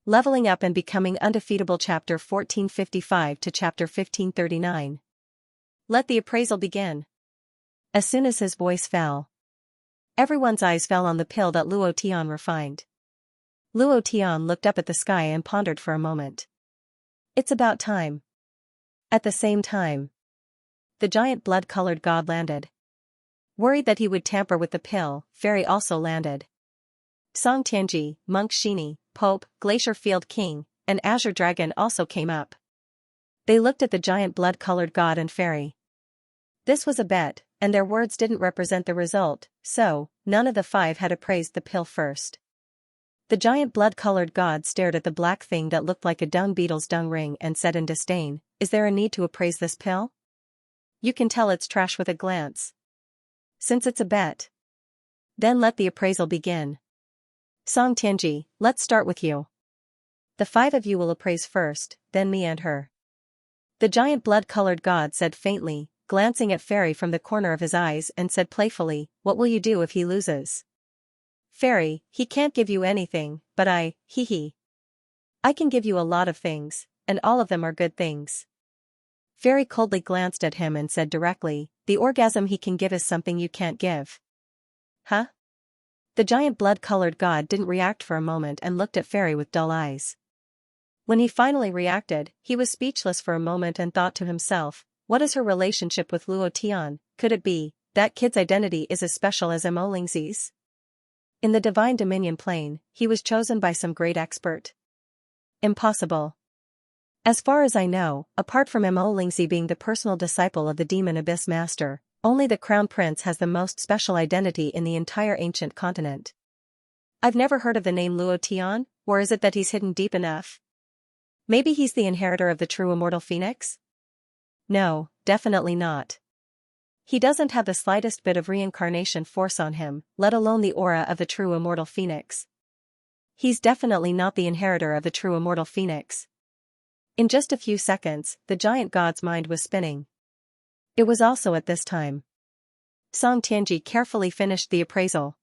Leveling Up and Becoming Undefeatable Chapter 1455 to Chapter 1539. Let the appraisal begin. As soon as his voice fell, everyone's eyes fell on the pill that Luo Tian refined. Luo Tian looked up at the sky and pondered for a moment. It's about time. At the same time, the giant blood-colored god landed. Worried that he would tamper with the pill, Fairy also landed. Song Tianji, Monk Shini, Pope, Glacier Field King, and Azure Dragon also came up. They looked at the giant blood-colored god and fairy. This was a bet, and their words didn't represent the result, so none of the five had appraised the pill first. The giant blood-colored god stared at the black thing that looked like a dung beetle's dung ring and said in disdain, "Is there a need to appraise this pill? You can tell it's trash with a glance. Since it's a bet, then let the appraisal begin. Song Tianji, let's start with you. The five of you will appraise first, then me and her." The giant blood-colored god said faintly, glancing at Fairy from the corner of his eyes, and said playfully, "What will you do if he loses?" "Fairy, he can't give you anything, but I can give you a lot of things, and all of them are good things." Fairy coldly glanced at him and said directly, "The orgasm he can give is something you can't give." Huh? The giant blood-colored god didn't react for a moment and looked at Fairy with dull eyes. When he finally reacted, he was speechless for a moment and thought to himself, what is her relationship with Luo Tian? Could it be that kid's identity is as special as Mo Lingzi's? In the Divine Dominion plane, he was chosen by some great expert. Impossible. As far as I know, apart from Mo Lingzi being the personal disciple of the Demon Abyss Master, only the Crown Prince has the most special identity in the entire ancient continent. I've never heard of the name Luo Tian, or is it that he's hidden deep enough? Maybe he's the inheritor of the true immortal phoenix? No, definitely not. He doesn't have the slightest bit of reincarnation force on him, let alone the aura of the true immortal phoenix. He's definitely not the inheritor of the true immortal phoenix. In just a few seconds, the giant god's mind was spinning. It was also at this time Song Tianji carefully finished the appraisal.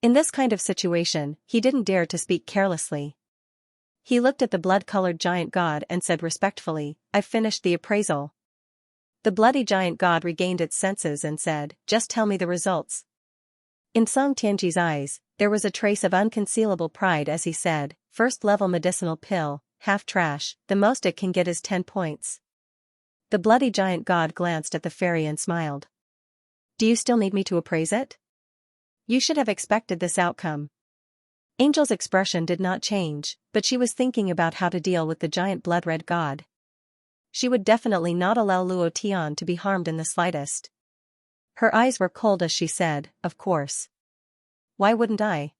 In this kind of situation, he didn't dare to speak carelessly. He looked at the blood-colored giant god and said respectfully, "I've finished the appraisal." The bloody giant god regained its senses and said, "Just tell me the results." In Song Tianji's eyes, there was a trace of unconcealable pride as he said, "First-level medicinal pill, half trash, the most it can get is 10 points. The bloody giant god glanced at the fairy and smiled. "Do you still need me to appraise it? You should have expected this outcome." Angel's expression did not change, but she was thinking about how to deal with the giant blood-red god. She would definitely not allow Luo Tian to be harmed in the slightest. Her eyes were cold as she said, "Of course. Why wouldn't I?"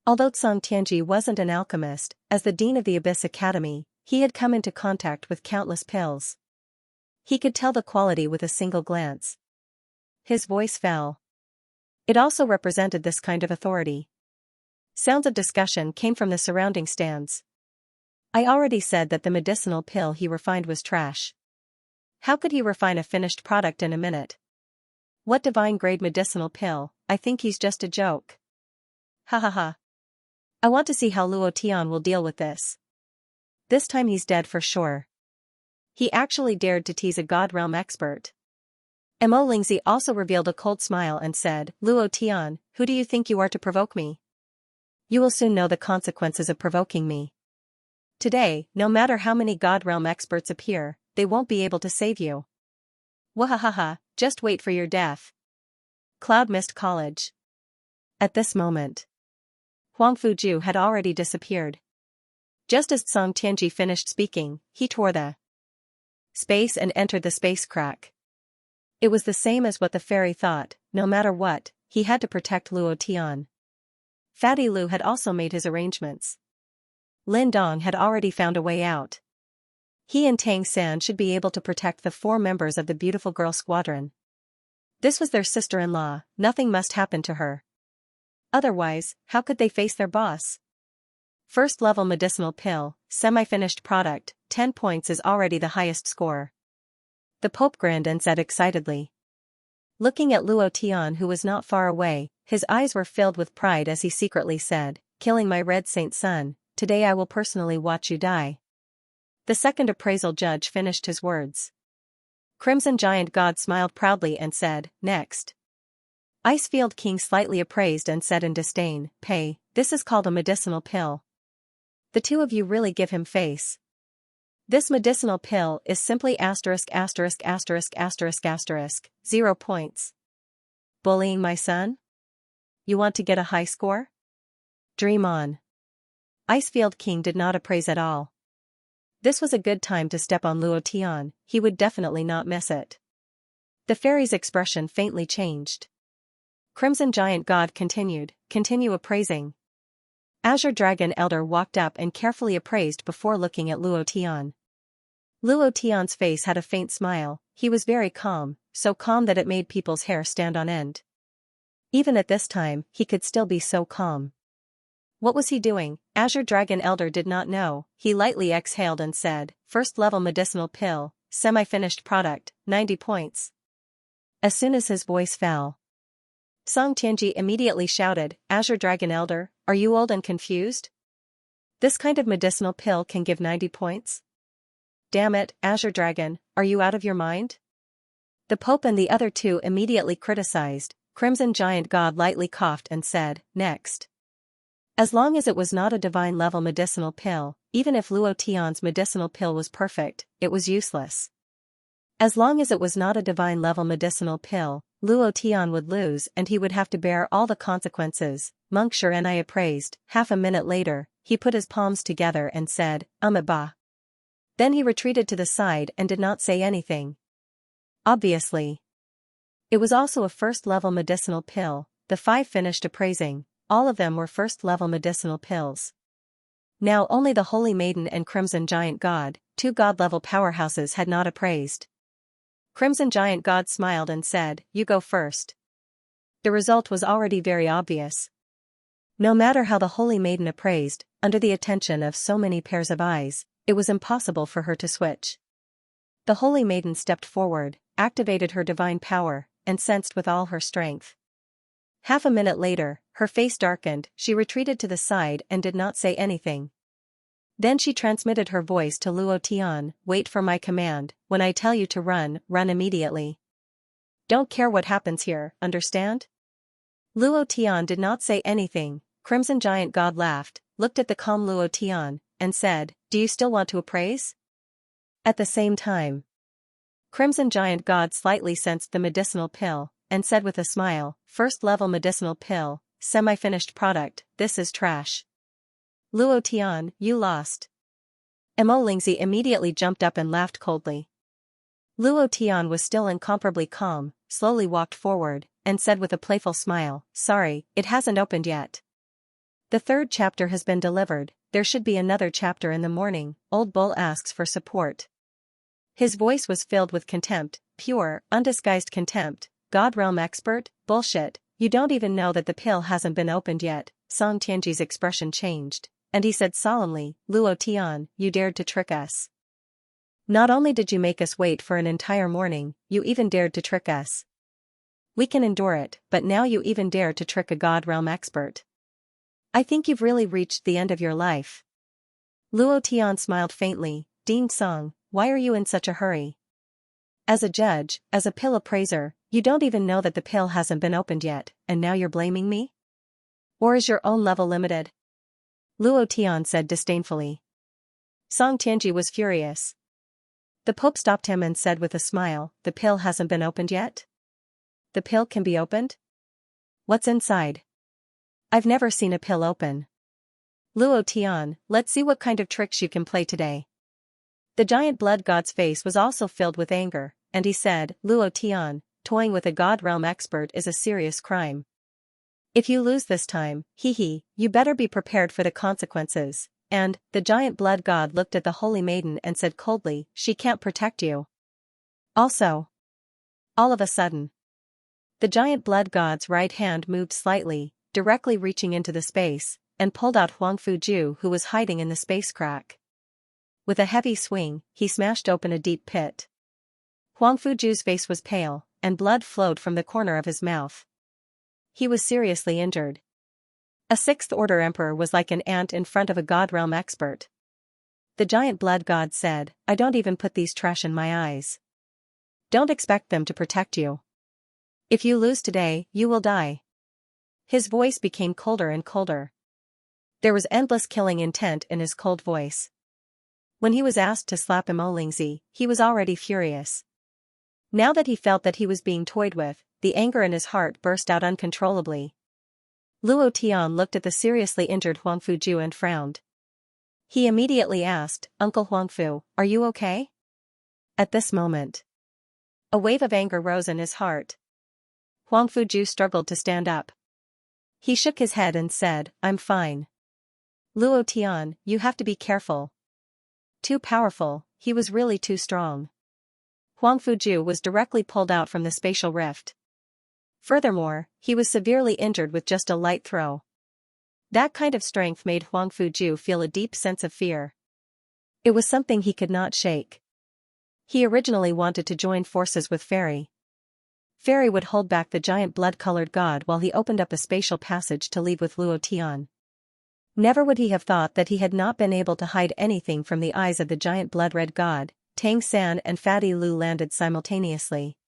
Although Song Tianji wasn't an alchemist, as the dean of the Abyss Academy, he had come into contact with countless pills. He could tell the quality with a single glance. His voice fell. It also represented this kind of authority. Sounds of discussion came from the surrounding stands. "I already said that the medicinal pill he refined was trash. How could he refine a finished product in a minute? What divine-grade medicinal pill? I think he's just a joke. Ha ha ha. I want to see how Luo Tian will deal with this. This time he's dead for sure." He actually dared to tease a God Realm expert. Mo Lingzi also revealed a cold smile and said, "Luo Tian, who do you think you are to provoke me? You will soon know the consequences of provoking me. Today, no matter how many God Realm experts appear, they won't be able to save you. Wahahaha, just wait for your death." Cloud Mist College. At this moment, Huang Fuju had already disappeared. Just as Song Tianji finished speaking, he tore the space and entered the space crack. It was the same as what the fairy thought, no matter what, he had to protect Luo Tian. Fatty Lu had also made his arrangements. Lin Dong had already found a way out. He and Tang San should be able to protect the 4 members of the Beautiful Girl Squadron. This was their sister-in-law, nothing must happen to her. Otherwise, how could they face their boss? First-level medicinal pill, semi-finished product, 10 points is already the highest score. The Pope grinned and said excitedly. Looking at Luo Tian who was not far away, his eyes were filled with pride as he secretly said, "Killing my Red Saint son, today I will personally watch you die. The second appraisal judge finished his words. Crimson Giant God smiled proudly and said, next. Icefield King slightly appraised and said in disdain, pay, this is called a medicinal pill. The two of you really give him face. This medicinal pill is simply asterisk asterisk asterisk asterisk asterisk, 0 points. Bullying my son? You want to get a high score? Dream on. Icefield King did not appraise at all. This was a good time to step on Luo Tian, he would definitely not miss it. The fairy's expression faintly changed. Crimson Giant God continue appraising. Azure Dragon Elder walked up and carefully appraised before looking at Luo Tian. Luo Tian's face had a faint smile, he was very calm, so calm that it made people's hair stand on end. Even at this time, he could still be so calm. What was he doing? Azure Dragon Elder did not know. He lightly exhaled and said, first level medicinal pill, semi-finished product, 90 points. As soon as his voice fell, Song Tianji immediately shouted, Azure Dragon Elder, are you old and confused? This kind of medicinal pill can give 90 points? Damn it, Azure Dragon, are you out of your mind? The Pope and the other two immediately criticized. Crimson Giant God lightly coughed and said, next. As long as it was not a divine level medicinal pill, even if Luo Tian's medicinal pill was perfect, it was useless. As long as it was not a divine level medicinal pill, Luo Tian would lose and he would have to bear all the consequences. Monksure and I appraised. Half a minute later, he put his palms together and said, Ba. Then he retreated to the side and did not say anything. Obviously. It was also a first-level medicinal pill. The 5 finished appraising. All of them were first-level medicinal pills. Now only the Holy Maiden and Crimson Giant God, 2 god-level powerhouses, had not appraised. Crimson Giant God smiled and said, you go first. The result was already very obvious. No matter how the Holy Maiden appraised, under the attention of so many pairs of eyes, it was impossible for her to switch. The Holy Maiden stepped forward, activated her divine power, and sensed with all her strength. Half a minute later, her face darkened, she retreated to the side and did not say anything. Then she transmitted her voice to Luo Tian, wait for my command, when I tell you to run, run immediately. Don't care what happens here, understand? Luo Tian did not say anything. Crimson Giant God laughed, looked at the calm Luo Tian, and said, do you still want to appraise? At the same time, Crimson Giant God slightly sensed the medicinal pill, and said with a smile, first-level medicinal pill, semi-finished product, this is trash. Luo Tian, you lost. Mo Lingzi immediately jumped up and laughed coldly. Luo Tian was still incomparably calm, slowly walked forward, and said with a playful smile, sorry, it hasn't opened yet. The 3rd chapter has been delivered, there should be another chapter in the morning. Old Bull asks for support. His voice was filled with contempt, pure, undisguised contempt. God realm expert, bullshit, you don't even know that the pill hasn't been opened yet. Song Tianji's expression changed, and he said solemnly, Luo Tian, you dared to trick us. Not only did you make us wait for an entire morning, you even dared to trick us. We can endure it, but now you even dare to trick a God realm expert. I think you've really reached the end of your life. Luo Tian smiled faintly, Ding Song, why are you in such a hurry? As a judge, as a pill appraiser, you don't even know that the pill hasn't been opened yet, and now you're blaming me? Or is your own level limited? Luo Tian said disdainfully. Song Tianji was furious. The Pope stopped him and said with a smile, the pill hasn't been opened yet? The pill can be opened? What's inside? I've never seen a pill open. Luo Tian, let's see what kind of tricks you can play today. The giant blood god's face was also filled with anger, and he said, Luo Tian, toying with a god realm expert is a serious crime. If you lose this time, you better be prepared for the consequences. And, the giant blood god looked at the Holy Maiden and said coldly, she can't protect you. Also. All of a sudden, the giant blood god's right hand moved slightly, directly reaching into the space, and pulled out Huang Fuju, who was hiding in the space crack. With a heavy swing, he smashed open a deep pit. Huang Fuju's face was pale, and blood flowed from the corner of his mouth. He was seriously injured. A sixth-order emperor was like an ant in front of a god realm expert. The giant blood god said, I don't even put these trash in my eyes. Don't expect them to protect you. If you lose today, you will die. His voice became colder and colder. There was endless killing intent in his cold voice. When he was asked to slap him Olingzi, he was already furious. Now that he felt that he was being toyed with, the anger in his heart burst out uncontrollably. Luo Tian looked at the seriously injured Huangfu and frowned. He immediately asked, Uncle Huangfu, are you okay? At this moment, a wave of anger rose in his heart. Huangfu struggled to stand up. He shook his head and said, I'm fine. Luo Tian, you have to be careful. Too powerful, he was really too strong. Huangfu was directly pulled out from the spatial rift. Furthermore, he was severely injured with just a light throw. That kind of strength made Huangfu feel a deep sense of fear. It was something he could not shake. He originally wanted to join forces with Fairy. Fairy would hold back the giant blood-colored god while he opened up a spatial passage to leave with Luo Tian. Never would he have thought that he had not been able to hide anything from the eyes of the giant blood-red god. Tang San and Fatty Lu landed simultaneously.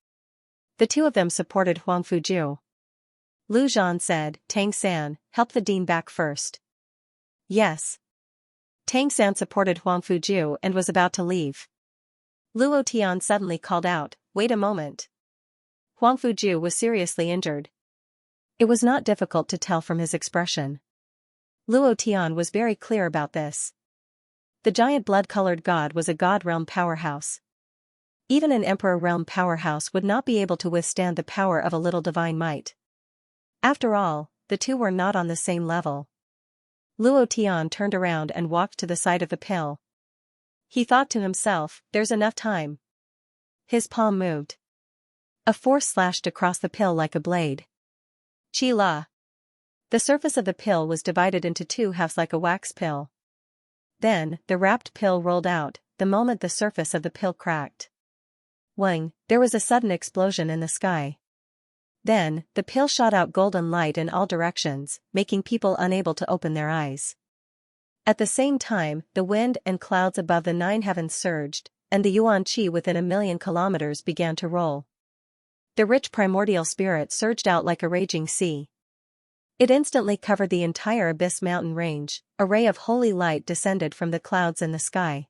The two of them supported Huangfu. Lu Zhan said, Tang San, help the dean back first. Yes. Tang San supported Huangfu and was about to leave. Luo Tian suddenly called out, wait a moment. Huangfu was seriously injured. It was not difficult to tell from his expression. Luo Tian was very clear about this. The giant blood-colored god was a god realm powerhouse. Even an emperor realm powerhouse would not be able to withstand the power of a little divine might. After all, the two were not on the same level. Luo Tian turned around and walked to the side of the pill. He thought to himself, there's enough time. His palm moved. A force slashed across the pill like a blade. Chi la. The surface of the pill was divided into two halves like a wax pill. Then, the wrapped pill rolled out, the moment the surface of the pill cracked. Wang, there was a sudden explosion in the sky. Then, the pill shot out golden light in all directions, making people unable to open their eyes. At the same time, the wind and clouds above the nine heavens surged, and the Yuan Qi within 1,000,000 kilometers began to roll. The rich primordial spirit surged out like a raging sea. It instantly covered the entire Abyss mountain range. A ray of holy light descended from the clouds in the sky.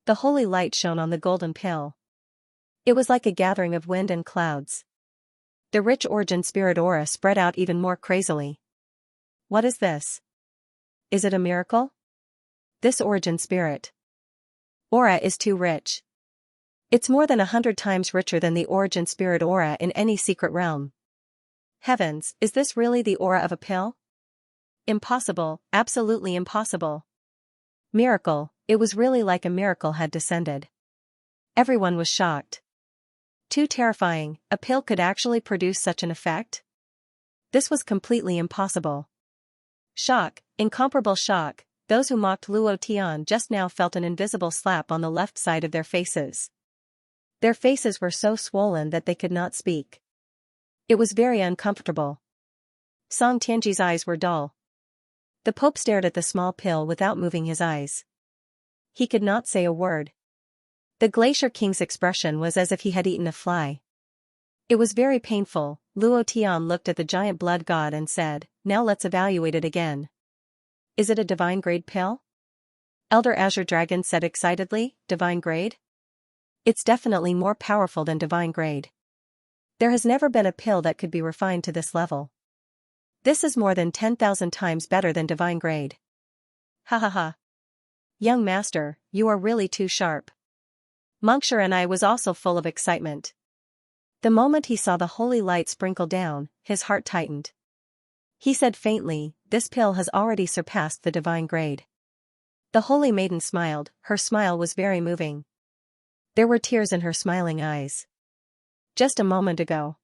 The holy light shone on the golden pill. It was like a gathering of wind and clouds. The rich origin spirit aura spread out even more crazily. What is this? Is it a miracle? This origin spirit aura is too rich. It's more than 100 times richer than the origin spirit aura in any secret realm. Heavens, is this really the aura of a pill? Impossible, absolutely impossible. Miracle, it was really like a miracle had descended. Everyone was shocked. Too terrifying, a pill could actually produce such an effect? This was completely impossible. Shock, incomparable shock, those who mocked Luo Tian just now felt an invisible slap on the left side of their faces. Their faces were so swollen that they could not speak. It was very uncomfortable. Song Tianji's eyes were dull. The Pope stared at the small pill without moving his eyes. He could not say a word. The Glacier King's expression was as if he had eaten a fly. It was very painful. Luo Tian looked at the giant blood god and said, now let's evaluate it again. Is it a divine grade pill? Elder Azure Dragon said excitedly, divine grade? It's definitely more powerful than divine grade. There has never been a pill that could be refined to this level. This is more than 10,000 times better than divine grade. Ha ha ha. Young master, you are really too sharp. Monkshur and I was also full of excitement. The moment he saw the holy light sprinkle down, his heart tightened. He said faintly, this pill has already surpassed the divine grade. The holy maiden smiled, her smile was very moving. There were tears in her smiling eyes. Just a moment ago,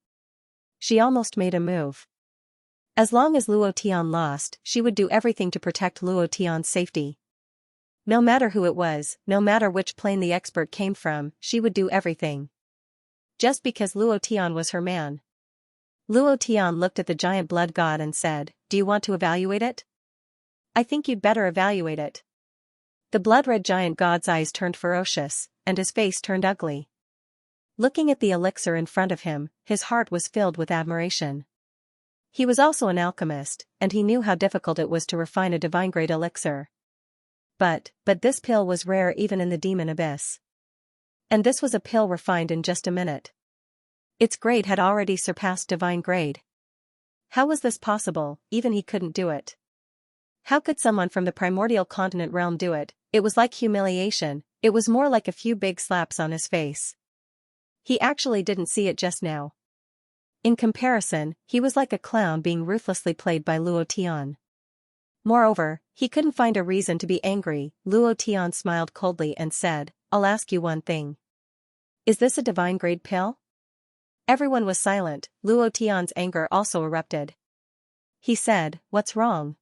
she almost made a move. As long as Luo Tian lost, she would do everything to protect Luo Tian's safety. No matter who it was, no matter which plane the expert came from, she would do everything. Just because Luo Tian was her man. Luo Tian looked at the giant blood god and said, do you want to evaluate it? I think you'd better evaluate it. The blood-red giant god's eyes turned ferocious, and his face turned ugly. Looking at the elixir in front of him, his heart was filled with admiration. He was also an alchemist, and he knew how difficult it was to refine a divine-grade elixir. But this pill was rare even in the demon abyss. And this was a pill refined in just a minute. Its grade had already surpassed divine grade. How was this possible? Even he couldn't do it. How could someone from the primordial continent realm do it? It was like humiliation, it was more like a few big slaps on his face. He actually didn't see it just now. In comparison, he was like a clown being ruthlessly played by Luo Tian. Moreover, he couldn't find a reason to be angry. Luo Tian smiled coldly and said, I'll ask you one thing. Is this a divine grade pill? Everyone was silent. Luo Tian's anger also erupted. He said, what's wrong?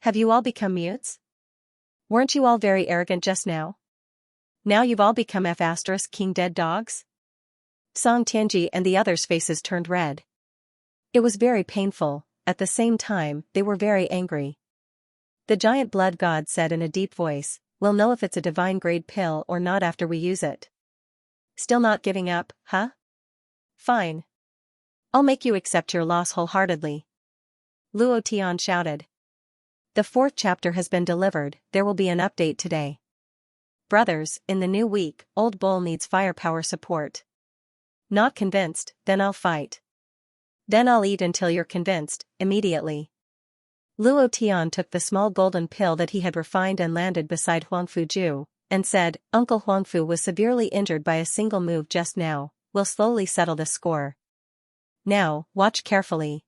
Have you all become mutes? Weren't you all very arrogant just now? Now you've all become King dead dogs? Song Tianji and the others' faces turned red. It was very painful, at the same time, they were very angry. The giant blood god said in a deep voice, we'll know if it's a divine grade pill or not after we use it. Still not giving up, huh? Fine. I'll make you accept your loss wholeheartedly. Luo Tian shouted. The 4th chapter has been delivered, there will be an update today. Brothers, in the new week, Old Bull needs firepower support. Not convinced, then I'll fight. Then I'll eat until you're convinced, immediately. Luo Tian took the small golden pill that he had refined and landed beside Huangfu Ju, and said, Uncle Huangfu was severely injured by a single move just now, we'll slowly settle the score. Now, watch carefully.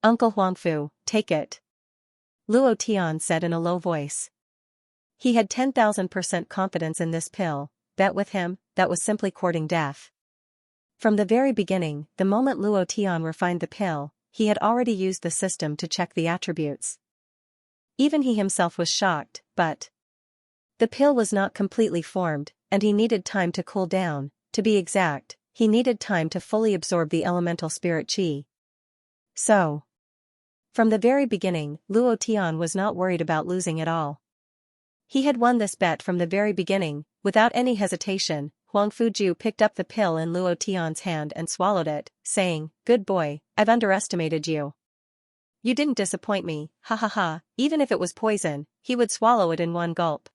Uncle Huangfu, take it. Luo Tian said in a low voice. He had 10,000% confidence in this pill, bet with him, that was simply courting death. From the very beginning, the moment Luo Tian refined the pill, he had already used the system to check the attributes. Even he himself was shocked, but the pill was not completely formed, and he needed time to cool down. To be exact, he needed time to fully absorb the elemental spirit qi. So, from the very beginning, Luo Tian was not worried about losing at all. He had won this bet from the very beginning. Without any hesitation, Huangfu Ju picked up the pill in Luo Tian's hand and swallowed it, saying, good boy, I've underestimated you. You didn't disappoint me, ha ha ha. Even if it was poison, he would swallow it in one gulp.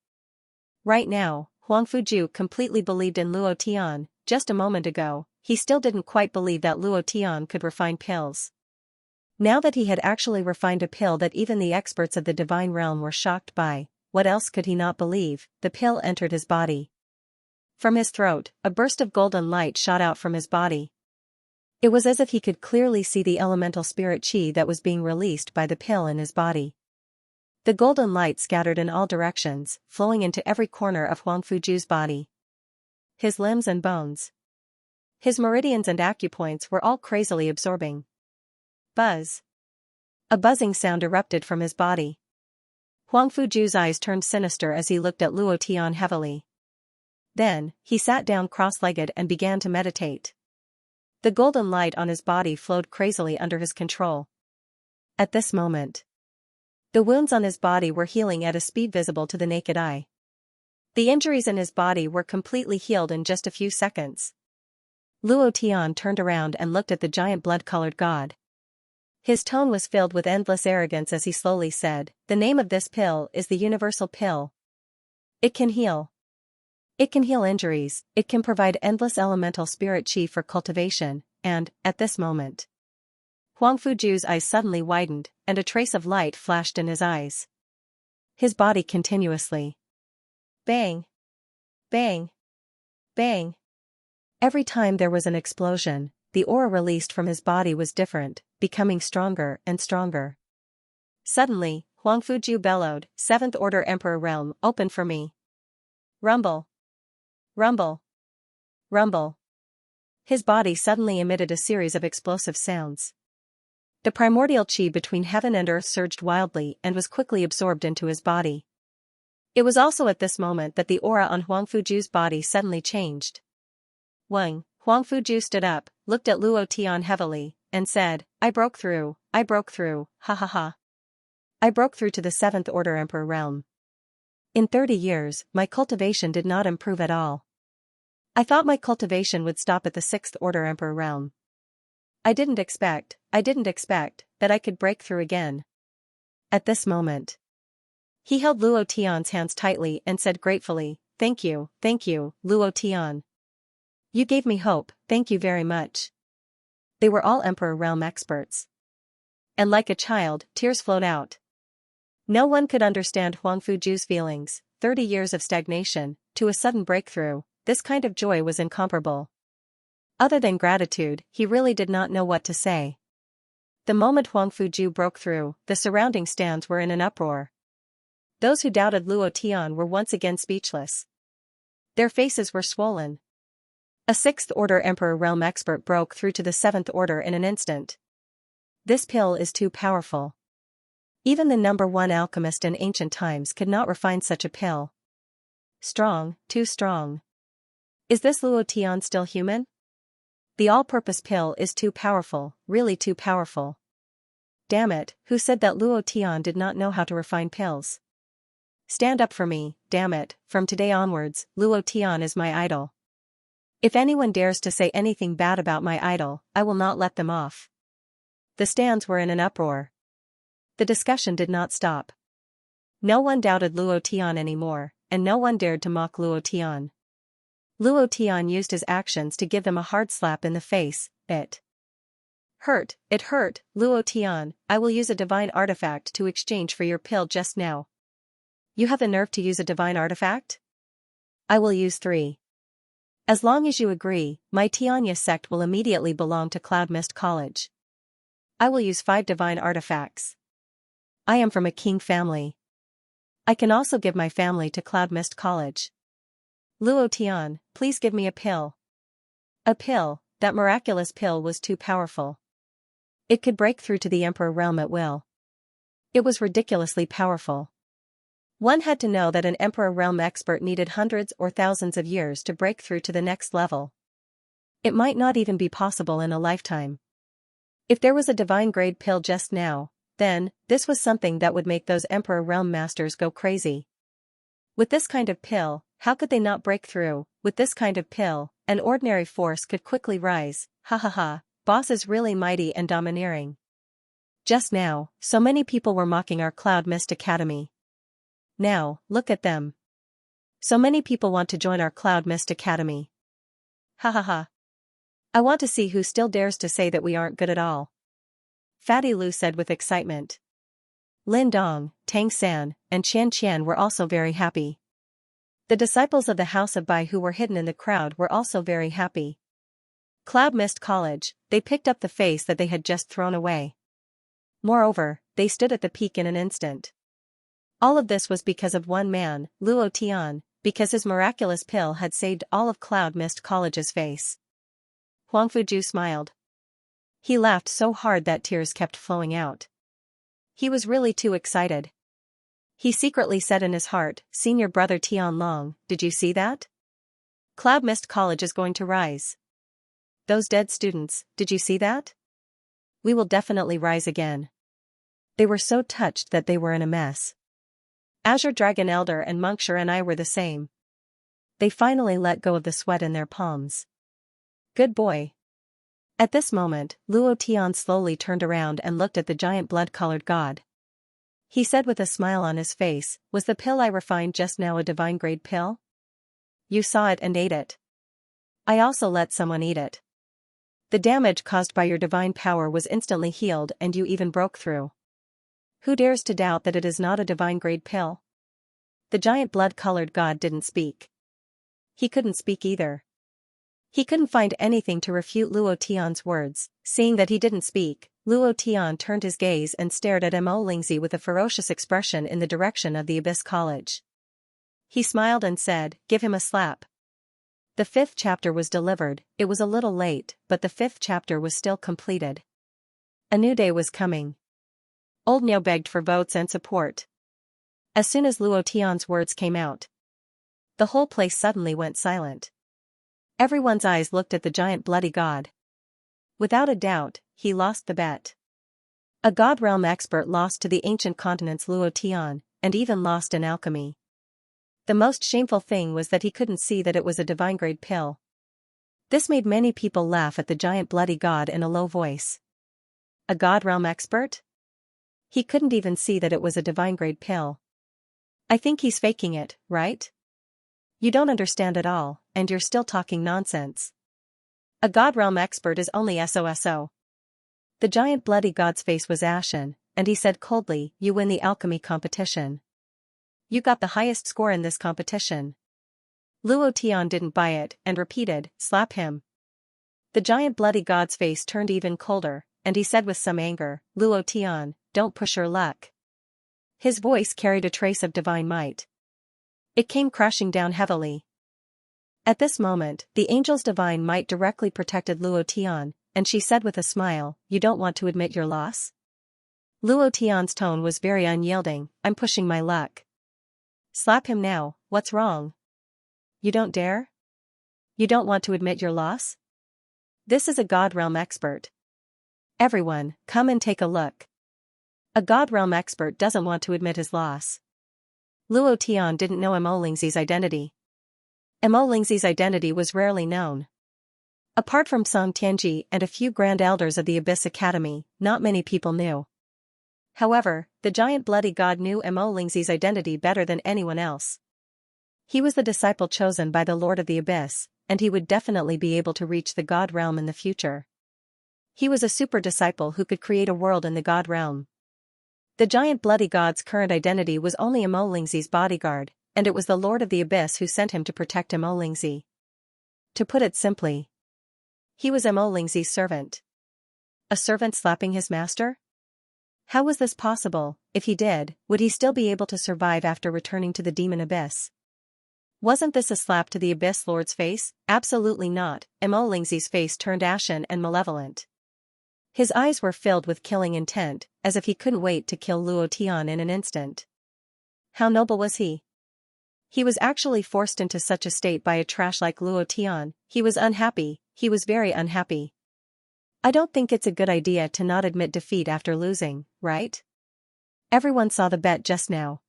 Right now, Huangfu Ju completely believed in Luo Tian. Just a moment ago, he still didn't quite believe that Luo Tian could refine pills. Now that he had actually refined a pill that even the experts of the divine realm were shocked by, what else could he not believe? The pill entered his body. From his throat, a burst of golden light shot out from his body. It was as if he could clearly see the elemental spirit qi that was being released by the pill in his body. The golden light scattered in all directions, flowing into every corner of Huangfu Ju's body. His limbs and bones. His meridians and acupoints were all crazily absorbing. Buzz. A buzzing sound erupted from his body. Huangfu Ju's eyes turned sinister as he looked at Luo Tian heavily. Then, he sat down cross-legged and began to meditate. The golden light on his body flowed crazily under his control. At this moment, the wounds on his body were healing at a speed visible to the naked eye. The injuries in his body were completely healed in just a few seconds. Luo Tian turned around and looked at the giant blood-colored god. His tone was filled with endless arrogance as he slowly said, the name of this pill is the universal pill. It can heal. It can heal injuries, it can provide endless elemental spirit qi for cultivation, and, at this moment, Huangfu Ju's eyes suddenly widened, and a trace of light flashed in his eyes. His body continuously. Bang! Bang! Bang! Every time there was an explosion, the aura released from his body was different, becoming stronger and stronger. Suddenly, Huangfu Ju bellowed, 7th Order Emperor Realm, open for me. Rumble. Rumble. Rumble. His body suddenly emitted a series of explosive sounds. The primordial qi between heaven and earth surged wildly and was quickly absorbed into his body. It was also at this moment that the aura on Huangfu Ju's body suddenly changed. Huangfu Ju stood up, looked at Luo Tian heavily, and said, I broke through, I broke through, ha ha ha. I broke through to the 7th Order Emperor realm. In 30 years, my cultivation did not improve at all. I thought my cultivation would stop at the 6th Order Emperor realm. I didn't expect that I could break through again. At this moment, he held Luo Tian's hands tightly and said gratefully, thank you, Luo Tian. You gave me hope, thank you very much. They were all Emperor realm experts. And like a child, tears flowed out. No one could understand Huang Fuju's feelings, 30 years of stagnation, to a sudden breakthrough, this kind of joy was incomparable. Other than gratitude, he really did not know what to say. The moment Huang Fuju broke through, the surrounding stands were in an uproar. Those who doubted Luo Tian were once again speechless. Their faces were swollen. A 6th Order Emperor realm expert broke through to the 7th Order in an instant. This pill is too powerful. Even the #1 alchemist in ancient times could not refine such a pill. Strong, too strong. Is this Luo Tian still human? The all-purpose pill is too powerful, really too powerful. Damn it, who said that Luo Tian did not know how to refine pills? Stand up for me, damn it, from today onwards, Luo Tian is my idol. If anyone dares to say anything bad about my idol, I will not let them off. The stands were in an uproar. The discussion did not stop. No one doubted Luo Tian anymore, and no one dared to mock Luo Tian. Luo Tian used his actions to give them a hard slap in the face. It hurt, Luo Tian, I will use a divine artifact to exchange for your pill just now. You have the nerve to use a divine artifact? I will use 3. As long as you agree, my Xianxia sect will immediately belong to Cloud Mist College. I will use 5 divine artifacts. I am from a king family. I can also give my family to Cloud Mist College. Luo Tian, please give me a pill. A pill, that miraculous pill was too powerful. It could break through to the Emperor realm at will. It was ridiculously powerful. One had to know that an Emperor realm expert needed hundreds or thousands of years to break through to the next level. It might not even be possible in a lifetime. If there was a divine grade pill just now, then, this was something that would make those Emperor realm masters go crazy. With this kind of pill, how could they not break through? With this kind of pill, an ordinary force could quickly rise, ha ha ha, boss is really mighty and domineering. Just now, so many people were mocking our Cloud Mist Academy. Now, look at them. So many people want to join our Cloud Mist Academy. Ha ha ha. I want to see who still dares to say that we aren't good at all. Fatty Lu said with excitement. Lin Dong, Tang San, and Xianxia were also very happy. The disciples of the House of Bai who were hidden in the crowd were also very happy. Cloud Mist College, they picked up the face that they had just thrown away. Moreover, they stood at the peak in an instant. All of this was because of one man, Luo Tian, because his miraculous pill had saved all of Cloud Mist College's face. Huang Fuju smiled. He laughed so hard that tears kept flowing out. He was really too excited. He secretly said in his heart, Senior Brother Tian Long, did you see that? Cloud Mist College is going to rise. Those dead students, did you see that? We will definitely rise again. They were so touched that they were in a mess. Azure Dragon Elder and Monkshire and I were the same. They finally let go of the sweat in their palms. Good boy. At this moment, Luo Tian slowly turned around and looked at the giant blood-colored god. He said with a smile on his face, was the pill I refined just now a divine grade pill? You saw it and ate it. I also let someone eat it. The damage caused by your divine power was instantly healed and you even broke through. Who dares to doubt that it is not a divine grade pill? The giant blood-colored god didn't speak. He couldn't speak either. He couldn't find anything to refute Luo Tian's words. Seeing that he didn't speak, Luo Tian turned his gaze and stared at Mo Lingzi with a ferocious expression in the direction of the Abyss College. He smiled and said, give him a slap. The 5th chapter was delivered. It was a little late, but the 5th chapter was still completed. A new day was coming. Old Niao begged for votes and support. As soon as Luo Tian's words came out, the whole place suddenly went silent. Everyone's eyes looked at the giant bloody god. Without a doubt, he lost the bet. A god realm expert lost to the ancient continent's Luo Tian, and even lost in alchemy. The most shameful thing was that he couldn't see that it was a divine-grade pill. This made many people laugh at the giant bloody god in a low voice. A god realm expert? He couldn't even see that it was a divine-grade pill. I think he's faking it, right? You don't understand at all, and you're still talking nonsense. A god realm expert is only SOSO. The giant bloody god's face was ashen, and he said coldly, "You win the alchemy competition. You got the highest score in this competition." Luo Tian didn't buy it, and repeated, "Slap him." The giant bloody god's face turned even colder, and he said with some anger, "Luo Tian, don't push your luck." His voice carried a trace of divine might. It came crashing down heavily. At this moment, the angel's divine might directly protected Luo Tian, and she said with a smile, "You don't want to admit your loss?" Luo Tian's tone was very unyielding, "I'm pushing my luck." "Slap him now, what's wrong? You don't dare? You don't want to admit your loss? This is a god realm expert. Everyone, come and take a look." A god realm expert doesn't want to admit his loss. Luo Tian didn't know Mo Lingzi's identity. Mo Lingzi's identity was rarely known. Apart from Song Tianji and a few Grand Elders of the Abyss Academy, not many people knew. However, the giant bloody god knew Mo Lingzi's identity better than anyone else. He was the disciple chosen by the Lord of the Abyss, and he would definitely be able to reach the god realm in the future. He was a super disciple who could create a world in the god realm. The giant bloody god's current identity was only Mo Lingzi's bodyguard, and it was the Lord of the Abyss who sent him to protect Mo Lingzi. To put it simply, he was Mo Lingzi's servant. A servant slapping his master? How was this possible? If he did, would he still be able to survive after returning to the demon abyss? Wasn't this a slap to the Abyss Lord's face? Absolutely not. Mo Lingzi's face turned ashen and malevolent. His eyes were filled with killing intent, as if he couldn't wait to kill Luo Tian in an instant. How noble was he? He was actually forced into such a state by a trash like Luo Tian. He was unhappy, he was very unhappy. I don't think it's a good idea to not admit defeat after losing, right? Everyone saw the bet just now.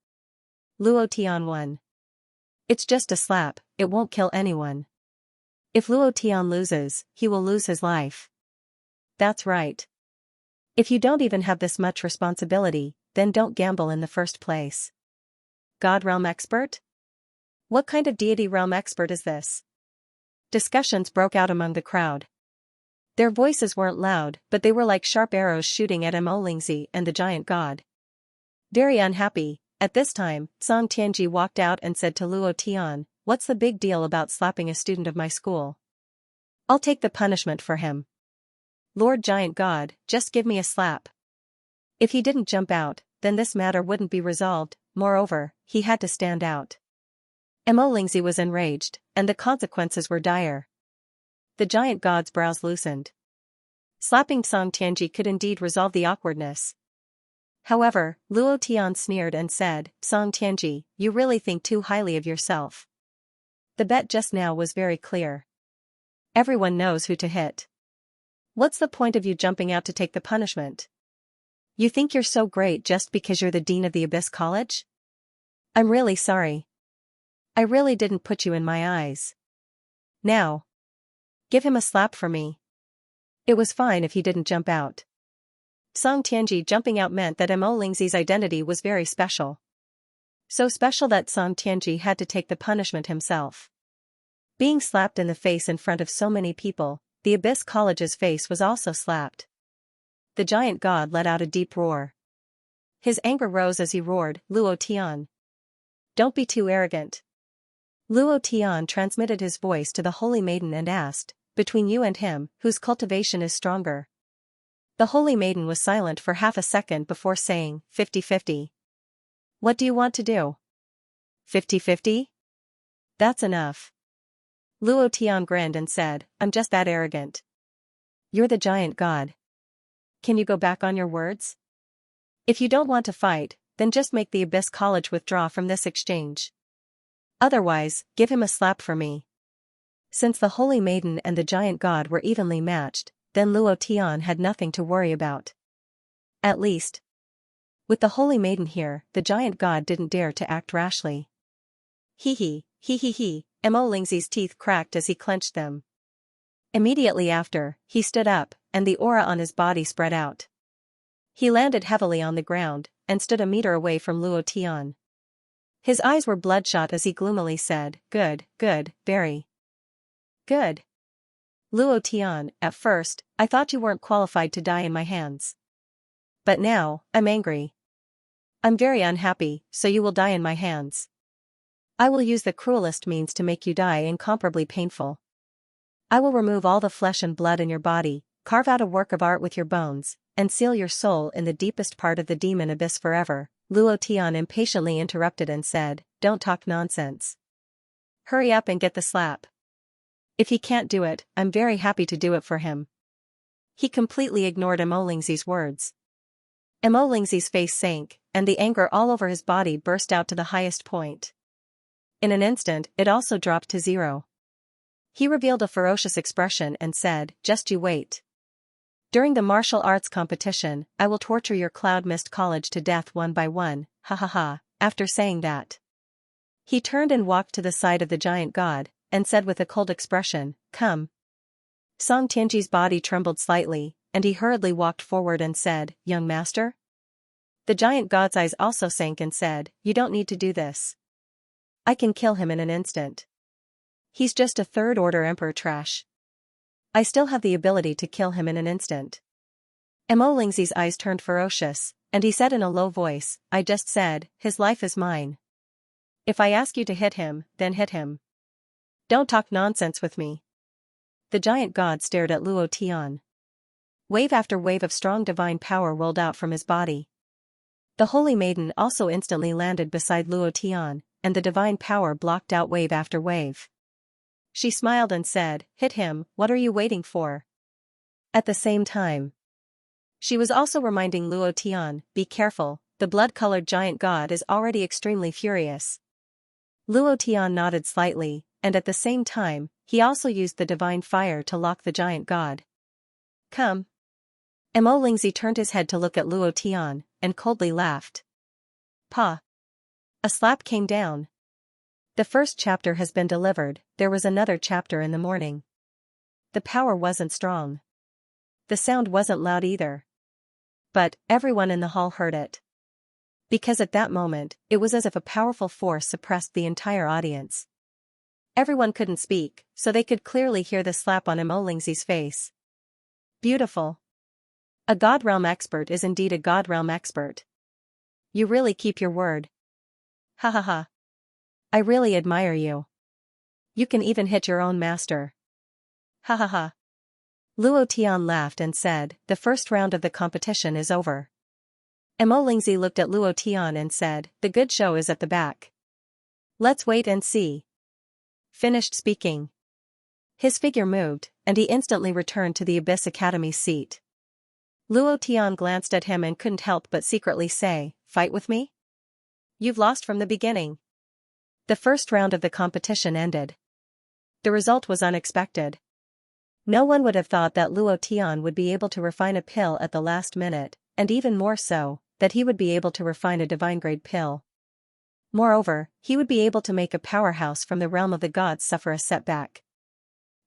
Luo Tian won. It's just a slap, it won't kill anyone. If Luo Tian loses, he will lose his life. That's right. If you don't even have this much responsibility, then don't gamble in the first place. God realm expert? What kind of deity realm expert is this? Discussions broke out among the crowd. Their voices weren't loud, but they were like sharp arrows shooting at Mo Lingzi and the giant god. Very unhappy, at this time, Song Tianji walked out and said to Luo Tian, "What's the big deal about slapping a student of my school? I'll take the punishment for him. Lord Giant God, just give me a slap." If he didn't jump out, then this matter wouldn't be resolved. Moreover, he had to stand out. Mo Lingzi was enraged, and the consequences were dire. The giant god's brows loosened. Slapping Song Tianji could indeed resolve the awkwardness. However, Luo Tian sneered and said, "Song Tianji, you really think too highly of yourself." The bet just now was very clear. Everyone knows who to hit. What's the point of you jumping out to take the punishment? You think you're so great just because you're the dean of the Abyss College? I'm really sorry. I really didn't put you in my eyes. Now, give him a slap for me. It was fine if he didn't jump out. Song Tianji jumping out meant that Mo Lingzi's identity was very special. So special that Song Tianji had to take the punishment himself. Being slapped in the face in front of so many people, the Abyss College's face was also slapped. The giant god let out a deep roar. His anger rose as he roared, "Luo Tian! Don't be too arrogant." Luo Tian transmitted his voice to the Holy Maiden and asked, "Between you and him, whose cultivation is stronger?" The Holy Maiden was silent for half a second before saying, 50-50. What do you want to do? 50-50? That's enough. Luo Tian grinned and said, "I'm just that arrogant." You're the giant god. Can you go back on your words? If you don't want to fight, then just make the Abyss College withdraw from this exchange. Otherwise, give him a slap for me. Since the Holy Maiden and the giant god were evenly matched, then Luo Tian had nothing to worry about. At least, with the holy maiden here, the giant god didn't dare to act rashly. He. Mo Lingzi's teeth cracked as he clenched them. Immediately after, he stood up, and the aura on his body spread out. He landed heavily on the ground, and stood a meter away from Luo Tian. His eyes were bloodshot as he gloomily said, Good, very good. Luo Tian, at first, I thought you weren't qualified to die in my hands. But now, I'm angry. I'm very unhappy, so you will die in my hands. I will use the cruelest means to make you die incomparably painful. I will remove all the flesh and blood in your body, carve out a work of art with your bones, and seal your soul in the deepest part of the demon abyss forever. Luo Tian impatiently interrupted and said, Don't talk nonsense. Hurry up and get the slap. If he can't do it, I'm very happy to do it for him. He completely ignored Mo Lingzi's words. Mo Lingzi's face sank, and the anger all over his body burst out to the highest point. In an instant, it also dropped to 0. He revealed a ferocious expression and said, Just you wait. During the martial arts competition, I will torture your Cloud Mist College to death one by one, ha ha ha. After saying that, he turned and walked to the side of the giant god, and said with a cold expression, Come. Song Tianji's body trembled slightly, and he hurriedly walked forward and said, Young master? The giant god's eyes also sank and said, You don't need to do this. I can kill him in an instant. He's just a third-order emperor trash. I still have the ability to kill him in an instant. Mo Lingzi's eyes turned ferocious, and he said in a low voice, I just said, his life is mine. If I ask you to hit him, then hit him. Don't talk nonsense with me. The giant god stared at Luo Tian. Wave after wave of strong divine power rolled out from his body. The holy maiden also instantly landed beside Luo Tian, and the divine power blocked out wave after wave. She smiled and said, Hit him, what are you waiting for? At the same time, she was also reminding Luo Tian, Be careful, the blood-colored giant god is already extremely furious. Luo Tian nodded slightly, and at the same time, he also used the divine fire to lock the giant god. Come. Mo Lingzi turned his head to look at Luo Tian, and coldly laughed. Pa. A slap came down. The first chapter has been delivered, there was another chapter in the morning. The power wasn't strong. The sound wasn't loud either. But, everyone in the hall heard it. Because at that moment, it was as if a powerful force suppressed the entire audience. Everyone couldn't speak, so they could clearly hear the slap on Mo Lingzi's face. Beautiful. A God Realm expert is indeed a God Realm expert. You really keep your word. Ha ha ha. I really admire you. You can even hit your own master. Ha ha ha. Luo Tian laughed and said, The first round of the competition is over. Mo Lingzi looked at Luo Tian and said, The good show is at the back. Let's wait and see. Finished speaking. His figure moved, and he instantly returned to the Abyss Academy's seat. Luo Tian glanced at him and couldn't help but secretly say, Fight with me? You've lost from the beginning. The first round of the competition ended. The result was unexpected. No one would have thought that Luo Tian would be able to refine a pill at the last minute, and even more so, that he would be able to refine a divine-grade pill. Moreover, he would be able to make a powerhouse from the realm of the gods suffer a setback.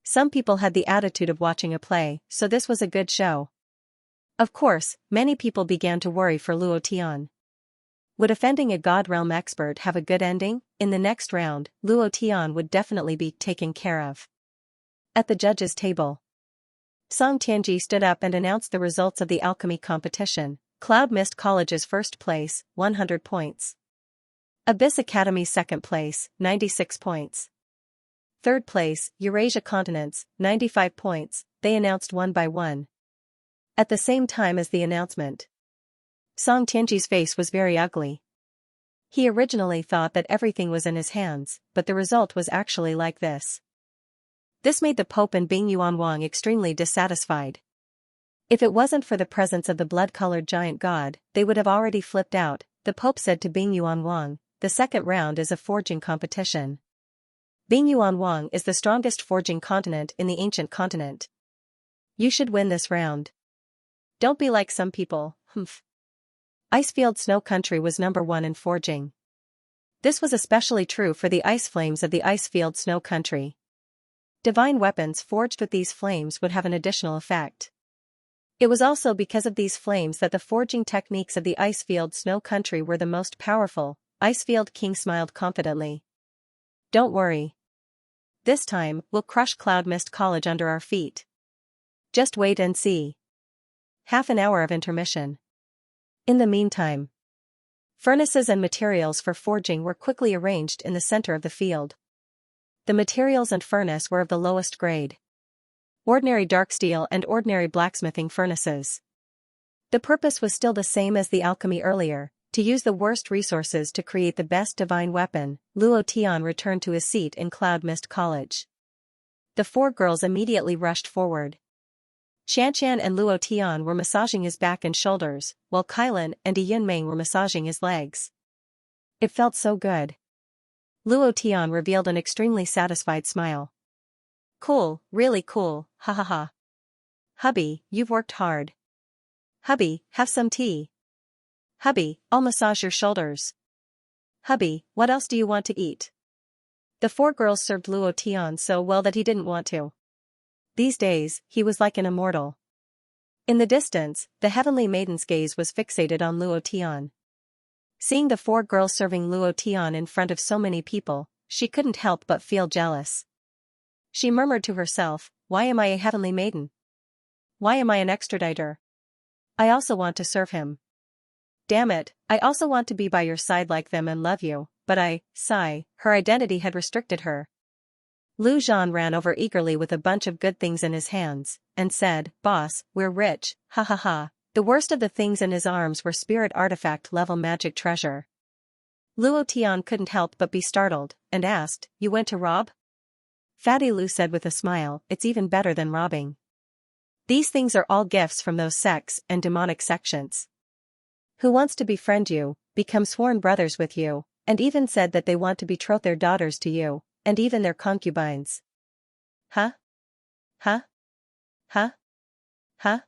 Some people had the attitude of watching a play, so this was a good show. Of course, many people began to worry for Luo Tian. Would offending a God Realm expert have a good ending? In the next round, Luo Tian would definitely be taken care of. At the judges' table, Song Tianji stood up and announced the results of the alchemy competition. Cloud Mist College's first place, 100 points. Abyss Academy's second place, 96 points. Third place, Eurasia Continents, 95 points, they announced one by one. At the same time as the announcement, Song Tianji's face was very ugly. He originally thought that everything was in his hands, but the result was actually like this. This made the Pope and Bing Yuanwang extremely dissatisfied. If it wasn't for the presence of the blood-colored giant god, they would have already flipped out. The Pope said to Bing Yuanwang, The second round is a forging competition. Bing Yuanwang is the strongest forging continent in the ancient continent. You should win this round. Don't be like some people, humph. Icefield Snow Country was #1 in forging. This was especially true for the ice flames of the Icefield Snow Country. Divine weapons forged with these flames would have an additional effect. It was also because of these flames that the forging techniques of the Icefield Snow Country were the most powerful. Icefield King smiled confidently. Don't worry. This time, we'll crush Cloud Mist College under our feet. Just wait and see. Half an hour of intermission. In the meantime, furnaces and materials for forging were quickly arranged in the center of the field. The materials and furnace were of the lowest grade. Ordinary dark steel and ordinary blacksmithing furnaces. The purpose was still the same as the alchemy earlier, to use the worst resources to create the best divine weapon. Luo Tian returned to his seat in Cloud Mist College. The 4 girls immediately rushed forward. Xianxia and Luo Tian were massaging his back and shoulders, while Kailan and Yunmeng were massaging his legs. It felt so good. Luo Tian revealed an extremely satisfied smile. Cool, really cool, ha ha ha. Hubby, you've worked hard. Hubby, have some tea. Hubby, I'll massage your shoulders. Hubby, what else do you want to eat? The 4 girls served Luo Tian so well that he didn't want to. These days, he was like an immortal. In the distance, the heavenly maiden's gaze was fixated on Luo Tian. Seeing the 4 girls serving Luo Tian in front of so many people, she couldn't help but feel jealous. She murmured to herself, why am I a heavenly maiden? Why am I an extraditor? I also want to serve him. Damn it, I also want to be by your side like them and love you, but her identity had restricted her. Lu Zhan ran over eagerly with a bunch of good things in his hands, and said, Boss, we're rich, ha ha ha. The worst of the things in his arms were spirit artifact level magic treasure. Luo Tian couldn't help but be startled, and asked, you went to rob? Fatty Lu said with a smile, it's even better than robbing. These things are all gifts from those sects and demonic sections. Who wants to befriend you, become sworn brothers with you, and even said that they want to betroth their daughters to you, and even their concubines. Huh? Huh? Huh? Huh?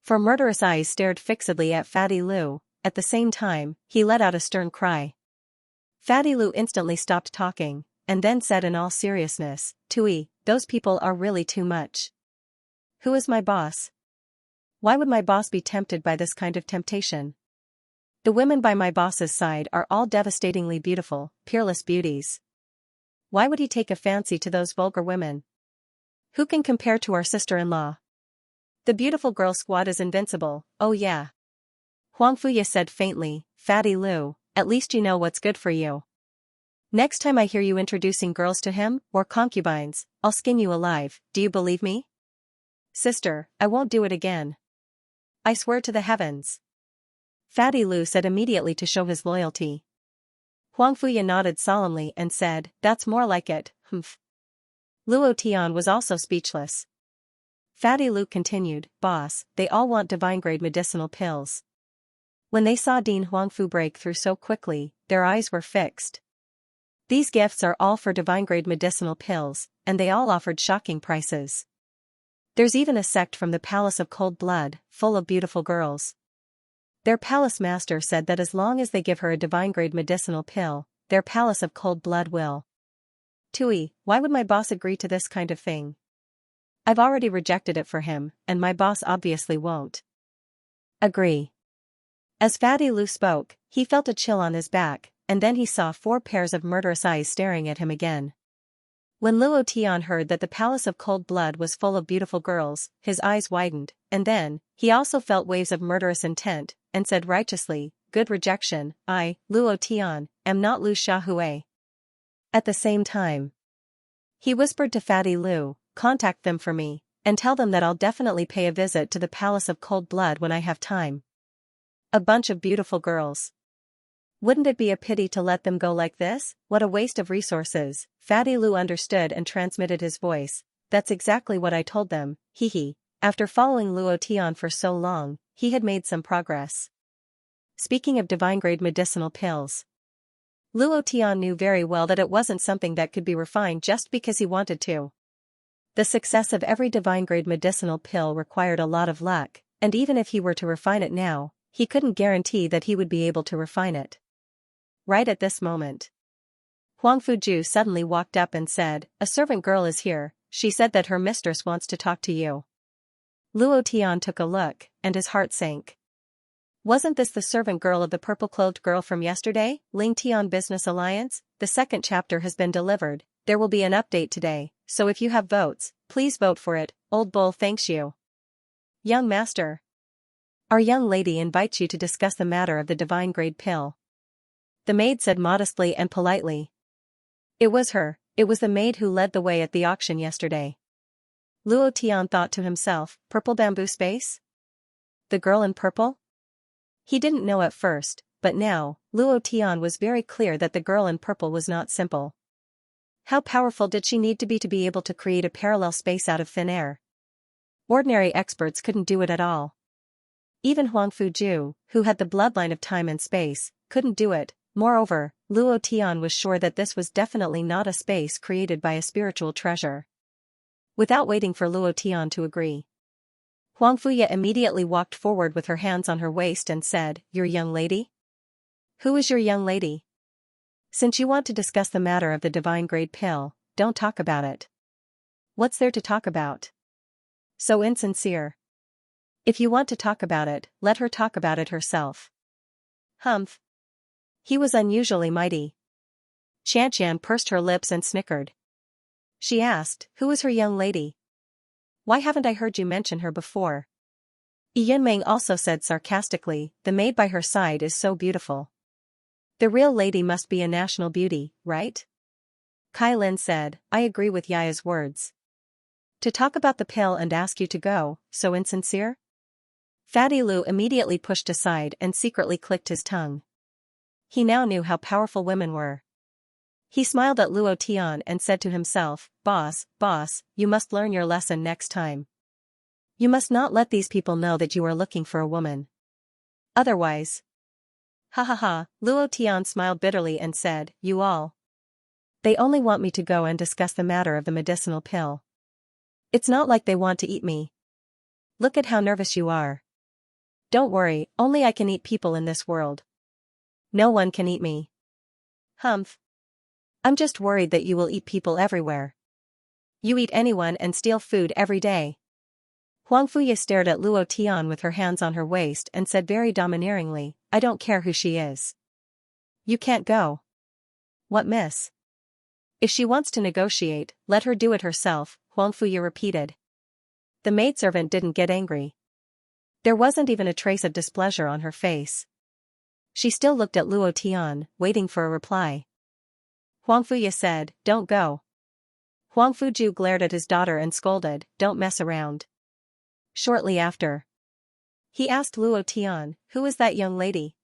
For murderous eyes stared fixedly at Fatty Lu. At the same time, he let out a stern cry. Fatty Lu instantly stopped talking, and then said in all seriousness, Tui, those people are really too much. Who is my boss? Why would my boss be tempted by this kind of temptation? The women by my boss's side are all devastatingly beautiful, peerless beauties. Why would he take a fancy to those vulgar women? Who can compare to our sister-in-law? The beautiful girl squad is invincible, oh yeah. Huang Fuya said faintly, Fatty Lu, at least you know what's good for you. Next time I hear you introducing girls to him, or concubines, I'll skin you alive, do you believe me? Sister, I won't do it again. I swear to the heavens. Fatty Lu said immediately to show his loyalty. Huang Fuya nodded solemnly and said, that's more like it, humph. Luo Tian was also speechless. Fatty Lu continued, Boss, they all want divine-grade medicinal pills. When they saw Dean Huangfu break through so quickly, their eyes were fixed. These gifts are all for divine-grade medicinal pills, and they all offered shocking prices. There's even a sect from the Palace of Cold Blood, full of beautiful girls. Their palace master said that as long as they give her a divine-grade medicinal pill, their Palace of Cold Blood will. Tui, why would my boss agree to this kind of thing? I've already rejected it for him, and my boss obviously won't agree. As Fatty Lu spoke, he felt a chill on his back, and then he saw 4 pairs of murderous eyes staring at him again. When Luo Tian heard that the Palace of Cold Blood was full of beautiful girls, his eyes widened, and then, he also felt waves of murderous intent, and said righteously, good rejection, I, Luo Tian, am not Lu Shahui. At the same time, he whispered to Fatty Lu, contact them for me, and tell them that I'll definitely pay a visit to the Palace of Cold Blood when I have time. A bunch of beautiful girls. Wouldn't it be a pity to let them go like this? What a waste of resources. Fatty Lu understood and transmitted his voice. That's exactly what I told them, hee hee. After following Luo Tian for so long, he had made some progress. Speaking of divine-grade medicinal pills, Luo Tian knew very well that it wasn't something that could be refined just because he wanted to. The success of every divine-grade medicinal pill required a lot of luck, and even if he were to refine it now, he couldn't guarantee that he would be able to refine it. Right at this moment, Huang Fuju suddenly walked up and said, "A servant girl is here, she said that her mistress wants to talk to you." Luo Tian took a look, and his heart sank. Wasn't this the servant girl of the purple-clothed girl from yesterday? Ling Tian Business Alliance, the second chapter has been delivered, there will be an update today, so if you have votes, please vote for it, Old Bull thanks you. Young master. Our young lady invites you to discuss the matter of the divine grade pill. The maid said modestly and politely. It was the maid who led the way at the auction yesterday. Luo Tian thought to himself, purple bamboo space? The girl in purple? He didn't know at first, but now, Luo Tian was very clear that the girl in purple was not simple. How powerful did she need to be able to create a parallel space out of thin air? Ordinary experts couldn't do it at all. Even Huang Fuju, who had the bloodline of time and space, couldn't do it. Moreover, Luo Tian was sure that this was definitely not a space created by a spiritual treasure. Without waiting for Luo Tian to agree, Huang Fuya immediately walked forward with her hands on her waist and said, "Your young lady? Who is your young lady? Since you want to discuss the matter of the divine grade pill, don't talk about it. What's there to talk about? So insincere. If you want to talk about it, let her talk about it herself." Humph. He was unusually mighty. Xianxia pursed her lips and snickered. She asked, "Who is her young lady? Why haven't I heard you mention her before?" Yunmeng also said sarcastically, "The maid by her side is so beautiful. The real lady must be a national beauty, right?" Kai Lin said, "I agree with Yaya's words. To talk about the pill and ask you to go, so insincere?" Fatty Lu immediately pushed aside and secretly clicked his tongue. He now knew how powerful women were. He smiled at Luo Tian and said to himself, boss, you must learn your lesson next time. You must not let these people know that you are looking for a woman. Otherwise. Ha ha ha, Luo Tian smiled bitterly and said, "You all. They only want me to go and discuss the matter of the medicinal pill. It's not like they want to eat me. Look at how nervous you are. Don't worry, only I can eat people in this world. No one can eat me." Humph. I'm just worried that you will eat people everywhere. You eat anyone and steal food every day. Huang Fuya stared at Luo Tian with her hands on her waist and said very domineeringly, "I don't care who she is. You can't go." "What miss? If she wants to negotiate, let her do it herself," Huang Fuya repeated. The maidservant didn't get angry. There wasn't even a trace of displeasure on her face. She still looked at Luo Tian, waiting for a reply. Huang Fuya said, "Don't go." Huang Fuju glared at his daughter and scolded, "Don't mess around." Shortly after, he asked Luo Tian, "Who is that young lady?"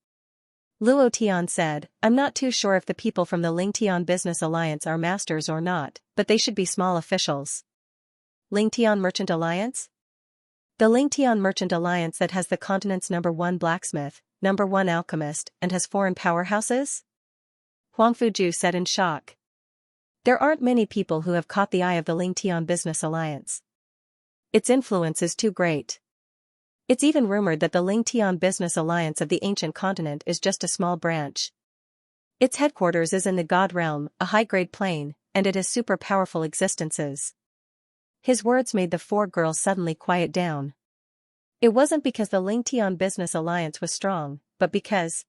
Luo Tian said, "I'm not too sure if the people from the Lingtian Business Alliance are masters or not, but they should be small officials." Lingtian Merchant Alliance? The Lingtian Merchant Alliance that has the continent's #1 blacksmith, #1 alchemist, and has foreign powerhouses? Huang Fuju said in shock. There aren't many people who have caught the eye of the Lingtian Business Alliance. Its influence is too great. It's even rumored that the Lingtian Business Alliance of the ancient continent is just a small branch. Its headquarters is in the God Realm, a high-grade plane, and it has super powerful existences. His words made the four girls suddenly quiet down. It wasn't because the Lingtian Business Alliance was strong, but because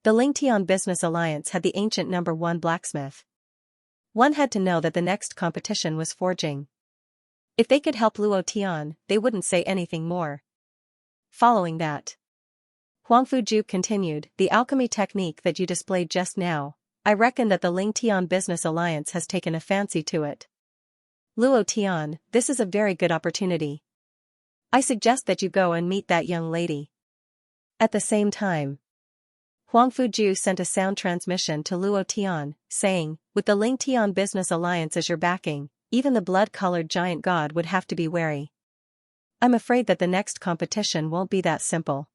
the Lingtian Business Alliance had the ancient #1 blacksmith. One had to know that the next competition was forging. If they could help Luo Tian, they wouldn't say anything more. Following that, Huang Fuju continued, "The alchemy technique that you displayed just now, I reckon that the Lingtian Business Alliance has taken a fancy to it. Luo Tian, this is a very good opportunity. I suggest that you go and meet that young lady." At the same time, Huang Fuju sent a sound transmission to Luo Tian, saying, "With the Lingtian Business Alliance as your backing, even the blood-colored giant god would have to be wary. I'm afraid that the next competition won't be that simple.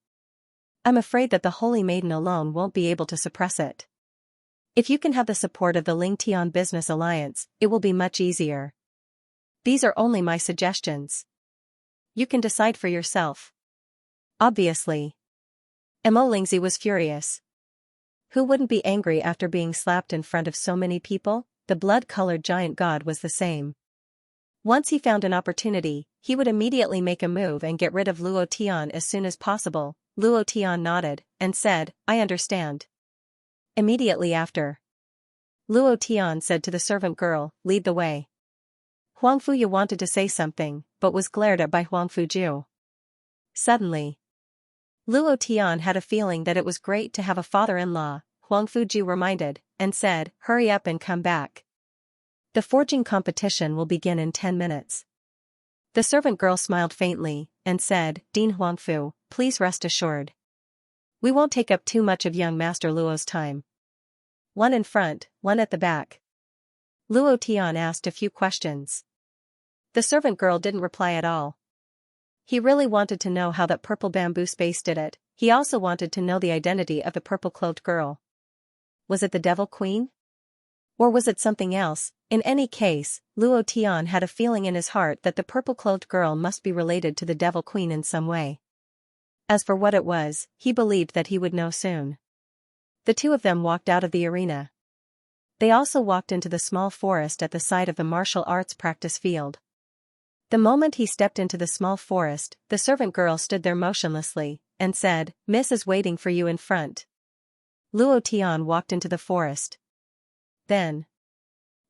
I'm afraid that the Holy Maiden alone won't be able to suppress it. If you can have the support of the Lingtian Business Alliance, it will be much easier. These are only my suggestions. You can decide for yourself." Obviously, Mo Lingzi was furious. Who wouldn't be angry after being slapped in front of so many people? The blood-colored giant god was the same. Once he found an opportunity, he would immediately make a move and get rid of Luo Tian as soon as possible. Luo Tian nodded, and said, I understand. Immediately after, Luo Tian said to the servant girl, lead the way. Huang Fuyu wanted to say something, but was glared at by Huang Fuju. Suddenly, Luo Tian had a feeling that it was great to have a father-in-law, Huang Fuju reminded, and said, hurry up and come back. The forging competition will begin in 10 minutes. The servant girl smiled faintly, and said, Dean Huangfu, please rest assured. We won't take up too much of young Master Luo's time. One in front, one at the back. Luo Tian asked a few questions. The servant girl didn't reply at all. He really wanted to know how that purple bamboo space did it. He also wanted to know the identity of the purple-cloaked girl. Was it the Devil Queen? Or was it something else? In any case, Luo Tian had a feeling in his heart that the purple-cloaked girl must be related to the Devil Queen in some way. As for what it was, he believed that he would know soon. The two of them walked out of the arena. They also walked into the small forest at the side of the martial arts practice field. The moment he stepped into the small forest, the servant girl stood there motionlessly, and said, Miss is waiting for you in front. Luo Tian walked into the forest. Then,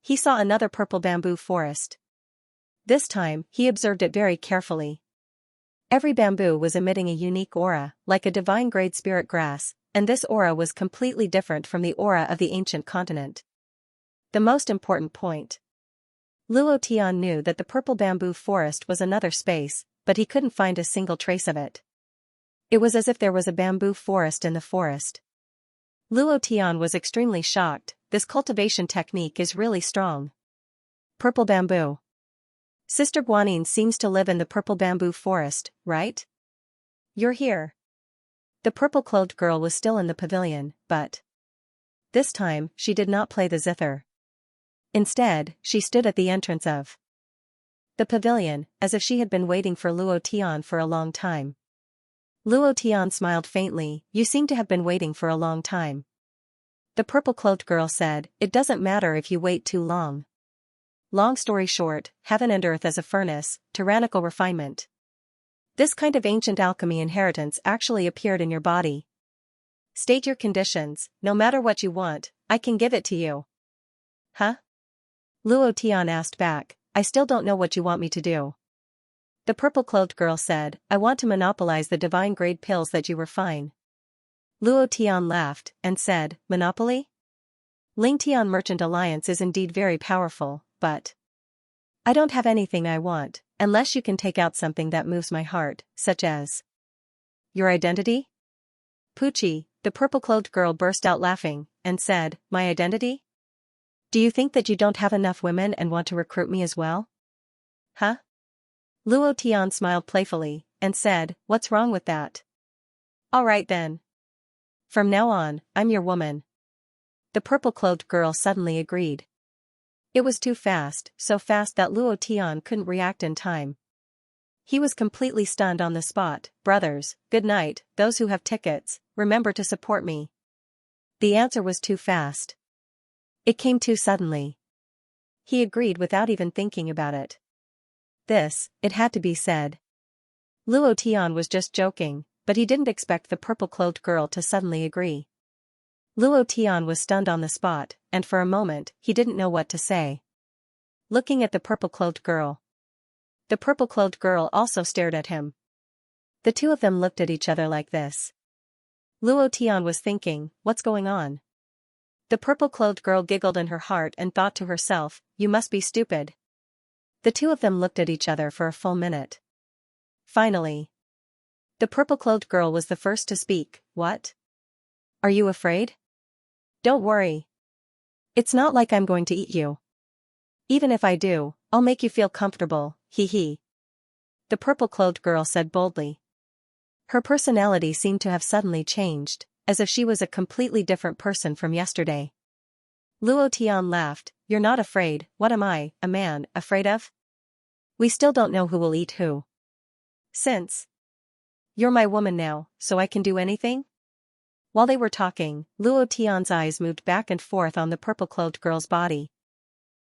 he saw another purple bamboo forest. This time, he observed it very carefully. Every bamboo was emitting a unique aura, like a divine-grade spirit grass, and this aura was completely different from the aura of the ancient continent. The most important point. Luo Tian knew that the purple bamboo forest was another space, but he couldn't find a single trace of it. It was as if there was a bamboo forest in the forest. Luo Tian was extremely shocked. This cultivation technique is really strong. Purple bamboo. Sister Guanyin seems to live in the purple bamboo forest, right? You're here. The purple-clothed girl was still in the pavilion, but this time, she did not play the zither. Instead, she stood at the entrance of the pavilion, as if she had been waiting for Luo Tian for a long time. Luo Tian smiled faintly, you seem to have been waiting for a long time. The purple-cloaked girl said, it doesn't matter if you wait too long. Long story short, heaven and earth as a furnace, tyrannical refinement. This kind of ancient alchemy inheritance actually appeared in your body. State your conditions, no matter what you want, I can give it to you. Huh? Luo Tian asked back, I still don't know what you want me to do. The purple-clothed girl said, I want to monopolize the divine-grade pills that you refine. Luo Tian laughed, and said, Monopoly? Lingtian Merchant Alliance is indeed very powerful, but I don't have anything I want, unless you can take out something that moves my heart, such as your identity? Pucci, the purple-clothed girl burst out laughing, and said, my identity? Do you think that you don't have enough women and want to recruit me as well? Huh? Luo Tian smiled playfully, and said, what's wrong with that? All right then. From now on, I'm your woman. The purple-clothed girl suddenly agreed. It was too fast, so fast that Luo Tian couldn't react in time. He was completely stunned on the spot. Brothers, good night, those who have tickets, remember to support me. The answer was too fast. It came too suddenly. He agreed without even thinking about it. It had to be said. Luo Tian was just joking, but he didn't expect the purple-clothed girl to suddenly agree. Luo Tian was stunned on the spot, and for a moment, he didn't know what to say. Looking at the purple-clothed girl. The purple-clothed girl also stared at him. The two of them looked at each other like this. Luo Tian was thinking, what's going on? The purple-clothed girl giggled in her heart and thought to herself, you must be stupid. The two of them looked at each other for a full minute. Finally, the purple-clothed girl was the first to speak. What? Are you afraid? Don't worry. It's not like I'm going to eat you. Even if I do, I'll make you feel comfortable, hee hee. The purple-clothed girl said boldly. Her personality seemed to have suddenly changed, as if she was a completely different person from yesterday. Luo Tian laughed, you're not afraid, what am I, a man, afraid of? We still don't know who will eat who. Since you're my woman now, so I can do anything? While they were talking, Luo Tian's eyes moved back and forth on the purple-clothed girl's body.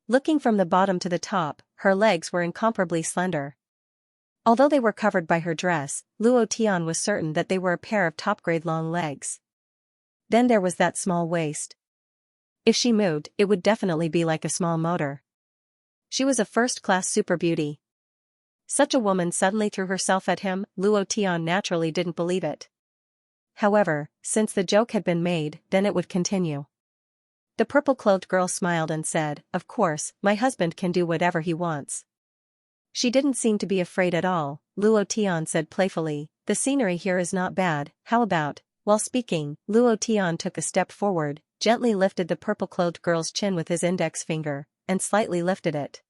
Looking from the bottom to the top, her legs were incomparably slender. Although they were covered by her dress, Luo Tian was certain that they were a pair of top-grade long legs. Then there was that small waist. If she moved, it would definitely be like a small motor. She was a first-class super beauty. Such a woman suddenly threw herself at him. Luo Tian naturally didn't believe it. However, since the joke had been made, then it would continue. The purple-clothed girl smiled and said, "Of course, my husband can do whatever he wants." She didn't seem to be afraid at all. Luo Tian said playfully, "The scenery here is not bad, how about?" While speaking, Luo Tian took a step forward, gently lifted the purple-clothed girl's chin with his index finger, and slightly lifted it.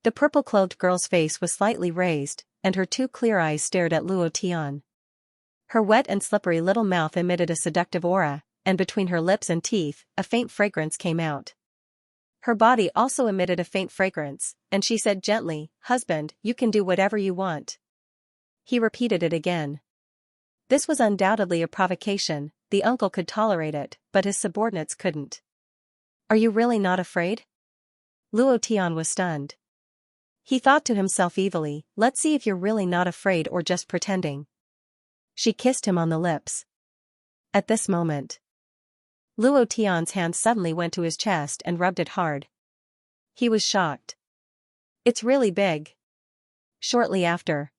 The purple-clothed girl's face was slightly raised, and her two clear eyes stared at Luo Tian. Her wet and slippery little mouth emitted a seductive aura, and between her lips and teeth, a faint fragrance came out. Her body also emitted a faint fragrance, and she said gently, "Husband, you can do whatever you want." He repeated it again. This was undoubtedly a provocation. The uncle could tolerate it, but his subordinates couldn't. "Are you really not afraid?" Luo Tian was stunned. He thought to himself evilly, "Let's see if you're really not afraid or just pretending." She kissed him on the lips. At this moment, Luo Tian's hand suddenly went to his chest and rubbed it hard. He was shocked. "It's really big." Shortly after,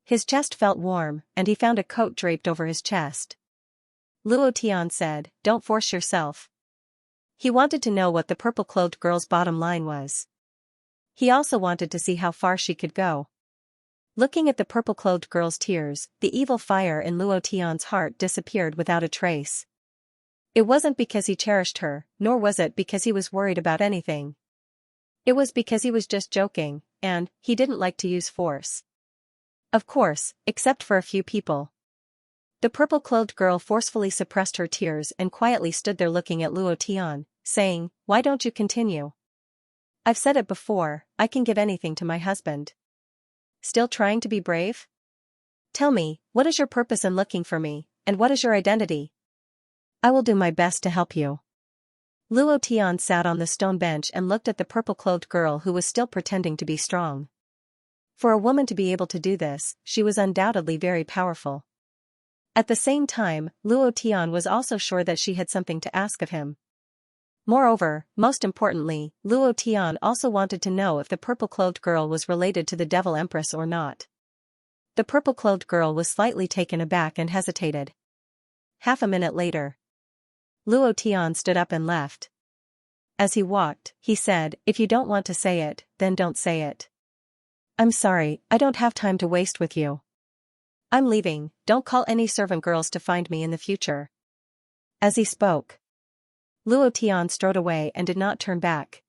his chest felt warm, and he found a coat draped over his chest. Luo Tian said, "Don't force yourself." He wanted to know what the purple-clothed girl's bottom line was. He also wanted to see how far she could go. Looking at the purple-clothed girl's tears, the evil fire in Luo Tian's heart disappeared without a trace. It wasn't because he cherished her, nor was it because he was worried about anything. It was because he was just joking, and he didn't like to use force. Of course, except for a few people. The purple-clothed girl forcefully suppressed her tears and quietly stood there looking at Luo Tian, saying, "Why don't you continue? I've said it before, I can give anything to my husband." Still trying to be brave? "Tell me, what is your purpose in looking for me, and what is your identity? I will do my best to help you." Luo Tian sat on the stone bench and looked at the purple-clothed girl who was still pretending to be strong. For a woman to be able to do this, she was undoubtedly very powerful. At the same time, Luo Tian was also sure that she had something to ask of him. Moreover, most importantly, Luo Tian also wanted to know if the purple-clothed girl was related to the Devil Empress or not. The purple-clothed girl was slightly taken aback and hesitated. Half a minute later, Luo Tian stood up and left. As he walked, he said, "If you don't want to say it, then don't say it. I'm sorry, I don't have time to waste with you. I'm leaving, don't call any servant girls to find me in the future." As he spoke, Luo Tian strode away and did not turn back.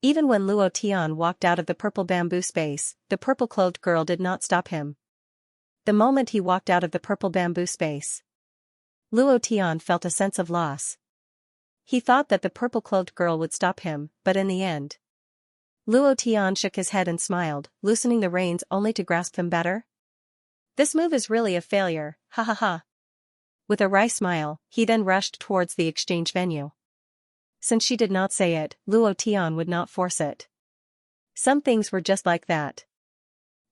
Even when Luo Tian walked out of the purple bamboo space, the purple-clothed girl did not stop him. The moment he walked out of the purple bamboo space, Luo Tian felt a sense of loss. He thought that the purple-clothed girl would stop him, but in the end, Luo Tian shook his head and smiled, loosening the reins only to grasp them better. "This move is really a failure, ha ha ha." With a wry smile, he then rushed towards the exchange venue. Since she did not say it, Luo Tian would not force it. Some things were just like that.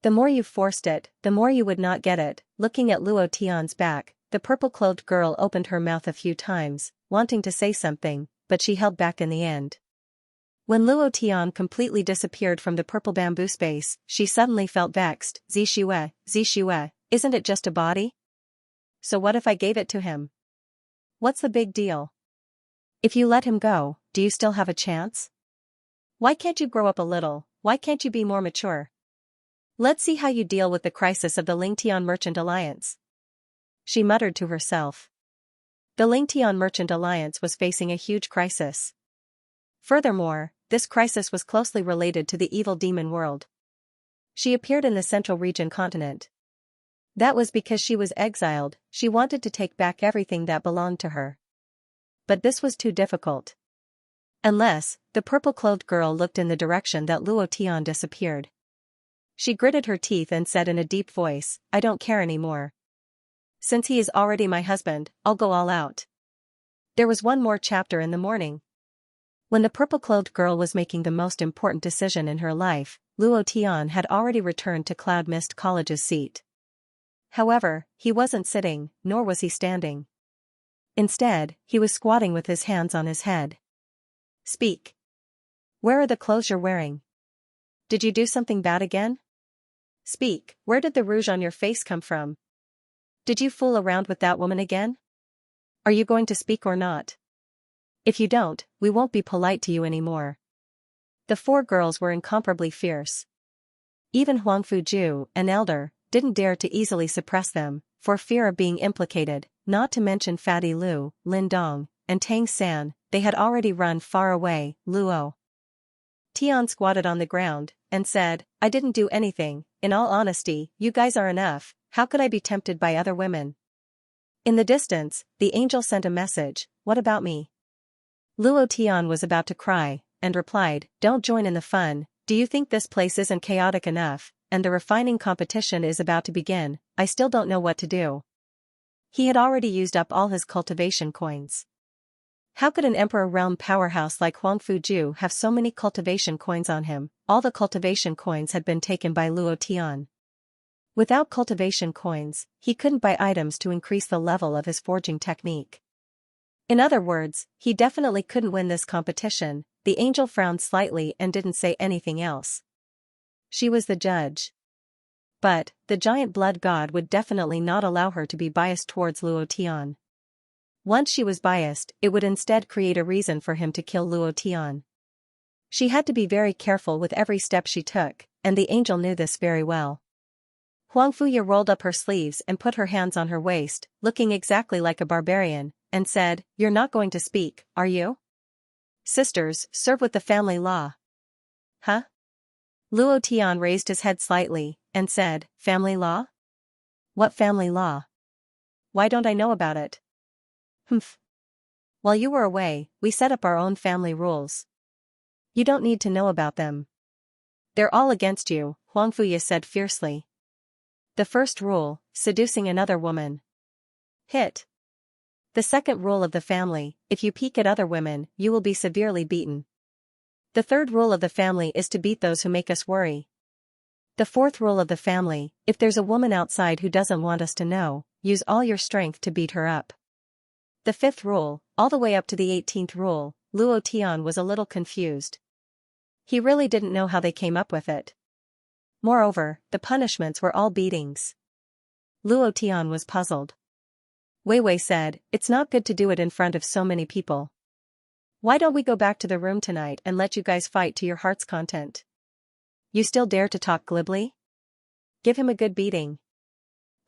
The more you forced it, the more you would not get it. Looking at Luo Tian's back, the purple-clothed girl opened her mouth a few times, wanting to say something, but she held back in the end. When Luo Tian completely disappeared from the purple bamboo space, she suddenly felt vexed. Zixue, isn't it just a body? So what if I gave it to him? What's the big deal? If you let him go, do you still have a chance? Why can't you grow up a little? Why can't you be more mature? Let's see how you deal with the crisis of the Lingtian Merchant Alliance." She muttered to herself. The Lingtian Merchant Alliance was facing a huge crisis. Furthermore, this crisis was closely related to the evil demon world. She appeared in the Central Region continent. That was because she was exiled. She wanted to take back everything that belonged to her. But this was too difficult. Unless, the purple-clothed girl looked in the direction that Luo Tian disappeared. She gritted her teeth and said in a deep voice, "I don't care anymore. Since he is already my husband, I'll go all out. There was one more chapter in the morning. When the purple-clothed girl was making the most important decision in her life, Luo Tian had already returned to Cloud Mist College's seat. However, he wasn't sitting, nor was he standing. Instead, he was squatting with his hands on his head. Speak. Where are the clothes you're wearing? Did you do something bad again? Speak, where did the rouge on your face come from? Did you fool around with that woman again? Are you going to speak or not? If you don't, we won't be polite to you anymore. The four girls were incomparably fierce. Even Huang Fuju, an elder, didn't dare to easily suppress them, for fear of being implicated, not to mention Fatty Lu, Lin Dong, and Tang San. They had already run far away. Luo Tian squatted on the ground, and said, I didn't do anything. In all honesty, you guys are enough. How could I be tempted by other women? In the distance, the angel sent a message, what about me? Luo Tian was about to cry, and replied, don't join in the fun. Do you think this place isn't chaotic enough, and the refining competition is about to begin? I still don't know what to do. He had already used up all his cultivation coins. How could an Emperor Realm powerhouse like Huang Fuju have so many cultivation coins on him? All the cultivation coins had been taken by Luo Tian. Without cultivation coins, he couldn't buy items to increase the level of his forging technique. In other words, he definitely couldn't win this competition. The angel frowned slightly and didn't say anything else. She was the judge. But, the giant blood god would definitely not allow her to be biased towards Luo Tian. Once she was biased, it would instead create a reason for him to kill Luo Tian. She had to be very careful with every step she took, and the angel knew this very well. Huang Fuya rolled up her sleeves and put her hands on her waist, looking exactly like a barbarian, and said, you're not going to speak, are you? Sisters, serve with the family law. Huh? Luo Tian raised his head slightly, and said, family law? What family law? Why don't I know about it? Humph. While you were away, we set up our own family rules. You don't need to know about them. They're all against you, Huang Fuya said fiercely. The first rule, seducing another woman. Hit. The second rule of the family, if you peek at other women, you will be severely beaten. The third rule of the family is to beat those who make us worry. The fourth rule of the family, if there's a woman outside who doesn't want us to know, use all your strength to beat her up. The fifth rule, all the way up to the 18th rule. Luo Tian was a little confused. He really didn't know how they came up with it. Moreover, the punishments were all beatings. Luo Tian was puzzled. Wei Wei said, it's not good to do it in front of so many people. Why don't we go back to the room tonight and let you guys fight to your heart's content? You still dare to talk glibly? Give him a good beating.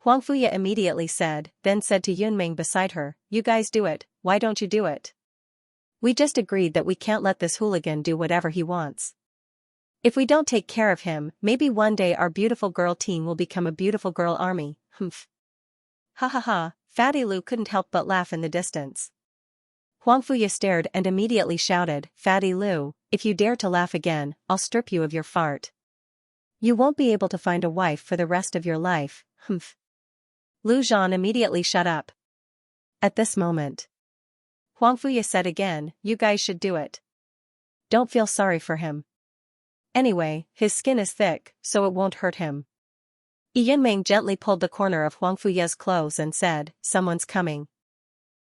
Huang Fuya immediately said, then said to Yunming beside her, you guys do it, why don't you do it? We just agreed that we can't let this hooligan do whatever he wants. If we don't take care of him, maybe one day our beautiful girl team will become a beautiful girl army. Humph. Ha ha ha, Fatty Lu couldn't help but laugh in the distance. Huang Fuya stared and immediately shouted, Fatty Lu, if you dare to laugh again, I'll strip you of your fart. You won't be able to find a wife for the rest of your life. Humph. Lu Zhan immediately shut up. At this moment, Huang Fuya said again, you guys should do it. Don't feel sorry for him. Anyway, his skin is thick, so it won't hurt him. Yunming gently pulled the corner of Huang Fuya's clothes and said, someone's coming.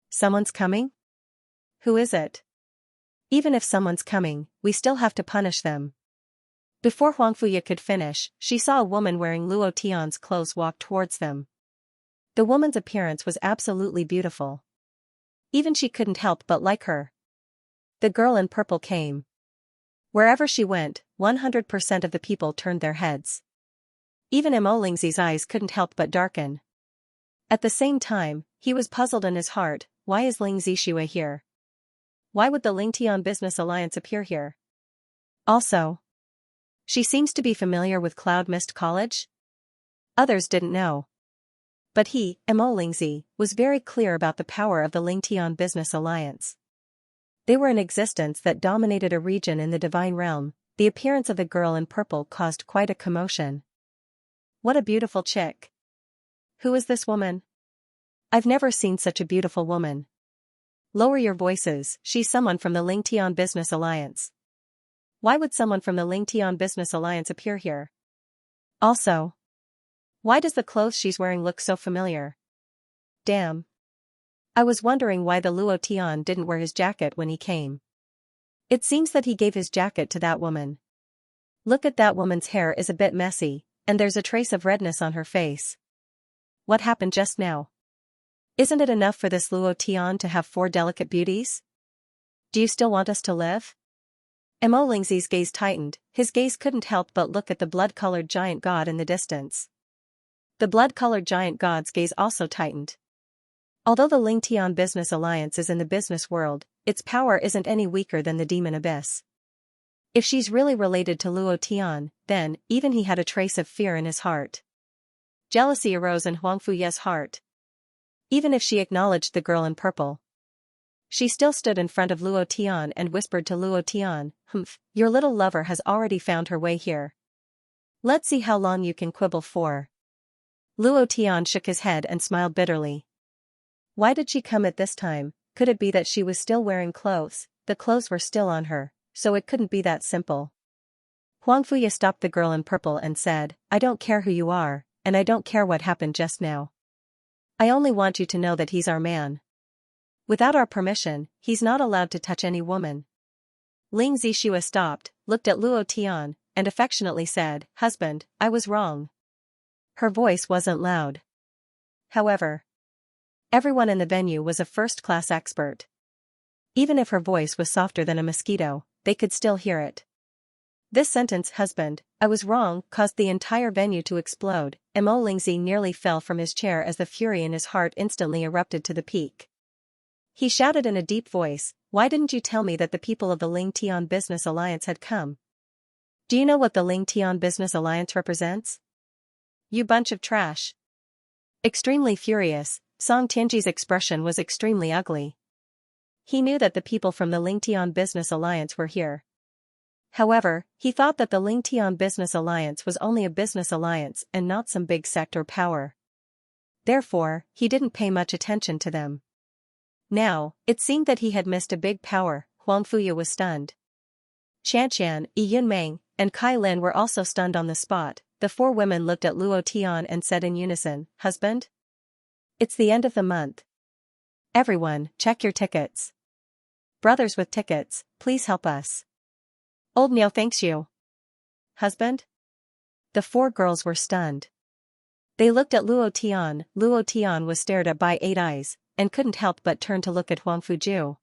Someone's coming? Who is it? Even if someone's coming, we still have to punish them. Before Huang Fuya could finish, she saw a woman wearing Luo Tian's clothes walk towards them. The woman's appearance was absolutely beautiful. Even she couldn't help but like her. The girl in purple came. Wherever she went, 100% of the people turned their heads. Even Mo Lingzi's eyes couldn't help but darken. At the same time, he was puzzled in his heart, why is Ling Zixue here? Why would the Lingtian Business Alliance appear here? Also, she seems to be familiar with Cloud Mist College? Others didn't know. But he, Mo Lingzi, was very clear about the power of the Lingtian Business Alliance. They were an existence that dominated a region in the divine realm. The appearance of the girl in purple caused quite a commotion. What a beautiful chick. Who is this woman? I've never seen such a beautiful woman. Lower your voices, she's someone from the Lingtian Business Alliance. Why would someone from the Lingtian Business Alliance appear here? Also, why does the clothes she's wearing look so familiar? Damn. I was wondering why the Luo Tian didn't wear his jacket when he came. It seems that he gave his jacket to that woman. Look at that woman's hair is a bit messy, and there's a trace of redness on her face. What happened just now? Isn't it enough for this Luo Tian to have 4 delicate beauties? Do you still want us to live? Mo Lingzi's gaze tightened, his gaze couldn't help but look at the blood-colored giant god in the distance. The blood-colored giant god's gaze also tightened. Although the Lingtian Business Alliance is in the business world, its power isn't any weaker than the demon abyss. If she's really related to Luo Tian, then, even he had a trace of fear in his heart. Jealousy arose in Huang Fuye's heart. Even if she acknowledged the girl in purple, she still stood in front of Luo Tian and whispered to Luo Tian, your little lover has already found her way here. Let's see how long you can quibble for. Luo Tian shook his head and smiled bitterly. Why did she come at this time? Could it be that she was still wearing clothes? The clothes were still on her, so it couldn't be that simple. Huang Fuye stopped the girl in purple and said, I don't care who you are, and I don't care what happened just now. I only want you to know that he's our man. Without our permission, he's not allowed to touch any woman. Ling Zixue stopped, looked at Luo Tian, and affectionately said, Husband, I was wrong. Her voice wasn't loud. However, everyone in the venue was a first-class expert. Even if her voice was softer than a mosquito, they could still hear it. This sentence, husband, I was wrong, caused the entire venue to explode. Mo Lingzi nearly fell from his chair as the fury in his heart instantly erupted to the peak. He shouted in a deep voice, why didn't you tell me that the people of the Lingtian Business Alliance had come? Do you know what the Lingtian Business Alliance represents? You bunch of trash. Extremely furious, Song Tianji's expression was extremely ugly. He knew that the people from the Lingtian Business Alliance were here. However, he thought that the Lingtian Business Alliance was only a business alliance and not some big sect or power. Therefore, he didn't pay much attention to them. Now, it seemed that he had missed a big power. Huang Fuye was stunned. Xianxia, Yi Yunmeng, and Kai Lin were also stunned on the spot. The 4 women looked at Luo Tian and said in unison, Husband? It's the end of the month. Everyone, check your tickets. Brothers with tickets, please help us. Old Niao thanks you. Husband? The 4 girls were stunned. They looked at Luo Tian. Luo Tian was stared at by 8 eyes, and couldn't help but turn to look at Huang Fuju.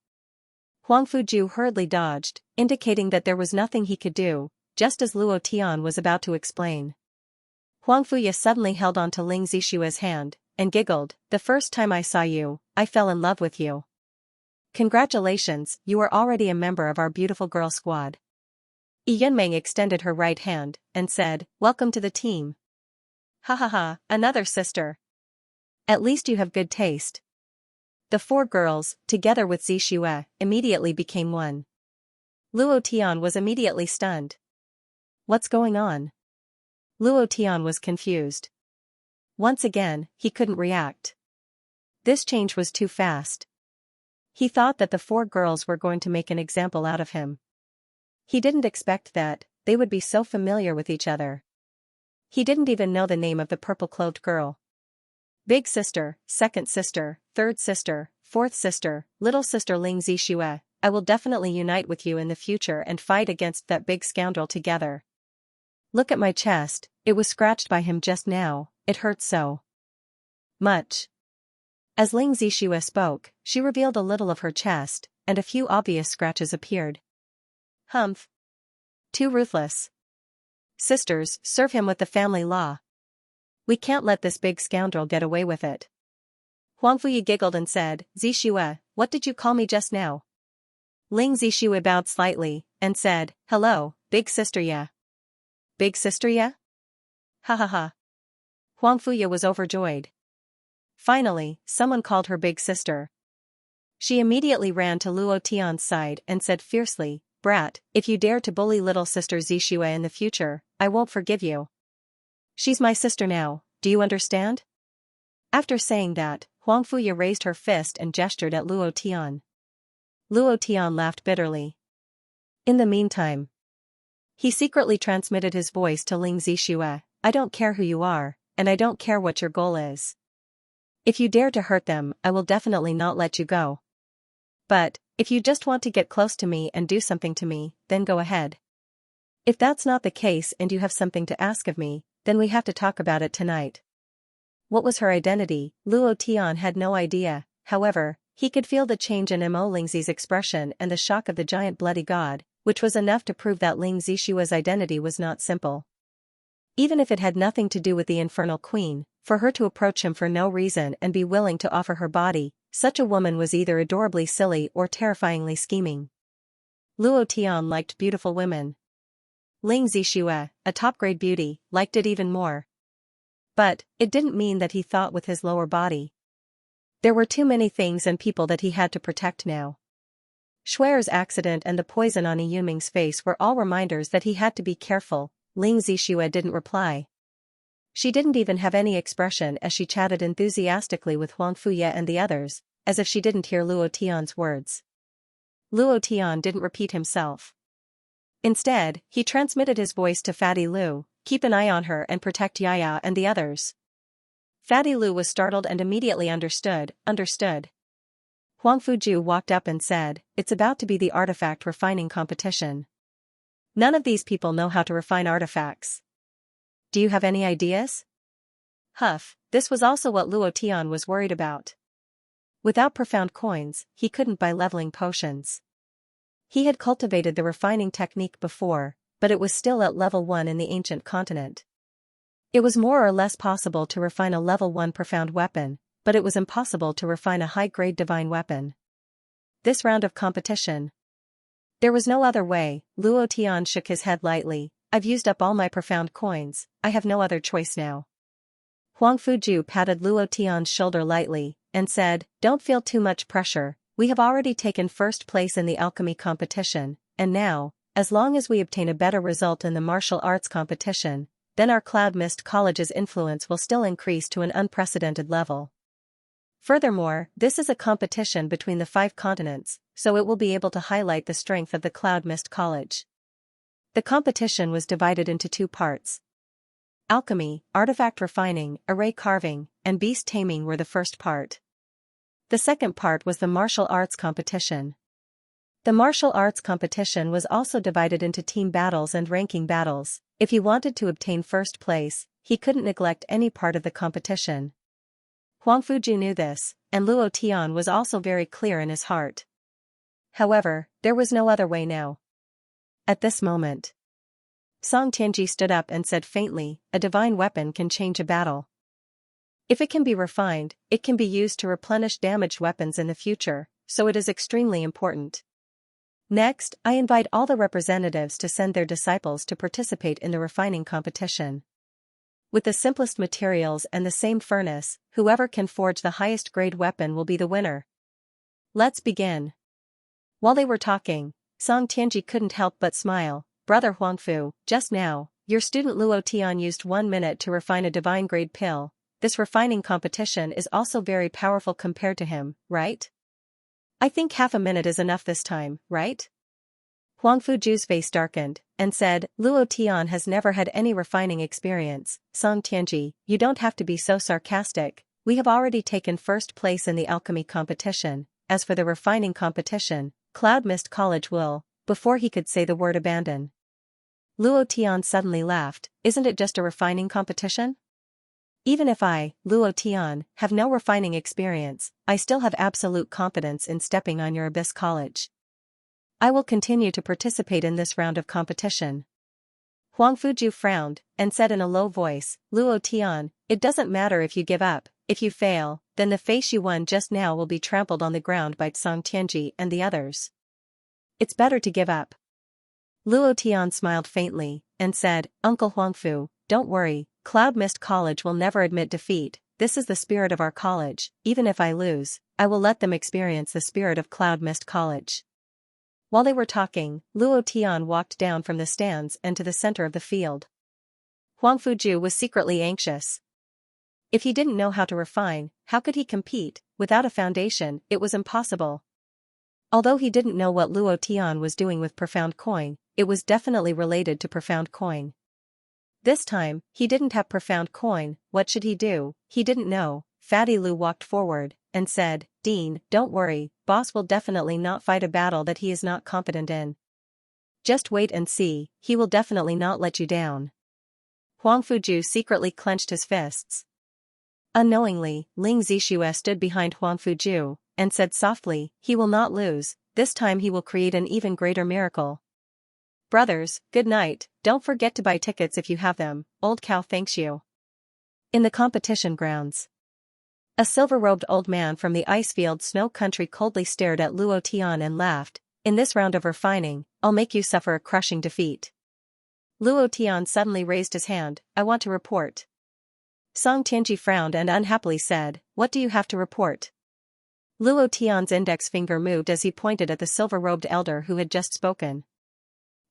Huang Fuju hurriedly dodged, indicating that there was nothing he could do, just as Luo Tian was about to explain. Huang Fuye suddenly held on to Ling Zixue's hand, and giggled, the first time I saw you, I fell in love with you. Congratulations, you are already a member of our beautiful girl squad. Yi Yunmeng extended her right hand, and said, welcome to the team. Ha ha ha, another sister. At least you have good taste. The 4 girls, together with Zixue, immediately became one. Luo Tian was immediately stunned. What's going on? Luo Tian was confused. Once again, he couldn't react. This change was too fast. He thought that the 4 girls were going to make an example out of him. He didn't expect that they would be so familiar with each other. He didn't even know the name of the purple-clothed girl. Big sister, second sister, third sister, fourth sister, little sister Ling Zixue, I will definitely unite with you in the future and fight against that big scoundrel together. Look at my chest, it was scratched by him just now, it hurts so much. As Ling Zixue spoke, she revealed a little of her chest, and a few obvious scratches appeared. Humph. Too ruthless. Sisters, serve him with the family law. We can't let this big scoundrel get away with it. Huang Fuyi giggled and said, Zixue, what did you call me just now? Ling Zixue bowed slightly, and said, hello, big sister ya. Big sister ya? Ha ha ha. Huang Fuyi was overjoyed. Finally, someone called her big sister. She immediately ran to Luo Tian's side and said fiercely, Brat, if you dare to bully little sister Zixue in the future, I won't forgive you. She's my sister now, do you understand? After saying that, Huang Fuya raised her fist and gestured at Luo Tian. Luo Tian laughed bitterly. In the meantime, he secretly transmitted his voice to Ling Zixue. I don't care who you are, and I don't care what your goal is. If you dare to hurt them, I will definitely not let you go. But, if you just want to get close to me and do something to me, then go ahead. If that's not the case and you have something to ask of me, then we have to talk about it tonight. What was her identity? Luo Tian had no idea. However, he could feel the change in Mo Lingzi's expression and the shock of the giant bloody god, which was enough to prove that Ling Zixue's identity was not simple. Even if it had nothing to do with the infernal queen, for her to approach him for no reason and be willing to offer her body, such a woman was either adorably silly or terrifyingly scheming. Luo Tian liked beautiful women. Ling Zixue, a top-grade beauty, liked it even more. But, it didn't mean that he thought with his lower body. There were too many things and people that he had to protect now. Shuer's accident and the poison on Yuming's face were all reminders that he had to be careful. Ling Zixue didn't reply. She didn't even have any expression as she chatted enthusiastically with Huang Fuya and the others, as if she didn't hear Luo Tian's words. Luo Tian didn't repeat himself. Instead, he transmitted his voice to Fatty Lu, keep an eye on her and protect Yaya and the others. Fatty Lu was startled and immediately understood. Huang Fuju walked up and said, it's about to be the artifact refining competition. None of these people know how to refine artifacts. Do you have any ideas? Huff, this was also what Luo Tian was worried about. Without profound coins, he couldn't buy leveling potions. He had cultivated the refining technique before, but it was still at level 1 in the ancient continent. It was more or less possible to refine a level 1 profound weapon, but it was impossible to refine a high-grade divine weapon. This round of competition. There was no other way. Luo Tian shook his head lightly. I've used up all my profound coins, I have no other choice now. Huang Fuju patted Luo Tian's shoulder lightly, and said, don't feel too much pressure, we have already taken first place in the alchemy competition, and now, as long as we obtain a better result in the martial arts competition, then our Cloud Mist College's influence will still increase to an unprecedented level. Furthermore, this is a competition between the 5 continents, so it will be able to highlight the strength of the Cloud Mist College. The competition was divided into 2 parts. Alchemy, artifact refining, array carving, and beast taming were the first part. The second part was the martial arts competition. The martial arts competition was also divided into team battles and ranking battles. If he wanted to obtain first place, he couldn't neglect any part of the competition. Huang Fuju knew this, and Luo Tian was also very clear in his heart. However, there was no other way now. At this moment, Song Tianji stood up and said faintly, a divine weapon can change a battle. If it can be refined, it can be used to replenish damaged weapons in the future, so it is extremely important. Next, I invite all the representatives to send their disciples to participate in the refining competition. With the simplest materials and the same furnace, whoever can forge the highest grade weapon will be the winner. Let's begin. While they were talking, Song Tianji couldn't help but smile. Brother Huangfu, just now, your student Luo Tian used 1 minute to refine a divine grade pill. This refining competition is also very powerful compared to him, right? I think half a minute is enough this time, right? Huang Fuju's face darkened, and said, Luo Tian has never had any refining experience. Song Tianji, you don't have to be so sarcastic, we have already taken first place in the alchemy competition. As for the refining competition, Cloud Mist College will, before he could say the word abandon. Luo Tian suddenly laughed, isn't it just a refining competition? Even if I, Luo Tian, have no refining experience, I still have absolute confidence in stepping on your Abyss College. I will continue to participate in this round of competition. Huang Fuju frowned, and said in a low voice, Luo Tian, it doesn't matter if you give up, if you fail, then the face you won just now will be trampled on the ground by Song Tianji and the others. It's better to give up. Luo Tian smiled faintly, and said, Uncle Huangfu, don't worry, Cloud Mist College will never admit defeat, this is the spirit of our college, even if I lose, I will let them experience the spirit of Cloud Mist College. While they were talking, Luo Tian walked down from the stands and to the center of the field. Huang Fuju was secretly anxious. If he didn't know how to refine, how could he compete? Without a foundation, it was impossible. Although he didn't know what Luo Tian was doing with Profound Coin, it was definitely related to Profound Coin. This time, he didn't have Profound Coin. What should he do? He didn't know. Fatty Lu walked forward and said, "Dean, don't worry, boss will definitely not fight a battle that he is not competent in. Just wait and see, he will definitely not let you down." Huang Fuju secretly clenched his fists. Unknowingly, Ling Zixue stood behind Huang Fuju and said softly, "He will not lose, this time he will create an even greater miracle." Brothers, good night, don't forget to buy tickets if you have them, old cow thanks you. In the competition grounds. A silver-robed old man from the ice-field snow country coldly stared at Luo Tian and laughed, "In this round of refining, I'll make you suffer a crushing defeat." Luo Tian suddenly raised his hand, "I want to report." Song Tianji frowned and unhappily said, "What do you have to report?" Luo Tian's index finger moved as he pointed at the silver-robed elder who had just spoken.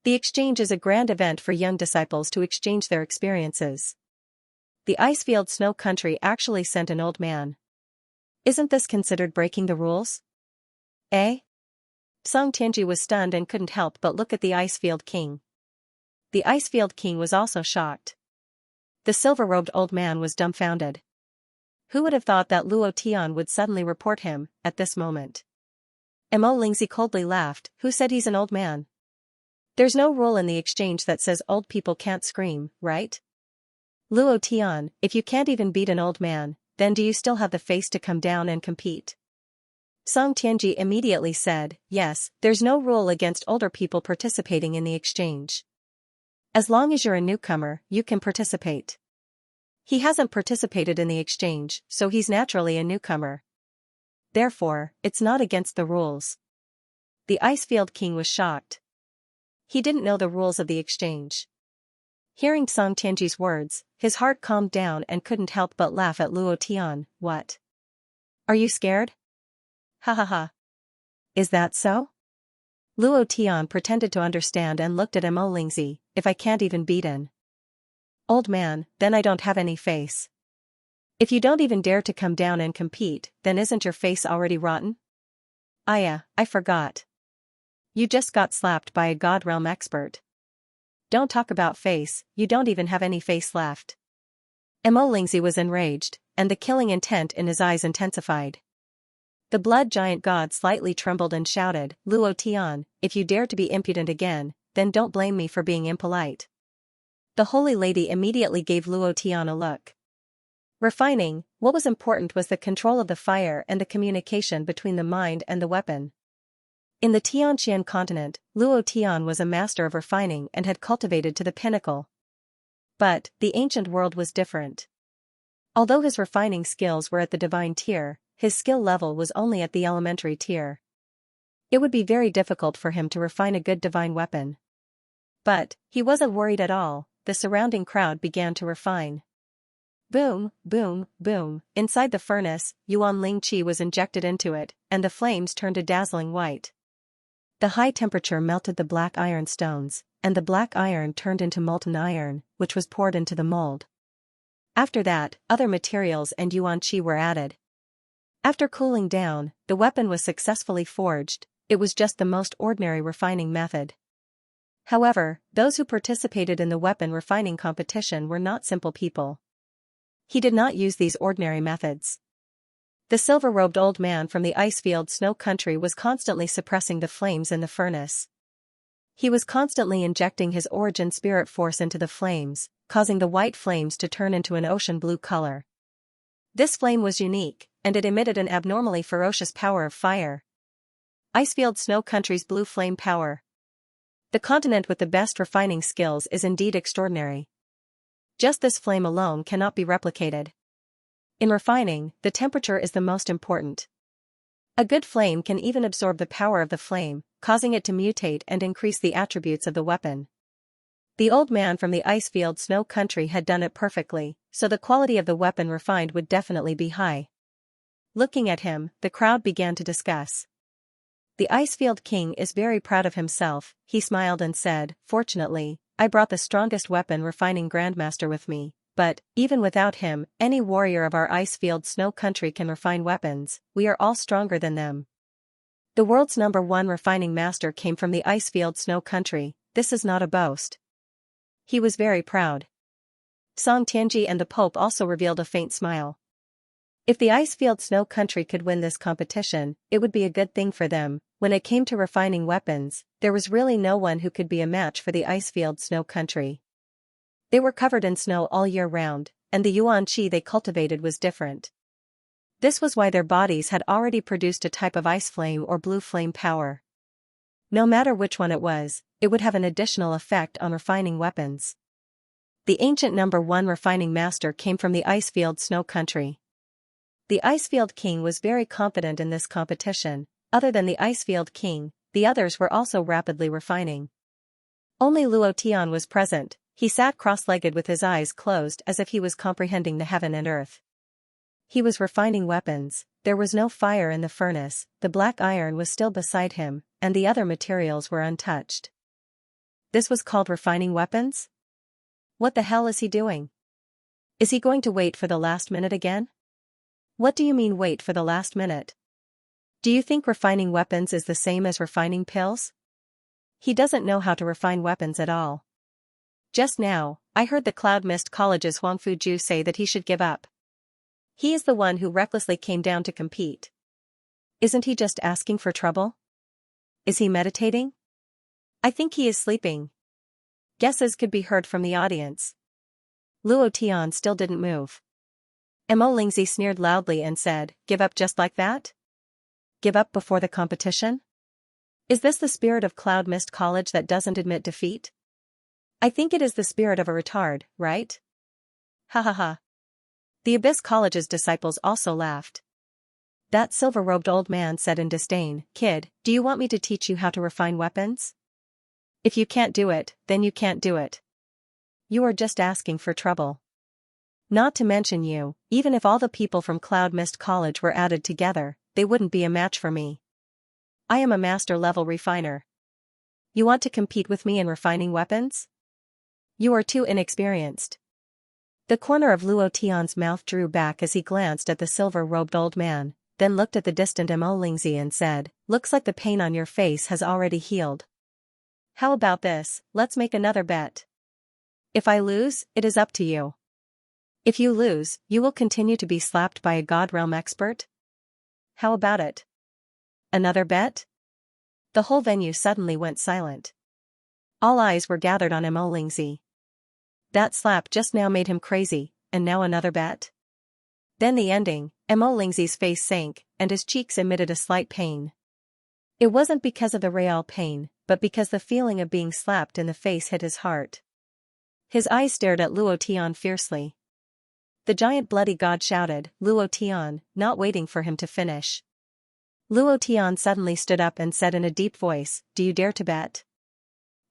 The exchange is a grand event for young disciples to exchange their experiences. The icefield snow country actually sent an old man. Isn't this considered breaking the rules? Eh? Song Tianji was stunned and couldn't help but look at the icefield king. The icefield king was also shocked. The silver-robed old man was dumbfounded. Who would have thought that Luo Tian would suddenly report him, at this moment? Mo Lingzi coldly laughed, "Who said he's an old man? There's no rule in the exchange that says old people can't scream, right? Luo Tian, if you can't even beat an old man, then do you still have the face to come down and compete?" Song Tianji immediately said, "Yes, there's no rule against older people participating in the exchange. As long as you're a newcomer, you can participate." He hasn't participated in the exchange, so he's naturally a newcomer. Therefore, it's not against the rules. The Icefield King was shocked. He didn't know the rules of the exchange. Hearing Song Tianji's words, his heart calmed down and couldn't help but laugh at Luo Tian. "What? Are you scared? Ha ha ha. Is that so?" Luo Tian pretended to understand and looked at Mo Lingzi, "If I can't even beat an old man, then I don't have any face. If you don't even dare to come down and compete, then isn't your face already rotten?" "Yeah, I forgot. You just got slapped by a God Realm expert. Don't talk about face, you don't even have any face left." Mo Lingzi was enraged, and the killing intent in his eyes intensified. The blood giant god slightly trembled and shouted, "Luo Tian, if you dare to be impudent again, then don't blame me for being impolite." The holy lady immediately gave Luo Tian a look. Refining, what was important was the control of the fire and the communication between the mind and the weapon. In the Tianqian continent, Luo Tian was a master of refining and had cultivated to the pinnacle. But, the ancient world was different. Although his refining skills were at the divine tier, his skill level was only at the elementary tier. It would be very difficult for him to refine a good divine weapon. But, he wasn't worried at all. The surrounding crowd began to refine. Boom, boom, boom, inside the furnace, Yuan Ling Qi was injected into it, and the flames turned a dazzling white. The high temperature melted the black iron stones, and the black iron turned into molten iron, which was poured into the mold. After that, other materials and Yuan Qi were added. After cooling down, the weapon was successfully forged. It was just the most ordinary refining method. However, those who participated in the weapon refining competition were not simple people. He did not use these ordinary methods. The silver-robed old man from the icefield snow country was constantly suppressing the flames in the furnace. He was constantly injecting his origin spirit force into the flames, causing the white flames to turn into an ocean blue color. This flame was unique, and it emitted an abnormally ferocious power of fire. Icefield snow country's blue flame power. The continent with the best refining skills is indeed extraordinary. Just this flame alone cannot be replicated. In refining, the temperature is the most important. A good flame can even absorb the power of the flame, causing it to mutate and increase the attributes of the weapon. The old man from the icefield snow country had done it perfectly, so the quality of the weapon refined would definitely be high. Looking at him, the crowd began to discuss. The Icefield King is very proud of himself, he smiled and said, "Fortunately, I brought the strongest weapon refining grandmaster with me, but, even without him, any warrior of our ice-field snow country can refine weapons. We are all stronger than them. The world's #1 refining master came from the ice-field snow country. This is not a boast. He was very proud. Song Tianji and the Pope also revealed a faint smile. If the ice-field snow country could win this competition, it would be a good thing for them. When it came to refining weapons, there was really no one who could be a match for the ice-field snow country. They were covered in snow all year round, and the yuan qi they cultivated was different. This was why their bodies had already produced a type of ice flame or blue flame power. No matter which one it was, it would have an additional effect on refining weapons. The ancient #1 refining master came from the ice-field snow country. The Icefield King was very confident in this competition. Other than the Icefield King, the others were also rapidly refining. Only Luo Tian was present. He sat cross-legged with his eyes closed as if he was comprehending the heaven and earth. He was refining weapons. There was no fire in the furnace, the black iron was still beside him, and the other materials were untouched. This was called refining weapons? What the hell is he doing? Is he going to wait for the last minute again? What do you mean wait for the last minute? Do you think refining weapons is the same as refining pills? He doesn't know how to refine weapons at all. Just now, I heard the Cloud Mist College's Huangfu Ju say that he should give up. He is the one who recklessly came down to compete. Isn't he just asking for trouble? Is he meditating? I think he is sleeping. Guesses could be heard from the audience. Luo Tian still didn't move. Mo Lingzi sneered loudly and said, "Give up just like that? Give up before the competition? Is this the spirit of Cloud Mist College that doesn't admit defeat? I think it is the spirit of a retard, right?" Ha ha ha. The Abyss College's disciples also laughed. That silver-robed old man said in disdain, "Kid, do you want me to teach you how to refine weapons? If you can't do it, then you can't do it. You are just asking for trouble. Not to mention you, even if all the people from Cloud Mist College were added together, they wouldn't be a match for me. I am a master-level refiner. You want to compete with me in refining weapons? You are too inexperienced." The corner of Luo Tian's mouth drew back as he glanced at the silver-robed old man, then looked at the distant Mo Lingzi and said, "Looks like the pain on your face has already healed. How about this, let's make another bet. If I lose, it is up to you. If you lose, you will continue to be slapped by a God Realm expert. How about it? Another bet?" The whole venue suddenly went silent. All eyes were gathered on Mo Lingzi. That slap just now made him crazy, and now another bet? Then the ending, Mo Lingzi's face sank, and his cheeks emitted a slight pain. It wasn't because of the real pain, but because the feeling of being slapped in the face hit his heart. His eyes stared at Luo Tian fiercely. The giant bloody god shouted, "Luo Tian," not waiting for him to finish. Luo Tian suddenly stood up and said in a deep voice, "Do you dare to bet?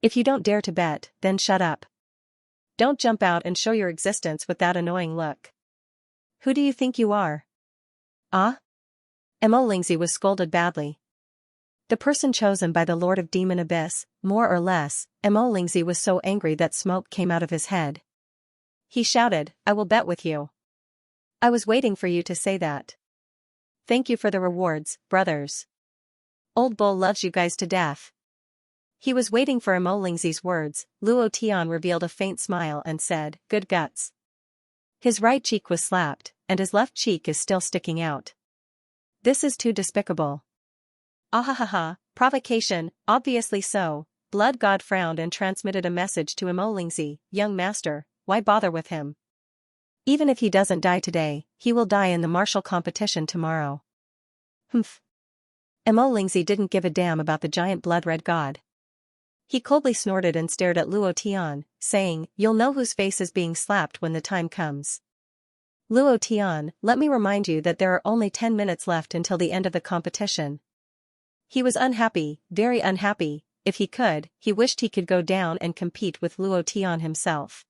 If you don't dare to bet, then shut up. Don't jump out and show your existence with that annoying look. Who do you think you are?" "Ah?" Mo Lingzi was scolded badly. The person chosen by the Lord of Demon Abyss, more or less. Mo Lingzi was so angry that smoke came out of his head. He shouted, "I will bet with you. I was waiting for you to say that. Thank you for the rewards, brothers. Old Bull loves you guys to death." He was waiting for Mo Lingzi's words. Luo Tian revealed a faint smile and said, "Good guts." His right cheek was slapped, and his left cheek is still sticking out. This is too despicable. Ahahaha, provocation, obviously so. Blood God frowned and transmitted a message to Mo Lingzi, "Young master, why bother with him? Even if he doesn't die today, he will die in the martial competition tomorrow." Humph. Mo Lingzi didn't give a damn about the giant blood-red god. He coldly snorted and stared at Luo Tian, saying, "You'll know whose face is being slapped when the time comes. Luo Tian, let me remind you that there are only 10 minutes left until the end of the competition." He was unhappy, very unhappy. If he could, he wished he could go down and compete with Luo Tian himself.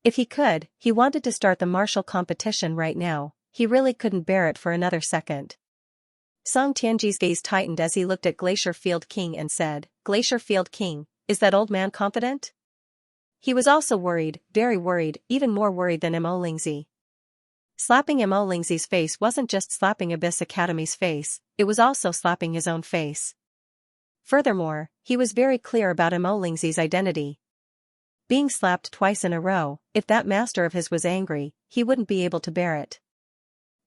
If he could, he wanted to start the martial competition right now. He really couldn't bear it for another second. Song Tianji's gaze tightened as he looked at Glacier Field King and said, "Glacier Field King, is that old man confident?" He was also worried, very worried, even more worried than Mo Lingzi. Slapping Mo Lingzi's face wasn't just slapping Abyss Academy's face, it was also slapping his own face. Furthermore, he was very clear about Mo Lingzi's identity. Being slapped twice in a row, if that master of his was angry, he wouldn't be able to bear it.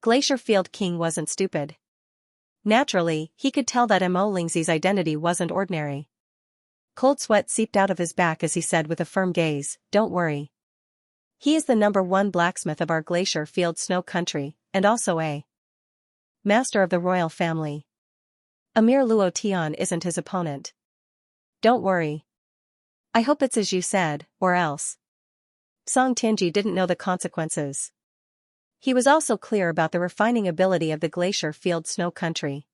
Glacier Field King wasn't stupid. Naturally, he could tell that Mo Lingzi's identity wasn't ordinary. Cold sweat seeped out of his back as he said with a firm gaze, "Don't worry. He is the #1 blacksmith of our Glacier Field Snow Country, and also a master of the royal family. Emir Luo Tian isn't his opponent. Don't worry. I hope it's as you said, or else." Song Tianji didn't know the consequences. He was also clear about the refining ability of the Glacier Field Snow Country.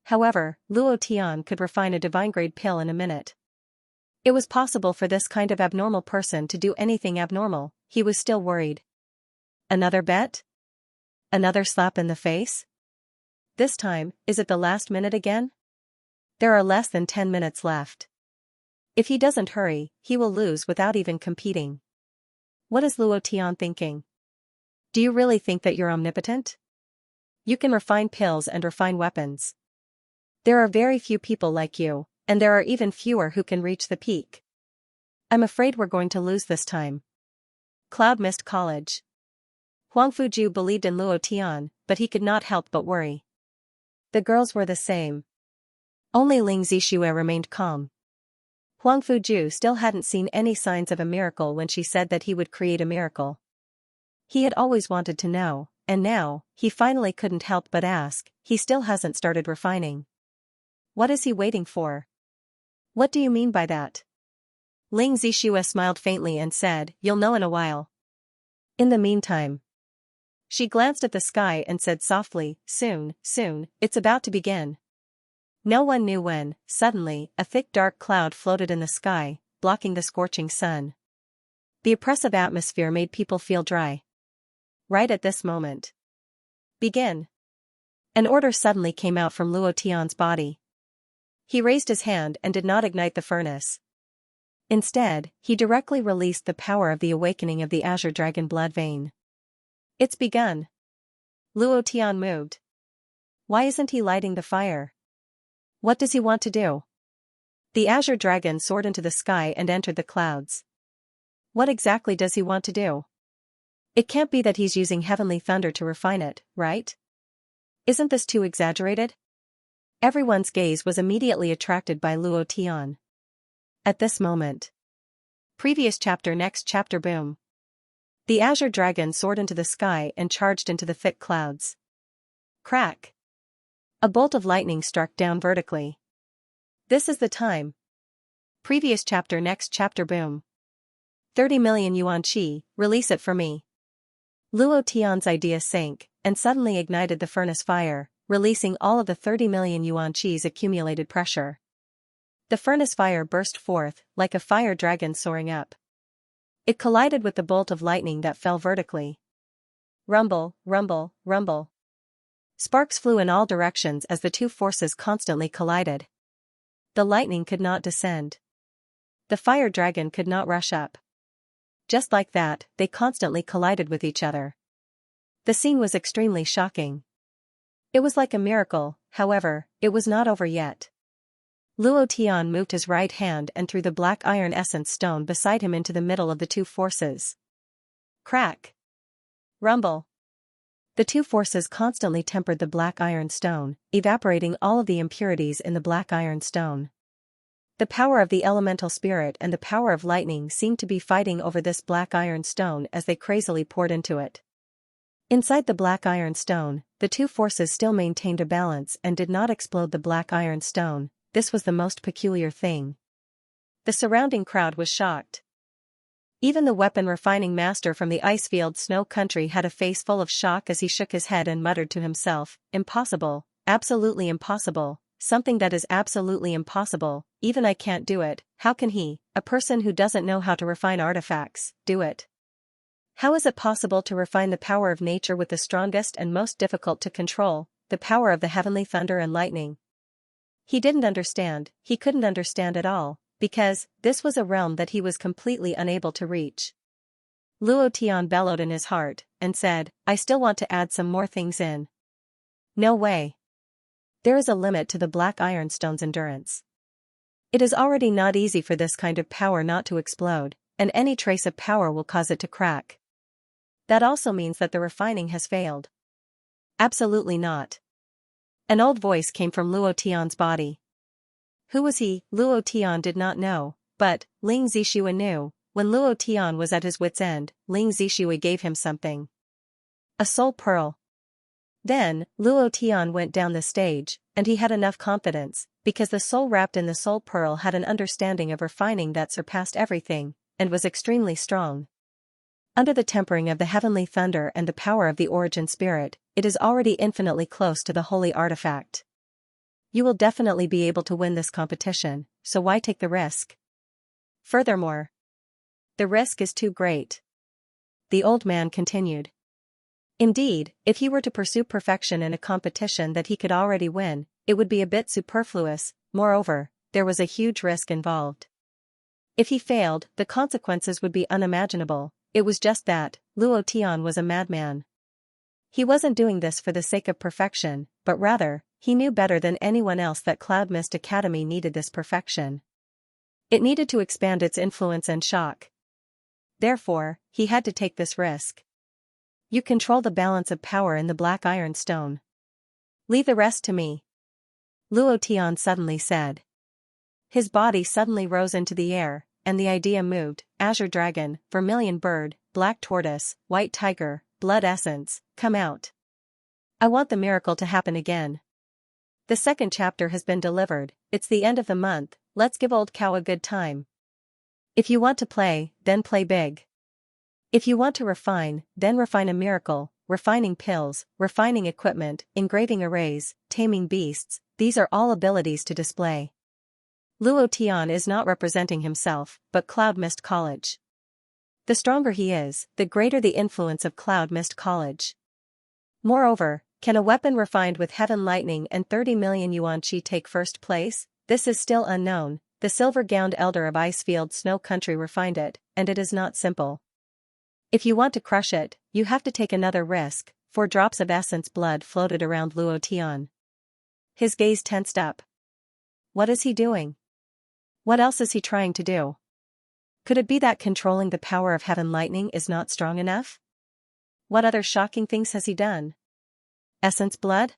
However, Luo Tian could refine a divine-grade pill in a minute. It was possible for this kind of abnormal person to do anything abnormal. He was still worried. Another bet? Another slap in the face? This time, is it the last minute again? There are less than 10 minutes left. If he doesn't hurry, he will lose without even competing. What is Luo Tian thinking? Do you really think that you're omnipotent? You can refine pills and refine weapons. There are very few people like you, and there are even fewer who can reach the peak. I'm afraid we're going to lose this time. Cloud Mist College. Huang Fuju believed in Luo Tian, but he could not help but worry. The girls were the same. Only Ling Zixue remained calm. Huang Fuju still hadn't seen any signs of a miracle when she said that he would create a miracle. He had always wanted to know, and now, he finally couldn't help but ask, he still hasn't started refining. What is he waiting for? What do you mean by that? Ling Zixue smiled faintly and said, "You'll know in a while. In the meantime." She glanced at the sky and said softly, "Soon, soon, it's about to begin." No one knew when, suddenly, a thick dark cloud floated in the sky, blocking the scorching sun. The oppressive atmosphere made people feel dry. Right at this moment. Begin. An order suddenly came out from Luo Tian's body. He raised his hand and did not ignite the furnace. Instead, he directly released the power of the awakening of the Azure Dragon blood vein. It's begun. Luo Tian moved. Why isn't he lighting the fire? What does he want to do? The Azure Dragon soared into the sky and entered the clouds. What exactly does he want to do? It can't be that he's using heavenly thunder to refine it, right? Isn't this too exaggerated? Everyone's gaze was immediately attracted by Luo Tian. At this moment. Previous chapter. Next chapter. Boom. The Azure Dragon soared into the sky and charged into the thick clouds. Crack. A bolt of lightning struck down vertically. This is the time. Previous chapter. Next chapter. Boom. 30 million yuan qi, release it for me. Luo Tian's idea sank, and suddenly ignited the furnace fire, releasing all of the 30 million yuan qi's accumulated pressure. The furnace fire burst forth, like a fire dragon soaring up. It collided with the bolt of lightning that fell vertically. Rumble, rumble, rumble. Sparks flew in all directions as the two forces constantly collided. The lightning could not descend. The fire dragon could not rush up. Just like that, they constantly collided with each other. The scene was extremely shocking. It was like a miracle, however, it was not over yet. Luo Tian moved his right hand and threw the black iron essence stone beside him into the middle of the two forces. Crack. Rumble. The two forces constantly tempered the black iron stone, evaporating all of the impurities in the black iron stone. The power of the elemental spirit and the power of lightning seemed to be fighting over this black iron stone as they crazily poured into it. Inside the black iron stone, the two forces still maintained a balance and did not explode the black iron stone. This was the most peculiar thing. The surrounding crowd was shocked. Even the weapon refining master from the Icefield Snow Country had a face full of shock as he shook his head and muttered to himself, "Impossible, absolutely impossible, something that is absolutely impossible, even I can't do it. How can he, a person who doesn't know how to refine artifacts, do it? How is it possible to refine the power of nature with the strongest and most difficult to control, the power of the heavenly thunder and lightning?" He didn't understand, he couldn't understand at all, because this was a realm that he was completely unable to reach. Luo Tian bellowed in his heart, and said, I still want to add some more things in. No way. There is a limit to the black ironstone's endurance. It is already not easy for this kind of power not to explode, and any trace of power will cause it to crack. That also means that the refining has failed. Absolutely not. An old voice came from Luo Tian's body. Who was he? Luo Tian did not know, but Ling Zixue knew. When Luo Tian was at his wit's end, Ling Zixue gave him something. A soul pearl. Then, Luo Tian went down the stage, and he had enough confidence, because the soul wrapped in the soul pearl had an understanding of refining that surpassed everything, and was extremely strong. Under the tempering of the heavenly thunder and the power of the origin spirit, it is already infinitely close to the holy artifact. You will definitely be able to win this competition, so why take the risk? Furthermore, the risk is too great. The old man continued. Indeed, if he were to pursue perfection in a competition that he could already win, it would be a bit superfluous. Moreover, there was a huge risk involved. If he failed, the consequences would be unimaginable. It was just that, Luo Tian was a madman. He wasn't doing this for the sake of perfection, but rather, he knew better than anyone else that Cloud Mist Academy needed this perfection. It needed to expand its influence and shock. Therefore, he had to take this risk. You control the balance of power in the black iron stone. Leave the rest to me. Luo Tian suddenly said. His body suddenly rose into the air, and the idea moved: azure dragon, vermilion bird, black tortoise, white tiger, blood essence, come out. I want the miracle to happen again. The second chapter has been delivered, it's the end of the month, let's give old cow a good time. If you want to play, then play big. If you want to refine, then refine a miracle, refining pills, refining equipment, engraving arrays, taming beasts, these are all abilities to display. Luo Tian is not representing himself, but Cloud Mist College. The stronger he is, the greater the influence of Cloud Mist College. Moreover, can a weapon refined with heaven lightning and 30 million yuan chi take first place? This is still unknown. The silver-gowned elder of Icefield Snow Country refined it, and it is not simple. If you want to crush it, you have to take another risk. 4 drops of essence blood floated around Luo Tian. His gaze tensed up. What is he doing? What else is he trying to do? Could it be that controlling the power of heaven lightning is not strong enough? What other shocking things has he done? Essence blood?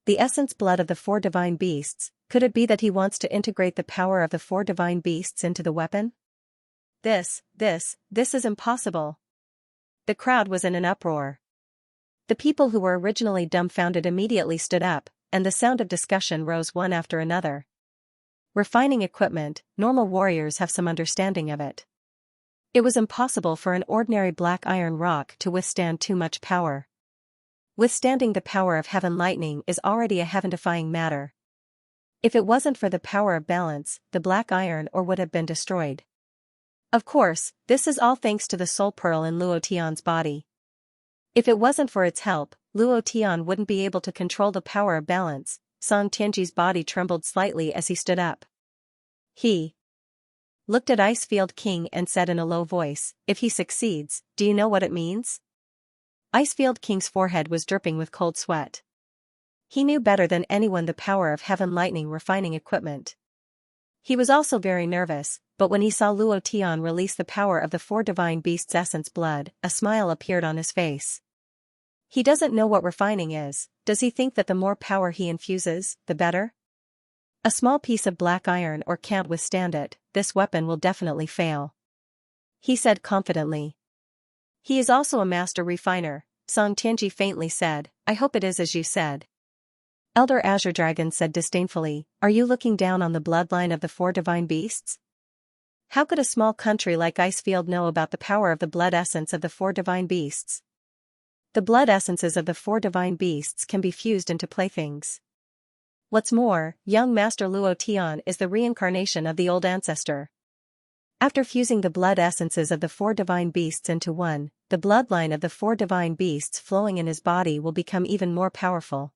The essence blood of the 4 divine beasts. Could it be that he wants to integrate the power of the 4 divine beasts into the weapon? This is impossible. The crowd was in an uproar. The people who were originally dumbfounded immediately stood up, and the sound of discussion rose one after another. Refining equipment, normal warriors have some understanding of it. It was impossible for an ordinary black iron rock to withstand too much power. Withstanding the power of heaven lightning is already a heaven-defying matter. If it wasn't for the power of balance, the black iron ore would have been destroyed. Of course, this is all thanks to the soul pearl in Luo Tian's body. If it wasn't for its help, Luo Tian wouldn't be able to control the power of balance. Song Tianji's body trembled slightly as he stood up. He looked at Icefield King and said in a low voice, if he succeeds, do you know what it means? Icefield King's forehead was dripping with cold sweat. He knew better than anyone the power of heaven lightning refining equipment. He was also very nervous, but when he saw Luo Tian release the power of the 4 divine beasts' essence blood, a smile appeared on his face. He doesn't know what refining is. Does he think that the more power he infuses, the better? A small piece of black iron ore can't withstand it. This weapon will definitely fail. He said confidently. He is also a master refiner, Song Tianji faintly said. I hope it is as you said. Elder Azure Dragon said disdainfully, are you looking down on the bloodline of the 4 divine beasts? How could a small country like Icefield know about the power of the blood essence of the 4 divine beasts? The blood essences of the 4 divine beasts can be fused into playthings. What's more, young Master Luo Tian is the reincarnation of the old ancestor. After fusing the blood essences of the 4 divine beasts into one, the bloodline of the 4 divine beasts flowing in his body will become even more powerful.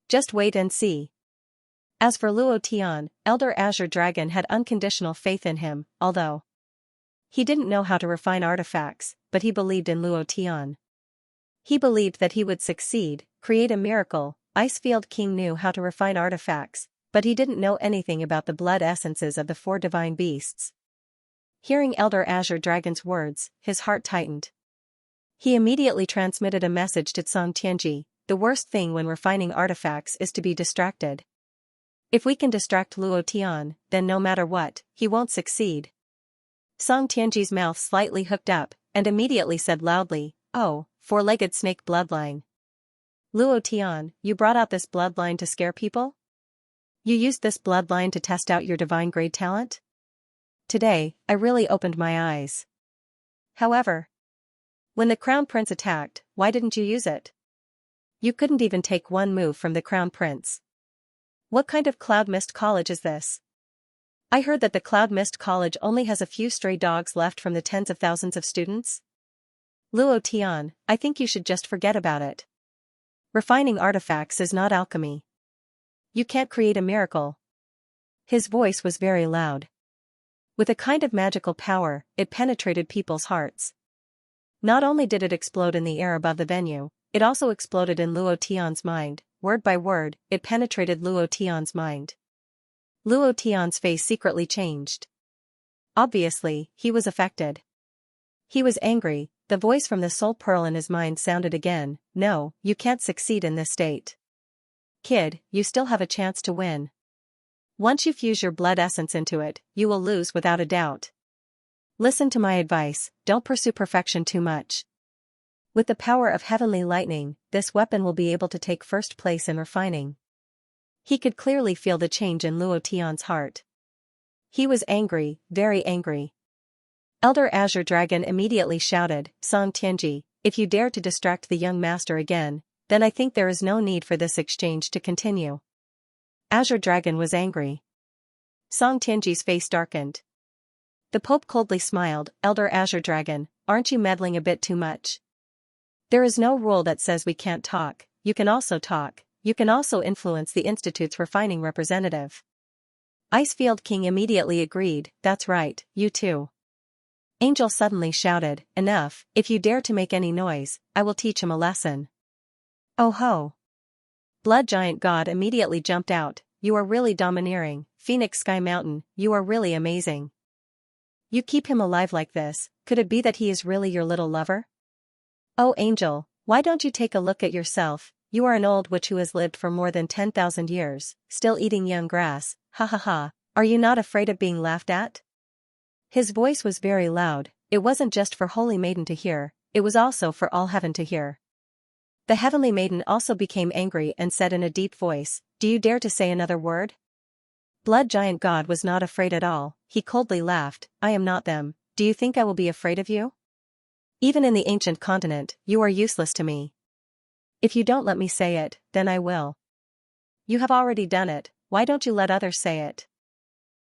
Just wait and see. As for Luo Tian, Elder Azure Dragon had unconditional faith in him, although he didn't know how to refine artifacts, but he believed in Luo Tian. He believed that he would succeed, create a miracle. Icefield King knew how to refine artifacts, but he didn't know anything about the blood essences of the 4 divine beasts. Hearing Elder Azure Dragon's words, his heart tightened. He immediately transmitted a message to Song Tianji. The worst thing when refining artifacts is to be distracted. If we can distract Luo Tian, then no matter what, he won't succeed. Song Tianji's mouth slightly hooked up, and immediately said loudly, "Oh, 4-legged snake bloodline. Luo Tian, you brought out this bloodline to scare people? You used this bloodline to test out your divine grade talent? Today, I really opened my eyes. However, when the Crown Prince attacked, why didn't you use it? You couldn't even take one move from the Crown Prince. What kind of Cloud Mist College is this? I heard that the Cloud Mist College only has a few stray dogs left from the tens of thousands of students. Luo Tian, I think you should just forget about it. Refining artifacts is not alchemy. You can't create a miracle." His voice was very loud. With a kind of magical power, it penetrated people's hearts. Not only did it explode in the air above the venue, it also exploded in Luo Tian's mind. Word by word, it penetrated Luo Tian's mind. Luo Tian's face secretly changed. Obviously, he was affected. He was angry. The voice from the soul pearl in his mind sounded again, "No, you can't succeed in this state. Kid, you still have a chance to win. Once you fuse your blood essence into it, you will lose without a doubt. Listen to my advice, don't pursue perfection too much. With the power of heavenly lightning, this weapon will be able to take first place in refining." He could clearly feel the change in Luo Tian's heart. He was angry, very angry. Elder Azure Dragon immediately shouted, "Song Tianji, if you dare to distract the young master again, then I think there is no need for this exchange to continue." Azure Dragon was angry. Song Tianji's face darkened. The Pope coldly smiled, "Elder Azure Dragon, aren't you meddling a bit too much? There is no rule that says we can't talk. You can also talk. You can also influence the Institute's refining representative." Icefield King immediately agreed, "That's right, you too." Angel suddenly shouted, "Enough, if you dare to make any noise, I will teach him a lesson." "Oh ho!" Blood Giant God immediately jumped out, "You are really domineering, Phoenix Sky Mountain, you are really amazing. You keep him alive like this, could it be that he is really your little lover? Oh Angel, why don't you take a look at yourself? You are an old witch who has lived for more than 10,000 years, still eating young grass, ha ha ha, are you not afraid of being laughed at?" His voice was very loud. It wasn't just for Holy Maiden to hear, it was also for all heaven to hear. The Heavenly Maiden also became angry and said in a deep voice, "Do you dare to say another word?" Blood Giant God was not afraid at all, he coldly laughed, "I am not them, do you think I will be afraid of you? Even in the ancient continent, you are useless to me. If you don't let me say it, then I will. You have already done it, why don't you let others say it?"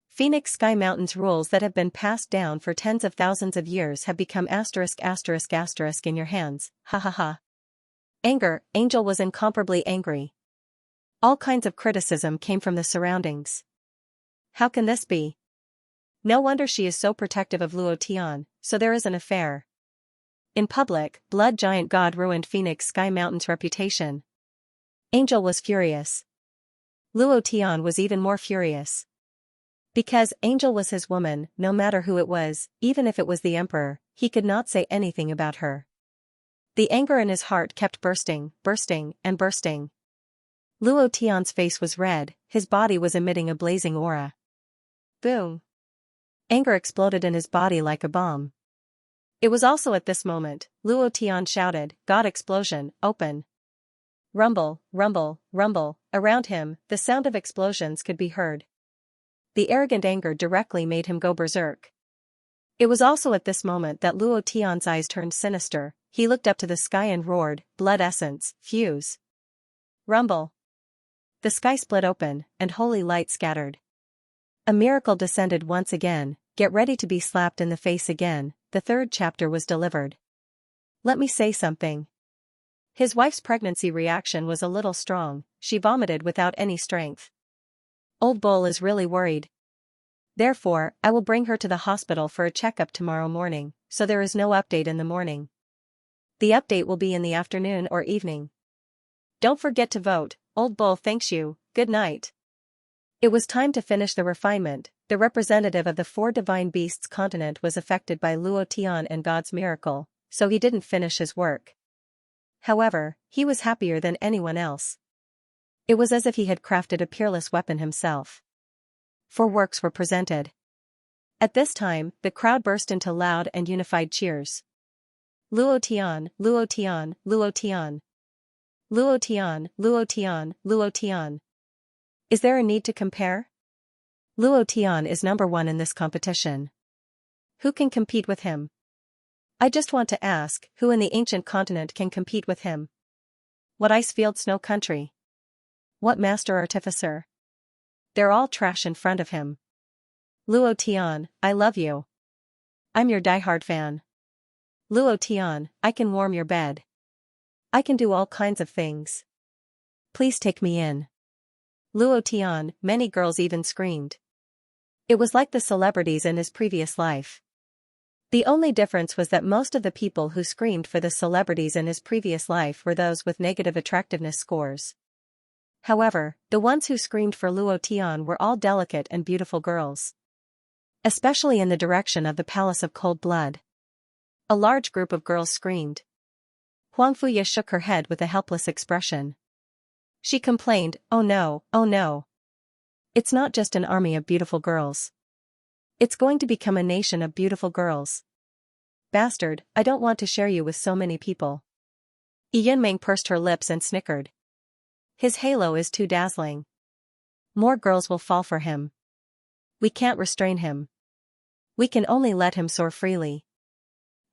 Phoenix Sky Mountain's rules that have been passed down for tens of thousands of years have become **** in your hands, ha ha ha. Anger, Angel was incomparably angry. All kinds of criticism came from the surroundings. How can this be? No wonder she is so protective of Luo Tian, so there is an affair. In public, Blood Giant God ruined Phoenix Sky Mountain's reputation. Angel was furious. Luo Tian was even more furious. Because Angel was his woman, no matter who it was, even if it was the Emperor, he could not say anything about her. The anger in his heart kept bursting, and bursting. Luo Tian's face was red, his body was emitting a blazing aura. Boom! Anger exploded in his body like a bomb. It was also at this moment, Luo Tian shouted, "God explosion, open!" Rumble, rumble, rumble, around him, the sound of explosions could be heard. The arrogant anger directly made him go berserk. It was also at this moment that Luo Tian's eyes turned sinister, he looked up to the sky and roared, "Blood essence, fuse!" Rumble! The sky split open, and holy light scattered. A miracle descended once again, get ready to be slapped in the face again, the 3rd chapter was delivered. Let me say something. His wife's pregnancy reaction was a little strong, she vomited without any strength. Old Bull is really worried. Therefore, I will bring her to the hospital for a checkup tomorrow morning, so there is no update in the morning. The update will be in the afternoon or evening. Don't forget to vote. Old Bull thanks you, good night. It was time to finish the refinement. The representative of the four divine beasts continent was affected by Luo Tian and God's miracle, so he didn't finish his work. However, he was happier than anyone else. It was as if he had crafted a peerless weapon himself. 4 works were presented. At this time, the crowd burst into loud and unified cheers. Luo Tian, Luo Tian, Luo Tian. Luo Tian, Luo Tian, Luo Tian. Is there a need to compare? Luo Tian is number 1 in this competition. Who can compete with him? I just want to ask, who in the ancient continent can compete with him? What Icefield Snow Country? What Master Artificer? They're all trash in front of him. Luo Tian, I love you. I'm your diehard fan. Luo Tian, I can warm your bed. I can do all kinds of things. Please take me in. Luo Tian, many girls even screamed. It was like the celebrities in his previous life. The only difference was that most of the people who screamed for the celebrities in his previous life were those with negative attractiveness scores. However, the ones who screamed for Luo Tian were all delicate and beautiful girls. Especially in the direction of the Palace of Cold Blood. A large group of girls screamed. Huang Fuya shook her head with a helpless expression. She complained, oh no, oh no. It's not just an army of beautiful girls. It's going to become a nation of beautiful girls. Bastard, I don't want to share you with so many people. Yunmeng pursed her lips and snickered. His halo is too dazzling. More girls will fall for him. We can't restrain him. We can only let him soar freely.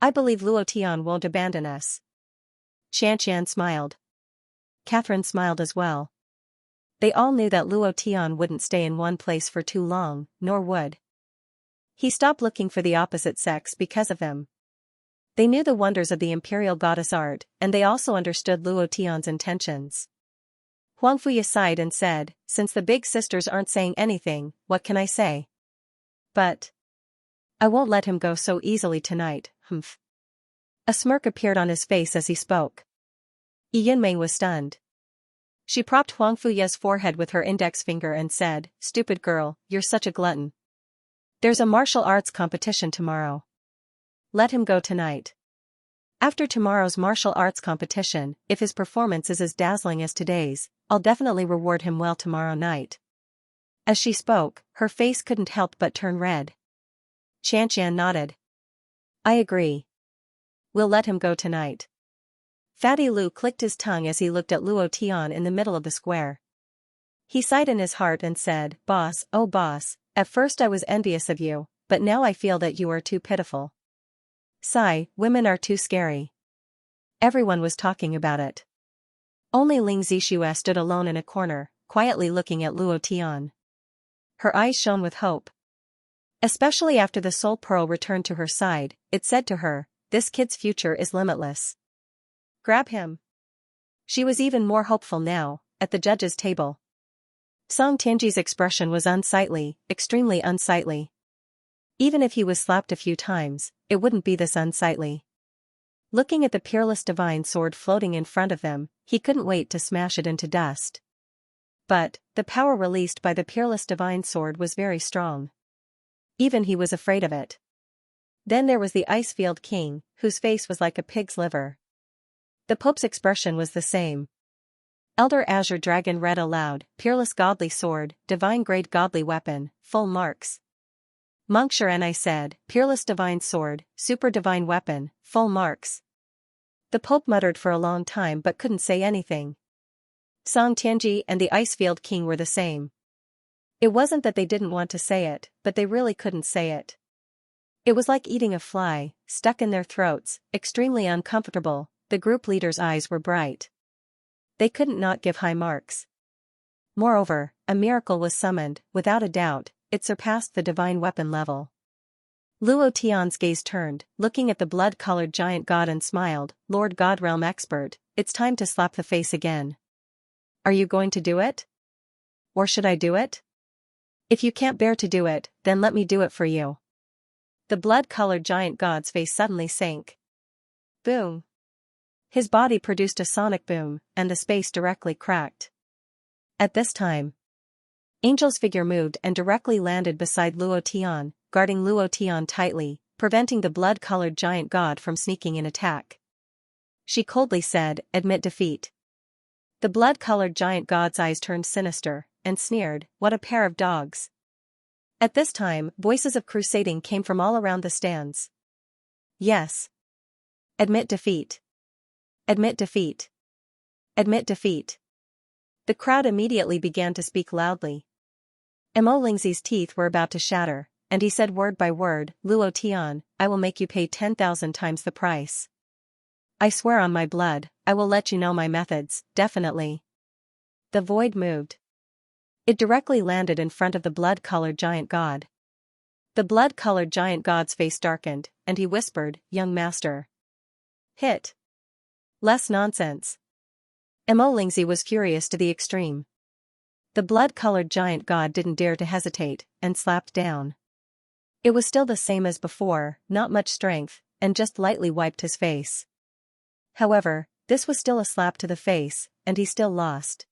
I believe Luo Tian won't abandon us. Xianxia smiled. Catherine smiled as well. They all knew that Luo Tian wouldn't stay in one place for too long, nor would he stop looking for the opposite sex because of them. They knew the wonders of the imperial goddess art, and they also understood Luo Tian's intentions. Huang Fuya sighed and said, since the big sisters aren't saying anything, what can I say? But I won't let him go so easily tonight, humph. A smirk appeared on his face as he spoke. Yunmeng was stunned. She propped Huang Fuya's forehead with her index finger and said, stupid girl, you're such a glutton. There's a martial arts competition tomorrow. Let him go tonight. After tomorrow's martial arts competition, if his performance is as dazzling as today's, I'll definitely reward him well tomorrow night. As she spoke, her face couldn't help but turn red. Xianxia nodded. I agree. We'll let him go tonight. Fatty Lu clicked his tongue as he looked at Luo Tian in the middle of the square. He sighed in his heart and said, Boss, oh boss, at first I was envious of you, but now I feel that you are too pitiful. Sigh, women are too scary. Everyone was talking about it. Only Ling Zixue stood alone in a corner, quietly looking at Luo Tian. Her eyes shone with hope. Especially after the Soul Pearl returned to her side, it said to her, this kid's future is limitless. Grab him. She was even more hopeful now, at the judge's table. Song Tianji's expression was unsightly, extremely unsightly. Even if he was slapped a few times, it wouldn't be this unsightly. Looking at the peerless divine sword floating in front of them, he couldn't wait to smash it into dust. But, the power released by the peerless divine sword was very strong. Even he was afraid of it. Then there was the Icefield King, whose face was like a pig's liver. The Pope's expression was the same. Elder Azure Dragon read aloud, Peerless Godly Sword, Divine Grade Godly Weapon, Full Marks. Monk Sharenai said, Peerless Divine Sword, Super Divine Weapon, Full Marks. The Pope muttered for a long time but couldn't say anything. Song Tianji and the Icefield King were the same. It wasn't that they didn't want to say it, but they really couldn't say it. It was like eating a fly, stuck in their throats, extremely uncomfortable. The group leader's eyes were bright. They couldn't not give high marks. Moreover, a miracle was summoned, without a doubt, it surpassed the divine weapon level. Luo Tian's gaze turned, looking at the blood-colored giant god and smiled, Lord God Realm Expert, it's time to slap the face again. Are you going to do it? Or should I do it? If you can't bear to do it, then let me do it for you. The blood-colored giant god's face suddenly sank. Boom. His body produced a sonic boom, and the space directly cracked. At this time, Angel's figure moved and directly landed beside Luo Tian, guarding Luo Tian tightly, preventing the blood-colored giant god from sneaking in attack. She coldly said, "Admit defeat." The blood-colored giant god's eyes turned sinister, and sneered, "What a pair of dogs." At this time, voices of crusading came from all around the stands. Yes. Admit defeat. Admit defeat. Admit defeat. The crowd immediately began to speak loudly. Mo Lingzi's teeth were about to shatter, and he said word by word, "Luo Tian, I will make you pay 10,000 times the price. I swear on my blood, I will let you know my methods, definitely." The void moved. It directly landed in front of the blood-colored giant god. The blood-colored giant god's face darkened, and he whispered, "Young master. Hit. Less nonsense." Mo Lingzi was furious to the extreme. The blood-colored giant god didn't dare to hesitate, and slapped down. It was still the same as before, not much strength, and just lightly wiped his face. However, this was still a slap to the face, and he still lost.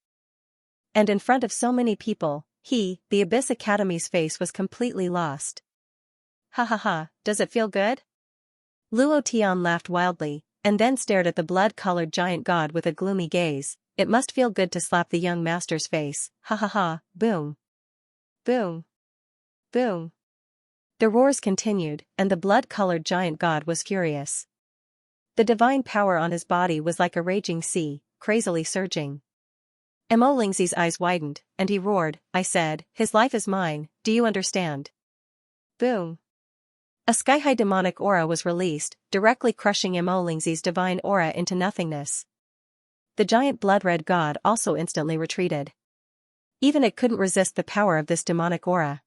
And in front of so many people, the Abyss Academy's face was completely lost. "Ha ha ha, does it feel good?" Luo Tian laughed wildly, and then stared at the blood-colored giant god with a gloomy gaze. "It must feel good to slap the young master's face, ha ha ha." Boom. Boom. Boom. The roars continued, and the blood-colored giant god was furious. The divine power on his body was like a raging sea, crazily surging. Mo Lingzi's eyes widened, and he roared, "I said, his life is mine, do you understand?" Boom. A sky-high demonic aura was released, directly crushing Mo Lingzi's divine aura into nothingness. The giant blood-red god also instantly retreated. Even it couldn't resist the power of this demonic aura.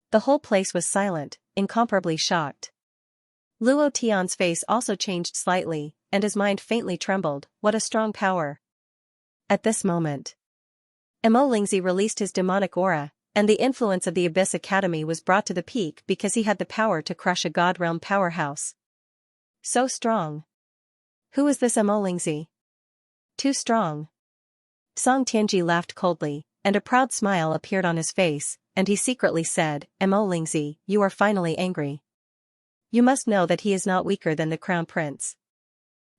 The whole place was silent, incomparably shocked. Luo Tian's face also changed slightly, and his mind faintly trembled. What a strong power. At this moment, Mo Lingzi released his demonic aura, and the influence of the Abyss Academy was brought to the peak because he had the power to crush a God Realm powerhouse. So strong. Who is this Mo Lingzi? Too strong. Song Tianji laughed coldly, and a proud smile appeared on his face, and he secretly said, "Mo Lingzi, you are finally angry. You must know that he is not weaker than the Crown Prince.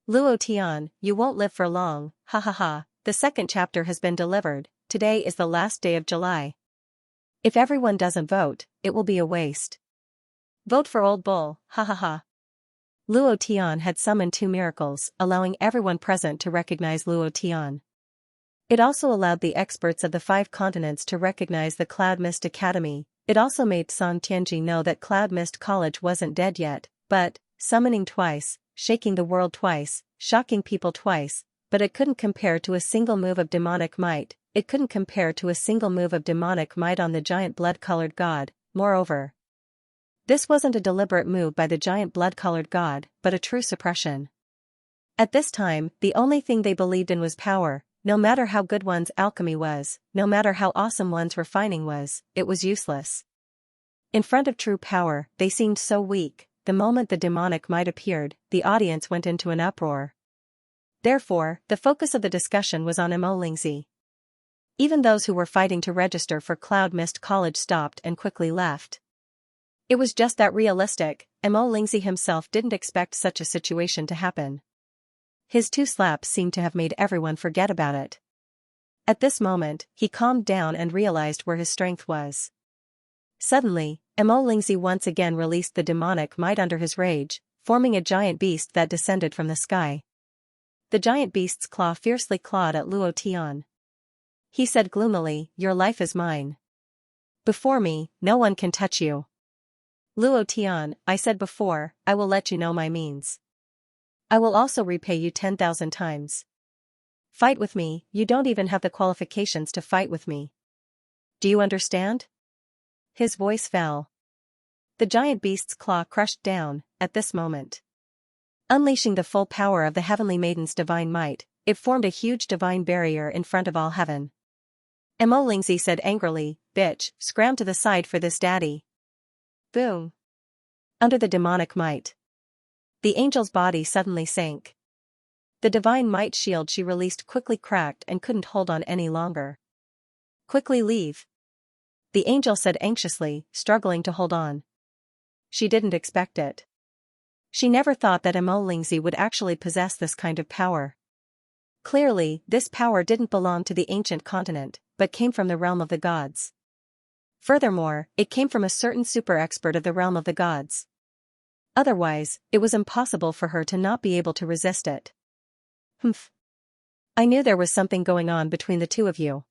Luo Tian, you won't live for long, ha ha ha. The second chapter has been delivered. Today is the last day of July. If everyone doesn't vote, it will be a waste. Vote for Old Bull, ha ha ha." Luo Tian had summoned 2 miracles, allowing everyone present to recognize Luo Tian. It also allowed the experts of the 5 continents to recognize the Cloud Mist Academy. It also made Song Tianji know that Cloud Mist College wasn't dead yet, but, summoning twice, shaking the world twice, shocking people twice, but it couldn't compare to a single move of demonic might. It couldn't compare to a single move of demonic might on the giant blood-colored god. Moreover, this wasn't a deliberate move by the giant blood-colored god, but a true suppression. At this time, the only thing they believed in was power. No matter how good one's alchemy was, no matter how awesome one's refining was, it was useless. In front of true power, they seemed so weak. The moment the demonic might appeared, the audience went into an uproar. Therefore, the focus of the discussion was on Mo Lingzi. Even those who were fighting to register for Cloud Mist College stopped and quickly left. It was just that realistic. Mo Lingzi himself didn't expect such a situation to happen. His 2 slaps seemed to have made everyone forget about it. At this moment, he calmed down and realized where his strength was. Suddenly, Mo Lingzi once again released the demonic might under his rage, forming a giant beast that descended from the sky. The giant beast's claw fiercely clawed at Luo Tian. He said gloomily, "Your life is mine. Before me, no one can touch you. Luo Tian, I said before, I will let you know my means. I will also repay you 10,000 times. Fight with me, you don't even have the qualifications to fight with me. Do you understand?" His voice fell. The giant beast's claw crushed down, at this moment. Unleashing the full power of the Heavenly Maiden's divine might, it formed a huge divine barrier in front of all heaven. Mo Lingzi said angrily, bitch, scram to the side for this daddy. Boom. Under the demonic might. The angel's body suddenly sank. The divine might shield she released quickly cracked and couldn't hold on any longer. Quickly leave. The angel said anxiously, struggling to hold on. She didn't expect it. She never thought that Lingzi would actually possess this kind of power. Clearly, this power didn't belong to the ancient continent, but came from the realm of the gods. Furthermore, it came from a certain super expert of the realm of the gods. Otherwise, it was impossible for her to not be able to resist it. Humph. I knew there was something going on between the two of you.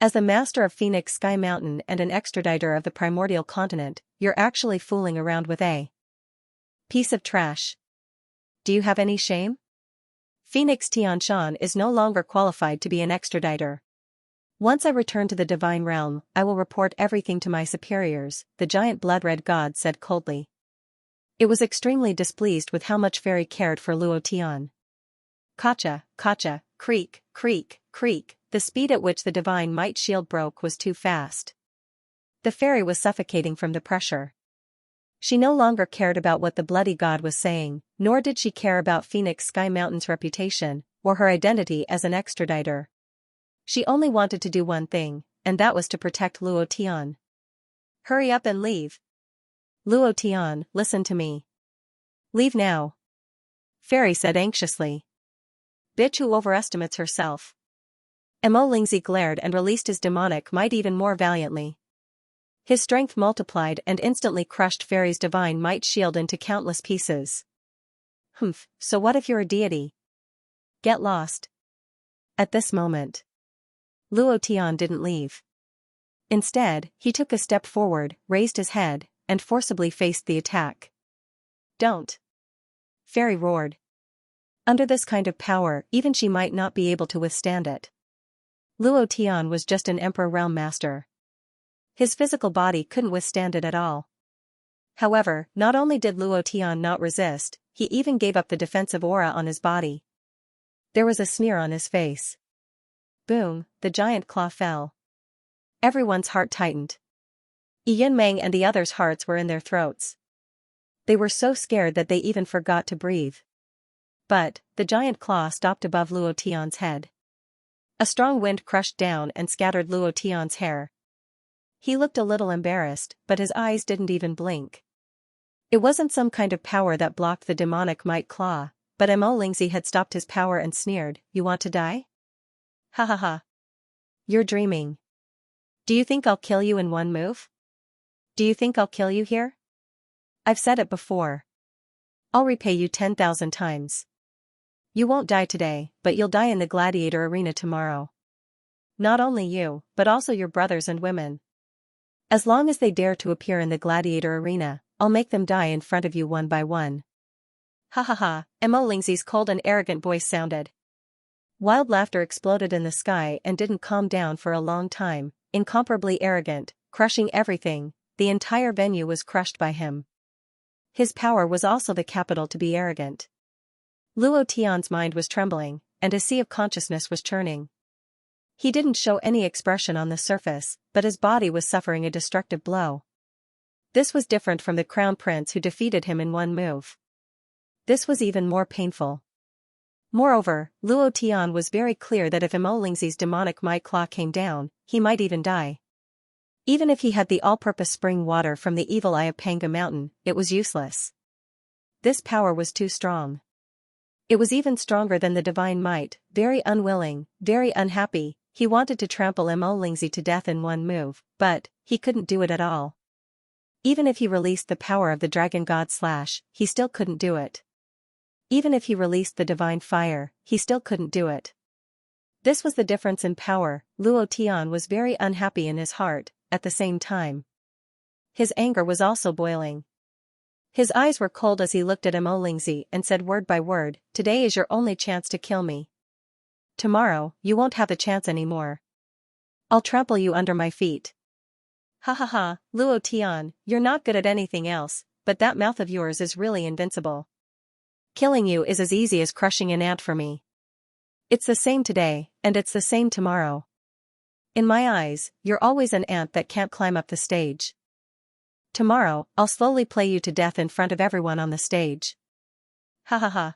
As the master of Phoenix Sky Mountain and an extraditer of the primordial continent, you're actually fooling around with a piece of trash. Do you have any shame? Phoenix Xianxia is no longer qualified to be an extraditer. Once I return to the divine realm, I will report everything to my superiors, the giant blood-red god said coldly. It was extremely displeased with how much Fairy cared for Luo Tian. Kacha, kacha, creak, creak, creak, the speed at which the divine might shield broke was too fast. The fairy was suffocating from the pressure. She no longer cared about what the bloody god was saying, nor did she care about Phoenix Sky Mountain's reputation, or her identity as an extraditer. She only wanted to do one thing, and that was to protect Luo Tian. Hurry up and leave. Luo Tian, listen to me. Leave now. Fairy said anxiously. Bitch who overestimates herself. Lingzi glared and released his demonic might even more valiantly. His strength multiplied and instantly crushed Fairy's divine might shield into countless pieces. Humph, so what if you're a deity? Get lost. At this moment, Luo Tian didn't leave. Instead, he took a step forward, raised his head, and forcibly faced the attack. Don't. Fairy roared. Under this kind of power, even she might not be able to withstand it. Luo Tian was just an Emperor Realm Master. His physical body couldn't withstand it at all. However, not only did Luo Tian not resist, he even gave up the defensive aura on his body. There was a sneer on his face. Boom, the giant claw fell. Everyone's heart tightened. Yin Meng and the others' hearts were in their throats. They were so scared that they even forgot to breathe. But, the giant claw stopped above Luo Tian's head. A strong wind crushed down and scattered Luo Tian's hair. He looked a little embarrassed, but his eyes didn't even blink. It wasn't some kind of power that blocked the demonic might claw, but Lingzi had stopped his power and sneered, "You want to die? Ha ha ha. You're dreaming. Do you think I'll kill you in one move? Do you think I'll kill you here? I've said it before. I'll repay you 10,000 times. You won't die today, but you'll die in the gladiator arena tomorrow. Not only you, but also your brothers and women. As long as they dare to appear in the gladiator arena, I'll make them die in front of you one by one." Ha ha ha, Lingzi's cold and arrogant voice sounded. Wild laughter exploded in the sky and didn't calm down for a long time, incomparably arrogant, crushing everything, the entire venue was crushed by him. His power was also the capital to be arrogant. Luo Tian's mind was trembling, and a sea of consciousness was churning. He didn't show any expression on the surface, but his body was suffering a destructive blow. This was different from the Crown Prince who defeated him in one move. This was even more painful. Moreover, Luo Tian was very clear that if Lingzi's demonic might claw came down, he might even die. Even if he had the all-purpose spring water from the evil eye of Panga Mountain, it was useless. This power was too strong. It was even stronger than the divine might, very unwilling, very unhappy. He wanted to trample Lingzi to death in one move, but he couldn't do it at all. Even if he released the power of the dragon god Slash, he still couldn't do it. Even if he released the divine fire, he still couldn't do it. This was the difference in power. Luo Tian was very unhappy in his heart, at the same time. His anger was also boiling. His eyes were cold as he looked at Lingzi and said word by word, "Today is your only chance to kill me. Tomorrow, you won't have a chance anymore. I'll trample you under my feet." Ha ha ha, Luo Tian, you're not good at anything else, but that mouth of yours is really invincible. Killing you is as easy as crushing an ant for me. It's the same today, and it's the same tomorrow. In my eyes, you're always an ant that can't climb up the stage. Tomorrow, I'll slowly play you to death in front of everyone on the stage. Ha ha ha.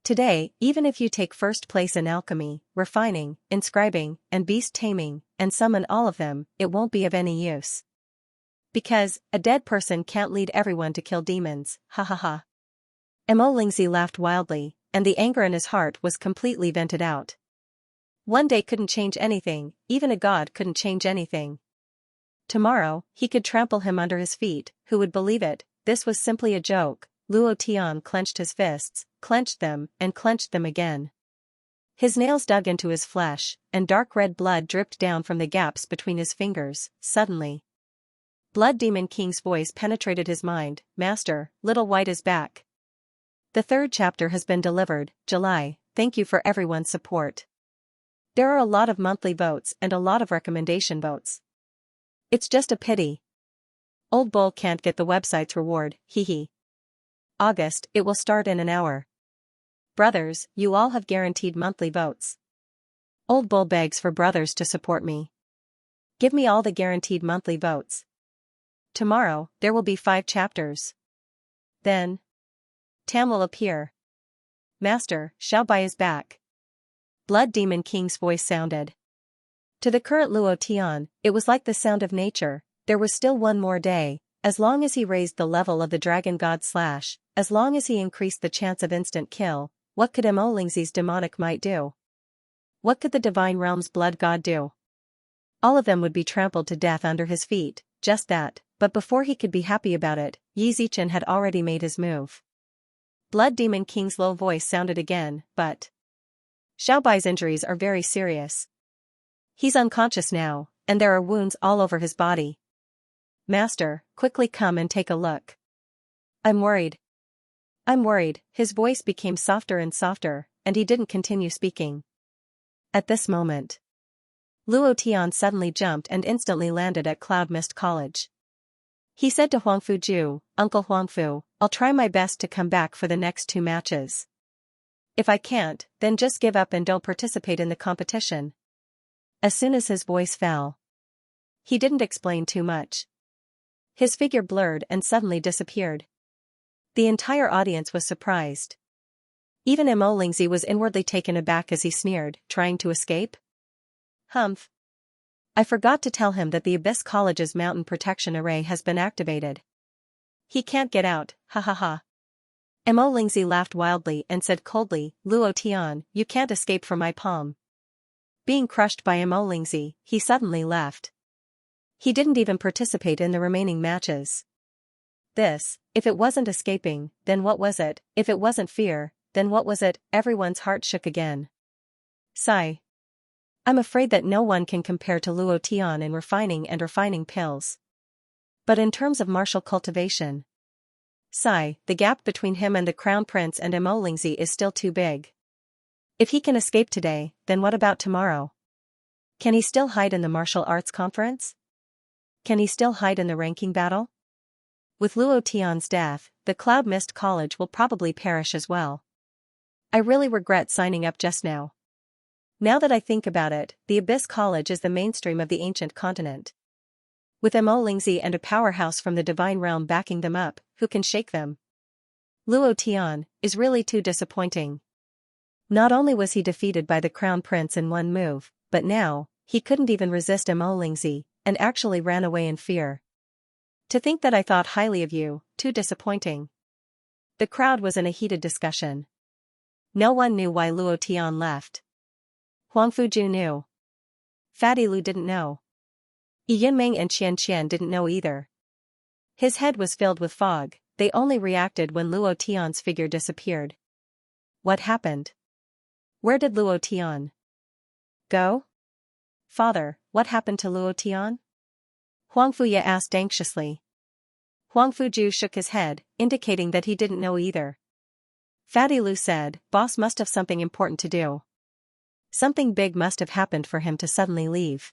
Today, even if you take first place in alchemy, refining, inscribing, and beast taming, and summon all of them, it won't be of any use. Because, a dead person can't lead everyone to kill demons, ha ha ha. Mo Lingzi laughed wildly, and the anger in his heart was completely vented out. One day couldn't change anything, even a god couldn't change anything. Tomorrow, he could trample him under his feet, who would believe it? This was simply a joke. Luo Tian clenched his fists, clenched them again. His nails dug into his flesh, and dark red blood dripped down from the gaps between his fingers. Suddenly, Blood Demon King's voice penetrated his mind. Master, Little White is back. The third chapter has been delivered, July. Thank you for everyone's support. There are a lot of monthly votes and a lot of recommendation votes. It's just a pity Old Bull can't get the website's reward, hee. August, it will start in an hour. Brothers, you all have guaranteed monthly votes. Old Bull begs for brothers to support me. Give me all the guaranteed monthly votes. Tomorrow, there will be 5 chapters. Then, Tam will appear. Master, Xiaobai is back. Blood Demon King's voice sounded. To the current Luo Tian, it was like the sound of nature. There was still one more day. As long as he raised the level of the dragon god slash, as long as he increased the chance of instant kill, what could Mo Lingzi's demonic might do? What could the divine realm's blood god do? All of them would be trampled to death under his feet, just that, but before he could be happy about it, Yi Zichen had already made his move. Blood Demon King's low voice sounded again, but Xiaobai's injuries are very serious. He's unconscious now, and there are wounds all over his body. Master, quickly come and take a look. I'm worried. His voice became softer and softer, and he didn't continue speaking. At this moment, Luo Tian suddenly jumped and instantly landed at Cloud Mist College. He said to Huangfu Ju, Uncle Huangfu, I'll try my best to come back for the next 2 matches. If I can't, then just give up and don't participate in the competition. As soon as his voice fell, he didn't explain too much. His figure blurred and suddenly disappeared. The entire audience was surprised. Even Mo Lingzi was inwardly taken aback as he sneered, trying to escape? Humph. I forgot to tell him that the Abyss College's mountain protection array has been activated. He can't get out, ha ha ha. Mo Lingzi laughed wildly and said coldly, Luo Tian, you can't escape from my palm. Being crushed by Mo Lingzi, he suddenly left. He didn't even participate in the remaining matches. This, if it wasn't escaping, then what was it? If it wasn't fear, then what was it? Everyone's heart shook again. Sigh. I'm afraid that no one can compare to Luo Tian in refining pills. But in terms of martial cultivation, sigh, the gap between him and the Crown Prince and Mo Lingzi is still too big. If he can escape today, then what about tomorrow? Can he still hide in the martial arts conference? Can he still hide in the ranking battle? With Luo Tian's death, the Cloud Mist College will probably perish as well. I really regret signing up just now. Now that I think about it, the Abyss College is the mainstream of the ancient continent. With Mo Lingzi and a powerhouse from the divine realm backing them up, who can shake them? Luo Tian is really too disappointing. Not only was he defeated by the Crown Prince in one move, but now, he couldn't even resist Mo Lingzi, and actually ran away in fear. To think that I thought highly of you, too disappointing. The crowd was in a heated discussion. No one knew why Luo Tian left. Huangfu Ju knew. Fatty Lu didn't know. Yinming and Xianxia didn't know either. His head was filled with fog, they only reacted when Luo Tian's figure disappeared. What happened? Where did Luo Tian go? Father, what happened to Luo Tian? Huangfu Ye asked anxiously. Huangfu Ju shook his head, indicating that he didn't know either. Fatty Lu said, Boss must have something important to do. Something big must have happened for him to suddenly leave.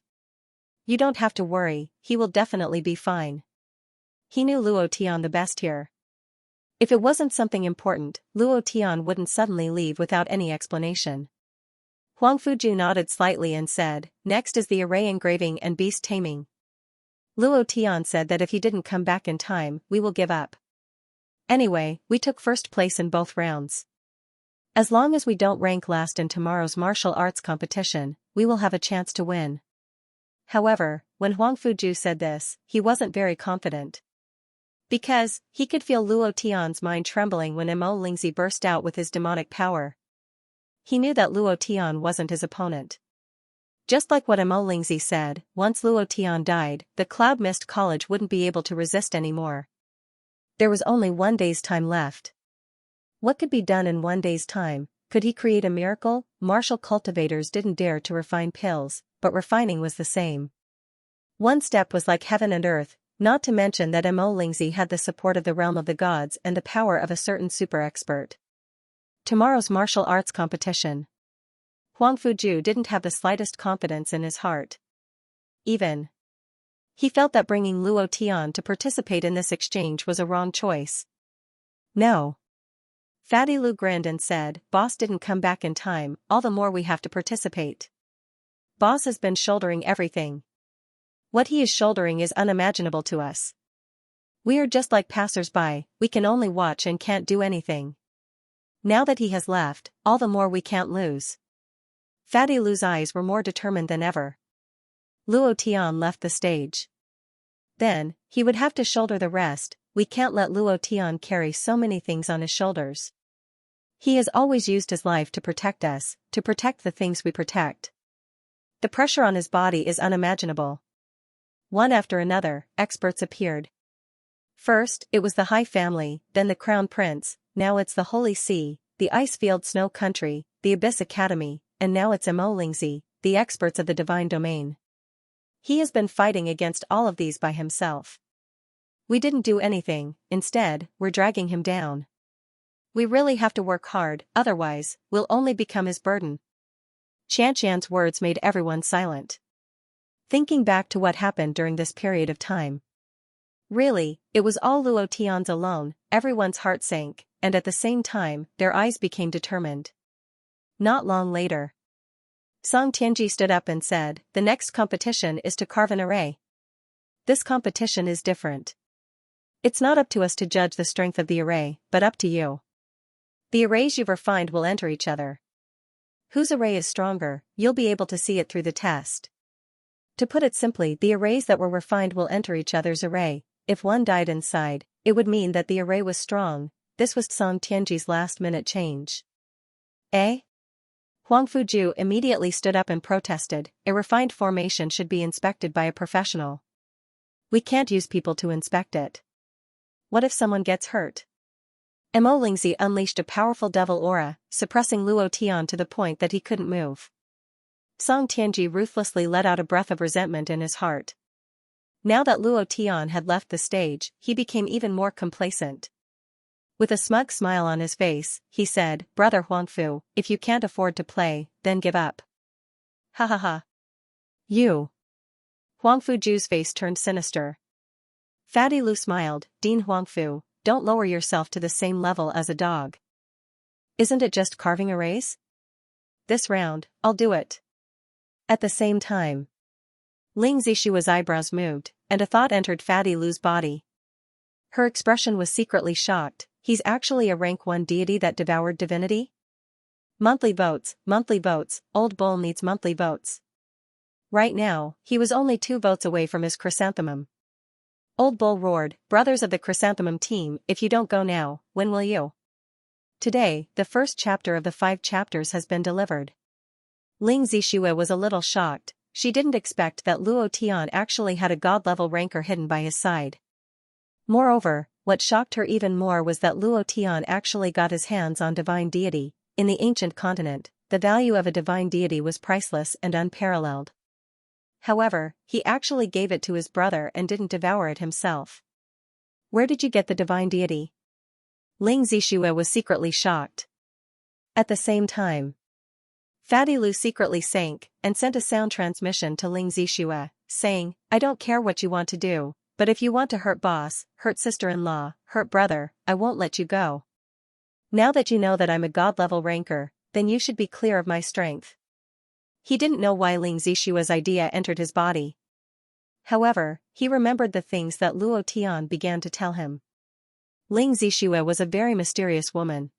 You don't have to worry, he will definitely be fine. He knew Luo Tian the best here. If it wasn't something important, Luo Tian wouldn't suddenly leave without any explanation. Huang Fuju nodded slightly and said, next is the array engraving and beast taming. Luo Tian said that if he didn't come back in time, we will give up. Anyway, we took first place in both rounds. As long as we don't rank last in tomorrow's martial arts competition, we will have a chance to win. However, when Huang Fuju said this, he wasn't very confident. Because, he could feel Luo Tian's mind trembling when Mo Lingzi burst out with his demonic power. He knew that Luo Tian wasn't his opponent. Just like what Mo Lingzi said, once Luo Tian died, the Cloud Mist College wouldn't be able to resist anymore. There was only 1 day's time left. What could be done in 1 day's time? Could he create a miracle? Martial cultivators didn't dare to refine pills, but refining was the same. One step was like heaven and earth, not to mention that Mo Lingzi had the support of the realm of the gods and the power of a certain super expert. Tomorrow's martial arts competition. Huang Fuju didn't have the slightest confidence in his heart. He felt that bringing Luo Tian to participate in this exchange was a wrong choice. No. Fatty Lu grinned and said, Boss didn't come back in time, all the more we have to participate. Boss has been shouldering everything. What he is shouldering is unimaginable to us. We are just like passers-by, we can only watch and can't do anything. Now that he has left, all the more we can't lose. Fatty Lu's eyes were more determined than ever. Luo Tian left the stage. Then, he would have to shoulder the rest. We can't let Luo Tian carry so many things on his shoulders. He has always used his life to protect us, to protect the things we protect. The pressure on his body is unimaginable. One after another, experts appeared. First, it was the High family, then the Crown Prince, now it's the Holy See, the Icefield Snow Country, the Abyss Academy, and now it's Mo Lingzi, the experts of the Divine Domain. He has been fighting against all of these by himself. We didn't do anything, instead, we're dragging him down. We really have to work hard, otherwise, we'll only become his burden. Xianxia's words made everyone silent. Thinking back to what happened during this period of time. Really, it was all Luo Tian's alone, everyone's heart sank, and at the same time, their eyes became determined. Not long later. Song Tianji stood up and said, the next competition is to carve an array. This competition is different. It's not up to us to judge the strength of the array, but up to you. The arrays you've refined will enter each other. Whose array is stronger, you'll be able to see it through the test. To put it simply, the arrays that were refined will enter each other's array. If one died inside, it would mean that the array was strong. This was Song Tianji's last-minute change. Eh? Huang Fuju immediately stood up and protested, a refined formation should be inspected by a professional. We can't use people to inspect it. What if someone gets hurt? Mo Lingzi unleashed a powerful devil aura, suppressing Luo Tian to the point that he couldn't move. Song Tianji ruthlessly let out a breath of resentment in his heart. Now that Luo Tian had left the stage, he became even more complacent. With a smug smile on his face, he said, Brother Huangfu, if you can't afford to play, then give up. Ha ha ha. You. Huangfuju's face turned sinister. Fatty Lu smiled, Dean Huangfu, don't lower yourself to the same level as a dog. Isn't it just carving arrays? This round, I'll do it. At the same time, Ling Zixua's eyebrows moved, and a thought entered Fatty Lu's body. Her expression was secretly shocked. He's actually a rank 1 deity that devoured divinity? Monthly votes, Old Bull needs monthly votes. Right now, he was only 2 votes away from his chrysanthemum. Old Bull roared, Brothers of the Chrysanthemum team, if you don't go now, when will you? Today, the first chapter of the 5 chapters has been delivered. Ling Zixua was a little shocked. She didn't expect that Luo Tian actually had a god-level ranker hidden by his side. Moreover, what shocked her even more was that Luo Tian actually got his hands on divine deity. In the ancient continent, the value of a divine deity was priceless and unparalleled. However, he actually gave it to his brother and didn't devour it himself. Where did you get the divine deity? Ling Zixua was secretly shocked. At the same time, Fatty Lu secretly sank and sent a sound transmission to Ling Zixua, saying, I don't care what you want to do, but if you want to hurt boss, hurt sister-in-law, hurt brother, I won't let you go. Now that you know that I'm a god-level ranker, then you should be clear of my strength. He didn't know why Ling Zixua's idea entered his body. However, he remembered the things that Luo Tian began to tell him. Ling Zixua was a very mysterious woman.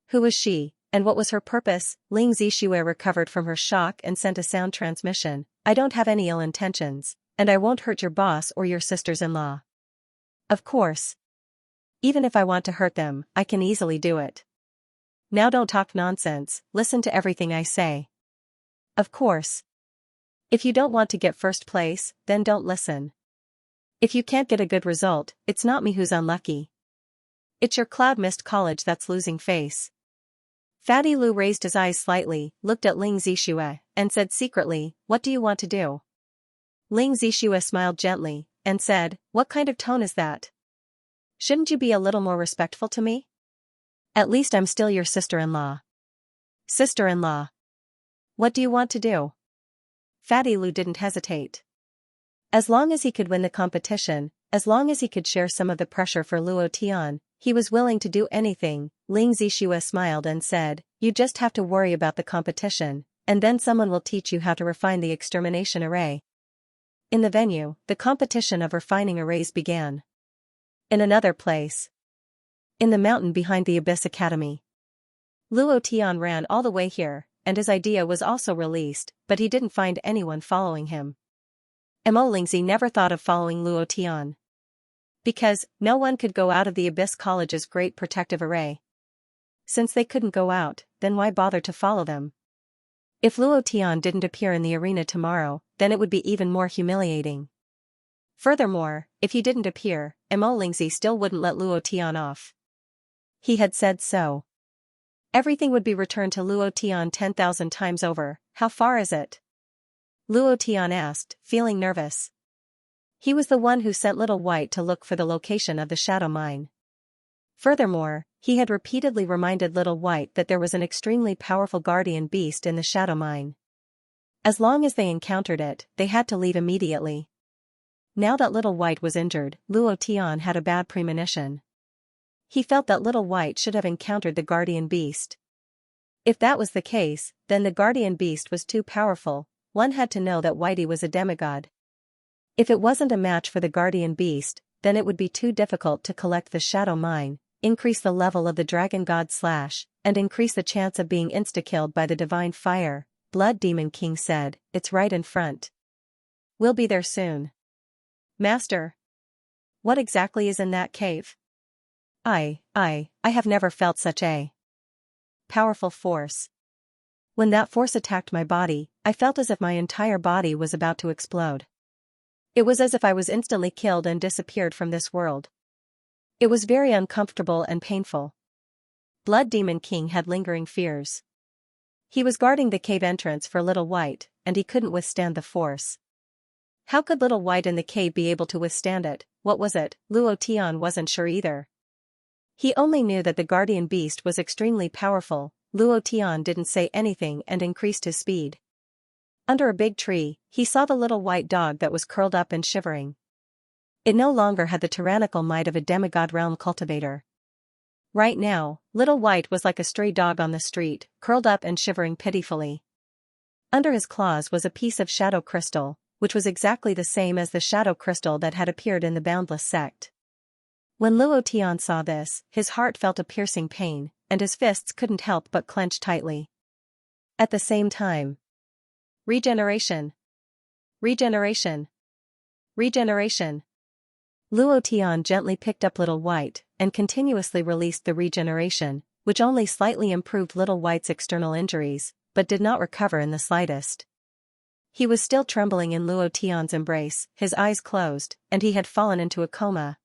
Who was she, and what was her purpose? Ling Zixua recovered from her shock and sent a sound transmission. I don't have any ill intentions, and I won't hurt your boss or your sisters-in-law. Of course. Even if I want to hurt them, I can easily do it. Now don't talk nonsense, listen to everything I say. Of course. If you don't want to get first place, then don't listen. If you can't get a good result, it's not me who's unlucky. It's your cloud mist college that's losing face. Fatty Lu raised his eyes slightly, looked at Ling Zixua, and said secretly, what do you want to do? Ling Zixua smiled gently, and said, what kind of tone is that? Shouldn't you be a little more respectful to me? At least I'm still your sister-in-law. Sister-in-law. What do you want to do? Fatty Lu didn't hesitate. As long as he could win the competition, as long as he could share some of the pressure for Luo Tian, he was willing to do anything. Ling Zixua smiled and said, you just have to worry about the competition, and then someone will teach you how to refine the extermination array. In the venue, the competition of refining arrays began. In another place. In the mountain behind the Abyss Academy. Luo Tian ran all the way here, and his idea was also released, but he didn't find anyone following him. Mo Lingzi never thought of following Luo Tian. Because, no one could go out of the Abyss College's great protective array. Since they couldn't go out, then why bother to follow them? If Luo Tian didn't appear in the arena tomorrow, then it would be even more humiliating. Furthermore, if he didn't appear, Mo Lingzi still wouldn't let Luo Tian off. He had said so. Everything would be returned to Luo Tian 10,000 times over. How far is it? Luo Tian asked, feeling nervous. He was the one who sent Little White to look for the location of the shadow mine. Furthermore, he had repeatedly reminded Little White that there was an extremely powerful guardian beast in the shadow mine. As long as they encountered it, they had to leave immediately. Now that Little White was injured, Luo Tian had a bad premonition. He felt that Little White should have encountered the guardian beast. If that was the case, then the guardian beast was too powerful. One had to know that Whitey was a demigod. If it wasn't a match for the guardian beast, then it would be too difficult to collect the shadow mine, increase the level of the dragon god slash, and increase the chance of being insta-killed by the divine fire. Blood Demon King said, it's right in front. We'll be there soon. Master. What exactly is in that cave? I have never felt such a powerful force. When that force attacked my body, I felt as if my entire body was about to explode. It was as if I was instantly killed and disappeared from this world. It was very uncomfortable and painful. Blood Demon King had lingering fears. He was guarding the cave entrance for Little White, and he couldn't withstand the force. How could Little White in the cave be able to withstand it? What was it? Luo Tian wasn't sure either. He only knew that the guardian beast was extremely powerful. Luo Tian didn't say anything and increased his speed. Under a big tree, he saw the little white dog that was curled up and shivering. It no longer had the tyrannical might of a demigod realm cultivator. Right now, Little White was like a stray dog on the street, curled up and shivering pitifully. Under his claws was a piece of shadow crystal, which was exactly the same as the shadow crystal that had appeared in the Boundless sect. When Luo Tian saw this, his heart felt a piercing pain, and his fists couldn't help but clench tightly. At the same time. Regeneration. Regeneration. Regeneration. Luo Tian gently picked up Little White, and continuously released the regeneration, which only slightly improved Little White's external injuries, but did not recover in the slightest. He was still trembling in Luo Tian's embrace, his eyes closed, and he had fallen into a coma.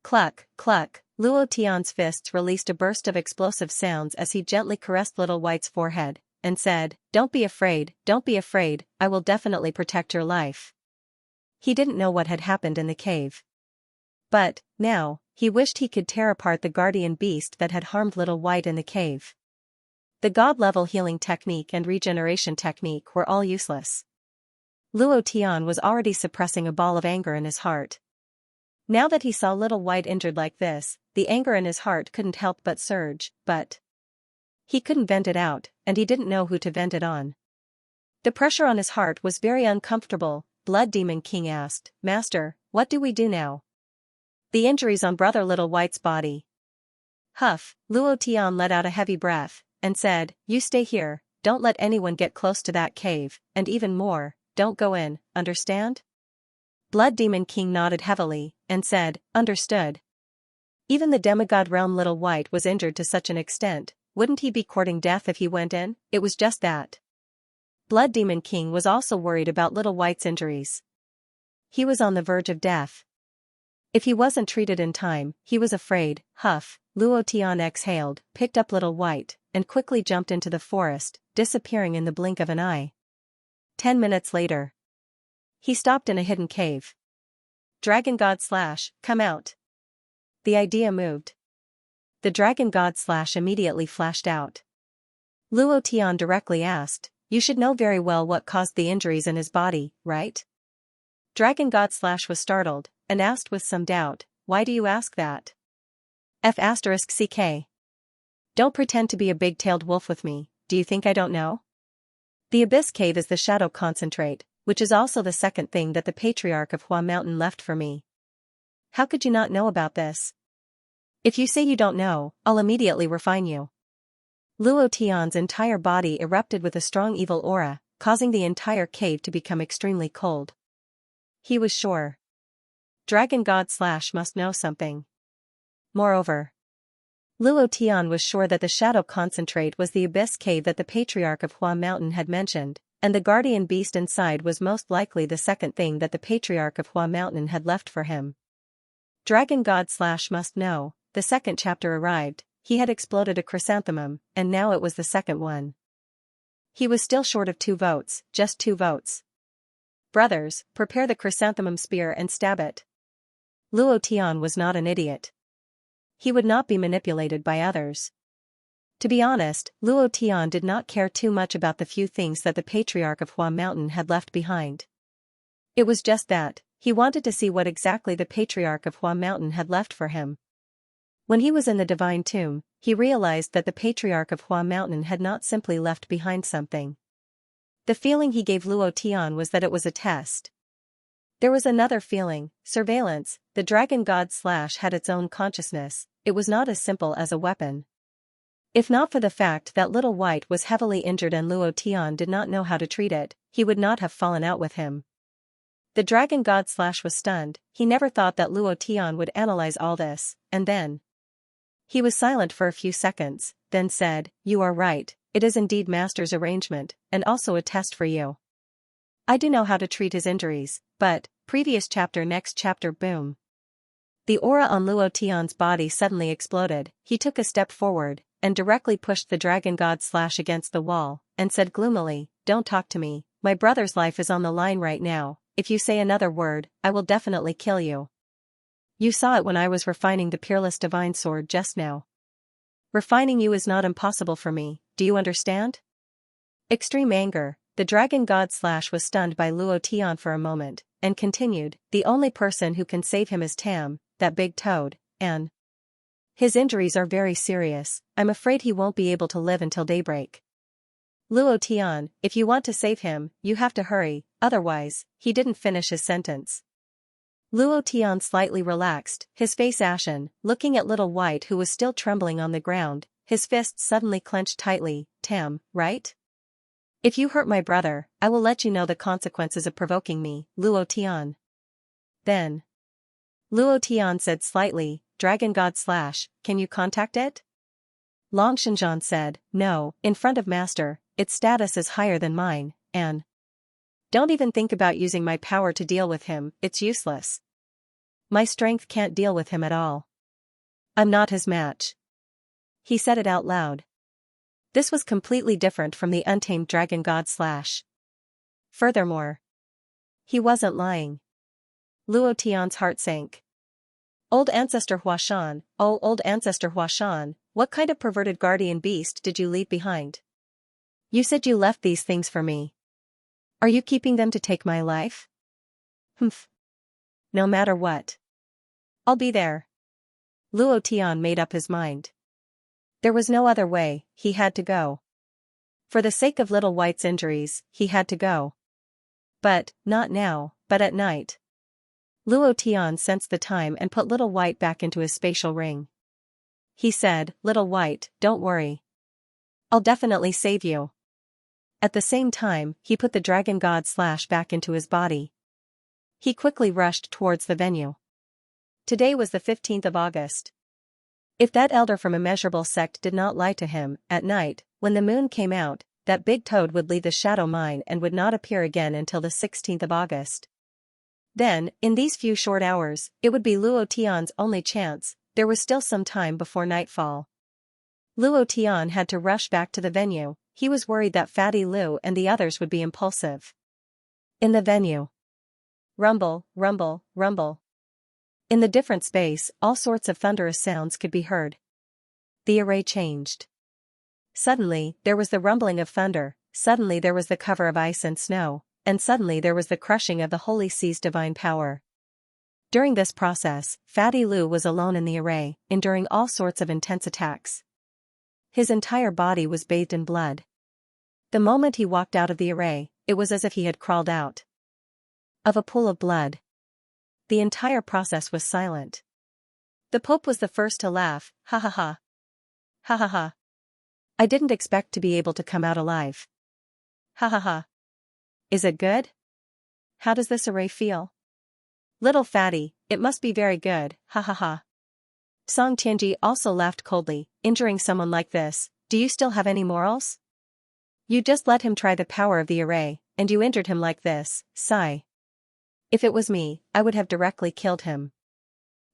Cluck, cluck, Luo Tian's fists released a burst of explosive sounds as he gently caressed Little White's forehead, and said, don't be afraid, I will definitely protect your life. He didn't know what had happened in the cave. But, now, he wished he could tear apart the guardian beast that had harmed Little White in the cave. The god-level healing technique and regeneration technique were all useless. Luo Tian was already suppressing a ball of anger in his heart. Now that he saw Little White injured like this, the anger in his heart couldn't help but surge, but he couldn't vent it out, and he didn't know who to vent it on. The pressure on his heart was very uncomfortable. Blood Demon King asked, "Master, what do we do now?" "The injuries on Brother Little White's body." Huff, Luo Tian let out a heavy breath, and said, "You stay here, don't let anyone get close to that cave, and even more, don't go in, understand?" Blood Demon King nodded heavily, and said, "Understood." Even the demigod realm Little White was injured to such an extent, wouldn't he be courting death if he went in? It was just that. Blood Demon King was also worried about Little White's injuries. He was on the verge of death. If he wasn't treated in time, he was afraid. Huff, Luo Tian exhaled, picked up Little White, and quickly jumped into the forest, disappearing in the blink of an eye. 10 minutes later. He stopped in a hidden cave. "Dragon God Slash, come out." The idea moved. The Dragon God Slash immediately flashed out. Luo Tian directly asked, "You should know very well what caused the injuries in his body, right?" Dragon God Slash was startled, and asked with some doubt, "Why do you ask that?" F***CK. Don't pretend to be a big-tailed wolf with me, do you think I don't know? The Abyss Cave is the shadow concentrate, which is also the second thing that the Patriarch of Hua Mountain left for me. How could you not know about this? If you say you don't know, I'll immediately refine you. Luo Tian's entire body erupted with a strong evil aura, causing the entire cave to become extremely cold. He was sure. Dragon God Slash must know something. Moreover, Luo Tian was sure that the shadow concentrate was the Abyss Cave that the Patriarch of Hua Mountain had mentioned, and the guardian beast inside was most likely the second thing that the Patriarch of Hua Mountain had left for him. Dragon God Slash must know. The second chapter arrived, he had exploded a chrysanthemum, and now it was the second one. He was still short of 2 votes, just 2 votes. "Brothers, prepare the chrysanthemum spear and stab it." Luo Tian was not an idiot. He would not be manipulated by others. To be honest, Luo Tian did not care too much about the few things that the Patriarch of Hua Mountain had left behind. It was just that, he wanted to see what exactly the Patriarch of Hua Mountain had left for him. When he was in the Divine Tomb, he realized that the Patriarch of Hua Mountain had not simply left behind something. The feeling he gave Luo Tian was that it was a test. There was another feeling, surveillance. The Dragon God Slash had its own consciousness, it was not as simple as a weapon. If not for the fact that Little White was heavily injured and Luo Tian did not know how to treat it, he would not have fallen out with him. The Dragon God Slash was stunned, he never thought that Luo Tian would analyze all this, and then. He was silent for a few seconds, then said, "You are right, it is indeed Master's arrangement, and also a test for you. I do know how to treat his injuries, but, previous chapter next chapter boom." The aura on Luo Tian's body suddenly exploded, he took a step forward, and directly pushed the Dragon God Slash against the wall, and said gloomily, "Don't talk to me, my brother's life is on the line right now, if you say another word, I will definitely kill you. You saw it when I was refining the peerless divine sword just now. Refining you is not impossible for me, do you understand?" Extreme anger, the Dragon God Slash was stunned by Luo Tian for a moment, and continued, "The only person who can save him is Tam, that big toad, and his injuries are very serious, I'm afraid he won't be able to live until daybreak. Luo Tian, if you want to save him, you have to hurry, otherwise." He didn't finish his sentence. Luo Tian slightly relaxed, his face ashen, looking at Little White who was still trembling on the ground, his fists suddenly clenched tightly. "Tam, right? If you hurt my brother, I will let you know the consequences of provoking me, Luo Tian." Then. Luo Tian said slightly, "Dragon God Slash, can you contact it?" Long Shenzhan said, "No, in front of Master, its status is higher than mine, and don't even think about using my power to deal with him, it's useless. My strength can't deal with him at all. I'm not his match." He said it out loud. This was completely different from the untamed Dragon God Slash. Furthermore, he wasn't lying. Luo Tian's heart sank. "Old Ancestor Huashan, oh old Ancestor Huashan, what kind of perverted guardian beast did you leave behind? You said you left these things for me. Are you keeping them to take my life?" "Humph. No matter what. I'll be there." Luo Tian made up his mind. There was no other way, he had to go. For the sake of Little White's injuries, he had to go. But, not now, but at night. Luo Tian sensed the time and put Little White back into his spatial ring. He said, "Little White, don't worry. I'll definitely save you." At the same time, he put the dragon god slash back into his body. He quickly rushed towards the venue. Today was the 15th of August. If that elder from Immeasurable Sect did not lie to him, at night, when the moon came out, that big toad would leave the shadow mine and would not appear again until the 16th of August. Then, in these few short hours, it would be Luo Tian's only chance. There was still some time before nightfall. Luo Tian had to rush back to the venue. He was worried that Fatty Lu and the others would be impulsive. In the venue. Rumble, rumble, rumble. In the different space, all sorts of thunderous sounds could be heard. The array changed. Suddenly, there was the rumbling of thunder, suddenly there was the cover of ice and snow, and suddenly there was the crushing of the Holy Sea's divine power. During this process, Fatty Lu was alone in the array, enduring all sorts of intense attacks. His entire body was bathed in blood. The moment he walked out of the array, it was as if he had crawled out of a pool of blood. The entire process was silent. The Pope was the first to laugh. Ha ha ha. Ha ha ha. I didn't expect to be able to come out alive. Ha ha ha. Is it good? How does this array feel? Little Fatty, it must be very good, ha ha ha. Song Tianji also laughed coldly. Injuring someone like this, do you still have any morals? You just let him try the power of the array, and you injured him like this, sigh. If it was me, I would have directly killed him.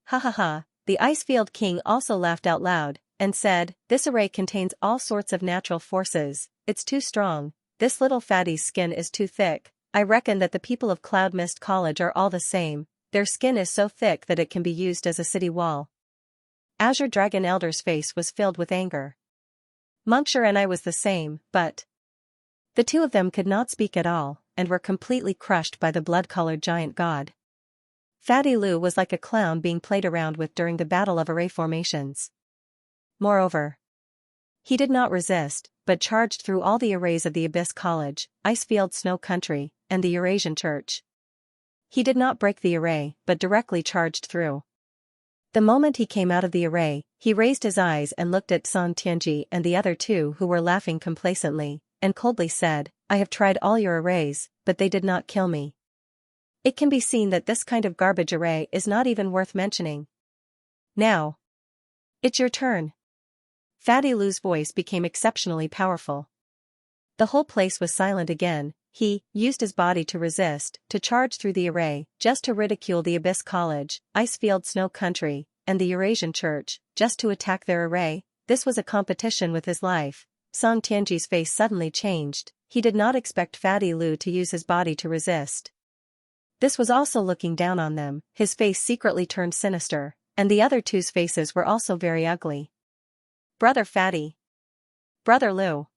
Ha ha ha. The Icefield King also laughed out loud, and said, this array contains all sorts of natural forces, it's too strong, this little fatty's skin is too thick. I reckon that the people of Cloud Mist College are all the same, their skin is so thick that it can be used as a city wall. Azure Dragon Elder's face was filled with anger. Monksure and I was the same, but the two of them could not speak at all, and were completely crushed by the blood-colored giant god. Fatty Lu was like a clown being played around with during the battle of array formations. Moreover, he did not resist, but charged through all the arrays of the Abyss College, Icefield Snow Country, and the Eurasian Church. He did not break the array, but directly charged through. The moment he came out of the array, he raised his eyes and looked at Song Tianji and the other two who were laughing complacently, and coldly said, I have tried all your arrays, but they did not kill me. It can be seen that this kind of garbage array is not even worth mentioning. Now, it's your turn. Fatty Lu's voice became exceptionally powerful. The whole place was silent again. He used his body to resist, to charge through the array, just to ridicule the Abyss College, Icefield Snow Country, and the Eurasian Church, just to attack their array. This was a competition with his life. Song Tianji's face suddenly changed. He did not expect Fatty Lu to use his body to resist. This was also looking down on them. His face secretly turned sinister, and the other two's faces were also very ugly. Brother Fatty. Brother Lu.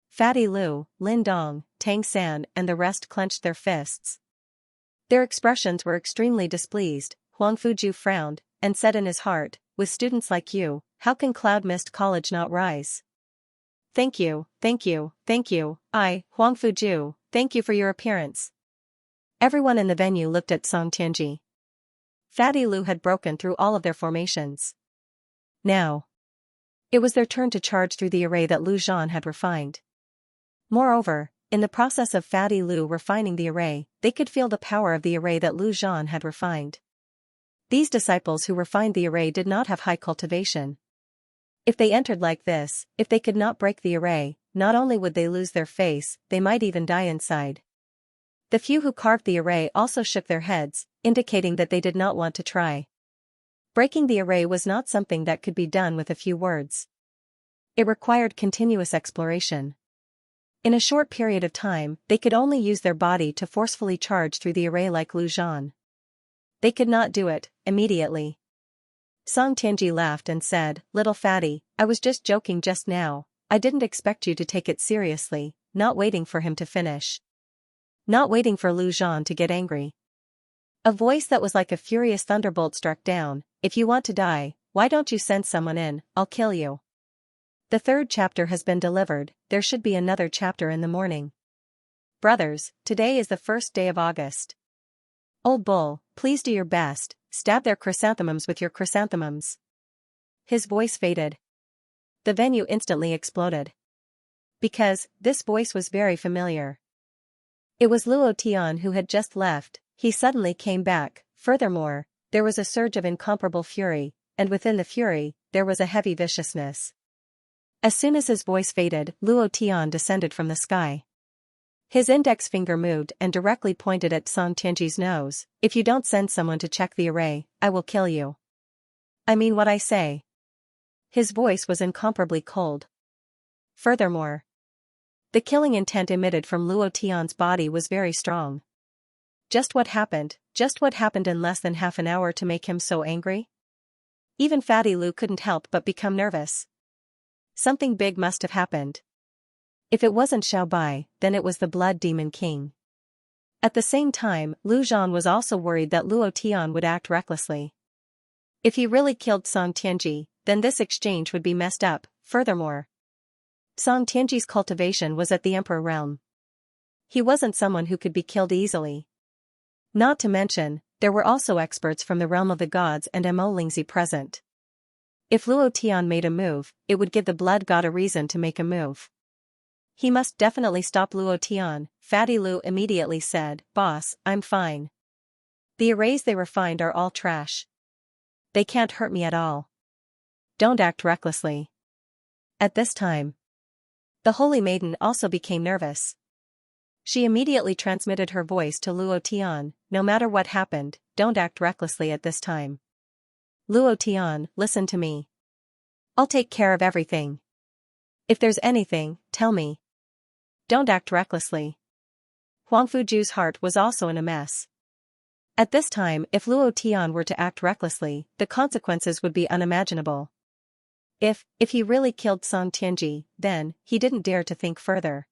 Fatty Lu, Lin Dong, Tang San and the rest clenched their fists. Their expressions were extremely displeased. Huang Fuju frowned, and said in his heart, with students like you, how can Cloud Mist College not rise? Thank you, thank you, thank you, Huang Fuju, thank you for your appearance. Everyone in the venue looked at Song Tianji. Fatty Lu had broken through all of their formations. Now, it was their turn to charge through the array that Lu Zhan had refined. Moreover, in the process of Fatty Lu refining the array, they could feel the power of the array that Lu Zhan had refined. These disciples who refined the array did not have high cultivation. If they entered like this, if they could not break the array, not only would they lose their face, they might even die inside. The few who carved the array also shook their heads, indicating that they did not want to try. Breaking the array was not something that could be done with a few words. It required continuous exploration. In a short period of time, they could only use their body to forcefully charge through the array like Lu Zhan. They could not do it immediately. Song Tianji laughed and said, Little Fatty, I was just joking just now, I didn't expect you to take it seriously, not waiting for him to finish. Not waiting for Lu Zhan to get angry. A voice that was like a furious thunderbolt struck down, if you want to die, why don't you send someone in, I'll kill you. The third chapter has been delivered, there should be another chapter in the morning. Brothers, today is the first day of August. Old Bull, please do your best, stab their chrysanthemums with your chrysanthemums. His voice faded. The venue instantly exploded. Because, this voice was very familiar. It was Luo Tian who had just left. He suddenly came back. Furthermore, there was a surge of incomparable fury, and within the fury, there was a heavy viciousness. As soon as his voice faded, Luo Tian descended from the sky. His index finger moved and directly pointed at Song Tianji's nose. If you don't send someone to check the array, I will kill you. I mean what I say. His voice was incomparably cold. Furthermore, the killing intent emitted from Luo Tian's body was very strong. Just what happened in less than half an hour to make him so angry? Even Fatty Lu couldn't help but become nervous. Something big must have happened. If it wasn't Xiao Bai, then it was the Blood Demon King. At the same time, Lu Zhan was also worried that Luo Tian would act recklessly. If he really killed Song Tianji, then this exchange would be messed up. Furthermore, Song Tianji's cultivation was at the Emperor realm. He wasn't someone who could be killed easily. Not to mention, there were also experts from the realm of the gods and Mo Lingzi present. If Luo Tian made a move, it would give the blood god a reason to make a move. He must definitely stop Luo Tian. Fatty Lu immediately said, "Boss, I'm fine. The arrays they refined are all trash. They can't hurt me at all. Don't act recklessly." At this time, the Holy Maiden also became nervous. She immediately transmitted her voice to Luo Tian, "No matter what happened, don't act recklessly at this time. Luo Tian, listen to me. I'll take care of everything. If there's anything, tell me. Don't act recklessly." Huang Fuju's heart was also in a mess. At this time, if Luo Tian were to act recklessly, the consequences would be unimaginable. If he really killed Song Tianji, then, he didn't dare to think further.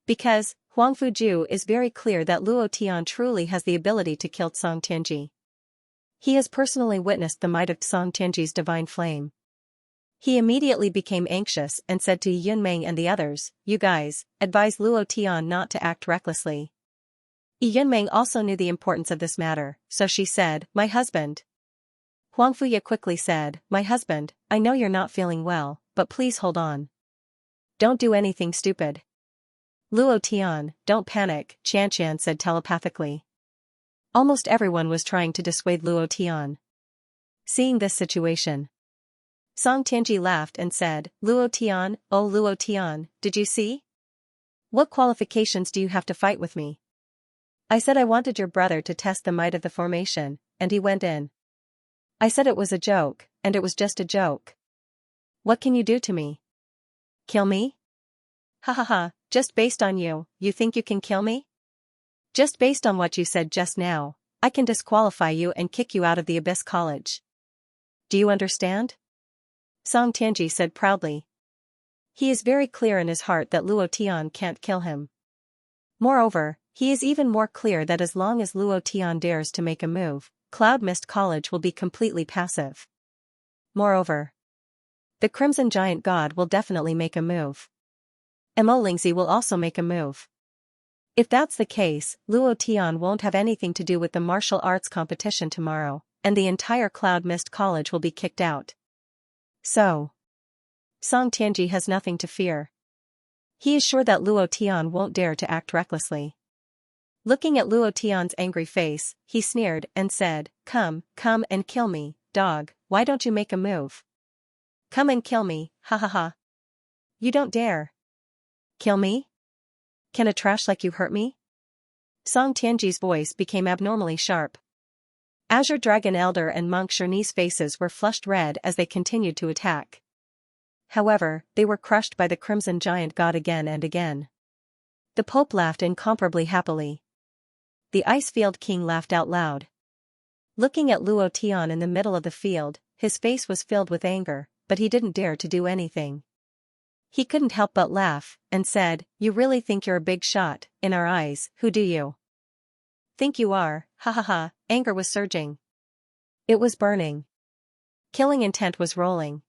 Because, Huang Fuju is very clear that Luo Tian truly has the ability to kill Song Tianji. He has personally witnessed the might of Song Tianji's divine flame. He immediately became anxious and said to Yunmeng and the others, "You guys, advise Luo Tian not to act recklessly." Yunmeng also knew the importance of this matter, so she said, "My husband." Huang Fuya quickly said, "My husband, I know you're not feeling well, but please hold on. Don't do anything stupid." "Luo Tian, don't panic," Xianxia said telepathically. Almost everyone was trying to dissuade Luo Tian. Seeing this situation, Song Tianji laughed and said, "Luo Tian, oh Luo Tian, did you see? What qualifications do you have to fight with me? I said I wanted your brother to test the might of the formation, and he went in. I said it was a joke, and it was just a joke. What can you do to me? Kill me? Ha ha ha, just based on you think you can kill me? Just based on what you said just now, I can disqualify you and kick you out of the Abyss College. Do you understand?" Song Tianji said proudly. He is very clear in his heart that Luo Tian can't kill him. Moreover, he is even more clear that as long as Luo Tian dares to make a move, Cloud Mist College will be completely passive. Moreover, the Crimson Giant God will definitely make a move. Mo Lingzi will also make a move. If that's the case, Luo Tian won't have anything to do with the martial arts competition tomorrow, and the entire Cloud Mist College will be kicked out. So, Song Tianji has nothing to fear. He is sure that Luo Tian won't dare to act recklessly. Looking at Luo Tian's angry face, he sneered and said, come and kill me, dog, why don't you make a move? Come and kill me, ha ha ha. You don't dare. Kill me? Can a trash like you hurt me?" Song Tianji's voice became abnormally sharp. Azure Dragon Elder and Monk Shirni's faces were flushed red as they continued to attack. However, they were crushed by the Crimson Giant God again and again. The Pope laughed incomparably happily. The Ice Field King laughed out loud. Looking at Luo Tian in the middle of the field, his face was filled with anger, but he didn't dare to do anything. He couldn't help but laugh, and said, "You really think you're a big shot, in our eyes, who do you think you are, ha ha ha." Anger was surging. It was burning. Killing intent was rolling.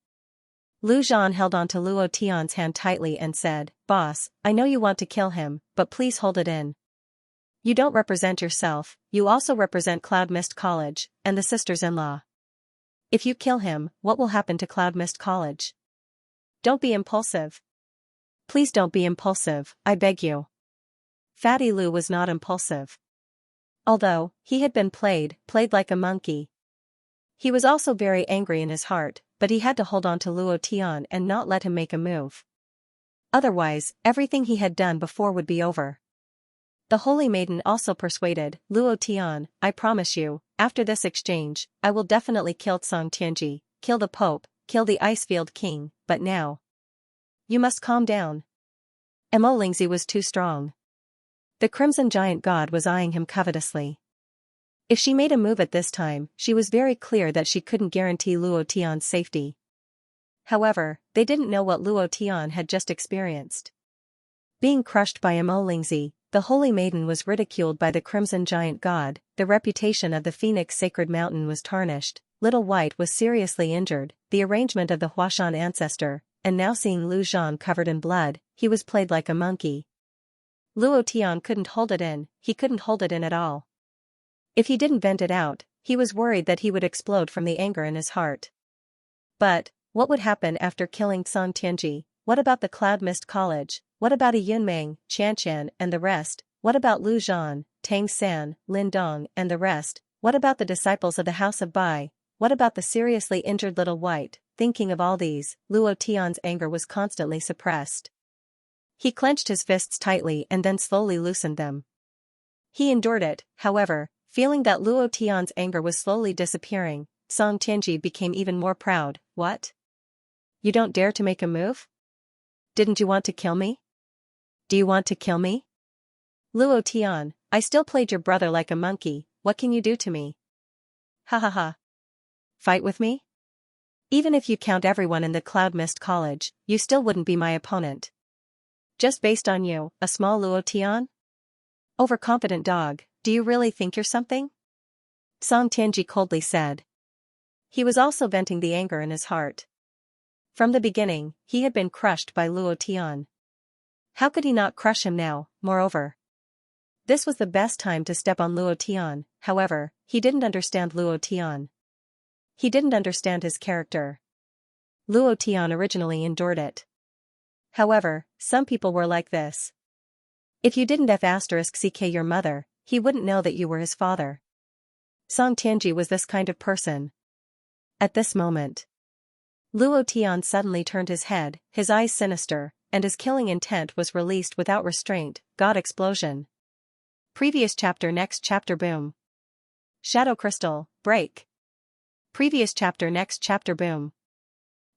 Lu Zhan held onto Luo Tian's hand tightly and said, "Boss, I know you want to kill him, but please hold it in. You don't represent yourself, you also represent Cloud Mist College, and the sisters-in-law. If you kill him, what will happen to Cloud Mist College? Don't be impulsive. Please don't be impulsive, I beg you." Fatty Lu was not impulsive. Although, he had been played like a monkey. He was also very angry in his heart, but he had to hold on to Luo Tian and not let him make a move. Otherwise, everything he had done before would be over. The Holy Maiden also persuaded, "Luo Tian, I promise you, after this exchange, I will definitely kill Song Tianji, kill the Pope, kill the Icefield King, but now. You must calm down." Mo Lingzi was too strong. The Crimson Giant God was eyeing him covetously. If she made a move at this time, she was very clear that she couldn't guarantee Luo Tian's safety. However, they didn't know what Luo Tian had just experienced. Being crushed by Mo Lingzi, the Holy Maiden was ridiculed by the Crimson Giant God, the reputation of the Phoenix Sacred Mountain was tarnished, Little White was seriously injured, the arrangement of the Huashan ancestor, and now seeing Lu Zhan covered in blood, he was played like a monkey. Luo Tian couldn't hold it in, he couldn't hold it in at all. If he didn't vent it out, he was worried that he would explode from the anger in his heart. But, what would happen after killing Song Tianji? What about the Cloud Mist College? What about a Yunmeng, Xianxia and the rest? What about Lu Zhan, Tang San, Lin Dong and the rest? What about the disciples of the House of Bai? What about the seriously injured Little White? Thinking of all these, Luo Tian's anger was constantly suppressed. He clenched his fists tightly and then slowly loosened them. He endured it, however, feeling that Luo Tian's anger was slowly disappearing. Song Tianji became even more proud. "What? You don't dare to make a move? Didn't you want to kill me? Do you want to kill me? Luo Tian, I still played your brother like a monkey, what can you do to me? Ha ha ha. Fight with me? Even if you count everyone in the Cloud Mist College, you still wouldn't be my opponent. Just based on you, a small Luo Tian? Overconfident dog, do you really think you're something?" Song Tianji coldly said. He was also venting the anger in his heart. From the beginning, he had been crushed by Luo Tian. How could he not crush him now? Moreover, this was the best time to step on Luo Tian. However, he didn't understand Luo Tian. He didn't understand his character. Luo Tian originally endured it. However, some people were like this. If you didn't *ck your mother, he wouldn't know that you were his father. Song Tianji was this kind of person. At this moment, Luo Tian suddenly turned his head, his eyes sinister, and his killing intent was released without restraint. God explosion. Previous chapter next chapter boom. Shadow crystal, break. Previous chapter next chapter boom.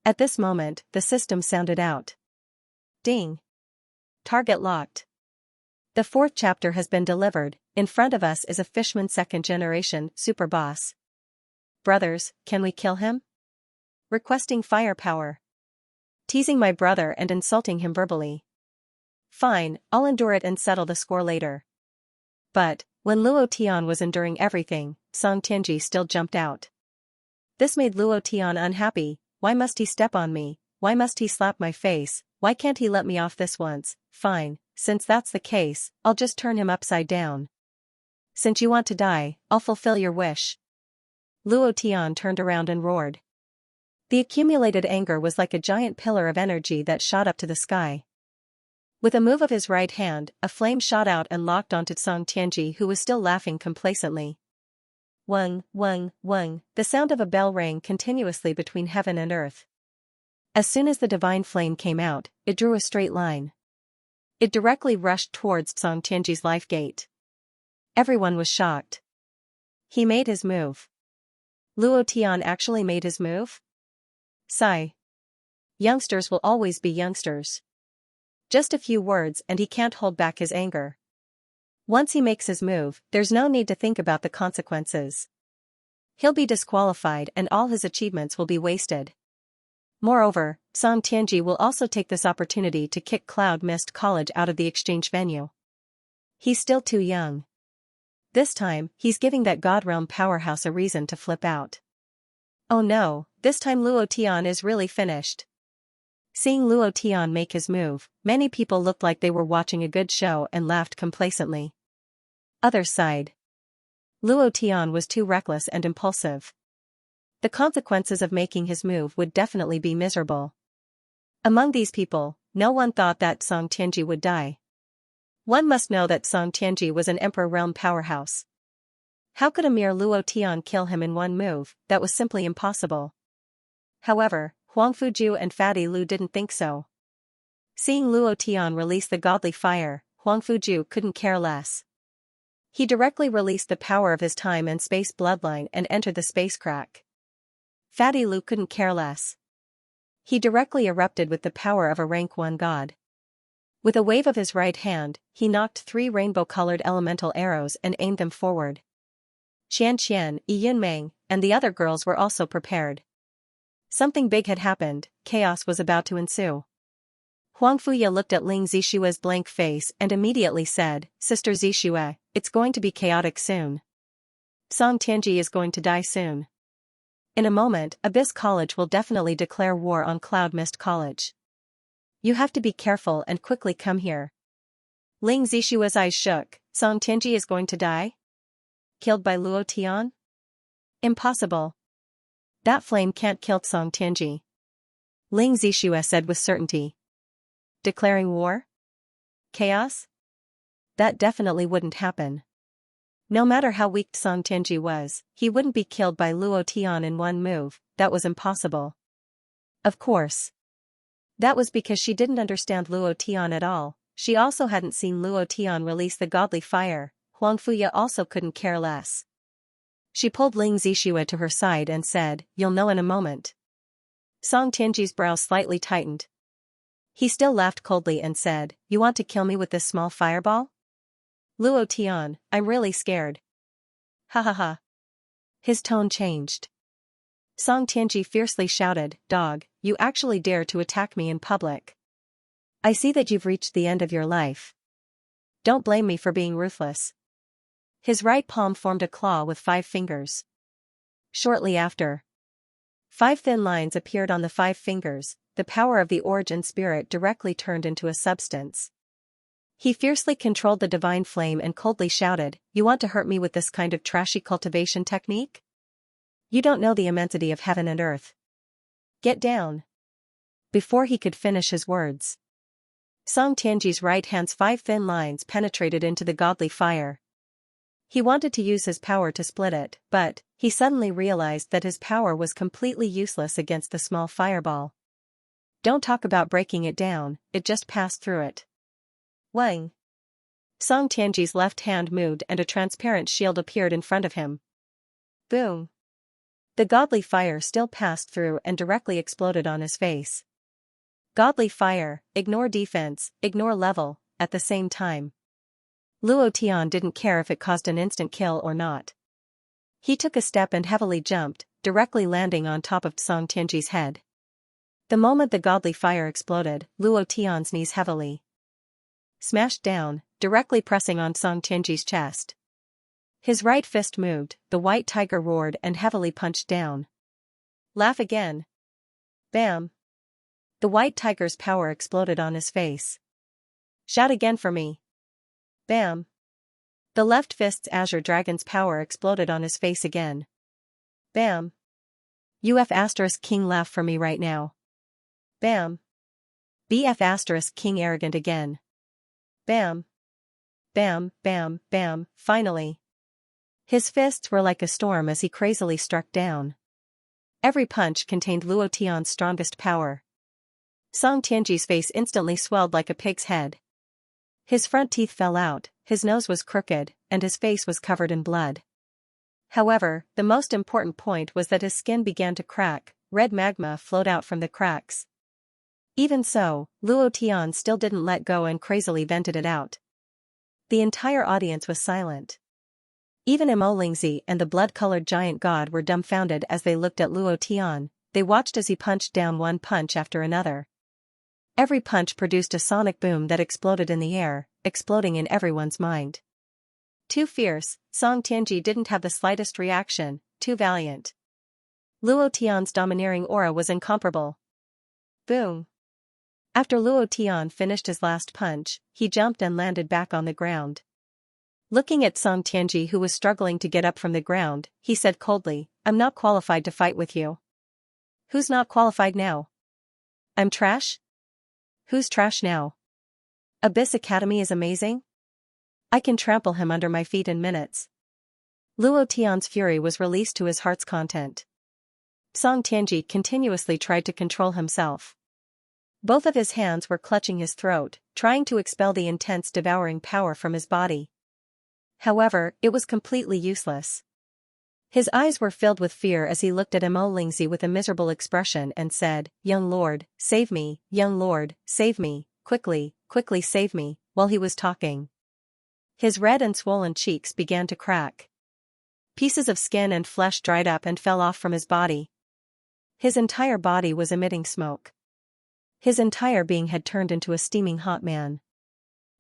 At this moment, the system sounded out. Ding. Target locked. The 4th chapter has been delivered. In front of us is a Fishman 2nd generation super boss. Brothers, can we kill him? Requesting firepower. Teasing my brother and insulting him verbally. Fine, I'll endure it and settle the score later. But, when Luo Tian was enduring everything, Song Tianji still jumped out. This made Luo Tian unhappy. Why must he step on me? Why must he slap my face? Why can't he let me off this once? Fine, since that's the case, I'll just turn him upside down. Since you want to die, I'll fulfill your wish. Luo Tian turned around and roared. The accumulated anger was like a giant pillar of energy that shot up to the sky. With a move of his right hand, a flame shot out and locked onto Song Tianji, who was still laughing complacently. Wung, wung, wung, the sound of a bell rang continuously between heaven and earth. As soon as the divine flame came out, it drew a straight line. It directly rushed towards Song Tianji's life gate. Everyone was shocked. He made his move. Luo Tian actually made his move? Sigh. Youngsters will always be youngsters. Just a few words and he can't hold back his anger. Once he makes his move, there's no need to think about the consequences. He'll be disqualified and all his achievements will be wasted. Moreover, Song Tianji will also take this opportunity to kick Cloud Mist College out of the exchange venue. He's still too young. This time, he's giving that God Realm powerhouse a reason to flip out. Oh no, this time Luo Tian is really finished. Seeing Luo Tian make his move, many people looked like they were watching a good show and laughed complacently. Others sighed. Luo Tian was too reckless and impulsive. The consequences of making his move would definitely be miserable. Among these people, no one thought that Song Tianji would die. One must know that Song Tianji was an Emperor realm powerhouse. How could a mere Luo Tian kill him in one move? That was simply impossible. However, Huang Fuju and Fatty Lu didn't think so. Seeing Luo Tian release the godly fire, Huang Fuju couldn't care less. He directly released the power of his time and space bloodline and entered the space crack. Fatty Lu couldn't care less. He directly erupted with the power of a rank 1 god. With a wave of his right hand, he knocked 3 rainbow-colored elemental arrows and aimed them forward. Xianxia, Yunmeng, and the other girls were also prepared. Something big had happened, chaos was about to ensue. Huang Fuya looked at Ling Zishua's blank face and immediately said, "Sister Zishua, it's going to be chaotic soon. Song Tianji is going to die soon. In a moment, Abyss College will definitely declare war on Cloud Mist College. You have to be careful and quickly come here." Ling Zishua's eyes shook. Song Tianji is going to die? Killed by Luo Tian? Impossible. That flame can't kill Song Tianji. Ling Zishua said with certainty. Declaring war? Chaos? That definitely wouldn't happen. No matter how weak Song Tianji was, he wouldn't be killed by Luo Tian in one move. That was impossible. Of course. That was because she didn't understand Luo Tian at all. She also hadn't seen Luo Tian release the godly fire. Huang Fuya also couldn't care less. She pulled Ling Zishua to her side and said, "You'll know in a moment." Song Tianji's brow slightly tightened. He still laughed coldly and said, "You want to kill me with this small fireball? Luo Tian, I'm really scared." Ha ha ha. His tone changed. Song Tianji fiercely shouted, "Dog, you actually dare to attack me in public. I see that you've reached the end of your life. Don't blame me for being ruthless." His right palm formed a claw with 5 fingers. Shortly after, 5 thin lines appeared on the 5 fingers. The power of the origin spirit directly turned into a substance. He fiercely controlled the divine flame and coldly shouted, "You want to hurt me with this kind of trashy cultivation technique? You don't know the immensity of heaven and earth. Get down." Before he could finish his words, Song Tianji's right hand's 5 thin lines penetrated into the godly fire. He wanted to use his power to split it, but he suddenly realized that his power was completely useless against the small fireball. Don't talk about breaking it down, it just passed through it. Wang. Song Tianji's left hand moved and a transparent shield appeared in front of him. Boom. The godly fire still passed through and directly exploded on his face. Godly fire, ignore defense, ignore level, at the same time. Luo Tian didn't care if it caused an instant kill or not. He took a step and heavily jumped, directly landing on top of Song Tianji's head. The moment the godly fire exploded, Luo Tian's knees heavily smashed down, directly pressing on Song Tianji's chest. His right fist moved, the white tiger roared and heavily punched down. Laugh again. Bam. The white tiger's power exploded on his face. Shout again for me. Bam. The left fist's azure dragon's power exploded on his face again. Bam. UF** king laugh for me right now. Bam. BF** king arrogant again. Bam. Bam, bam, bam, finally. His fists were like a storm as he crazily struck down. Every punch contained Luo Tian's strongest power. Song Tianji's face instantly swelled like a pig's head. His front teeth fell out, his nose was crooked, and his face was covered in blood. However, the most important point was that his skin began to crack, red magma flowed out from the cracks. Even so, Luo Tian still didn't let go and crazily vented it out. The entire audience was silent. Even Mo Lingzi and the blood-colored giant god were dumbfounded as they looked at Luo Tian. They watched as he punched down one punch after another. Every punch produced a sonic boom that exploded in the air, exploding in everyone's mind. Too fierce, Song Tianji didn't have the slightest reaction, too valiant. Luo Tian's domineering aura was incomparable. Boom. After Luo Tian finished his last punch, he jumped and landed back on the ground. Looking at Song Tianji, who was struggling to get up from the ground, he said coldly, "I'm not qualified to fight with you." "Who's not qualified now?" "I'm trash?" "Who's trash now?" "Abyss Academy is amazing? I can trample him under my feet in minutes." Luo Tian's fury was released to his heart's content. Song Tianji continuously tried to control himself. Both of his hands were clutching his throat, trying to expel the intense devouring power from his body. However, it was completely useless. His eyes were filled with fear as he looked at Mo Lingzi with a miserable expression and said, "Young lord, save me, young lord, save me, quickly, quickly save me," while he was talking. His red and swollen cheeks began to crack. Pieces of skin and flesh dried up and fell off from his body. His entire body was emitting smoke. His entire being had turned into a steaming hot man.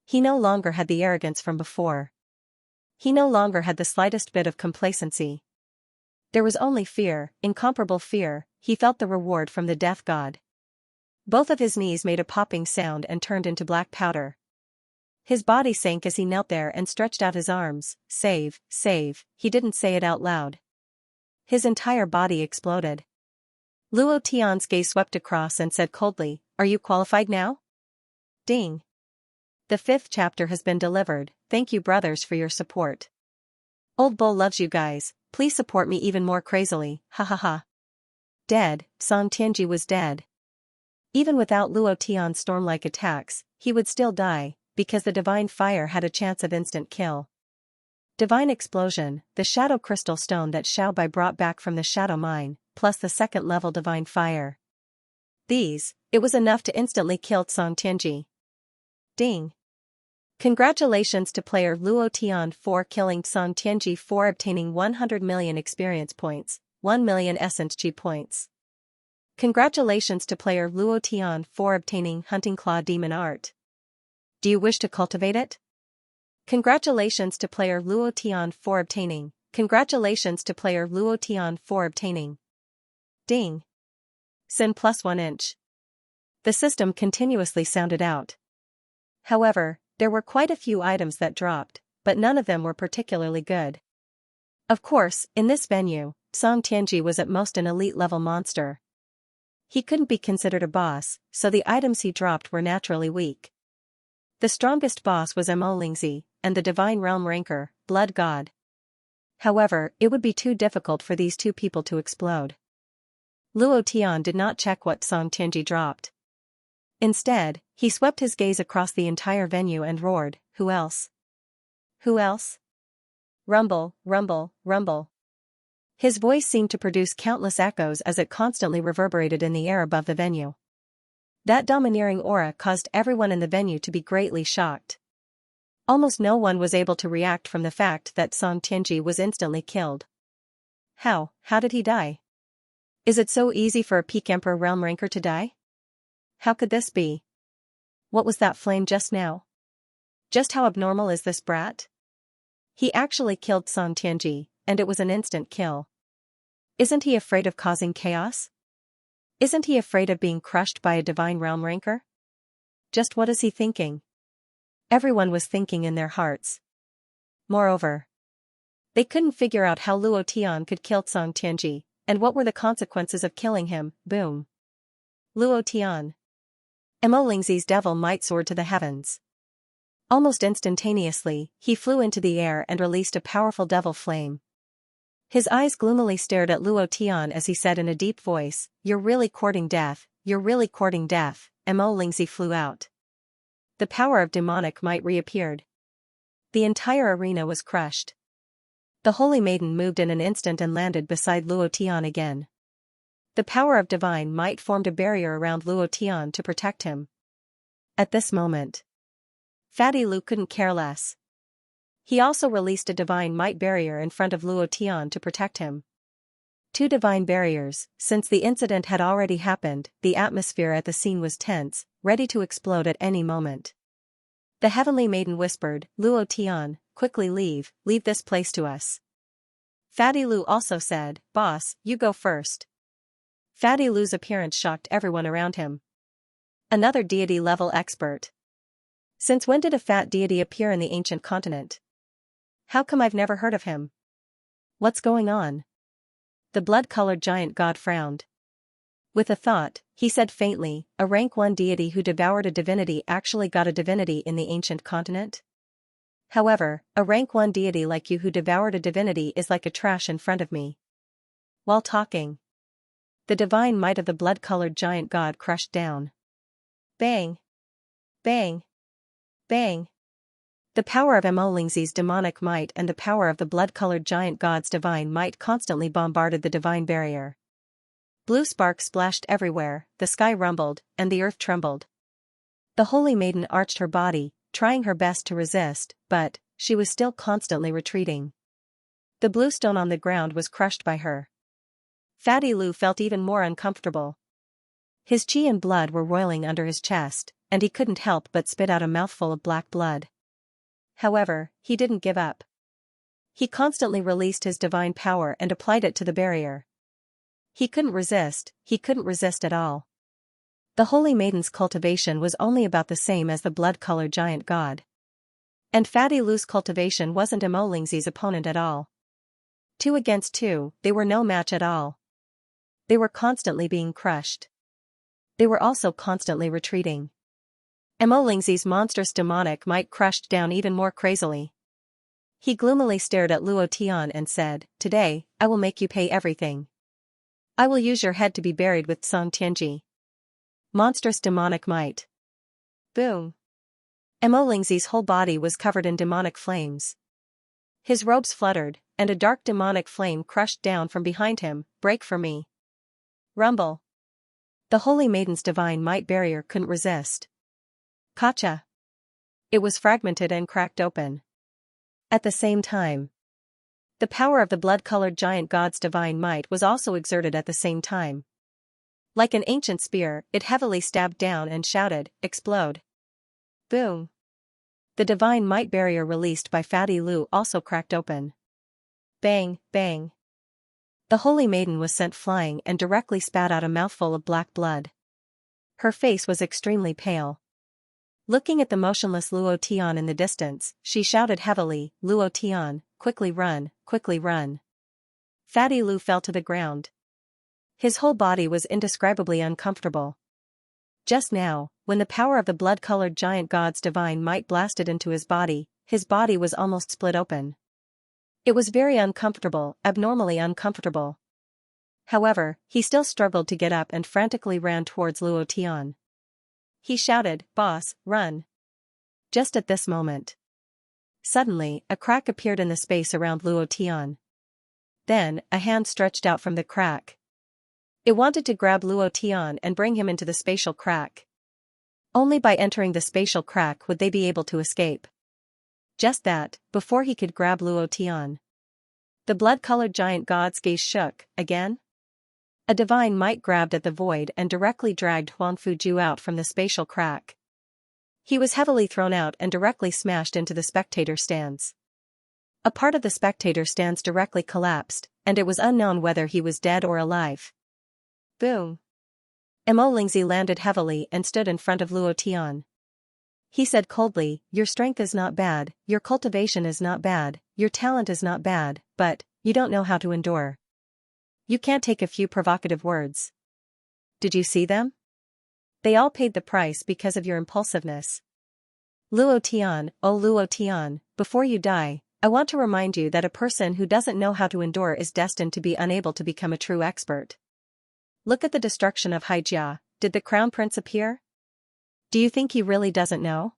He no longer had the arrogance from before. He no longer had the slightest bit of complacency. There was only fear, incomparable fear. He felt the reward from the death god. Both of his knees made a popping sound and turned into black powder. His body sank as he knelt there and stretched out his arms. "Save, save," he didn't say it out loud. His entire body exploded. Luo Tian's gaze swept across and said coldly, "Are you qualified now?" Ding. The 5th chapter has been delivered. Thank you brothers for your support. Old Bull loves you guys, please support me even more crazily, ha ha ha. Dead, Song Tianji was dead. Even without Luo Tian's storm-like attacks, he would still die, because the divine fire had a chance of instant kill. Divine explosion, the shadow crystal stone that Xiaobai brought back from the shadow mine, plus the 2nd level divine fire. It was enough to instantly kill Song Tianji. Ding. Congratulations to player Luo Tian for killing Song Tianji for obtaining 100 million experience points, 1 million essence G points. Congratulations to player Luo Tian for obtaining Hunting Claw Demon Art. Do you wish to cultivate it? Congratulations to player Luo Tian for obtaining. Congratulations to player Luo Tian for obtaining. Ding. Sin +1 inch. The system continuously sounded out. However, there were quite a few items that dropped, but none of them were particularly good. Of course, in this venue, Song Tianji was at most an elite-level monster. He couldn't be considered a boss, so the items he dropped were naturally weak. The strongest boss was Mo Lingzi, and the Divine Realm Ranker, Blood God. However, it would be too difficult for these two people to explode. Luo Tian did not check what Song Tianji dropped. Instead, he swept his gaze across the entire venue and roared, "Who else? Who else?" Rumble, rumble, rumble. His voice seemed to produce countless echoes as it constantly reverberated in the air above the venue. That domineering aura caused everyone in the venue to be greatly shocked. Almost no one was able to react from the fact that Song Tianji was instantly killed. How did he die? Is it so easy for a Peak Emperor Realm Ranker to die? How could this be? What was that flame just now? Just how abnormal is this brat? He actually killed Song Tianji, and it was an instant kill. Isn't he afraid of causing chaos? Isn't he afraid of being crushed by a Divine Realm Ranker? Just what is he thinking? Everyone was thinking in their hearts. Moreover, they couldn't figure out how Luo Tian could kill Song Tianji, and what were the consequences of killing him. Boom. Luo Tian. Mo Lingzi's devil might soared to the heavens. Almost instantaneously, he flew into the air and released a powerful devil flame. His eyes gloomily stared at Luo Tian as he said in a deep voice, "You're really courting death, you're really courting death." Mo Lingzi flew out. The power of demonic might reappeared. The entire arena was crushed. The Holy Maiden moved in an instant and landed beside Luo Tian again. The power of divine might formed a barrier around Luo Tian to protect him. At this moment, Fatty Lu couldn't care less. He also released a divine might barrier in front of Luo Tian to protect him. 2 divine barriers. Since the incident had already happened, the atmosphere at the scene was tense, ready to explode at any moment. The Heavenly Maiden whispered, "Luo Tian, quickly leave this place to us." Fatty Lu also said, "Boss, you go first." Fatty Lu's appearance shocked everyone around him. Another deity-level expert. Since when did a fat deity appear in the ancient continent? How come I've never heard of him? What's going on? The blood-colored giant god frowned. With a thought, he said faintly, a rank 1 deity who devoured a divinity actually got a divinity in the ancient continent? However, a rank 1 deity like you who devoured a divinity is like a trash in front of me. While talking, the divine might of the blood-colored giant god crushed down. Bang! Bang! Bang! The power of Lingzi's demonic might and the power of the blood-colored giant god's divine might constantly bombarded the divine barrier. Blue sparks splashed everywhere, the sky rumbled, and the earth trembled. The holy maiden arched her body, trying her best to resist, but she was still constantly retreating. The blue stone on the ground was crushed by her. Fatty Lu felt even more uncomfortable. His chi and blood were roiling under his chest, and he couldn't help but spit out a mouthful of black blood. However, he didn't give up. He constantly released his divine power and applied it to the barrier. He couldn't resist at all. The holy maiden's cultivation was only about the same as the blood-colored giant god. And Fatty Lu's cultivation wasn't Lingzi's opponent at all. 2 against 2, they were no match at all. They were constantly being crushed. They were also constantly retreating. Lingzi's monstrous demonic might crushed down even more crazily. He gloomily stared at Luo Tian and said, "Today, I will make you pay everything. I will use your head to be buried with Song Tianji." Monstrous demonic might. Boom. Lingzi's whole body was covered in demonic flames. His robes fluttered, and a dark demonic flame crushed down from behind him. "Break for me." Rumble. The holy maiden's divine might barrier couldn't resist. Kacha. It was fragmented and cracked open. At the same time, the power of the blood-colored giant god's divine might was also exerted at the same time. Like an ancient spear, it heavily stabbed down and shouted, "Explode." Boom. The divine might barrier released by Fatty Lu also cracked open. Bang, bang. The holy maiden was sent flying and directly spat out a mouthful of black blood. Her face was extremely pale. Looking at the motionless Luo Tian in the distance, she shouted heavily, "Luo Tian, quickly run, quickly run." Fatty Lu fell to the ground. His whole body was indescribably uncomfortable. Just now, when the power of the blood-colored giant god's divine might blasted into his body was almost split open. It was very uncomfortable, abnormally uncomfortable. However, he still struggled to get up and frantically ran towards Luo Tian. He shouted, "Boss, run." Just at this moment, suddenly, a crack appeared in the space around Luo Tian. Then, a hand stretched out from the crack. It wanted to grab Luo Tian and bring him into the spatial crack. Only by entering the spatial crack would they be able to escape. Just that, before he could grab Luo Tian, the blood-colored giant god's gaze shook, again. A divine might grabbed at the void and directly dragged Huang Fuju out from the spatial crack. He was heavily thrown out and directly smashed into the spectator stands. A part of the spectator stands directly collapsed, and it was unknown whether he was dead or alive. Boom. Lingzi landed heavily and stood in front of Luo Tian. He said coldly, "Your strength is not bad, your cultivation is not bad, your talent is not bad, but you don't know how to endure. You can't take a few provocative words. Did you see them? They all paid the price because of your impulsiveness. Luo Tian, oh Luo Tian, before you die, I want to remind you that a person who doesn't know how to endure is destined to be unable to become a true expert. Look at the destruction of Haijia. Did the crown prince appear? Do you think he really doesn't know?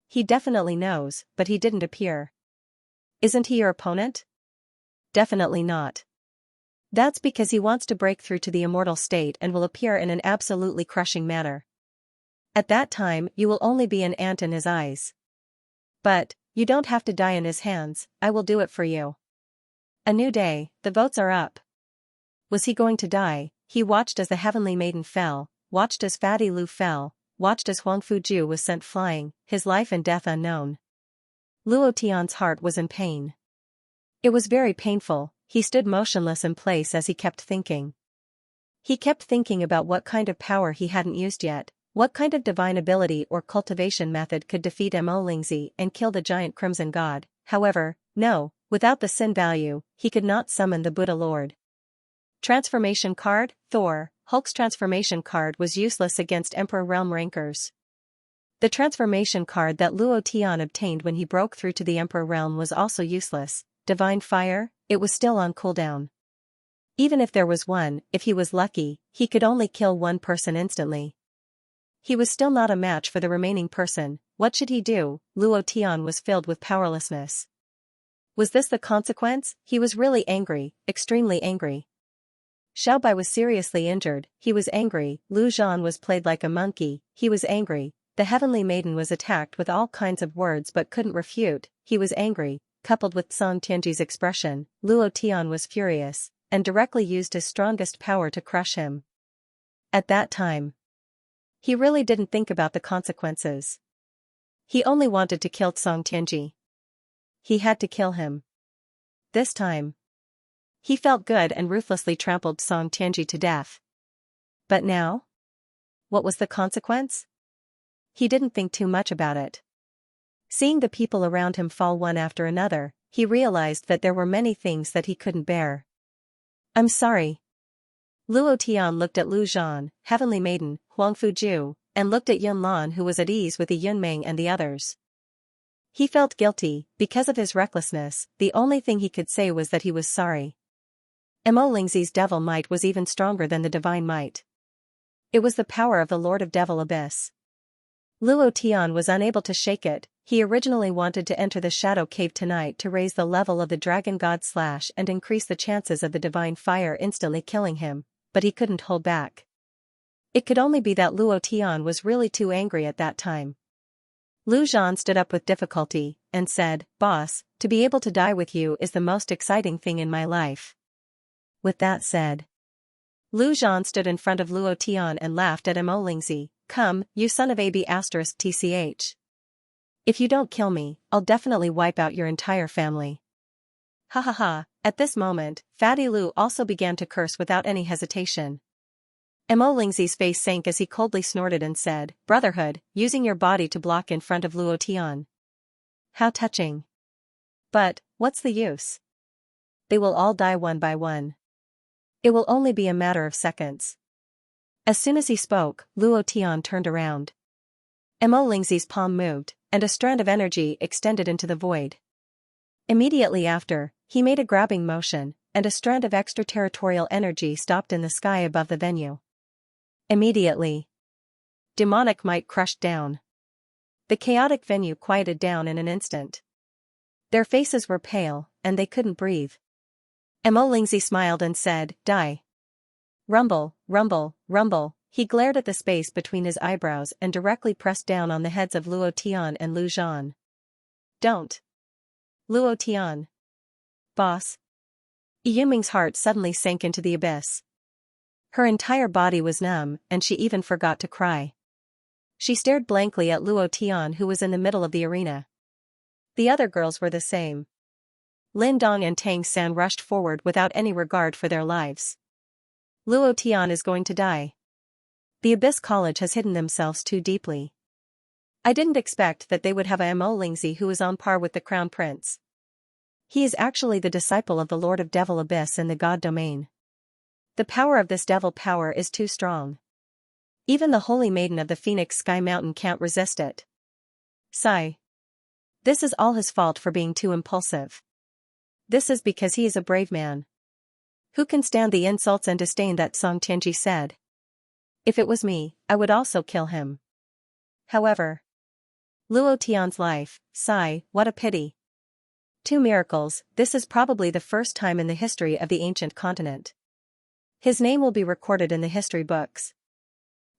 He definitely knows, but he didn't appear. Isn't he your opponent? Definitely not. That's because he wants to break through to the immortal state and will appear in an absolutely crushing manner. At that time, you will only be an ant in his eyes. But you don't have to die in his hands, I will do it for you. A new day, the votes are up." Was he going to die? He watched as the heavenly maiden fell, watched as Fatty Lu fell, watched as Huang Fuju was sent flying, his life and death unknown. Luo Tian's heart was in pain. It was very painful. He stood motionless in place as he kept thinking. He kept thinking about what kind of power he hadn't used yet, What kind of divine ability or cultivation method could defeat Mo Lingzi and kill the giant crimson god? However, no, without the sin value, he could not summon the Buddha Lord. Transformation card, Thor. Hulk's transformation card was useless against Emperor Realm Rankers. The transformation card that Luo Tian obtained when he broke through to the Emperor Realm was also useless. Divine Fire, it was still on cooldown. Even if there was one, if he was lucky, he could only kill one person instantly. He was still not a match for the remaining person. What should he do? Luo Tian was filled with powerlessness. Was this the consequence? He was really angry, extremely angry. Xiao Bai was seriously injured, he was angry. Lu Zhan was played like a monkey, he was angry. The heavenly maiden was attacked with all kinds of words but couldn't refute, he was angry. Coupled with Song Tianji's expression, Luo Tian was furious, and directly used his strongest power to crush him. At that time, he really didn't think about the consequences. He only wanted to kill Song Tianji. He had to kill him. This time, he felt good and ruthlessly trampled Song Tianji to death. But now? What was the consequence? He didn't think too much about it. Seeing the people around him fall one after another, he realized that there were many things that he couldn't bear. I'm sorry. Luo Tian looked at Lu Zhan, Heavenly Maiden, Huang Fuju, and looked at Yun Lan who was at ease with the Yunmeng and the others. He felt guilty, because of his recklessness. The only thing he could say was that he was sorry. Mo Lingzi's devil might was even stronger than the divine might. It was the power of the Lord of Devil Abyss. Luo Tian was unable to shake it. He originally wanted to enter the Shadow Cave tonight to raise the level of the Dragon God Slash and increase the chances of the divine fire instantly killing him, but he couldn't hold back. It could only be that Luo Tian was really too angry at that time. Lu Zhan stood up with difficulty, and said, "Boss, to be able to die with you is the most exciting thing in my life." With that said, Lu Zhan stood in front of Luo Tian and laughed at Mo Lingzi. "Come, you son of AB******. If you don't kill me, I'll definitely wipe out your entire family." Ha ha ha. At this moment, Fatty Lu also began to curse without any hesitation. Mo Lingzi's face sank as he coldly snorted and said, "Brotherhood, using your body to block in front of Luo Tian. How touching. But, what's the use? They will all die one by one. It will only be a matter of seconds." As soon as he spoke, Luo Tian turned around. Mo Lingzi's palm moved, and a strand of energy extended into the void. Immediately after, he made a grabbing motion, and a strand of extraterritorial energy stopped in the sky above the venue. Immediately, demonic might crushed down. The chaotic venue quieted down in an instant. Their faces were pale, and they couldn't breathe. Mo Lingzi smiled and said, "Die." Rumble, rumble, rumble. He glared at the space between his eyebrows and directly pressed down on the heads of Luo Tian and Lu Zhan. "Don't." Luo Tian. "Boss." Yuming's heart suddenly sank into the abyss. Her entire body was numb, and she even forgot to cry. She stared blankly at Luo Tian who was in the middle of the arena. The other girls were the same. Lin Dong and Tang San rushed forward without any regard for their lives. Luo Tian is going to die. The Abyss College has hidden themselves too deeply. I didn't expect that they would have a Mo Lingzi who is on par with the Crown Prince. He is actually the disciple of the Lord of Devil Abyss in the God domain. The power of this devil power is too strong. Even the Holy Maiden of the Phoenix Sky Mountain can't resist it. Sigh. This is all his fault for being too impulsive. This is because he is a brave man. Who can stand the insults and disdain that Song Tianji said? If it was me, I would also kill him. However, Luo Tian's life, sigh, what a pity. 2 miracles, this is probably the first time in the history of the ancient continent. His name will be recorded in the history books.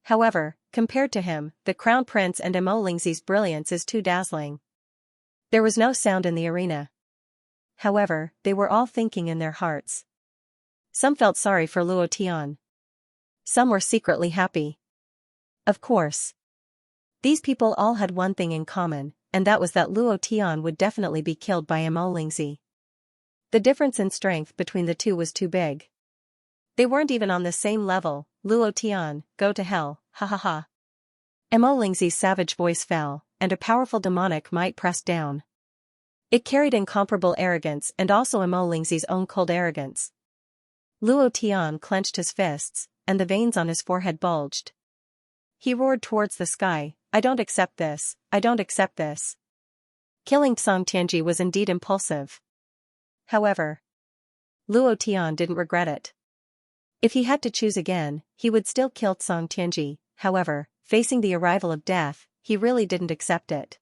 However, compared to him, the Crown Prince and Mo Lingzi's brilliance is too dazzling. There was no sound in the arena. However, they were all thinking in their hearts. Some felt sorry for Luo Tian. Some were secretly happy. Of course. These people all had one thing in common, and that was that Luo Tian would definitely be killed by Mo Lingzi. The difference in strength between the two was too big. They weren't even on the same level. Luo Tian, go to hell, ha ha ha. Mo Lingzi's savage voice fell, and a powerful demonic might pressed down. It carried incomparable arrogance and also Mo Lingzi's own cold arrogance. Luo Tian clenched his fists, and the veins on his forehead bulged. He roared towards the sky, "I don't accept this, I don't accept this." Killing Song Tianji was indeed impulsive. However, Luo Tian didn't regret it. If he had to choose again, he would still kill Song Tianji. However, facing the arrival of death, he really didn't accept it.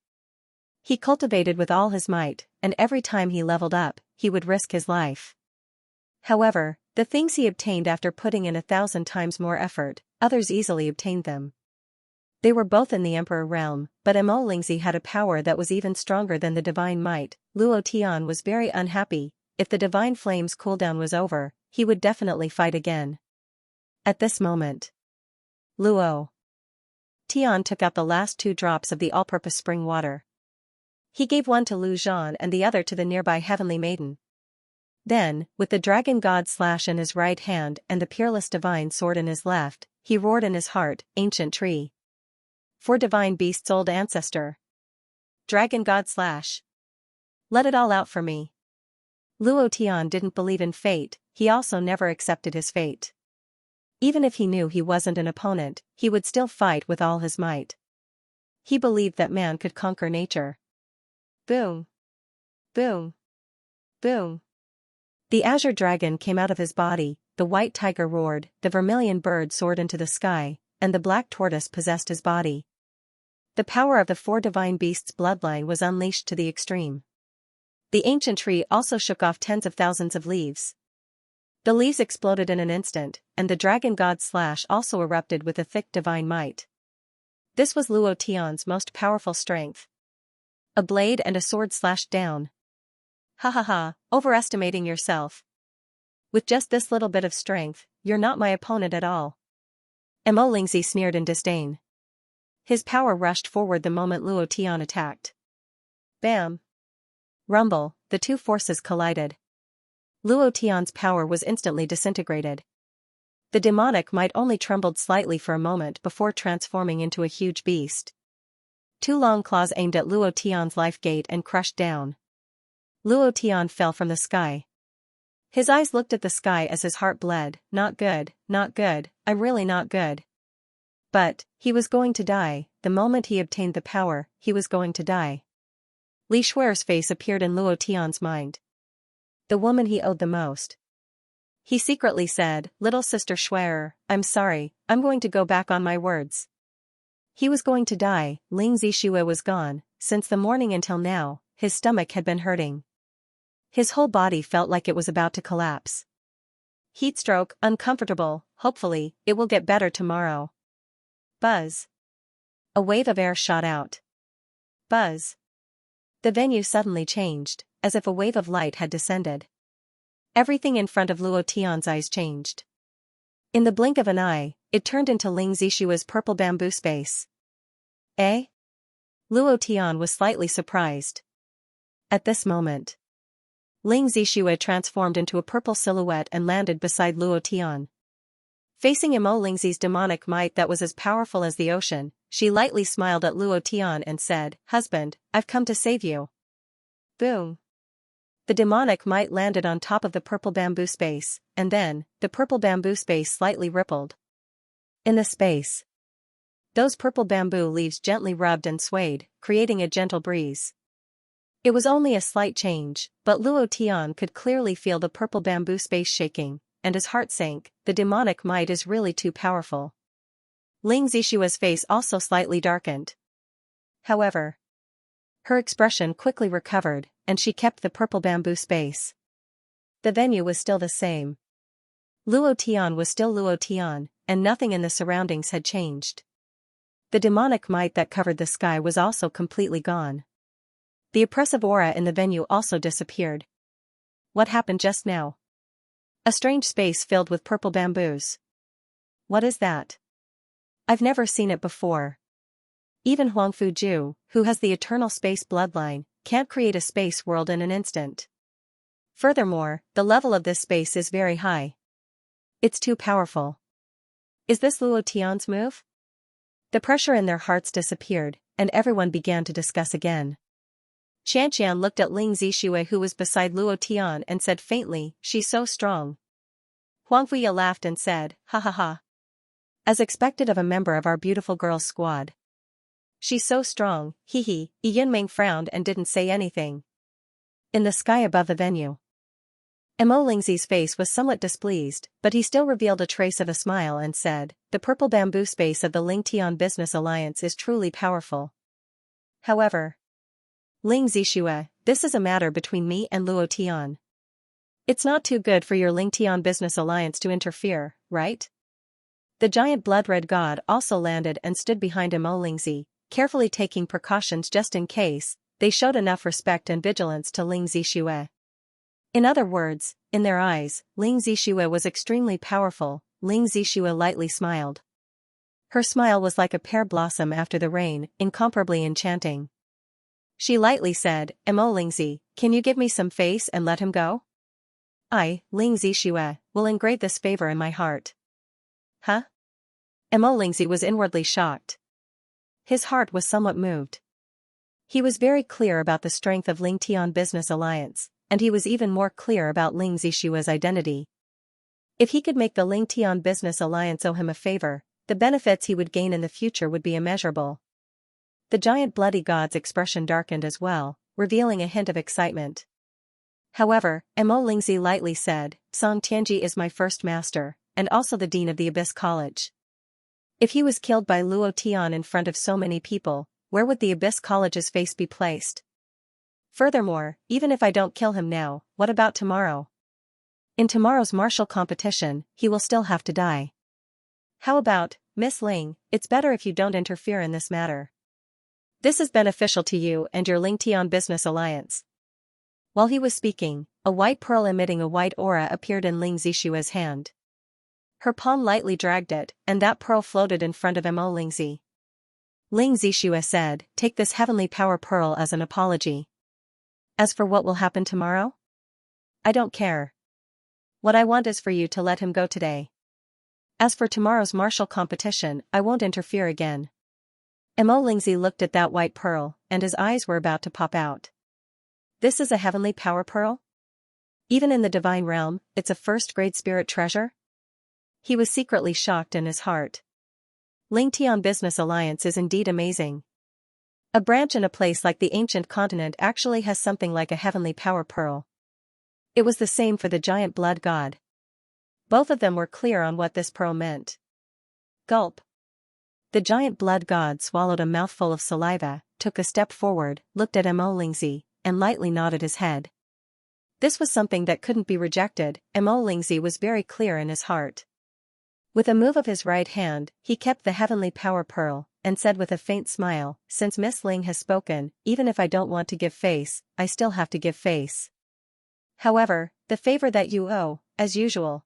He cultivated with all his might, and every time he leveled up, he would risk his life. However, the things he obtained after putting in 1,000 times more effort, others easily obtained them. They were both in the Emperor realm, but Mo Lingzi had a power that was even stronger than the divine might. Luo Tian was very unhappy. If the divine flame's cooldown was over, he would definitely fight again. At this moment, Luo Tian took out the last 2 drops of the all-purpose spring water. He gave one to Lu Zhan and the other to the nearby heavenly maiden. Then, with the dragon god slash in his right hand and the peerless divine sword in his left, he roared in his heart, "Ancient tree. For divine beast's old ancestor. Dragon god slash. Let it all out for me." Luo Tian didn't believe in fate, he also never accepted his fate. Even if he knew he wasn't an opponent, he would still fight with all his might. He believed that man could conquer nature. Boom. Boom. Boom. The azure dragon came out of his body, the white tiger roared, the vermilion bird soared into the sky, and the black tortoise possessed his body. The power of the 4 divine beasts' bloodline was unleashed to the extreme. The ancient tree also shook off tens of thousands of leaves. The leaves exploded in an instant, and the dragon god slash also erupted with a thick divine might. This was Luo Tian's most powerful strength. A blade and a sword slashed down. "Ha ha ha, overestimating yourself. With just this little bit of strength, you're not my opponent at all." Mo Lingzi sneered in disdain. His power rushed forward the moment Luo Tian attacked. Bam! Rumble, the 2 forces collided. Luo Tian's power was instantly disintegrated. The demonic might only trembled slightly for a moment before transforming into a huge beast. 2 long claws aimed at Luo Tian's life gate and crushed down. Luo Tian fell from the sky. His eyes looked at the sky as his heart bled. Not good, I'm really not good. But, he was going to die. The moment he obtained the power, he was going to die. Li Shuer's face appeared in Luo Tian's mind. The woman he owed the most. He secretly said, "Little sister Shuer, I'm sorry, I'm going to go back on my words." He was going to die. Ling Zixue was gone. Since the morning until now, his stomach had been hurting. His whole body felt like it was about to collapse. Heatstroke, uncomfortable, hopefully, it will get better tomorrow. Buzz. A wave of air shot out. Buzz. The venue suddenly changed, as if a wave of light had descended. Everything in front of Luo Tian's eyes changed. In the blink of an eye, it turned into Ling Zixue's purple bamboo space. Eh? Luo Tian was slightly surprised. At this moment, Ling Zixue transformed into a purple silhouette and landed beside Luo Tian. Facing Mo Lingzi's demonic might that was as powerful as the ocean, she lightly smiled at Luo Tian and said, "Husband, I've come to save you." Boom. The demonic might landed on top of the purple bamboo space, and then, the purple bamboo space slightly rippled. In the space, those purple bamboo leaves gently rubbed and swayed, creating a gentle breeze. It was only a slight change, but Luo Tian could clearly feel the purple bamboo space shaking, and his heart sank. The demonic might is really too powerful. Ling Zixue's face also slightly darkened. However, her expression quickly recovered, and she kept the purple bamboo space. The venue was still the same. Luo Tian was still Luo Tian, and nothing in the surroundings had changed. The demonic might that covered the sky was also completely gone. The oppressive aura in the venue also disappeared. What happened just now? A strange space filled with purple bamboos. What is that? I've never seen it before. Even Huangfu Ju, who has the eternal space bloodline, can't create a space world in an instant. Furthermore, the level of this space is very high. It's too powerful. Is this Luo Tian's move? The pressure in their hearts disappeared, and everyone began to discuss again. Xianxia looked at Ling Zixue who was beside Luo Tian and said faintly, "She's so strong." Huang Fuya laughed and said, "Ha ha ha. As expected of a member of our beautiful girls' squad. She's so strong, hee hee." Yi Yunming frowned and didn't say anything. In the sky above the venue, Mo Lingzi's face was somewhat displeased, but he still revealed a trace of a smile and said, "The purple bamboo space of the Ling Tian Business Alliance is truly powerful. However, Ling Zixue, this is a matter between me and Luo Tian. It's not too good for your Ling Tian Business Alliance to interfere, right?" The giant blood-red god also landed and stood behind Mo Lingzi, carefully taking precautions just in case. They showed enough respect and vigilance to Ling Zixue. In other words, in their eyes, Ling Zixue was extremely powerful. Ling Zixue lightly smiled. Her smile was like a pear blossom after the rain, incomparably enchanting. She lightly said, "Mo Lingzi, can you give me some face and let him go? I, Ling Zixue, will engrave this favor in my heart." Huh? Mo Lingzi was inwardly shocked. His heart was somewhat moved. He was very clear about the strength of Ling Tian Business Alliance, and he was even more clear about Ling Zixue's identity. If he could make the Ling Tian Business Alliance owe him a favor, the benefits he would gain in the future would be immeasurable. The giant bloody god's expression darkened as well, revealing a hint of excitement. However, Mo Lingzi lightly said, "Song Tianji is my first master, and also the dean of the Abyss College. If he was killed by Luo Tian in front of so many people, where would the Abyss College's face be placed? Furthermore, even if I don't kill him now, what about tomorrow? In tomorrow's martial competition, he will still have to die. How about, Miss Ling, it's better if you don't interfere in this matter. This is beneficial to you and your Ling Tian Business Alliance." While he was speaking, a white pearl emitting a white aura appeared in Ling Zixue's hand. Her palm lightly dragged it, and that pearl floated in front of Mo Lingzi. Ling Zixue said, "Take this heavenly power pearl as an apology. As for what will happen tomorrow? I don't care. What I want is for you to let him go today. As for tomorrow's martial competition, I won't interfere again." Mo Lingzi looked at that white pearl, and his eyes were about to pop out. This is a heavenly power pearl? Even in the divine realm, it's a first-grade spirit treasure? He was secretly shocked in his heart. Ling Tian Business Alliance is indeed amazing. A branch in a place like the ancient continent actually has something like a heavenly power pearl. It was the same for the giant blood god. Both of them were clear on what this pearl meant. Gulp. The giant blood god swallowed a mouthful of saliva, took a step forward, looked at Mo Lingzi, and lightly nodded his head. This was something that couldn't be rejected. Mo Lingzi was very clear in his heart. With a move of his right hand, he kept the heavenly power pearl, and said with a faint smile, "Since Miss Ling has spoken, even if I don't want to give face, I still have to give face. However, the favor that you owe, as usual.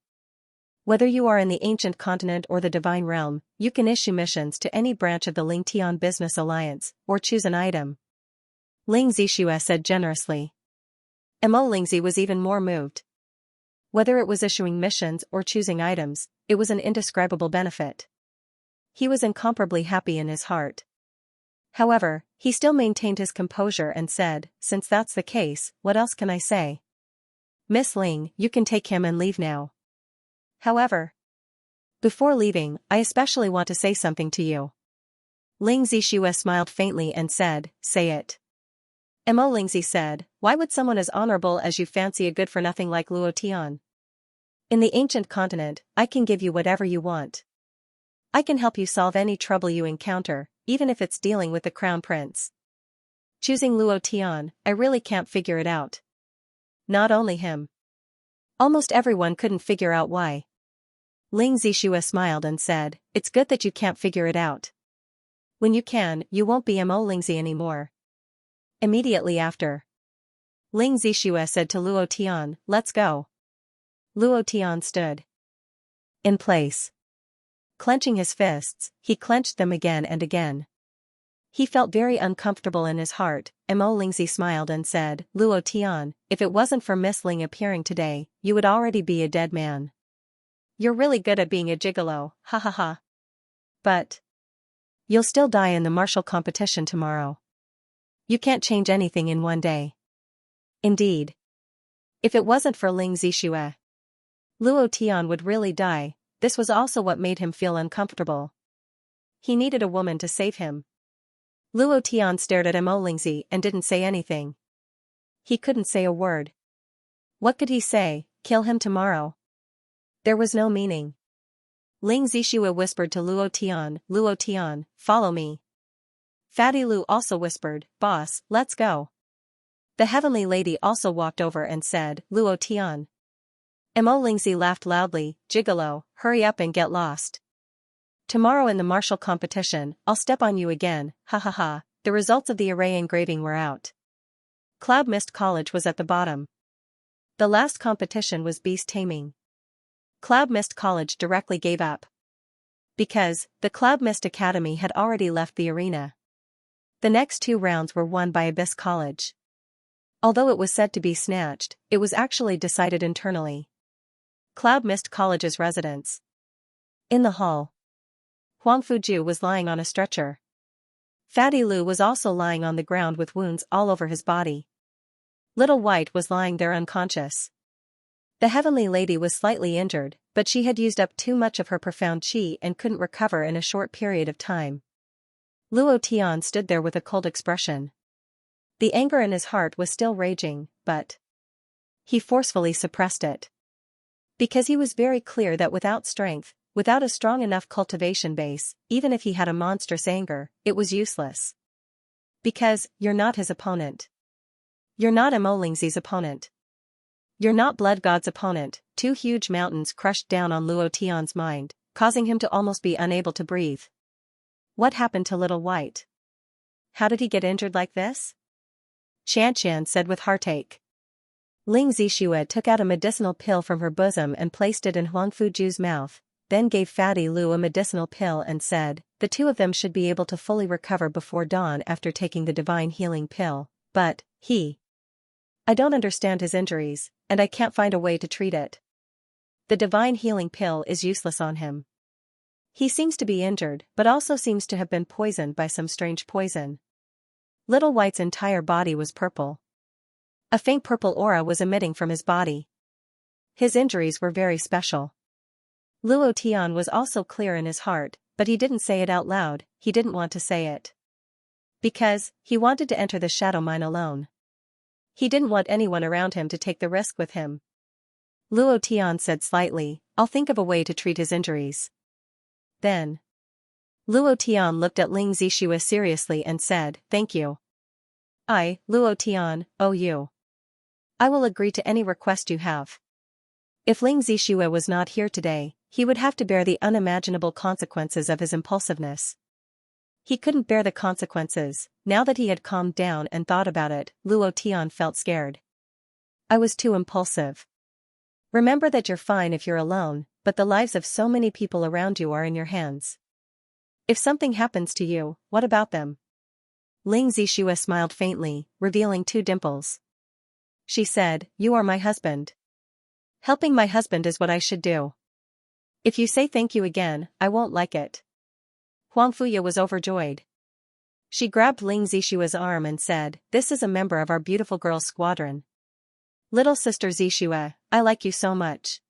Whether you are in the ancient continent or the divine realm, you can issue missions to any branch of the Ling Tian Business Alliance, or choose an item." Ling Zixue said generously. Mo Lingzi was even more moved. Whether it was issuing missions or choosing items, it was an indescribable benefit. He was incomparably happy in his heart. However, he still maintained his composure and said, "Since that's the case, what else can I say? Miss Ling, you can take him and leave now. However, before leaving, I especially want to say something to you." Ling Zixue smiled faintly and said, "Say it." Mo Lingzi said, "Why would someone as honorable as you fancy a good-for-nothing like Luo Tian? In the ancient continent, I can give you whatever you want. I can help you solve any trouble you encounter, even if it's dealing with the crown prince. Choosing Luo Tian, I really can't figure it out. Not only him. Almost everyone couldn't figure out why." Ling Zixue smiled and said, "It's good that you can't figure it out. When you can, you won't be Mo Lingzi anymore." Immediately after, Ling Zixue said to Luo Tian, "Let's go." Luo Tian stood in place. Clenching his fists, he clenched them again and again. He felt very uncomfortable in his heart. Mo Lingzi smiled and said, "Luo Tian, if it wasn't for Miss Ling appearing today, you would already be a dead man. You're really good at being a gigolo, ha ha ha. But You'll still die in the martial competition tomorrow. You can't change anything in one day. Indeed. If it wasn't for Ling Zixue, Luo Tian would really die. This was also what made him feel uncomfortable. He needed a woman to save him. Luo Tian stared at Mo Lingzi and didn't say anything. He couldn't say a word. What could he say? Kill him tomorrow? There was no meaning. Ling Zixue whispered to Luo Tian, follow me. Fatty Lu also whispered, boss, let's go. The heavenly lady also walked over and said, Luo Tian. Mo Lingzi laughed loudly, Gigolo, hurry up and get lost. Tomorrow in the martial competition, I'll step on you again, ha ha ha. The results of the array engraving were out. Cloud Mist College was at the bottom. The last competition was beast taming. Cloud Mist College directly gave up. Because, the Cloud Mist Academy had already left the arena. The next 2 rounds were won by Abyss College. Although it was said to be snatched, it was actually decided internally. Cloud Mist College's residence. In the hall, Huang Fuju was lying on a stretcher. Fatty Lu was also lying on the ground with wounds all over his body. Little White was lying there unconscious. The heavenly lady was slightly injured, but she had used up too much of her profound qi and couldn't recover in a short period of time. Luo Tian stood there with a cold expression. The anger in his heart was still raging, but he forcefully suppressed it. Because he was very clear that without strength, without a strong enough cultivation base, even if he had a monstrous anger, it was useless. Because, you're not his opponent. You're not Mo Lingzi's opponent. You're not Blood God's opponent. 2 huge mountains crushed down on Luo Tian's mind, causing him to almost be unable to breathe. What happened to Little White? How did he get injured like this? Xianxia said with heartache. Ling Zixue took out a medicinal pill from her bosom and placed it in Huang Fuju's mouth, then gave Fatty Lu a medicinal pill and said, the 2 of them should be able to fully recover before dawn after taking the divine healing pill, but, I don't understand his injuries, and I can't find a way to treat it. The divine healing pill is useless on him. He seems to be injured, but also seems to have been poisoned by some strange poison. Little White's entire body was purple. A faint purple aura was emitting from his body. His injuries were very special. Luo Tian was also clear in his heart, but he didn't say it out loud. He didn't want to say it. Because, he wanted to enter the shadow mine alone. He didn't want anyone around him to take the risk with him. Luo Tian said slightly, I'll think of a way to treat his injuries. Then, Luo Tian looked at Ling Zixue seriously and said, thank you. I, Luo Tian, owe you. I will agree to any request you have. If Ling Zixue was not here today, he would have to bear the unimaginable consequences of his impulsiveness. He couldn't bear the consequences. Now that he had calmed down and thought about it, Luo Tian felt scared. I was too impulsive. Remember that you're fine if you're alone, but the lives of so many people around you are in your hands. If something happens to you, what about them? Ling Zixue smiled faintly, revealing 2 dimples. She said, you are my husband. Helping my husband is what I should do. If you say thank you again, I won't like it. Huang Fuya was overjoyed. She grabbed Ling Zixue's arm and said, this is a member of our beautiful girls' squadron. Little sister Zixue, I like you so much.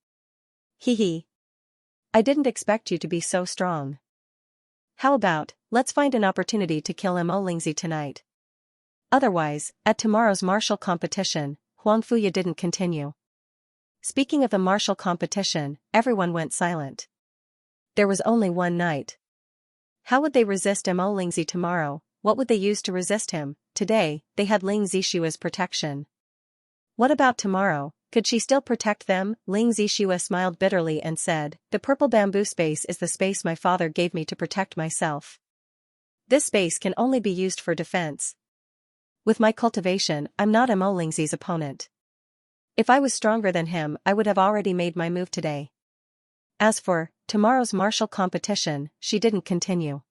Hee hee. I didn't expect you to be so strong. How about, let's find an opportunity to kill Mo Lingzi tonight. Otherwise, at tomorrow's martial competition, Huang Fuya didn't continue. Speaking of the martial competition, everyone went silent. There was only one night. How would they resist Mo Lingzi tomorrow? What would they use to resist him? Today, they had Ling Zixue's protection. What about tomorrow? Could she still protect them? Ling Zixue smiled bitterly and said, the purple bamboo space is the space my father gave me to protect myself. This space can only be used for defense. With my cultivation, I'm not Mo Lingzi's opponent. If I was stronger than him, I would have already made my move today. As for tomorrow's martial competition, she didn't continue.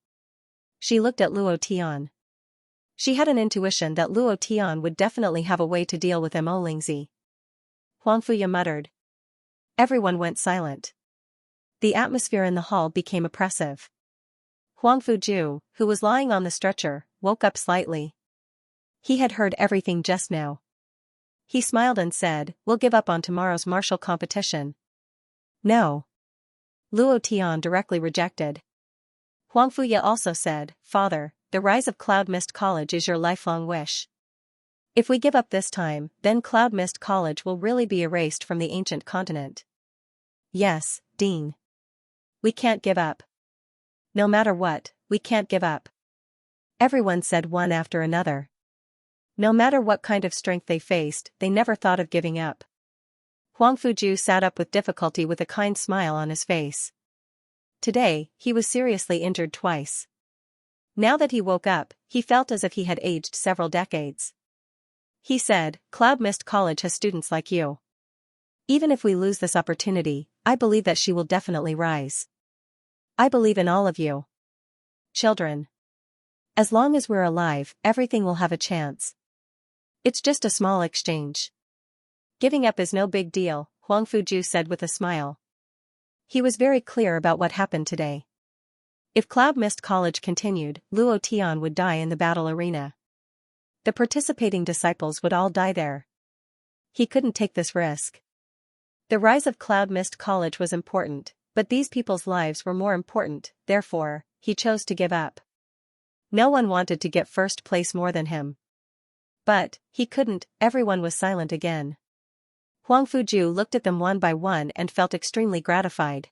She looked at Luo Tian. She had an intuition that Luo Tian would definitely have a way to deal with Mo Lingzi. Huang Fuya muttered. Everyone went silent. The atmosphere in the hall became oppressive. Huang Fuju, who was lying on the stretcher, woke up slightly. He had heard everything just now. He smiled and said, "We'll give up on tomorrow's martial competition." "No." Luo Tian directly rejected. Huang Fuya also said, "Father, the rise of Cloud Mist College is your lifelong wish. If we give up this time, then Cloud Mist College will really be erased from the ancient continent." "Yes, Dean. We can't give up. No matter what, we can't give up." Everyone said one after another. No matter what kind of strength they faced, they never thought of giving up. Huang Fuju sat up with difficulty with a kind smile on his face. Today, he was seriously injured twice. Now that he woke up, he felt as if he had aged several decades. He said, "Cloud Mist College has students like you. Even if we lose this opportunity, I believe that she will definitely rise. I believe in all of you. Children. As long as we're alive, everything will have a chance. It's just a small exchange. Giving up is no big deal," Huang Fuju said with a smile. He was very clear about what happened today. If Cloud Mist College continued, Luo Tian would die in the battle arena. The participating disciples would all die there. He couldn't take this risk. The rise of Cloud Mist College was important, but these people's lives were more important, therefore, he chose to give up. No one wanted to get first place more than him. But, he couldn't, everyone was silent again. Huang Fuju looked at them one by one and felt extremely gratified.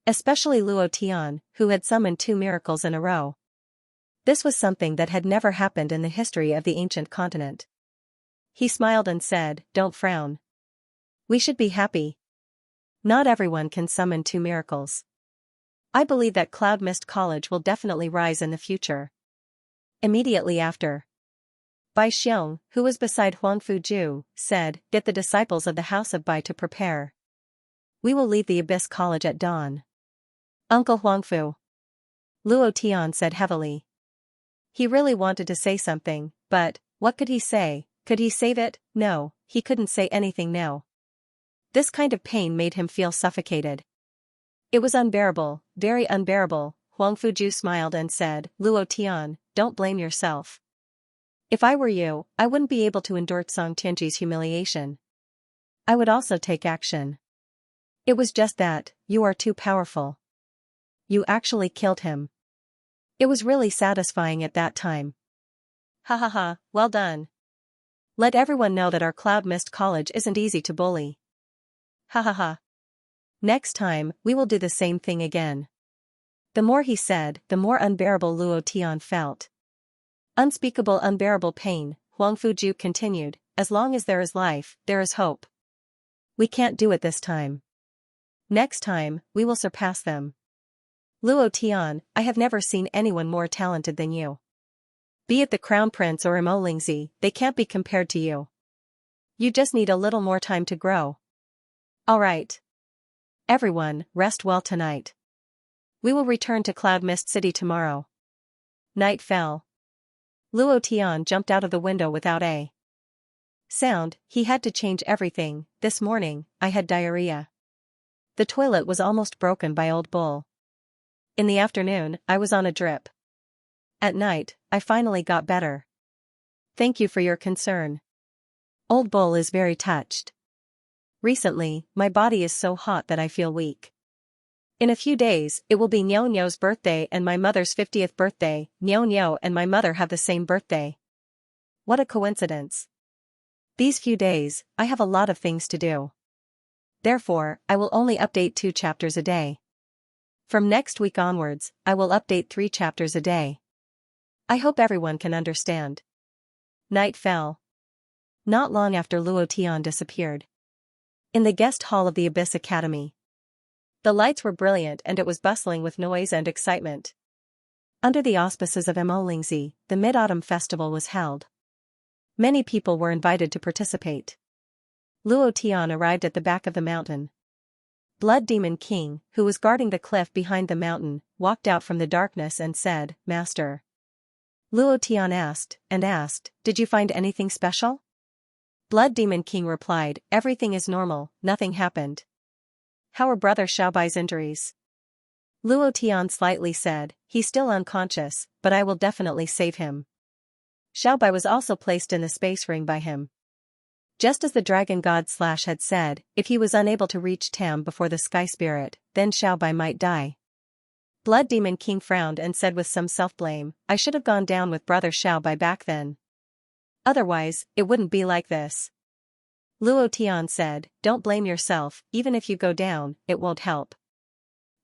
Especially Luo Tian, who had summoned 2 miracles in a row. This was something that had never happened in the history of the ancient continent. He smiled and said, "Don't frown. We should be happy. Not everyone can summon 2 miracles. I believe that Cloud Mist College will definitely rise in the future." Immediately after, Bai Xiong, who was beside Huang Fuju, said, "Get the disciples of the house of Bai to prepare. We will leave the Abyss College at dawn." "Uncle Huangfu," Luo Tian said heavily. He really wanted to say something, but, what could he say? Could he save it? No, he couldn't say anything now. This kind of pain made him feel suffocated. It was unbearable, very unbearable. Huang Fuju smiled and said, "Luo Tian, don't blame yourself. If I were you, I wouldn't be able to endure Song Tianji's humiliation. I would also take action. It was just that, you are too powerful. You actually killed him. It was really satisfying at that time. Ha ha ha, well done. Let everyone know that our Cloud Mist College isn't easy to bully. Ha ha ha. Next time, we will do the same thing again." The more he said, the more unbearable Luo Tian felt. Unspeakable unbearable pain, Huang Fuju continued, "As long as there is life, there is hope. We can't do it this time. Next time, we will surpass them. Luo Tian, I have never seen anyone more talented than you. Be it the Crown Prince or Mo Lingzi, they can't be compared to you. You just need a little more time to grow. Alright. Everyone, rest well tonight. We will return to Cloud Mist City tomorrow." Night fell. Luo Tian jumped out of the window without a sound. He had to change everything. "This morning, I had diarrhea. The toilet was almost broken by Old Bull. In the afternoon, I was on a drip. At night, I finally got better. Thank you for your concern. Old Bull is very touched. Recently, my body is so hot that I feel weak. In a few days, it will be Niao Niao's birthday and my mother's 50th birthday. Niao Niao and my mother have the same birthday. What a coincidence. These few days, I have a lot of things to do. Therefore, I will only update 2 chapters a day. From next week onwards, I will update 3 chapters a day. I hope everyone can understand." Night fell. Not long after Luo Tian disappeared. In the guest hall of the Abyss Academy. The lights were brilliant and it was bustling with noise and excitement. Under the auspices of Mo Lingzi, the Mid-Autumn Festival was held. Many people were invited to participate. Luo Tian arrived at the back of the mountain. Blood Demon King, who was guarding the cliff behind the mountain, walked out from the darkness and said, "Master." Luo Tian asked, "Did you find anything special?" Blood Demon King replied, "Everything is normal, nothing happened." "How are Brother Xiaobai's injuries?" Luo Tian slightly said, he's still unconscious, but I will definitely save him. Xiao Bai was also placed in the space ring by him. Just as the dragon god Slash had said, if he was unable to reach Tam before the sky spirit, then Xiao Bai might die. Blood Demon King frowned and said with some self-blame, I should have gone down with brother Xiao Bai back then. Otherwise, it wouldn't be like this. Luo Tian said, don't blame yourself, even if you go down, it won't help.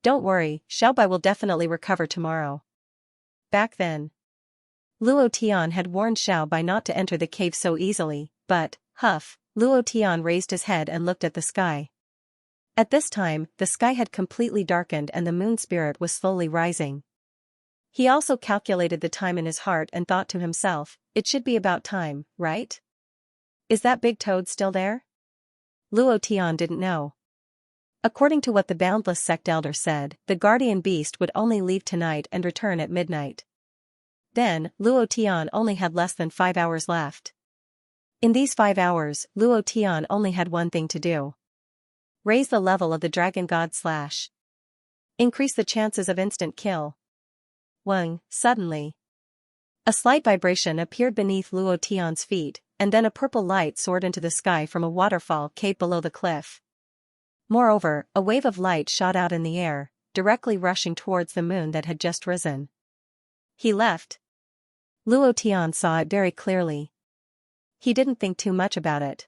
Don't worry, Xiao Bai will definitely recover tomorrow. Back then, Luo Tian had warned Xiao Bai not to enter the cave so easily, but, huff, Luo Tian raised his head and looked at the sky. At this time, the sky had completely darkened and the moon spirit was slowly rising. He also calculated the time in his heart and thought to himself, it should be about time, right? Is that big toad still there? Luo Tian didn't know. According to what the Boundless Sect elder said, the guardian beast would only leave tonight and return at midnight. Then, Luo Tian only had less than 5 hours left. In these 5 hours, Luo Tian only had one thing to do. Raise the level of the dragon god Slash. Increase the chances of instant kill. Wang, suddenly. A slight vibration appeared beneath Luo Tian's feet, and then a purple light soared into the sky from a waterfall cave below the cliff. Moreover, a wave of light shot out in the air, directly rushing towards the moon that had just risen. He left. Luo Tian saw it very clearly. He didn't think too much about it.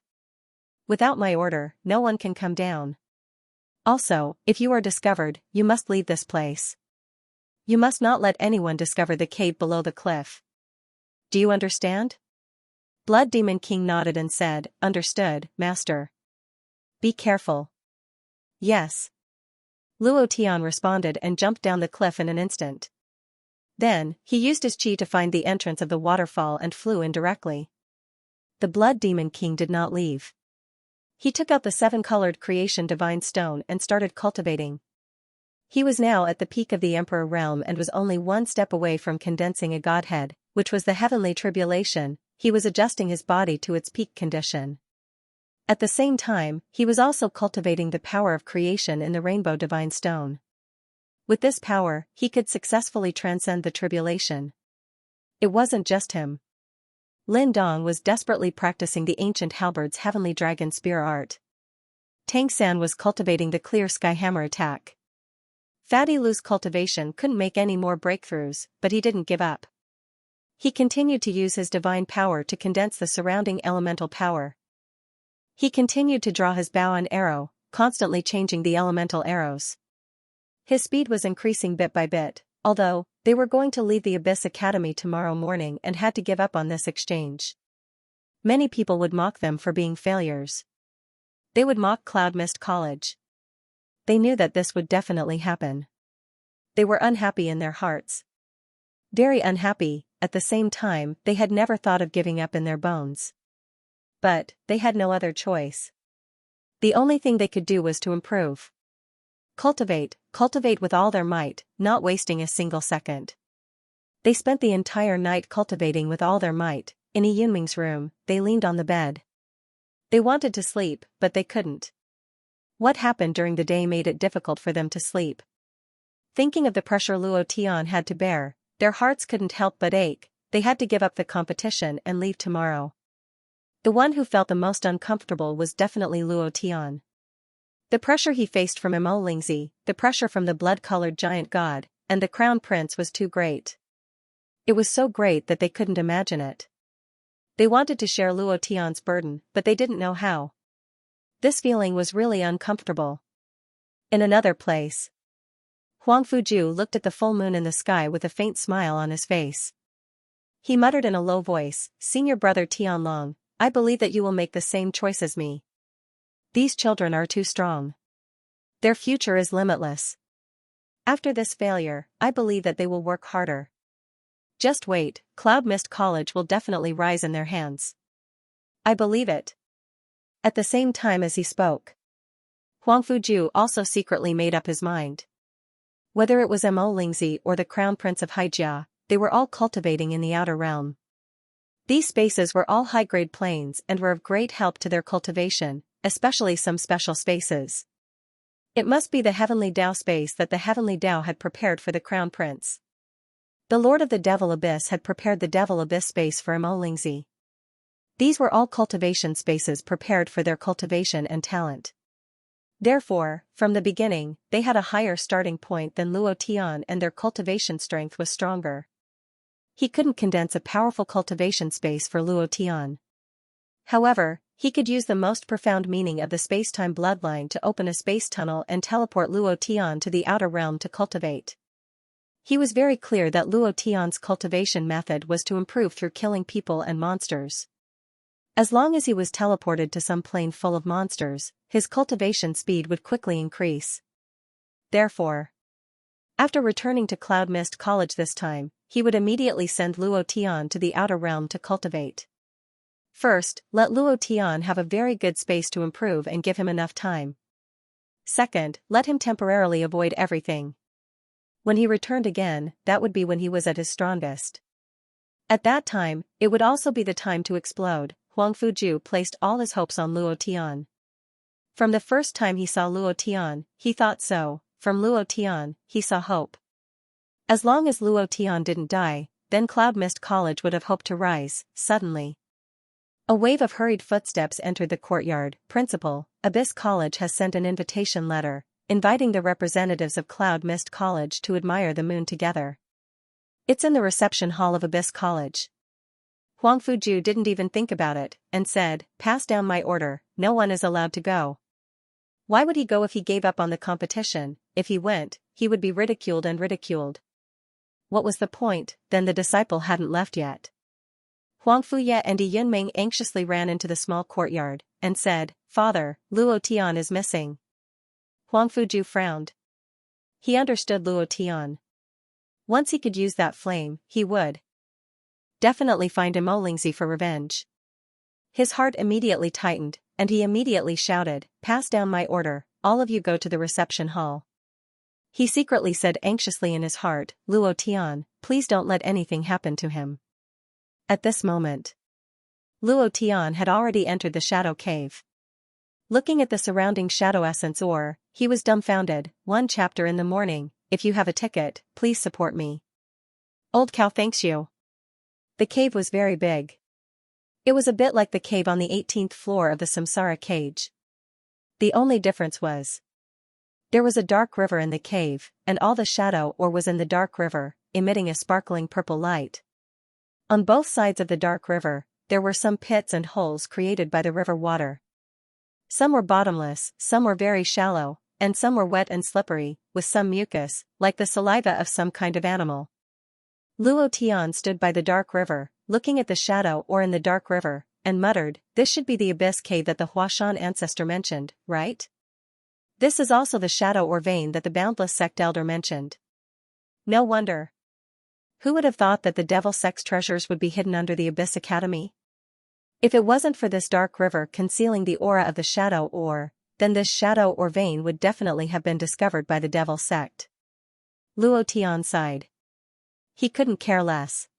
Without my order, no one can come down. Also, if you are discovered, you must leave this place. You must not let anyone discover the cave below the cliff. Do you understand? Blood Demon King nodded and said, understood, master. Be careful. Yes. Luo Tian responded and jumped down the cliff in an instant. Then, he used his chi to find the entrance of the waterfall and flew in directly. The Blood Demon King did not leave. He took out the 7-colored creation divine stone and started cultivating. He was now at the peak of the Emperor realm and was only one step away from condensing a godhead, which was the heavenly tribulation. He was adjusting his body to its peak condition. At the same time, he was also cultivating the power of creation in the rainbow divine stone. With this power, he could successfully transcend the tribulation. It wasn't just him. Lin Dong was desperately practicing the ancient halberd's heavenly dragon spear art. Tang San was cultivating the clear sky hammer attack. Fatty Lu's cultivation couldn't make any more breakthroughs, but he didn't give up. He continued to use his divine power to condense the surrounding elemental power. He continued to draw his bow and arrow, constantly changing the elemental arrows. His speed was increasing bit by bit, although, they were going to leave the Abyss Academy tomorrow morning and had to give up on this exchange. Many people would mock them for being failures. They would mock Cloud Mist College. They knew that this would definitely happen. They were unhappy in their hearts. Very unhappy, at the same time, they had never thought of giving up in their bones. But, they had no other choice. The only thing they could do was to improve. Cultivate with all their might, not wasting a single second. They spent the entire night cultivating with all their might. In a Yunming's room, they leaned on the bed. They wanted to sleep, but they couldn't. What happened during the day made it difficult for them to sleep. Thinking of the pressure Luo Tian had to bear, their hearts couldn't help but ache. They had to give up the competition and leave tomorrow. The one who felt the most uncomfortable was definitely Luo Tian. The pressure he faced from Mo Lingzi, the pressure from the blood-colored giant god, and the crown prince was too great. It was so great that they couldn't imagine it. They wanted to share Luo Tian's burden, but they didn't know how. This feeling was really uncomfortable. In another place, Huang Fuju looked at the full moon in the sky with a faint smile on his face. He muttered in a low voice, Senior brother Tianlong, I believe that you will make the same choice as me. These children are too strong. Their future is limitless. After this failure, I believe that they will work harder. Just wait, Cloud Mist College will definitely rise in their hands. I believe it. At the same time as he spoke, Huang Fuju also secretly made up his mind. Whether it was Mo Lingzi or the Crown Prince of Haijia, they were all cultivating in the outer realm. These spaces were all high-grade plains and were of great help to their cultivation, especially some special spaces. It must be the heavenly Dao space that the heavenly Dao had prepared for the crown prince. The Lord of the Devil Abyss had prepared the Devil Abyss space for Lingzi. These were all cultivation spaces prepared for their cultivation and talent. Therefore, from the beginning, they had a higher starting point than Luo Tian and their cultivation strength was stronger. He couldn't condense a powerful cultivation space for Luo Tian. However, he could use the most profound meaning of the space-time bloodline to open a space tunnel and teleport Luo Tian to the outer realm to cultivate. He was very clear that Luo Tian's cultivation method was to improve through killing people and monsters. As long as he was teleported to some plane full of monsters, his cultivation speed would quickly increase. Therefore, after returning to Cloud Mist College this time, he would immediately send Luo Tian to the outer realm to cultivate. First, let Luo Tian have a very good space to improve and give him enough time. Second, let him temporarily avoid everything. When he returned again, that would be when he was at his strongest. At that time, it would also be the time to explode. Huang Fuju placed all his hopes on Luo Tian. From the first time he saw Luo Tian, he thought so. From Luo Tian, he saw hope. As long as Luo Tian didn't die, then Cloud Mist College would have hope to rise. Suddenly, a wave of hurried footsteps entered the courtyard. Principal, Abyss College has sent an invitation letter, inviting the representatives of Cloud Mist College to admire the moon together. It's in the reception hall of Abyss College. Huang Fuju didn't even think about it, and said, "Pass down my order, no one is allowed to go." Why would he go if he gave up on the competition? If he went, he would be ridiculed and ridiculed. What was the point? Then the disciple hadn't left yet. Huang Fuye and Yi Yunming anxiously ran into the small courtyard, and said, "Father, Luo Tian is missing." Huang Fuju frowned. He understood Luo Tian. Once he could use that flame, he would definitely find Lingzi for revenge. His heart immediately tightened, and he immediately shouted, "Pass down my order, all of you go to the reception hall." He secretly said anxiously in his heart, "Luo Tian, please don't let anything happen to him." At this moment, Luo Tian had already entered the shadow cave. Looking at the surrounding shadow essence ore, he was dumbfounded. One chapter in the morning. If you have a ticket, please support me. Old cow thanks you. The cave was very big. It was a bit like the cave on the 18th floor of the Samsara cage. The only difference was there was a dark river in the cave, and all the shadow ore was in the dark river, emitting a sparkling purple light. On both sides of the dark river, there were some pits and holes created by the river water. Some were bottomless, some were very shallow, and some were wet and slippery, with some mucus, like the saliva of some kind of animal. Luo Tian stood by the dark river, looking at the shadow ore in the dark river, and muttered, "This should be the abyss cave that the Huashan ancestor mentioned, right? This is also the shadow ore vein that the boundless sect elder mentioned. No wonder. Who would have thought that the devil sect's treasures would be hidden under the Abyss Academy? If it wasn't for this dark river concealing the aura of the shadow ore, then this shadow ore vein would definitely have been discovered by the devil sect." Luo Tian sighed. He couldn't care less.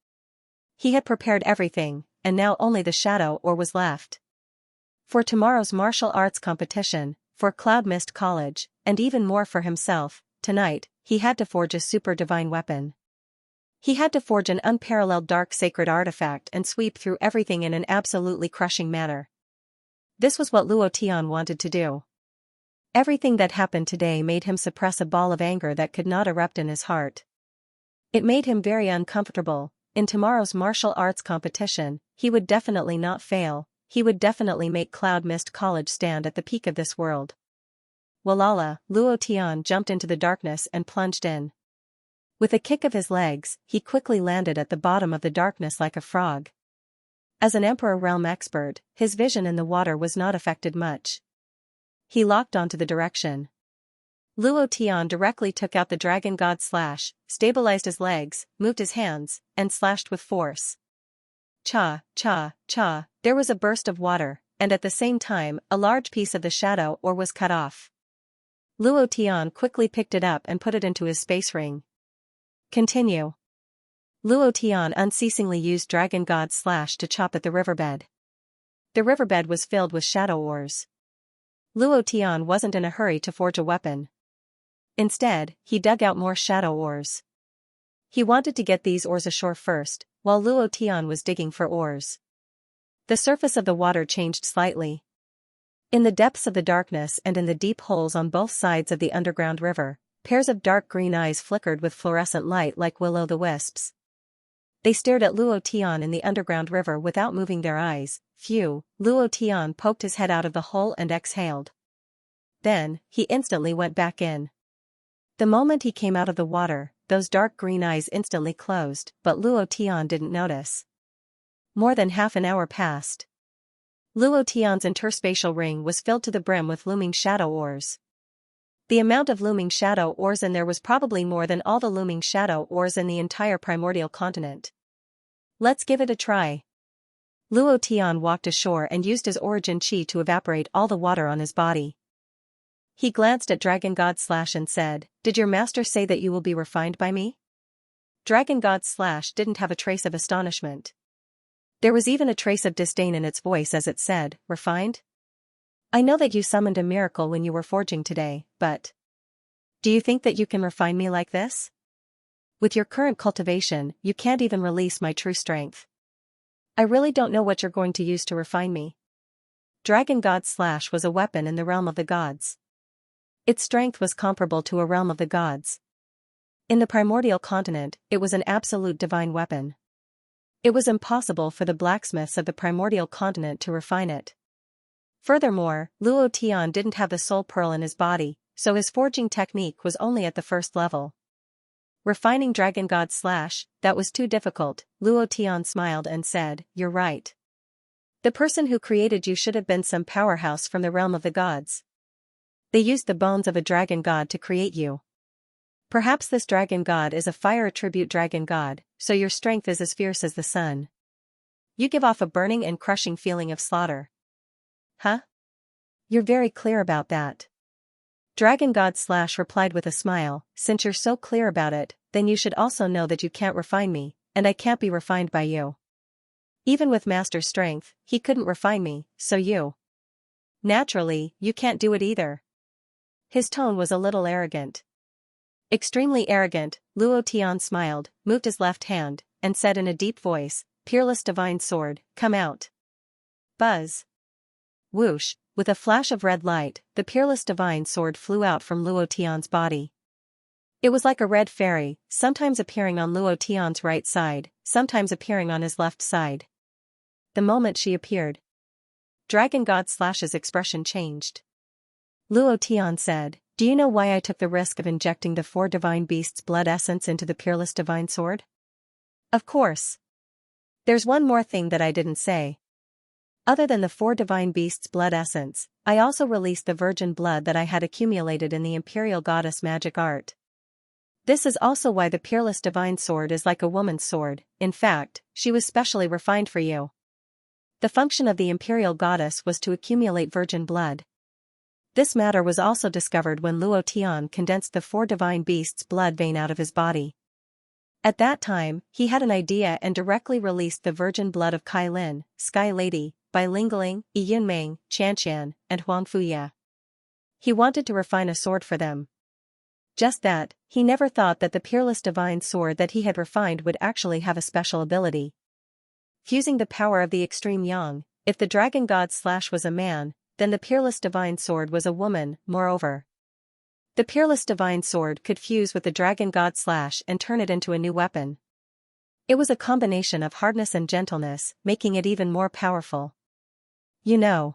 He had prepared everything, and now only the shadow ore was left. For tomorrow's martial arts competition, for Cloud Mist College, and even more for himself, tonight, he had to forge a super divine weapon. He had to forge an unparalleled dark sacred artifact and sweep through everything in an absolutely crushing manner. This was what Luo Tian wanted to do. Everything that happened today made him suppress a ball of anger that could not erupt in his heart. It made him very uncomfortable. In tomorrow's martial arts competition, he would definitely not fail. He would definitely make Cloud Mist College stand at the peak of this world. Walala, Luo Tian jumped into the darkness and plunged in. With a kick of his legs, he quickly landed at the bottom of the darkness like a frog. As an Emperor Realm expert, his vision in the water was not affected much. He locked onto the direction. Luo Tian directly took out the Dragon God Slash, stabilized his legs, moved his hands, and slashed with force. Cha, cha, cha, there was a burst of water, and at the same time, a large piece of the shadow ore was cut off. Luo Tian quickly picked it up and put it into his space ring. Continue. Luo Tian unceasingly used Dragon God Slash to chop at the riverbed. The riverbed was filled with shadow ores. Luo Tian wasn't in a hurry to forge a weapon. Instead, he dug out more shadow ores. He wanted to get these ores ashore first, while Luo Tian was digging for ores. The surface of the water changed slightly. In the depths of the darkness and in the deep holes on both sides of the underground river, pairs of dark green eyes flickered with fluorescent light like will-o'-the-wisps. They stared at Luo Tian in the underground river without moving their eyes. Phew, Luo Tian poked his head out of the hole and exhaled. Then, he instantly went back in. The moment he came out of the water, those dark green eyes instantly closed, but Luo Tian didn't notice. More than half an hour passed. Luo Tian's interspatial ring was filled to the brim with looming shadow ores. The amount of looming shadow ores in there was probably more than all the looming shadow ores in the entire primordial continent. Let's give it a try. Luo Tian walked ashore and used his origin chi to evaporate all the water on his body. He glanced at Dragon God Slash and said, "Did your master say that you will be refined by me?" Dragon God Slash didn't have a trace of astonishment. There was even a trace of disdain in its voice as it said, "Refined? I know that you summoned a miracle when you were forging today, but do you think that you can refine me like this? With your current cultivation, you can't even release my true strength. I really don't know what you're going to use to refine me." Dragon God Slash was a weapon in the realm of the gods. Its strength was comparable to a realm of the gods. In the primordial continent, it was an absolute divine weapon. It was impossible for the blacksmiths of the primordial continent to refine it. Furthermore, Luo Tian didn't have the soul pearl in his body, so his forging technique was only at the first level. Refining Dragon God Slash, that was too difficult. Luo Tian smiled and said, "You're right. The person who created you should have been some powerhouse from the realm of the gods. They used the bones of a dragon god to create you. Perhaps this dragon god is a fire attribute dragon god, so your strength is as fierce as the sun. You give off a burning and crushing feeling of slaughter." "Huh? You're very clear about that." Dragon God Slash replied with a smile, "Since you're so clear about it, then you should also know that you can't refine me, and I can't be refined by you. Even with master strength, he couldn't refine me, so naturally, you can't do it either." His tone was a little arrogant. Extremely arrogant, Luo Tian smiled, moved his left hand, and said in a deep voice, "Peerless divine sword, come out." Buzz. Whoosh, with a flash of red light, the peerless divine sword flew out from Luo Tian's body. It was like a red fairy, sometimes appearing on Luo Tian's right side, sometimes appearing on his left side. The moment she appeared, Dragon God Slash's expression changed. Luo Tian said, "Do you know why I took the risk of injecting the 4 divine beasts' blood essence into the peerless divine sword? Of course. There's one more thing that I didn't say. Other than the 4 divine beasts' blood essence, I also released the virgin blood that I had accumulated in the imperial goddess magic art. This is also why the peerless divine sword is like a woman's sword. In fact, she was specially refined for you. The function of the imperial goddess was to accumulate virgin blood. This matter was also discovered when Luo Tian condensed the 4 divine beasts' blood vein out of his body. At that time, he had an idea and directly released the virgin blood of Kai Lin, Sky Lady, Bai Lingling, Yi Yunmeng, Xianxia, and Huang Fuya. He wanted to refine a sword for them. Just that, he never thought that the peerless divine sword that he had refined would actually have a special ability. Fusing the power of the extreme yang, if the Dragon God Slash was a man, then the peerless divine sword was a woman. Moreover, the peerless divine sword could fuse with the Dragon God Slash and turn it into a new weapon. It was a combination of hardness and gentleness, making it even more powerful. The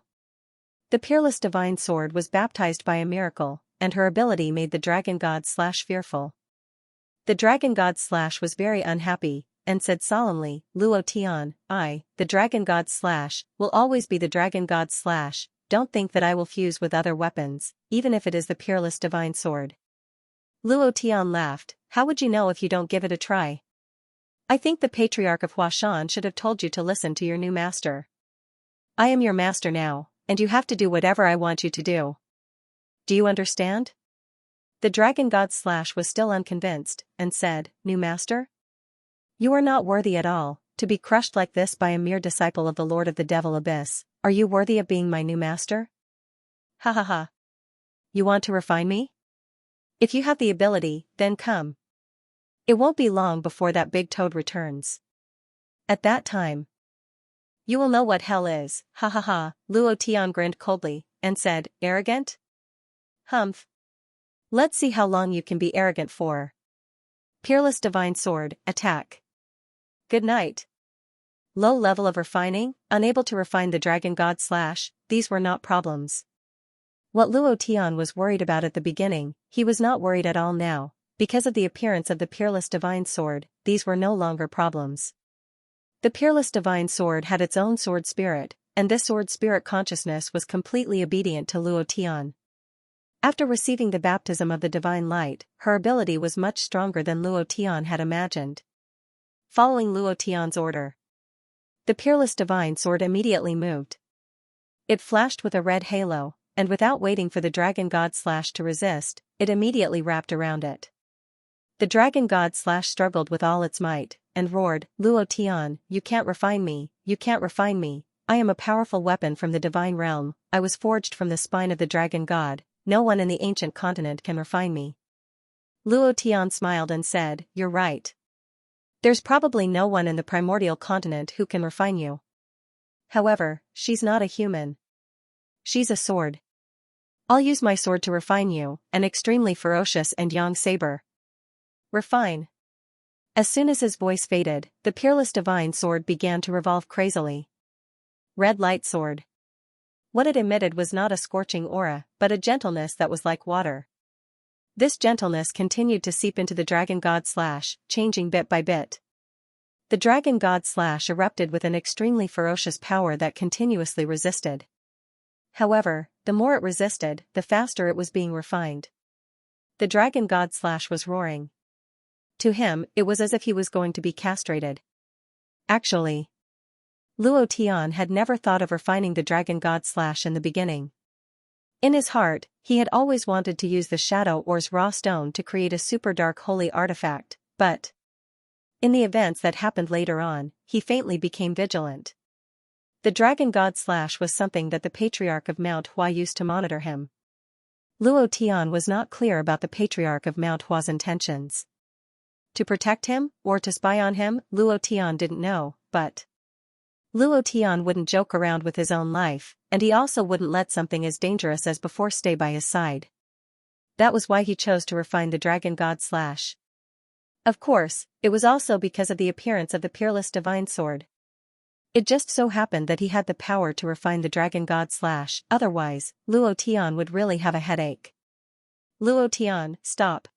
peerless divine sword was baptized by a miracle, and her ability made the Dragon God Slash fearful. The Dragon God Slash was very unhappy, and said solemnly, "Luo Tian, the Dragon God Slash, will always be the Dragon God Slash. Don't think that I will fuse with other weapons, even if it is the peerless divine sword." Luo Tian laughed, "How would you know if you don't give it a try? I think the Patriarch of Huashan should have told you to listen to your new master. I am your master now, and you have to do whatever I want you to do. Do you understand?" The Dragon God Slash was still unconvinced, and said, "New master? You are not worthy at all, to be crushed like this by a mere disciple of the Lord of the Devil Abyss. Are you worthy of being my new master?" Ha ha ha. You want to refine me? If you have the ability, then come. It won't be long before that big toad returns. At that time, you will know what hell is, ha ha ha. Luo Tian grinned coldly, and said, arrogant? Humph. Let's see how long you can be arrogant for. Peerless Divine Sword, attack. Good night. Low level of refining, unable to refine the Dragon God / these were not problems. What Luo Tian was worried about at the beginning, he was not worried at all now. Because of the appearance of the Peerless Divine Sword, these were no longer problems. The Peerless Divine Sword had its own sword spirit, and this sword spirit consciousness was completely obedient to Luo Tian. After receiving the baptism of the divine light, her ability was much stronger than Luo Tian had imagined. Following Luo Tian's order, the Peerless Divine Sword immediately moved. It flashed with a red halo, and without waiting for the Dragon God / to resist, it immediately wrapped around it. The Dragon God / struggled with all its might, and roared, Luo Tian, you can't refine me, you can't refine me. I am a powerful weapon from the divine realm, I was forged from the spine of the Dragon God, no one in the ancient continent can refine me. Luo Tian smiled and said, you're right. There's probably no one in the primordial continent who can refine you. However, she's not a human. She's a sword. I'll use my sword to refine you, an extremely ferocious and young saber. Refine. As soon as his voice faded, the Peerless Divine Sword began to revolve crazily. Red Light Sword. What it emitted was not a scorching aura, but a gentleness that was like water. This gentleness continued to seep into the Dragon God / changing bit by bit. The Dragon God / erupted with an extremely ferocious power that continuously resisted. However, the more it resisted, the faster it was being refined. The Dragon God / was roaring. To him, it was as if he was going to be castrated. Actually, Luo Tian had never thought of refining the Dragon God / in the beginning. In his heart, he had always wanted to use the Shadow Ore's raw stone to create a super dark holy artifact, but in the events that happened later on, he faintly became vigilant. The Dragon God / was something that the Patriarch of Mount Hua used to monitor him. Luo Tian was not clear about the Patriarch of Mount Hua's intentions. To protect him, or to spy on him, Luo Tian didn't know, but Luo Tian wouldn't joke around with his own life, and he also wouldn't let something as dangerous as before stay by his side. That was why he chose to refine the Dragon God /. Of course, it was also because of the appearance of the Peerless Divine Sword. It just so happened that he had the power to refine the Dragon God /, otherwise, Luo Tian would really have a headache. Luo Tian, stop.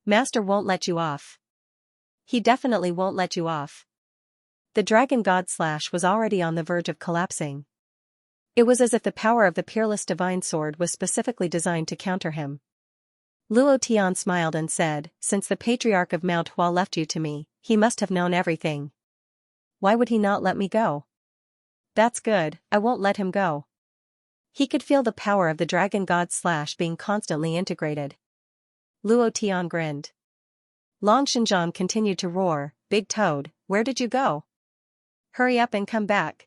Master won't let you off. He definitely won't let you off. The Dragon God / was already on the verge of collapsing. It was as if the power of the Peerless Divine Sword was specifically designed to counter him. Luo Tian smiled and said, since the Patriarch of Mount Hua left you to me, he must have known everything. Why would he not let me go? That's good, I won't let him go. He could feel the power of the Dragon God / being constantly integrated. Luo Tian grinned. Long Shinzhan continued to roar, Big Toad, where did you go? Hurry up and come back.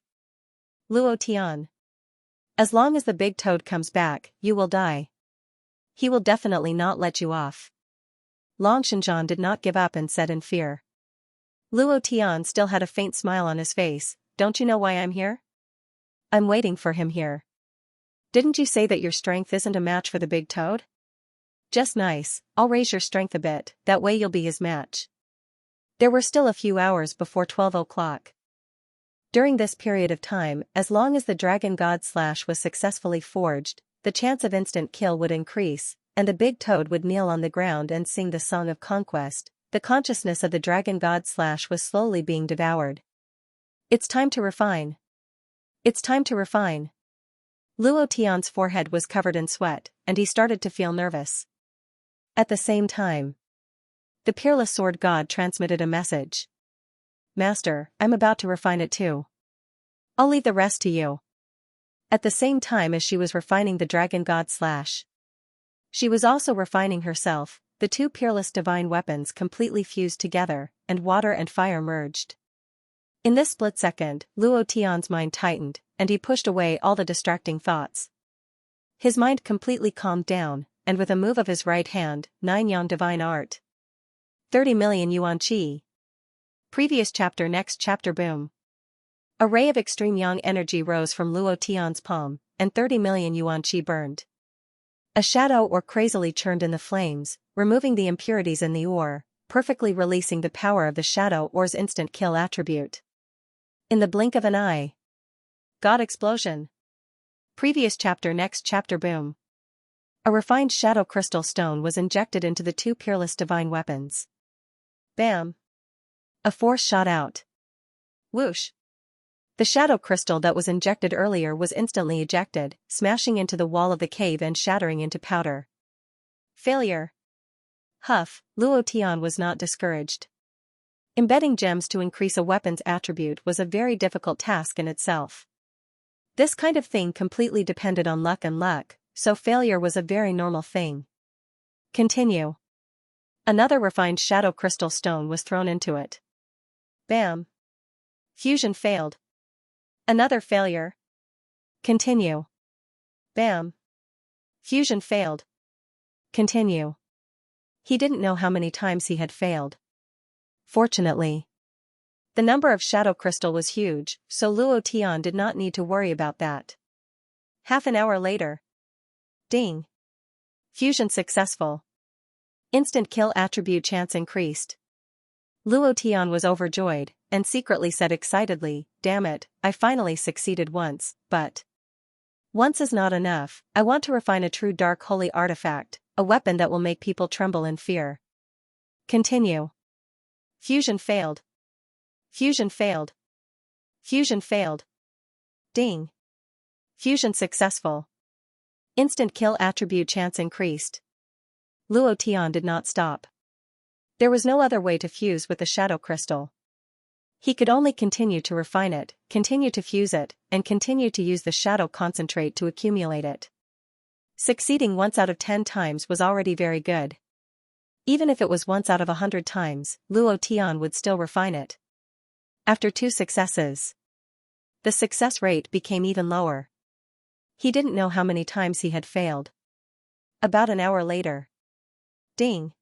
Luo Tian. As long as the Big Toad comes back, you will die. He will definitely not let you off. Long Shinzhan did not give up and said in fear. Luo Tian still had a faint smile on his face, don't you know why I'm here? I'm waiting for him here. Didn't you say that your strength isn't a match for the Big Toad? Just nice, I'll raise your strength a bit, that way you'll be his match. There were still a few hours before 12 o'clock. During this period of time, as long as the Dragon God / was successfully forged, the chance of instant kill would increase, and the Big Toad would kneel on the ground and sing the Song of Conquest. The consciousness of the Dragon God / was slowly being devoured. It's time to refine. It's time to refine. Luo Tian's forehead was covered in sweat, and he started to feel nervous. At the same time, the Peerless Sword God transmitted a message. Master, I'm about to refine it too. I'll leave the rest to you. At the same time as she was refining the Dragon God / she was also refining herself. The two peerless divine weapons completely fused together, and water and fire merged. In this split second, Luo Tian's mind tightened, and he pushed away all the distracting thoughts. His mind completely calmed down, and with a move of his right hand, 9 yuan divine art. 30 million yuan qi. Previous chapter. Next chapter. Boom. A ray of extreme yang energy rose from Luo Tian's palm, and 30 million yuan qi burned. A shadow or crazily churned in the flames, removing the impurities in the ore, perfectly releasing the power of the shadow ore's instant kill attribute. In the blink of an eye. God explosion. Previous chapter. Next chapter. Boom. A refined shadow crystal stone was injected into the two peerless divine weapons. Bam. A force shot out. Whoosh. The shadow crystal that was injected earlier was instantly ejected, smashing into the wall of the cave and shattering into powder. Failure. Huff, Luo Tian was not discouraged. Embedding gems to increase a weapon's attribute was a very difficult task in itself. This kind of thing completely depended on luck, so failure was a very normal thing. Continue. Another refined shadow crystal stone was thrown into it. Bam. Fusion failed. Another failure. Continue. Bam. Fusion failed. Continue. He didn't know how many times he had failed. Fortunately, the number of shadow crystal was huge, so Luo Tian did not need to worry about that. Half an hour later. Ding. Fusion successful. Instant kill attribute chance increased. Luo Tian was overjoyed, and secretly said excitedly, "Damn it, I finally succeeded once, but once is not enough. I want to refine a true dark holy artifact, a weapon that will make people tremble in fear." Continue. Fusion failed. Fusion failed. Fusion failed. Ding. Fusion successful. Instant kill attribute chance increased. Luo Tian did not stop. There was no other way to fuse with the shadow crystal. He could only continue to refine it, continue to fuse it, and continue to use the shadow concentrate to accumulate it. Succeeding once out of 10 times was already very good. Even if it was once out of 100 times, Luo Tian would still refine it. After 2 successes, the success rate became even lower. He didn't know how many times he had failed. About an hour later. Ding.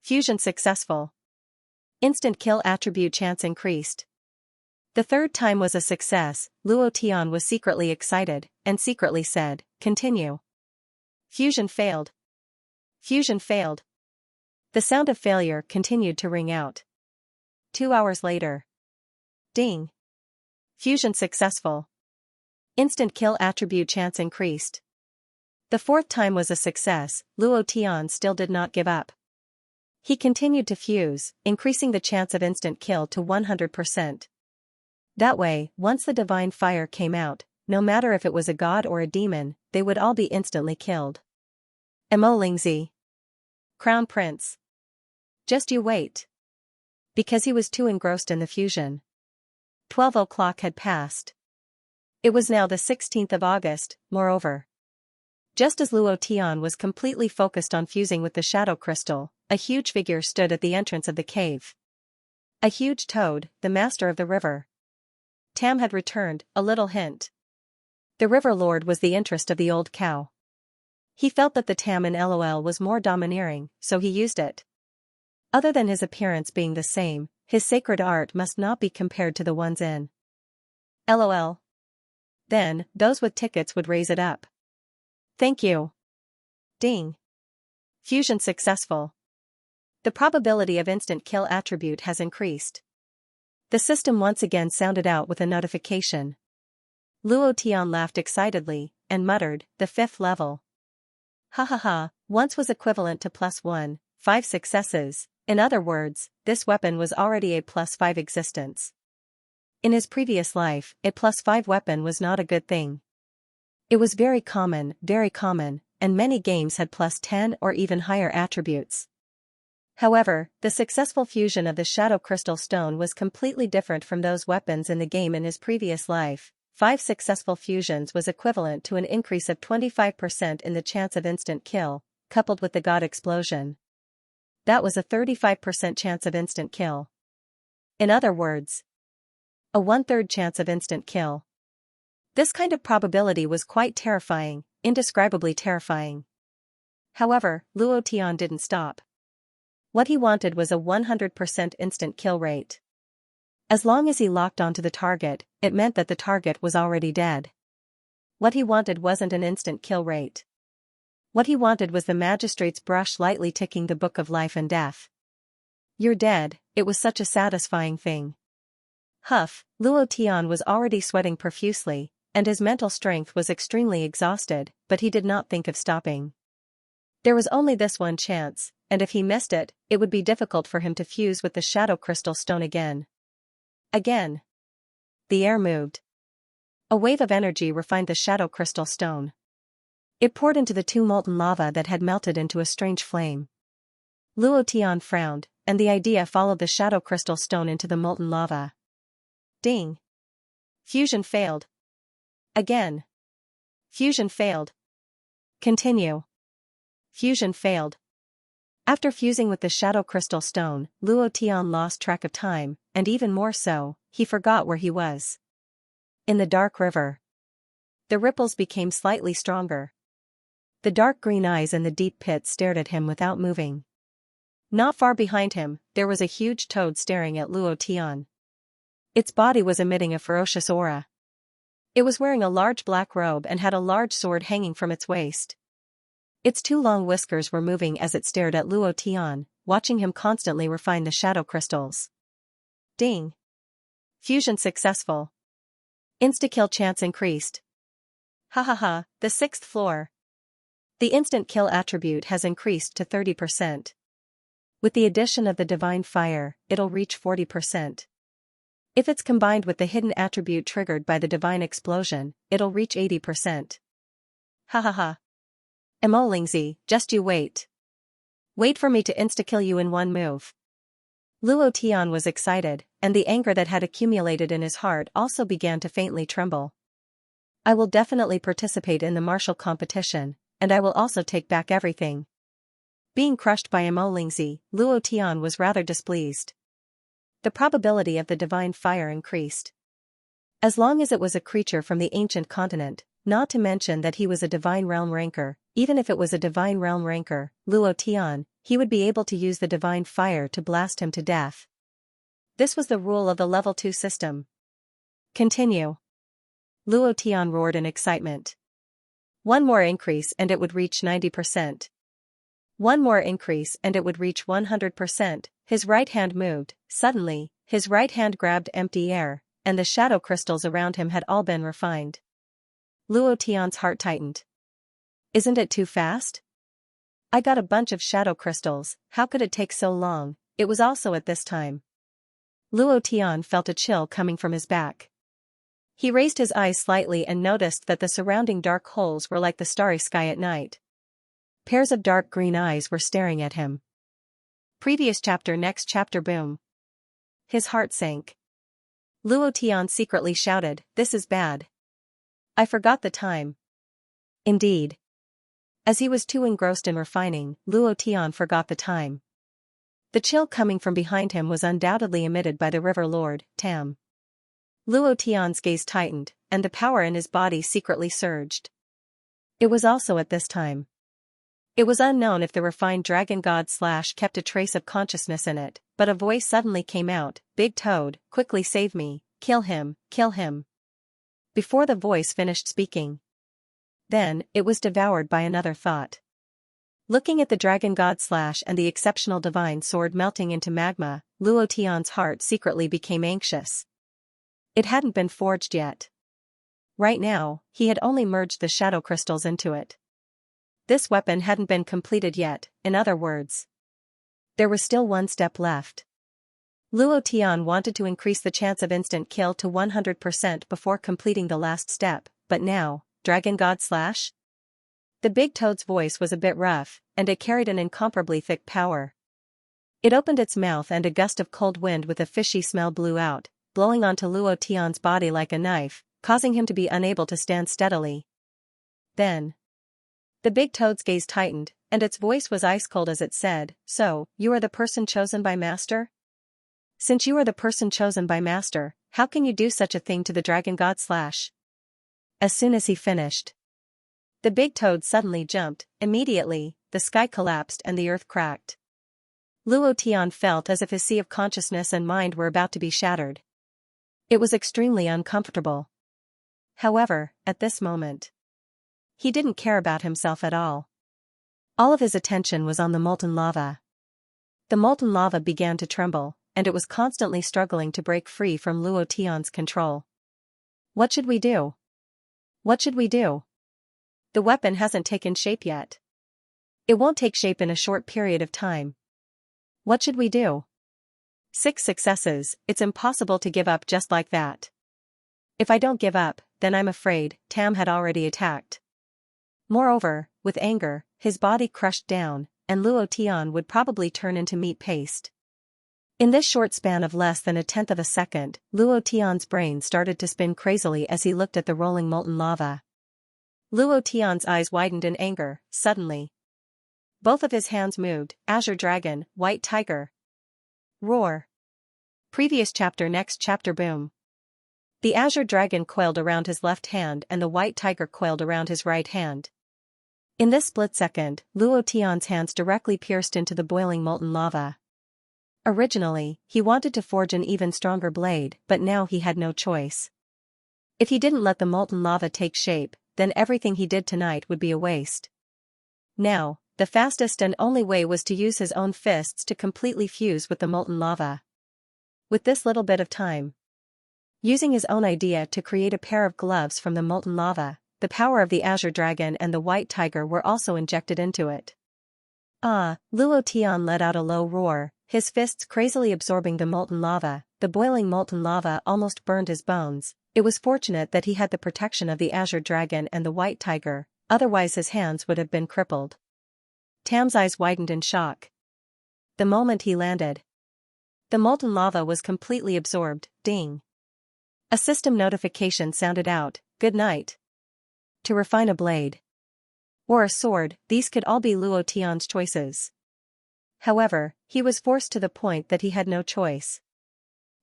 Fusion successful. Instant kill attribute chance increased. The 3rd time was a success. Luo Tian was secretly excited, and secretly said, "Continue." Fusion failed. Fusion failed. The sound of failure continued to ring out. 2 hours later. Ding. Fusion successful. Instant kill attribute chance increased. The 4th time was a success. Luo Tian still did not give up. He continued to fuse, increasing the chance of instant kill to 100%. That way, once the divine fire came out, no matter if it was a god or a demon, they would all be instantly killed. Mo Lingzi. Crown Prince. Just you wait. Because he was too engrossed in the fusion. 12 o'clock had passed. It was now the 16th of August, moreover. Just as Luo Tian was completely focused on fusing with the shadow crystal, a huge figure stood at the entrance of the cave. A huge toad, the master of the river. Tam had returned, a little hint. The river lord was the interest of the old cow. He felt that the Tam in LOL was more domineering, so he used it. Other than his appearance being the same, his sacred art must not be compared to the ones in LOL. Then, those with tickets would raise it up. Thank you. Ding. Fusion successful. The probability of instant kill attribute has increased. The system once again sounded out with a notification. Luo Tian laughed excitedly, and muttered, "The 5th level. Ha ha ha, once was equivalent to +1, 5 successes, in other words, this weapon was already a +5 existence. In his previous life, a +5 weapon was not a good thing. It was very common, and many games had +10 or even higher attributes. However, the successful fusion of the Shadow Crystal Stone was completely different from those weapons in the game in his previous life. 5 successful fusions was equivalent to an increase of 25% in the chance of instant kill, coupled with the God Explosion. That was a 35% chance of instant kill. In other words, a 1/3 chance of instant kill. This kind of probability was quite terrifying. indescribably terrifying. However, Luo Tian didn't stop. What he wanted was a 100% instant kill rate. As long as he locked onto the target, it meant that the target was already dead. What he wanted wasn't an instant kill rate. What he wanted was the magistrate's brush lightly ticking the book of life and death. You're dead, it was such a satisfying thing. Huff, Luo Tian was already sweating profusely, and his mental strength was extremely exhausted, but he did not think of stopping. There was only this one chance, and if he missed it, it would be difficult for him to fuse with the shadow crystal stone again. Again. The air moved. A wave of energy refined the shadow crystal stone. It poured into the two molten lava that had melted into a strange flame. Luo Tian frowned, and the idea followed the shadow crystal stone into the molten lava. Ding. Fusion failed. Again. Fusion failed. Continue. Fusion failed. After fusing with the shadow crystal stone, Luo Tian lost track of time, and even more so, he forgot where he was. In the dark river. The ripples became slightly stronger. The dark green eyes in the deep pit stared at him without moving. Not far behind him, there was a huge toad staring at Luo Tian. Its body was emitting a ferocious aura. It was wearing a large black robe and had a large sword hanging from its waist. Its two long whiskers were moving as it stared at Luo Tian, watching him constantly refine the shadow crystals. Ding. Fusion successful. Insta-kill chance increased. Ha ha ha, the 6th floor. The instant kill attribute has increased to 30%. With the addition of the divine fire, it'll reach 40%. If it's combined with the hidden attribute triggered by the divine explosion, it'll reach 80%. Ha ha ha. Lingzi, just you wait. Wait for me to insta-kill you in one move. Luo Tian was excited, and the anger that had accumulated in his heart also began to faintly tremble. I will definitely participate in the martial competition, and I will also take back everything. Being crushed by Lingzi, Luo Tian was rather displeased. The probability of the divine fire increased. As long as it was a creature from the ancient continent, not to mention that he was a divine realm ranker, even if it was a divine realm ranker, Luo Tian, he would be able to use the divine fire to blast him to death. This was the rule of the level 2 system. Continue. Luo Tian roared in excitement. One more increase and it would reach 90%. One more increase and it would reach 100%. His right hand moved. Suddenly, his right hand grabbed empty air, and the shadow crystals around him had all been refined. Luo Tian's heart tightened. Isn't it too fast? I got a bunch of shadow crystals, how could it take so long? It was also at this time. Luo Tian felt a chill coming from his back. He raised his eyes slightly and noticed that the surrounding dark holes were like the starry sky at night. Pairs of dark green eyes were staring at him. Previous chapter, next chapter, boom. His heart sank. Luo Tian secretly shouted, "This is bad. I forgot the time." Indeed. As he was too engrossed in refining, Luo Tian forgot the time. The chill coming from behind him was undoubtedly emitted by the River Lord, Tam. Luo Tian's gaze tightened, and the power in his body secretly surged. It was also at this time. It was unknown if the refined dragon god / kept a trace of consciousness in it, but a voice suddenly came out, "Big Toad, quickly save me, kill him, kill him." Before the voice finished speaking. Then, it was devoured by another thought. Looking at the dragon god / and the exceptional divine sword melting into magma, Luo Tian's heart secretly became anxious. It hadn't been forged yet. Right now, he had only merged the shadow crystals into it. This weapon hadn't been completed yet, in other words. There was still one step left. Luo Tian wanted to increase the chance of instant kill to 100% before completing the last step, but now, Dragon God /? The big toad's voice was a bit rough, and it carried an incomparably thick power. It opened its mouth and a gust of cold wind with a fishy smell blew out, blowing onto Luo Tian's body like a knife, causing him to be unable to stand steadily. Then, the big toad's gaze tightened, and its voice was ice cold as it said, "So, you are the person chosen by Master? Since you are the person chosen by Master, how can you do such a thing to the Dragon God /?" As soon as he finished, The big toad suddenly jumped. Immediately, the sky collapsed and the earth cracked. Luo Tian felt as if his sea of consciousness and mind were about to be shattered. It was extremely uncomfortable. However, at this moment, he didn't care about himself at all. All of his attention was on the molten lava. The molten lava began to tremble, and it was constantly struggling to break free from Luo Tian's control. What should we do? What should we do? The weapon hasn't taken shape yet. It won't take shape in a short period of time. What should we do? 6 successes, it's impossible to give up just like that. If I don't give up, then I'm afraid, Tam had already attacked. Moreover, with anger, his body crushed down, and Luo Tian would probably turn into meat paste. In this short span of less than a tenth of a second, Luo Tian's brain started to spin crazily as he looked at the rolling molten lava. Luo Tian's eyes widened in anger. Suddenly, both of his hands moved. Azure Dragon, White Tiger. Roar. Previous chapter. Next chapter. Boom. The Azure Dragon coiled around his left hand and the White Tiger coiled around his right hand. In this split second, Luo Tian's hands directly pierced into the boiling molten lava. Originally, he wanted to forge an even stronger blade, but now he had no choice. If he didn't let the molten lava take shape, then everything he did tonight would be a waste. Now, the fastest and only way was to use his own fists to completely fuse with the molten lava. With this little bit of time, using his own idea to create a pair of gloves from the molten lava, the power of the Azure Dragon and the White Tiger were also injected into it. Ah! Luo Tian let out a low roar, his fists crazily absorbing the molten lava. The boiling molten lava almost burned his bones. It was fortunate that he had the protection of the Azure Dragon and the White Tiger, otherwise his hands would have been crippled. Tam's eyes widened in shock. The moment he landed, the molten lava was completely absorbed. Ding! A system notification sounded out. Good night. To refine a blade or a sword, these could all be Luo Tian's choices. However, he was forced to the point that he had no choice.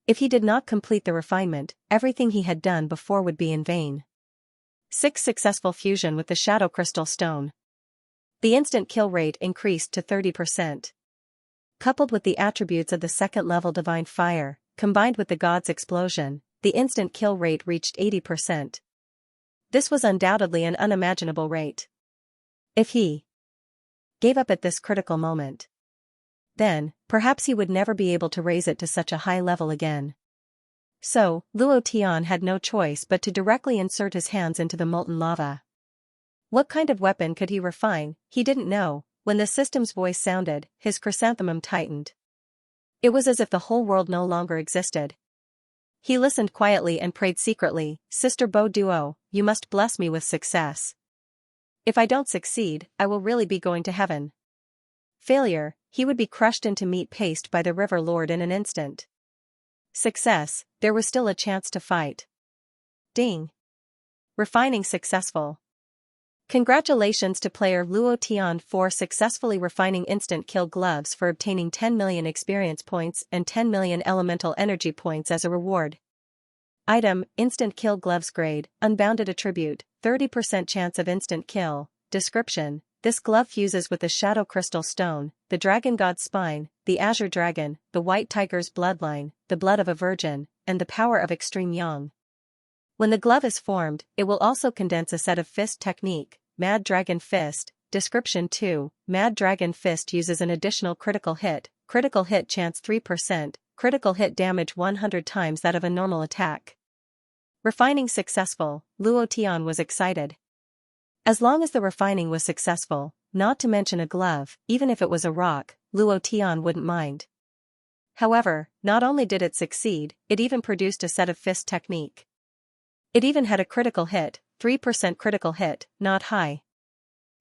If he did not complete the refinement, everything he had done before would be in vain. 6 successful fusion with the Shadow Crystal Stone. The instant kill rate increased to 30%. Coupled with the attributes of the second-level Divine Fire, combined with the God's Explosion, the instant kill rate reached 80%. This was undoubtedly an unimaginable rate. If he gave up at this critical moment, then, perhaps he would never be able to raise it to such a high level again. So, Luo Tian had no choice but to directly insert his hands into the molten lava. What kind of weapon could he refine? He didn't know. When the system's voice sounded, his chrysanthemum tightened. It was as if the whole world no longer existed. He listened quietly and prayed secretly, Sister Bo Duo, you must bless me with success. If I don't succeed, I will really be going to heaven. Failure, he would be crushed into meat paste by the River Lord in an instant. Success, there was still a chance to fight. Ding! Refining successful. Congratulations to player Luo Tian for successfully refining instant kill gloves for obtaining 10 million experience points and 10 million elemental energy points as a reward. Item, instant kill gloves grade, unbounded attribute, 30% chance of instant kill. Description, this glove fuses with the Shadow Crystal Stone, the Dragon God's Spine, the Azure Dragon, the White Tiger's bloodline, the blood of a virgin, and the power of Extreme Yang. When the glove is formed, it will also condense a set of fist technique, Mad Dragon Fist. Description 2, Mad Dragon Fist uses an additional critical hit chance 3%, critical hit damage 100 times that of a normal attack. Refining successful, Luo Tian was excited. As long as the refining was successful, not to mention a glove, even if it was a rock, Luo Tian wouldn't mind. However, not only did it succeed, it even produced a set of fist technique. It even had a critical hit, 3% critical hit, not high.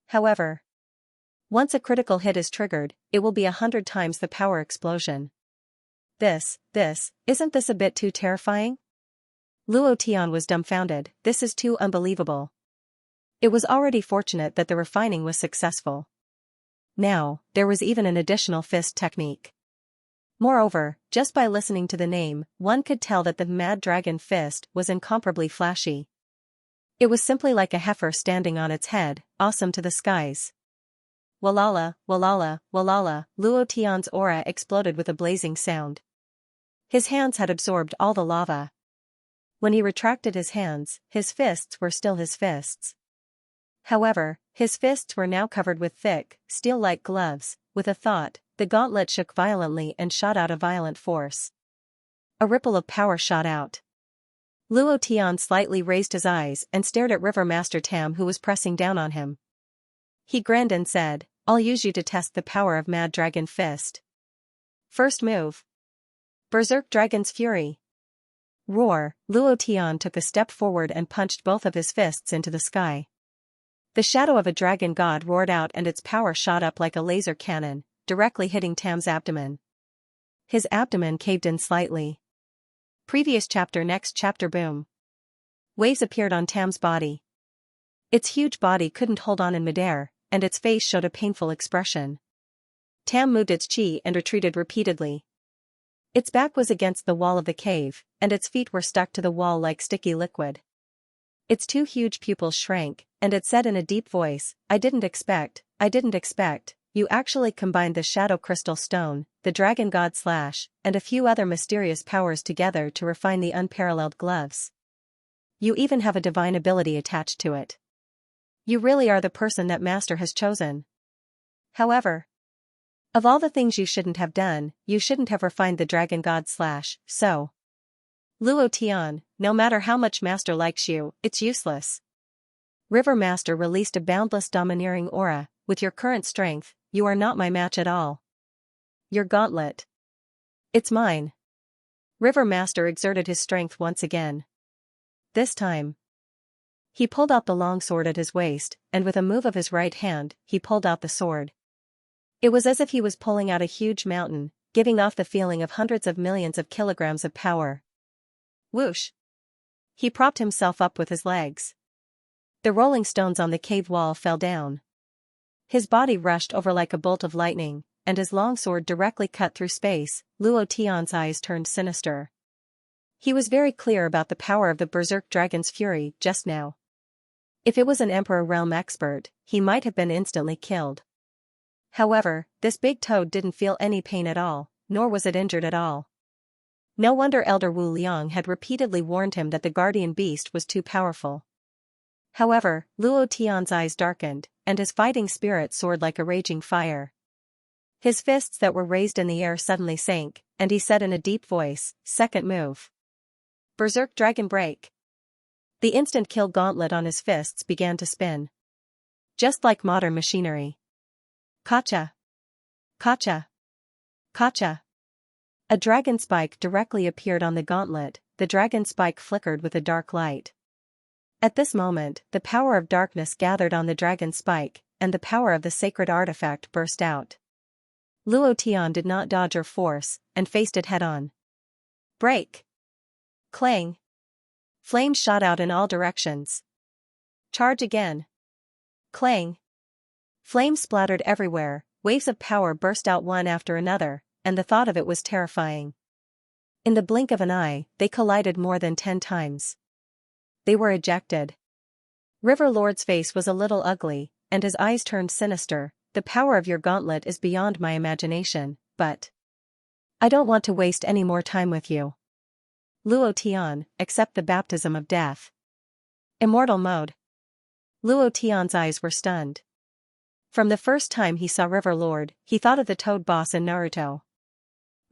However, once a critical hit is triggered, it will be 100 times the power explosion. Isn't this a bit too terrifying? Luo Tian was dumbfounded. This is too unbelievable. It was already fortunate that the refining was successful. Now, there was even an additional fist technique. Moreover, just by listening to the name, one could tell that the Mad Dragon Fist was incomparably flashy. It was simply like a heifer standing on its head, awesome to the skies. Walala, walala, walala, Luo Tian's aura exploded with a blazing sound. His hands had absorbed all the lava. When he retracted his hands, his fists were still his fists. However, his fists were now covered with thick, steel-like gloves. With a thought, the gauntlet shook violently and shot out a violent force. A ripple of power shot out. Luo Tian slightly raised his eyes and stared at River Master Tam, who was pressing down on him. He grinned and said, "I'll use you to test the power of Mad Dragon Fist. First move. Berserk Dragon's Fury." Roar, Luo Tian took a step forward and punched both of his fists into the sky. The shadow of a dragon god roared out and its power shot up like a laser cannon, directly hitting Tam's abdomen. His abdomen caved in slightly. Previous chapter. Next chapter. Boom. Waves appeared on Tam's body. Its huge body couldn't hold on in midair, and its face showed a painful expression. Tam moved its chi and retreated repeatedly. Its back was against the wall of the cave, and its feet were stuck to the wall like sticky liquid. Its two huge pupils shrank, and it said in a deep voice, I didn't expect, you actually combined the Shadow Crystal Stone, the Dragon God Slash, and a few other mysterious powers together to refine the unparalleled gloves. You even have a divine ability attached to it. You really are the person that Master has chosen. However, of all the things you shouldn't have done, you shouldn't have refined the Dragon God Slash, so. Luo Tian, no matter how much Master likes you, it's useless. River Master released a boundless domineering aura. With your current strength, you are not my match at all. Your gauntlet. It's mine. River Master exerted his strength once again. This time, he pulled out the long sword at his waist, and with a move of his right hand, he pulled out the sword. It was as if he was pulling out a huge mountain, giving off the feeling of hundreds of millions of kilograms of power. Whoosh! He propped himself up with his legs. The rolling stones on the cave wall fell down. His body rushed over like a bolt of lightning, and his long sword directly cut through space. Luo Tian's eyes turned sinister. He was very clear about the power of the Berserk Dragon's Fury just now. If it was an Emperor Realm expert, he might have been instantly killed. However, this big toad didn't feel any pain at all, nor was it injured at all. No wonder Elder Wu Liang had repeatedly warned him that the guardian beast was too powerful. However, Luo Tian's eyes darkened, and his fighting spirit soared like a raging fire. His fists that were raised in the air suddenly sank, and he said in a deep voice, second move. Berserk Dragon Break. The instant kill gauntlet on his fists began to spin. Just like modern machinery. Kacha! Kacha! Kacha! A dragon spike directly appeared on the gauntlet. The dragon spike flickered with a dark light. At this moment, the power of darkness gathered on the dragon spike, and the power of the sacred artifact burst out. Luo Tian did not dodge or force, and faced it head-on. Break! Clang! Flames shot out in all directions. Charge again! Clang! Flames splattered everywhere, waves of power burst out one after another, and the thought of it was terrifying. In the blink of an eye, they collided more than 10 times. They were ejected. River Lord's face was a little ugly, and his eyes turned sinister. The power of your gauntlet is beyond my imagination, but I don't want to waste any more time with you. Luo Tian, accept the baptism of death. Immortal mode. Luo Tian's eyes were stunned. From the first time he saw River Lord, he thought of the Toad boss in Naruto.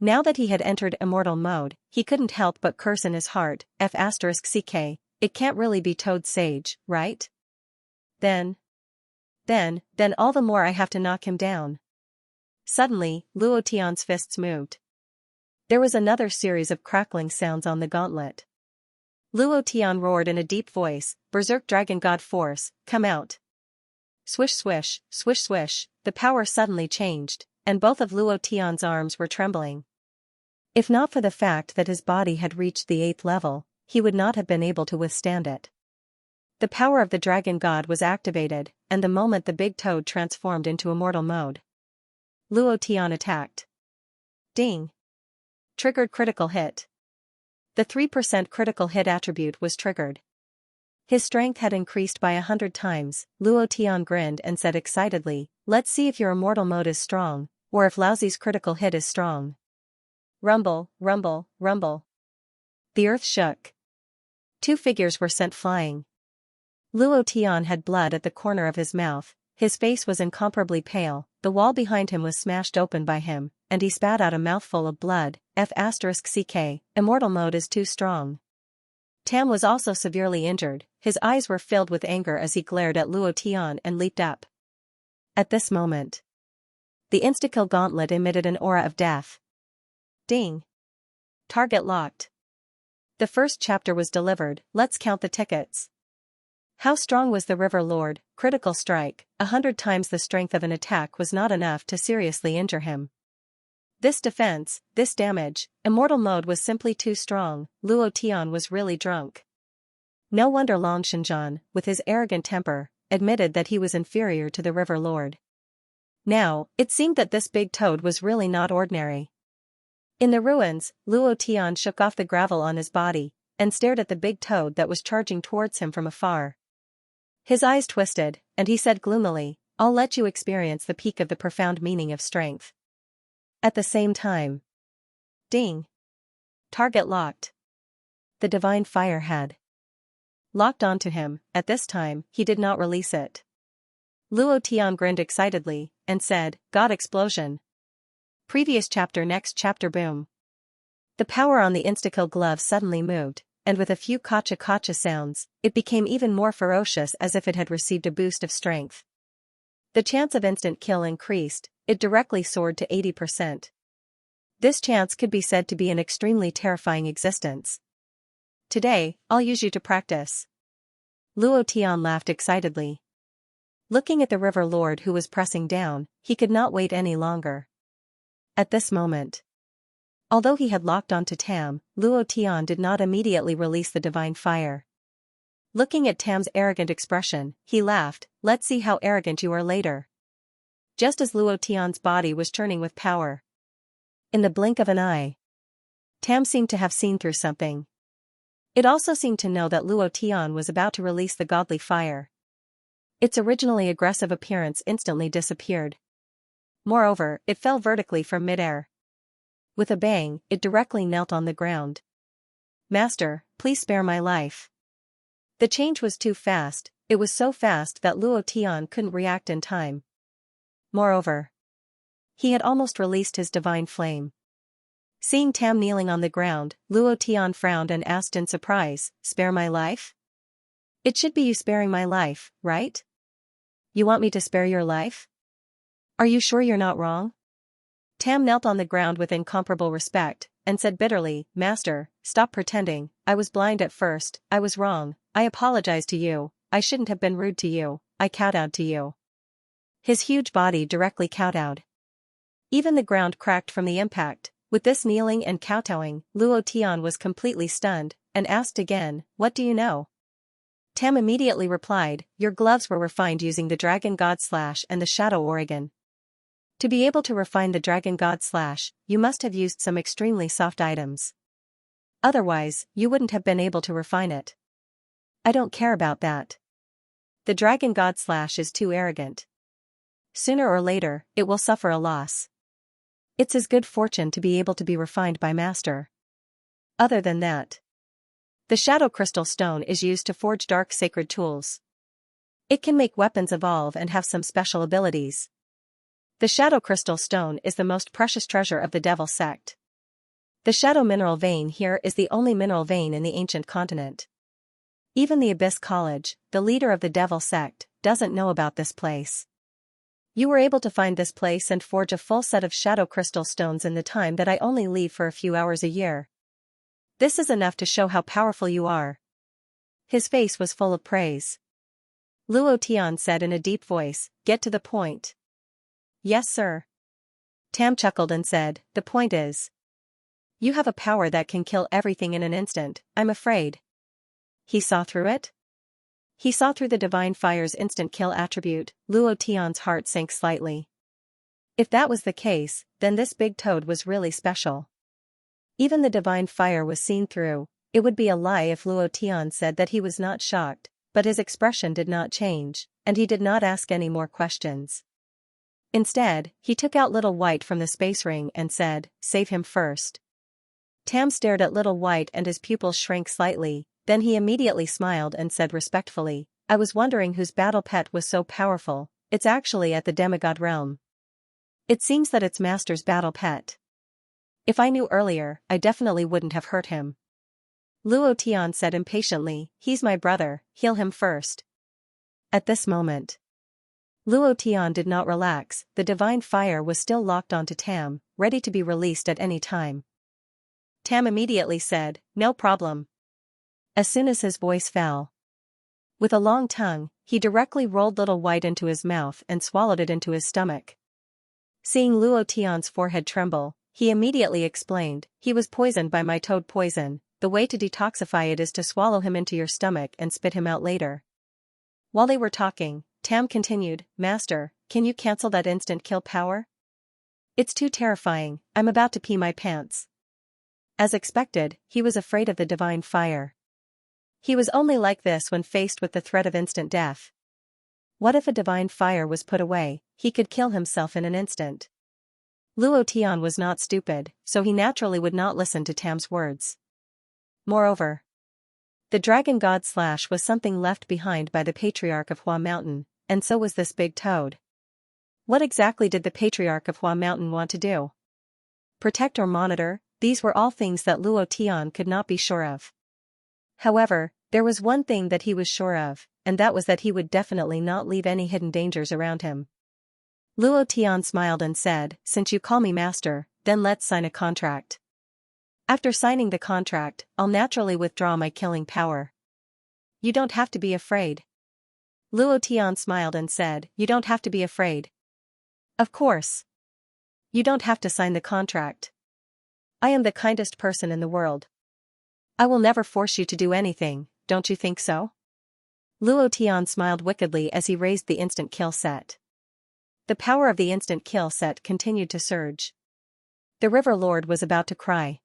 Now that he had entered immortal mode, he couldn't help but curse in his heart, F***ck, it can't really be Toad Sage, right? Then all the more I have to knock him down. Suddenly, Luo Tian's fists moved. There was another series of crackling sounds on the gauntlet. Luo Tian roared in a deep voice, Berserk Dragon God Force, come out. Swish swish, swish swish, the power suddenly changed, and both of Luo Tian's arms were trembling. If not for the fact that his body had reached the 8th level, he would not have been able to withstand it. The power of the Dragon God was activated, and the moment the big toad transformed into immortal mode. Luo Tian attacked. Ding! Triggered critical hit. The 3% critical hit attribute was triggered. His strength had increased by 100 times. Luo Tian grinned and said excitedly, "Let's see if your immortal mode is strong, or if Laozi's critical hit is strong." Rumble, rumble, rumble. The earth shook. 2 figures were sent flying. Luo Tian had blood at the corner of his mouth, his face was incomparably pale, the wall behind him was smashed open by him, and he spat out a mouthful of blood. F***ck, immortal mode is too strong. Tam was also severely injured, his eyes were filled with anger as he glared at Luo Tian and leaped up. At this moment, the insta-kill gauntlet emitted an aura of death. Ding! Target locked. The first chapter was delivered, let's count the tickets. How strong was the River Lord? Critical strike, 100 times the strength of an attack was not enough to seriously injure him. This defense, this damage, immortal mode was simply too strong. Luo Tian was really drunk. No wonder Long Shenjian, with his arrogant temper, admitted that he was inferior to the River Lord. Now, it seemed that this big toad was really not ordinary. In the ruins, Luo Tian shook off the gravel on his body, and stared at the big toad that was charging towards him from afar. His eyes twisted, and he said gloomily, "I'll let you experience the peak of the profound meaning of strength." At the same time. Ding! Target locked. The divine fire had locked onto him. At this time, he did not release it. Luo Tian grinned excitedly, and said, "God explosion." Previous chapter. Next chapter. Boom. The power on the insta-kill glove suddenly moved, and with a few kacha-kacha sounds, it became even more ferocious as if it had received a boost of strength. The chance of instant kill increased, it directly soared to 80%. This chance could be said to be an extremely terrifying existence. "Today, I'll use you to practice." Luo Tian laughed excitedly. Looking at the River Lord who was pressing down, he could not wait any longer. At this moment, although he had locked onto Tam, Luo Tian did not immediately release the divine fire. Looking at Tam's arrogant expression, he laughed, "Let's see how arrogant you are later." Just as Luo Tian's body was churning with power, in the blink of an eye, Tam seemed to have seen through something. It also seemed to know that Luo Tian was about to release the godly fire. Its originally aggressive appearance instantly disappeared. Moreover, it fell vertically from midair. With a bang, it directly knelt on the ground. "Master, please spare my life." The change was too fast, it was so fast that Luo Tian couldn't react in time. Moreover, he had almost released his divine flame. Seeing Tam kneeling on the ground, Luo Tian frowned and asked in surprise, "Spare my life? It should be you sparing my life, right? You want me to spare your life? Are you sure you're not wrong?" Tam knelt on the ground with incomparable respect, and said bitterly, "Master, stop pretending, I was blind at first, I was wrong, I apologize to you, I shouldn't have been rude to you, I kowtowed to you." His huge body directly kowtowed. Even the ground cracked from the impact. With this kneeling and kowtowing, Luo Tian was completely stunned, and asked again, "What do you know?" Tam immediately replied, "Your gloves were refined using the Dragon God Slash and the Shadow Oregon. To be able to refine the Dragon God Slash, you must have used some extremely soft items. Otherwise, you wouldn't have been able to refine it." "I don't care about that. The Dragon God Slash is too arrogant. Sooner or later, it will suffer a loss. It's his good fortune to be able to be refined by Master. Other than that, the Shadow Crystal Stone is used to forge dark sacred tools. It can make weapons evolve and have some special abilities. The Shadow Crystal Stone is the most precious treasure of the Devil Sect. The Shadow Mineral Vein here is the only mineral vein in the ancient continent. Even the Abyss College, the leader of the Devil Sect, doesn't know about this place. You were able to find this place and forge a full set of Shadow Crystal Stones in the time that I only leave for a few hours a year. This is enough to show how powerful you are." His face was full of praise. Luo Tian said in a deep voice, "Get to the point." "Yes, sir." Tam chuckled and said, "The point is, you have a power that can kill everything in an instant, I'm afraid." He saw through it? He saw through the divine fire's instant kill attribute. Luo Tian's heart sank slightly. If that was the case, then this big toad was really special. Even the divine fire was seen through. It would be a lie if Luo Tian said that he was not shocked. But his expression did not change, and he did not ask any more questions. Instead, he took out Little White from the space ring and said, "Save him first." Tam stared at Little White and his pupils shrank slightly, then he immediately smiled and said respectfully, "I was wondering whose battle pet was so powerful. It's actually at the demigod realm. It seems that it's Master's battle pet. If I knew earlier, I definitely wouldn't have hurt him." Luo Tian said impatiently, "He's my brother, heal him first." At this moment, Luo Tian did not relax. The divine fire was still locked onto Tam, ready to be released at any time. Tam immediately said, "No problem." As soon as his voice fell, with a long tongue, he directly rolled Little White into his mouth and swallowed it into his stomach. Seeing Luo Tian's forehead tremble, he immediately explained, "He was poisoned by my toad poison. The way to detoxify it is to swallow him into your stomach and spit him out later." While they were talking, Tam continued, "Master, can you cancel that instant kill power? It's too terrifying, I'm about to pee my pants." As expected, he was afraid of the divine fire. He was only like this when faced with the threat of instant death. What if a divine fire was put away? He could kill himself in an instant. Luo Tian was not stupid, so he naturally would not listen to Tam's words. Moreover, the dragon god Slash was something left behind by the patriarch of Hua Mountain, and so was this big toad. What exactly did the patriarch of Hua Mountain want to do? Protect or monitor? These were all things that Luo Tian could not be sure of. However, there was one thing that he was sure of, and that was that he would definitely not leave any hidden dangers around him. Luo Tian smiled and said, "Since you call me master, then let's sign a contract. After signing the contract, I'll naturally withdraw my killing power." "You don't have to be afraid." Luo Tian smiled and said, "You don't have to be afraid." "Of course. You don't have to sign the contract. I am the kindest person in the world. I will never force you to do anything, don't you think so?" Luo Tian smiled wickedly as he raised the instant kill set. The power of the instant kill set continued to surge. The River Lord was about to cry.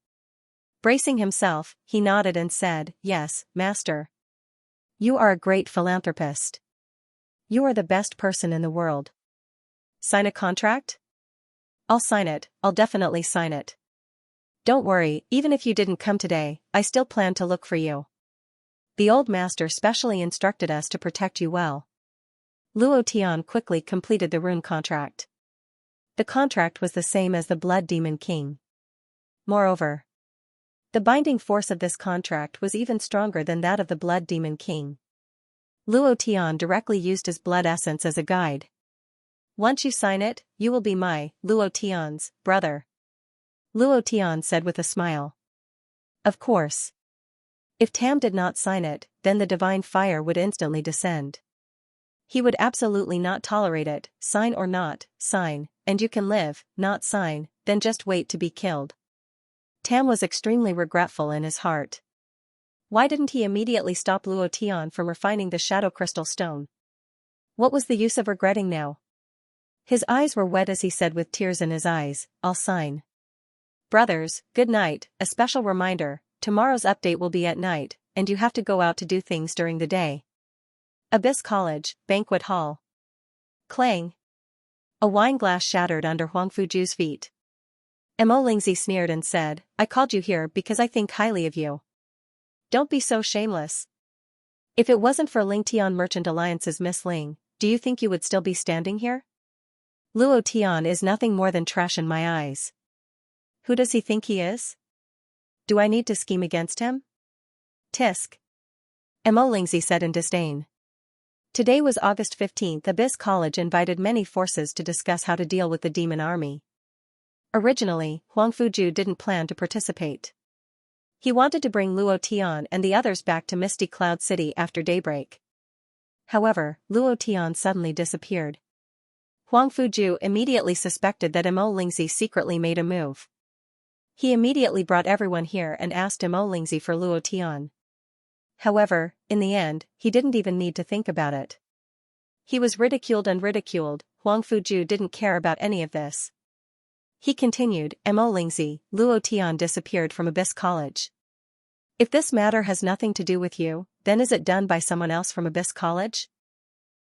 Bracing himself, he nodded and said, "Yes, Master. You are a great philanthropist. You are the best person in the world." "Sign a contract?" "I'll sign it, I'll definitely sign it. Don't worry, even if you didn't come today, I still plan to look for you. The old master specially instructed us to protect you well." Luo Tian quickly completed the rune contract. The contract was the same as the Blood Demon King. Moreover, the binding force of this contract was even stronger than that of the Blood Demon King. Luo Tian directly used his blood essence as a guide. "Once you sign it, you will be my, Luo Tian's, brother," Luo Tian said with a smile. Of course. If Tam did not sign it, then the divine fire would instantly descend. He would absolutely not tolerate it. Sign or not, sign, and you can live; not sign, then just wait to be killed. Tam was extremely regretful in his heart. Why didn't he immediately stop Luo Tian from refining the shadow crystal stone? What was the use of regretting now? His eyes were wet as he said with tears in his eyes, "I'll sign." "Brothers, good night. A special reminder, tomorrow's update will be at night, and you have to go out to do things during the day." Abyss College, Banquet Hall. Clang. A wine glass shattered under Huang Fuju's feet. Mo Lingzi sneered and said, "I called you here because I think highly of you. Don't be so shameless. If it wasn't for Lingtian Merchant Alliance's Miss Ling, do you think you would still be standing here? Luo Tian is nothing more than trash in my eyes. Who does he think he is? Do I need to scheme against him?" Tisk. Mo Lingzi said in disdain. Today was August 15th. Abyss College invited many forces to discuss how to deal with the demon army. Originally, Huang Fuju didn't plan to participate. He wanted to bring Luo Tian and the others back to Misty Cloud City after daybreak. However, Luo Tian suddenly disappeared. Huang Fuju immediately suspected that Mo Lingzi secretly made a move. He immediately brought everyone here and asked Mo Lingzi for Luo Tian. However, in the end, he didn't even need to think about it. He was ridiculed and ridiculed. Huang Fuju didn't care about any of this. He continued, "Mo Lingzi, Luo Tian disappeared from Abyss College. If this matter has nothing to do with you, then is it done by someone else from Abyss College?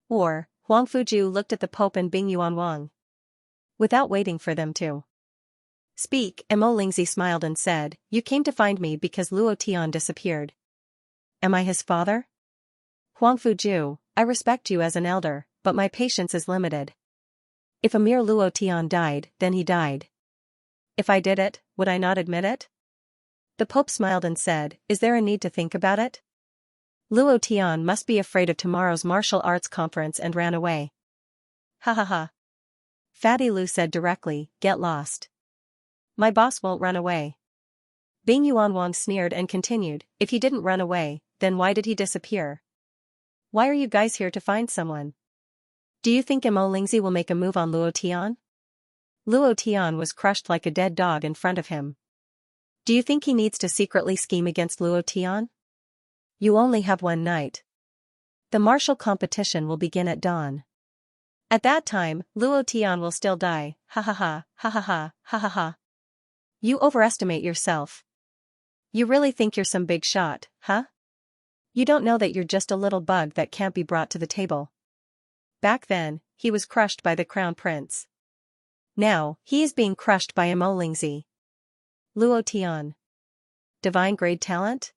Or, Huang Fuju looked at the Pope and Bing Yuanwang. Without waiting for them to speak, Mo Lingzi smiled and said, "You came to find me because Luo Tian disappeared. Am I his father? Huang Fuju, I respect you as an elder, but my patience is limited. If a mere Luo Tian died, then he died. If I did it, would I not admit it?" The Pope smiled and said, "Is there a need to think about it? Luo Tian must be afraid of tomorrow's martial arts conference and ran away." Ha ha ha. Fatty Lu said directly, "Get lost. My boss won't run away." Bing Yuanwang sneered and continued, "If he didn't run away, then why did he disappear? Why are you guys here to find someone? Do you think Mo Lingzi will make a move on Luo Tian?" Luo Tian was crushed like a dead dog in front of him. Do you think he needs to secretly scheme against Luo Tian? You only have one night. The martial competition will begin at dawn. At that time, Luo Tian will still die. Ha ha ha, ha ha ha, ha ha ha. You overestimate yourself. You really think you're some big shot, huh? You don't know that you're just a little bug that can't be brought to the table. Back then, he was crushed by the Crown Prince. Now, he is being crushed by Mo Lingzi. Luo Tian. Divine grade talent?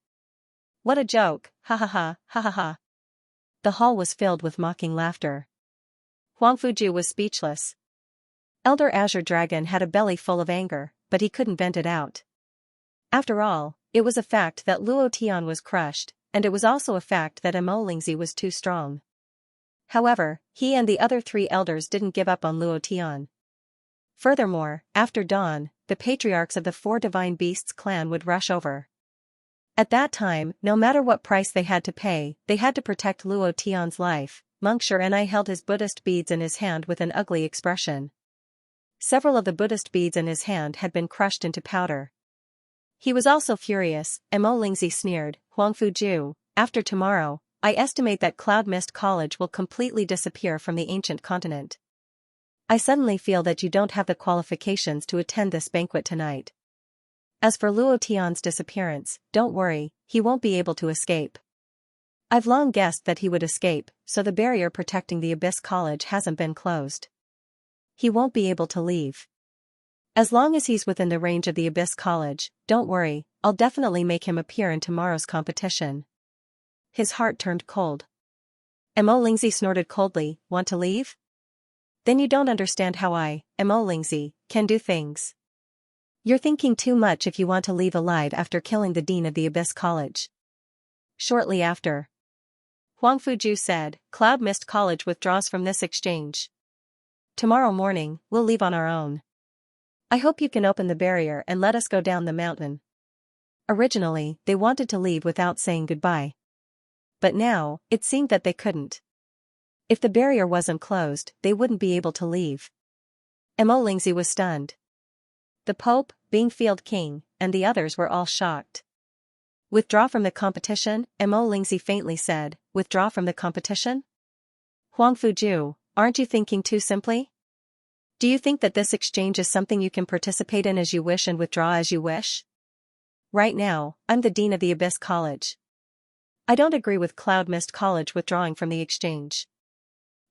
What a joke, ha ha ha, ha ha ha. The hall was filled with mocking laughter. Huang Fuju was speechless. Elder Azure Dragon had a belly full of anger, but he couldn't vent it out. After all, it was a fact that Luo Tian was crushed, and it was also a fact that Mo Lingzi was too strong. However, he and the other 3 elders didn't give up on Luo Tian. Furthermore, after dawn, the patriarchs of the 4 divine beasts clan would rush over. At that time, no matter what price they had to pay, they had to protect Luo Tian's life. Monk Shirenai held his Buddhist beads in his hand with an ugly expression. Several of the Buddhist beads in his hand had been crushed into powder. He was also furious. Mo Lingzi sneered, "Huang Fuju, after tomorrow, I estimate that Cloud Mist College will completely disappear from the ancient continent. I suddenly feel that you don't have the qualifications to attend this banquet tonight. As for Luo Tian's disappearance, don't worry, he won't be able to escape. I've long guessed that he would escape, so the barrier protecting the Abyss College hasn't been closed. He won't be able to leave. As long as he's within the range of the Abyss College, don't worry, I'll definitely make him appear in tomorrow's competition." His heart turned cold. Mo Lingzi snorted coldly, "Want to leave? Then you don't understand how I, Mo Lingzi, can do things. You're thinking too much if you want to leave alive after killing the dean of the Abyss College." Shortly after, Huang Fuju said, "Cloud Mist College withdraws from this exchange. Tomorrow morning, we'll leave on our own. I hope you can open the barrier and let us go down the mountain." Originally, they wanted to leave without saying goodbye. But now, it seemed that they couldn't. If the barrier wasn't closed, they wouldn't be able to leave. Mo Lingzi was stunned. The Pope, Bing Field King, and the others were all shocked. "Withdraw from the competition?" Mo Lingzi faintly said, "Withdraw from the competition? Huang Fuju, aren't you thinking too simply? Do you think that this exchange is something you can participate in as you wish and withdraw as you wish? Right now, I'm the dean of the Abyss College. I don't agree with Cloud Mist College withdrawing from the exchange.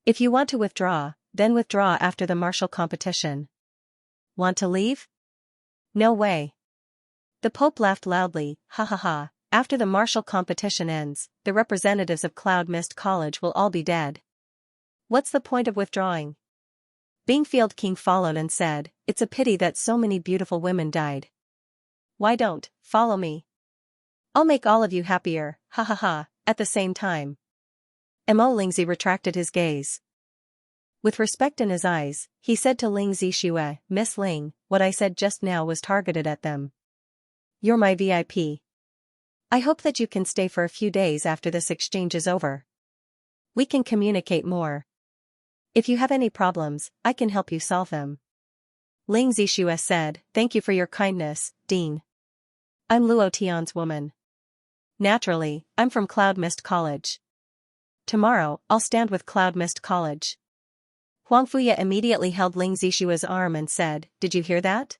If you want to withdraw, then withdraw after the martial competition. Want to leave? No way." The Pope laughed loudly, "Ha ha ha, after the martial competition ends, the representatives of Cloud Mist College will all be dead. What's the point of withdrawing?" Bingfield King followed and said, "It's a pity that so many beautiful women died. Why don't, follow me. I'll make all of you happier, ha ha ha, at the same time." Mo Lingzi retracted his gaze. With respect in his eyes, he said to Ling Zixue, "Miss Ling, what I said just now was targeted at them. You're my VIP. I hope that you can stay for a few days after this exchange is over. We can communicate more. If you have any problems, I can help you solve them." Ling Zixue said, "Thank you for your kindness, Dean. I'm Luo Tian's woman. Naturally, I'm from Cloud Mist College. Tomorrow, I'll stand with Cloud Mist College." Huang Fuya immediately held Ling Zixue's arm and said, "Did you hear that?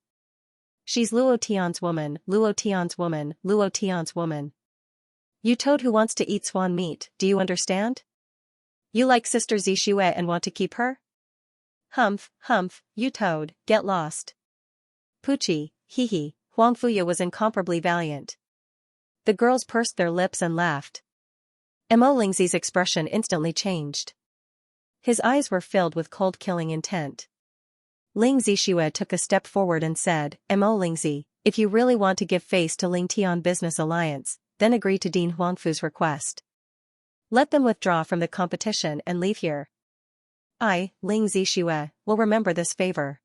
She's Luo Tian's woman, Luo Tian's woman, Luo Tian's woman. You toad who wants to eat swan meat, do you understand? You like Sister Zixue and want to keep her? Humph, humph, you toad, get lost. Poochie, hee hee, Huang Fuya was incomparably valiant. The girls pursed their lips and laughed. Mo Lingzi's expression instantly changed. His eyes were filled with cold killing intent. Ling Zixue took a step forward and said, Mo Lingzi, if you really want to give face to Ling Tian Business Alliance, then agree to Dean Huangfu's request. Let them withdraw from the competition and leave here. I, Ling Zixue, will remember this favor.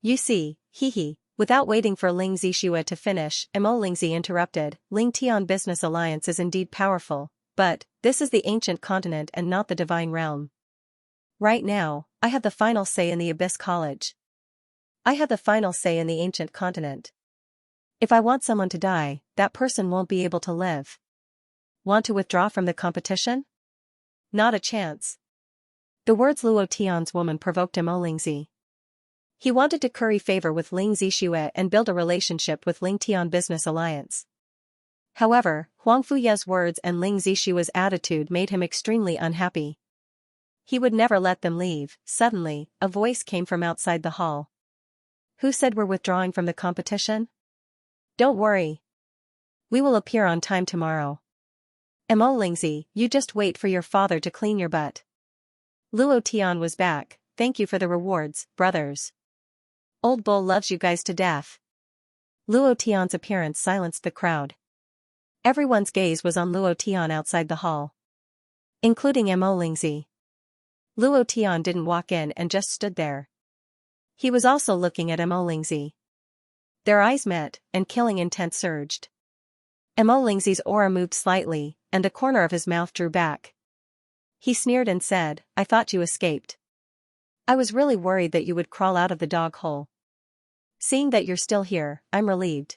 You see, hee hee. Without waiting for Ling Zixue to finish, Mo Lingzi interrupted, Ling Tian Business Alliance is indeed powerful, but, this is the ancient continent and not the divine realm. Right now, I have the final say in the Abyss College. I have the final say in the ancient continent. If I want someone to die, that person won't be able to live. Want to withdraw from the competition? Not a chance. The words Luo Tian's woman provoked Mo Lingzi. He wanted to curry favor with Ling Zixue and build a relationship with Ling Tian Business Alliance. However, Huang Fuya's words and Ling Zixue's attitude made him extremely unhappy. He would never let them leave. Suddenly, a voice came from outside the hall. Who said we're withdrawing from the competition? Don't worry. We will appear on time tomorrow. Mo Lingzi, you just wait for your father to clean your butt. Luo Tian was back. Thank you for the rewards, brothers. Old Bull loves you guys to death. Luo Tian's appearance silenced the crowd. Everyone's gaze was on Luo Tian outside the hall. Including Mo Lingzi. Luo Tian didn't walk in and just stood there. He was also looking at Mo Lingzi. Their eyes met, and killing intent surged. Mo Lingzi's aura moved slightly, and the corner of his mouth drew back. He sneered and said, I thought you escaped. I was really worried that you would crawl out of the dog hole. Seeing that you're still here, I'm relieved.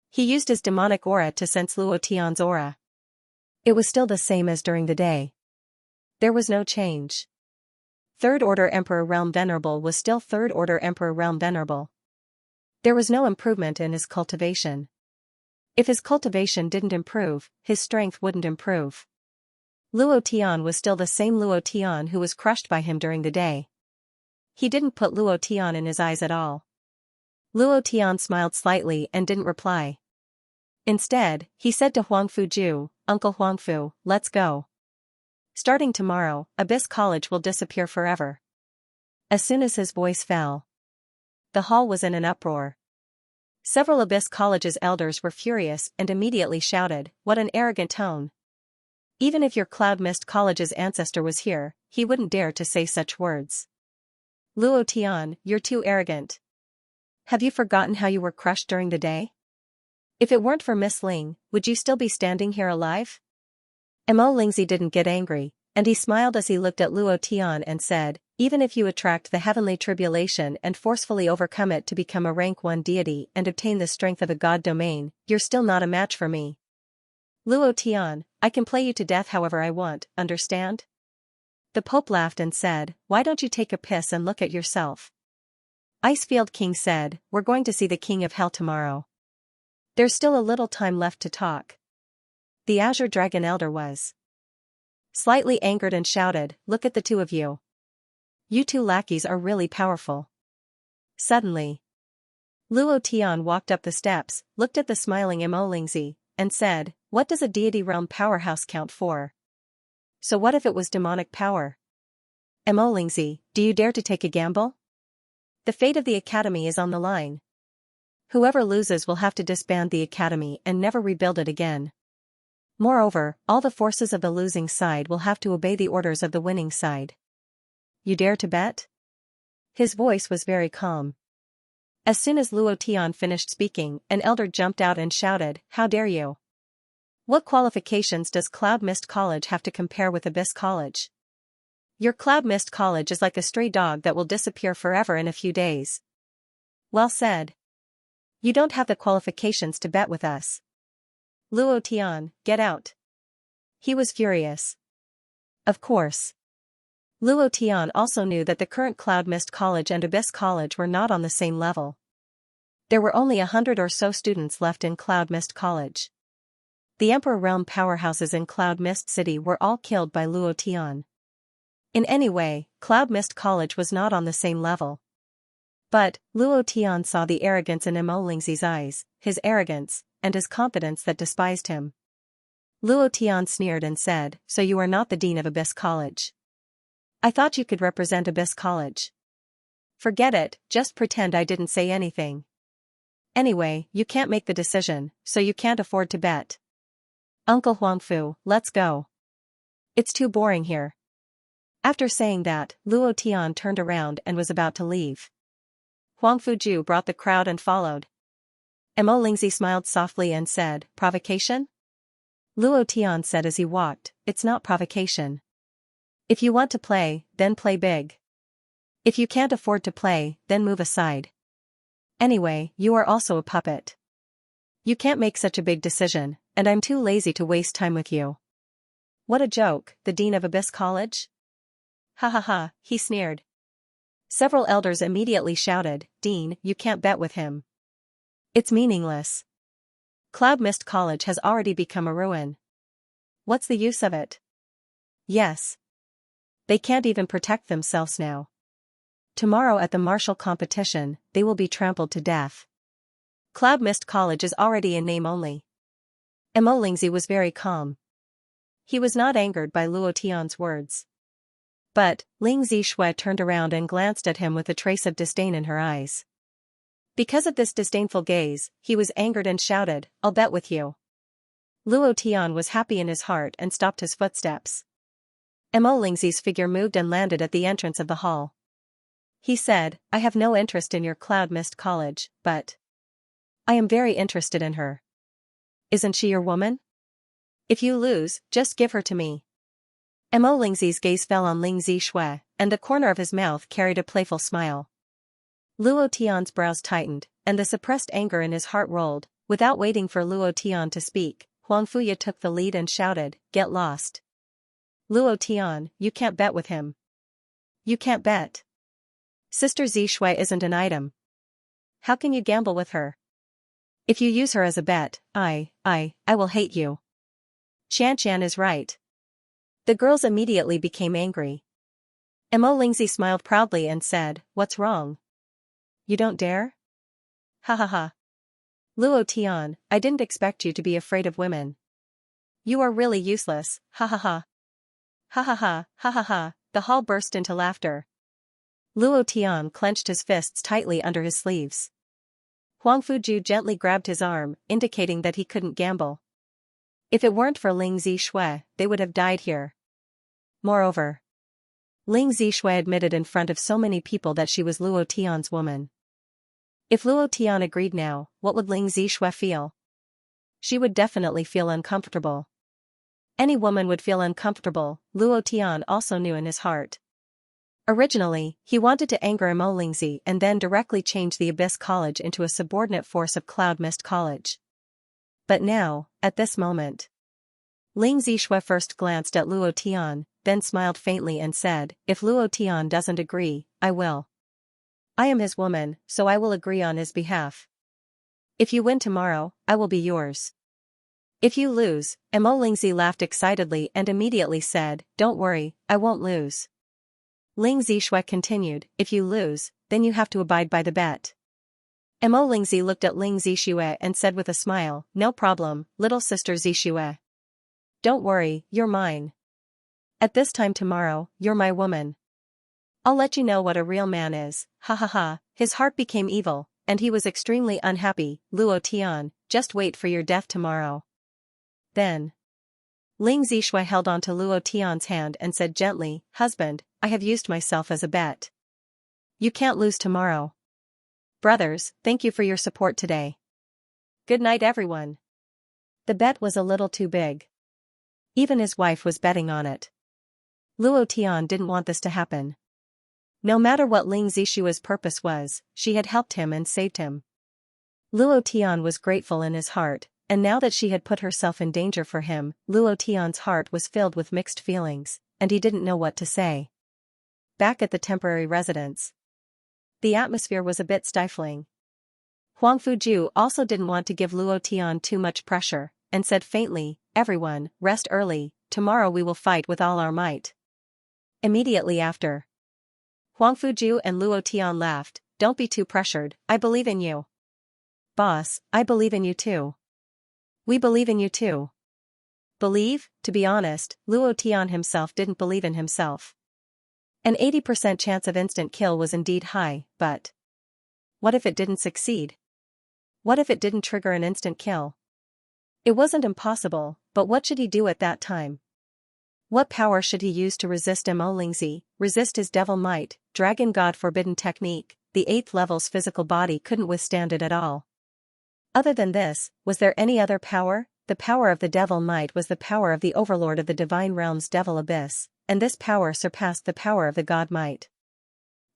He used his demonic aura to sense Luo Tian's aura. It was still the same as during the day. There was no change. Third Order Emperor Realm Venerable was still Third Order Emperor Realm Venerable. There was no improvement in his cultivation. If his cultivation didn't improve, his strength wouldn't improve. Luo Tian was still the same Luo Tian who was crushed by him during the day. He didn't put Luo Tian in his eyes at all. Luo Tian smiled slightly and didn't reply. Instead, he said to Huangfu Ju, Uncle Huangfu, let's go. Starting tomorrow, Abyss College will disappear forever. As soon as his voice fell, the hall was in an uproar. Several Abyss College's elders were furious and immediately shouted, what an arrogant tone. Even if your Cloud Mist College's ancestor was here, he wouldn't dare to say such words. Luo Tian, you're too arrogant. Have you forgotten how you were crushed during the day? If it weren't for Miss Ling, would you still be standing here alive? Mo Lingzi didn't get angry, and he smiled as he looked at Luo Tian and said, even if you attract the heavenly tribulation and forcefully overcome it to become a rank 1 deity and obtain the strength of a god domain, you're still not a match for me. Luo Tian, I can play you to death however I want, understand? The Pope laughed and said, why don't you take a piss and look at yourself? Icefield King said, we're going to see the King of Hell tomorrow. There's still a little time left to talk. The Azure Dragon Elder was slightly angered and shouted, look at the two of you. You two lackeys are really powerful. Suddenly, Luo Tian walked up the steps, looked at the smiling Mo Lingzi, and said, what does a deity realm powerhouse count for? So what if it was demonic power? Mo Lingzi, do you dare to take a gamble? The fate of the academy is on the line. Whoever loses will have to disband the academy and never rebuild it again. Moreover, all the forces of the losing side will have to obey the orders of the winning side. You dare to bet? His voice was very calm. As soon as Luo Tian finished speaking, an elder jumped out and shouted, how dare you? What qualifications does Cloud Mist College have to compare with Abyss College? Your Cloud Mist College is like a stray dog that will disappear forever in a few days. Well said. You don't have the qualifications to bet with us. Luo Tian, get out. He was furious. Of course. Luo Tian also knew that the current Cloud Mist College and Abyss College were not on the same level. There were only 100 or so students left in Cloud Mist College. The Emperor Realm powerhouses in Cloud Mist City were all killed by Luo Tian. In any way, Cloud Mist College was not on the same level. But, Luo Tian saw the arrogance in Mo Lingzi's eyes, his arrogance, and his confidence that despised him. Luo Tian sneered and said, "So you are not the dean of Abyss College? I thought you could represent Abyss College. Forget it, just pretend I didn't say anything. Anyway, you can't make the decision, so you can't afford to bet. Uncle Huangfu, let's go. It's too boring here." After saying that, Luo Tian turned around and was about to leave. Huangfu Ju brought the crowd and followed. Mo Lingzi smiled softly and said, "Provocation?" Luo Tian said as he walked, "It's not provocation. If you want to play, then play big. If you can't afford to play, then move aside. Anyway, you are also a puppet. You can't make such a big decision, and I'm too lazy to waste time with you." What a joke, the dean of Abyss College? Ha ha ha, he sneered. Several elders immediately shouted, "Dean, you can't bet with him. It's meaningless. Cloud Mist College has already become a ruin. What's the use of it? Yes. They can't even protect themselves now. Tomorrow at the martial competition, they will be trampled to death. Cloud Mist College is already in name only." Mo Lingzi was very calm. He was not angered by Luo Tian's words. But, Ling Zixue turned around and glanced at him with a trace of disdain in her eyes. Because of this disdainful gaze, he was angered and shouted, "I'll bet with you." Luo Tian was happy in his heart and stopped his footsteps. Mo Lingzi's figure moved and landed at the entrance of the hall. He said, "I have no interest in your Cloud Mist College, but I am very interested in her. Isn't she your woman? If you lose, just give her to me." Mo Lingzi's gaze fell on Ling Zixue, and the corner of his mouth carried a playful smile. Luo Tian's brows tightened, and the suppressed anger in his heart rolled. Without waiting for Luo Tian to speak, Huang Fuya took the lead and shouted, "Get lost. Luo Tian, you can't bet with him. You can't bet. Sister Zixue isn't an item. How can you gamble with her? If you use her as a bet, I will hate you. Xianxia is right." The girls immediately became angry. Mo Lingzi smiled proudly and said, "What's wrong? You don't dare? Ha ha ha. Luo Tian, I didn't expect you to be afraid of women. You are really useless, ha ha ha. Ha ha ha, ha ha ha." The hall burst into laughter. Luo Tian clenched his fists tightly under his sleeves. Huang Fuju gently grabbed his arm, indicating that he couldn't gamble. If it weren't for Ling Zixue, they would have died here. Moreover, Ling Zixue admitted in front of so many people that she was Luo Tian's woman. If Luo Tian agreed now, what would Ling Zixue feel? She would definitely feel uncomfortable. Any woman would feel uncomfortable, Luo Tian also knew in his heart. Originally, he wanted to anger Mo Lingzi and then directly change the Abyss College into a subordinate force of Cloud Mist College. But now, at this moment, Ling Zixue first glanced at Luo Tian, then smiled faintly and said, "If Luo Tian doesn't agree, I will. I am his woman, so I will agree on his behalf. If you win tomorrow, I will be yours. If you lose," Mo Lingzi laughed excitedly and immediately said, "Don't worry, I won't lose." Ling Zixue continued, "If you lose, then you have to abide by the bet." Mo Lingzi looked at Ling Zixue and said with a smile, "No problem, little sister Zixue. Don't worry, you're mine. At this time tomorrow, you're my woman. I'll let you know what a real man is, ha ha ha." His heart became evil, and he was extremely unhappy. "Luo Tian, just wait for your death tomorrow." Then, Ling Zixue held on to Luo Tian's hand and said gently, "Husband, I have used myself as a bet. You can't lose tomorrow. Brothers, thank you for your support today. Good night everyone." The bet was a little too big. Even his wife was betting on it. Luo Tian didn't want this to happen. No matter what Ling Zixue's purpose was, she had helped him and saved him. Luo Tian was grateful in his heart, and now that she had put herself in danger for him, Luo Tian's heart was filled with mixed feelings, and he didn't know what to say. Back at the temporary residence, the atmosphere was a bit stifling. Huang Fuju also didn't want to give Luo Tian too much pressure, and said faintly, "Everyone, rest early, tomorrow we will fight with all our might." Immediately after, Huang Fuju and Luo Tian laughed. "Don't be too pressured, I believe in you." "Boss, I believe in you too." "We believe in you too." Believe? To be honest, Luo Tian himself didn't believe in himself. An 80% chance of instant kill was indeed high, but what if it didn't succeed? What if it didn't trigger an instant kill? It wasn't impossible, but what should he do at that time? What power should he use to resist Mo Lingzi, resist his devil might, dragon god forbidden technique? The 8th level's physical body couldn't withstand it at all. Other than this, was there any other power? The power of the devil might was the power of the overlord of the divine realm's devil abyss, and this power surpassed the power of the god might.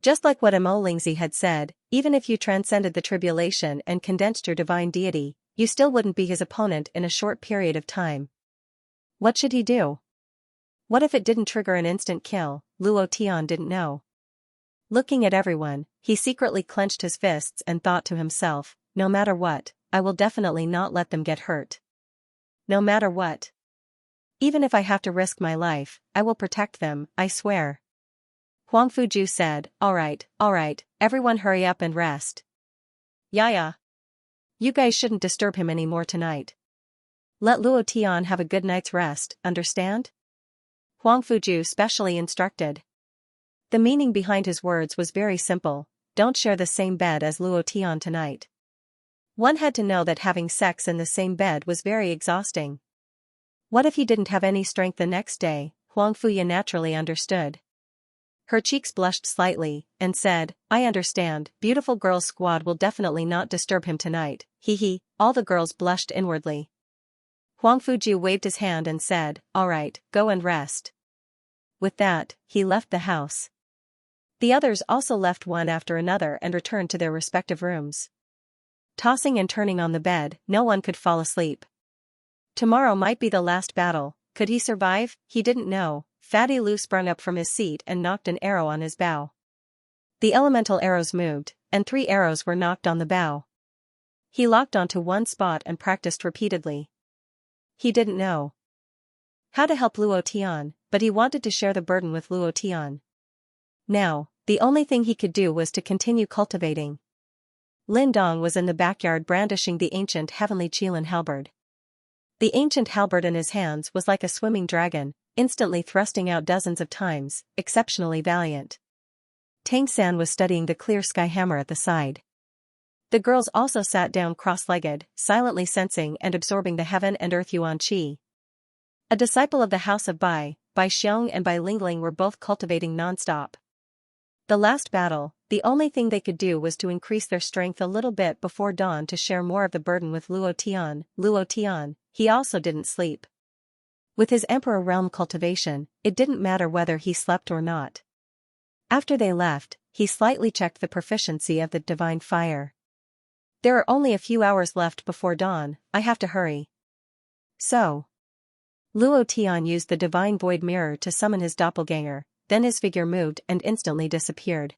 Just like what Mo Lingzi had said, even if you transcended the tribulation and condensed your divine deity, you still wouldn't be his opponent in a short period of time. What should he do? What if it didn't trigger an instant kill? Luo Tian didn't know. Looking at everyone, he secretly clenched his fists and thought to himself, no matter what, I will definitely not let them get hurt. No matter what. Even if I have to risk my life, I will protect them, I swear. Huang Fuju said, all right, everyone hurry up and rest. Yeah. You guys shouldn't disturb him anymore tonight. Let Luo Tian have a good night's rest, understand? Huang Fuju specially instructed. The meaning behind his words was very simple: don't share the same bed as Luo Tian tonight. One had to know that having sex in the same bed was very exhausting. What if he didn't have any strength the next day? Huang Fuya naturally understood. Her cheeks blushed slightly, and said, I understand, beautiful girls squad will definitely not disturb him tonight, hee. All the girls blushed inwardly. Huang Fuju waved his hand and said, all right, go and rest. With that, he left the house. The others also left one after another and returned to their respective rooms. Tossing and turning on the bed, no one could fall asleep. Tomorrow might be the last battle. Could he survive? He didn't know. Fatty Lu sprung up from his seat and knocked an arrow on his bow. The elemental arrows moved, and 3 arrows were knocked on the bow. He locked onto one spot and practiced repeatedly. He didn't know how to help Luo Tian, but he wanted to share the burden with Luo Tian. Now, the only thing he could do was to continue cultivating. Lin Dong was in the backyard brandishing the ancient heavenly Qilin halberd. The ancient halberd in his hands was like a swimming dragon, instantly thrusting out dozens of times, exceptionally valiant. Tang San was studying the clear sky hammer at the side. The girls also sat down cross-legged, silently sensing and absorbing the heaven and earth yuan qi. A disciple of the house of Bai Xiong and Bai Lingling were both cultivating non-stop. The last battle, the only thing they could do was to increase their strength a little bit before dawn to share more of the burden with Luo Tian. Luo Tian, he also didn't sleep. With his Emperor Realm cultivation, it didn't matter whether he slept or not. After they left, he slightly checked the proficiency of the divine fire. There are only a few hours left before dawn, I have to hurry. So, Luo Tian used the divine void mirror to summon his doppelganger, then his figure moved and instantly disappeared.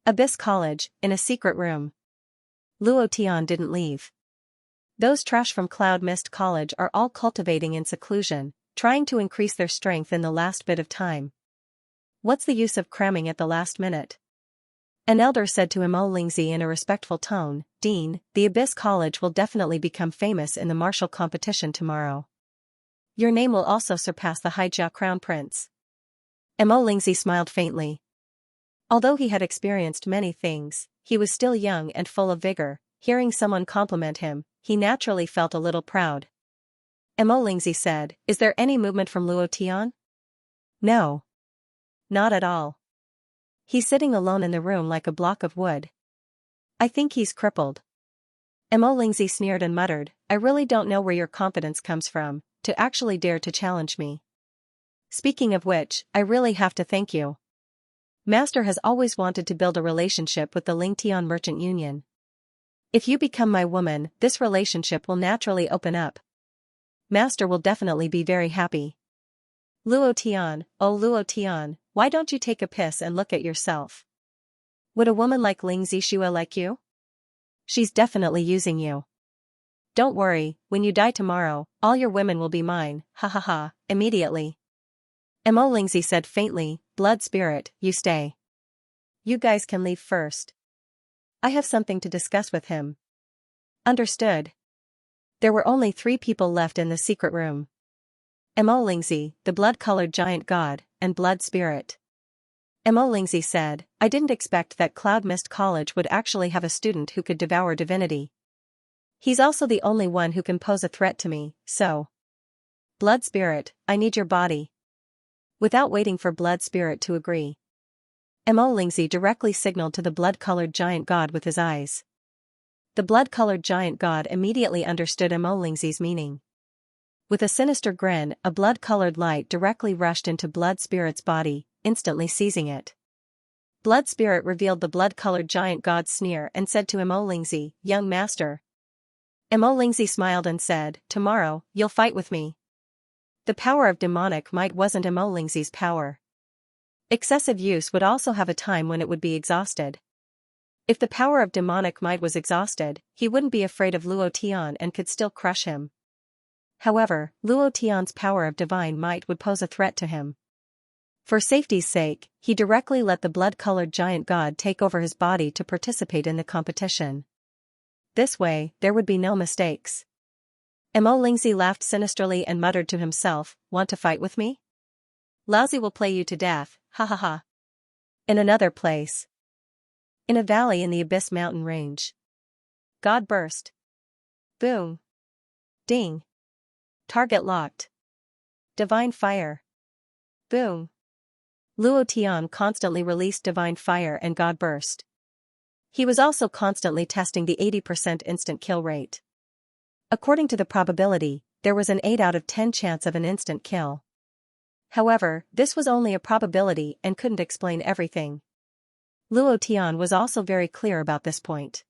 Abyss College, in a secret room. Luo Tian didn't leave. Those trash from Cloud Mist College are all cultivating in seclusion, trying to increase their strength in the last bit of time. What's the use of cramming at the last minute? An elder said to Mo Lingzi in a respectful tone, Dean, the Abyss College will definitely become famous in the martial competition tomorrow. Your name will also surpass the Haijia Crown Prince. Mo Lingzi smiled faintly. Although he had experienced many things, he was still young and full of vigor. Hearing someone compliment him, he naturally felt a little proud. Mo Lingzi said, is there any movement from Luo Tian? No. Not at all. He's sitting alone in the room like a block of wood. I think he's crippled. Mo Lingzi sneered and muttered, I really don't know where your confidence comes from, to actually dare to challenge me. Speaking of which, I really have to thank you. Master has always wanted to build a relationship with the Lingtian Merchant Union. If you become my woman, this relationship will naturally open up. Master will definitely be very happy. Luo Tian, oh Luo Tian, why don't you take a piss and look at yourself? Would a woman like Ling Zixue like you? She's definitely using you. Don't worry, when you die tomorrow, all your women will be mine, ha ha ha, immediately. Mo Lingzi said faintly, blood spirit, you stay. You guys can leave first. I have something to discuss with him. Understood. There were only 3 people left in the secret room. Mo Lingzi, the blood-colored giant god, and blood spirit. Mo Lingzi said, I didn't expect that Cloud Mist College would actually have a student who could devour divinity. He's also the only one who can pose a threat to me, so. Blood spirit, I need your body. Without waiting for blood spirit to agree, Mo Lingzi directly signaled to the blood-colored giant god with his eyes. The blood-colored giant god immediately understood Mo Lingzi's meaning. With a sinister grin, a blood-colored light directly rushed into blood spirit's body, instantly seizing it. Blood spirit revealed the blood-colored giant god's sneer and said to Mo Lingzi, young master. Mo Lingzi smiled and said, tomorrow, you'll fight with me. The power of demonic might wasn't Mo Lingzi's power. Excessive use would also have a time when it would be exhausted. If the power of demonic might was exhausted, he wouldn't be afraid of Luo Tian and could still crush him. However, Luo Tian's power of divine might would pose a threat to him. For safety's sake, he directly let the blood-colored giant god take over his body to participate in the competition. This way, there would be no mistakes. Mo Lingzi laughed sinisterly and muttered to himself, want to fight with me? Laozi will play you to death, ha ha ha. In another place. In a valley in the Abyss mountain range. God burst. Boom. Ding. Target locked. Divine fire. Boom. Luo Tian constantly released divine fire and God burst. He was also constantly testing the 80% instant kill rate. According to the probability, there was an 8 out of 10 chance of an instant kill. However, this was only a probability and couldn't explain everything. Luo Tian was also very clear about this point.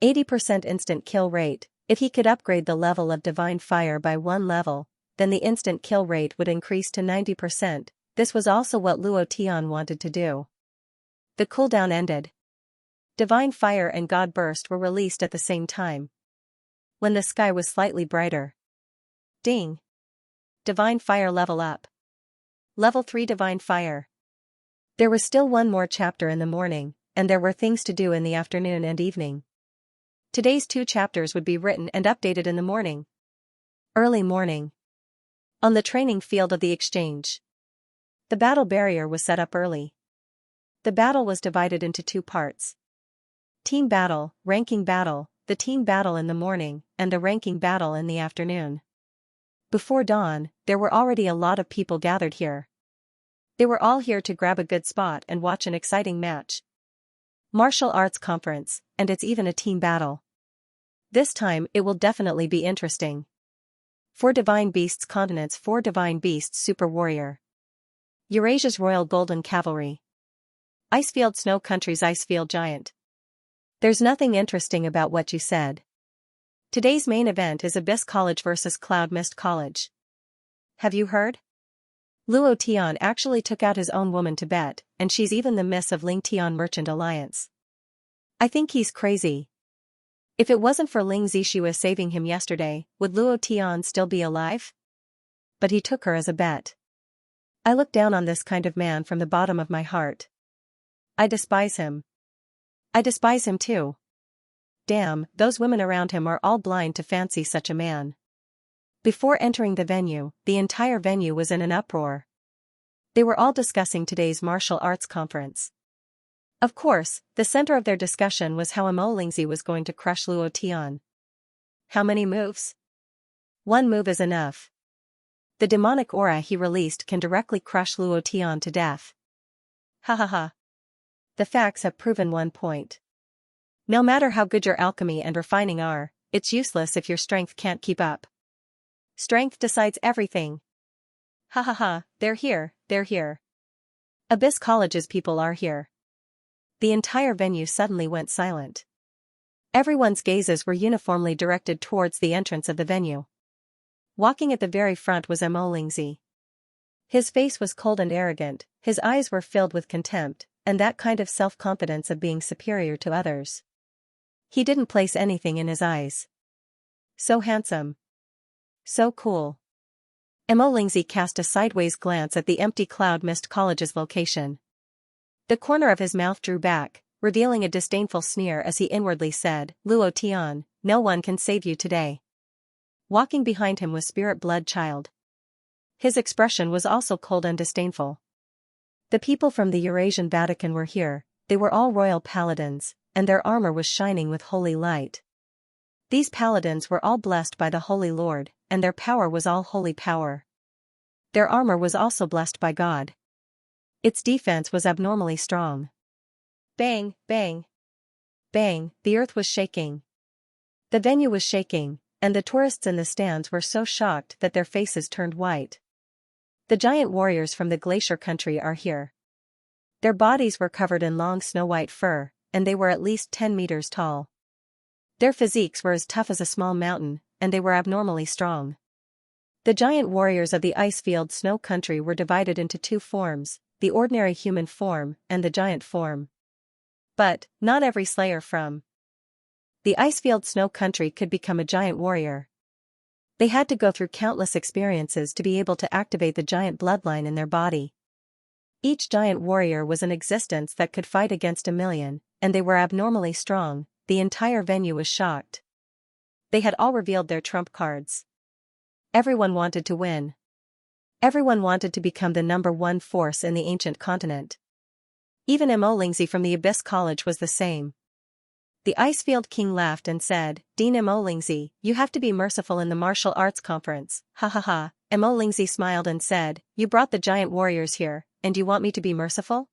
80% instant kill rate, if he could upgrade the level of divine fire by 1 level, then the instant kill rate would increase to 90%, this was also what Luo Tian wanted to do. The cooldown ended. Divine fire and God burst were released at the same time. When the sky was slightly brighter. Ding. Divine fire level up. Level 3 divine fire. There was still one more chapter in the morning, and there were things to do in the afternoon and evening. Today's 2 chapters would be written and updated in the morning. Early morning. On the training field of the exchange. The battle barrier was set up early. The battle was divided into 2 parts. Team battle, ranking battle, the team battle in the morning, and the ranking battle in the afternoon. Before dawn, there were already a lot of people gathered here. They were all here to grab a good spot and watch an exciting match. Martial arts conference, and it's even a team battle. This time it will definitely be interesting. 4 Divine Beasts Continents 4 Divine Beasts Super Warrior. Eurasia's Royal Golden Cavalry. Icefield Snow Country's Icefield Giant. There's nothing interesting about what you said. Today's main event is Abyss College vs Cloud Mist College. Have you heard? Luo Tian actually took out his own woman to bet, and she's even the miss of Ling Tian Merchant Alliance. I think he's crazy. If it wasn't for Ling Zixue saving him yesterday, would Luo Tian still be alive? But he took her as a bet. I look down on this kind of man from the bottom of my heart. I despise him. I despise him too. Damn, those women around him are all blind to fancy such a man. Before entering the venue, the entire venue was in an uproar. They were all discussing today's martial arts conference. Of course, the center of their discussion was how Mo Lingzi was going to crush Luo Tian. How many moves? 1 move is enough. The demonic aura he released can directly crush Luo Tian to death. Ha ha ha. The facts have proven one point. No matter how good your alchemy and refining are, it's useless if your strength can't keep up. Strength decides everything. Ha ha ha, they're here, they're here. Abyss College's people are here. The entire venue suddenly went silent. Everyone's gazes were uniformly directed towards the entrance of the venue. Walking at the very front was Mo Lingzi. His face was cold and arrogant, his eyes were filled with contempt, and that kind of self-confidence of being superior to others. He didn't place anything in his eyes. So handsome. So cool. Mo Lingzi cast a sideways glance at the empty Cloud Mist College's location. The corner of his mouth drew back, revealing a disdainful sneer as he inwardly said, Luo Tian, no one can save you today. Walking behind him was Spirit Blood Child. His expression was also cold and disdainful. The people from the Eurasian Vatican were here, they were all royal paladins, and their armor was shining with holy light. These paladins were all blessed by the Holy Lord, and their power was all holy power. Their armor was also blessed by God. Its defense was abnormally strong. Bang, bang. Bang, the earth was shaking. The venue was shaking, and the tourists in the stands were so shocked that their faces turned white. The giant warriors from the glacier country are here. Their bodies were covered in long snow-white fur, and they were at least 10 meters tall. Their physiques were as tough as a small mountain, and they were abnormally strong. The giant warriors of the Icefield Snow Country were divided into two forms, the ordinary human form and the giant form. But, not every slayer from the Icefield Snow Country could become a giant warrior. They had to go through countless experiences to be able to activate the giant bloodline in their body. Each giant warrior was an existence that could fight against a million, and they were abnormally strong. The entire venue was shocked. They had all revealed their trump cards. Everyone wanted to win. Everyone wanted to become the #1 force in the ancient continent. Even Mo Lingzi from the Abyss College was the same. The Icefield King laughed and said, Dean Mo Lingzi, you have to be merciful in the martial arts conference, ha ha ha. Mo Lingzi smiled and said, you brought the giant warriors here, and you want me to be merciful?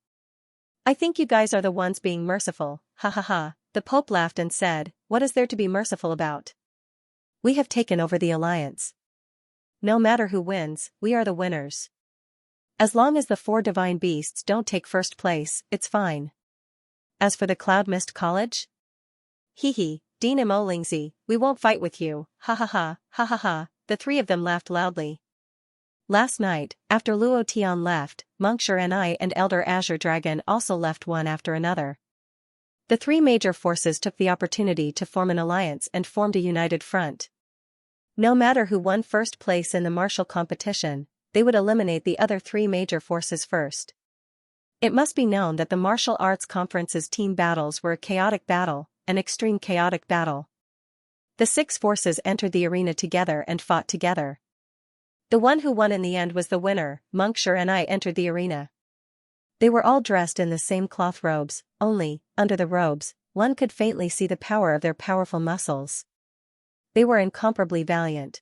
I think you guys are the ones being merciful, ha ha ha. The Pope laughed and said, what is there to be merciful about? We have taken over the alliance. No matter who wins, we are the winners. As long as the 4 divine beasts don't take first place, it's fine. As for the Cloud Mist College? Hee hee, Dean Mo Lingzi, we won't fight with you, ha ha ha, ha ha ha. The three of them laughed loudly. Last night, after Luo Tian left, Monk Shiranai and Elder Azure Dragon also left one after another. The three major forces took the opportunity to form an alliance and formed a united front. No matter who won first place in the martial competition, they would eliminate the other 3 major forces first. It must be known that the martial arts conference's team battles were a chaotic battle, an extreme chaotic battle. The 6 forces entered the arena together and fought together. The one who won in the end was the winner. Monk Shiranai entered the arena. They were all dressed in the same cloth robes, only, under the robes, one could faintly see the power of their powerful muscles. They were incomparably valiant.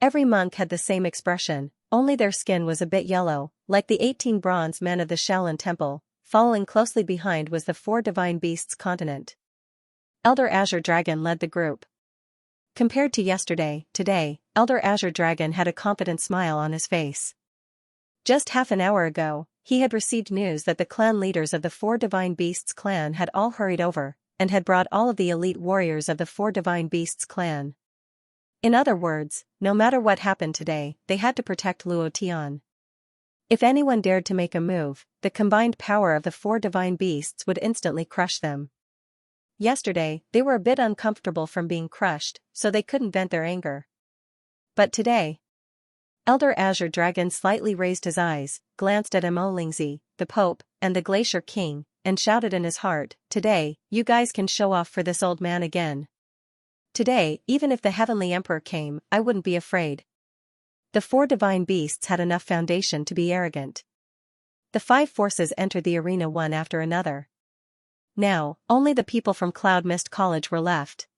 Every monk had the same expression, only their skin was a bit yellow, like the 18 bronze men of the Shaolin Temple. Following closely behind was the 4 divine beasts continent. Elder Azure Dragon led the group. Compared to yesterday, today, Elder Azure Dragon had a confident smile on his face. Just half an hour ago, he had received news that the clan leaders of the 4 Divine Beasts clan had all hurried over, and had brought all of the elite warriors of the 4 Divine Beasts clan. In other words, no matter what happened today, they had to protect Luo Tian. If anyone dared to make a move, the combined power of the 4 Divine Beasts would instantly crush them. Yesterday, they were a bit uncomfortable from being crushed, so they couldn't vent their anger. But today, Elder Azure Dragon slightly raised his eyes, glanced at Mo Lingzi, the Pope, and the Glacier King, and shouted in his heart, today, you guys can show off for this old man again. Today, even if the Heavenly Emperor came, I wouldn't be afraid. The 4 divine beasts had enough foundation to be arrogant. The 5 forces entered the arena one after another. Now, only the people from Cloud Mist College were left.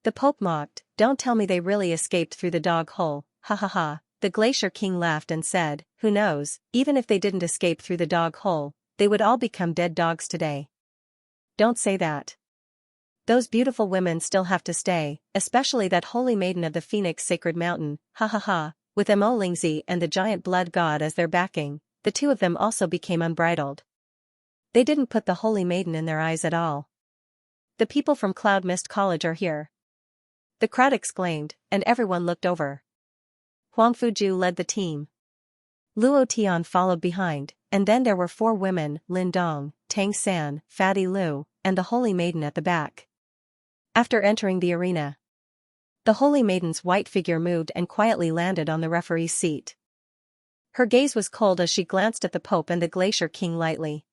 The Pope mocked, don't tell me they really escaped through the dog hole, ha ha ha. The Glacier King laughed and said, who knows, even if they didn't escape through the dog hole, they would all become dead dogs today. Don't say that. Those beautiful women still have to stay, especially that holy maiden of the Phoenix Sacred Mountain, ha ha ha. With Mo Lingzi and the giant blood god as their backing, the 2 of them also became unbridled. They didn't put the holy maiden in their eyes at all. The people from Cloud Mist College are here. The crowd exclaimed, and everyone looked over. Huang Fuju led the team. Luo Tian followed behind, and then there were 4 women, Lin Dong, Tang San, Fatty Lu, and the holy maiden at the back. After entering the arena, the holy maiden's white figure moved and quietly landed on the referee's seat. Her gaze was cold as she glanced at the Pope and the Glacier King lightly.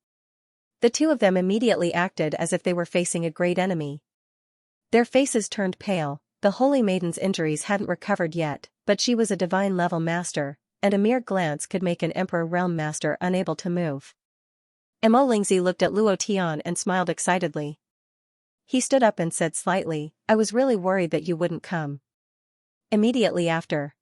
The two of them immediately acted as if they were facing a great enemy. Their faces turned pale. The holy maiden's injuries hadn't recovered yet, but she was a divine-level master, and a mere glance could make an Emperor Realm Master unable to move. Mo Lingzi looked at Luo Tian and smiled excitedly. He stood up and said slightly, "I was really worried that you wouldn't come." Immediately after,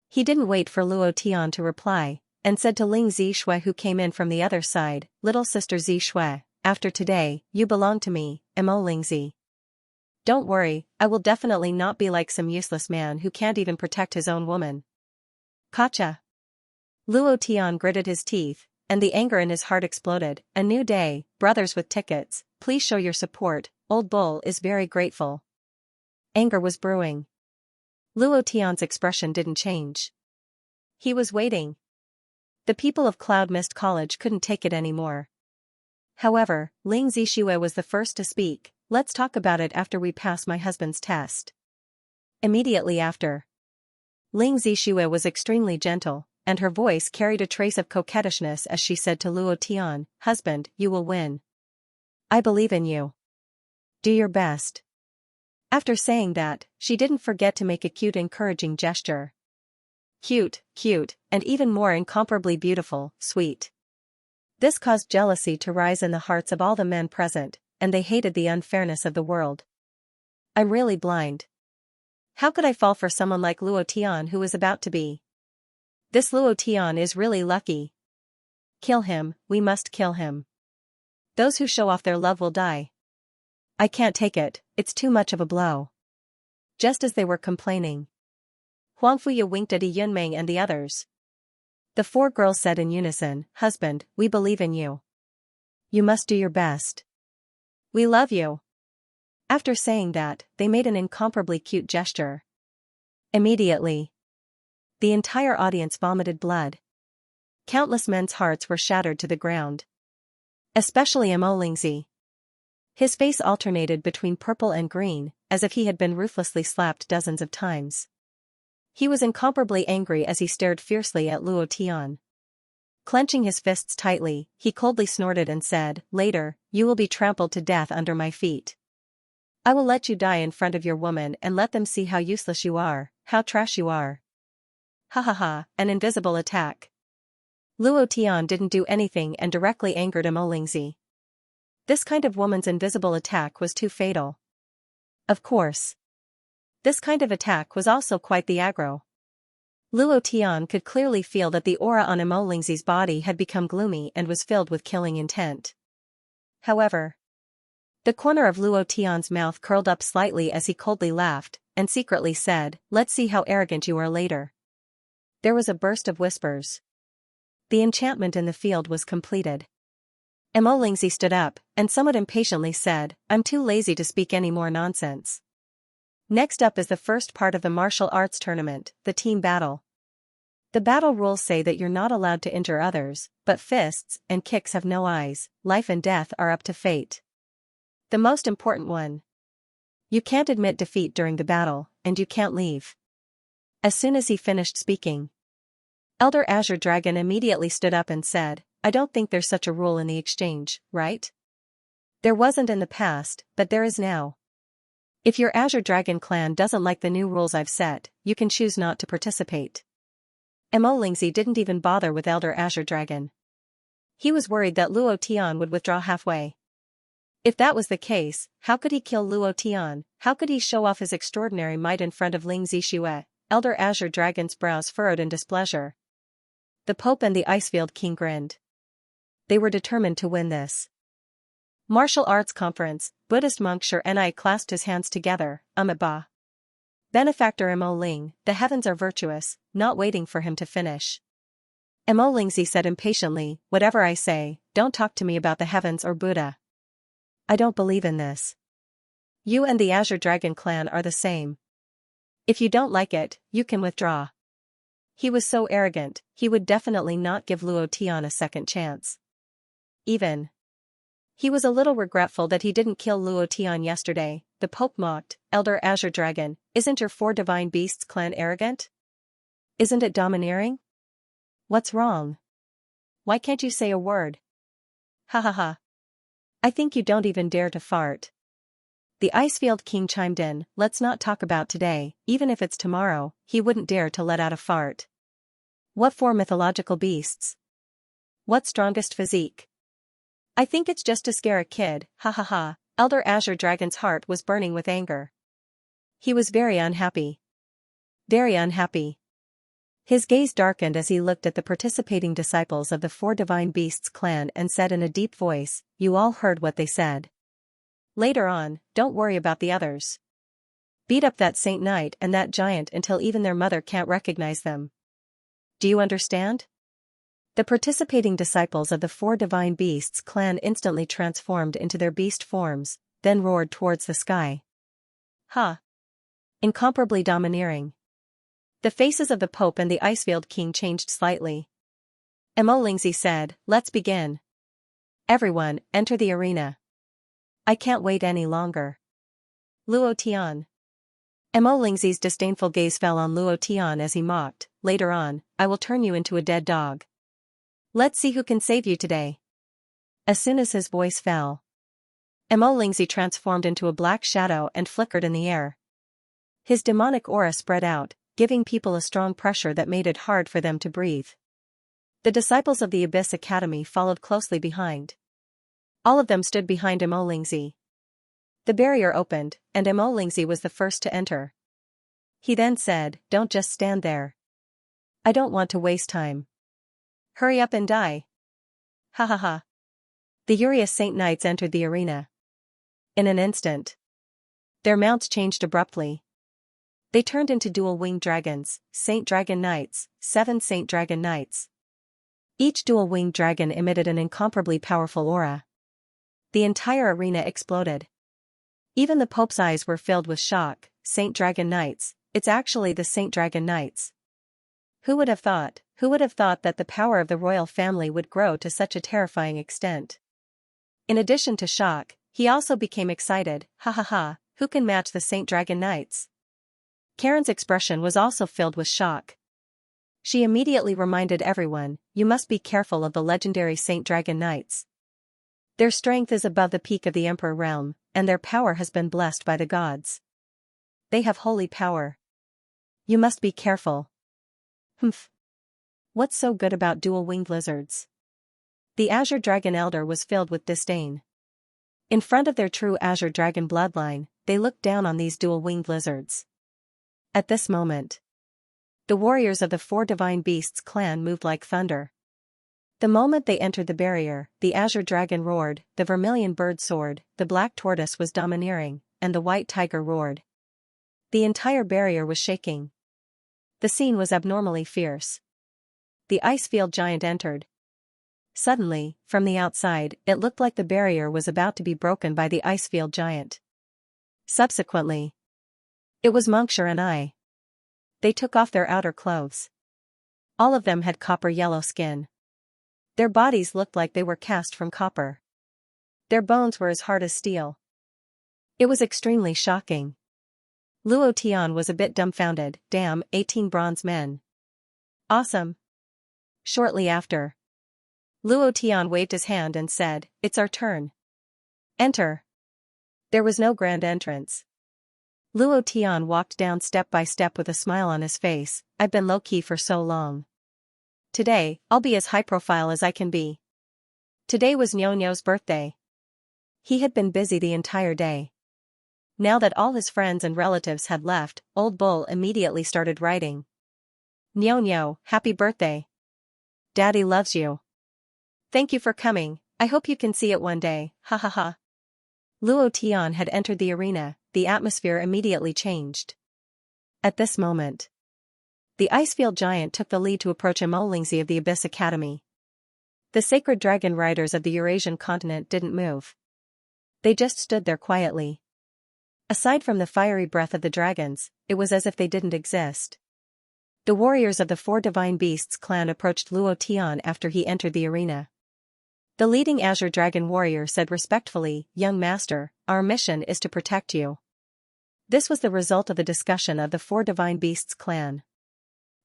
he didn't wait for Luo Tian to reply, and said to Ling Zishui, who came in from the other side, "Little sister Zishui, after today, you belong to me, Mo Lingzi. Don't worry, I will definitely not be like some useless man who can't even protect his own woman." Gotcha. Luo Tian gritted his teeth, and the anger in his heart exploded. "A new day, brothers with tickets, please show your support, Old Bull is very grateful." Anger was brewing. Luo Tian's expression didn't change. He was waiting. The people of Cloud Mist College couldn't take it anymore. However, Ling Zishui was the first to speak. "Let's talk about it after we pass my husband's test." Immediately after, Ling Zishui was extremely gentle, and her voice carried a trace of coquettishness as she said to Luo Tian, "Husband, you will win. I believe in you. Do your best." After saying that, she didn't forget to make a cute encouraging gesture. Cute, and even more incomparably beautiful, sweet. This caused jealousy to rise in the hearts of all the men present, and they hated the unfairness of the world. "I'm really blind. How could I fall for someone like Luo Tian who is about to be? This Luo Tian is really lucky. Kill him, we must kill him. Those who show off their love will die. I can't take it, it's too much of a blow." Just as they were complaining, Huang Fuya winked at Yi Yunmeng and the others. The four girls said in unison, "Husband, we believe in you. You must do your best. We love you." After saying that, they made an incomparably cute gesture. Immediately, the entire audience vomited blood. Countless men's hearts were shattered to the ground. Especially Mo Lingzi. His face alternated between purple and green, as if he had been ruthlessly slapped dozens of times. He was incomparably angry as he stared fiercely at Luo Tian. Clenching his fists tightly, he coldly snorted and said, "Later, you will be trampled to death under my feet. I will let you die in front of your woman and let them see how useless you are, how trash you are." Ha ha ha, an invisible attack. Luo Tian didn't do anything and directly angered Mo Lingzi. This kind of woman's invisible attack was too fatal. Of course, this kind of attack was also quite the aggro. Luo Tian could clearly feel that the aura on Mo Lingzi's body had become gloomy and was filled with killing intent. However, the corner of Luo Tian's mouth curled up slightly as he coldly laughed, and secretly said, "Let's see how arrogant you are later." There was a burst of whispers. The enchantment in the field was completed. Mo Lingzi stood up, and somewhat impatiently said, "I'm too lazy to speak any more nonsense. Next up is the first part of the martial arts tournament, the team battle. The battle rules say that you're not allowed to injure others, but fists and kicks have no eyes, life and death are up to fate. The most important one. You can't admit defeat during the battle, and you can't leave." As soon as he finished speaking, Elder Azure Dragon immediately stood up and said, "I don't think there's such a rule in the exchange, right? There wasn't in the past, but there is now. If your Azure Dragon clan doesn't like the new rules I've set, you can choose not to participate." Mo Lingzi didn't even bother with Elder Azure Dragon. He was worried that Luo Tian would withdraw halfway. If that was the case, how could he kill Luo Tian? How could he show off his extraordinary might in front of Ling Zishui? Elder Azure Dragon's brows furrowed in displeasure. The Pope and the Icefield King grinned. They were determined to win this. Martial Arts Conference, Buddhist monk Sher Ni clasped his hands together, Ba. Benefactor Mo Ling, the heavens are virtuous, not waiting for him to finish. Mo Lingzi said impatiently, "Whatever I say, don't talk to me about the heavens or Buddha. I don't believe in this. You and the Azure Dragon clan are the same. If you don't like it, you can withdraw." He was so arrogant, he would definitely not give Luo Tian a second chance. He was a little regretful that he didn't kill Luo Tian yesterday, the Pope mocked. Elder Azure Dragon, isn't your four divine beasts clan arrogant? Isn't it domineering? What's wrong? Why can't you say a word? Ha ha ha. I think you don't even dare to fart. The Icefield King chimed in, let's not talk about today, even if it's tomorrow, he wouldn't dare to let out a fart. What four mythological beasts? What strongest physique? I think it's just to scare a kid, ha ha ha. Elder Azure Dragon's heart was burning with anger. He was very unhappy. Very unhappy. His gaze darkened as he looked at the participating disciples of the Four Divine Beasts clan and said in a deep voice, you all heard what they said. Later on, don't worry about the others. Beat up that Saint Knight and that giant until even their mother can't recognize them. Do you understand? The participating disciples of the Four Divine Beasts clan instantly transformed into their beast forms, then roared towards the sky. Ha! Incomparably domineering. The faces of the Pope and the Icefield King changed slightly. Lingzi said, let's begin. Everyone, enter the arena. I can't wait any longer. Luo Tian. Lingzi's disdainful gaze fell on Luo Tian as he mocked, later on, I will turn you into a dead dog. Let's see who can save you today. As soon as his voice fell, Lingzi transformed into a black shadow and flickered in the air. His demonic aura spread out, giving people a strong pressure that made it hard for them to breathe. The disciples of the Abyss Academy followed closely behind. All of them stood behind Lingzi. The barrier opened, and Lingzi was the first to enter. He then said, don't just stand there. I don't want to waste time. Hurry up and die. Ha ha ha. The Urias Saint Knights entered the arena. In an instant, their mounts changed abruptly. They turned into dual-winged dragons, Saint Dragon Knights, 7 Saint Dragon Knights. Each dual-winged dragon emitted an incomparably powerful aura. The entire arena exploded. Even the Pope's eyes were filled with shock. Saint Dragon Knights, it's actually the Saint Dragon Knights. Who would have thought that the power of the royal family would grow to such a terrifying extent? In addition to shock, he also became excited, ha ha ha, who can match the Saint Dragon Knights? Karen's expression was also filled with shock. She immediately reminded everyone, you must be careful of the legendary Saint Dragon Knights. Their strength is above the peak of the Emperor realm, and their power has been blessed by the gods. They have holy power. You must be careful. Humph. What's so good about dual-winged lizards? The Azure Dragon Elder was filled with disdain. In front of their true Azure Dragon bloodline, they looked down on these dual-winged lizards. At this moment, the warriors of the Four Divine Beasts clan moved like thunder. The moment they entered the barrier, the Azure Dragon roared, the Vermilion Bird soared, the Black Tortoise was domineering, and the White Tiger roared. The entire barrier was shaking. The scene was abnormally fierce. The Icefield Giant entered. Suddenly, from the outside, it looked like the barrier was about to be broken by the Icefield Giant. Subsequently, it was Monkshire and I. They took off their outer clothes. All of them had copper-yellow skin. Their bodies looked like they were cast from copper. Their bones were as hard as steel. It was extremely shocking. Luo Tian was a bit dumbfounded. Damn, 18 bronze men. Awesome. Shortly after, Luo Tian waved his hand and said, it's our turn. Enter. There was no grand entrance. Luo Tian walked down step by step with a smile on his face. I've been low-key for so long. Today, I'll be as high-profile as I can be. Today was Nyo-Nyo's birthday. He had been busy the entire day. Now that all his friends and relatives had left, Old Bull immediately started writing. Nyo-Nyo, happy birthday. Daddy loves you. Thank you for coming, I hope you can see it one day, ha ha ha. Luo Tian had entered the arena, the atmosphere immediately changed. At this moment, the Icefield Giant took the lead to approach Lingzi of the Abyss Academy. The sacred dragon riders of the Eurasian continent didn't move. They just stood there quietly. Aside from the fiery breath of the dragons, it was as if they didn't exist. The warriors of the Four Divine Beasts clan approached Luo Tian after he entered the arena. The leading Azure Dragon warrior said respectfully, Young Master, our mission is to protect you. This was the result of the discussion of the four divine beasts clan.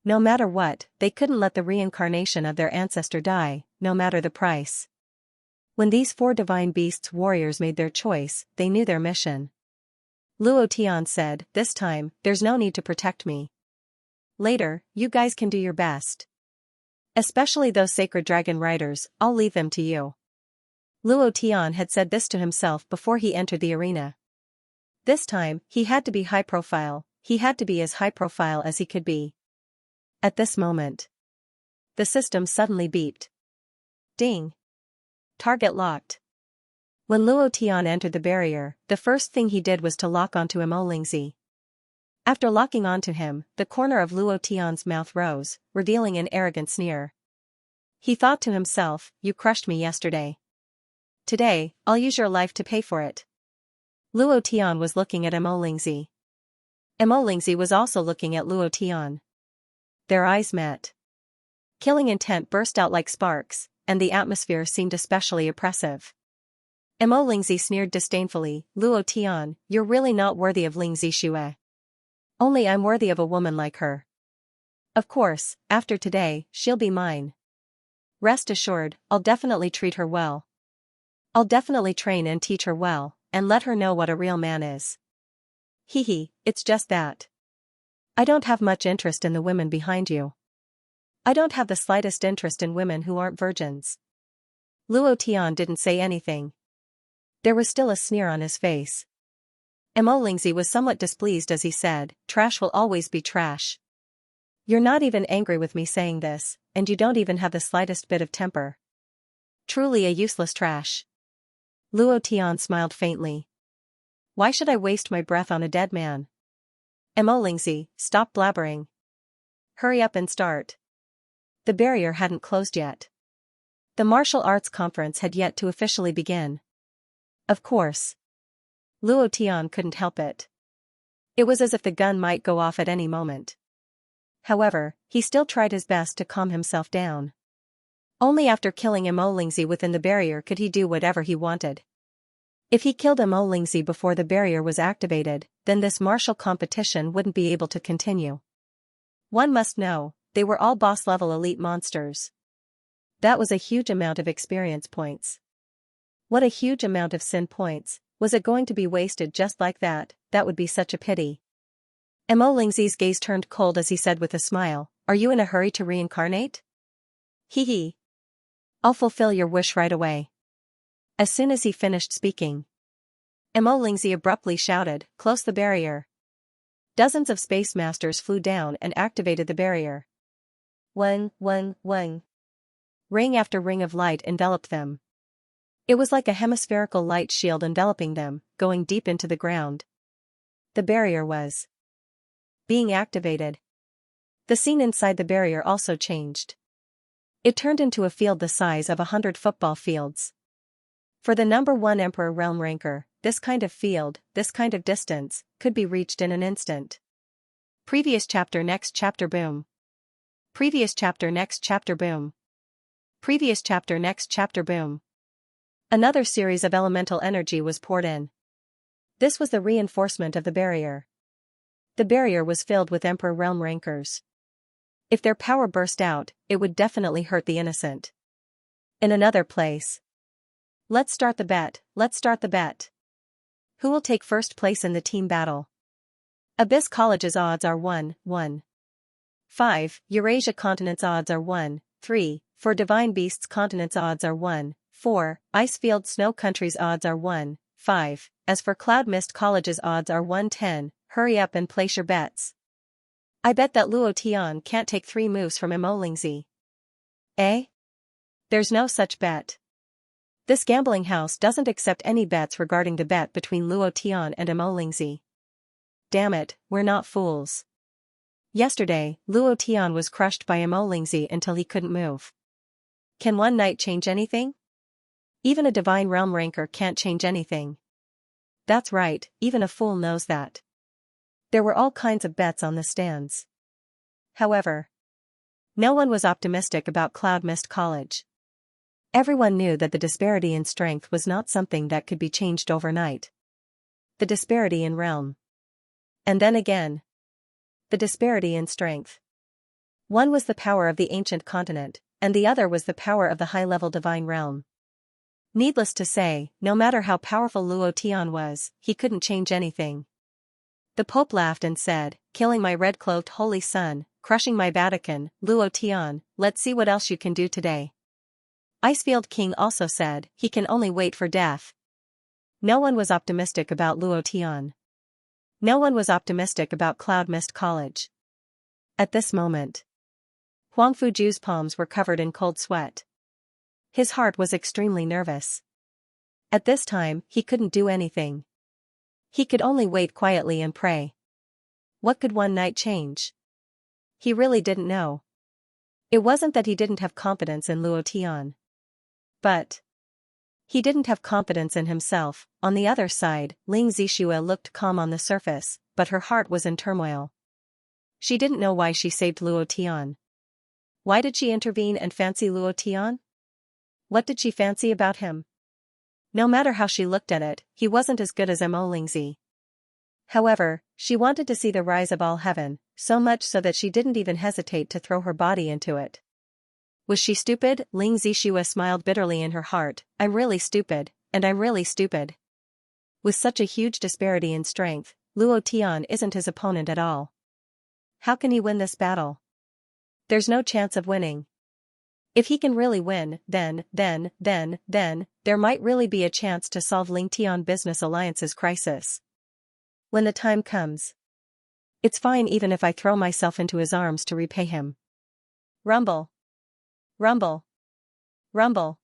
No matter what, they couldn't let the reincarnation of their ancestor die, no matter the price. When these four divine beasts warriors made their choice, they knew their mission. Luo Tian said, "This time, there's no need to protect me. Later, you guys can do your best. Especially those sacred dragon riders, I'll leave them to you." Luo Tian had said this to himself before he entered the arena. This time, he had to be high profile, he had to be as high profile as he could be. At this moment, the system suddenly beeped. Ding! Target locked. When Luo Tian entered the barrier, the first thing he did was to lock onto Lingzi. After locking onto him, the corner of Luo Tian's mouth rose, revealing an arrogant sneer. He thought to himself, "You crushed me yesterday. Today, I'll use your life to pay for it." Luo Tian was looking at Lingzi. Lingzi was also looking at Luo Tian. Their eyes met. Killing intent burst out like sparks, and the atmosphere seemed especially oppressive. Lingzi sneered disdainfully, "Luo Tian, you're really not worthy of Lingzi Xue. Only I'm worthy of a woman like her. Of course, after today, she'll be mine. Rest assured, I'll definitely treat her well. I'll definitely train and teach her well, and let her know what a real man is. Hee, it's just that I don't have much interest in the women behind you. I don't have the slightest interest in women who aren't virgins." Luo Tian didn't say anything. There was still a sneer on his face. Lingzi was somewhat displeased as he said, "Trash will always be trash. You're not even angry with me saying this, and you don't even have the slightest bit of temper. Truly a useless trash." Luo Tian smiled faintly. "Why should I waste my breath on a dead man?" Lingzi, stop blabbering. Hurry up and start. The barrier hadn't closed yet. The martial arts conference had yet to officially begin. Of course, Luo Tian couldn't help it. It was as if the gun might go off at any moment. However, he still tried his best to calm himself down. Only after killing Lingzi within the barrier could he do whatever he wanted. If he killed Lingzi before the barrier was activated, then this martial competition wouldn't be able to continue. One must know, they were all boss-level elite monsters. That was a huge amount of experience points. What a huge amount of sin points. Was it going to be wasted just like that? That would be such a pity. Lingzi's gaze turned cold as he said with a smile, "Are you in a hurry to reincarnate?" Hee. I'll fulfill your wish right away." As soon as he finished speaking, Lingzi abruptly shouted, "Close the barrier." Dozens of space masters flew down and activated the barrier. Wang. Ring after ring of light enveloped them. It was like a hemispherical light shield enveloping them, going deep into the ground. The barrier was being activated. The scene inside the barrier also changed. It turned into a field the size of 100 football fields. For the number 1 Emperor Realm ranker, this kind of field, this kind of distance, could be reached in an instant. Previous chapter next chapter boom. Previous chapter next chapter boom. Previous chapter next chapter boom. Another series of elemental energy was poured in. This was the reinforcement of the barrier. The barrier was filled with Emperor Realm rankers. If their power burst out, it would definitely hurt the innocent. In another place. Let's start the bet, let's start the bet. Who will take first place in the team battle? Abyss College's odds are 1-1. 5. Eurasia Continent's odds are 1-3. For Divine Beasts Continent's odds are 1-4. Icefield Snow Country's odds are 1-5. As for Cloud Mist College's odds are 1-10. Hurry up and place your bets. I bet that Luo Tian can't take 3 moves from Lingzi. Eh? There's no such bet. This gambling house doesn't accept any bets regarding the bet between Luo Tian and Lingzi. Damn it, we're not fools. Yesterday, Luo Tian was crushed by Lingzi until he couldn't move. Can one night change anything? Even a divine realm ranker can't change anything. That's right, even a fool knows that. There were all kinds of bets on the stands. However, no one was optimistic about Cloud Mist College. Everyone knew that the disparity in strength was not something that could be changed overnight. The disparity in realm. And then again. The disparity in strength. One was the power of the ancient continent, and the other was the power of the high-level divine realm. Needless to say, no matter how powerful Luo Tian was, he couldn't change anything. The Pope laughed and said, "Killing my red-cloaked holy son, crushing my Vatican, Luo Tian, let's see what else you can do today." Icefield King also said, "He can only wait for death." No one was optimistic about Luo Tian. No one was optimistic about Cloud Mist College. At this moment, Huang Fuju's palms were covered in cold sweat. His heart was extremely nervous. At this time, he couldn't do anything. He could only wait quietly and pray. What could one night change? He really didn't know. It wasn't that he didn't have confidence in Luo Tian. But he didn't have confidence in himself. On the other side, Ling Zixue looked calm on the surface, but her heart was in turmoil. She didn't know why she saved Luo Tian. Why did she intervene and fancy Luo Tian? What did she fancy about him? No matter how she looked at it, he wasn't as good as Mo Lingzi. However, she wanted to see the rise of all heaven, so much so that she didn't even hesitate to throw her body into it. Was she stupid? Ling Zixue smiled bitterly in her heart. I'm really stupid, and I'm really stupid. With such a huge disparity in strength, Luo Tian isn't his opponent at all. How can he win this battle? There's no chance of winning. If he can really win, then, there might really be a chance to solve Ling Tian Business Alliance's crisis. When the time comes. It's fine even if I throw myself into his arms to repay him. Rumble. Rumble. Rumble.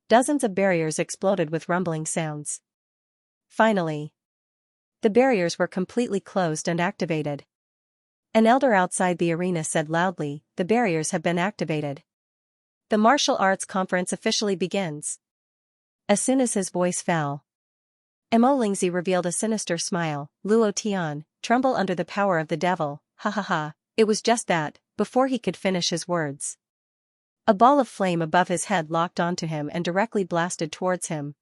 Dozens of barriers exploded with rumbling sounds. Finally, the barriers were completely closed and activated. An elder outside the arena said loudly, "The barriers have been activated. The martial arts conference officially begins." As soon as his voice fell, Mo Lingzi revealed a sinister smile. Luo Tian, tremble under the power of the devil, ha ha ha. It was just that, before he could finish his words, a ball of flame above his head locked onto him and directly blasted towards him.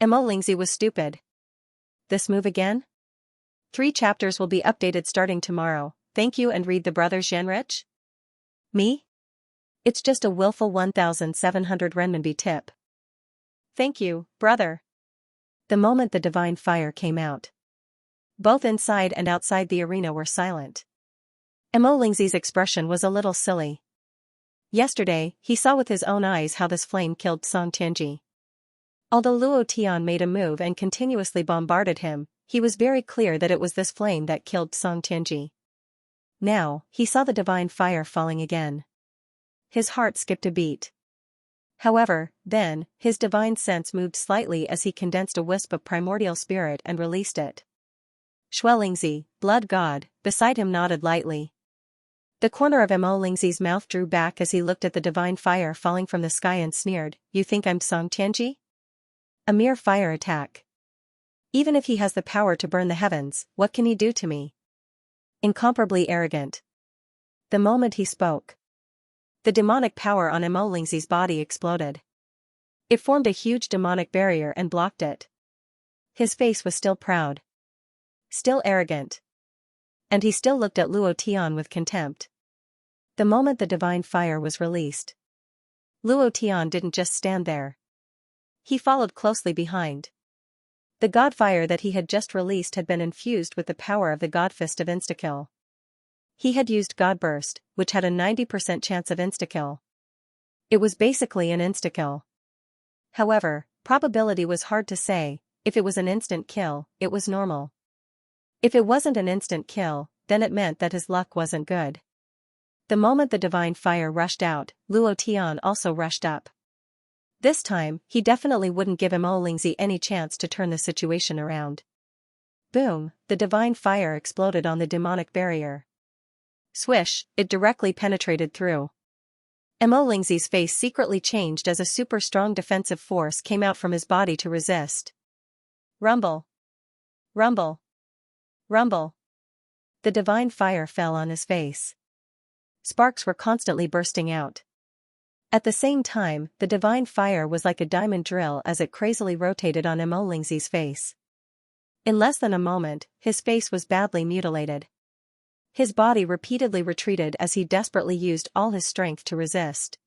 Mo Lingzi was stupid. This move again? 3 chapters will be updated starting tomorrow. Thank you, and read the brothers Zhenrich? Me? It's just a willful 1,700 renminbi tip. Thank you, brother. The moment the divine fire came out, both inside and outside the arena were silent. Mo Lingzi's expression was a little silly. Yesterday, he saw with his own eyes how this flame killed Song Tianji. Although Luo Tian made a move and continuously bombarded him, he was very clear that it was this flame that killed Song Tianji. Now, he saw the divine fire falling again. His heart skipped a beat. However, then, his divine sense moved slightly as he condensed a wisp of primordial spirit and released it. Xuelingzi, blood god, beside him nodded lightly. The corner of Mo Lingzi's mouth drew back as he looked at the divine fire falling from the sky and sneered, "You think I'm Song Tianji? A mere fire attack. Even if he has the power to burn the heavens, what can he do to me?" Incomparably arrogant. The moment he spoke, the demonic power on Mo Lingzi's body exploded. It formed a huge demonic barrier and blocked it. His face was still proud. Still arrogant. And he still looked at Luo Tian with contempt. The moment the divine fire was released, Luo Tian didn't just stand there. He followed closely behind. The god fire that he had just released had been infused with the power of the god fist of instakill. He had used God Burst, which had a 90% chance of instakill. It was basically an instakill. However, probability was hard to say. If it was an instant kill, it was normal. If it wasn't an instant kill, then it meant that his luck wasn't good. The moment the divine fire rushed out, Luo Tian also rushed up. This time, he definitely wouldn't give Mo Lingzi any chance to turn the situation around. Boom, the divine fire exploded on the demonic barrier. Swish, it directly penetrated through. Mo Lingzi's face secretly changed as a super strong defensive force came out from his body to resist. Rumble. Rumble. Rumble. The divine fire fell on his face. Sparks were constantly bursting out. At the same time, the divine fire was like a diamond drill as it crazily rotated on Mo Lingzi's face. In less than a moment, his face was badly mutilated. His body repeatedly retreated as he desperately used all his strength to resist.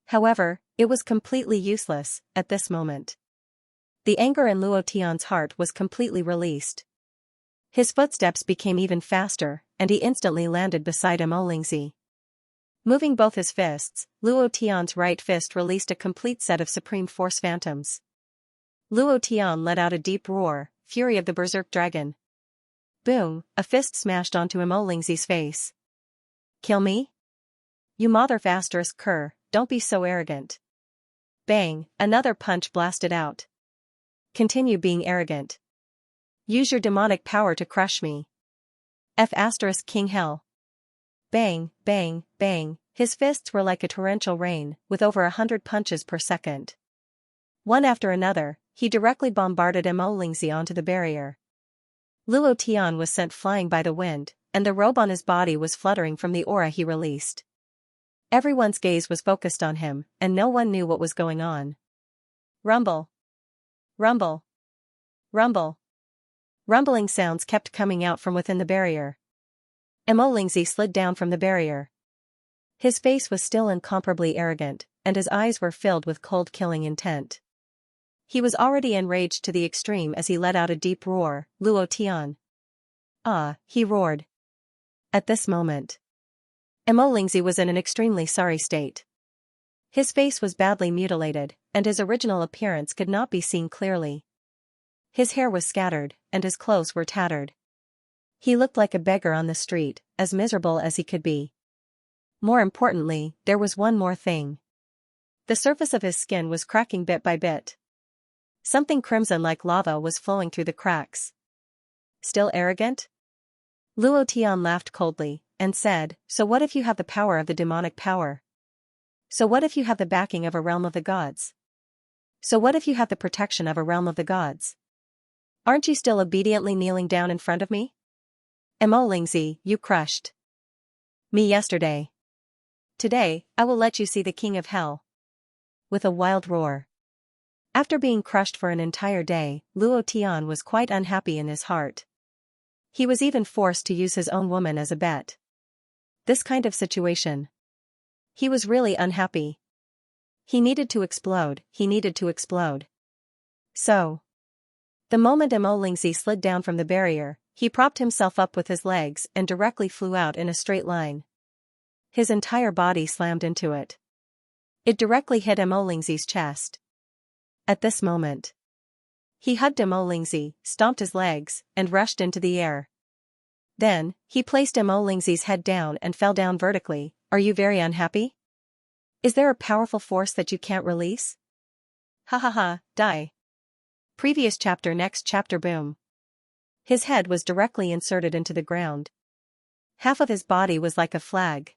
However, it was completely useless at this moment. The anger in Luo Tian's heart was completely released. His footsteps became even faster, and he instantly landed beside Mo Lingzi. Moving both his fists, Luo Tian's right fist released a complete set of Supreme Force Phantoms. Luo Tian let out a deep roar, fury of the Berserk Dragon. Boom, a fist smashed onto Mo Lingzi's face. Kill me? You mother asterisk cur, don't be so arrogant. Bang, another punch blasted out. Continue being arrogant. Use your demonic power to crush me. King Hell. Bang, bang, bang, his fists were like a torrential rain, with over 100 punches per second. One after another, he directly bombarded Mo Lingzi onto the barrier. Luo Tian was sent flying by the wind, and the robe on his body was fluttering from the aura he released. Everyone's gaze was focused on him, and no one knew what was going on. Rumble. Rumble. Rumble. Rumbling sounds kept coming out from within the barrier. Mo Lingzi slid down from the barrier. His face was still incomparably arrogant, and his eyes were filled with cold killing intent. He was already enraged to the extreme as he let out a deep roar, Luo Tian. Ah, he roared. At this moment, Mo Lingzi was in an extremely sorry state. His face was badly mutilated, and his original appearance could not be seen clearly. His hair was scattered, and his clothes were tattered. He looked like a beggar on the street, as miserable as he could be. More importantly, there was one more thing. The surface of his skin was cracking bit by bit. Something crimson like lava was flowing through the cracks. Still arrogant? Luo Tian laughed coldly, and said, so what if you have the power of the demonic power? So what if you have the backing of a realm of the gods? So what if you have the protection of a realm of the gods? Aren't you still obediently kneeling down in front of me? Mo Lingzi, you crushed me yesterday. Today, I will let you see the king of hell. With a wild roar. After being crushed for an entire day, Luo Tian was quite unhappy in his heart. He was even forced to use his own woman as a bet. This kind of situation. He was really unhappy. He needed to explode, So. The moment Mo Lingzi slid down from the barrier, he propped himself up with his legs and directly flew out in a straight line. His entire body slammed into it. It directly hit Mo Lingzi's chest. At this moment, he hugged Mo Lingzi, stomped his legs, and rushed into the air. Then, he placed Mo Lingzi's head down and fell down vertically. Are you very unhappy? Is there a powerful force that you can't release? Ha ha ha, die. Previous chapter. Next chapter. Boom. His head was directly inserted into the ground. Half of his body was like a flag.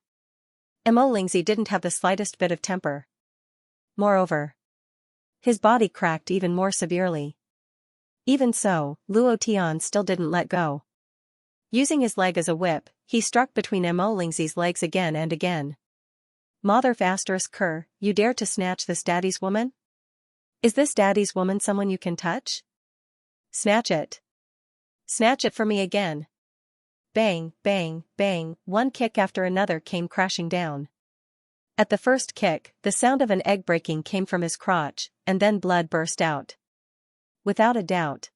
Mo Lingzi didn't have the slightest bit of temper. Moreover, his body cracked even more severely. Even so, Luo Tian still didn't let go. Using his leg as a whip, he struck between Mo Lingzi's legs again and again. Mother cur, you dare to snatch this daddy's woman? Is this daddy's woman someone you can touch? Snatch it. Snatch it for me again. Bang, bang, bang, one kick after another came crashing down. At the first kick, the sound of an egg breaking came from his crotch, and then blood burst out. Without a doubt.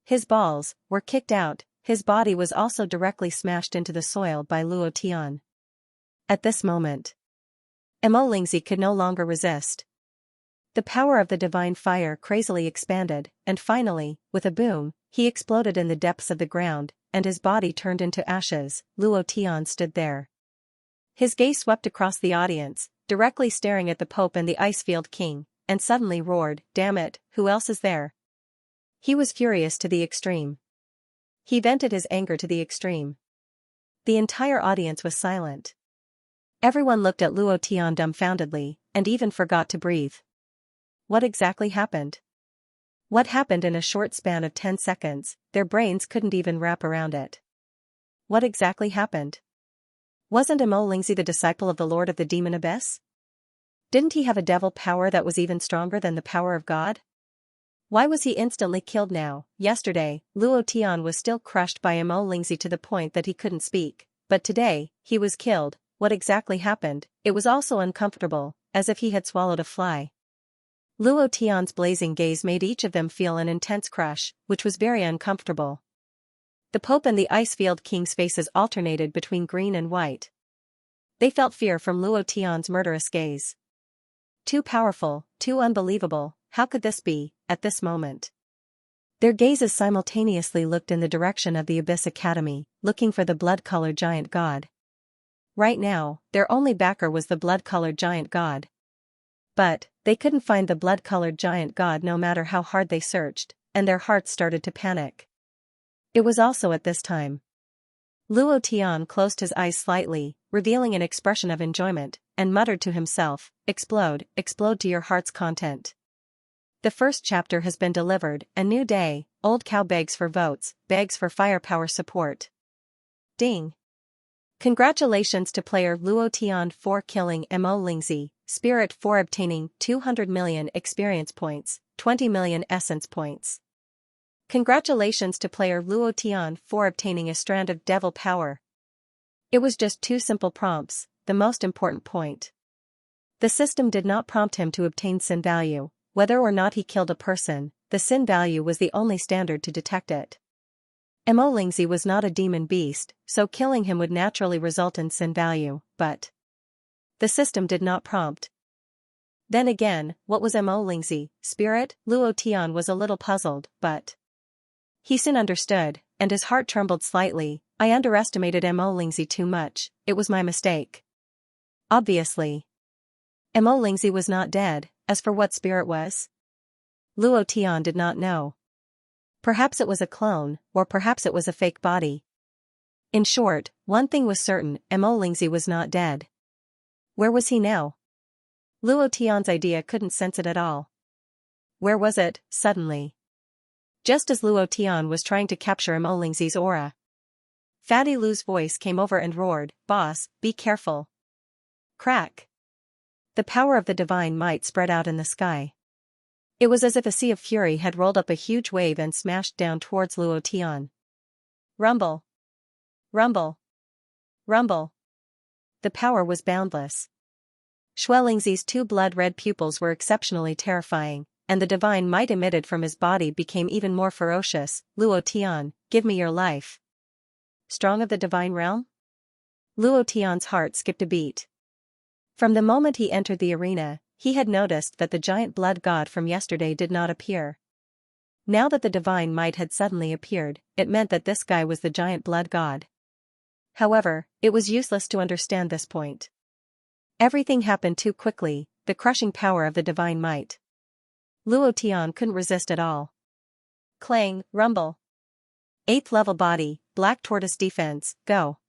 His balls were kicked out, his body was also directly smashed into the soil by Luo Tian. At this moment, Mo Lingzi could no longer resist. The power of the divine fire crazily expanded, and finally, with a boom, he exploded in the depths of the ground, and his body turned into ashes. Luo Tian stood there. His gaze swept across the audience, directly staring at the Pope and the Icefield King, and suddenly roared, "Damn it, who else is there?" He was furious to the extreme. He vented his anger to the extreme. The entire audience was silent. Everyone looked at Luo Tian dumbfoundedly, and even forgot to breathe. What exactly happened? What happened in a short span of 10 seconds, their brains couldn't even wrap around it. What exactly happened? Wasn't Mo Lingzi the disciple of the Lord of the Demon Abyss? Didn't he have a devil power that was even stronger than the power of God? Why was he instantly killed now? Yesterday, Luo Tian was still crushed by Mo Lingzi to the point that he couldn't speak, but today, he was killed. What exactly happened? It was also uncomfortable, as if he had swallowed a fly. Luo Tian's blazing gaze made each of them feel an intense crush, which was very uncomfortable. The Pope and the Icefield King's faces alternated between green and white. They felt fear from Luo Tian's murderous gaze. Too powerful, too unbelievable, how could this be, at this moment? Their gazes simultaneously looked in the direction of the Abyss Academy, looking for the blood-colored giant god. Right now, their only backer was the blood-colored giant god. But, they couldn't find the blood-colored giant god no matter how hard they searched, and their hearts started to panic. It was also at this time. Luo Tian closed his eyes slightly, revealing an expression of enjoyment, and muttered to himself, explode to your heart's content. The first chapter has been delivered, a new day, old cow begs for votes, begs for firepower support. Ding! Congratulations to player Luo Tian for killing Mo Lingzi, Spirit for obtaining 200 million experience points, 20 million essence points. Congratulations to player Luo Tian for obtaining a strand of devil power. It was just 2 simple prompts, the most important point. The system did not prompt him to obtain sin value, whether or not he killed a person, the sin value was the only standard to detect it. Mo Lingzi was not a demon beast, so killing him would naturally result in sin value, but the system did not prompt. Then again, what was Mo Lingzi, Spirit? Luo Tian was a little puzzled, but he soon understood, and his heart trembled slightly. I underestimated Mo Lingzi too much, it was my mistake. Obviously. Mo Lingzi was not dead, as for what Spirit was? Luo Tian did not know. Perhaps it was a clone, or perhaps it was a fake body. In short, one thing was certain, Mo Lingzi was not dead. Where was he now? Luo Tian's idea couldn't sense it at all. Where was it, suddenly? Just as Luo Tian was trying to capture Mo Lingzi's aura, Fatty Lu's voice came over and roared, "Boss, be careful." Crack! The power of the divine might spread out in the sky. It was as if a sea of fury had rolled up a huge wave and smashed down towards Luo Tian. Rumble! Rumble! Rumble! The power was boundless. Lingzi's 2 blood-red pupils were exceptionally terrifying, and the divine might emitted from his body became even more ferocious. Luo Tian, give me your life. Strong of the divine realm? Luo Tian's heart skipped a beat. From the moment he entered the arena, he had noticed that the giant blood god from yesterday did not appear. Now that the divine might had suddenly appeared, it meant that this guy was the giant blood god. However, it was useless to understand this point. Everything happened too quickly, the crushing power of the divine might. Luo Tian couldn't resist at all. Clang, rumble. 8th level body, black tortoise defense, go.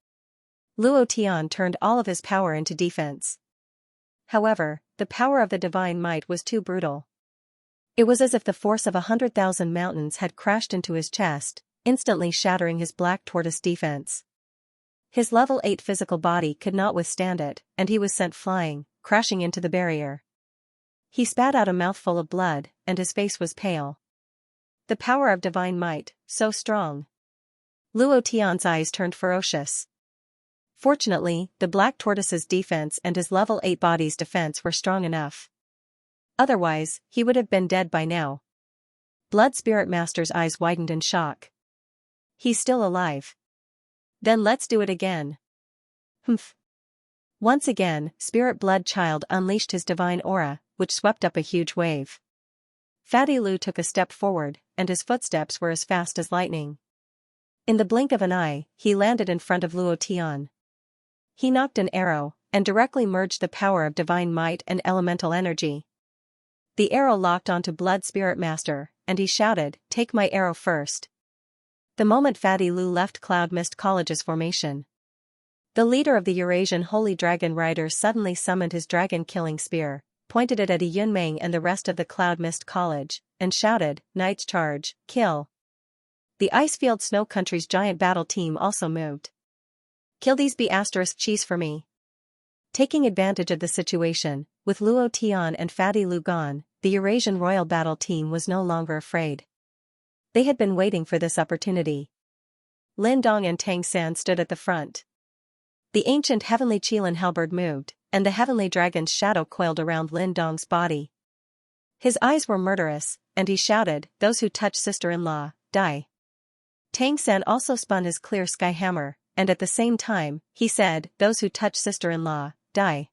Luo Tian turned all of his power into defense. However, the power of the divine might was too brutal. It was as if the force of 100,000 mountains had crashed into his chest, instantly shattering his black tortoise defense. His level 8 physical body could not withstand it, and he was sent flying, crashing into the barrier. He spat out a mouthful of blood, and his face was pale. The power of divine might, so strong. Luo Tian's eyes turned ferocious. Fortunately, the black tortoise's defense and his level 8 body's defense were strong enough. Otherwise, he would have been dead by now. Blood Spirit Master's eyes widened in shock. He's still alive. Then let's do it again. Humph. Once again, Spirit Blood Child unleashed his divine aura, which swept up a huge wave. Fatty Lu took a step forward, and his footsteps were as fast as lightning. In the blink of an eye, he landed in front of Luo Tian. He knocked an arrow, and directly merged the power of divine might and elemental energy. The arrow locked onto Blood Spirit Master, and he shouted, "Take my arrow first." The moment Fatty Lu left Cloud Mist College's formation, the leader of the Eurasian Holy Dragon Riders suddenly summoned his dragon-killing spear, pointed it at Yunmeng and the rest of the Cloud Mist College, and shouted, "Knight's charge, kill." The Icefield Snow Country's giant battle team also moved. "Kill these B***cheese for me." Taking advantage of the situation, with Luo Tian and Fatty Lu gone, the Eurasian royal battle team was no longer afraid. They had been waiting for this opportunity. Lin Dong and Tang San stood at the front. The ancient heavenly Qilin halberd moved, and the heavenly dragon's shadow coiled around Lin Dong's body. His eyes were murderous, and he shouted, "Those who touch sister-in-law, die." Tang San also spun his clear sky hammer, and at the same time, he said, "Those who touch sister-in-law, die."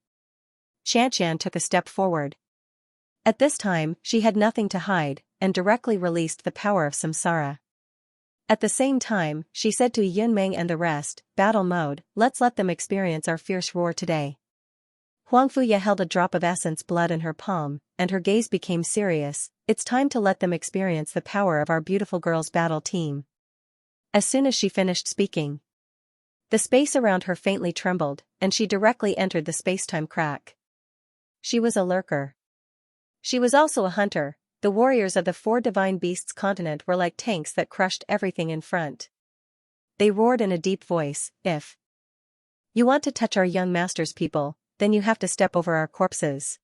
Xianxia took a step forward. At this time, she had nothing to hide, and directly released the power of samsara. At the same time, she said to Yunmeng and the rest, "Battle mode, let's let them experience our fierce roar today." Huang Fuya held a drop of essence blood in her palm, and her gaze became serious. "It's time to let them experience the power of our beautiful girls' battle team." As soon as she finished speaking, the space around her faintly trembled, and she directly entered the space-time crack. She was a lurker. She was also a hunter. The warriors of the four divine beasts continent were like tanks that crushed everything in front. They roared in a deep voice, "If you want to touch our young master's people, then you have to step over our corpses."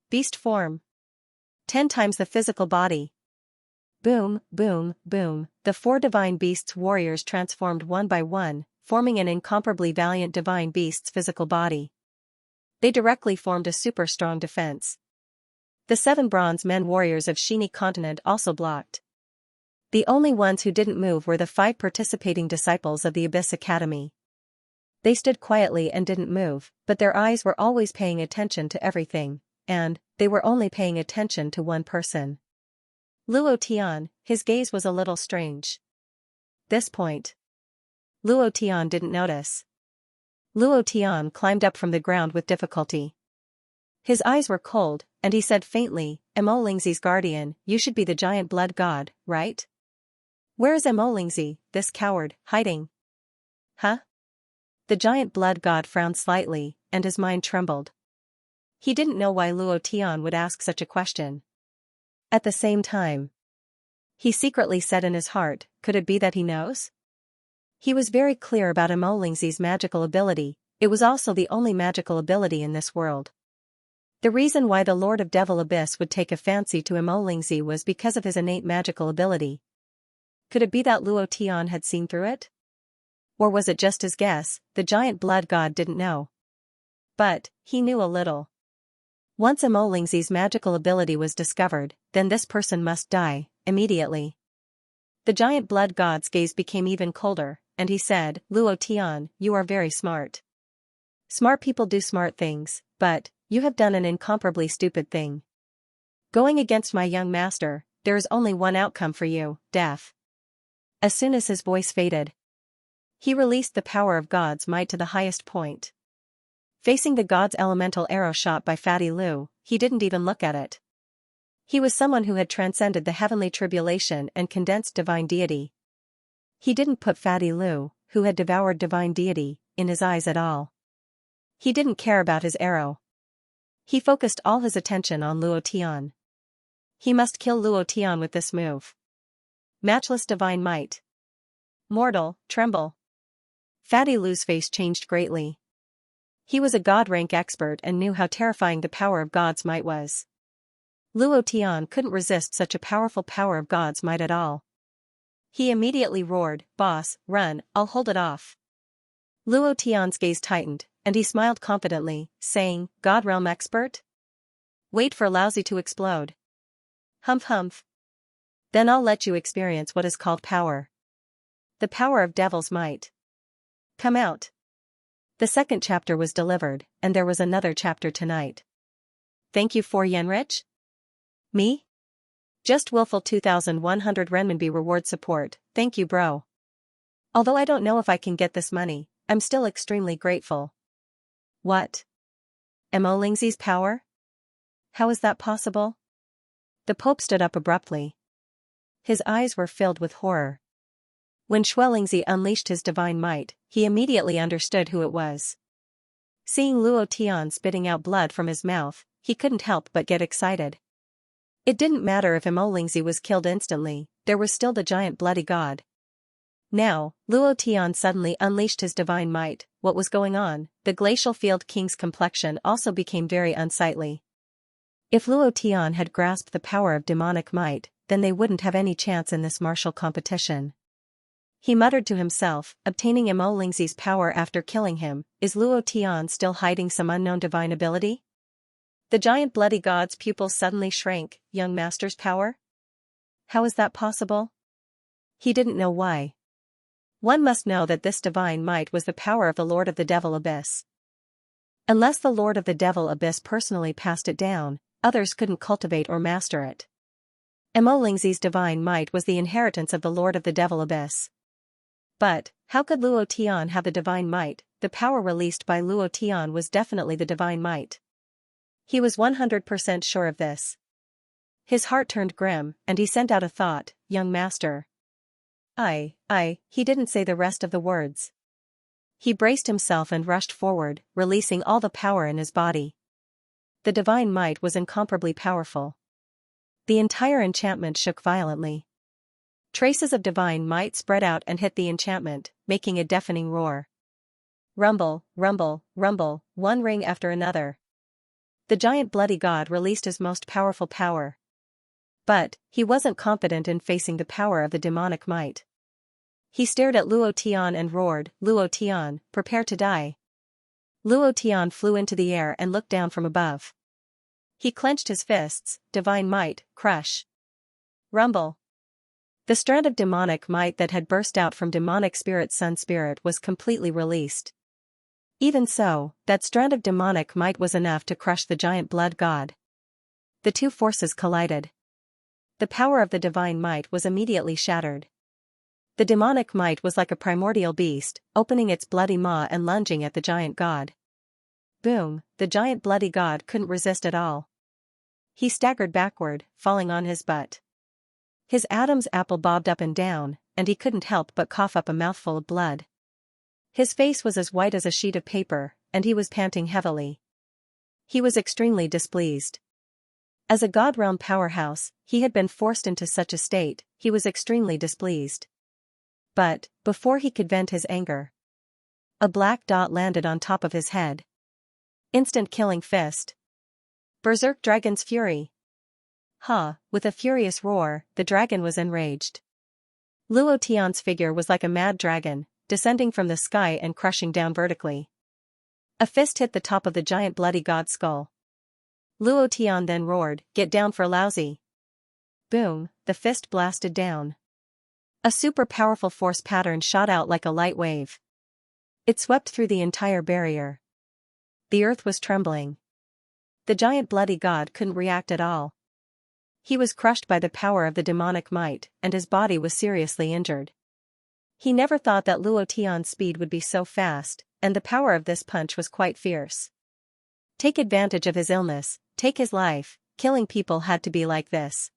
Beast form. 10 times the physical body. Boom, boom, boom, the four divine beasts' warriors transformed one by one, forming an incomparably valiant divine beast's physical body. They directly formed a super strong defense. The 7 bronze men warriors of Shini continent also blocked. The only ones who didn't move were the 5 participating disciples of the Abyss Academy. They stood quietly and didn't move, but their eyes were always paying attention to everything, and they were only paying attention to one person. Luo Tian, his gaze was a little strange. This point, Luo Tian didn't notice. Luo Tian climbed up from the ground with difficulty. His eyes were cold, and he said faintly, "Mo Lingzi's guardian, you should be the giant blood god, right? Where is Mo Lingzi, this coward, hiding?" "Huh?" The giant blood god frowned slightly, and his mind trembled. He didn't know why Luo Tian would ask such a question. At the same time, he secretly said in his heart, could it be that he knows? He was very clear about Mo Lingzi's magical ability. It was also the only magical ability in this world. The reason why the Lord of Devil Abyss would take a fancy to Mo Lingzi was because of his innate magical ability. Could it be that Luo Tian had seen through it? Or was it just his guess? The giant blood god didn't know. But he knew a little. Once Mo Lingzi's magical ability was discovered, then this person must die, immediately. The giant blood god's gaze became even colder, and he said, "Luo Tian, you are very smart. Smart people do smart things, but you have done an incomparably stupid thing. Going against my young master, there is only one outcome for you, death." As soon as his voice faded, he released the power of God's might to the highest point. Facing the god's elemental arrow shot by Fatty Lu, he didn't even look at it. He was someone who had transcended the heavenly tribulation and condensed divine deity. He didn't put Fatty Lu, who had devoured divine deity, in his eyes at all. He didn't care about his arrow. He focused all his attention on Luo Tian. He must kill Luo Tian with this move. Matchless divine might. Mortal, tremble. Fatty Lu's face changed greatly. He was a god-rank expert and knew how terrifying the power of God's might was. Luo Tian couldn't resist such a powerful power of God's might at all. He immediately roared, "Boss, run, I'll hold it off." Luo Tian's gaze tightened, and he smiled confidently, saying, "God realm expert? Wait for lousy to explode. Humph humph. Then I'll let you experience what is called power. The power of devil's might. Come out." The second chapter was delivered, and there was another chapter tonight. Thank you for Yenrich? Me? Just willful 2,100 renminbi reward support, thank you bro. Although I don't know if I can get this money, I'm still extremely grateful. What? Mo Lingzi's power? How is that possible? The Pope stood up abruptly. His eyes were filled with horror. When Xuelingzi unleashed his divine might, he immediately understood who it was. Seeing Luo Tian spitting out blood from his mouth, he couldn't help but get excited. It didn't matter if Mo Lingzi was killed instantly, there was still the giant bloody god. Now, Luo Tian suddenly unleashed his divine might. What was going on? The glacial field king's complexion also became very unsightly. If Luo Tian had grasped the power of demonic might, then they wouldn't have any chance in this martial competition. He muttered to himself, obtaining Mo Lingzi's power after killing him. Is Luo Tian still hiding some unknown divine ability? The giant bloody god's pupils suddenly shrank. Young master's power? How is that possible? He didn't know why. One must know that this divine might was the power of the Lord of the Devil Abyss. Unless the Lord of the Devil Abyss personally passed it down, others couldn't cultivate or master it. Mo Lingzi's divine might was the inheritance of the Lord of the Devil Abyss. But, how could Luo Tian have the divine might? The power released by Luo Tian was definitely the divine might. He was 100% sure of this. His heart turned grim, and he sent out a thought, young master. He didn't say the rest of the words. He braced himself and rushed forward, releasing all the power in his body. The divine might was incomparably powerful. The entire enchantment shook violently. Traces of divine might spread out and hit the enchantment, making a deafening roar. Rumble, rumble, rumble, one ring after another. The giant bloody god released his most powerful power. But, he wasn't confident in facing the power of the demonic might. He stared at Luo Tian and roared, Luo Tian, prepare to die. Luo Tian flew into the air and looked down from above. He clenched his fists, divine might, crush. Rumble. The strand of demonic might that had burst out from demonic spirit Sun Spirit was completely released. Even so, that strand of demonic might was enough to crush the giant blood god. The two forces collided. The power of the divine might was immediately shattered. The demonic might was like a primordial beast, opening its bloody maw and lunging at the giant god. Boom, the giant bloody god couldn't resist at all. He staggered backward, falling on his butt. His Adam's apple bobbed up and down, and he couldn't help but cough up a mouthful of blood. His face was as white as a sheet of paper, and he was panting heavily. He was extremely displeased. As a God-realm powerhouse, he had been forced into such a state. He was extremely displeased. But, before he could vent his anger, a black dot landed on top of his head. Instant killing fist. Berserk Dragon's Fury. With a furious roar, the dragon was enraged. Luo Tian's figure was like a mad dragon, descending from the sky and crushing down vertically. A fist hit the top of the giant bloody god's skull. Luo Tian then roared, get down for lousy. Boom, the fist blasted down. A super powerful force pattern shot out like a light wave. It swept through the entire barrier. The earth was trembling. The giant bloody god couldn't react at all. He was crushed by the power of the demonic might, and his body was seriously injured. He never thought that Luo Tian's speed would be so fast, and the power of this punch was quite fierce. Take advantage of his illness, take his life, killing people had to be like this.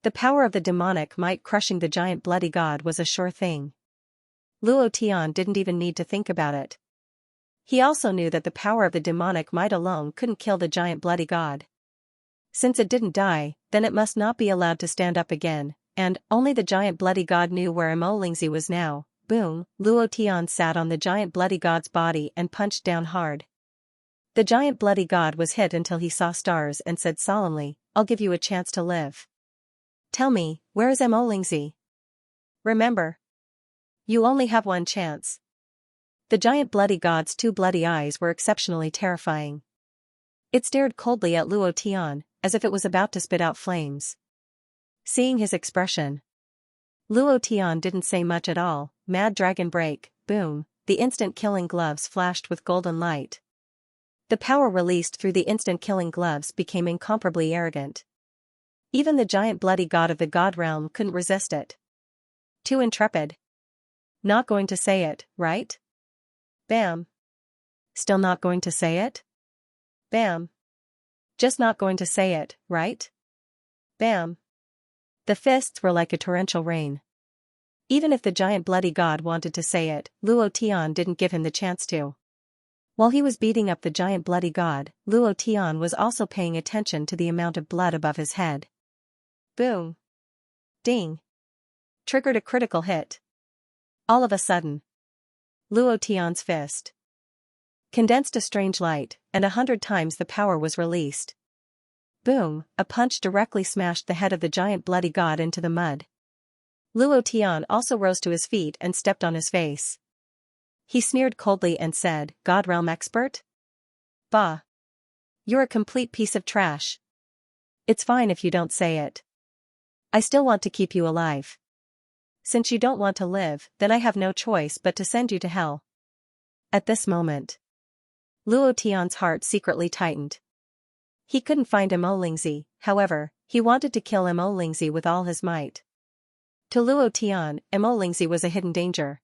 The power of the demonic might crushing the giant bloody god was a sure thing. Luo Tian didn't even need to think about it. He also knew that the power of the demonic might alone couldn't kill the giant bloody god. Since it didn't die, then it must not be allowed to stand up again, and only the giant bloody god knew where Mo Lingzi was now. Boom, Luo Tian sat on the giant bloody god's body and punched down hard. The giant bloody god was hit until he saw stars and said solemnly, I'll give you a chance to live. Tell me, where is Mo Lingzi? Remember. You only have one chance. The giant bloody god's two bloody eyes were exceptionally terrifying. It stared coldly at Luo Tian, as if it was about to spit out flames. Seeing his expression, Luo Tian didn't say much at all. Mad Dragon Break, boom, the instant killing gloves flashed with golden light. The power released through the instant killing gloves became incomparably arrogant. Even the giant bloody god of the god realm couldn't resist it. Too intrepid. Not going to say it, right? Bam. Still not going to say it? Bam. Just not going to say it, right? Bam. The fists were like a torrential rain. Even if the giant bloody god wanted to say it, Luo Tian didn't give him the chance to. While he was beating up the giant bloody god, Luo Tian was also paying attention to the amount of blood above his head. Boom. Ding. Triggered a critical hit. All of a sudden, Luo Tian's fist condensed a strange light, and 100 times the power was released. Boom, a punch directly smashed the head of the giant bloody god into the mud. Luo Tian also rose to his feet and stepped on his face. He sneered coldly and said, God realm expert? Bah. You're a complete piece of trash. It's fine if you don't say it. I still want to keep you alive. Since you don't want to live, then I have no choice but to send you to hell. At this moment, Luo Tian's heart secretly tightened. He couldn't find Mo Lingzi, however, he wanted to kill Mo Lingzi with all his might. To Luo Tian, Mo Lingzi was a hidden danger.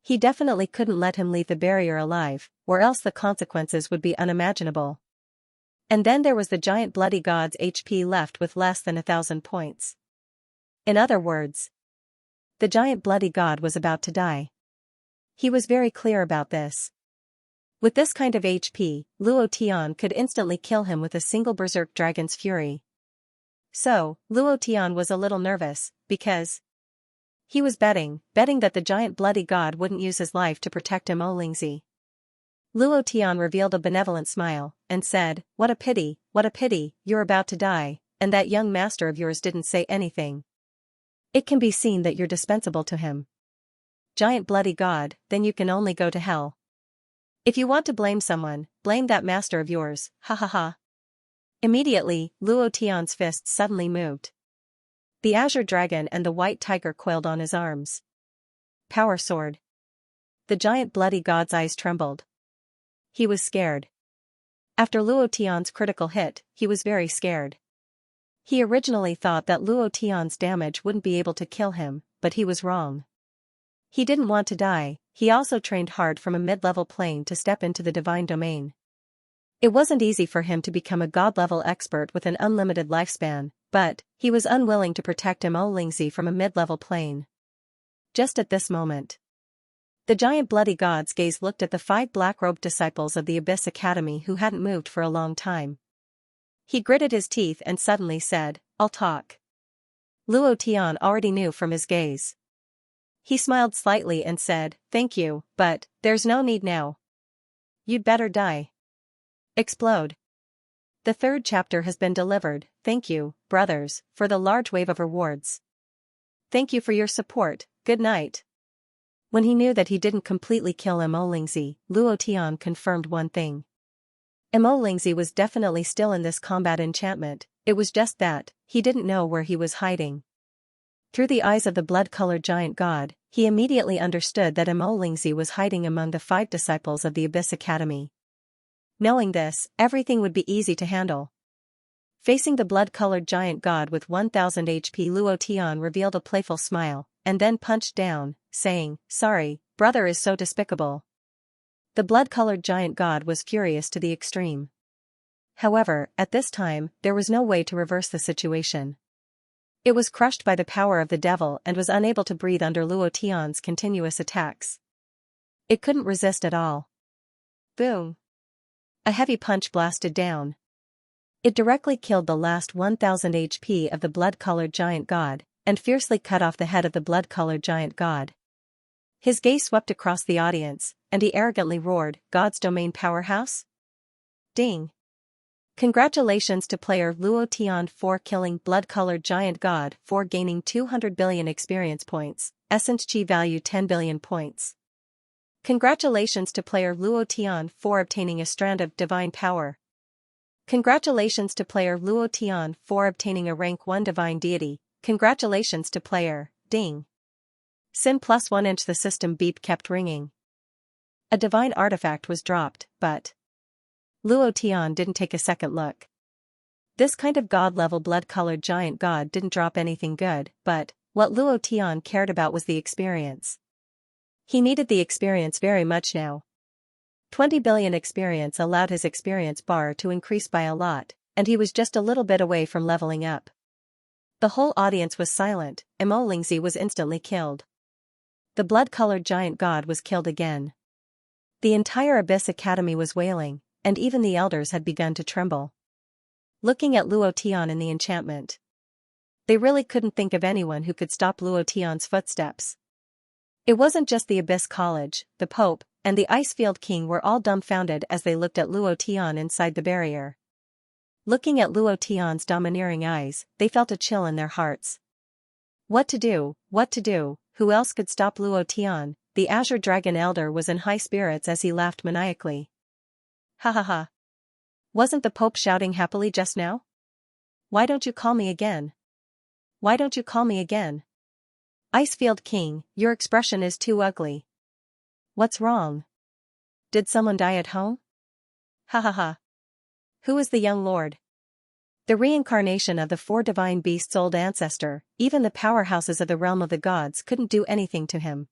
He definitely couldn't let him leave the barrier alive, or else the consequences would be unimaginable. And then there was the giant bloody god's HP left with less than 1,000 points. In other words, the giant bloody god was about to die. He was very clear about this. With this kind of HP, Luo Tian could instantly kill him with a single berserk dragon's fury. So, Luo Tian was a little nervous, because he was betting that the giant bloody god wouldn't use his life to protect Mo Lingzi. Luo Tian revealed a benevolent smile, and said, what a pity, you're about to die, and that young master of yours didn't say anything. It can be seen that you're dispensable to him. Giant bloody god, then you can only go to hell. If you want to blame someone, blame that master of yours, ha ha ha. Immediately, Luo Tian's fists suddenly moved. The azure dragon and the white tiger coiled on his arms. Power sword. The giant bloody god's eyes trembled. He was scared. After Luo Tian's critical hit, he was very scared. He originally thought that Luo Tian's damage wouldn't be able to kill him, but he was wrong. He didn't want to die, he also trained hard from a mid-level plane to step into the divine domain. It wasn't easy for him to become a god-level expert with an unlimited lifespan, but he was unwilling to protect Mo Lingzi from a mid-level plane. Just at this moment, the giant bloody god's gaze looked at the 5 black-robed disciples of the Abyss Academy who hadn't moved for a long time. He gritted his teeth and suddenly said, I'll talk. Luo Tian already knew from his gaze. He smiled slightly and said, thank you, but there's no need now. You'd better die. Explode. The 3rd chapter has been delivered. Thank you, brothers, for the large wave of rewards. Thank you for your support. Good night. When he knew that he didn't completely kill Mo Lingzi, Luo Tian confirmed one thing. Mo Lingzi was definitely still in this combat enchantment, it was just that he didn't know where he was hiding. Through the eyes of the blood-colored giant god, he immediately understood that Mo Lingzi was hiding among the 5 disciples of the Abyss Academy. Knowing this, everything would be easy to handle. Facing the blood-colored giant god with 1,000 HP, Luo Tian revealed a playful smile, and then punched down, saying, sorry, brother is so despicable. The blood-colored giant god was furious to the extreme. However, at this time, there was no way to reverse the situation. It was crushed by the power of the devil and was unable to breathe under Luo Tian's continuous attacks. It couldn't resist at all. Boom! A heavy punch blasted down. It directly killed the last 1,000 HP of the blood-colored giant god, and fiercely cut off the head of the blood-colored giant god. His gaze swept across the audience, and he arrogantly roared, God's domain powerhouse? Ding! Congratulations to player Luo Tian for killing blood-colored giant god for gaining 200 billion experience points, essence chi value 10 billion points. Congratulations to player Luo Tian for obtaining a strand of divine power. Congratulations to player Luo Tian for obtaining a rank 1 divine deity. Congratulations to player, ding. Sin +1 inch. The system beep kept ringing. A divine artifact was dropped, but Luo Tian didn't take a second look. This kind of god-level blood-colored giant god didn't drop anything good, but what Luo Tian cared about was the experience. He needed the experience very much now. 20 billion experience allowed his experience bar to increase by a lot, and he was just a little bit away from leveling up. The whole audience was silent, Mo Lingzi was instantly killed. The blood-colored giant god was killed again. The entire Abyss Academy was wailing, and even the elders had begun to tremble. Looking at Luo Tian in the enchantment, they really couldn't think of anyone who could stop Luo Tian's footsteps. It wasn't just the Abyss College, the Pope, and the Icefield King were all dumbfounded as they looked at Luo Tian inside the barrier. Looking at Luo Tian's domineering eyes, they felt a chill in their hearts. What to do, what to do, who else could stop Luo Tian? The Azure Dragon Elder was in high spirits as he laughed maniacally. Ha ha ha. Wasn't the Pope shouting happily just now? Why don't you call me again? Why don't you call me again? Icefield King, your expression is too ugly. What's wrong? Did someone die at home? Ha ha ha. Who is the young lord? The reincarnation of the four divine beasts' old ancestor. Even the powerhouses of the realm of the gods couldn't do anything to him.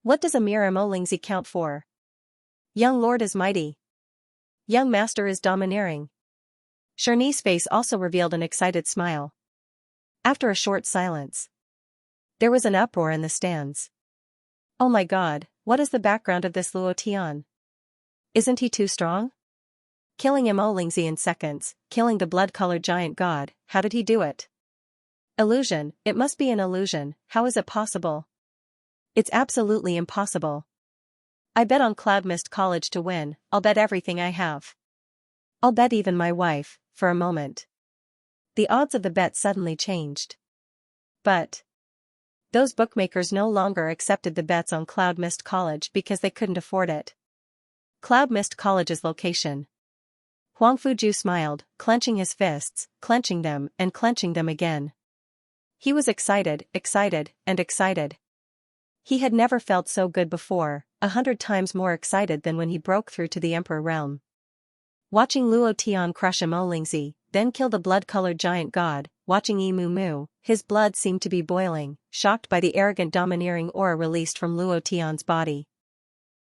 What does a mere Lingzi count for? Young lord is mighty. Young master is domineering. Shernyi's face also revealed an excited smile. After a short silence, there was an uproar in the stands. Oh my god, what is the background of this Luo Tian? Isn't he too strong? Killing Lingzi in seconds, killing the blood-colored giant god, how did he do it? Illusion, it must be an illusion, how is it possible? It's absolutely impossible. I bet on Cloud Mist College to win, I'll bet everything I have. I'll bet even my wife, for a moment. The odds of the bet suddenly changed. But those bookmakers no longer accepted the bets on Cloud Mist College because they couldn't afford it. Cloud Mist College's location. Huang Fuju smiled, clenching his fists, clenching them and clenching them again. He was excited, excited, and excited. He had never felt so good before, 100 times more excited than when he broke through to the Emperor realm. Watching Luo Tian crush Lingzi, then kill the blood-colored giant god, watching Mu Mu, his blood seemed to be boiling, shocked by the arrogant domineering aura released from Luo Tian's body.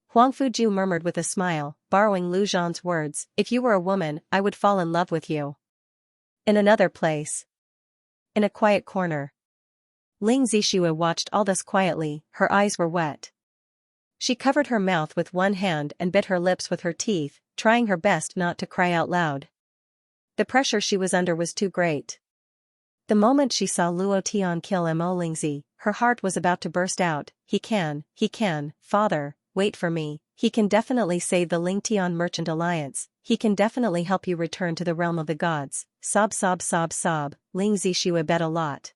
Huang Fuju murmured with a smile, borrowing Lu Zhan's words, if you were a woman, I would fall in love with you. In another place. In a quiet corner. Ling Zixue watched all this quietly, her eyes were wet. She covered her mouth with one hand and bit her lips with her teeth, trying her best not to cry out loud. The pressure she was under was too great. The moment she saw Luo Tian kill Lingzi, her heart was about to burst out. He can, father, wait for me, he can definitely save the Lingtian Merchant Alliance, he can definitely help you return to the realm of the gods. Sob sob sob sob, Ling Zixue bet a lot.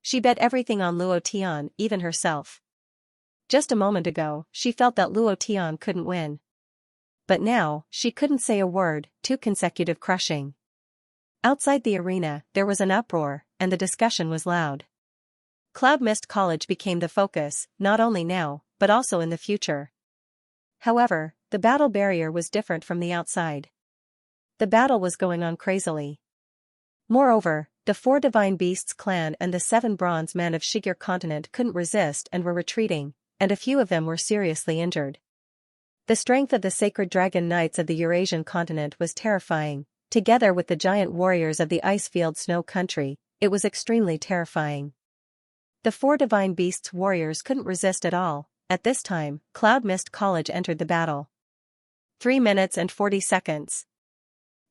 She bet everything on Luo Tian, even herself. Just a moment ago, she felt that Luo Tian couldn't win. But now, she couldn't say a word, 2 consecutive crushing. Outside the arena, there was an uproar, and the discussion was loud. Cloud Mist College became the focus, not only now, but also in the future. However, the battle barrier was different from the outside. The battle was going on crazily. Moreover, the 4 Divine Beasts clan and the 7 Bronze Men of Shigyur continent couldn't resist and were retreating, and a few of them were seriously injured. The strength of the Sacred Dragon Knights of the Eurasian continent was terrifying, together with the giant warriors of the Icefield Snow Country, it was extremely terrifying. The 4 Divine Beasts warriors couldn't resist at all. At this time, Cloud Mist College entered the battle. 3 minutes and 40 seconds.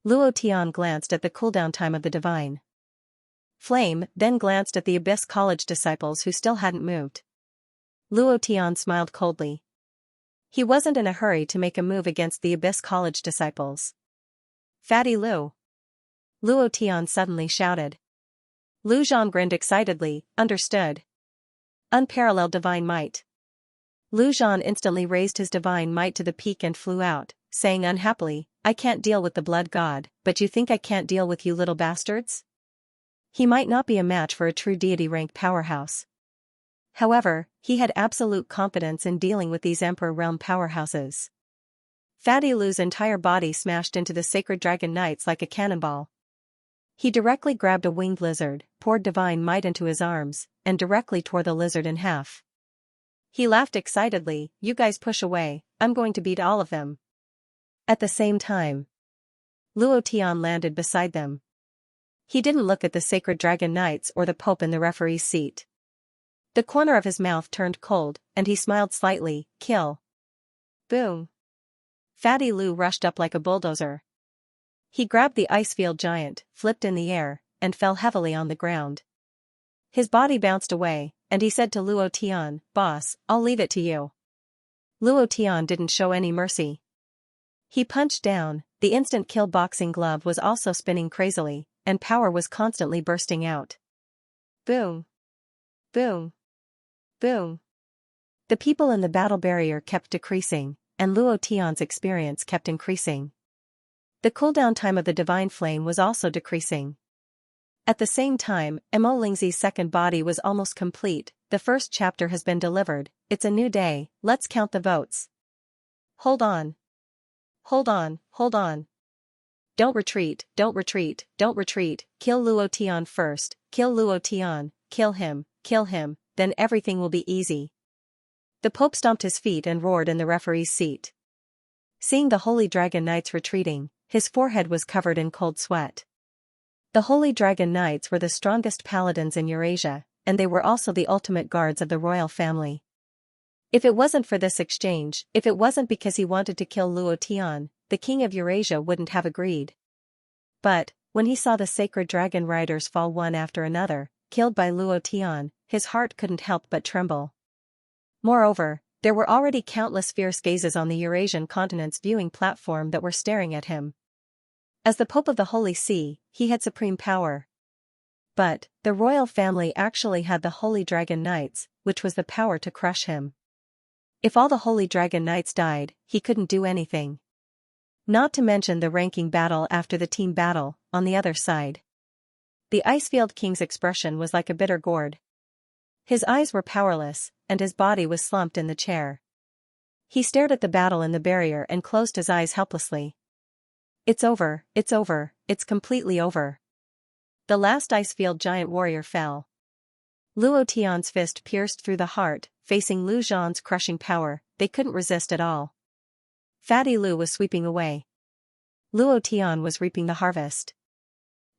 Luo Tian glanced at the cooldown time of the Divine Flame, then glanced at the Abyss College disciples who still hadn't moved. Luo Tian smiled coldly. He wasn't in a hurry to make a move against the Abyss College disciples. Fatty Lu! Luo Tian suddenly shouted. Lu Zhan grinned excitedly, understood. Unparalleled divine might. Lu Zhan instantly raised his divine might to the peak and flew out, saying unhappily, I can't deal with the blood god, but you think I can't deal with you little bastards? He might not be a match for a true deity rank powerhouse. However, he had absolute confidence in dealing with these Emperor Realm powerhouses. Fatty Lu's entire body smashed into the Sacred Dragon Knights like a cannonball. He directly grabbed a winged lizard, poured divine might into his arms, and directly tore the lizard in half. He laughed excitedly, you guys push away, I'm going to beat all of them. At the same time, Luo Tian landed beside them. He didn't look at the Sacred Dragon Knights or the Pope in the referee's seat. The corner of his mouth turned cold, and he smiled slightly, kill. Boom. Fatty Lu rushed up like a bulldozer. He grabbed the Icefield giant, flipped in the air, and fell heavily on the ground. His body bounced away, and he said to Luo Tian, boss, I'll leave it to you. Luo Tian didn't show any mercy. He punched down, The instant kill boxing glove was also spinning crazily, and power was constantly bursting out. Boom! Boom! Boom! The people in the battle barrier kept decreasing, and Luo Tian's experience kept increasing. The cooldown time of the divine flame was also decreasing. At the same time, Mo Lingzi's second body was almost complete. The first chapter has been delivered. It's a new day, let's count the votes. Hold on. Hold on, hold on. Don't retreat, don't retreat, don't retreat. Kill Luo Tian first, kill Luo Tian, kill him, then everything will be easy. The Pope stomped his feet and roared in the referee's seat. Seeing the Holy Dragon Knights retreating, his forehead was covered in cold sweat. The Holy Dragon Knights were the strongest paladins in Eurasia, and they were also the ultimate guards of the royal family. If it wasn't for this exchange, if it wasn't because he wanted to kill Luo Tian, the king of Eurasia wouldn't have agreed. But, when he saw the sacred dragon riders fall one after another, killed by Luo Tian, his heart couldn't help but tremble. Moreover, there were already countless fierce gazes on the Eurasian continent's viewing platform that were staring at him. As the Pope of the Holy See, he had supreme power. But, the royal family actually had the Holy Dragon Knights, which was the power to crush him. If all the Holy Dragon Knights died, he couldn't do anything. Not to mention the ranking battle after the team battle, on the other side. The Icefield King's expression was like a bitter gourd. His eyes were powerless, and his body was slumped in the chair. He stared at the battle in the barrier and closed his eyes helplessly. It's over, it's completely over. The last Icefield giant warrior fell. Luo Tian's fist pierced through the heart, facing Lu Zhan's crushing power, they couldn't resist at all. Fatty Lu was sweeping away. Luo Tian was reaping the harvest.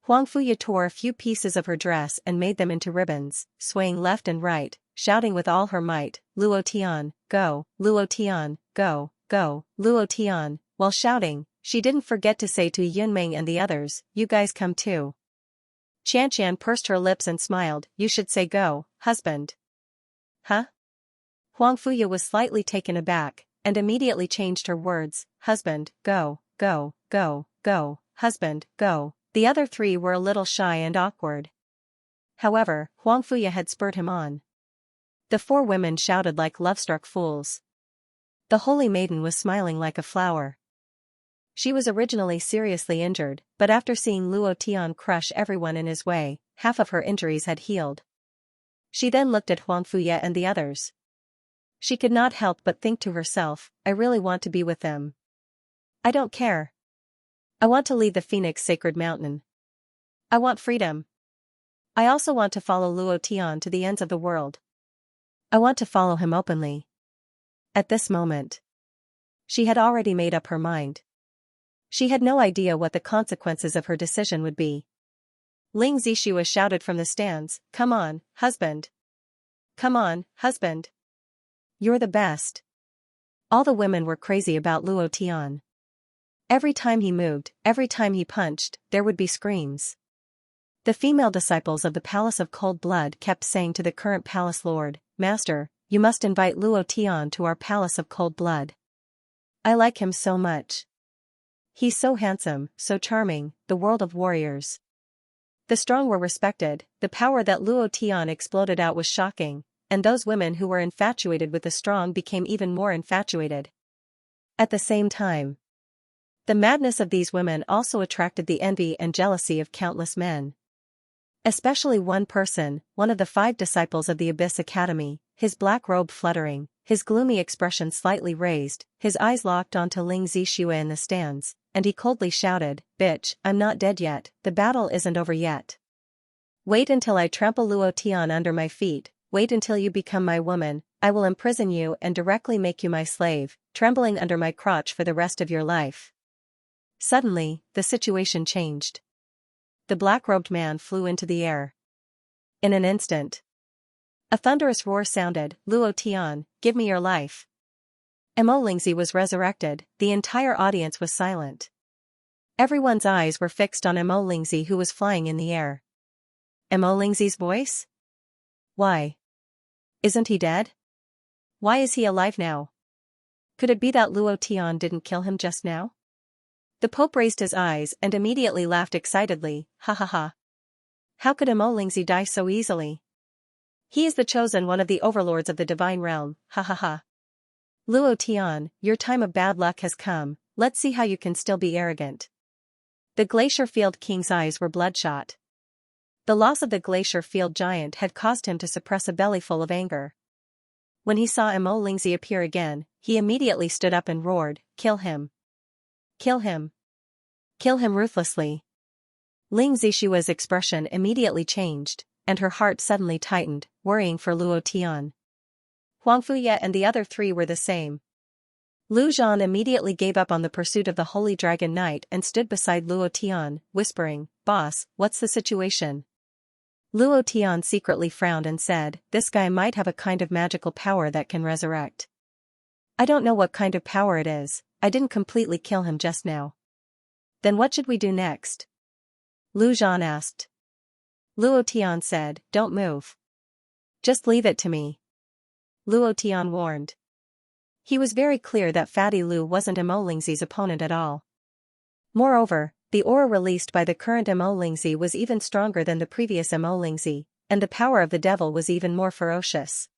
Huang Fuya tore a few pieces of her dress and made them into ribbons, swaying left and right, shouting with all her might, Luo Tian, go, Luo Tian, go, Luo Tian. While shouting, she didn't forget to say to Yunming and the others, you guys come too. Xianxia pursed her lips and smiled, you should say go, husband. Huh? Huang Fuya was slightly taken aback, and immediately changed her words, husband, go, husband, go. The other three were a little shy and awkward. However, Huang Fuya had spurred him on. The four women shouted like love-struck fools. The holy maiden was smiling like a flower. She was originally seriously injured, but after seeing Luo Tian crush everyone in his way, half of her injuries had healed. She then looked at Huang Fuya and the others. She could not help but think to herself, I really want to be with them. I don't care. I want to lead the Phoenix Sacred Mountain. I want freedom. I also want to follow Luo Tian to the ends of the world. I want to follow him openly. At this moment, she had already made up her mind. She had no idea what the consequences of her decision would be. Ling Zixua shouted from the stands, come on, husband. Come on, husband. You're the best. All the women were crazy about Luo Tian. Every time he moved, every time he punched, there would be screams. The female disciples of the Palace of Cold Blood kept saying to the current palace lord, Master, you must invite Luo Tian to our Palace of Cold Blood. I like him so much. He's so handsome, so charming, the world of warriors. The strong were respected, the power that Luo Tian exploded out was shocking, and those women who were infatuated with the strong became even more infatuated. At the same time, the madness of these women also attracted the envy and jealousy of countless men. Especially one person, one of the 5 disciples of the Abyss Academy, his black robe fluttering, his gloomy expression slightly raised, his eyes locked onto Ling Zixua in the stands, and he coldly shouted, Bitch, I'm not dead yet, the battle isn't over yet. Wait until I trample Luo Tian under my feet, wait until you become my woman, I will imprison you and directly make you my slave, trembling under my crotch for the rest of your life. Suddenly, the situation changed. The black-robed man flew into the air. In an instant, a thunderous roar sounded, Luo Tian, give me your life. Mo Lingzi was resurrected, the entire audience was silent. Everyone's eyes were fixed on Mo Lingzi who was flying in the air. Mo Lingzi's voice? Why? Isn't he dead? Why is he alive now? Could it be that Luo Tian didn't kill him just now? The Pope raised his eyes and immediately laughed excitedly, ha ha ha. How could Imo Lingzi die so easily? He is the chosen one of the overlords of the divine realm, ha ha ha. Luo Tian, your time of bad luck has come, let's see how you can still be arrogant. The Glacier Field King's eyes were bloodshot. The loss of the Glacier Field Giant had caused him to suppress a bellyful of anger. When he saw Imo Lingzi appear again, he immediately stood up and roared, kill him. Kill him. Kill him ruthlessly. Ling Zishua's expression immediately changed, and her heart suddenly tightened, worrying for Luo Tian. Huang Fuye and the other three were the same. Lu Zhan immediately gave up on the pursuit of the Holy Dragon Knight and stood beside Luo Tian, whispering, Boss, what's the situation? Luo Tian secretly frowned and said, this guy might have a kind of magical power that can resurrect. I don't know what kind of power it is, I didn't completely kill him just now. Then what should we do next? Lu Zhan asked. Luo Tian said, don't move. Just leave it to me. Luo Tian warned. He was very clear that Fatty Lu wasn't Imo Lingzi's opponent at all. Moreover, the aura released by the current Imo Lingzi was even stronger than the previous Imo Lingzi, and the power of the devil was even more ferocious.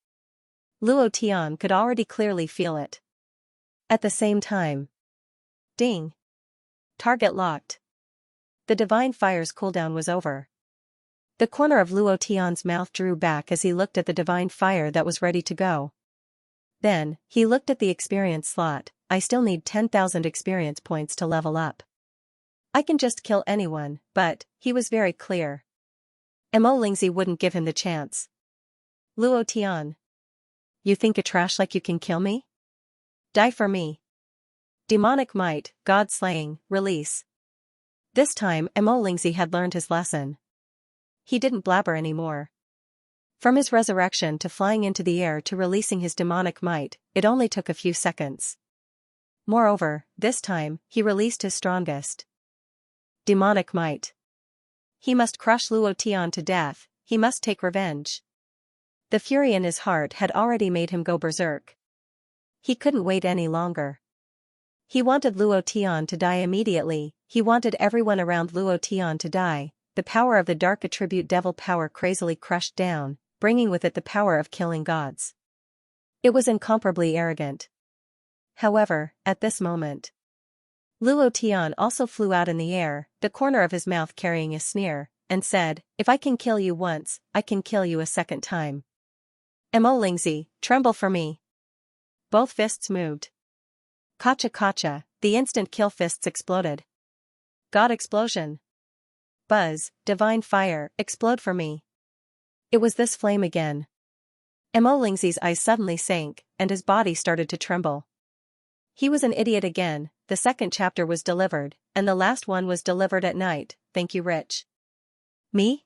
Luo Tian could already clearly feel it. At the same time. Ding. Target locked. The divine fire's cooldown was over. The corner of Luo Tian's mouth drew back as he looked at the divine fire that was ready to go. Then, he looked at the experience slot, I still need 10,000 experience points to level up. I can just kill anyone, but, he was very clear. Imo Lingzi wouldn't give him the chance. Luo Tian. You think a trash like you can kill me? Die for me. Demonic might, God slaying, release. This time Imo Lingzi had learned his lesson. He didn't blabber anymore. From his resurrection to flying into the air to releasing his demonic might, it only took a few seconds. Moreover, this time, he released his strongest demonic might. He must crush Luo Tian to death, he must take revenge. The fury in his heart had already made him go berserk. He couldn't wait any longer. He wanted Luo Tian to die immediately, he wanted everyone around Luo Tian to die. The power of the dark attribute devil power crazily crushed down, bringing with it the power of killing gods. It was incomparably arrogant. However, at this moment, Luo Tian also flew out in the air, the corner of his mouth carrying a sneer, and said, if I can kill you once, I can kill you a second time. Imo Lingzi, tremble for me. Both fists moved. Kacha kacha, the instant kill fists exploded. God explosion. Buzz, divine fire, explode for me. It was this flame again. Imo Lingzi's eyes suddenly sank, and his body started to tremble. He was an idiot again, the second chapter was delivered, and the last one was delivered at night, thank you Rich. Me?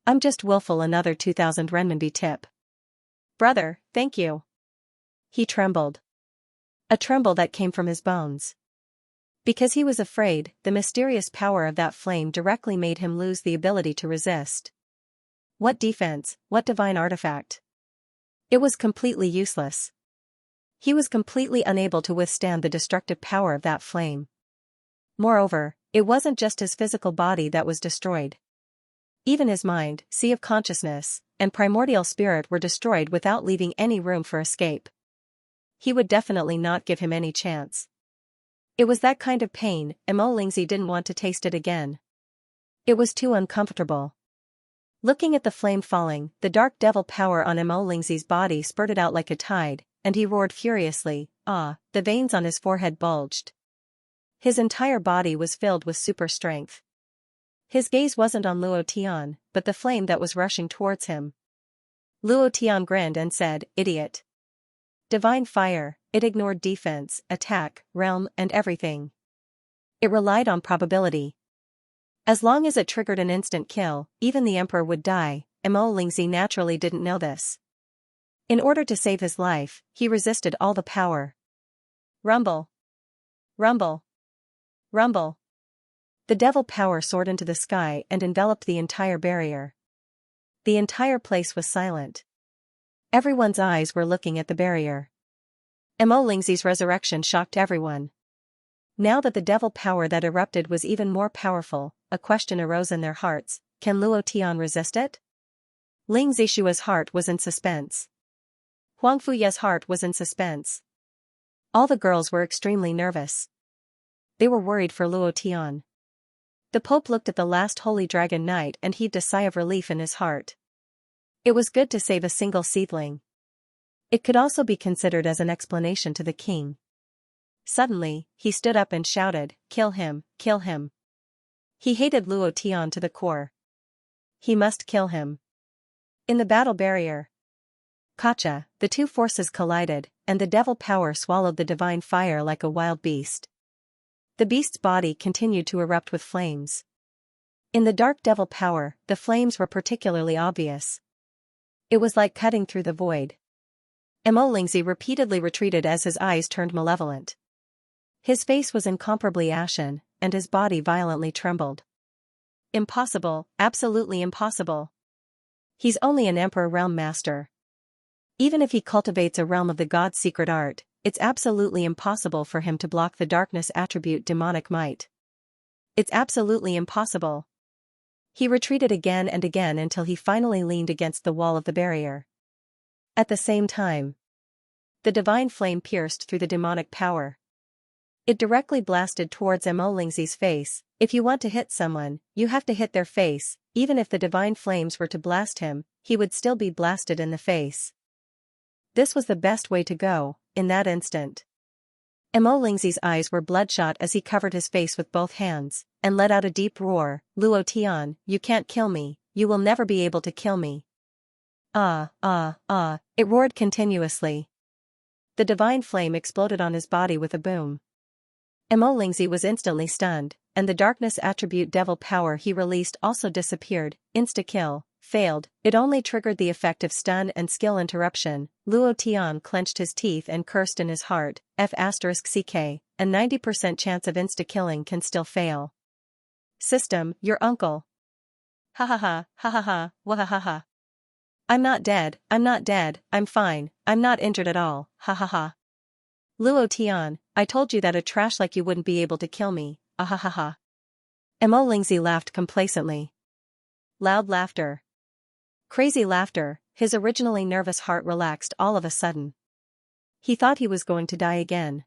I'm just willful another 2,000 renminbi tip. Brother, thank you. He trembled. A tremble that came from his bones. Because he was afraid, the mysterious power of that flame directly made him lose the ability to resist. What defense, what divine artifact? It was completely useless. He was completely unable to withstand the destructive power of that flame. Moreover, it wasn't just his physical body that was destroyed. Even his mind, sea of consciousness, and primordial spirit were destroyed without leaving any room for escape. He would definitely not give him any chance. It was that kind of pain, Imo Lingzi didn't want to taste it again. It was too uncomfortable. Looking at the flame falling, the dark devil power on Imo Lingzi's body spurted out like a tide, and he roared furiously, ah, the veins on his forehead bulged. His entire body was filled with super strength. His gaze wasn't on Luo Tian, but the flame that was rushing towards him. Luo Tian grinned and said, idiot. Divine fire, it ignored defense, attack, realm, and everything. It relied on probability. As long as it triggered an instant kill, even the emperor would die. Imo Lingzi naturally didn't know this. In order to save his life, he resisted all the power. Rumble. Rumble. Rumble. The devil power soared into the sky and enveloped the entire barrier. The entire place was silent. Everyone's eyes were looking at the barrier. Imo Lingzi's resurrection shocked everyone. Now that the devil power that erupted was even more powerful, a question arose in their hearts: can Luo Tian resist it? Ling Zishua's heart was in suspense. Huang Fuye's heart was in suspense. All the girls were extremely nervous. They were worried for Luo Tian. The Pope looked at the last Holy Dragon Knight and heaved a sigh of relief in his heart. It was good to save a single seedling. It could also be considered as an explanation to the king. Suddenly, he stood up and shouted, "Kill him, kill him." He hated Luo Tian to the core. He must kill him. In the battle barrier, Kacha, the two forces collided, and the devil power swallowed the divine fire like a wild beast. The beast's body continued to erupt with flames. In the dark devil power, the flames were particularly obvious. It was like cutting through the void. Mo Lingzi repeatedly retreated as his eyes turned malevolent. His face was incomparably ashen, and his body violently trembled. Impossible, absolutely impossible. He's only an Emperor Realm Master. Even if he cultivates a realm of the god's secret art, it's absolutely impossible for him to block the darkness attribute demonic might. It's absolutely impossible. He retreated again and again until he finally leaned against the wall of the barrier. At the same time, the divine flame pierced through the demonic power. It directly blasted towards Mo Lingzi's face. If you want to hit someone, you have to hit their face. Even if the divine flames were to blast him, he would still be blasted in the face. This was the best way to go, in that instant. Mo Lingzi's eyes were bloodshot as he covered his face with both hands, and let out a deep roar, "Luo Tian, you can't kill me, you will never be able to kill me." It roared continuously. The divine flame exploded on his body with a boom. Mo Lingzi was instantly stunned, and the darkness attribute devil power he released also disappeared. Insta-kill. Failed. It only triggered the effect of stun and skill interruption. Luo Tian clenched his teeth and cursed in his heart, F***ck, a 90% chance of insta-killing can still fail. System, your uncle. Ha ha ha, ha ha ha, wahahaha. I'm not dead, I'm fine, I'm not injured at all, ha ha ha. Luo Tian, I told you that a trash like you wouldn't be able to kill me, ahahaha. Mo Lingzi laughed complacently. Loud laughter. Crazy laughter. His originally nervous heart relaxed all of a sudden. He thought he was going to die again.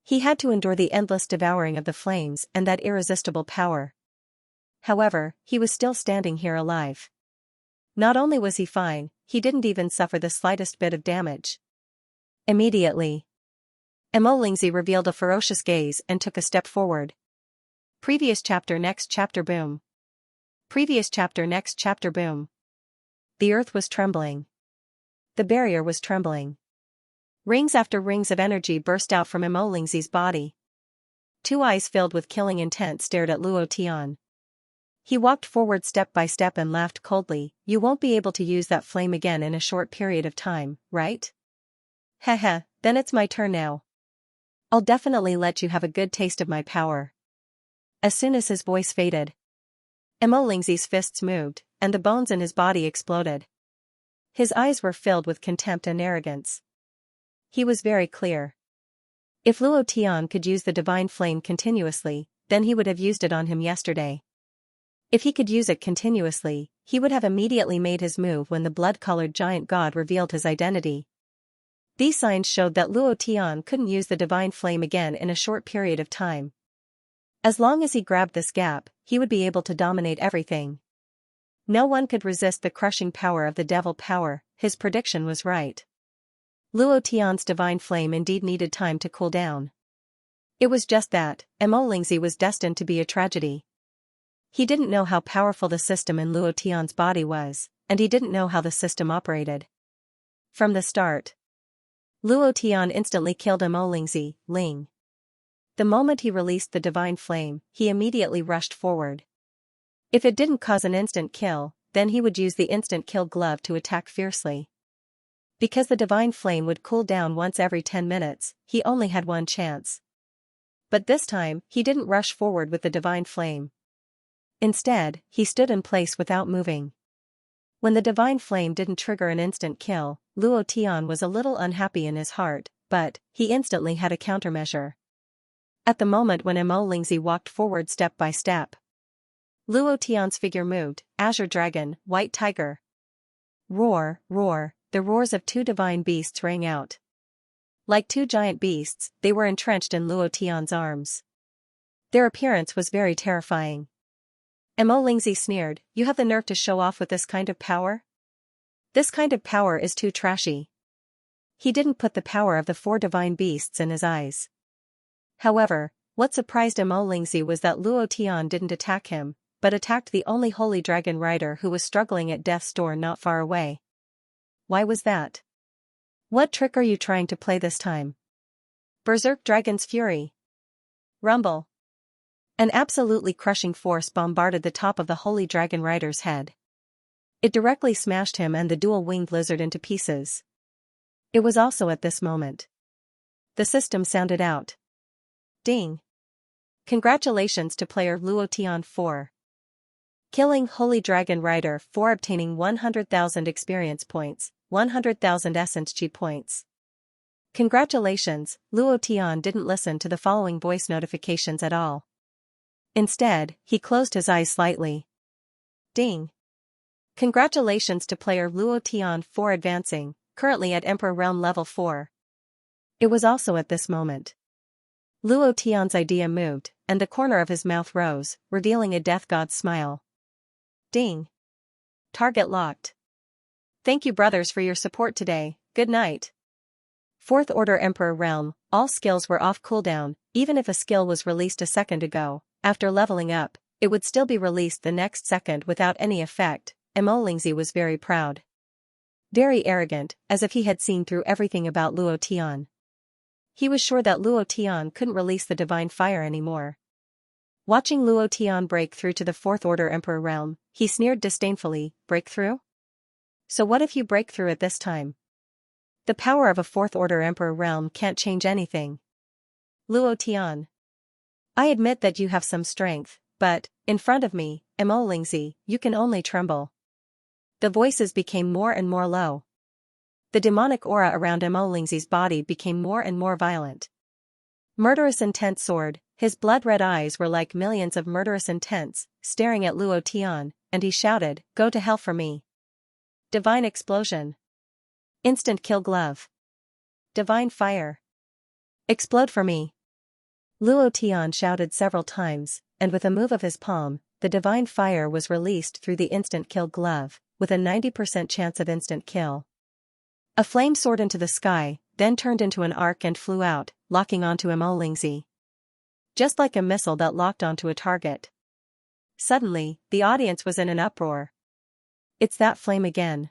He had to endure the endless devouring of the flames and that irresistible power. However, he was still standing here alive. Not only was he fine, he didn't even suffer the slightest bit of damage. Immediately, Mo Lingzi revealed a ferocious gaze and took a step forward. Previous chapter next chapter boom. Previous chapter next chapter boom. The earth was trembling. The barrier was trembling. Rings after rings of energy burst out from Mo Lingzi's body. Two eyes filled with killing intent stared at Luo Tian. He walked forward step by step and laughed coldly. You won't be able to use that flame again in a short period of time, right? Heh, then it's my turn now. I'll definitely let you have a good taste of my power. As soon as his voice faded, Mo Lingzi's fists moved, and the bones in his body exploded. His eyes were filled with contempt and arrogance. He was very clear. If Luo Tian could use the divine flame continuously, then he would have used it on him yesterday. If he could use it continuously, he would have immediately made his move when the blood-colored giant god revealed his identity. These signs showed that Luo Tian couldn't use the divine flame again in a short period of time. As long as he grabbed this gap, he would be able to dominate everything. No one could resist the crushing power of the devil power. His prediction was right. Luo Tian's divine flame indeed needed time to cool down. It was just that, Mo Lingzi was destined to be a tragedy. He didn't know how powerful the system in Luo Tian's body was, and he didn't know how the system operated. From the start, Luo Tian instantly killed Mo Lingzi, Ling. The moment he released the divine flame, he immediately rushed forward. If it didn't cause an instant kill, then he would use the instant kill glove to attack fiercely. Because the divine flame would cool down once every 10 minutes, he only had one chance. But this time, he didn't rush forward with the divine flame. Instead, he stood in place without moving. When the divine flame didn't trigger an instant kill, Luo Tian was a little unhappy in his heart, but he instantly had a countermeasure. At the moment when Mo Lingzi walked forward step by step, Luo Tian's figure moved, azure dragon, white tiger. Roar, roar, the roars of two divine beasts rang out. Like two giant beasts, they were entrenched in Luo Tian's arms. Their appearance was very terrifying. Mo Lingzi sneered, "You have the nerve to show off with this kind of power? This kind of power is too trashy." He didn't put the power of the four divine beasts in his eyes. However, what surprised Mo Lingzi was that Luo Tian didn't attack him, but attacked the only holy dragon rider who was struggling at death's door not far away. Why was that? What trick are you trying to play this time? Berserk Dragon's Fury. Rumble. An absolutely crushing force bombarded the top of the holy dragon rider's head. It directly smashed him and the dual-winged lizard into pieces. It was also at this moment the system sounded out. Ding. Congratulations to player Luo Tian 4. Killing Holy Dragon Rider 4, obtaining 100,000 experience points, 100,000 essence chi points. Congratulations, Luo Tian didn't listen to the following voice notifications at all. Instead, he closed his eyes slightly. Ding. Congratulations to player Luo Tian 4, advancing, currently at Emperor Realm level 4. It was also at this moment Luo Tian's idea moved, and the corner of his mouth rose, revealing a death god's smile. Ding. Target locked. Thank you brothers for your support today, good night. Fourth Order Emperor Realm, all skills were off cooldown, even if a skill was released a second ago, after leveling up, it would still be released the next second without any effect. Mo Lingzi was very proud. Very arrogant, as if he had seen through everything about Luo Tian. He was sure that Luo Tian couldn't release the divine fire anymore. Watching Luo Tian break through to the Fourth Order Emperor Realm, he sneered disdainfully, "Breakthrough? So what if you break through it this time? The power of a Fourth Order Emperor Realm can't change anything. Luo Tian. I admit that you have some strength, but, in front of me, Mo Lingzi, you can only tremble." The voices became more and more low. The demonic aura around Mo Lingzi's body became more and more violent. Murderous intent soared, his blood-red eyes were like millions of murderous intents, staring at Luo Tian, and he shouted, "Go to hell for me." Divine explosion. Instant kill glove. Divine fire. Explode for me. Luo Tian shouted several times, and with a move of his palm, the divine fire was released through the instant kill glove, with a 90% chance of instant kill. A flame soared into the sky, then turned into an arc and flew out, locking onto Mo Lingzi. Just like a missile that locked onto a target. Suddenly, the audience was in an uproar. It's that flame again.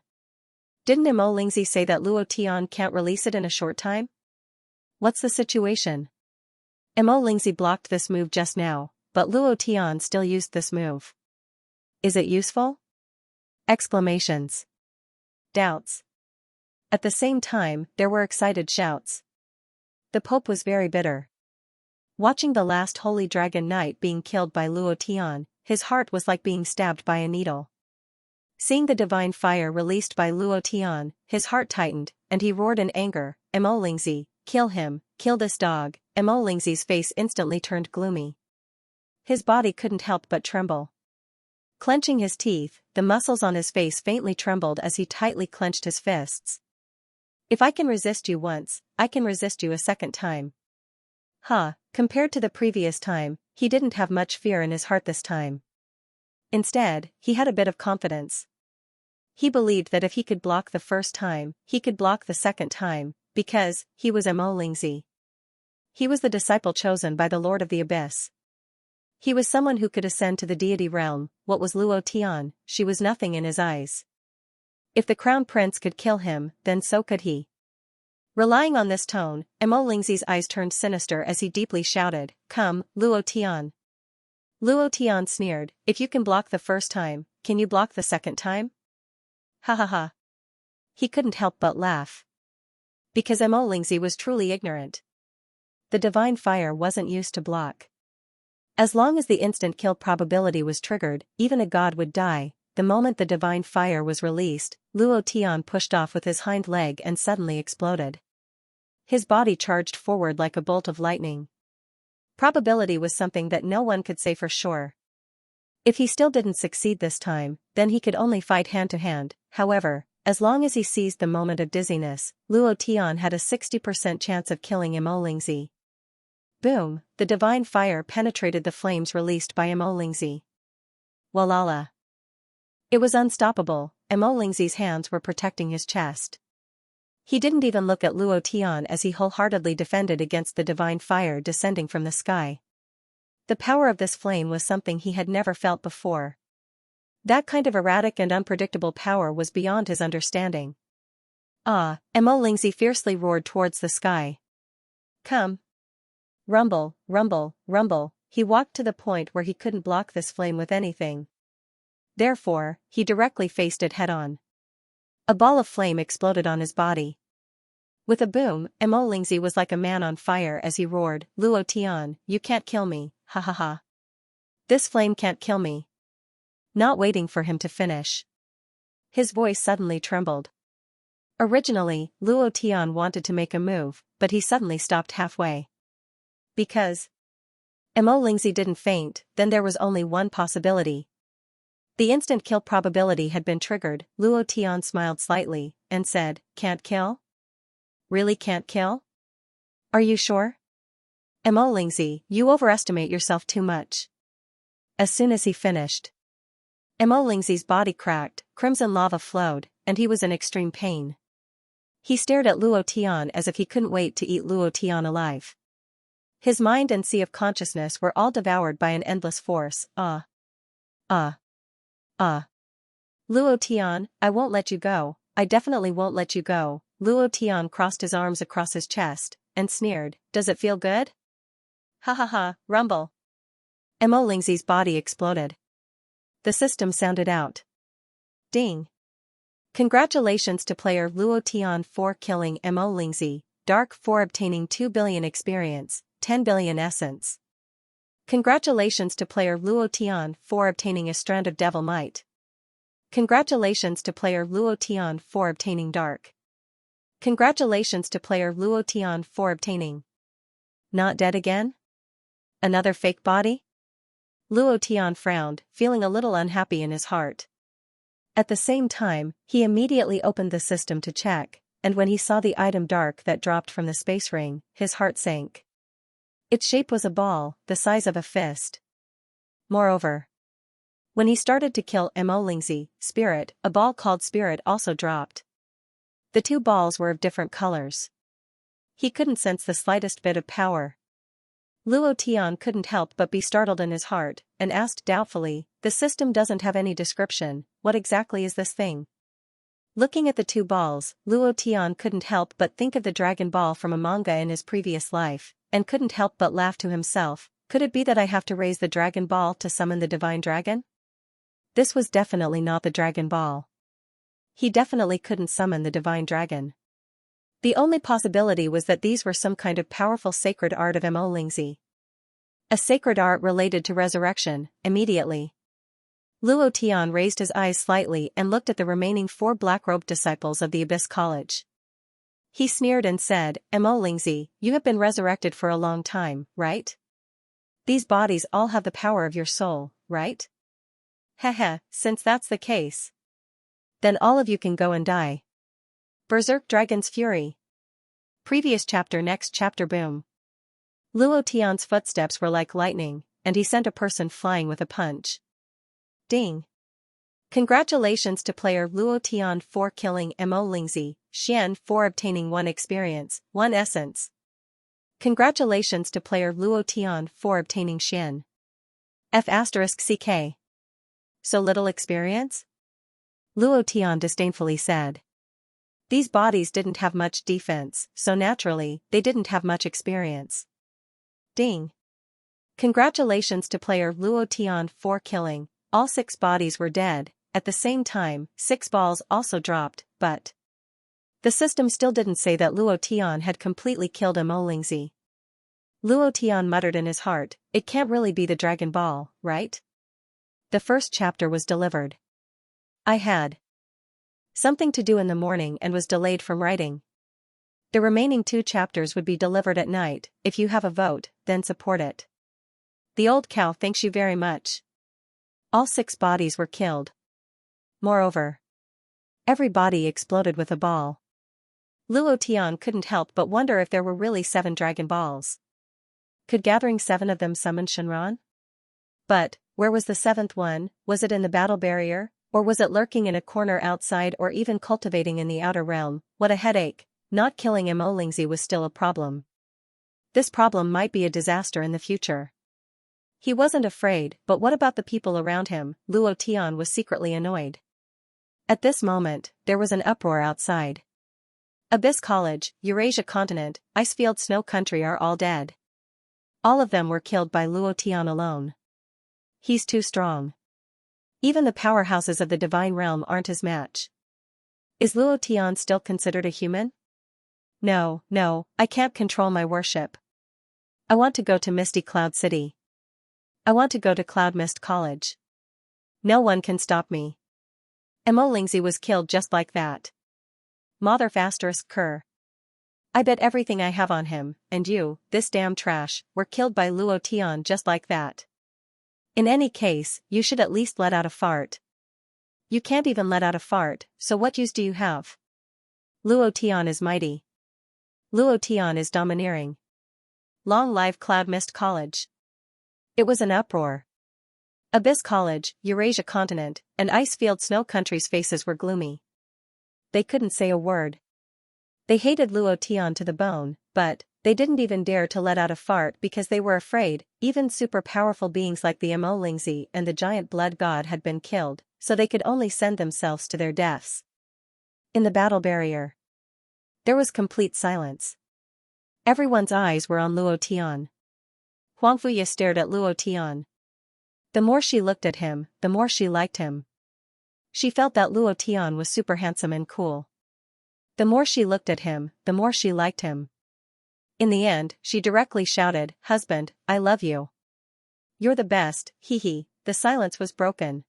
Didn't Mo Lingzi say that Luo Tian can't release it in a short time? What's the situation? Mo Lingzi blocked this move just now, but Luo Tian still used this move. Is it useful? Exclamations. Doubts. At the same time, there were excited shouts. The Pope was very bitter. Watching the last Holy Dragon Knight being killed by Luo Tian, his heart was like being stabbed by a needle. Seeing the divine fire released by Luo Tian, his heart tightened, and he roared in anger, "Mo Lingzi, kill him, kill this dog." Mo Lingzi's face instantly turned gloomy. His body couldn't help but tremble. Clenching his teeth, the muscles on his face faintly trembled as he tightly clenched his fists. "If I can resist you once, I can resist you a second time." Compared to the previous time, he didn't have much fear in his heart this time. Instead, he had a bit of confidence. He believed that if he could block the first time, he could block the second time, because he was Mo Lingzi. He was the disciple chosen by the Lord of the Abyss. He was someone who could ascend to the deity realm. What was Luo Tian? She was nothing in his eyes. If the Crown Prince could kill him, then so could he. Relying on this tone, Mo Lingzi's eyes turned sinister as he deeply shouted, "Come, Luo Tian." Luo Tian sneered, "If you can block the first time, can you block the second time?" Ha ha ha. He couldn't help but laugh. Because Mo Lingzi was truly ignorant. The divine fire wasn't used to block. As long as the instant kill probability was triggered, even a god would die. The moment the divine fire was released, Luo Tian pushed off with his hind leg and suddenly exploded. His body charged forward like a bolt of lightning. Probability was something that no one could say for sure. If he still didn't succeed this time, then he could only fight hand to hand. However, as long as he seized the moment of dizziness, Luo Tian had a 60% chance of killing Mo Lingzi. Boom, the divine fire penetrated the flames released by Mo Lingzi. Walala. It was unstoppable. Mo Lingzi's hands were protecting his chest. He didn't even look at Luo Tian as he wholeheartedly defended against the divine fire descending from the sky. The power of this flame was something he had never felt before. That kind of erratic and unpredictable power was beyond his understanding. Mo Lingzi fiercely roared towards the sky. Come. Rumble, rumble, rumble, he walked to the point where he couldn't block this flame with anything. Therefore, he directly faced it head-on. A ball of flame exploded on his body. With a boom, Mo Lingzi was like a man on fire as he roared, Luo Tian, you can't kill me, ha ha ha. This flame can't kill me. Not waiting for him to finish. His voice suddenly trembled. Originally, Luo Tian wanted to make a move, but he suddenly stopped halfway. Because Mo Lingzi didn't faint, then there was only one possibility. The instant kill probability had been triggered. Luo Tian smiled slightly, and said, can't kill? Really can't kill? Are you sure? Mo Lingzi, you overestimate yourself too much. As soon as he finished, Mo Lingzi's body cracked, crimson lava flowed, and he was in extreme pain. He stared at Luo Tian as if he couldn't wait to eat Luo Tian alive. His mind and sea of consciousness were all devoured by an endless force. Luo Tian, I won't let you go, I definitely won't let you go. Luo Tian crossed his arms across his chest, and sneered, does it feel good? Ha ha ha, rumble. Mo Lingzi's body exploded. The system sounded out. Ding. Congratulations to player Luo Tian for killing Mo Lingzi, Dark for obtaining 2 billion experience, 10 billion essence. Congratulations to player Luo Tian for obtaining a strand of devil might. Congratulations to player Luo Tian for obtaining dark. Congratulations to player Luo Tian for obtaining. Not dead again? Another fake body? Luo Tian frowned, feeling a little unhappy in his heart. At the same time, he immediately opened the system to check, and when he saw the item dark that dropped from the space ring, his heart sank. Its shape was a ball, the size of a fist. Moreover, when he started to kill Mo Lingzi, Spirit, a ball called Spirit also dropped. The two balls were of different colors. He couldn't sense the slightest bit of power. Luo Tian couldn't help but be startled in his heart, and asked doubtfully, the system doesn't have any description, what exactly is this thing? Looking at the two balls, Luo Tian couldn't help but think of the Dragon Ball from a manga in his previous life, and couldn't help but laugh to himself, could it be that I have to raise the Dragon Ball to summon the Divine Dragon? This was definitely not the Dragon Ball. He definitely couldn't summon the Divine Dragon. The only possibility was that these were some kind of powerful sacred art of Mo Lingzi. A sacred art related to resurrection. Immediately, Luo Tian raised his eyes slightly and looked at the remaining 4 black-robed disciples of the Abyss College. He sneered and said, Mo Lingzi, you have been resurrected for a long time, right? These bodies all have the power of your soul, right? Heh, since that's the case, then all of you can go and die. Berserk Dragon's Fury. Previous chapter. Next chapter. Boom. Luo Tian's footsteps were like lightning, and he sent a person flying with a punch. Ding. Congratulations to player Luo Tian for killing Mo Lingzi, Xian for obtaining 1 experience, 1 essence. Congratulations to player Luo Tian for obtaining Xian. F***ck. So little experience? Luo Tian disdainfully said. These bodies didn't have much defense, so naturally, they didn't have much experience. Ding. Congratulations to player Luo Tian for killing. All 6 bodies were dead. At the same time, 6 balls also dropped, but the system still didn't say that Luo Tian had completely killed Mo Lingzi. Luo Tian muttered in his heart, it can't really be the Dragon Ball, right? The first chapter was delivered. I had something to do in the morning and was delayed from writing. The remaining 2 chapters would be delivered at night. If you have a vote, then support it. The old cow thanks you very much. All 6 bodies were killed. Moreover, every body exploded with a ball. Luo Tian couldn't help but wonder if there were really 7 dragon balls. Could gathering 7 of them summon Shenron? But, where was the 7th one? Was it in the battle barrier, or was it lurking in a corner outside, or even cultivating in the outer realm? What a headache! Not killing Mo Lingzi was still a problem. This problem might be a disaster in the future. He wasn't afraid, but what about the people around him? Luo Tian was secretly annoyed. At this moment, there was an uproar outside. Abyss College, Eurasia Continent, Icefield Snow Country are all dead. All of them were killed by Luo Tian alone. He's too strong. Even the powerhouses of the divine realm aren't his match. Is Luo Tian still considered a human? No, I can't control my worship. I want to go to Misty Cloud City. I want to go to Cloud Mist College. No one can stop me. Mo Lingzi was killed just like that. Mother ****. I bet everything I have on him, and you, this damn trash, were killed by Luo Tian just like that. In any case, you should at least let out a fart. You can't even let out a fart, so what use do you have? Luo Tian is mighty. Luo Tian is domineering. Long live Cloud Mist College. It was an uproar. Abyss College, Eurasia Continent, and Icefield Snow Country's faces were gloomy. They couldn't say a word. They hated Luo Tian to the bone, but they didn't even dare to let out a fart because they were afraid. Even super powerful beings like the Mo Lingzi and the giant blood god had been killed, so they could only send themselves to their deaths. In the battle barrier, there was complete silence. Everyone's eyes were on Luo Tian. Huang Fuya stared at Luo Tian. The more she looked at him, the more she liked him. She felt that Luo Tian was super handsome and cool. The more she looked at him, the more she liked him. In the end, she directly shouted, "Husband, I love you. You're the best, hee." The silence was broken.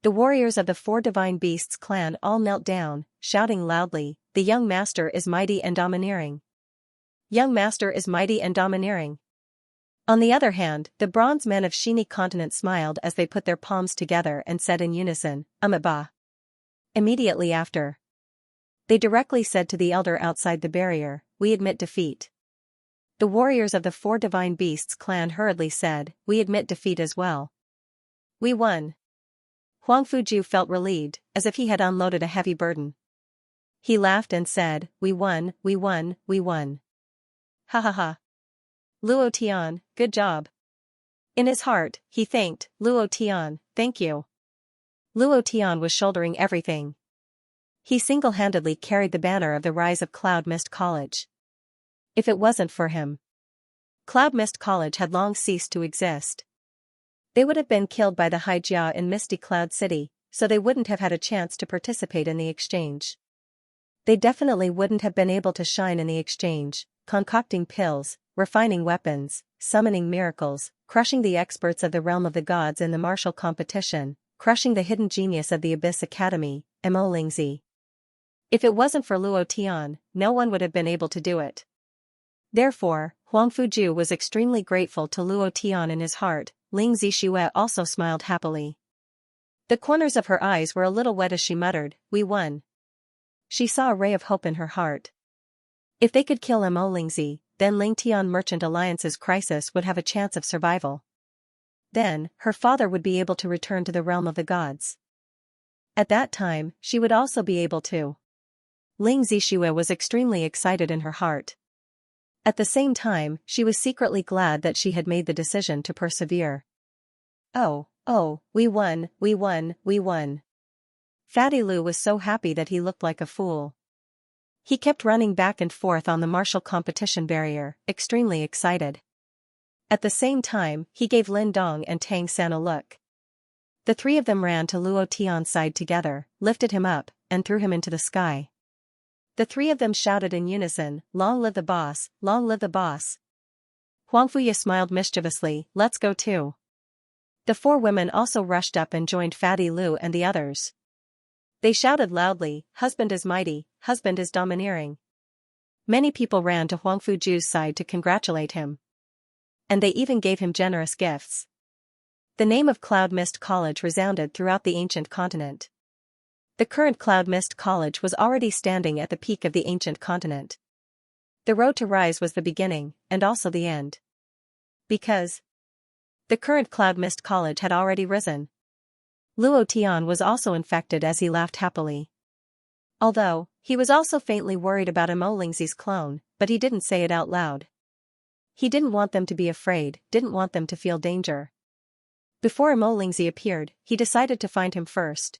The warriors of the 4 divine beasts clan all knelt down, shouting loudly, "The young master is mighty and domineering. Young master is mighty and domineering." On the other hand, the bronze men of Shini continent smiled as they put their palms together and said in unison, "Ba." Immediately after, they directly said to the elder outside the barrier, "We admit defeat." The warriors of the 4 divine beasts clan hurriedly said, "We admit defeat as well. We won." Huang Fuju felt relieved, as if he had unloaded a heavy burden. He laughed and said, "We won, we won, we won. Ha ha ha. Luo Tian, good job." In his heart, he thanked Luo Tian, "Thank you." Luo Tian was shouldering everything. He single-handedly carried the banner of the rise of Cloud Mist College. If it wasn't for him, Cloud Mist College had long ceased to exist. They would have been killed by the Haijia in Misty Cloud City, so they wouldn't have had a chance to participate in the exchange. They definitely wouldn't have been able to shine in the exchange, concocting pills, refining weapons, summoning miracles, crushing the experts of the realm of the gods in the martial competition, crushing the hidden genius of the Abyss Academy, Mo Lingzi. If it wasn't for Luo Tian, no one would have been able to do it. Therefore, Huang Fuju was extremely grateful to Luo Tian in his heart. Ling Zixue also smiled happily. The corners of her eyes were a little wet as she muttered, "We won." She saw a ray of hope in her heart. If they could kill Mo Lingzi, then Lingtian Merchant Alliance's crisis would have a chance of survival. Then, her father would be able to return to the realm of the gods. At that time, she would also be able to. Ling Zixue was extremely excited in her heart. At the same time, she was secretly glad that she had made the decision to persevere. Oh, we won, we won, we won. Fatty Lu was so happy that he looked like a fool. He kept running back and forth on the martial competition barrier, extremely excited. At the same time, he gave Lin Dong and Tang San a look. The 3 of them ran to Luo Tian's side together, lifted him up, and threw him into the sky. The 3 of them shouted in unison, "Long live the boss, long live the boss." Huang Fuya smiled mischievously, "Let's go too." The 4 women also rushed up and joined Fatty Lu and the others. They shouted loudly, "Husband is mighty, husband is domineering. Many people ran to Huangfuju's side to congratulate him. And they even gave him generous gifts. The name of Cloud Mist College resounded throughout the ancient continent. The current Cloud Mist College was already standing at the peak of the ancient continent. The road to rise was the beginning, and also the end. Because the current Cloud Mist College had already risen. Luo Tian was also infected as he laughed happily. Although, he was also faintly worried about Mo Lingzi's clone, but he didn't say it out loud. He didn't want them to be afraid, didn't want them to feel danger. Before Mo Lingzi appeared, he decided to find him first.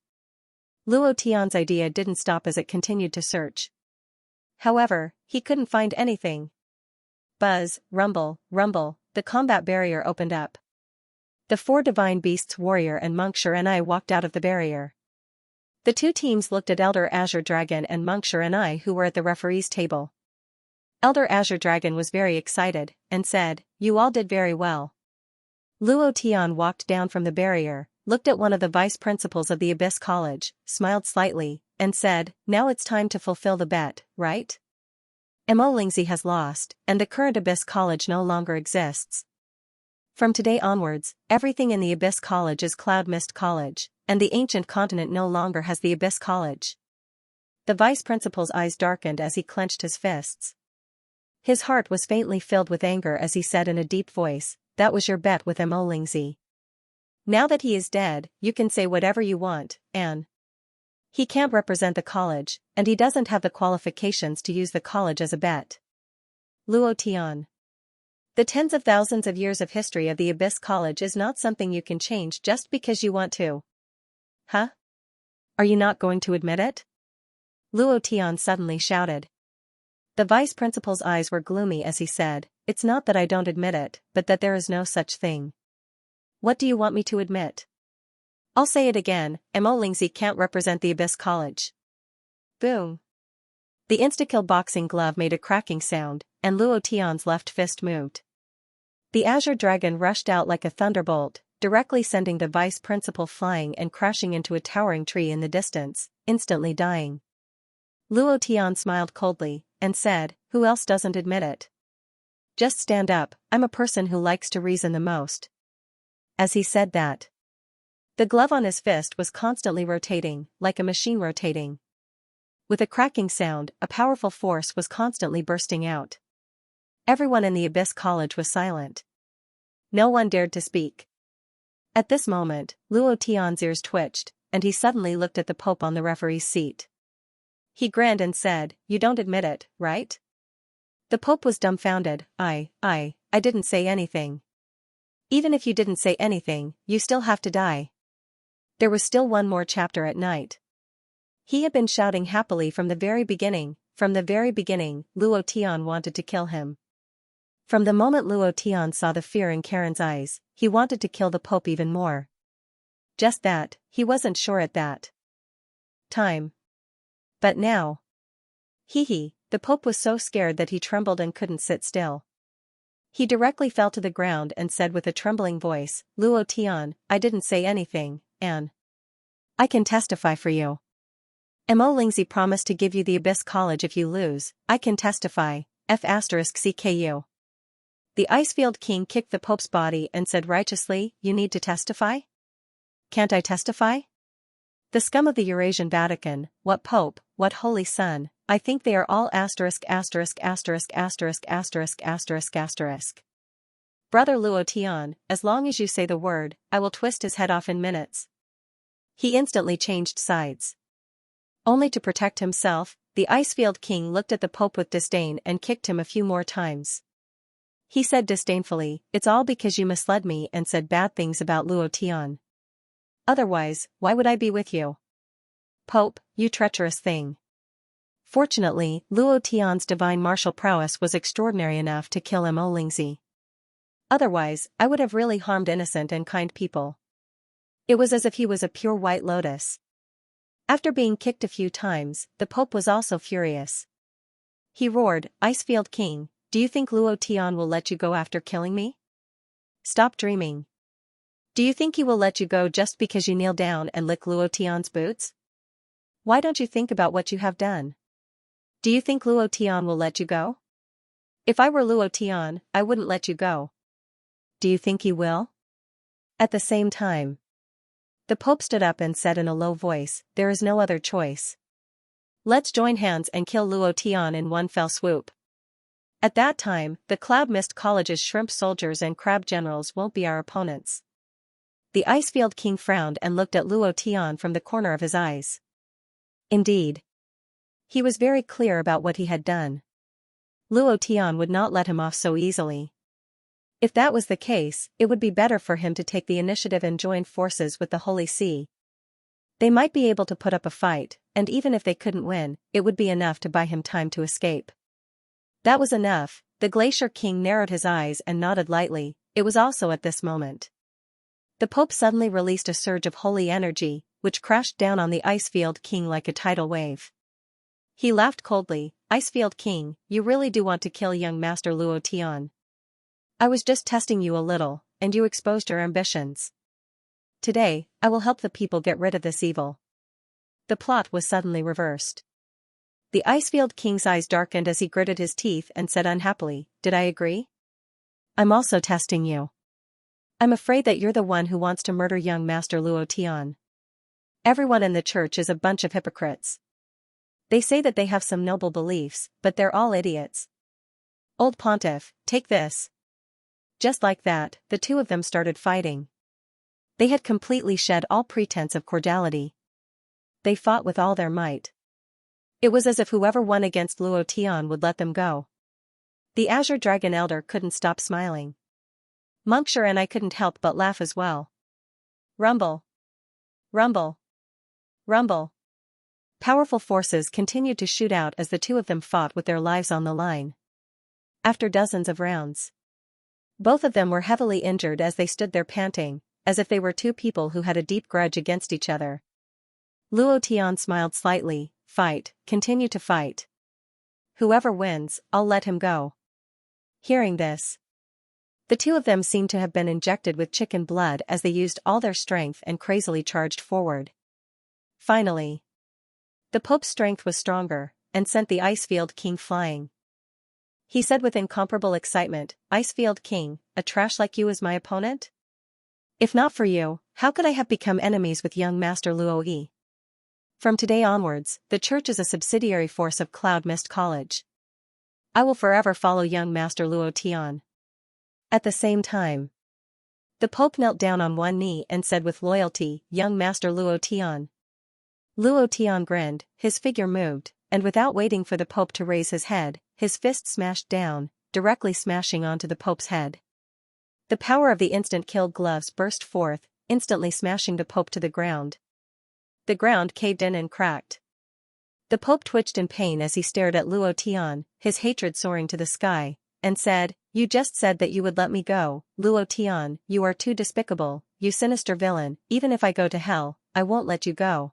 Luo Tian's idea didn't stop as it continued to search. However, he couldn't find anything. Buzz, rumble, rumble, the combat barrier opened up. The 4 divine beasts warrior and Monk Shirenai walked out of the barrier. The 2 teams looked at Elder Azure Dragon and Monk Shirenai who were at the referee's table. Elder Azure Dragon was very excited, and said, "You all did very well." Luo Tian walked down from the barrier, looked at one of the vice principals of the Abyss College, smiled slightly, and said, "Now it's time to fulfill the bet, right? Mo Lingzi has lost, and the current Abyss College no longer exists. From today onwards, everything in the Abyss College is Cloud Mist College, and the ancient continent no longer has the Abyss College." The vice principal's eyes darkened as he clenched his fists. His heart was faintly filled with anger as he said in a deep voice, "That was your bet with Mo Lingzi. Now that he is dead, you can say whatever you want, Anne. He can't represent the college, and he doesn't have the qualifications to use the college as a bet." Luo Tian. The tens of thousands of years of history of the Abyss College is not something you can change just because you want to. Huh? Are you not going to admit it? Luo Tian suddenly shouted. The vice principal's eyes were gloomy as he said, "It's not that I don't admit it, but that there is no such thing." "What do you want me to admit?" "I'll say it again, Mo Lingzi can't represent the Abyss College." Boom. The insta-kill boxing glove made a cracking sound, and Luo Tian's left fist moved. The Azure Dragon rushed out like a thunderbolt, directly sending the vice principal flying and crashing into a towering tree in the distance, instantly dying. Luo Tian smiled coldly, and said, "Who else doesn't admit it? Just stand up, I'm a person who likes to reason the most." As he said that, the glove on his fist was constantly rotating, like a machine rotating. With a cracking sound, a powerful force was constantly bursting out. Everyone in the Abyss College was silent. No one dared to speak. At this moment, Luo Tian's ears twitched, and he suddenly looked at the Pope on the referee's seat. He grinned and said, "You don't admit it, right?" The Pope was dumbfounded. I didn't say anything." "Even if you didn't say anything, you still have to die." There was still one more chapter at night. He had been shouting happily from the very beginning. From the very beginning, Luo Tian wanted to kill him. From the moment Luo Tian saw the fear in Karen's eyes, he wanted to kill the Pope even more. Just that, he wasn't sure at that time. But now. The Pope was so scared that he trembled and couldn't sit still. He directly fell to the ground and said with a trembling voice, "Luo Tian, I didn't say anything, and I can testify for you. Mo Lingzi promised to give you the Abyss College if you lose. I can testify, F***CKU. The Icefield King kicked the Pope's body and said righteously, "You need to testify? Can't I testify? The scum of the Eurasian Vatican, what Pope, what Holy Son, I think they are all *******************************************************************************************************************************FIRST Brother Luo Tian, as long as you say the word, I will twist his head off in minutes." He instantly changed sides. Only to protect himself, the Icefield King looked at the Pope with disdain and kicked him a few more times. He said disdainfully, "It's all because you misled me and said bad things about Luo Tian. Otherwise, why would I be with you? Pope, you treacherous thing." Fortunately, Luo Tian's divine martial prowess was extraordinary enough to kill Mo Lingzi. Otherwise, I would have really harmed innocent and kind people. It was as if he was a pure white lotus. After being kicked a few times, the Pope was also furious. He roared, "Icefield King, do you think Luo Tian will let you go after killing me? Stop dreaming. Do you think he will let you go just because you kneel down and lick Luo Tian's boots? Why don't you think about what you have done? Do you think Luo Tian will let you go? If I were Luo Tian, I wouldn't let you go. Do you think he will? At the same time, the Pope stood up and said in a low voice, there is no other choice. Let's join hands and kill Luo Tian in one fell swoop. At that time, the Cloud Mist College's shrimp soldiers and crab generals won't be our opponents. The Icefield King frowned and looked at Luo Tian from the corner of his eyes. Indeed, he was very clear about what he had done. Luo Tian would not let him off so easily. If that was the case, it would be better for him to take the initiative and join forces with the Holy See. They might be able to put up a fight, and even if they couldn't win, it would be enough to buy him time to escape. That was enough. The Glacier King narrowed his eyes and nodded lightly. It was also at this moment the Pope suddenly released a surge of holy energy, which crashed down on the Icefield King like a tidal wave. He laughed coldly. Icefield King, you really do want to kill young Master Luo Tian. I was just testing you a little, and you exposed your ambitions. Today, I will help the people get rid of this evil. The plot was suddenly reversed. The Icefield King's eyes darkened as he gritted his teeth and said unhappily, did I agree? I'm also testing you. I'm afraid that you're the one who wants to murder young Master Luo Tian. Everyone in the church is a bunch of hypocrites. They say that they have some noble beliefs, but they're all idiots. Old Pontiff, take this. Just like that, the two of them started fighting. They had completely shed all pretense of cordiality. They fought with all their might. It was as if whoever won against Luo Tian would let them go. The Azure Dragon Elder couldn't stop smiling. Monksure and I couldn't help but laugh as well. Rumble. Rumble. Rumble. Powerful forces continued to shoot out as the two of them fought with their lives on the line. After dozens of rounds, both of them were heavily injured as they stood there panting, as if they were two people who had a deep grudge against each other. Luo Tian smiled slightly. Fight, continue to fight. Whoever wins, I'll let him go. Hearing this, the two of them seemed to have been injected with chicken blood as they used all their strength and crazily charged forward. Finally, the Pope's strength was stronger, and sent the Icefield King flying. He said with incomparable excitement, Icefield King, a trash like you is my opponent? If not for you, how could I have become enemies with young Master Luo Yi? From today onwards, the church is a subsidiary force of Cloud Mist College. I will forever follow young Master Luo Tian. At the same time, the Pope knelt down on one knee and said with loyalty, young Master Luo Tian. Luo Tian grinned, his figure moved, and without waiting for the Pope to raise his head, his fist smashed down, directly smashing onto the Pope's head. The power of the instant-killed gloves burst forth, instantly smashing the Pope to the ground. The ground caved in and cracked. The Pope twitched in pain as he stared at Luo Tian, his hatred soaring to the sky, and said, you just said that you would let me go, Luo Tian, you are too despicable, you sinister villain, even if I go to hell, I won't let you go.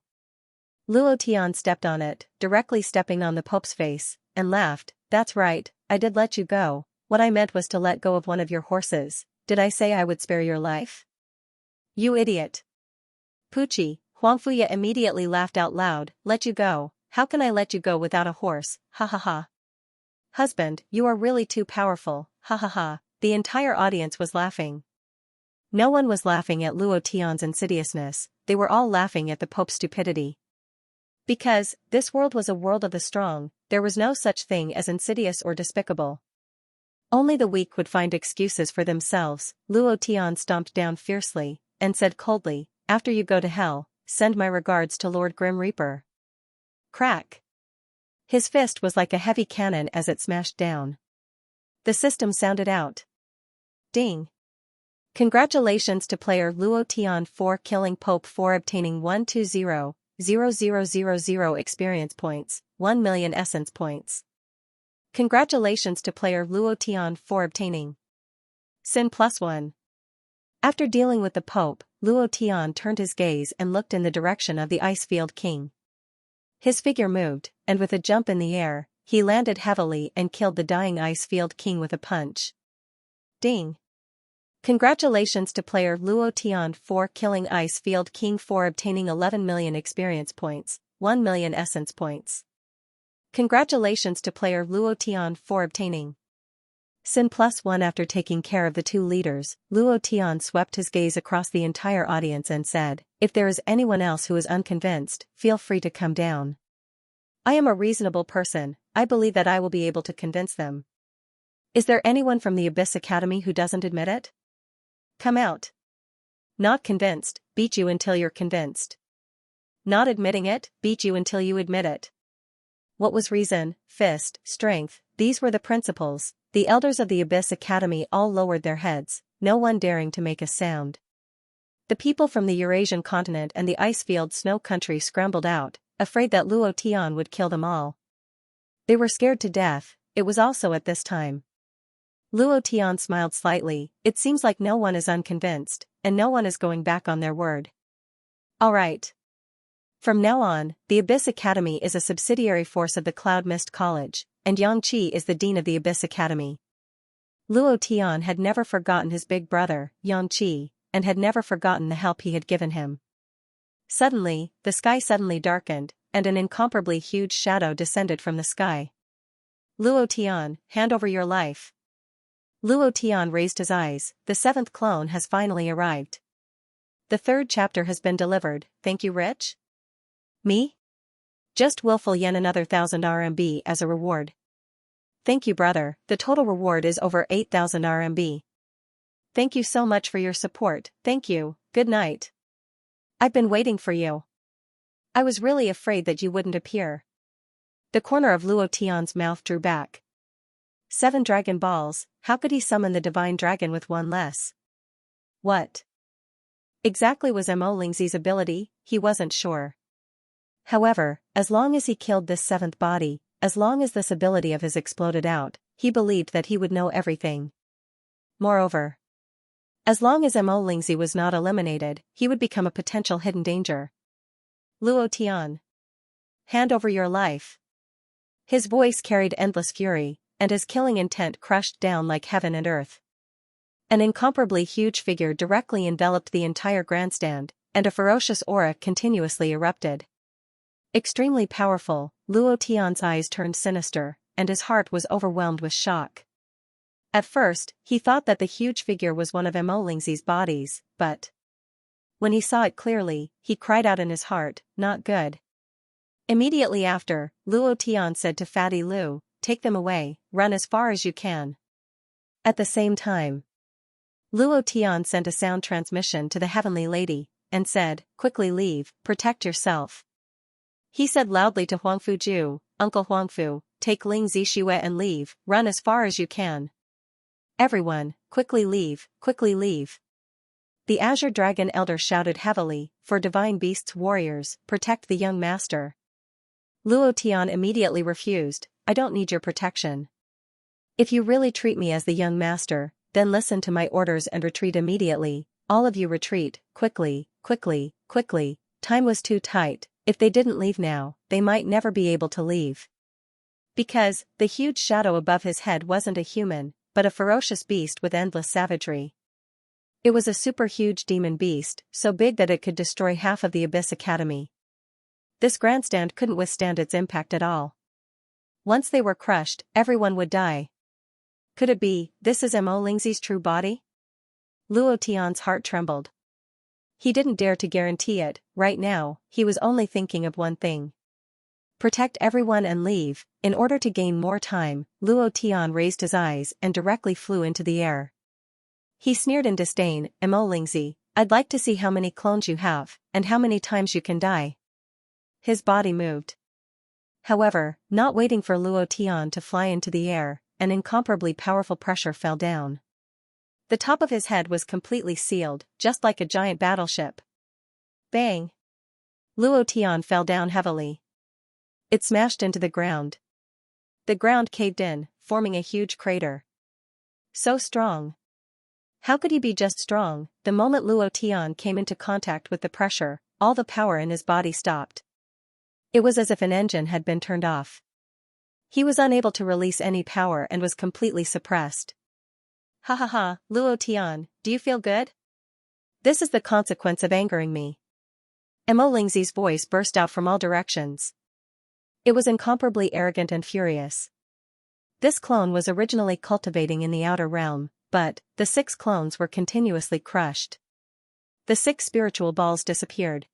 Luo Tian stepped on it, directly stepping on the Pope's face, and laughed, that's right, I did let you go, what I meant was to let go of one of your horses, did I say I would spare your life? You idiot. Pucci, Huangfuya immediately laughed out loud, let you go, how can I let you go without a horse, ha ha ha. Husband, you are really too powerful, ha ha ha, the entire audience was laughing. No one was laughing at Luo Tian's insidiousness, they were all laughing at the Pope's stupidity. Because, this world was a world of the strong, there was no such thing as insidious or despicable. Only the weak would find excuses for themselves. Luo Tian stomped down fiercely, and said coldly, after you go to hell, send my regards to Lord Grim Reaper. Crack. His fist was like a heavy cannon as it smashed down. The system sounded out. Ding. Congratulations to player Luo Tian for killing Pope for obtaining 120,000 experience points, 1 million essence points. Congratulations to player Luo Tian for obtaining Sin +1. After dealing with the Pope, Luo Tian turned his gaze and looked in the direction of the Icefield King. His figure moved, and with a jump in the air, he landed heavily and killed the dying Icefield King with a punch. Ding. Congratulations to player Luo Tian for killing Icefield King for obtaining 11 million experience points, 1 million essence points. Congratulations to player Luo Tian for obtaining Sin +1 after taking care of the two leaders. Luo Tian swept his gaze across the entire audience and said, "If there is anyone else who is unconvinced, feel free to come down. I am a reasonable person, I believe that I will be able to convince them. Is there anyone from the Abyss Academy who doesn't admit it? Come out. Not convinced, beat you until you're convinced. Not admitting it, beat you until you admit it." What was reason, fist, strength, these were the principles. The elders of the Abyss Academy all lowered their heads, no one daring to make a sound. The people from the Eurasian continent and the ice-field snow country scrambled out, afraid that Luo Tian would kill them all. They were scared to death. It was also at this time. Luo Tian smiled slightly. It seems like no one is unconvinced, and no one is going back on their word. All right. From now on, the Abyss Academy is a subsidiary force of the Cloud Mist College, and Xianxia is the dean of the Abyss Academy. Luo Tian had never forgotten his big brother, Xianxia, and had never forgotten the help he had given him. Suddenly, the sky suddenly darkened, and an incomparably huge shadow descended from the sky. Luo Tian, hand over your life. Luo Tian raised his eyes. The seventh clone has finally arrived. The third chapter has been delivered, thank you Rich? Me? Just willful yen another 1,000 RMB as a reward. Thank you brother, the total reward is over 8,000 RMB. Thank you so much for your support, thank you, good night. I've been waiting for you. I was really afraid that you wouldn't appear. The corner of Luo Tian's mouth drew back. 7 Dragon Balls, how could he summon the Divine Dragon with one less? What exactly was Mo Lingzi's ability? He wasn't sure. However, as long as he killed this 7th body, as long as this ability of his exploded out, he believed that he would know everything. Moreover, as long as Mo Lingzi was not eliminated, he would become a potential hidden danger. Luo Tian. Hand over your life. His voice carried endless fury, and his killing intent crushed down like heaven and earth. An incomparably huge figure directly enveloped the entire grandstand, and a ferocious aura continuously erupted. Extremely powerful, Luo Tian's eyes turned sinister, and his heart was overwhelmed with shock. At first, he thought that the huge figure was one of Mo Lingzi's bodies, but when he saw it clearly, he cried out in his heart, not good. Immediately after, Luo Tian said to Fatty Lu, take them away, run as far as you can. At the same time, Luo Tian sent a sound transmission to the Heavenly Lady, and said, quickly leave, protect yourself. He said loudly to Huangfu Ju, Uncle Huangfu, take Ling Zixue and leave, run as far as you can. Everyone, quickly leave, quickly leave. The Azure Dragon Elder shouted heavily, for Divine Beasts warriors, protect the young master. Luo Tian immediately refused, I don't need your protection. If you really treat me as the young master, then listen to my orders and retreat immediately, all of you retreat, quickly, quickly, quickly, time was too tight. If they didn't leave now, they might never be able to leave. Because, the huge shadow above his head wasn't a human, but a ferocious beast with endless savagery. It was a super huge demon beast, so big that it could destroy half of the Abyss Academy. This grandstand couldn't withstand its impact at all. Once they were crushed, everyone would die. Could it be, this is Mo Lingzi's true body? Luo Tian's heart trembled. He didn't dare to guarantee it, right now, he was only thinking of one thing. Protect everyone and leave. In order to gain more time, Luo Tian raised his eyes and directly flew into the air. He sneered in disdain, Mo Lingzi, I'd like to see how many clones you have, and how many times you can die. His body moved. However, not waiting for Luo Tian to fly into the air, an incomparably powerful pressure fell down. The top of his head was completely sealed, just like a giant battleship. Bang! Luo Tian fell down heavily. It smashed into the ground. The ground caved in, forming a huge crater. So strong. How could he be just strong? The moment Luo Tian came into contact with the pressure, all the power in his body stopped. It was as if an engine had been turned off. He was unable to release any power and was completely suppressed. Ha ha ha, Luo Tian, do you feel good? This is the consequence of angering me. Mo Lingzi's voice burst out from all directions. It was incomparably arrogant and furious. This clone was originally cultivating in the outer realm, but the 6 clones were continuously crushed. The 6 spiritual balls disappeared.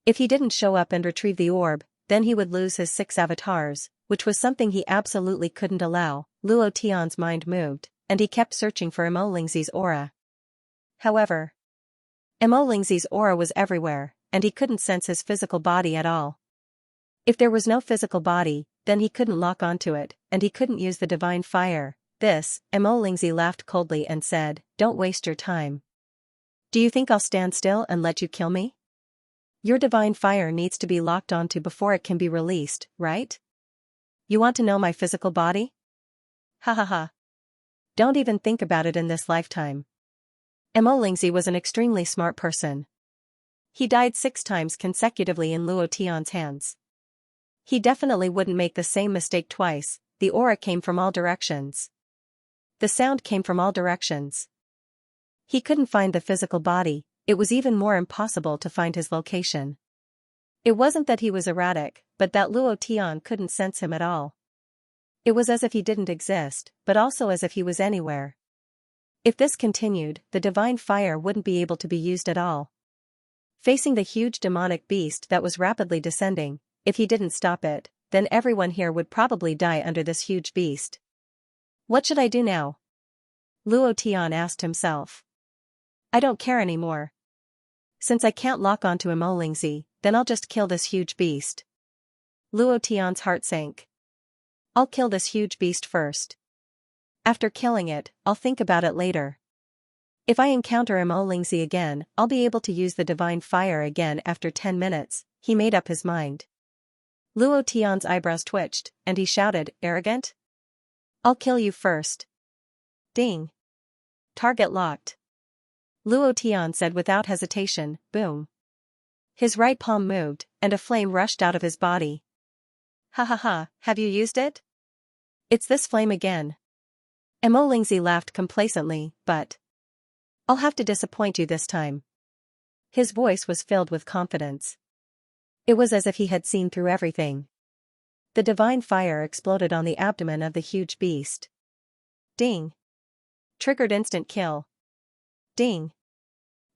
If he didn't show up and retrieve the orb, then he would lose his 6 avatars, which was something he absolutely couldn't allow. Luo Tian's mind moved, and he kept searching for Mo Lingzi's aura. However, Mo Lingzi's aura was everywhere, and he couldn't sense his physical body at all. If there was no physical body, then he couldn't lock onto it, and he couldn't use the divine fire. Mo Lingzi laughed coldly and said, "Don't waste your time. Do you think I'll stand still and let you kill me? Your divine fire needs to be locked onto before it can be released, right? You want to know my physical body? Ha ha ha. Don't even think about it in this lifetime." Mo Lingzi was an extremely smart person. He died 6 times consecutively in Luo Tian's hands. He definitely wouldn't make the same mistake twice. The aura came from all directions. The sound came from all directions. He couldn't find the physical body. It was even more impossible to find his location. It wasn't that he was erratic, but that Luo Tian couldn't sense him at all. It was as if he didn't exist, but also as if he was anywhere. If this continued, the divine fire wouldn't be able to be used at all. Facing the huge demonic beast that was rapidly descending, if he didn't stop it, then everyone here would probably die under this huge beast. What should I do now? Luo Tian asked himself. I don't care anymore. Since I can't lock onto Mo Lingzi, then I'll just kill this huge beast. Luo Tian's heart sank. I'll kill this huge beast first. After killing it, I'll think about it later. If I encounter Mo Lingzi again, I'll be able to use the divine fire again after 10 minutes, he made up his mind. Luo Tian's eyebrows twitched, and he shouted, "Arrogant? I'll kill you first." Ding. Target locked. Luo Tian said without hesitation, boom. His right palm moved, and a flame rushed out of his body. Ha ha ha, have you used it? It's this flame again. Mo Lingzi laughed complacently, but I'll have to disappoint you this time. His voice was filled with confidence. It was as if he had seen through everything. The divine fire exploded on the abdomen of the huge beast. Ding. Triggered instant kill. Ding.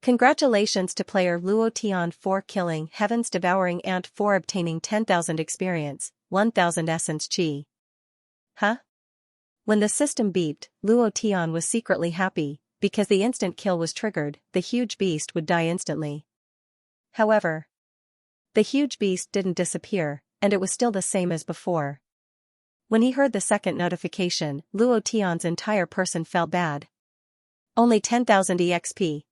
Congratulations to player Luo Tian for killing Heaven's Devouring Ant for obtaining 10,000 experience, 1,000 essence chi. Huh? When the system beeped, Luo Tian was secretly happy, because the instant kill was triggered, the huge beast would die instantly. However, the huge beast didn't disappear, and it was still the same as before. When he heard the second notification, Luo Tian's entire person felt bad. Only 10,000 EXP.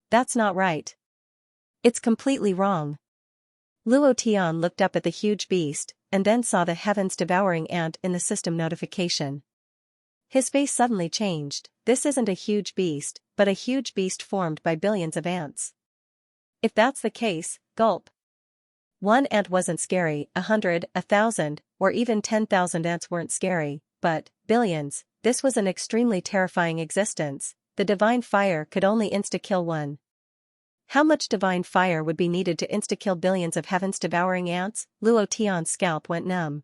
That's not right. It's completely wrong. Luo Tian looked up at the huge beast, and then saw the Heaven's Devouring Ant in the system notification. His face suddenly changed. This isn't a huge beast, but a huge beast formed by billions of ants. If that's the case, gulp. One ant wasn't scary, 100, 1,000, or even 10,000 ants weren't scary, but billions, this was an extremely terrifying existence. The divine fire could only insta-kill one. How much divine fire would be needed to insta-kill billions of Heaven's Devouring Ants? Luo Tian's scalp went numb.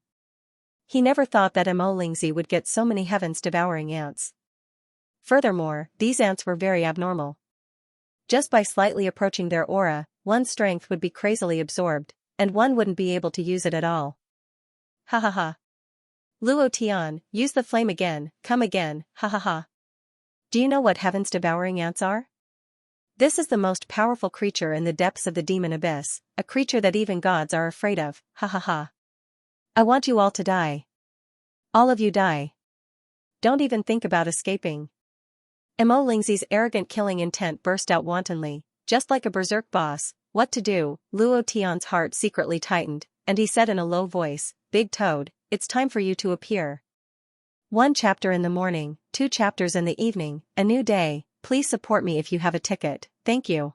He never thought that Mo Lingzi would get so many Heaven's Devouring Ants. Furthermore, these ants were very abnormal. Just by slightly approaching their aura, one's strength would be crazily absorbed, and one wouldn't be able to use it at all. Ha ha ha. Luo Tian, use the flame again, come again, ha ha ha. Do you know what Heaven's Devouring Ants are? This is the most powerful creature in the depths of the demon abyss, a creature that even gods are afraid of, ha ha ha. I want you all to die. All of you die. Don't even think about escaping. Mo Lingzi's arrogant killing intent burst out wantonly, just like a berserk boss. What to do? Luo Tian's heart secretly tightened, and he said in a low voice, Big Toad, it's time for you to appear. 1 chapter in the morning, 2 chapters in the evening, a new day. Please support me if you have a ticket, thank you.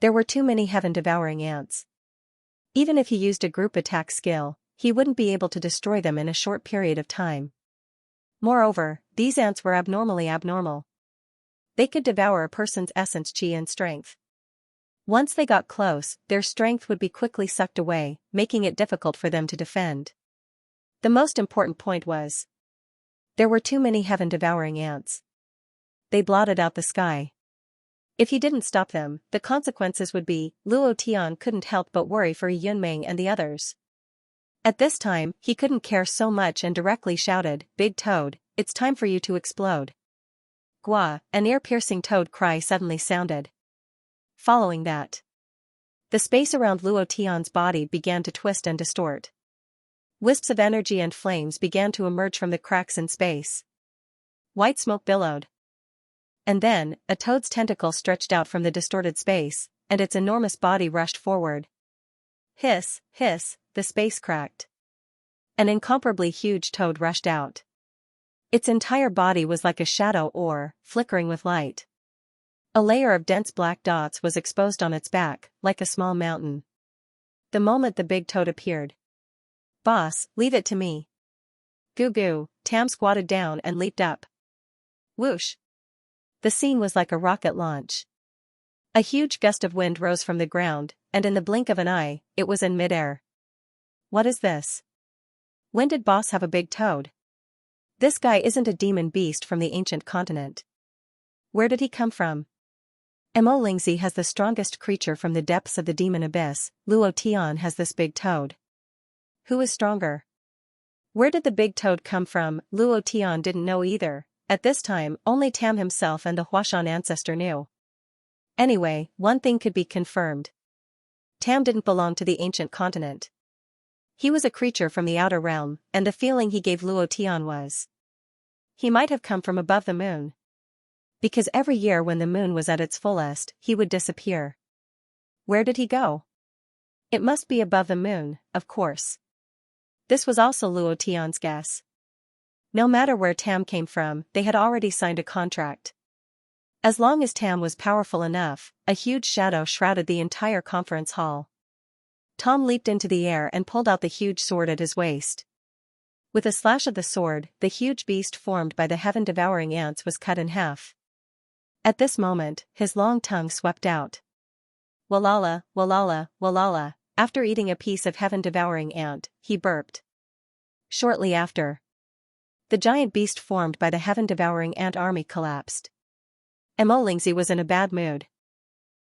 There were too many Heaven Devouring Ants. Even if he used a group attack skill, he wouldn't be able to destroy them in a short period of time. Moreover, these ants were abnormally abnormal. They could devour a person's essence chi and strength. Once they got close, their strength would be quickly sucked away, making it difficult for them to defend. The most important point was, there were too many heaven-devouring ants. They blotted out the sky. If he didn't stop them, the consequences would be, Luo Tian couldn't help but worry for Yunmeng and the others. At this time, he couldn't care so much and directly shouted, "Big Toad, it's time for you to explode." Gua, an ear-piercing toad cry suddenly sounded. Following that, the space around Luo Tian's body began to twist and distort. Wisps of energy and flames began to emerge from the cracks in space. White smoke billowed. And then, a toad's tentacle stretched out from the distorted space, and its enormous body rushed forward. Hiss, hiss, the space cracked. An incomparably huge toad rushed out. Its entire body was like a shadow or, flickering with light. A layer of dense black dots was exposed on its back, like a small mountain. The moment the big toad appeared. "Boss, leave it to me." Goo goo, Tam squatted down and leaped up. Whoosh! The scene was like a rocket launch. A huge gust of wind rose from the ground, and in the blink of an eye, it was in midair. What is this? When did Boss have a big toad? This guy isn't a demon beast from the ancient continent. Where did he come from? Mo Lingzi has the strongest creature from the depths of the demon abyss, Luo Tian has this big toad. Who is stronger? Where did the big toad come from? Luo Tian didn't know either. At this time, only Tam himself and the Huashan ancestor knew. Anyway, one thing could be confirmed. Tam didn't belong to the ancient continent. He was a creature from the outer realm, and the feeling he gave Luo Tian was, he might have come from above the moon. Because every year when the moon was at its fullest, he would disappear. Where did he go? It must be above the moon, of course. This was also Luo Tian's guess. No matter where Tam came from, they had already signed a contract. As long as Tam was powerful enough, a huge shadow shrouded the entire conference hall. Tom leaped into the air and pulled out the huge sword at his waist. With a slash of the sword, the huge beast formed by the heaven-devouring ants was cut in half. At this moment, his long tongue swept out. Walala, walala, walala. After eating a piece of heaven-devouring ant, he burped. Shortly after, the giant beast formed by the heaven-devouring ant army collapsed. Mo Lingzi was in a bad mood.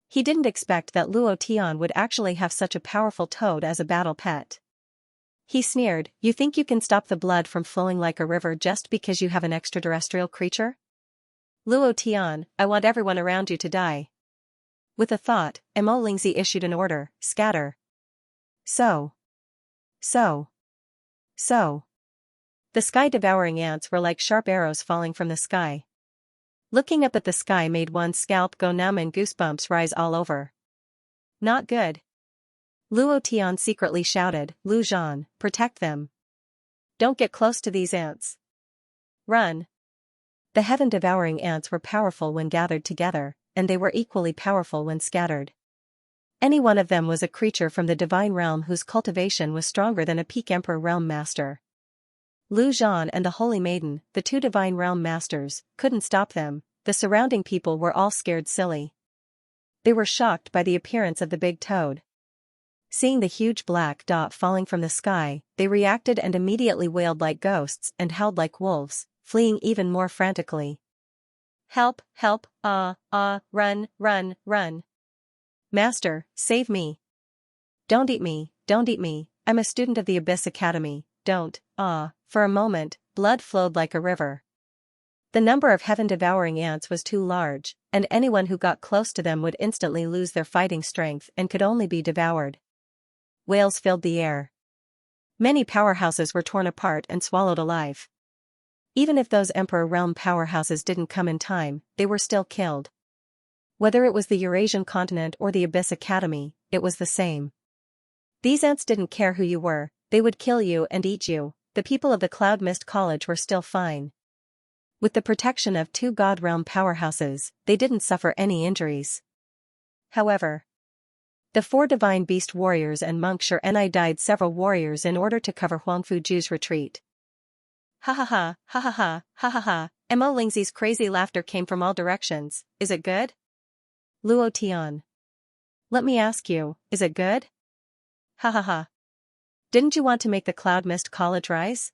He didn't expect that Luo Tian would actually have such a powerful toad as a battle pet. He sneered, "You think you can stop the blood from flowing like a river just because you have an extraterrestrial creature? Luo Tian, I want everyone around you to die." With a thought, Mo Lingzi issued an order, "Scatter." So. The sky-devouring ants were like sharp arrows falling from the sky. Looking up at the sky made one's scalp go numb and goosebumps rise all over. Not good. Luo Tian secretly shouted, "Lu Zhan, protect them. Don't get close to these ants. Run." The heaven-devouring ants were powerful when gathered together, and they were equally powerful when scattered. Any one of them was a creature from the divine realm whose cultivation was stronger than a peak emperor realm master. Lu Zhan and the Holy Maiden, the two divine realm masters, couldn't stop them. The surrounding people were all scared silly. They were shocked by the appearance of the big toad. Seeing the huge black dot falling from the sky, they reacted and immediately wailed like ghosts and howled like wolves, fleeing even more frantically. "Help, help, run, run, run. Master, save me. Don't eat me, I'm a student of the Abyss Academy, don't." For a moment, blood flowed like a river. The number of heaven-devouring ants was too large, and anyone who got close to them would instantly lose their fighting strength and could only be devoured. Wails filled the air. Many powerhouses were torn apart and swallowed alive. Even if those Emperor Realm powerhouses didn't come in time, they were still killed. Whether it was the Eurasian continent or the Abyss Academy, it was the same. These ants didn't care who you were, they would kill you and eat you. The people of the Cloud Mist College were still fine. With the protection of two God Realm powerhouses, they didn't suffer any injuries. However, the four Divine Beast warriors and Monk Ni died several warriors in order to cover Huangfu Ju's retreat. Ha ha ha, ha ha ha, ha ha ha. Mo Lingzi's crazy laughter came from all directions. Is it good? Luo Tian. Let me ask you, is it good? Ha ha ha. Didn't you want to make the Cloud Mist College rise?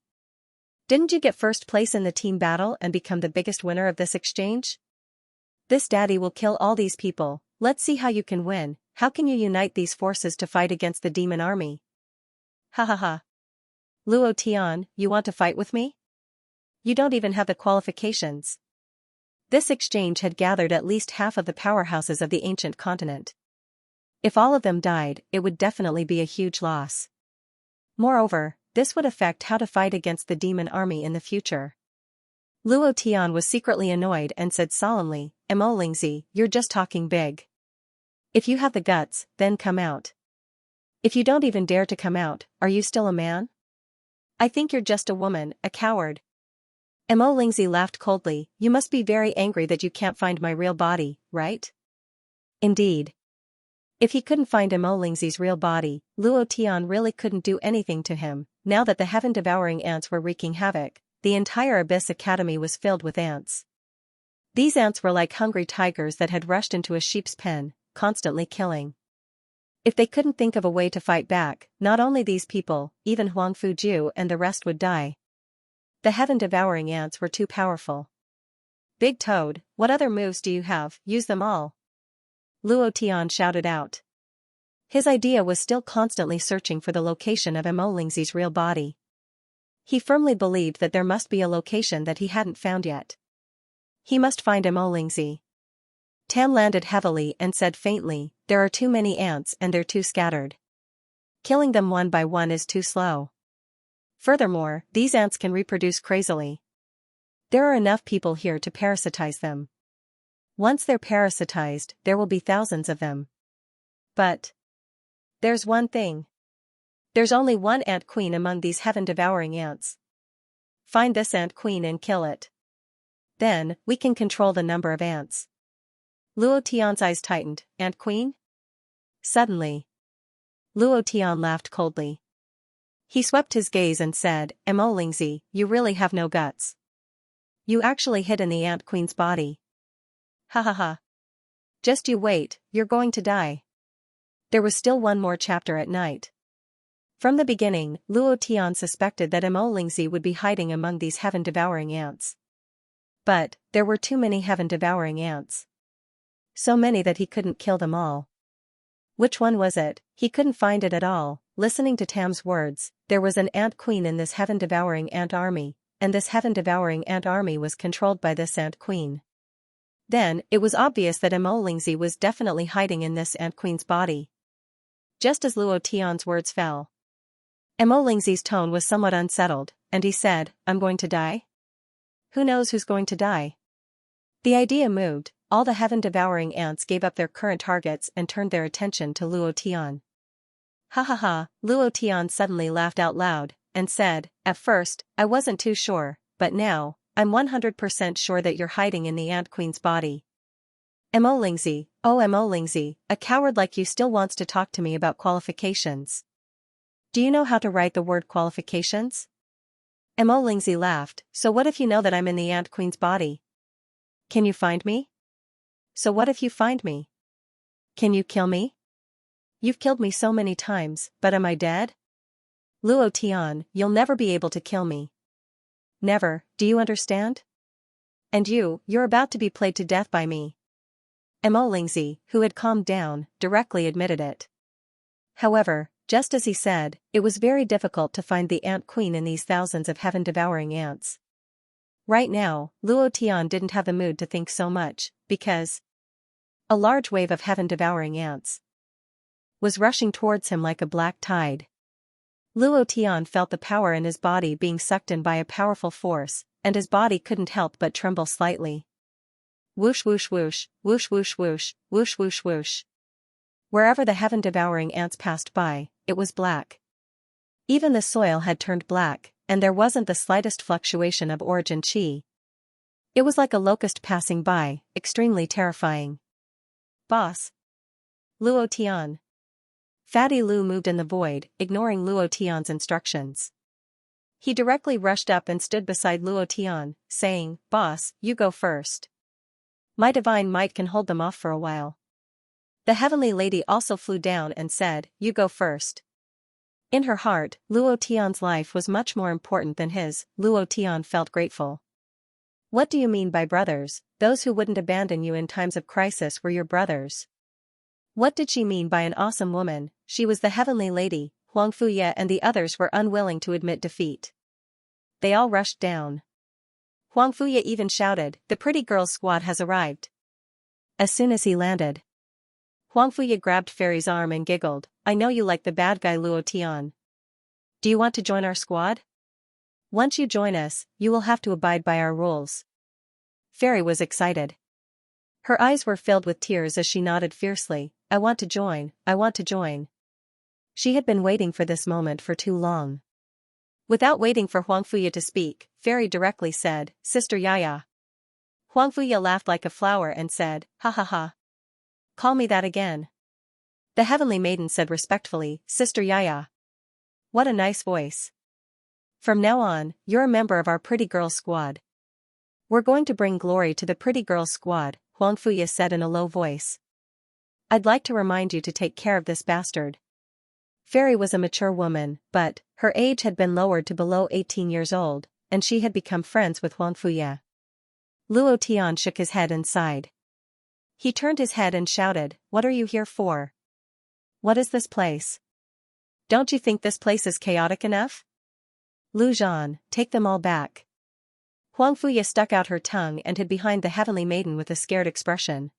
Didn't you get first place in the team battle and become the biggest winner of this exchange? This daddy will kill all these people. Let's see how you can win. How can you unite these forces to fight against the demon army? Ha ha ha. Luo Tian, you want to fight with me? You don't even have the qualifications. This exchange had gathered at least half of the powerhouses of the ancient continent. If all of them died, it would definitely be a huge loss. Moreover, this would affect how to fight against the demon army in the future. Luo Tian was secretly annoyed and said solemnly, Mo Lingzi, you're just talking big. If you have the guts, then come out. If you don't even dare to come out, are you still a man? I think you're just a woman, a coward. Mo Lingzi laughed coldly, you must be very angry that you can't find my real body, right? Indeed. If he couldn't find Mo Lingzi's real body, Luo Tian really couldn't do anything to him. Now that the heaven-devouring ants were wreaking havoc, the entire Abyss Academy was filled with ants. These ants were like hungry tigers that had rushed into a sheep's pen, constantly killing. If they couldn't think of a way to fight back, not only these people, even Huang Fuju and the rest would die. The heaven-devouring ants were too powerful. Big Toad, what other moves do you have? Use them all. Luo Tian shouted out. His idea was still constantly searching for the location of Mo Lingzi's real body. He firmly believed that there must be a location that he hadn't found yet. He must find Mo Lingzi. Tam landed heavily and said faintly, there are too many ants and they're too scattered. Killing them one by one is too slow. Furthermore, these ants can reproduce crazily. There are enough people here to parasitize them. Once they're parasitized, there will be thousands of them. But there's one thing. There's only one ant queen among these heaven-devouring ants. Find this ant queen and kill it. Then, we can control the number of ants. Luo Tian's eyes tightened. Ant queen? Suddenly, Luo Tian laughed coldly. He swept his gaze and said, Mo Lingzi, you really have no guts. You actually hid in the ant queen's body. Ha ha ha. Just you wait, you're going to die. There was still one more chapter at night. From the beginning, Luo Tian suspected that Mo Lingzi would be hiding among these heaven-devouring ants. But there were too many heaven-devouring ants. So many that he couldn't kill them all. Which one was it? He couldn't find it at all. Listening to Tam's words, there was an ant queen in this heaven-devouring ant army, and this heaven-devouring ant army was controlled by this ant queen. Then, it was obvious that Mo Lingzi was definitely hiding in this ant queen's body. Just as Luo Tian's words fell, Mo Lingzi's tone was somewhat unsettled, and he said, I'm going to die? Who knows who's going to die? The idea moved, all the heaven-devouring ants gave up their current targets and turned their attention to Luo Tian. Ha ha ha, Luo Tian suddenly laughed out loud, and said, at first, I wasn't too sure, but now, I'm 100% sure that you're hiding in the ant queen's body. Mo Lingzi, oh Mo Lingzi, a coward like you still wants to talk to me about qualifications. Do you know how to write the word qualifications? Mo Lingzi laughed, so what if you know that I'm in the ant queen's body? Can you find me? So what if you find me? Can you kill me? You've killed me so many times, but am I dead? Luo Tian, you'll never be able to kill me. Never, do you understand? And you're about to be played to death by me. Mo Lingzi, who had calmed down, directly admitted it. However, just as he said, it was very difficult to find the ant queen in these thousands of heaven-devouring ants. Right now, Luo Tian didn't have the mood to think so much, because a large wave of heaven-devouring ants was rushing towards him like a black tide. Luo Tian felt the power in his body being sucked in by a powerful force, and his body couldn't help but tremble slightly. Whoosh whoosh whoosh, whoosh whoosh whoosh, whoosh whoosh whoosh. Wherever the heaven-devouring ants passed by, it was black. Even the soil had turned black, and there wasn't the slightest fluctuation of origin chi. It was like a locust passing by, extremely terrifying. Boss. Luo Tian. Fatty Lu moved in the void, ignoring Luo Tian's instructions. He directly rushed up and stood beside Luo Tian, saying, Boss, you go first. My divine might can hold them off for a while. The heavenly lady also flew down and said, "You go first." In her heart, Luo Tian's life was much more important than his. Luo Tian felt grateful. "What do you mean by brothers? Those who wouldn't abandon you in times of crisis were your brothers." What did she mean by an awesome woman? She was the heavenly lady. Huang Fuye and the others were unwilling to admit defeat. They all rushed down. Huang Fuye even shouted, "The pretty girl's squad has arrived." As soon as he landed, Huang Fuye grabbed Fairy's arm and giggled, "I know you like the bad guy Luo Tian. Do you want to join our squad? Once you join us, you will have to abide by our rules." Fairy was excited. Her eyes were filled with tears as she nodded fiercely, "I want to join, I want to join." She had been waiting for this moment for too long. Without waiting for Huang Fuye to speak, Fairy directly said, "Sister Yaya." Huang Fuye laughed like a flower and said, "Ha ha ha. Call me that again." The heavenly maiden said respectfully, "Sister Yaya." What a nice voice. From now on, you're a member of our pretty girls squad. We're going to bring glory to the pretty girls squad, Huang Fuye said in a low voice. I'd like to remind you to take care of this bastard. Fairy was a mature woman, but her age had been lowered to below 18 years old, and she had become friends with Huang Fuye. Luo Tian shook his head and sighed. He turned his head and shouted, "What are you here for? What is this place? Don't you think this place is chaotic enough? Lu Zhan, take them all back." Huang Fuye stuck out her tongue and hid behind the heavenly maiden with a scared expression.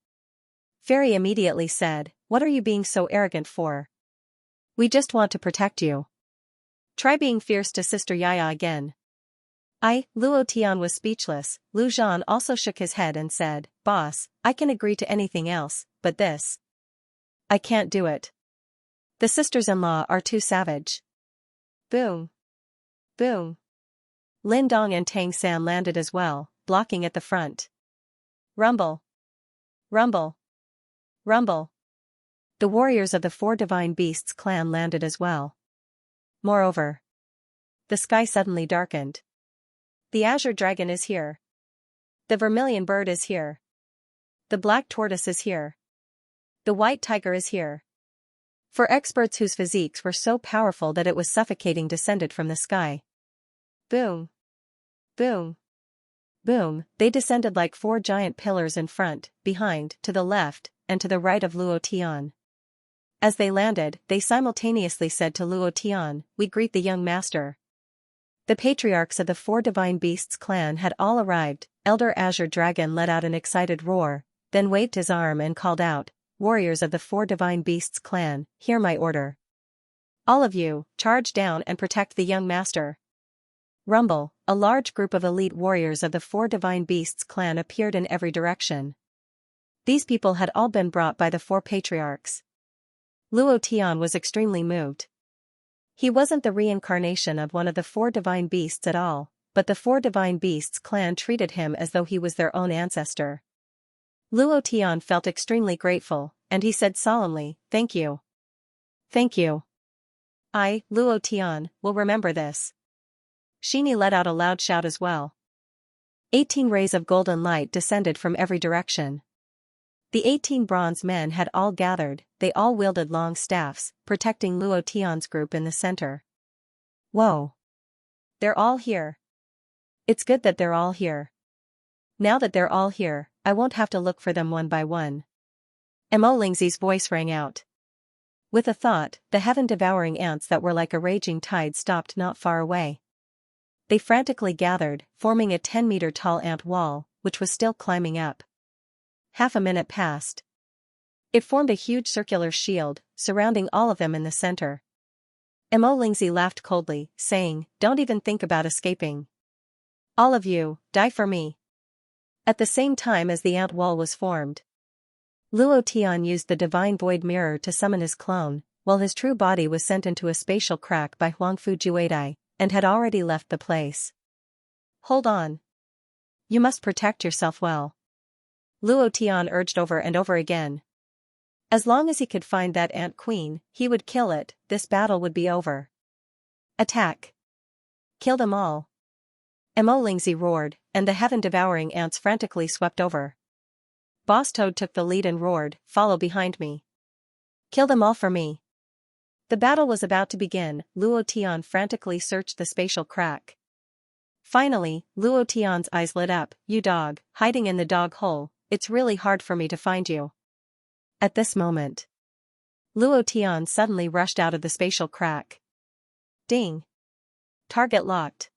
Fairy immediately said, "What are you being so arrogant for? We just want to protect you. Try being fierce to Sister Yaya again." Luo Tian was speechless. Lu Zhan also shook his head and said, "Boss, I can agree to anything else, but this. I can't do it. The sisters-in-law are too savage." Boom. Boom. Lin Dong and Tang San landed as well, blocking at the front. Rumble. Rumble. Rumble. The warriors of the four divine beasts clan landed as well. Moreover, the sky suddenly darkened. The azure dragon is here. The vermilion bird is here. The black tortoise is here. The white tiger is here. For experts whose physiques were so powerful that it was suffocating descended from the sky. Boom. Boom. Boom, they descended like four giant pillars in front, behind, to the left, and to the right of Luo Tian. As they landed, they simultaneously said to Luo Tian, "We greet the young master." The patriarchs of the four divine beasts clan had all arrived. Elder Azure Dragon let out an excited roar, then waved his arm and called out, "Warriors of the four divine beasts clan, hear my order. All of you, charge down and protect the young master." Rumble, a large group of elite warriors of the four divine beasts clan appeared in every direction. These people had all been brought by the four patriarchs. Luo Tian was extremely moved. He wasn't the reincarnation of one of the four divine beasts at all, but the four divine beasts clan treated him as though he was their own ancestor. Luo Tian felt extremely grateful, and he said solemnly, "Thank you. Thank you. I, Luo Tian, will remember this." Shini let out a loud shout as well. 18 rays of golden light descended from every direction. The 18 bronze men had all gathered, they all wielded long staffs, protecting Luo Tian's group in the center. Whoa! They're all here. It's good that they're all here. Now that they're all here, I won't have to look for them one by one. Mo Lingzi's voice rang out. With a thought, the heaven-devouring ants that were like a raging tide stopped not far away. They frantically gathered, forming a 10-meter-tall ant wall, which was still climbing up. Half a minute passed. It formed a huge circular shield, surrounding all of them in the center. Mo Lingzi laughed coldly, saying, "Don't even think about escaping. All of you, die for me." At the same time as the ant wall was formed, Luo Tian used the divine void mirror to summon his clone, while his true body was sent into a spatial crack by Huangfu Jueidai, and had already left the place. "Hold on. You must protect yourself well," Luo Tian urged over and over again. As long as he could find that ant queen, he would kill it, this battle would be over. Attack! Kill them all! Mo Lingzi roared, and the heaven-devouring ants frantically swept over. Boss Toad took the lead and roared, "Follow behind me." Kill them all for me. The battle was about to begin. Luo Tian frantically searched the spatial crack. Finally, Luo Tian's eyes lit up. You dog, hiding in the dog hole, it's really hard for me to find you. At this moment, Luo Tian suddenly rushed out of the spatial crack. Ding. Target locked.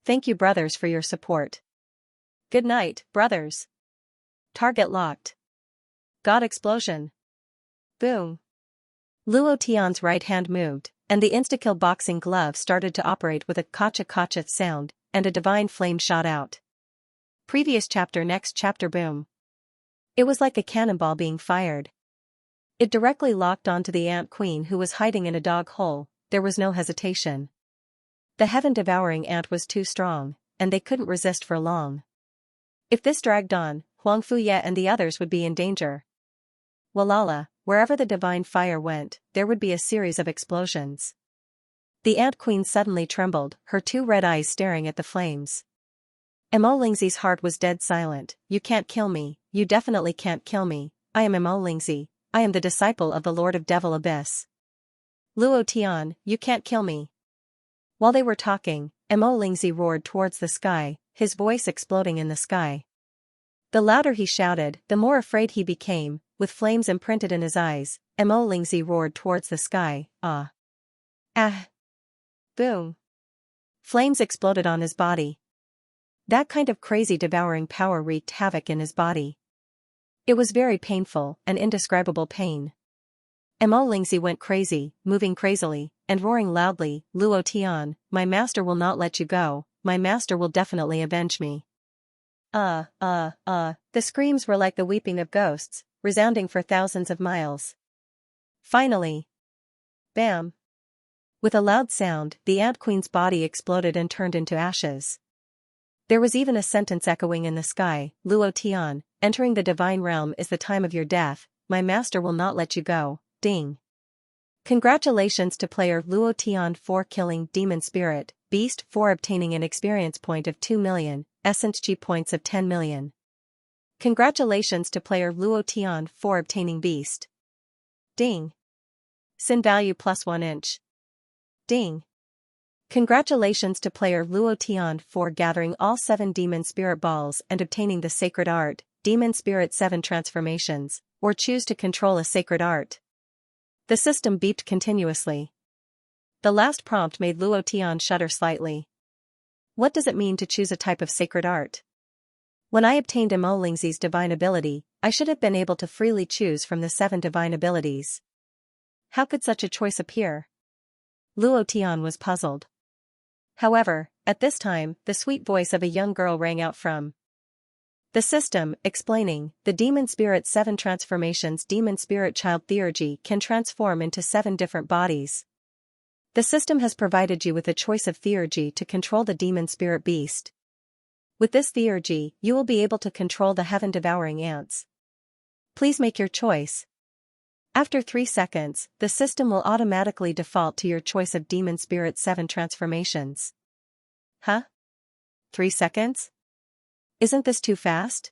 Thank you brothers for your support. Good night, brothers. Target locked. God explosion. Boom. Luo Tian's right hand moved, and the insta-kill boxing glove started to operate with a kacha-kacha sound, and a divine flame shot out. Previous chapter. Next chapter. Boom. It was like a cannonball being fired. It directly locked onto the ant queen who was hiding in a dog hole. There was no hesitation. The heaven-devouring ant was too strong, and they couldn't resist for long. If this dragged on, Huang Fuye and the others would be in danger. Walala, wherever the divine fire went, there would be a series of explosions. The ant queen suddenly trembled, her two red eyes staring at the flames. Mo Lingzi's heart was dead silent. You can't kill me, you definitely can't kill me. I am Mo Lingzi, I am the disciple of the Lord of Devil Abyss. Luo Tian, you can't kill me. While they were talking, Mo Lingzi roared towards the sky, his voice exploding in the sky. The louder he shouted, the more afraid he became, with flames imprinted in his eyes. Mo Lingzi roared towards the sky, ah. Ah. Boom. Flames exploded on his body. That kind of crazy devouring power wreaked havoc in his body. It was very painful, an indescribable pain. Mo Lingzi went crazy, moving crazily, and roaring loudly, Luo Tian, my master will not let you go, my master will definitely avenge me. The screams were like the weeping of ghosts, resounding for thousands of miles. Finally. Bam. With a loud sound, the ant queen's body exploded and turned into ashes. There was even a sentence echoing in the sky, Luo Tian, entering the divine realm is the time of your death, my master will not let you go, ding. Congratulations to player Luo Tian for killing Demon Spirit, Beast for obtaining an experience point of 2 million, Essence G points of 10 million. Congratulations to player Luo Tian for obtaining Beast. Ding. Sin value +1 inch. Ding. Congratulations to player Luo Tian for gathering all 7 Demon Spirit Balls and obtaining the Sacred Art, Demon Spirit 7 Transformations, or choose to control a Sacred Art. The system beeped continuously. The last prompt made Luo Tian shudder slightly. What does it mean to choose a type of Sacred Art? When I obtained Mo Lingzi's divine ability, I should have been able to freely choose from the 7 divine abilities. How could such a choice appear? Luo Tian was puzzled. However, at this time, the sweet voice of a young girl rang out from the system, explaining, the Demon Spirit 7 Transformations Demon Spirit Child Theurgy can transform into 7 different bodies. The system has provided you with a choice of theurgy to control the Demon Spirit Beast. With this theurgy, you will be able to control the heaven-devouring ants. Please make your choice. After 3 seconds, the system will automatically default to your choice of Demon Spirit 7 Transformations. Huh? 3 seconds? Isn't this too fast?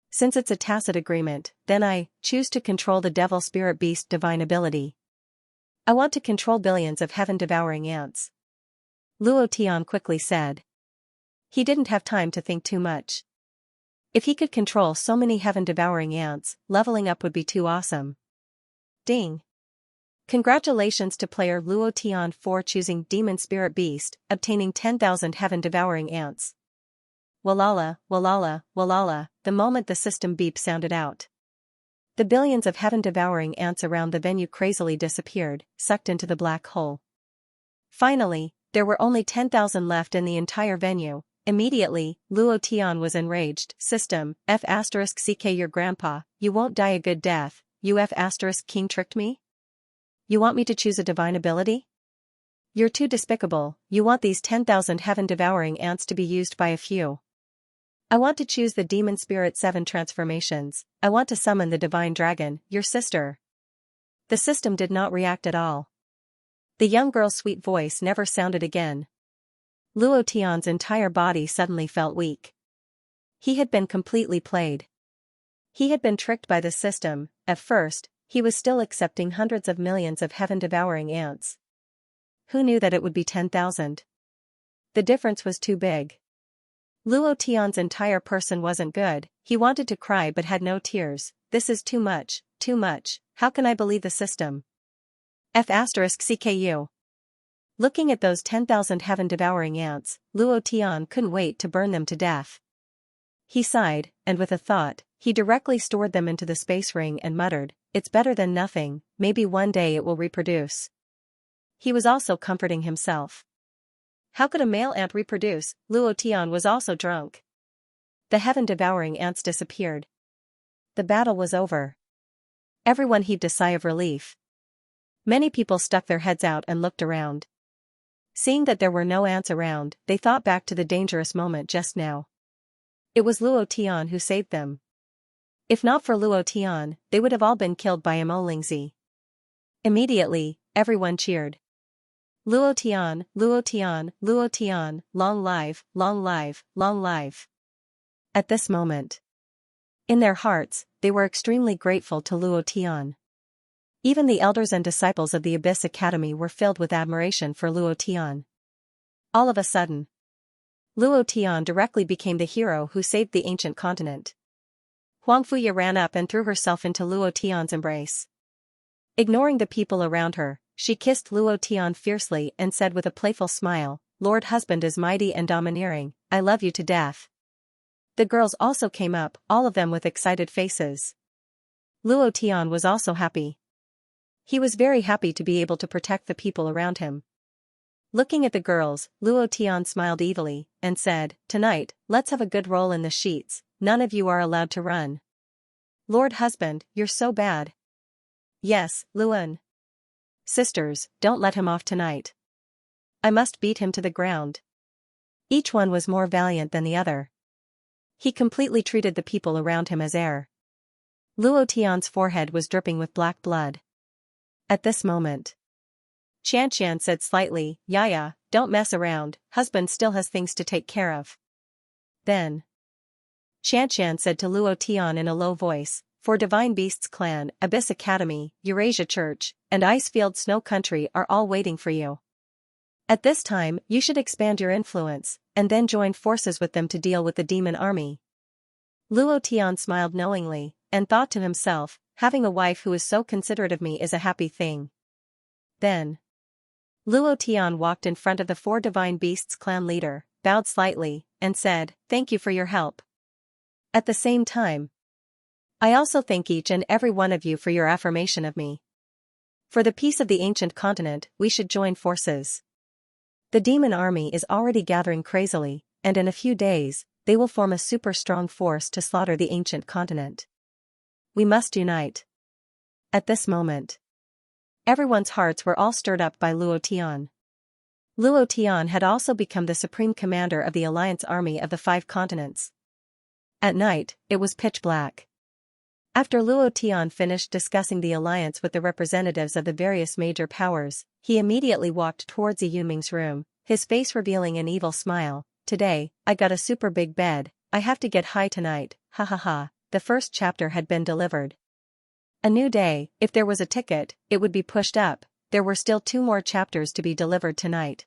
Since it's a tacit agreement, then I choose to control the Devil Spirit Beast divine ability. I want to control billions of heaven-devouring ants. Luo Tian quickly said. He didn't have time to think too much. If he could control so many heaven-devouring ants, leveling up would be too awesome. Ding. Congratulations to player Luo Tian for choosing Demon Spirit Beast, obtaining 10,000 heaven-devouring ants. Walala, walala, walala, the moment the system beep sounded out. The billions of heaven-devouring ants around the venue crazily disappeared, sucked into the black hole. Finally, there were only 10,000 left in the entire venue. Immediately, Luo Tian was enraged. System, F***ck your grandpa, you won't die a good death, you F***king tricked me? You want me to choose a divine ability? You're too despicable, you want these 10,000 heaven-devouring ants to be used by a few. I want to choose the Demon Spirit 7 Transformations, I want to summon the Divine Dragon, your sister. The system did not react at all. The young girl's sweet voice never sounded again. Luo Tian's entire body suddenly felt weak. He had been completely played. He had been tricked by the system. At first, He was still accepting hundreds of millions of heaven-devouring ants. Who knew that it would be 10,000? The difference was too big. Luo Tian's entire person wasn't good. He wanted to cry but had no tears. This is too much, too much. How can I believe the system? F***CKU. Looking at those 10,000 heaven-devouring ants, Luo Tian couldn't wait to burn them to death. He sighed, and with a thought, he directly stored them into the space ring and muttered, "It's better than nothing, maybe one day it will reproduce." He was also comforting himself. How could a male ant reproduce? Luo Tian was also drunk. The heaven-devouring ants disappeared. The battle was over. Everyone heaved a sigh of relief. Many people stuck their heads out and looked around. Seeing that there were no ants around, they thought back to the dangerous moment just now. It was Luo Tian who saved them. If not for Luo Tian, they would have all been killed by Mo Lingzi. Immediately, everyone cheered. Luo Tian, Luo Tian, Luo Tian, long live, long live, long live. At this moment, in their hearts, they were extremely grateful to Luo Tian. Even the elders and disciples of the Abyss Academy were filled with admiration for Luo Tian. All of a sudden, Luo Tian directly became the hero who saved the ancient continent. Huang Fuya ran up and threw herself into Luo Tian's embrace. Ignoring the people around her, she kissed Luo Tian fiercely and said with a playful smile, "Lord Husband is mighty and domineering, I love you to death." The girls also came up, all of them with excited faces. Luo Tian was also happy. He was very happy to be able to protect the people around him. Looking at the girls, Luo Tian smiled evilly, and said, "Tonight, let's have a good roll in the sheets, none of you are allowed to run." "Lord Husband, you're so bad." "Yes, Luan. Sisters, don't let him off tonight. I must beat him to the ground." Each one was more valiant than the other. He completely treated the people around him as air. Luo Tian's forehead was dripping with black blood. At this moment, Xianxia said slightly, "Yaya, don't mess around, husband still has things to take care of." Then, Xianxia said to Luo Tian in a low voice, "For Divine Beasts Clan, Abyss Academy, Eurasia Church, and Icefield Snow Country are all waiting for you. At this time, you should expand your influence, and then join forces with them to deal with the demon army." Luo Tian smiled knowingly, and thought to himself, having a wife who is so considerate of me is a happy thing. Then, Luo Tian walked in front of the 4 Divine Beasts clan leader, bowed slightly, and said, "Thank you for your help. At the same time, I also thank each and every one of you for your affirmation of me. For the peace of the ancient continent, we should join forces. The demon army is already gathering crazily, and in a few days, they will form a super strong force to slaughter the ancient continent. We must unite." At this moment, everyone's hearts were all stirred up by Luo Tian. Luo Tian had also become the supreme commander of the alliance army of the 5 continents. At night, it was pitch black. After Luo Tian finished discussing the alliance with the representatives of the various major powers, he immediately walked towards Yunming's room, his face revealing an evil smile. "Today, I got a super big bed, I have to get high tonight, ha ha ha." The first chapter had been delivered. A new day, if there was a ticket, it would be pushed up. There were still 2 more chapters to be delivered tonight.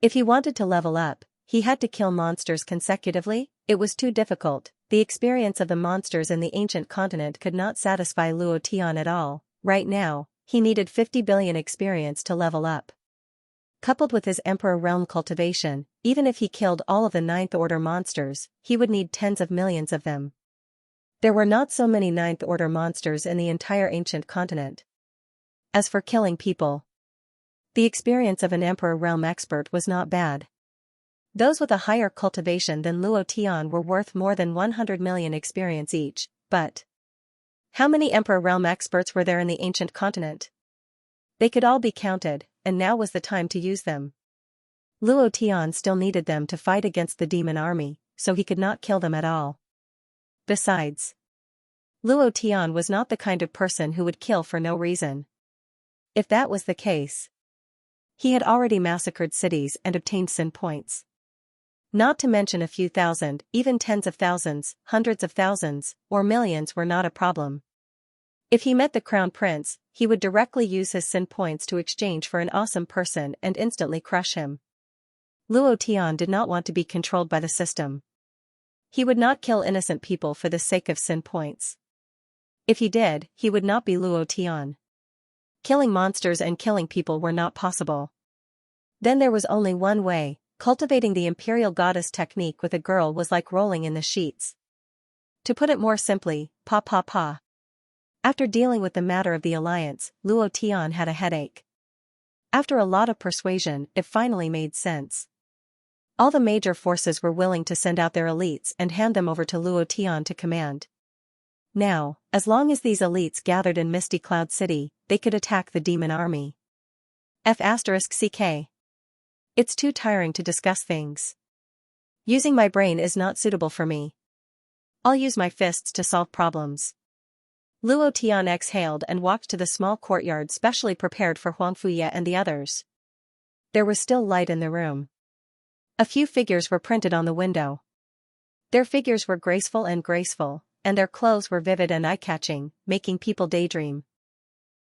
If he wanted to level up, he had to kill monsters consecutively. It was too difficult. The experience of the monsters in the ancient continent could not satisfy Luo Tian at all. Right now, he needed 50 billion experience to level up. Coupled with his Emperor Realm cultivation, even if he killed all of the 9th order monsters, he would need tens of millions of them. There were not so many 9th order monsters in the entire ancient continent. As for killing people, the experience of an Emperor Realm expert was not bad. Those with a higher cultivation than Luo Tian were worth more than 100 million experience each, but how many Emperor Realm experts were there in the ancient continent? They could all be counted, and now was the time to use them. Luo Tian still needed them to fight against the demon army, so he could not kill them at all. Besides, Luo Tian was not the kind of person who would kill for no reason. If that was the case, he had already massacred cities and obtained sin points. Not to mention a few thousand, even tens of thousands, hundreds of thousands, or millions were not a problem. If he met the crown prince, he would directly use his sin points to exchange for an awesome person and instantly crush him. Luo Tian did not want to be controlled by the system. He would not kill innocent people for the sake of sin points. If he did, he would not be Luo Tian. Killing monsters and killing people were not possible. Then there was only one way: cultivating the imperial goddess technique with a girl was like rolling in the sheets. To put it more simply, pa pa pa. After dealing with the matter of the alliance, Luo Tian had a headache. After a lot of persuasion, it finally made sense. All the major forces were willing to send out their elites and hand them over to Luo Tian to command. Now, as long as these elites gathered in Misty Cloud City, they could attack the demon army. F***ck. It's too tiring to discuss things. Using my brain is not suitable for me. I'll use my fists to solve problems. Luo Tian exhaled and walked to the small courtyard specially prepared for Huang Fuye and the others. There was still light in the room. A few figures were printed on the window. Their figures were graceful, and their clothes were vivid and eye-catching, making people daydream.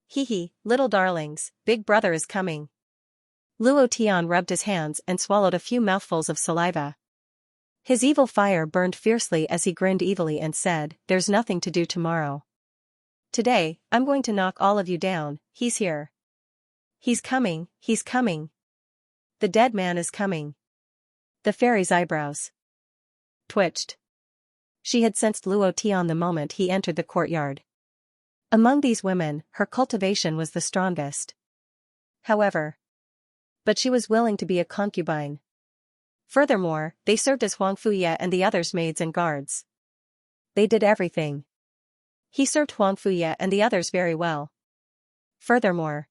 Hee hee, little darlings, Big Brother is coming. Luo Tian rubbed his hands and swallowed a few mouthfuls of saliva. His evil fire burned fiercely as he grinned evilly and said, "There's nothing to do tomorrow. Today, I'm going to knock all of you down. He's here. He's coming, he's coming. The dead man is coming." The fairy's eyebrows twitched. She had sensed Luo Tian the moment he entered the courtyard. Among these women, her cultivation was the strongest. But she was willing to be a concubine. Furthermore, they served as Huang Fuye and the others' maids and guards. They did everything. He served Huang Fuye and the others very well. Furthermore,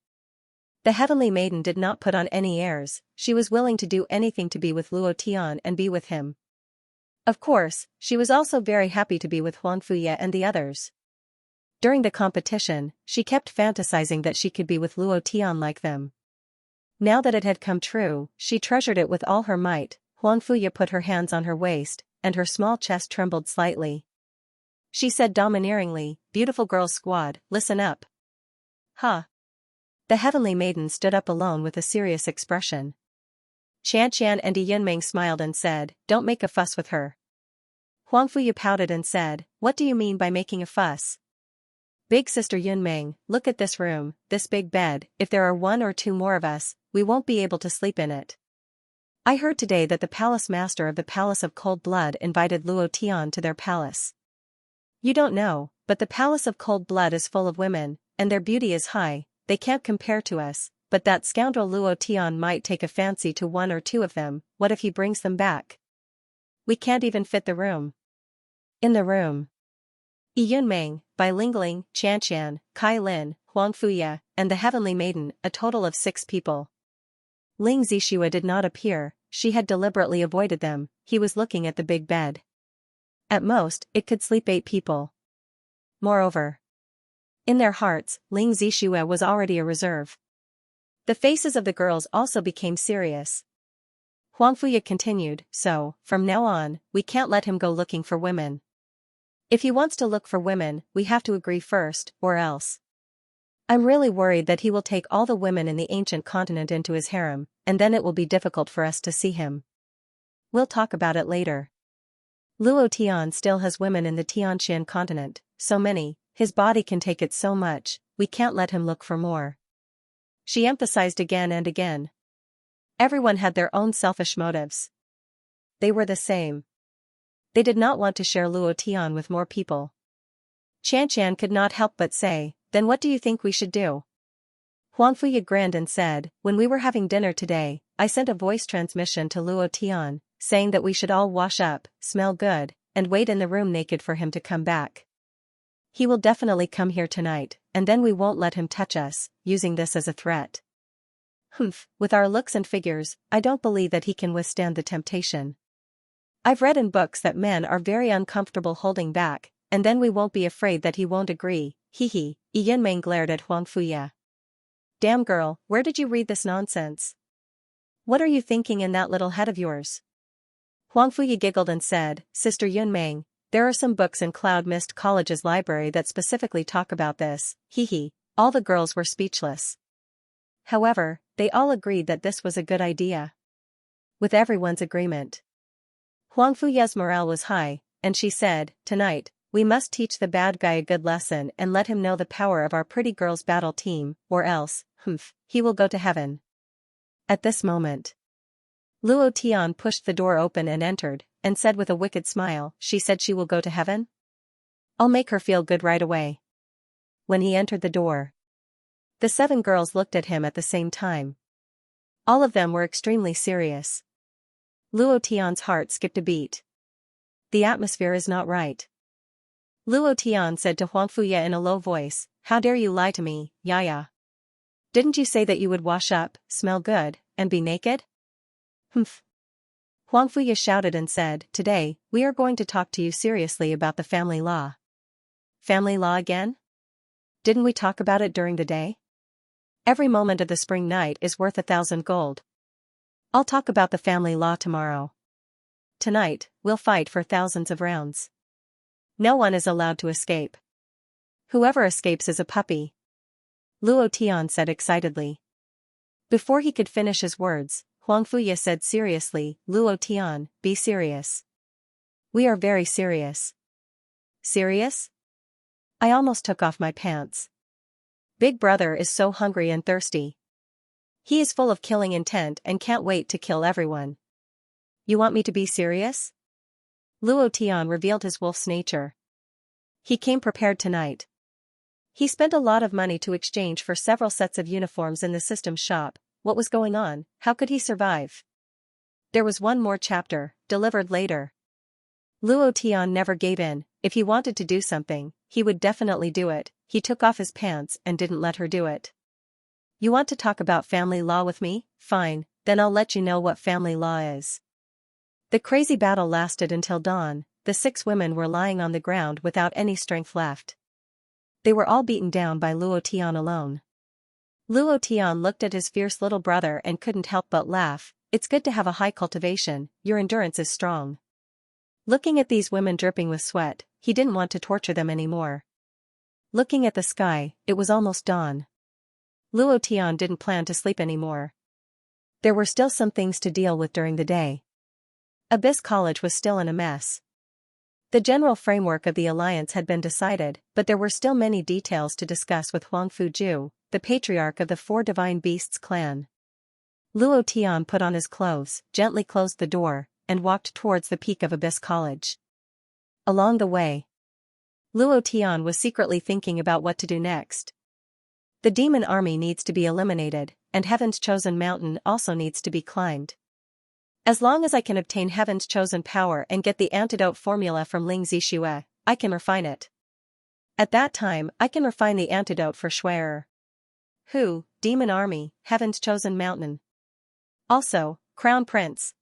the heavenly maiden did not put on any airs. She was willing to do anything to be with Luo Tian and be with him. Of course, she was also very happy to be with Huang Fuye and the others. During the competition, she kept fantasizing that she could be with Luo Tian like them. Now that it had come true, she treasured it with all her might. Huang Fuye put her hands on her waist, and her small chest trembled slightly. She said domineeringly, "Beautiful girls squad, listen up." "Huh." The heavenly maiden stood up alone with a serious expression. Xianxia and Yunmeng smiled and said, "Don't make a fuss with her." Huang Fuye pouted and said, "What do you mean by making a fuss?" "Big sister Yunmeng, look at this room, this big bed. If there are one or two more of us, we won't be able to sleep in it. I heard today that the palace master of the Palace of Cold Blood invited Luo Tian to their palace. You don't know, but the Palace of Cold Blood is full of women, and their beauty is high. They can't compare to us, but that scoundrel Luo Tian might take a fancy to one or two of them. What if he brings them back? We can't even fit the room." In the room, Yunmeng, Bai Lingling, Xianxian, Kai Lin, Huang Fuye, and the heavenly maiden, a total of 6 people. Ling Zixue did not appear. She had deliberately avoided them. He was looking at the big bed. At most, it could sleep 8 people. Moreover, in their hearts, Ling Zixue was already a reserve. The faces of the girls also became serious. Huang Fuye continued, "So, from now on, we can't let him go looking for women. If he wants to look for women, we have to agree first, or else. I'm really worried that he will take all the women in the ancient continent into his harem, and then it will be difficult for us to see him. We'll talk about it later. Luo Tian still has women in the Tianxian continent, so many, his body can take it so much, we can't let him look for more." She emphasized again and again. Everyone had their own selfish motives. They were the same. They did not want to share Luo Tian with more people. Xianxian could not help but say, "Then what do you think we should do?" Huang Fuye grinned and said, "When we were having dinner today, I sent a voice transmission to Luo Tian, saying that we should all wash up, smell good, and wait in the room naked for him to come back. He will definitely come here tonight, and then we won't let him touch us, using this as a threat. With our looks and figures, I don't believe that he can withstand the temptation. I've read in books that men are very uncomfortable holding back, and then we won't be afraid that he won't agree." Hee. Yunmeng glared at Huang Fuye. "Damn girl, where did you read this nonsense? What are you thinking in that little head of yours?" Huang Fuye giggled and said, "Sister Yunmeng, There are some books in Cloud Mist College's library that specifically talk about this, hee. All the girls were speechless. However, they all agreed that this was a good idea. With everyone's agreement, Huang Fuya's morale was high, and she said, "Tonight, we must teach the bad guy a good lesson and let him know the power of our pretty girls' battle team, or else, he will go to heaven." At this moment, Luo Tian pushed the door open and entered, and said with a wicked smile, "She said she will go to heaven? I'll make her feel good right away." When he entered the door, the 7 girls looked at him at the same time. All of them were extremely serious. Luo Tian's heart skipped a beat. The atmosphere is not right. Luo Tian said to Huang Fuya in a low voice, "How dare you lie to me, Yaya? Didn't you say that you would wash up, smell good, and be naked?" Huang Fuya shouted and said, "Today, we are going to talk to you seriously about the family law." Family law again? Didn't we talk about it during the day? Every moment of the spring night is worth 1,000 gold. I'll talk about the family law tomorrow. Tonight, we'll fight for thousands of rounds. No one is allowed to escape. Whoever escapes is a puppy," Luo Tian said excitedly. Before he could finish his words, Huang Fuya said seriously, "Luo Tian, be serious. We are very serious." "Serious?" I almost took off my pants. Big brother is so hungry and thirsty. He is full of killing intent and can't wait to kill everyone. You want me to be serious? Luo Tian revealed his wolf's nature. He came prepared tonight. He spent a lot of money to exchange for several sets of uniforms in the system shop. What was going on? How could he survive? There was one more chapter, delivered later. Luo Tian never gave in. If he wanted to do something, he would definitely do it. He took off his pants and didn't let her do it. You want to talk about family law with me? Fine, then I'll let you know what family law is. The crazy battle lasted until dawn. The 6 women were lying on the ground without any strength left. They were all beaten down by Luo Tian alone. Luo Tian looked at his fierce little brother and couldn't help but laugh. It's good to have a high cultivation, your endurance is strong. Looking at these women dripping with sweat, he didn't want to torture them anymore. Looking at the sky, it was almost dawn. Luo Tian didn't plan to sleep anymore. There were still some things to deal with during the day. Abyss College was still in a mess. The general framework of the alliance had been decided, but there were still many details to discuss with Huang Fuju, the patriarch of the 4 Divine Beasts clan. Luo Tian put on his clothes, gently closed the door, and walked towards the peak of Abyss College. Along the way, Luo Tian was secretly thinking about what to do next. The demon army needs to be eliminated, and Heaven's Chosen Mountain also needs to be climbed. As long as I can obtain Heaven's Chosen power and get the antidote formula from Ling Zixue, I can refine it. At that time, I can refine the antidote for Schwerer. Demon army, Heaven's Chosen Mountain. Also, Crown Prince.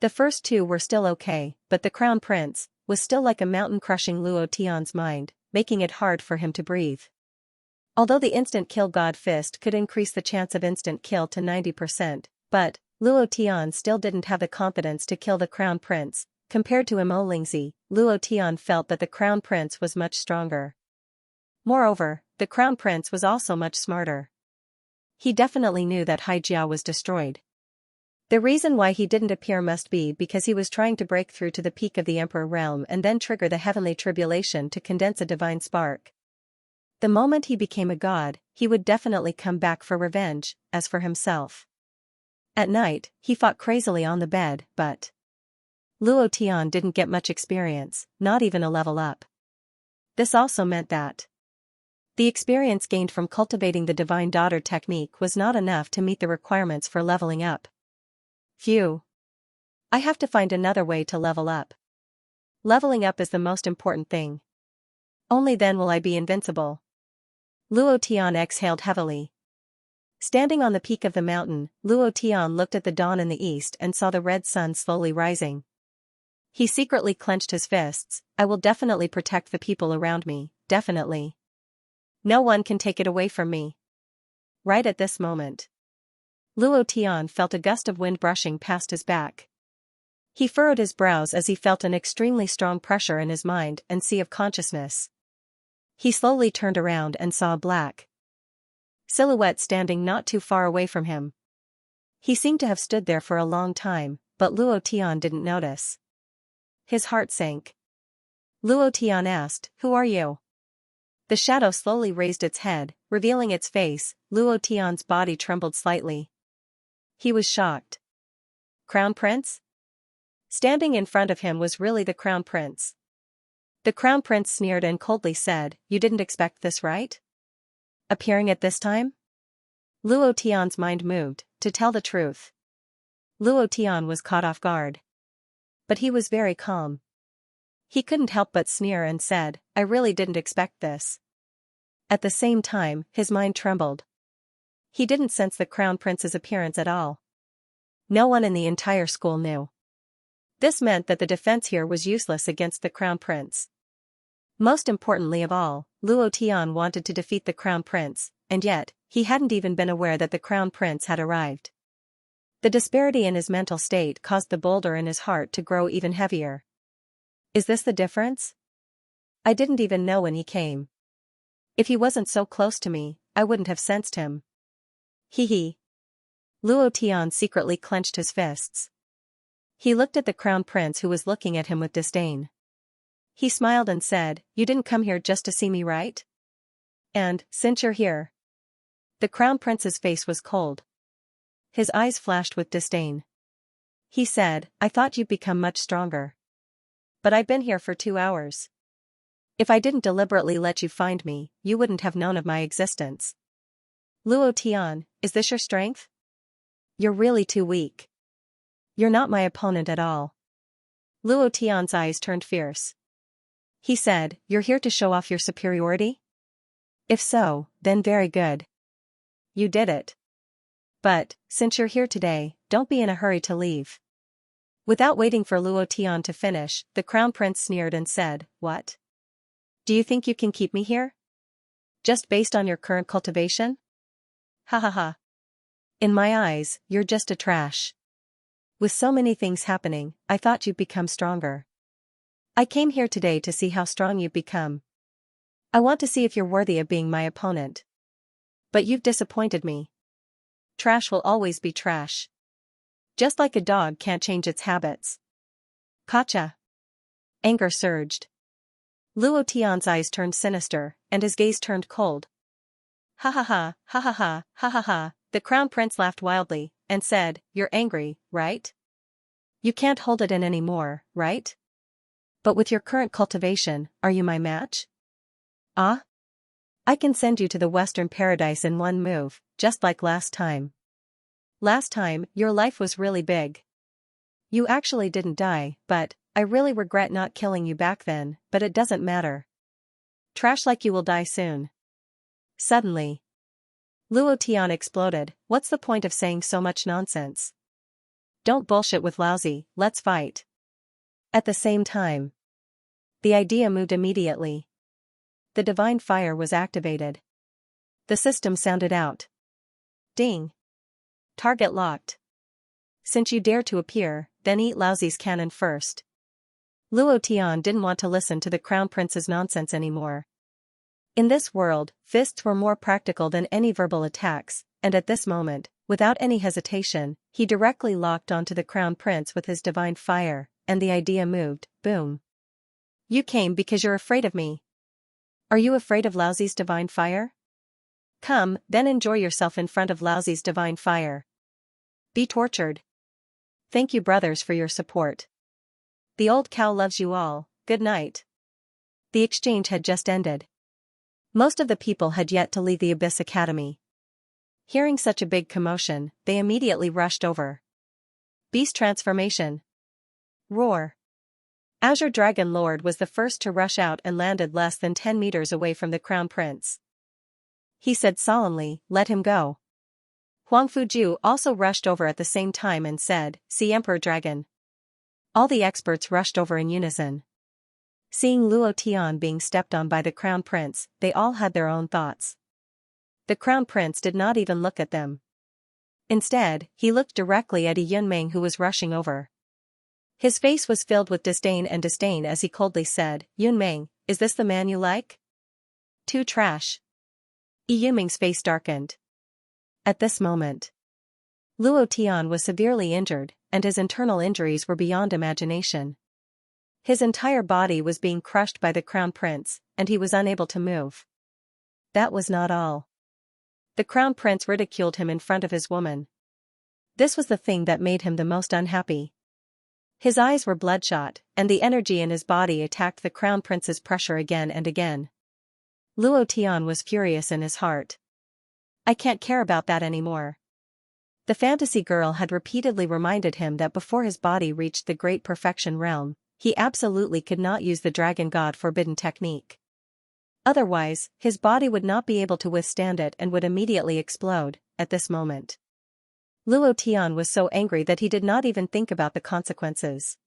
The first 2 were still okay, but the Crown Prince was still like a mountain crushing Luo Tian's mind, making it hard for him to breathe. Although the instant kill God Fist could increase the chance of instant kill to 90%, but Luo Tian still didn't have the confidence to kill the Crown Prince. Compared to Mo Lingzi, Luo Tian felt that the Crown Prince was much stronger. Moreover, the Crown Prince was also much smarter. He definitely knew that Haijia was destroyed. The reason why he didn't appear must be because he was trying to break through to the peak of the Emperor Realm and then trigger the heavenly tribulation to condense a divine spark. The moment he became a god, he would definitely come back for revenge. As for himself, at night, he fought crazily on the bed, but Luo Tian didn't get much experience, not even a level up. This also meant that the experience gained from cultivating the Divine Daughter technique was not enough to meet the requirements for leveling up. Phew. I have to find another way to level up. Leveling up is the most important thing. Only then will I be invincible. Luo Tian exhaled heavily. Standing on the peak of the mountain, Luo Tian looked at the dawn in the east and saw the red sun slowly rising. He secretly clenched his fists. I will definitely protect the people around me, definitely. No one can take it away from me. Right at this moment, Luo Tian felt a gust of wind brushing past his back. He furrowed his brows as he felt an extremely strong pressure in his mind and sea of consciousness. He slowly turned around and saw a black silhouette standing not too far away from him. He seemed to have stood there for a long time, but Luo Tian didn't notice. His heart sank. Luo Tian asked, "Who are you?" The shadow slowly raised its head, revealing its face. Luo Tian's body trembled slightly. He was shocked. Crown Prince? Standing in front of him was really the Crown Prince. The Crown Prince sneered and coldly said, "You didn't expect this, right? Appearing at this time?" Luo Tian's mind moved, to tell the truth. Luo Tian was caught off guard. But he was very calm. He couldn't help but sneer and said, "I really didn't expect this." At the same time, his mind trembled. He didn't sense the Crown Prince's appearance at all. No one in the entire school knew. This meant that the defense here was useless against the Crown Prince. Most importantly of all, Luo Tian wanted to defeat the Crown Prince, and yet, he hadn't even been aware that the Crown Prince had arrived. The disparity in his mental state caused the boulder in his heart to grow even heavier. Is this the difference? I didn't even know when he came. If he wasn't so close to me, I wouldn't have sensed him. Hee. Luo Tian secretly clenched his fists. He looked at the Crown Prince, who was looking at him with disdain. He smiled and said, "You didn't come here just to see me, right? And, since you're here..." The Crown Prince's face was cold. His eyes flashed with disdain. He said, "I thought you'd become much stronger. But I've been here for 2 hours. If I didn't deliberately let you find me, you wouldn't have known of my existence." Luo Tian, is this your strength? You're really too weak. You're not my opponent at all. Luo Tian's eyes turned fierce. He said, "You're here to show off your superiority? If so, then very good. You did it. But, since you're here today, don't be in a hurry to leave." Without waiting for Luo Tian to finish, the Crown Prince sneered and said, "What? Do you think you can keep me here? Just based on your current cultivation? Ha ha ha. In my eyes, you're just a trash. With so many things happening, I thought you'd become stronger. I came here today to see how strong you've become. I want to see if you're worthy of being my opponent. But you've disappointed me. Trash will always be trash. Just like a dog can't change its habits." Gotcha. Anger surged. Luo Tian's eyes turned sinister, and his gaze turned cold. Ha ha ha, ha ha ha, ha ha ha. The Crown Prince laughed wildly, and said, "You're angry, right? You can't hold it in anymore, right? But with your current cultivation, are you my match? Ah? I can send you to the Western Paradise in one move, just like last time. Last time, your life was really big. You actually didn't die, but I really regret not killing you back then, but it doesn't matter. Trash like you will die soon." Suddenly, Luo Tian exploded. "What's the point of saying so much nonsense? Don't bullshit with lousy, let's fight." At the same time, the idea moved immediately. The divine fire was activated. The system sounded out. Ding. Target locked. Since you dare to appear, then eat Lousy's cannon first. Luo Tian didn't want to listen to the Crown Prince's nonsense anymore. In this world, fists were more practical than any verbal attacks, and at this moment, without any hesitation, he directly locked onto the Crown Prince with his divine fire, and the idea moved. Boom. You came because you're afraid of me. Are you afraid of Lousy's divine fire? Come, then enjoy yourself in front of Lousy's divine fire. Be tortured. Thank you, brothers, for your support. The old cow loves you all. Good night. The exchange had just ended. Most of the people had yet to leave the Abyss Academy. Hearing such a big commotion, they immediately rushed over. Beast transformation. Roar. Azure Dragon Lord was the first to rush out and landed less than 10 meters away from the Crown Prince. He said solemnly, "Let him go." Huang Fuju also rushed over at the same time and said, "See Emperor Dragon." All the experts rushed over in unison. Seeing Luo Tian being stepped on by the Crown Prince, they all had their own thoughts. The Crown Prince did not even look at them. Instead, he looked directly at a Yunmeng who was rushing over. His face was filled with disdain as he coldly said, Yunmeng, is this the man you like? Too trash. Yunmeng's face darkened. At this moment, Luo Tian was severely injured, and his internal injuries were beyond imagination. His entire body was being crushed by the crown prince, and he was unable to move. That was not all. The crown prince ridiculed him in front of his woman. This was the thing that made him the most unhappy. His eyes were bloodshot, and the energy in his body attacked the crown prince's pressure again and again. Luo Tian was furious in his heart. I can't care about that anymore. The fantasy girl had repeatedly reminded him that before his body reached the great perfection realm, he absolutely could not use the dragon god forbidden technique. Otherwise, his body would not be able to withstand it and would immediately explode. At this moment, Luo Tian was so angry that he did not even think about the consequences.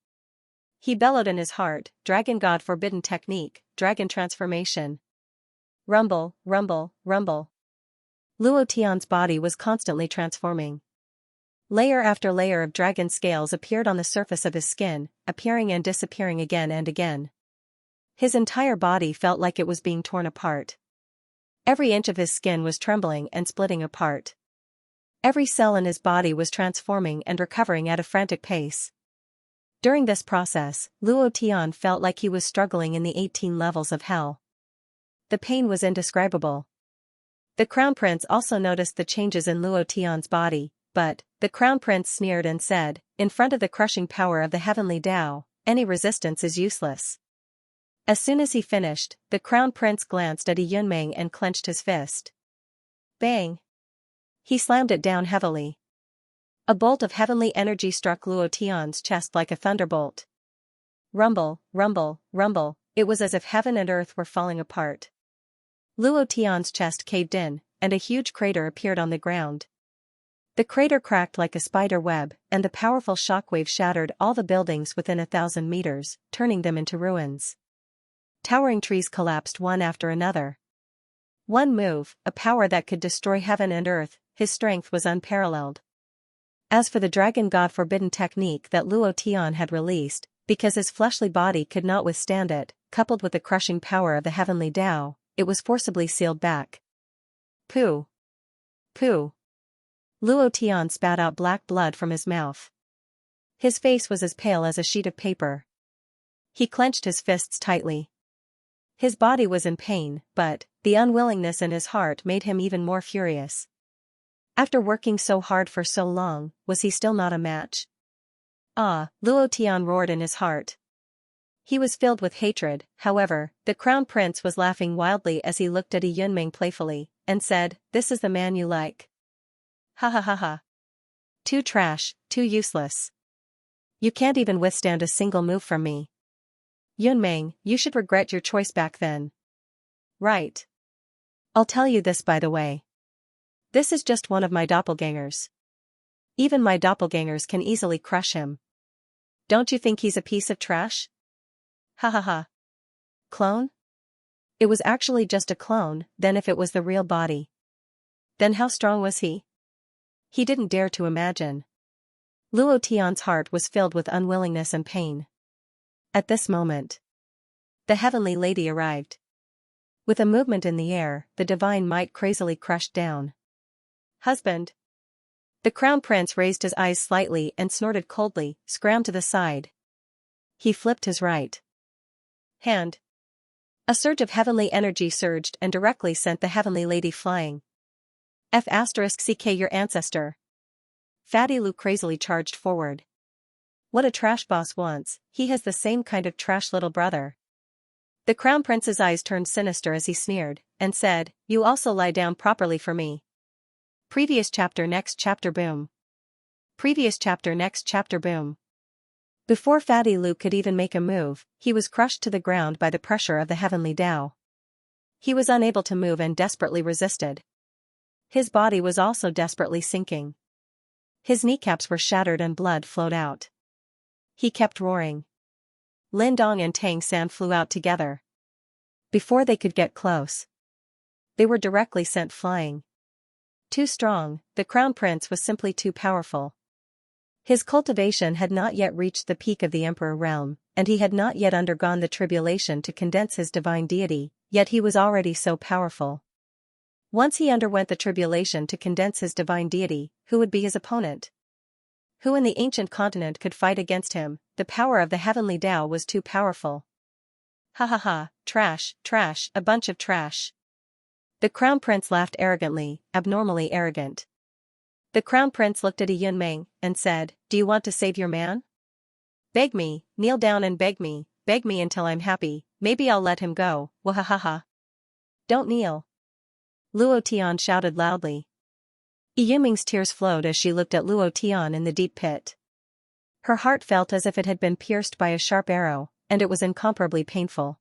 He bellowed in his heart, Dragon God forbidden technique, dragon transformation. Rumble, rumble, rumble. Luo Tian's body was constantly transforming. Layer after layer of dragon scales appeared on the surface of his skin, appearing and disappearing again and again. His entire body felt like it was being torn apart. Every inch of his skin was trembling and splitting apart. Every cell in his body was transforming and recovering at a frantic pace. During this process, Luo Tian felt like he was struggling in the 18 levels of hell. The pain was indescribable. The Crown Prince also noticed the changes in Luo Tian's body, but the Crown Prince sneered and said, in front of the crushing power of the heavenly Tao, any resistance is useless. As soon as he finished, the Crown Prince glanced at Yunmeng and clenched his fist. Bang! He slammed it down heavily. A bolt of heavenly energy struck Luo Tian's chest like a thunderbolt. Rumble, rumble, rumble, it was as if heaven and earth were falling apart. Luo Tian's chest caved in, and a huge crater appeared on the ground. The crater cracked like a spider web, and the powerful shockwave shattered all the buildings within 1,000 meters, turning them into ruins. Towering trees collapsed one after another. One move, a power that could destroy heaven and earth, his strength was unparalleled. As for the Dragon God forbidden technique that Luo Tian had released, because his fleshly body could not withstand it, coupled with the crushing power of the heavenly Tao, it was forcibly sealed back. Pooh! Pooh! Luo Tian spat out black blood from his mouth. His face was as pale as a sheet of paper. He clenched his fists tightly. His body was in pain, but the unwillingness in his heart made him even more furious. After working so hard for so long, was he still not a match? Ah, Luo Tian roared in his heart. He was filled with hatred. However, the Crown Prince was laughing wildly as he looked at Yunmeng playfully, and said, This is the man you like. Ha ha ha ha. Too trash, too useless. You can't even withstand a single move from me. Yunmeng, you should regret your choice back then. Right. I'll tell you this by the way. This is just one of my doppelgangers. Even my doppelgangers can easily crush him. Don't you think he's a piece of trash? Ha ha ha. Clone? It was actually just a clone, then if it was the real body. Then how strong was he? He didn't dare to imagine. Luo Tian's heart was filled with unwillingness and pain. At this moment, the heavenly lady arrived. With a movement in the air, the divine might crazily crushed down. Husband! The Crown Prince raised his eyes slightly and snorted coldly, scram to the side. He flipped his right hand. A surge of heavenly energy surged and directly sent the heavenly lady flying. F***ck your ancestor. Fatty Lu crazily charged forward. What a trash boss wants, he has the same kind of trash little brother. The Crown Prince's eyes turned sinister as he sneered, and said, You also lie down properly for me. Previous chapter next chapter boom. Previous chapter next chapter boom. Before Fatty Lu could even make a move, he was crushed to the ground by the pressure of the heavenly Tao. He was unable to move and desperately resisted. His body was also desperately sinking. His kneecaps were shattered and blood flowed out. He kept roaring. Lin Dong and Tang San flew out together. Before they could get close, they were directly sent flying. Too strong, the Crown Prince was simply too powerful. His cultivation had not yet reached the peak of the emperor realm, and he had not yet undergone the tribulation to condense his divine deity, yet he was already so powerful. Once he underwent the tribulation to condense his divine deity, who would be his opponent? Who in the ancient continent could fight against him? The power of the heavenly Tao was too powerful. Ha ha ha, trash, trash, a bunch of trash. The crown prince laughed arrogantly, abnormally arrogant. The crown prince looked at Yunmeng and said, "Do you want to save your man? Beg me, kneel down and beg me until I'm happy, maybe I'll let him go, wahahaha." "Don't kneel." Luo Tian shouted loudly. Yunmeng's tears flowed as she looked at Luo Tian in the deep pit. Her heart felt as if it had been pierced by a sharp arrow, and it was incomparably painful.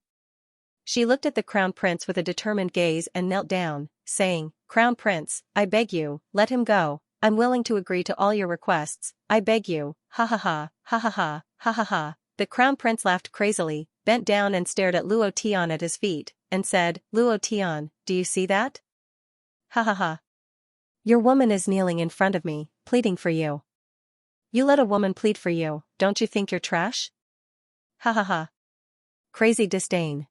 She looked at the crown prince with a determined gaze and knelt down, saying, "Crown prince, I beg you, let him go. I'm willing to agree to all your requests, I beg you, ha ha ha, ha ha ha, ha ha ha." The crown prince laughed crazily, bent down and stared at Luo Tian at his feet, and said, "Luo Tian, do you see that? Ha ha ha. Your woman is kneeling in front of me, pleading for you. You let a woman plead for you, don't you think you're trash? Ha ha ha." Crazy disdain.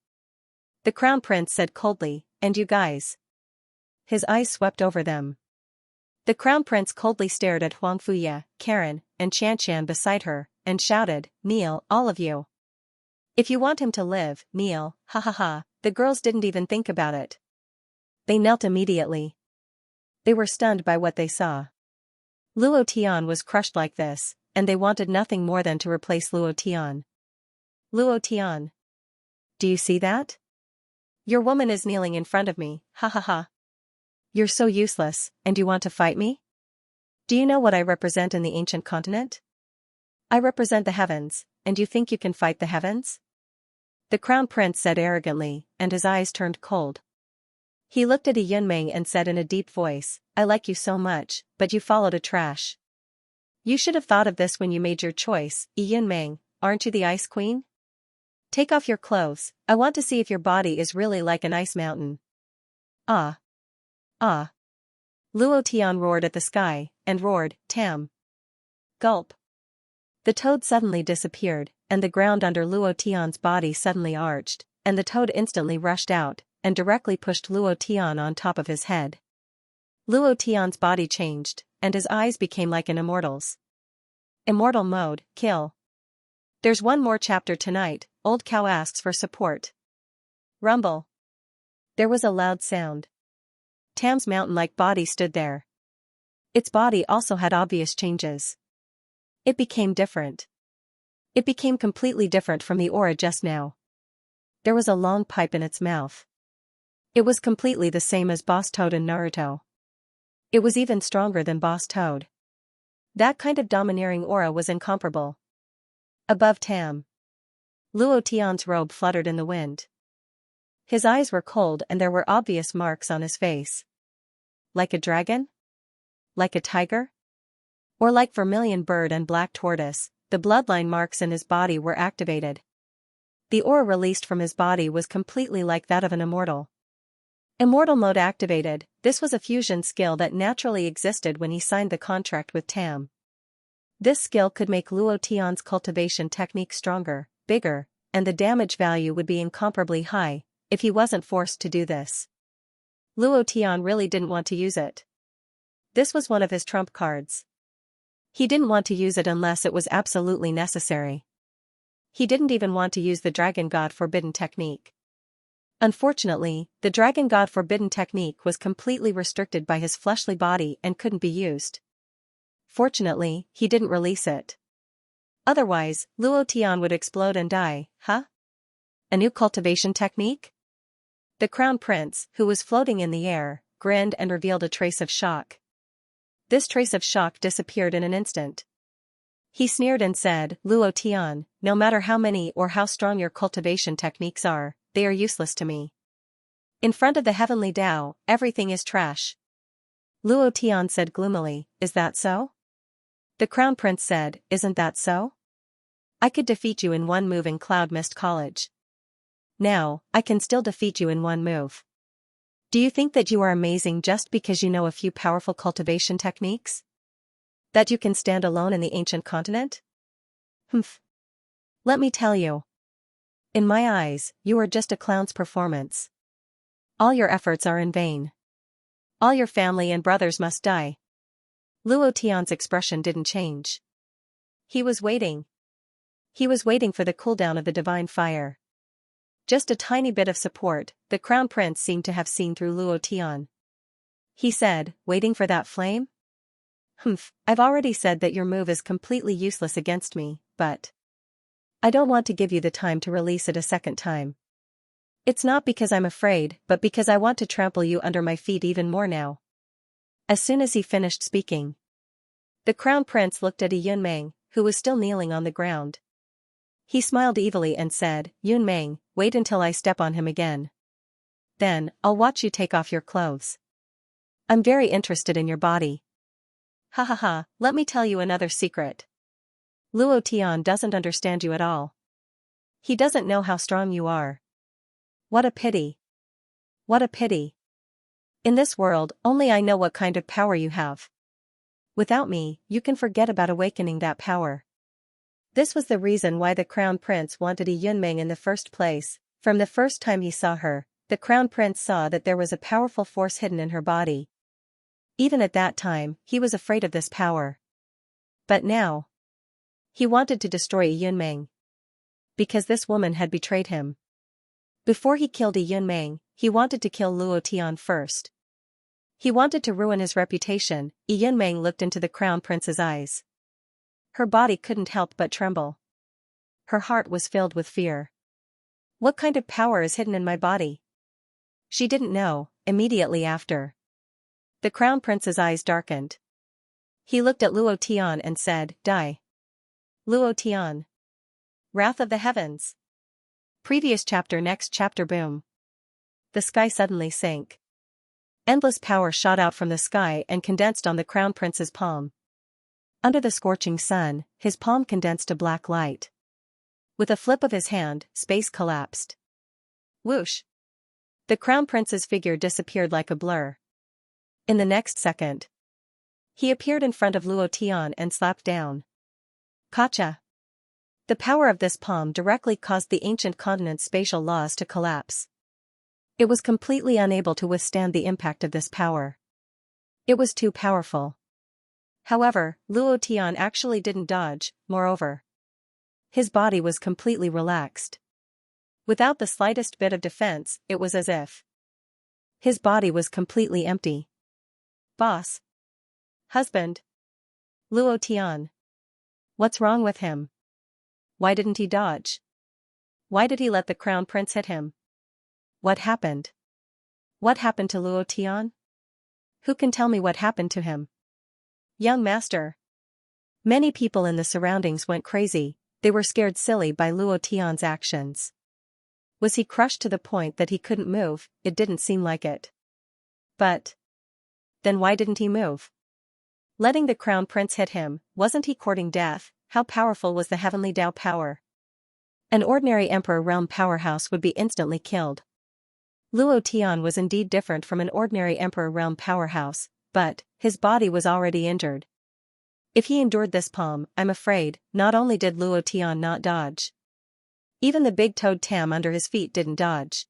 The crown prince said coldly, "And you guys?" His eyes swept over them. The crown prince coldly stared at Huang Fuye, Karen, and Xianxia beside her, and shouted, "Kneel, all of you. If you want him to live, kneel, ha ha ha." The girls didn't even think about it. They knelt immediately. They were stunned by what they saw. Luo Tian was crushed like this, and they wanted nothing more than to replace Luo Tian. "Luo Tian. Do you see that? Your woman is kneeling in front of me, ha ha ha. You're so useless, and you want to fight me? Do you know what I represent in the ancient continent? I represent the heavens, and you think you can fight the heavens?" The crown prince said arrogantly, and his eyes turned cold. He looked at Yunmeng and said in a deep voice, "I like you so much, but you followed a trash. You should have thought of this when you made your choice, Yunmeng, aren't you the ice queen? Take off your clothes, I want to see if your body is really like an ice mountain." "Ah. Ah." Luo Tian roared at the sky, and roared, "Tam." Gulp. The toad suddenly disappeared, and the ground under Luo Tian's body suddenly arched, and the toad instantly rushed out, and directly pushed Luo Tian on top of his head. Luo Tian's body changed, and his eyes became like an immortal's. Immortal mode, kill. There's one more chapter tonight, Old Cow asks for support. Rumble. There was a loud sound. Tam's mountain-like body stood there. Its body also had obvious changes. It became different. It became completely different from the aura just now. There was a long pipe in its mouth. It was completely the same as Boss Toad in Naruto. It was even stronger than Boss Toad. That kind of domineering aura was incomparable. Above Tam, Luo Tian's robe fluttered in the wind. His eyes were cold and there were obvious marks on his face. Like a dragon? Like a tiger? Or like vermilion bird and black tortoise, the bloodline marks in his body were activated. The aura released from his body was completely like that of an immortal. Immortal mode activated. This was a fusion skill that naturally existed when he signed the contract with Tam. This skill could make Luo Tian's cultivation technique stronger, bigger, and the damage value would be incomparably high, if he wasn't forced to do this. Luo Tian really didn't want to use it. This was one of his trump cards. He didn't want to use it unless it was absolutely necessary. He didn't even want to use the Dragon God Forbidden technique. Unfortunately, the Dragon God Forbidden technique was completely restricted by his fleshly body and couldn't be used. Fortunately, he didn't release it. Otherwise, Luo Tian would explode and die, huh? A new cultivation technique? The crown prince, who was floating in the air, grinned and revealed a trace of shock. This trace of shock disappeared in an instant. He sneered and said, "Luo Tian, no matter how many or how strong your cultivation techniques are, they are useless to me. In front of the heavenly Tao, everything is trash." Luo Tian said gloomily, "Is that so?" The crown prince said, "Isn't that so? I could defeat you in one move in Cloud Mist College. Now, I can still defeat you in one move. Do you think that you are amazing just because you know a few powerful cultivation techniques? That you can stand alone in the ancient continent? Humph. Let me tell you. In my eyes, you are just a clown's performance. All your efforts are in vain. All your family and brothers must die. Luo Tian's expression didn't change. He was waiting. He was waiting for the cooldown of the divine fire. Just a tiny bit of support, the crown prince seemed to have seen through Luo Tian. He said, waiting for that flame? Humph, I've already said that your move is completely useless against me, but I don't want to give you the time to release it a second time. It's not because I'm afraid, but because I want to trample you under my feet even more now. As soon as he finished speaking, the crown prince looked at Yunmeng, who was still kneeling on the ground. He smiled evilly and said, Yunmeng, wait until I step on him again. Then, I'll watch you take off your clothes. I'm very interested in your body. Ha ha ha, let me tell you another secret. Luo Tian doesn't understand you at all. He doesn't know how strong you are. What a pity. What a pity. In this world, only I know what kind of power you have. Without me, you can forget about awakening that power. This was the reason why the crown prince wanted Yunmeng in the first place. From the first time he saw her, the crown prince saw that there was a powerful force hidden in her body. Even at that time, he was afraid of this power. But now, he wanted to destroy Yunmeng. Because this woman had betrayed him. Before he killed Yunmeng, he wanted to kill Luo Tian first. He wanted to ruin his reputation. Yunmeng looked into the crown prince's eyes. Her body couldn't help but tremble. Her heart was filled with fear. What kind of power is hidden in my body? She didn't know. Immediately after, the crown prince's eyes darkened. He looked at Luo Tian and said, Die. Luo Tian. Wrath of the Heavens. Previous chapter. Next chapter. Boom. The sky suddenly sank. Endless power shot out from the sky and condensed on the crown prince's palm. Under the scorching sun, his palm condensed to black light. With a flip of his hand, space collapsed. Whoosh! The crown prince's figure disappeared like a blur. In the next second, he appeared in front of Luo Tian and slapped down. Gotcha! The power of this palm directly caused the ancient continent's spatial laws to collapse. It was completely unable to withstand the impact of this power. It was too powerful. However, Luo Tian actually didn't dodge. Moreover, his body was completely relaxed. Without the slightest bit of defense, it was as if his body was completely empty. Boss. Husband. Luo Tian. What's wrong with him? Why didn't he dodge? Why did he let the crown prince hit him? What happened? What happened to Luo Tian? Who can tell me what happened to him? Young master. Many people in the surroundings went crazy. They were scared silly by Luo Tian's actions. Was he crushed to the point that he couldn't move? It didn't seem like it. But then why didn't he move? Letting the crown prince hit him, wasn't he courting death? How powerful was the heavenly Dao power? An ordinary emperor realm powerhouse would be instantly killed. Luo Tian was indeed different from an ordinary emperor realm powerhouse, but his body was already injured. If he endured this palm, I'm afraid, not only did Luo Tian not dodge. Even the big toad Tam under his feet didn't dodge.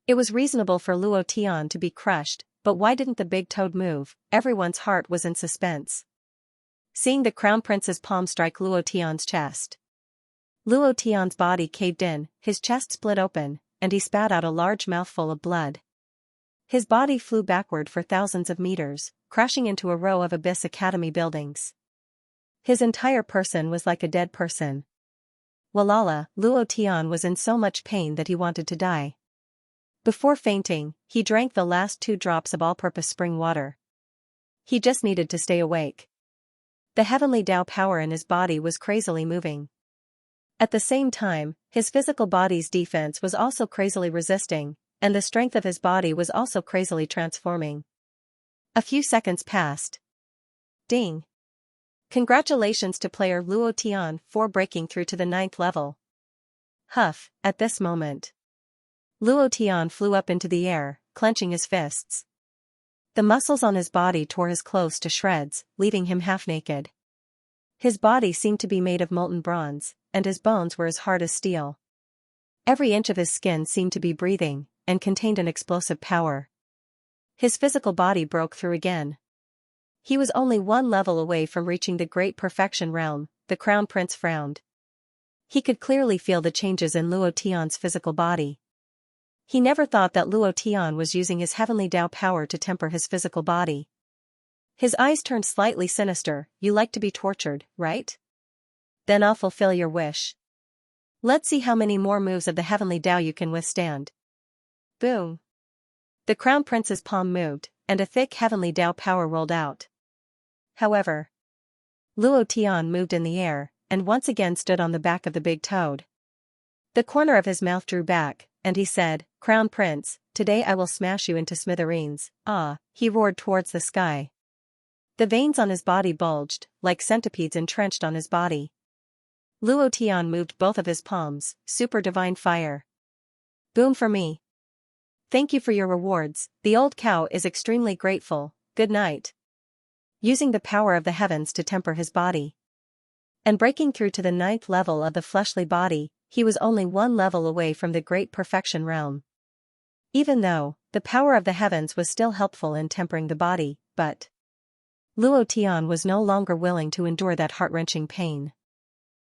It was reasonable for Luo Tian to be crushed, but why didn't the big toad move? Everyone's heart was in suspense. Seeing the crown prince's palm strike Luo Tian's chest, Luo Tian's body caved in, his chest split open, and he spat out a large mouthful of blood. His body flew backward for thousands of meters, crashing into a row of Abyss Academy buildings. His entire person was like a dead person. Walala, Luo Tian was in so much pain that he wanted to die. Before fainting, he drank the last 2 drops of all-purpose spring water. He just needed to stay awake. The heavenly Dao power in his body was crazily moving. At the same time, his physical body's defense was also crazily resisting, and the strength of his body was also crazily transforming. A few seconds passed. Ding! Congratulations to player Luo Tian for breaking through to the 9th level. Huff, at this moment, Luo Tian flew up into the air, clenching his fists. The muscles on his body tore his clothes to shreds, leaving him half naked. His body seemed to be made of molten bronze, and his bones were as hard as steel. Every inch of his skin seemed to be breathing, and contained an explosive power. His physical body broke through again. He was only one level away from reaching the great perfection realm. The Crown Prince frowned. He could clearly feel the changes in Luo Tian's physical body. He never thought that Luo Tian was using his heavenly Dao power to temper his physical body. His eyes turned slightly sinister. You like to be tortured, right? Then I'll fulfill your wish. Let's see how many more moves of the heavenly Dao you can withstand. Boom. The Crown Prince's palm moved, and a thick heavenly Dao power rolled out. However, Luo Tian moved in the air, and once again stood on the back of the big toad. The corner of his mouth drew back, and he said, Crown Prince, today I will smash you into smithereens. Ah, he roared towards the sky. The veins on his body bulged, like centipedes entrenched on his body. Luo Tian moved both of his palms. Super divine fire. Boom for me. Thank you for your rewards. The old cow is extremely grateful. Good night. Using the power of the heavens to temper his body. And breaking through to the 9th level of the fleshly body, he was only one level away from the great perfection realm. Even though, the power of the heavens was still helpful in tempering the body, but Luo Tian was no longer willing to endure that heart-wrenching pain.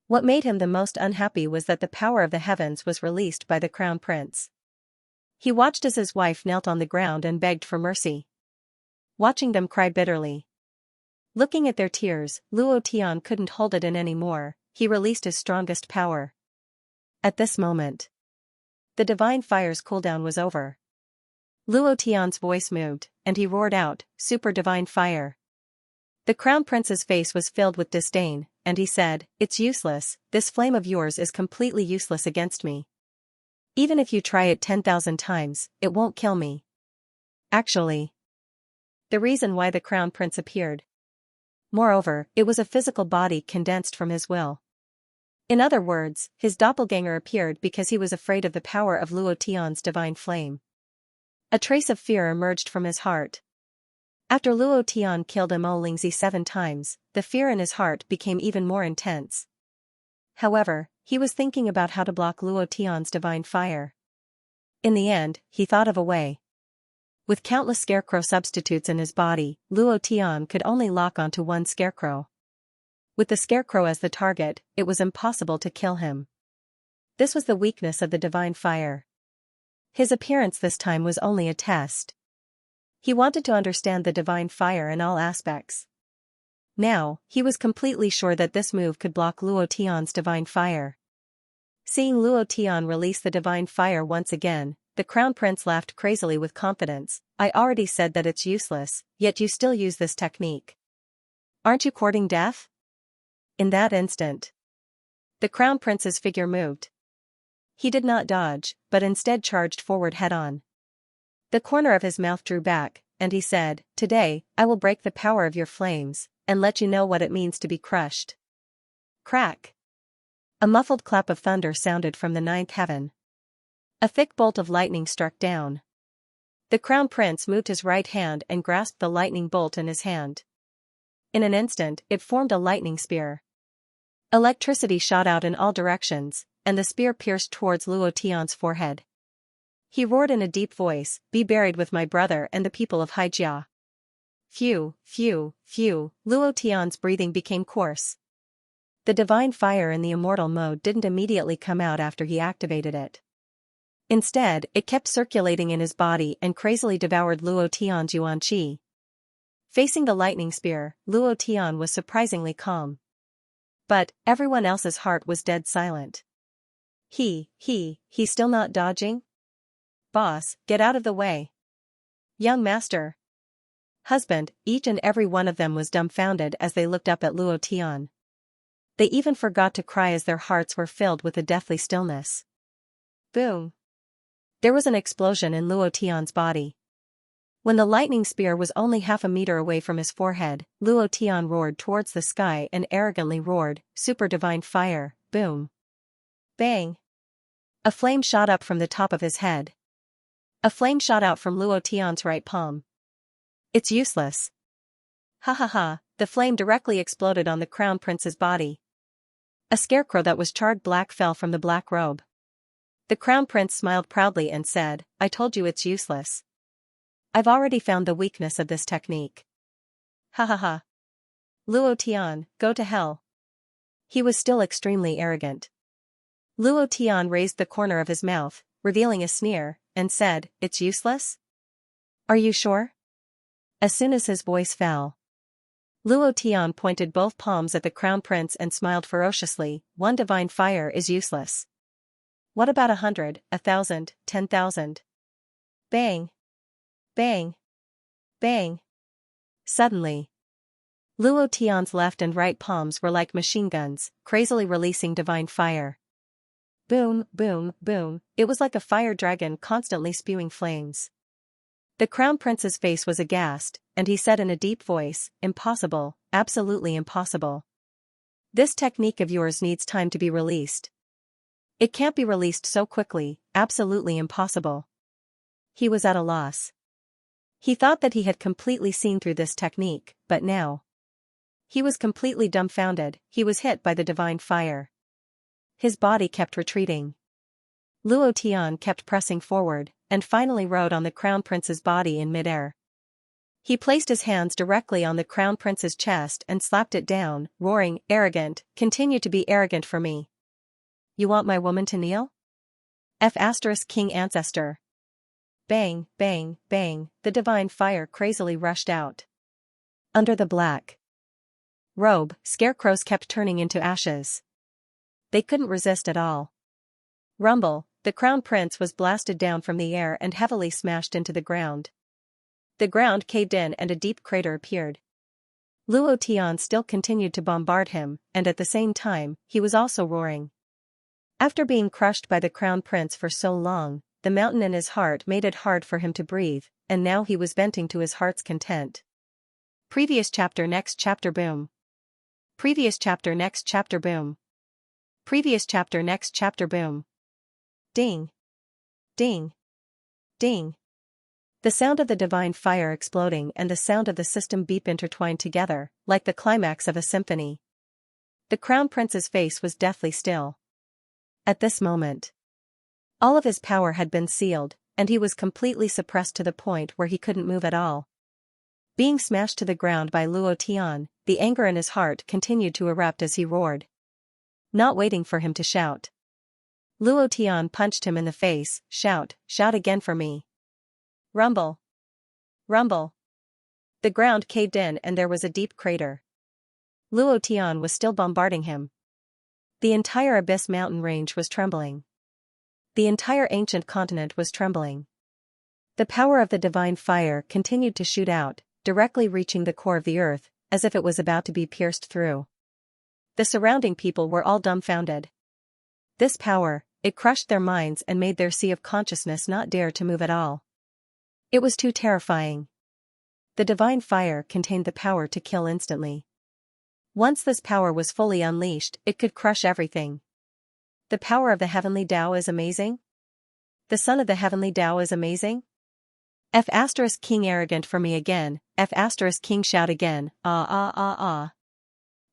What made him the most unhappy was that the power of the heavens was released by the Crown Prince. He watched as his wife knelt on the ground and begged for mercy. Watching them cry bitterly. Looking at their tears, Luo Tian couldn't hold it in anymore. He released his strongest power. At this moment, the divine fire's cooldown was over. Luo Tian's voice moved, and he roared out, Super divine fire. The Crown Prince's face was filled with disdain, and he said, It's useless, this flame of yours is completely useless against me. Even if you try it 10,000 times, it won't kill me. Actually, the reason why the Crown Prince appeared. Moreover, it was a physical body condensed from his will. In other words, his doppelganger appeared because he was afraid of the power of Luo Tian's divine flame. A trace of fear emerged from his heart. After Luo Tian killed Mo Lingzi 7 times, the fear in his heart became even more intense. However, he was thinking about how to block Luo Tian's divine fire. In the end, he thought of a way. With countless scarecrow substitutes in his body, Luo Tian could only lock onto one scarecrow. With the scarecrow as the target, it was impossible to kill him. This was the weakness of the divine fire. His appearance this time was only a test. He wanted to understand the divine fire in all aspects. Now, he was completely sure that this move could block Luo Tian's divine fire. Seeing Luo Tian release the divine fire once again, the Crown Prince laughed crazily with confidence. I already said that it's useless, yet you still use this technique. Aren't you courting death? In that instant, the Crown Prince's figure moved. He did not dodge, but instead charged forward head-on. The corner of his mouth drew back, and he said, Today, I will break the power of your flames, and let you know what it means to be crushed. Crack! A muffled clap of thunder sounded from the 9th heaven. A thick bolt of lightning struck down. The Crown Prince moved his right hand and grasped the lightning bolt in his hand. In an instant, it formed a lightning spear. Electricity shot out in all directions, and the spear pierced towards Luo Tian's forehead. He roared in a deep voice, Be buried with my brother and the people of Xianxia. Phew, phew, phew, Luo Tian's breathing became coarse. The divine fire in the immortal mode didn't immediately come out after he activated it. Instead, it kept circulating in his body and crazily devoured Luo Tian's yuan qi. Facing the lightning spear, Luo Tian was surprisingly calm. But, everyone else's heart was dead silent. He's still not dodging? Boss, get out of the way. Young master. Husband, each and every one of them was dumbfounded as they looked up at Luo Tian. They even forgot to cry as their hearts were filled with a deathly stillness. Boom. There was an explosion in Luo Tian's body. When the lightning spear was only half a meter away from his forehead, Luo Tian roared towards the sky and arrogantly roared, Super divine fire, boom. Bang. A flame shot up from the top of his head. A flame shot out from Luo Tian's right palm. It's useless. Ha ha ha, the flame directly exploded on the crown prince's body. A scarecrow that was charred black fell from the black robe. The crown prince smiled proudly and said, I told you it's useless. I've already found the weakness of this technique. Ha ha ha. Luo Tian, go to hell. He was still extremely arrogant. Luo Tian raised the corner of his mouth, revealing a sneer, and said, it's useless? Are you sure? As soon as his voice fell, Luo Tian pointed both palms at the crown prince and smiled ferociously, one divine fire is useless. What about 100, 1,000, 10,000? Bang! Bang! Bang! Suddenly, Luo Tian's left and right palms were like machine guns, crazily releasing divine fire. Boom, boom, boom, it was like a fire dragon constantly spewing flames. The crown prince's face was aghast, and he said in a deep voice, impossible, absolutely impossible. This technique of yours needs time to be released. It can't be released so quickly, absolutely impossible. He was at a loss. He thought that he had completely seen through this technique, but now he was completely dumbfounded. He was hit by the divine fire. His body kept retreating. Luo Tian kept pressing forward, and finally rode on the crown prince's body in midair. He placed his hands directly on the crown prince's chest and slapped it down, roaring, arrogant, continue to be arrogant for me. You want my woman to kneel? King ancestor. Bang, bang, bang, the divine fire crazily rushed out. Under the black robe, scarecrows kept turning into ashes. They couldn't resist at all. Rumble, the crown prince was blasted down from the air and heavily smashed into the ground. The ground caved in and a deep crater appeared. Luo Tian still continued to bombard him, and at the same time, he was also roaring. After being crushed by the crown prince for so long, the mountain in his heart made it hard for him to breathe, and now he was venting to his heart's content. Previous chapter next chapter boom. Previous chapter next chapter boom. Previous chapter next chapter boom. Ding. Ding. Ding. The sound of the divine fire exploding and the sound of the system beep intertwined together, like the climax of a symphony. The crown prince's face was deathly still. At this moment, all of his power had been sealed, and he was completely suppressed to the point where he couldn't move at all. Being smashed to the ground by Luo Tian, the anger in his heart continued to erupt as he roared. Not waiting for him to shout, Luo Tian punched him in the face. Shout, shout again for me. Rumble. Rumble. The ground caved in and there was a deep crater. Luo Tian was still bombarding him. The entire Abyss mountain range was trembling. The entire ancient continent was trembling. The power of the divine fire continued to shoot out, directly reaching the core of the earth, as if it was about to be pierced through. The surrounding people were all dumbfounded. This power, it crushed their minds and made their sea of consciousness not dare to move at all. It was too terrifying. The divine fire contained the power to kill instantly. Once this power was fully unleashed, it could crush everything. The power of the heavenly Tao is amazing? The son of the heavenly Tao is amazing? King arrogant for me again, King shout again, ah ah ah ah.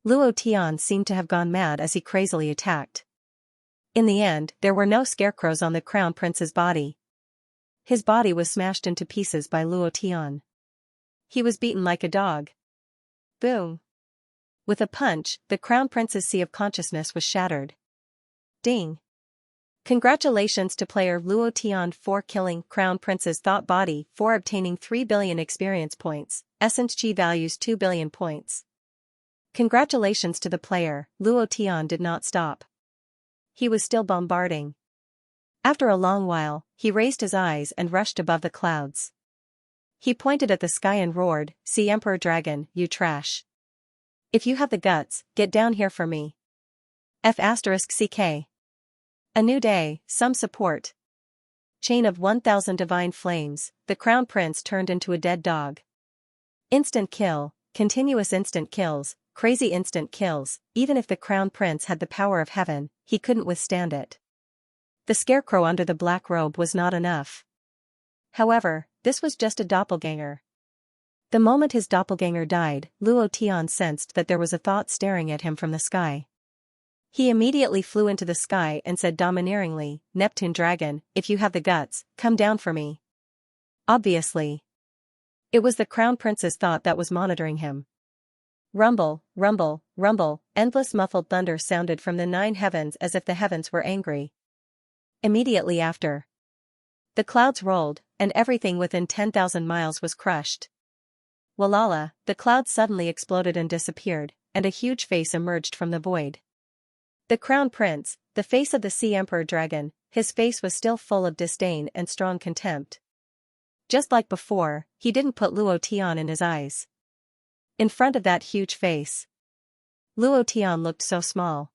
Luo Tian seemed to have gone mad as he crazily attacked. In the end, there were no scarecrows on the crown prince's body. His body was smashed into pieces by Luo Tian. He was beaten like a dog. Boom. With a punch, the crown prince's sea of consciousness was shattered. Ding. Congratulations to player Luo Tian for killing crown prince's thought body for obtaining 3 billion experience points, essence chi values 2 billion points. Congratulations to the player. Luo Tian did not stop. He was still bombarding. After a long while, he raised his eyes and rushed above the clouds. He pointed at the sky and roared, "See Emperor Dragon, you trash. If you have the guts, get down here for me. CK. A new day, some support." Chain of 1,000 divine flames, the crown prince turned into a dead dog. Instant kill, continuous instant kills, crazy instant kills. Even if the crown prince had the power of heaven, he couldn't withstand it. The scarecrow under the black robe was not enough. However, this was just a doppelganger. The moment his doppelganger died, Luo Tian sensed that there was a thought staring at him from the sky. He immediately flew into the sky and said domineeringly, "Neptune dragon, if you have the guts, come down for me." Obviously. It was the crown prince's thought that was monitoring him. Rumble, rumble, rumble, endless muffled thunder sounded from the 9 heavens as if the heavens were angry. Immediately after, the clouds rolled, and everything within 10,000 miles was crushed. Walala, the clouds suddenly exploded and disappeared, and a huge face emerged from the void. The crown prince, the face of the sea emperor dragon, his face was still full of disdain and strong contempt. Just like before, he didn't put Luo Tian in his eyes. In front of that huge face, Luo Tian looked so small.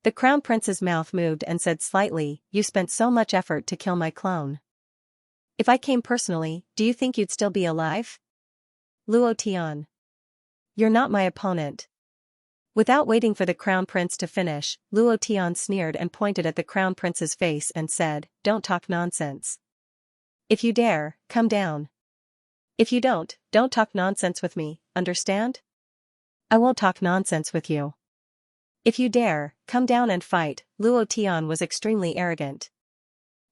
The crown prince's mouth moved and said slightly, "You spent so much effort to kill my clone. If I came personally, do you think you'd still be alive? Luo Tian. You're not my opponent." Without waiting for the crown prince to finish, Luo Tian sneered and pointed at the crown prince's face and said, "Don't talk nonsense. If you dare, come down. If you don't talk nonsense with me, understand? I won't talk nonsense with you. If you dare, come down and fight." Luo Tian was extremely arrogant.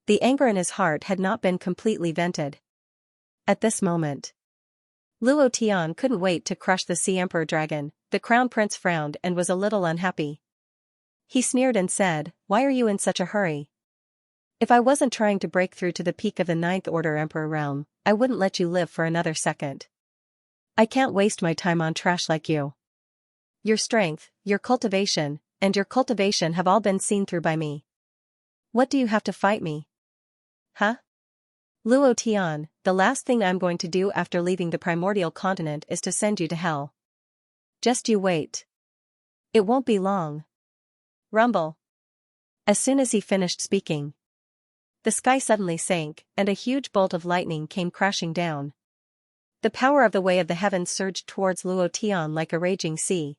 The anger in his heart had not been completely vented. At this moment, Luo Tian couldn't wait to crush the sea emperor dragon. The crown prince frowned and was a little unhappy. He sneered and said, "Why are you in such a hurry? If I wasn't trying to break through to the peak of the 9th order emperor realm, I wouldn't let you live for another second. I can't waste my time on trash like you. Your strength, your cultivation, and your cultivation have all been seen through by me. What do you have to fight me? Huh? Luo Tian, the last thing I'm going to do after leaving the primordial continent is to send you to hell. Just you wait. It won't be long." Rumble. As soon as he finished speaking, the sky suddenly sank, and a huge bolt of lightning came crashing down. The power of the way of the heavens surged towards Luo Tian like a raging sea.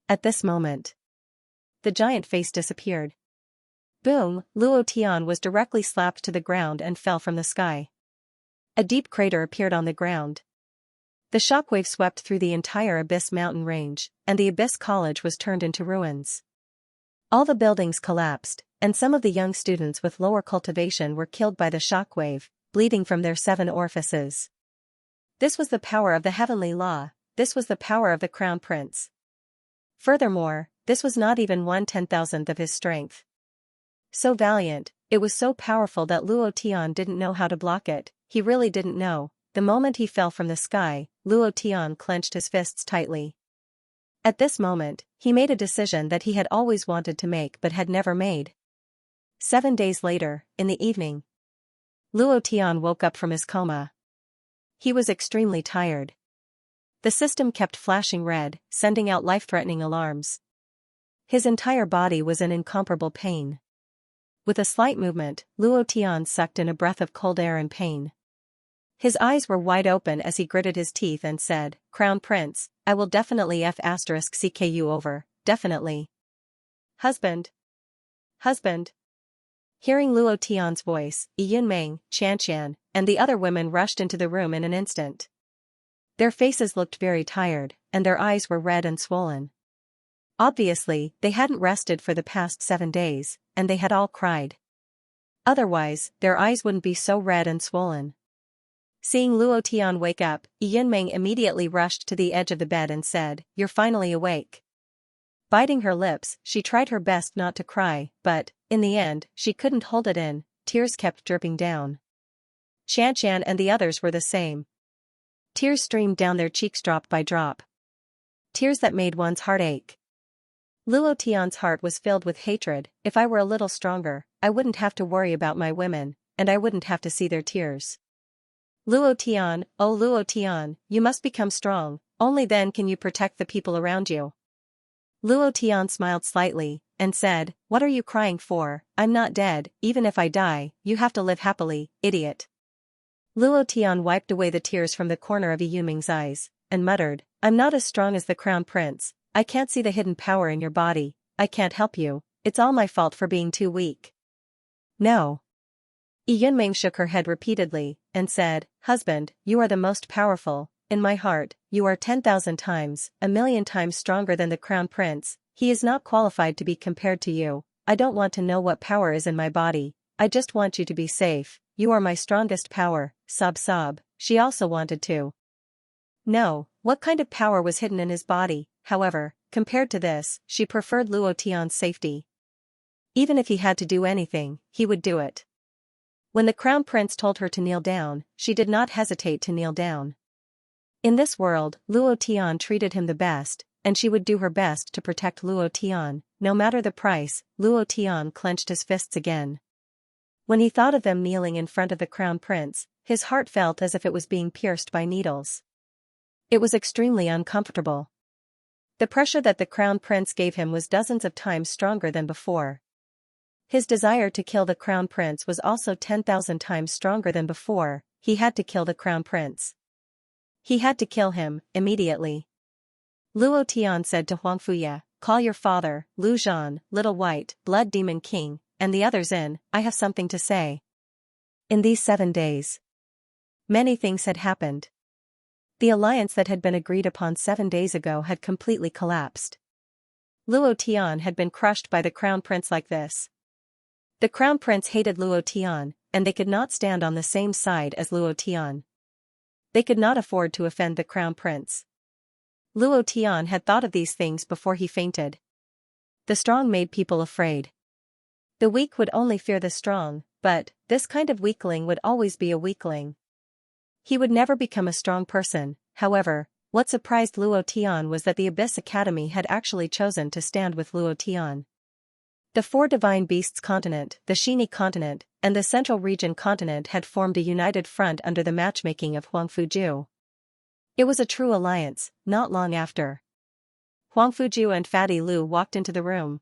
At this moment, the giant face disappeared. Boom! Luo Tian was directly slapped to the ground and fell from the sky. A deep crater appeared on the ground. The shockwave swept through the entire Abyss mountain range, and the Abyss College was turned into ruins. All the buildings collapsed, and some of the young students with lower cultivation were killed by the shockwave, bleeding from their 7 orifices. This was the power of the heavenly law, this was the power of the crown prince. Furthermore, this was not even 1/10,000th of his strength. So valiant, it was so powerful that Luo Tian didn't know how to block it. He really didn't know. The moment he fell from the sky, Luo Tian clenched his fists tightly. At this moment, he made a decision that he had always wanted to make but had never made. 7 days later, in the evening, Luo Tian woke up from his coma. He was extremely tired. The system kept flashing red, sending out life-threatening alarms. His entire body was in incomparable pain. With a slight movement, Luo Tian sucked in a breath of cold air in pain. His eyes were wide open as he gritted his teeth and said, "Crown Prince, I will definitely *CKU over, definitely. Husband. Husband." Hearing Luo Tian's voice, Yunmeng, Xianxia, and the other women rushed into the room in an instant. Their faces looked very tired, and their eyes were red and swollen. Obviously, they hadn't rested for the past 7 days, and they had all cried. Otherwise, their eyes wouldn't be so red and swollen. Seeing Luo Tian wake up, Yunmeng immediately rushed to the edge of the bed and said, "You're finally awake." Biting her lips, she tried her best not to cry, but, in the end, she couldn't hold it in, tears kept dripping down. Xianxia and the others were the same. Tears streamed down their cheeks drop by drop. Tears that made one's heart ache. Luo Tian's heart was filled with hatred. If I were a little stronger, I wouldn't have to worry about my women, and I wouldn't have to see their tears. Luo Tian, oh Luo Tian, you must become strong, only then can you protect the people around you. Luo Tian smiled slightly, and said, "What are you crying for? I'm not dead, even if I die, you have to live happily, idiot." Luo Tian wiped away the tears from the corner of Yunmeng's eyes, and muttered, "I'm not as strong as the crown prince, I can't see the hidden power in your body, I can't help you, it's all my fault for being too weak." No. Yunmeng shook her head repeatedly, and said, "Husband, you are the most powerful, In my heart, you are 10,000 times, a million times stronger than the crown prince. He is not qualified to be compared to you. I don't want to know what power is in my body. I just want you to be safe. You are my strongest power, sob sob. She also wanted to know what kind of power was hidden in his body. However, compared to this, she preferred Luo Tian's safety. Even if he had to do anything, he would do it. When the crown prince told her to kneel down, she did not hesitate to kneel down. In this world, Luo Tian treated him the best, and she would do her best to protect Luo Tian, no matter the price. Luo Tian clenched his fists again. When he thought of them kneeling in front of the crown prince, his heart felt as if it was being pierced by needles. It was extremely uncomfortable. The pressure that the crown prince gave him was dozens of times stronger than before. His desire to kill the crown prince was also 10,000 times stronger than before. He had to kill the crown prince. He had to kill him, immediately. Luo Tian said to Xianxia, call your father, Lu Zhan, Little White, Blood Demon King, and the others in. I have something to say. In these 7 days, many things had happened. The alliance that had been agreed upon 7 days ago had completely collapsed. Luo Tian had been crushed by the crown prince like this. The crown prince hated Luo Tian, and they could not stand on the same side as Luo Tian. They could not afford to offend the crown prince. Luo Tian had thought of these things before he fainted. The strong made people afraid. The weak would only fear the strong, but this kind of weakling would always be a weakling. He would never become a strong person. However, what surprised Luo Tian was that the Abyss Academy had actually chosen to stand with Luo Tian. The 4 divine beasts continent, the Xini continent, and the Central Region continent had formed a united front under the matchmaking of Huang Fuju. It was a true alliance. Not long after, Huang Fuju and Fatty Lu walked into the room.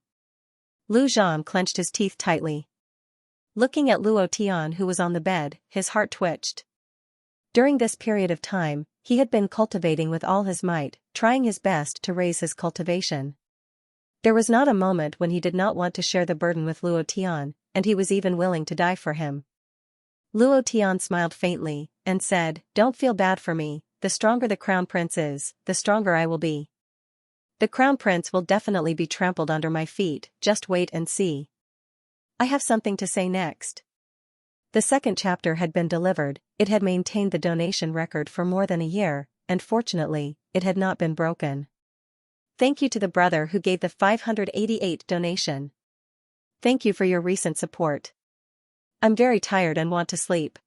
Lu Zhan clenched his teeth tightly. Looking at Luo Tian who was on the bed, his heart twitched. During this period of time, he had been cultivating with all his might, trying his best to raise his cultivation. There was not a moment when he did not want to share the burden with Luo Tian, and he was even willing to die for him. Luo Tian smiled faintly, and said, don't feel bad for me. The stronger the crown prince is, the stronger I will be. The crown prince will definitely be trampled under my feet, just wait and see. I have something to say next. The second chapter had been delivered. It had maintained the donation record for more than a year, and fortunately, it had not been broken. Thank you to the brother who gave the 588 donation. Thank you for your recent support. I'm very tired and want to sleep.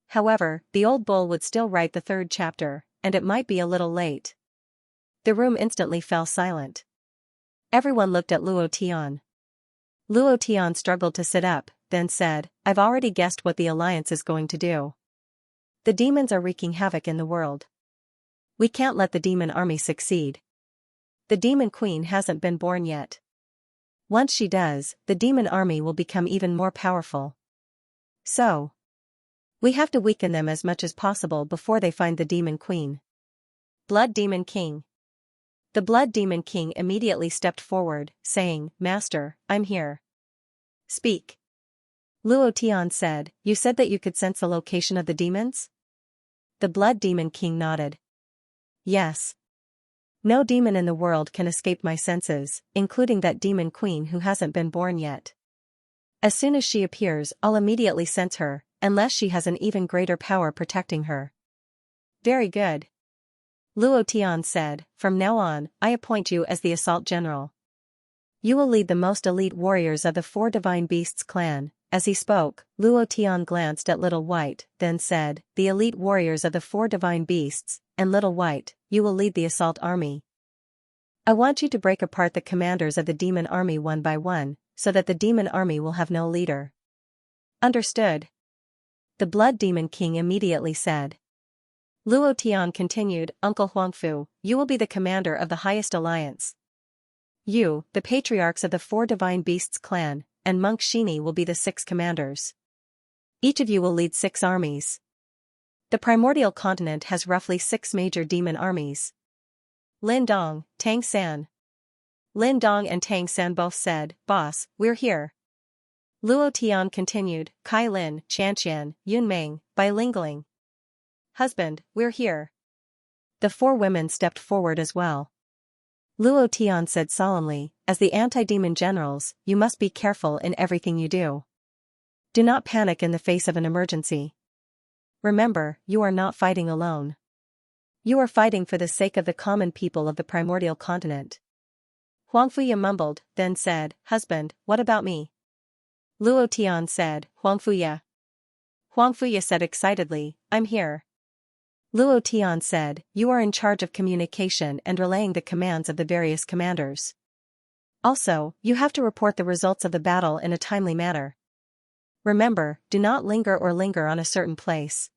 However, the old bull would still write the 3rd chapter, and it might be a little late. The room instantly fell silent. Everyone looked at Luo Tian. Luo Tian struggled to sit up, then said, I've already guessed what the alliance is going to do. The demons are wreaking havoc in the world. We can't let the demon army succeed. The demon queen hasn't been born yet. Once she does, the demon army will become even more powerful. So, we have to weaken them as much as possible before they find the demon queen. Blood Demon King. The Blood Demon King immediately stepped forward, saying, Master, I'm here. Speak. Luo Tian said, you said that you could sense the location of the demons? The Blood Demon King nodded. Yes. No demon in the world can escape my senses, including that demon queen who hasn't been born yet. As soon as she appears, I'll immediately sense her, unless she has an even greater power protecting her. Very good. Luo Tian said, from now on, I appoint you as the assault general. You will lead the most elite warriors of the 4 divine beasts clan. As he spoke, Luo Tian glanced at Little White, then said, the elite warriors of the 4 divine beasts, and Little White, you will lead the assault army. I want you to break apart the commanders of the demon army one by one, so that the demon army will have no leader. Understood. The Blood Demon King immediately said. Luo Tian continued, Uncle Huangfu, you will be the commander of the highest alliance. You, the patriarchs of the 4 divine beasts clan, and Monk Xini will be the 6 commanders. Each of you will lead 6 armies. The primordial continent has roughly 6 major demon armies. Lin Dong, Tang San. Lin Dong and Tang San both said, Boss, we're here. Luo Tian continued, Kai Lin, Xianxia, Yun Meng, Bai Lingling. Husband, we're here. The four women stepped forward as well. Luo Tian said solemnly, as the anti-demon generals, you must be careful in everything you do. Do not panic in the face of an emergency. Remember, you are not fighting alone. You are fighting for the sake of the common people of the primordial continent. Huang Fuya mumbled, then said, Husband, what about me? Luo Tian said, Huang Fuya. Huang Fuya said excitedly, I'm here. Luo Tian said, you are in charge of communication and relaying the commands of the various commanders. Also, you have to report the results of the battle in a timely manner. Remember, do not linger on a certain place.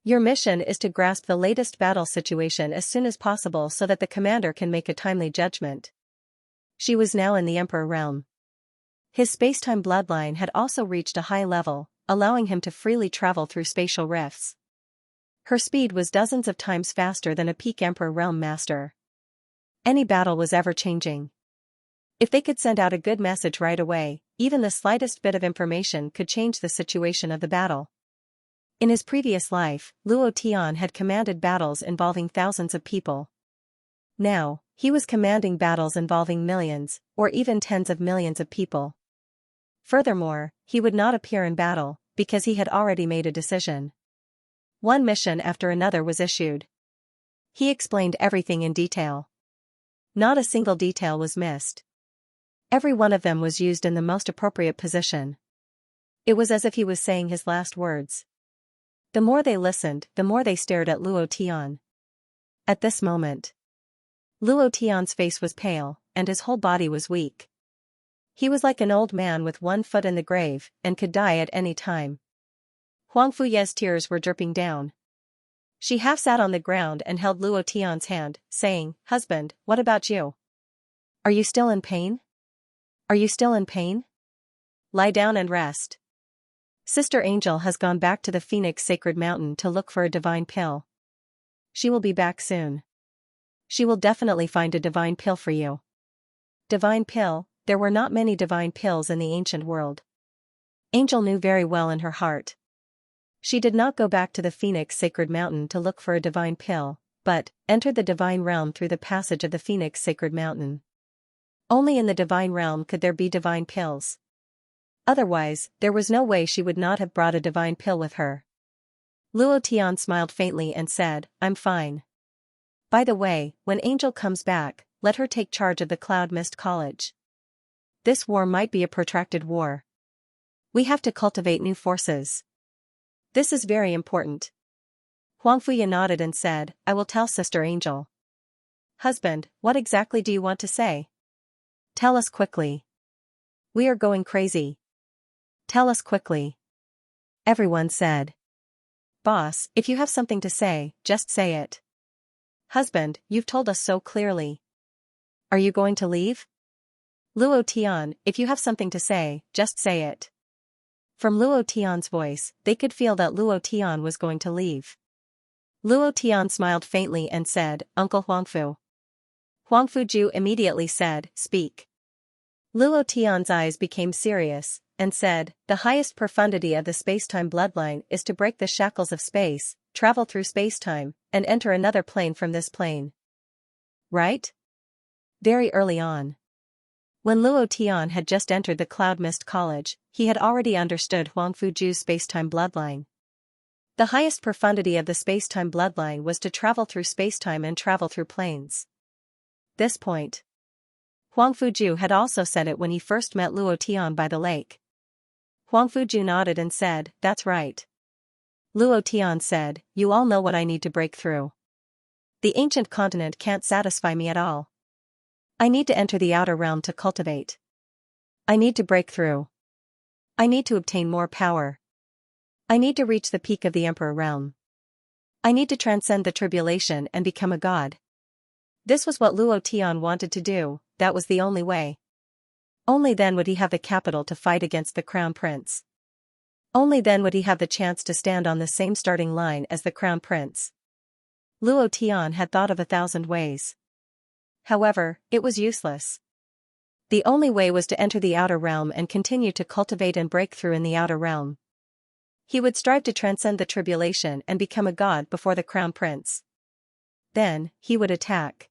Your mission is to grasp the latest battle situation as soon as possible so that the commander can make a timely judgment. She was now in the Emperor realm. His space-time bloodline had also reached a high level, allowing him to freely travel through spatial rifts. Her speed was dozens of times faster than a peak Emperor realm master. Any battle was ever-changing. If they could send out a good message right away, even the slightest bit of information could change the situation of the battle. In his previous life, Luo Tian had commanded battles involving thousands of people. Now, he was commanding battles involving millions, or even tens of millions of people. Furthermore, he would not appear in battle, because he had already made a decision. One mission after another was issued. He explained everything in detail. Not a single detail was missed. Every one of them was used in the most appropriate position. It was as if he was saying his last words. The more they listened, the more they stared at Luo Tian. At this moment, Luo Tian's face was pale, and his whole body was weak. He was like an old man with one foot in the grave, and could die at any time. Huang Fuye's tears were dripping down. She half sat on the ground and held Luo Tian's hand, saying, Husband, what about you? Are you still in pain? Are you still in pain? Lie down and rest. Sister Angel has gone back to the Phoenix Sacred Mountain to look for a divine pill. She will be back soon. She will definitely find a divine pill for you. Divine pill? There were not many divine pills in the ancient world. Angel knew very well in her heart. She did not go back to the Phoenix Sacred Mountain to look for a divine pill, but entered the divine realm through the passage of the Phoenix Sacred Mountain. Only in the divine realm could there be divine pills. Otherwise, there was no way she would not have brought a divine pill with her. Luo Tian smiled faintly and said, I'm fine. By the way, when Angel comes back, let her take charge of the Cloud Mist College. This war might be a protracted war. We have to cultivate new forces. This is very important. Huang Fuya nodded and said, I will tell Sister Angel. Husband, what exactly do you want to say? Tell us quickly. We are going crazy. Tell us quickly. Everyone said. Boss, if you have something to say, just say it. Husband, you've told us so clearly. Are you going to leave? Luo Tian, if you have something to say, just say it. From Luo Tian's voice, they could feel that Luo Tian was going to leave. Luo Tian smiled faintly and said, Uncle Huangfu. Huang Fuju immediately said, Speak. Luo Tian's eyes became serious, and said, The highest profundity of the space-time bloodline is to break the shackles of space, travel through space-time, and enter another plane from this plane. Right? Very early on. When Luo Tian had just entered the Cloud Mist College, he had already understood Huang Fuju's space-time bloodline. The highest profundity of the space-time bloodline was to travel through space-time and travel through planes. This point. Huang Fuju had also said it when he first met Luo Tian by the lake. Huang Fuju nodded and said, That's right. Luo Tian said, You all know what I need to break through. The ancient continent can't satisfy me at all. I need to enter the outer realm to cultivate. I need to break through. I need to obtain more power. I need to reach the peak of the Emperor realm. I need to transcend the tribulation and become a god. This was what Luo Tian wanted to do, that was the only way. Only then would he have the capital to fight against the Crown Prince. Only then would he have the chance to stand on the same starting line as the Crown Prince. Luo Tian had thought of 1,000 ways. However, it was useless. The only way was to enter the outer realm and continue to cultivate and break through in the outer realm. He would strive to transcend the tribulation and become a god before the Crown Prince. Then, he would attack.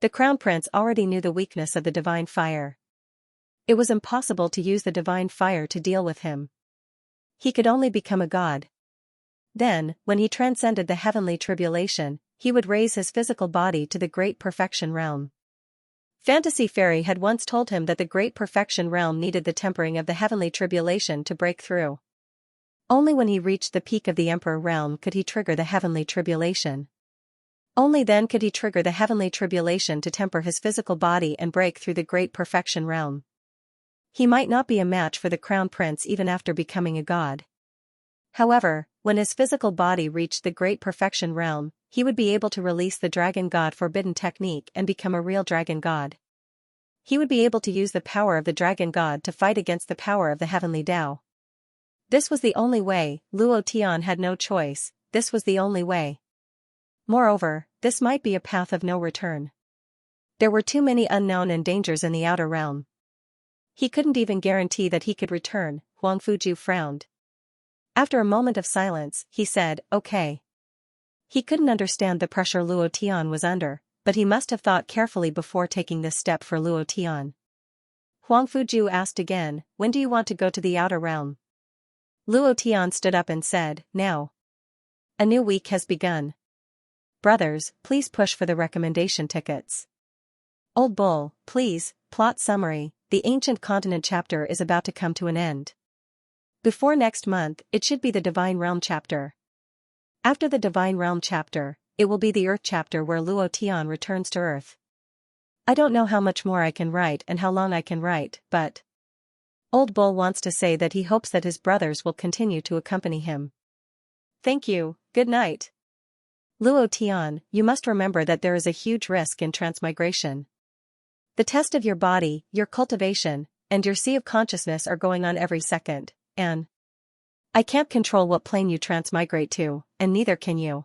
The Crown Prince already knew the weakness of the divine fire. It was impossible to use the divine fire to deal with him. He could only become a god. Then, when he transcended the heavenly tribulation, he would raise his physical body to the great perfection realm. Fantasy Fairy had once told him that the great perfection realm needed the tempering of the heavenly tribulation to break through. Only when he reached the peak of the Emperor realm could he trigger the heavenly tribulation. Only then could he trigger the heavenly tribulation to temper his physical body and break through the great perfection realm. He might not be a match for the Crown Prince even after becoming a god. However, when his physical body reached the great perfection realm, he would be able to release the Dragon God Forbidden technique and become a real dragon god. He would be able to use the power of the Dragon God to fight against the power of the heavenly Tao. This was the only way. Luo Tian had no choice. This was the only way. Moreover, this might be a path of no return. There were too many unknown and dangers in the outer realm. He couldn't even guarantee that he could return. Huang Fuju frowned. After a moment of silence, he said, "Okay." He couldn't understand the pressure Luo Tian was under, but he must have thought carefully before taking this step for Luo Tian. Huang Fuju asked again, "When do you want to go to the outer realm?" Luo Tian stood up and said, "Now. A new week has begun. Brothers, please push for the recommendation tickets. Old Bull, please." Plot summary: the Ancient Continent chapter is about to come to an end. Before next month, it should be the Divine Realm chapter. After the Divine Realm chapter, it will be the Earth chapter where Luo Tian returns to Earth. I don't know how much more I can write and how long I can write, but Old Bull wants to say that he hopes that his brothers will continue to accompany him. Thank you, good night. Luo Tian, you must remember that there is a huge risk in transmigration. The test of your body, your cultivation, and your sea of consciousness are going on every second, and I can't control what plane you transmigrate to, and neither can you.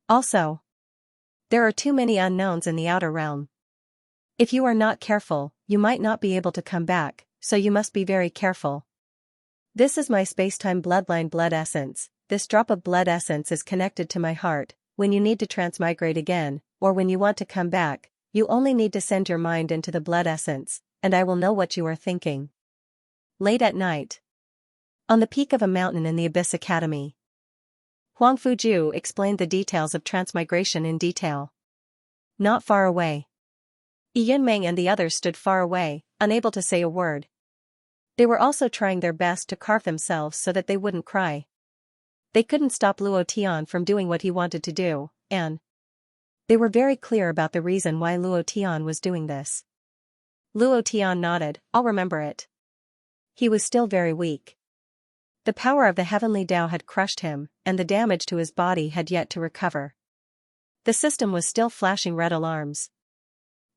Also, there are too many unknowns in the outer realm. If you are not careful, you might not be able to come back, so you must be very careful. This is my spacetime bloodline blood essence. This drop of blood essence is connected to my heart. When you need to transmigrate again, or when you want to come back, you only need to send your mind into the blood essence, and I will know what you are thinking. Late at night. On the peak of a mountain in the Abyss Academy. Huang Fuju explained the details of transmigration in detail. Not far away. Yunmeng and the others stood far away, unable to say a word. They were also trying their best to carve themselves so that they wouldn't cry. They couldn't stop Luo Tian from doing what he wanted to do, and they were very clear about the reason why Luo Tian was doing this. Luo Tian nodded, "I'll remember it." He was still very weak. The power of the heavenly Tao had crushed him, and the damage to his body had yet to recover. The system was still flashing red alarms.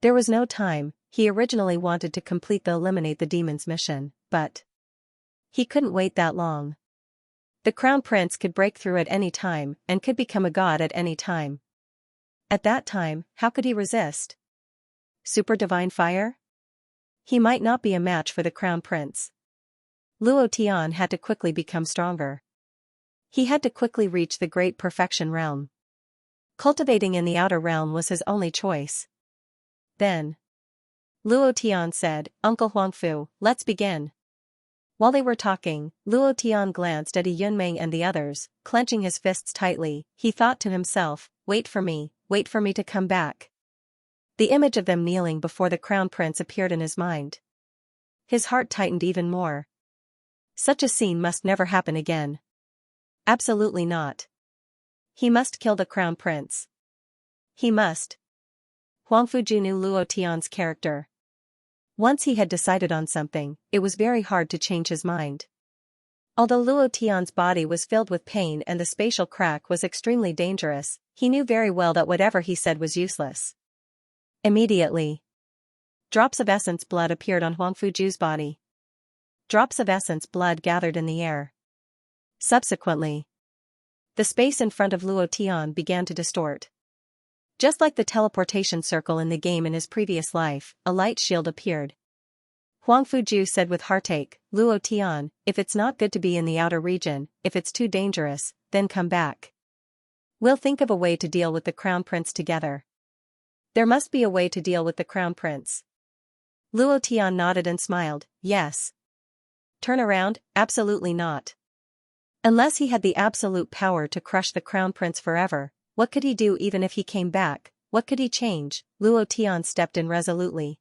There was no time. He originally wanted to complete the Eliminate the Demons mission, but he couldn't wait that long. The Crown Prince could break through at any time, and could become a god at any time. At that time, how could he resist? Super Divine Fire? He might not be a match for the Crown Prince. Luo Tian had to quickly become stronger. He had to quickly reach the great perfection realm. Cultivating in the outer realm was his only choice. Then Luo Tian said, "Uncle Huangfu, let's begin." While they were talking, Luo Tian glanced at Yunmeng and the others, clenching his fists tightly. He thought to himself, wait for me to come back. The image of them kneeling before the Crown Prince appeared in his mind. His heart tightened even more. Such a scene must never happen again. Absolutely not. He must kill the Crown Prince. He must. Huang Fuju knew Luo Tian's character. Once he had decided on something, it was very hard to change his mind. Although Luo Tian's body was filled with pain and the spatial crack was extremely dangerous, he knew very well that whatever he said was useless. Immediately, drops of essence blood appeared on Huang Fuju's body. Drops of essence blood gathered in the air. Subsequently, the space in front of Luo Tian began to distort. Just like the teleportation circle in the game in his previous life, a light shield appeared. Huang Fuju said with heartache, "Luo Tian, if it's not good to be in the outer region, if it's too dangerous, then come back." We'll think of a way to deal with the Crown Prince together. There must be a way to deal with the Crown Prince. Luo Tian nodded and smiled, yes. Turn around, absolutely not. Unless he had the absolute power to crush the Crown Prince forever, what could he do even if he came back? What could he change? Luo Tian stepped in resolutely.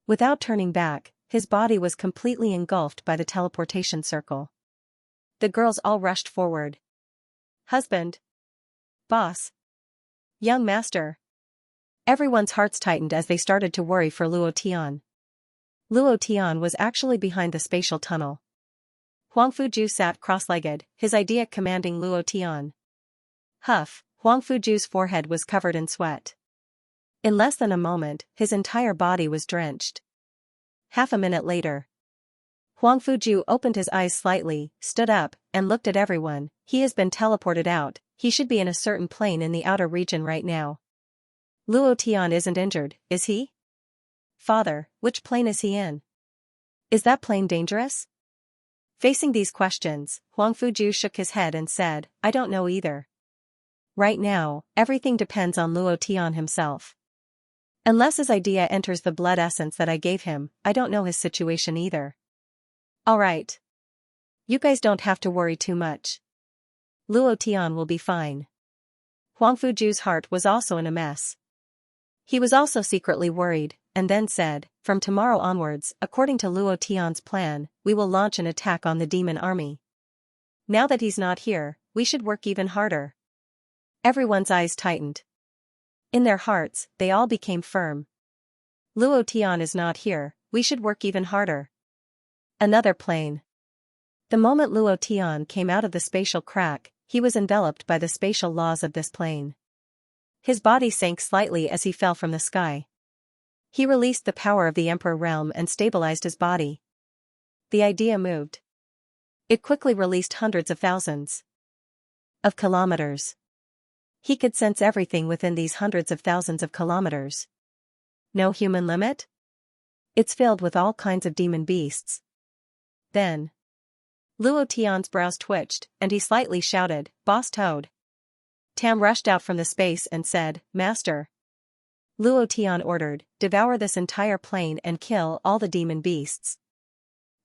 Without turning back, his body was completely engulfed by the teleportation circle. The girls all rushed forward. Husband. Boss. Young master. Everyone's hearts tightened as they started to worry for Luo Tian. Luo Tian was actually behind the spatial tunnel. Huang Fuju sat cross-legged, his idea commanding Luo Tian. Huff, Huang Fuju's forehead was covered in sweat. In less than a moment, his entire body was drenched. Half a minute later, Huang Fuju opened his eyes slightly, stood up, and looked at everyone. He has been teleported out, he should be in a certain plane in the outer region right now. Luo Tian isn't injured, is he? Father, which plane is he in? Is that plane dangerous? Facing these questions, Huang Fuju shook his head and said, I don't know either. Right now, everything depends on Luo Tian himself. Unless his idea enters the blood essence that I gave him, I don't know his situation either. Alright. You guys don't have to worry too much. Luo Tian will be fine. Huang Fuju's heart was also in a mess. He was also secretly worried, and then said, from tomorrow onwards, according to Luo Tian's plan, we will launch an attack on the demon army. Now that he's not here, we should work even harder. Everyone's eyes tightened. In their hearts, they all became firm. Luo Tian is not here, we should work even harder. Another plane. The moment Luo Tian came out of the spatial crack, he was enveloped by the spatial laws of this plane. His body sank slightly as he fell from the sky. He released the power of the Emperor Realm and stabilized his body. The idea moved. It quickly released hundreds of thousands of kilometers. He could sense everything within these hundreds of thousands of kilometers. No human limit? It's filled with all kinds of demon beasts. Then, Luo Tian's brows twitched, and he slightly shouted, Boss Toad. Tam rushed out from the space and said, Master. Luo Tian ordered, devour this entire plane and kill all the demon beasts.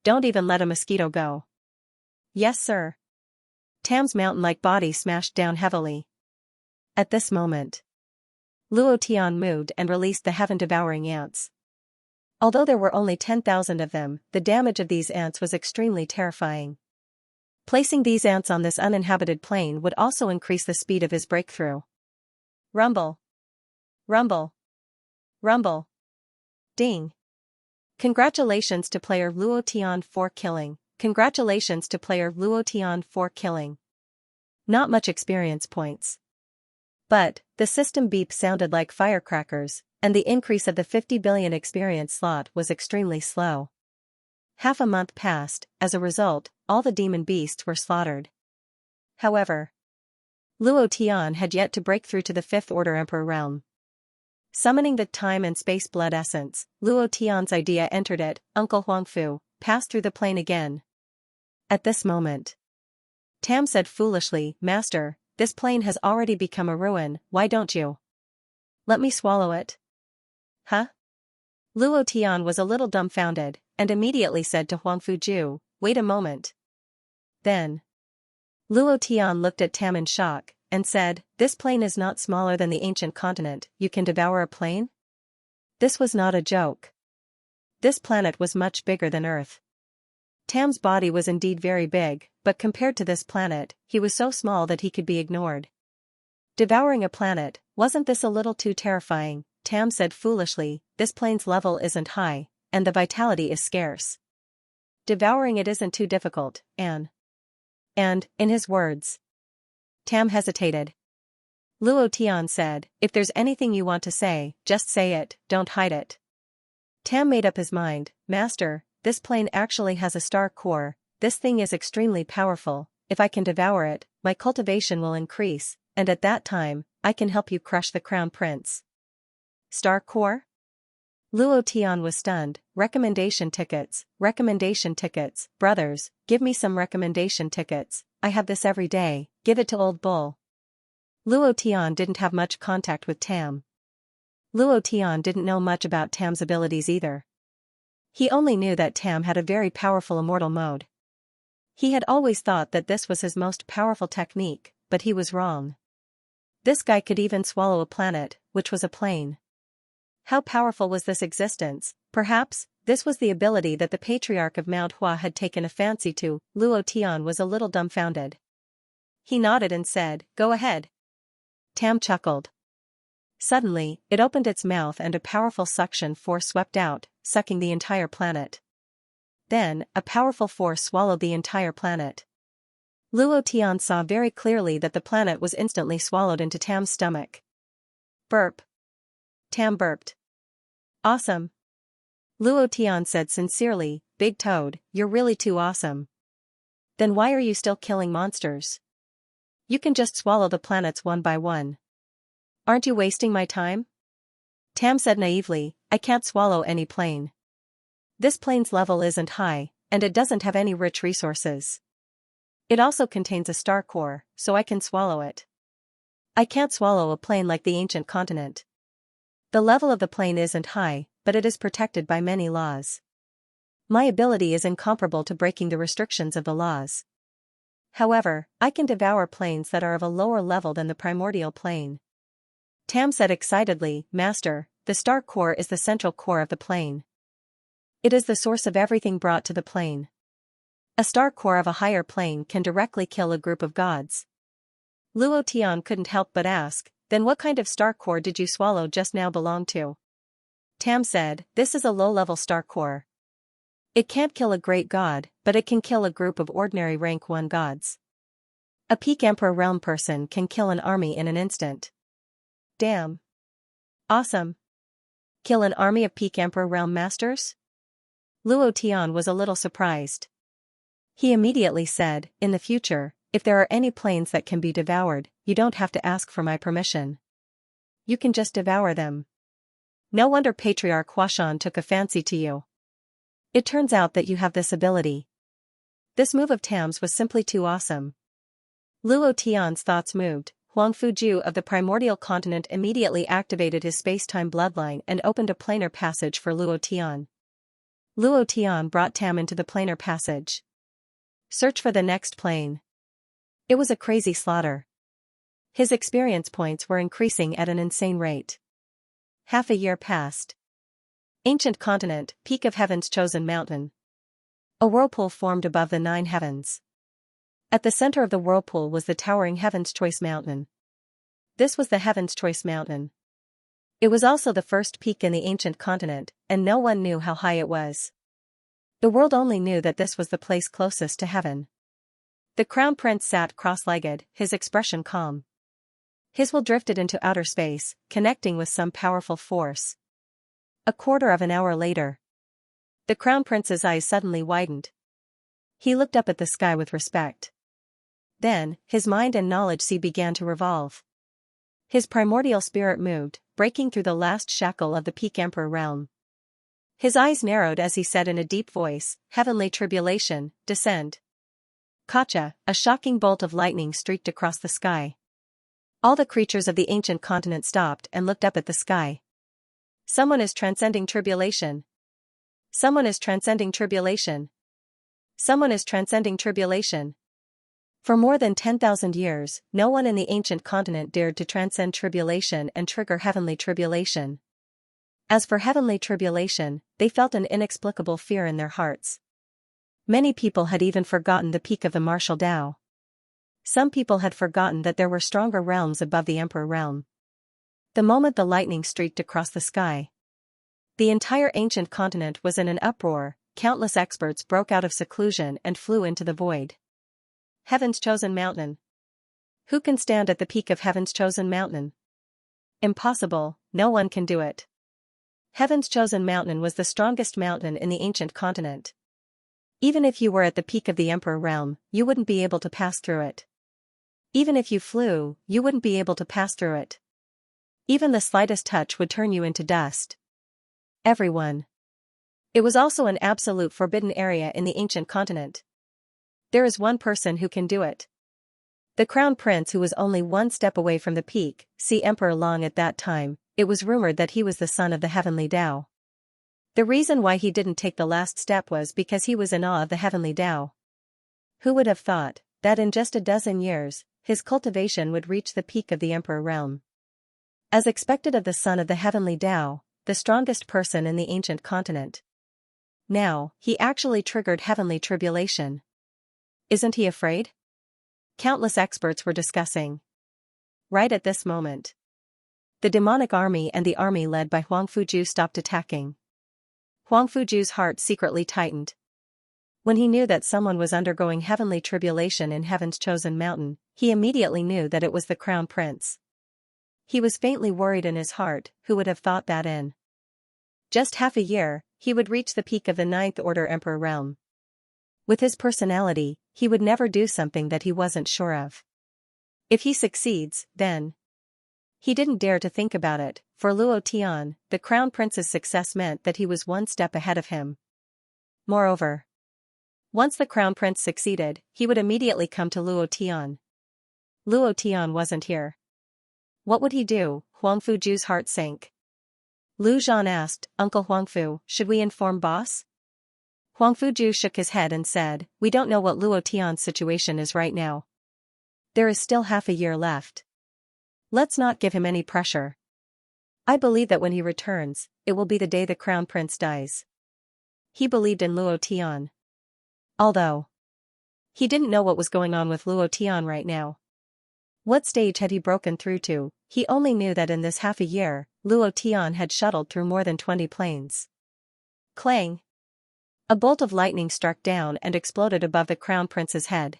Don't even let a mosquito go. Yes, sir. Tam's mountain-like body smashed down heavily. At this moment, Luo Tian moved and released the heaven-devouring ants. Although there were only 10,000 of them, the damage of these ants was extremely terrifying. Placing these ants on this uninhabited plane would also increase the speed of his breakthrough. Rumble. Rumble. Rumble. Ding. Congratulations to player Luo Tian for killing. Congratulations to player Luo Tian for killing. Not much experience points. But, the system beep sounded like firecrackers, and the increase of the 50 billion experience slot was extremely slow. Half a month passed, as a result, all the demon beasts were slaughtered. However, Luo Tian had yet to break through to the 5th Order Emperor realm. Summoning the time and space blood essence, Luo Tian's idea entered it, Uncle Huangfu, pass through the plane again. At this moment, Tam said foolishly, Master, this plane has already become a ruin, why don't you let me swallow it? Huh? Luo Tian was a little dumbfounded, and immediately said to Huang Fuju, wait a moment. Then, Luo Tian looked at Tam in shock, and said, this plane is not smaller than the ancient continent, you can devour a plane? This was not a joke. This planet was much bigger than Earth. Tam's body was indeed very big, but compared to this planet, he was so small that he could be ignored. Devouring a planet, wasn't this a little too terrifying? Tam said foolishly, this plane's level isn't high, and the vitality is scarce. Devouring it isn't too difficult, and, in his words, Tam hesitated. Luo Tian said, if there's anything you want to say, just say it, don't hide it. Tam made up his mind, Master, this plane actually has a star core, this thing is extremely powerful, if I can devour it, my cultivation will increase, and at that time, I can help you crush the Crown Prince. Star core? Luo Tian was stunned, recommendation tickets, brothers, give me some recommendation tickets, I have this every day, give it to Old Bull. Luo Tian didn't have much contact with Tam. Luo Tian didn't know much about Tam's abilities either. He only knew that Tam had a very powerful immortal mode. He had always thought that this was his most powerful technique, but he was wrong. This guy could even swallow a planet, which was a plane. How powerful was this existence? Perhaps, this was the ability that the patriarch of Mount Hua had taken a fancy to. Luo Tian was a little dumbfounded. He nodded and said, "Go ahead." Tam chuckled. Suddenly, it opened its mouth and a powerful suction force swept out, sucking the entire planet. Then, a powerful force swallowed the entire planet. Luo Tian saw very clearly that the planet was instantly swallowed into Tam's stomach. Burp. Tam burped. Awesome. Luo Tian said sincerely, "Big Toad, you're really too awesome. Then why are you still killing monsters? You can just swallow the planets one by one. Aren't you wasting my time?" Tam said naively, "I can't swallow any plane. This plane's level isn't high, and it doesn't have any rich resources. It also contains a star core, so I can swallow it. I can't swallow a plane like the ancient continent. The level of the plane isn't high, but it is protected by many laws. My ability is incomparable to breaking the restrictions of the laws. However, I can devour planes that are of a lower level than the primordial plane." Tam said excitedly, "Master, the star core is the central core of the plane. It is the source of everything brought to the plane. A star core of a higher plane can directly kill a group of gods." Luo Tian couldn't help but ask, "Then what kind of star core did you swallow just now belong to?" Tam said, "This is a low-level star core. It can't kill a great god, but it can kill a group of ordinary rank 1 gods. A peak Emperor realm person can kill an army in an instant." Damn. Awesome. Kill an army of peak Emperor realm masters? Luo Tian was a little surprised. He immediately said, "In the future, if there are any planes that can be devoured, you don't have to ask for my permission. You can just devour them. No wonder Patriarch Huashan took a fancy to you. It turns out that you have this ability." This move of Tam's was simply too awesome. Luo Tian's thoughts moved. Huang Fuju of the primordial continent immediately activated his space-time bloodline and opened a planar passage for Luo Tian. Luo Tian brought Tam into the planar passage. Search for the next plane. It was a crazy slaughter. His experience points were increasing at an insane rate. Half a year passed. Ancient continent, peak of heaven's chosen mountain. A whirlpool formed above the 9 heavens. At the center of the whirlpool was the towering Heaven's Choice Mountain. This was the Heaven's Choice Mountain. It was also the first peak in the ancient continent, and no one knew how high it was. The world only knew that this was the place closest to heaven. The crown prince sat cross-legged, his expression calm. His will drifted into outer space, connecting with some powerful force. A quarter of an hour later, the crown prince's eyes suddenly widened. He looked up at the sky with respect. Then, his mind and knowledge sea began to revolve. His primordial spirit moved, breaking through the last shackle of the peak Emperor realm. His eyes narrowed as he said in a deep voice, "Heavenly tribulation, descend." Kacha, a shocking bolt of lightning streaked across the sky. All the creatures of the ancient continent stopped and looked up at the sky. Someone is transcending tribulation. Someone is transcending tribulation. Someone is transcending tribulation. For more than 10,000 years, no one in the ancient continent dared to transcend tribulation and trigger heavenly tribulation. As for heavenly tribulation, they felt an inexplicable fear in their hearts. Many people had even forgotten the peak of the martial Tao. Some people had forgotten that there were stronger realms above the Emperor realm. The moment the lightning streaked across the sky, the entire ancient continent was in an uproar. Countless experts broke out of seclusion and flew into the void. Heaven's chosen mountain. Who can stand at the peak of Heaven's chosen mountain? Impossible, no one can do it. Heaven's chosen mountain was the strongest mountain in the ancient continent. Even if you were at the peak of the Emperor realm, you wouldn't be able to pass through it. Even if you flew, you wouldn't be able to pass through it. Even the slightest touch would turn you into dust. Everyone. It was also an absolute forbidden area in the ancient continent. There is one person who can do it. The crown prince, who was only one step away from the peak, see Emperor Long at that time, it was rumored that he was the son of the heavenly Tao. The reason why he didn't take the last step was because he was in awe of the heavenly Tao. Who would have thought that in just a dozen years, his cultivation would reach the peak of the emperor realm? As expected of the son of the heavenly Tao, the strongest person in the ancient continent. Now, he actually triggered heavenly tribulation. Isn't he afraid? Countless experts were discussing. Right at this moment, the demonic army and the army led by Huang Fuju stopped attacking. Huang Fuju's heart secretly tightened. When he knew that someone was undergoing heavenly tribulation in heaven's chosen mountain, he immediately knew that it was the crown prince. He was faintly worried in his heart. Who would have thought that in just half a year, he would reach the peak of the Ninth Order Emperor realm? With his personality, he would never do something that he wasn't sure of. If he succeeds, then he didn't dare to think about it. For Luo Tian, the crown prince's success meant that he was one step ahead of him. Moreover, once the crown prince succeeded, he would immediately come to Luo Tian. Luo Tian wasn't here. What would he do? Huang Fuju's heart sank. Lu Zhan asked, Uncle Huangfu, should we inform boss? Huang Fuju shook his head and said, we don't know what Luo Tian's situation is right now. There is still half a year left. Let's not give him any pressure. I believe that when he returns, it will be the day the crown prince dies. He believed in Luo Tian. Although he didn't know what was going on with Luo Tian right now. What stage had he broken through to? He only knew that in this half a year, Luo Tian had shuttled through more than 20 planes. Clang! A bolt of lightning struck down and exploded above the crown prince's head.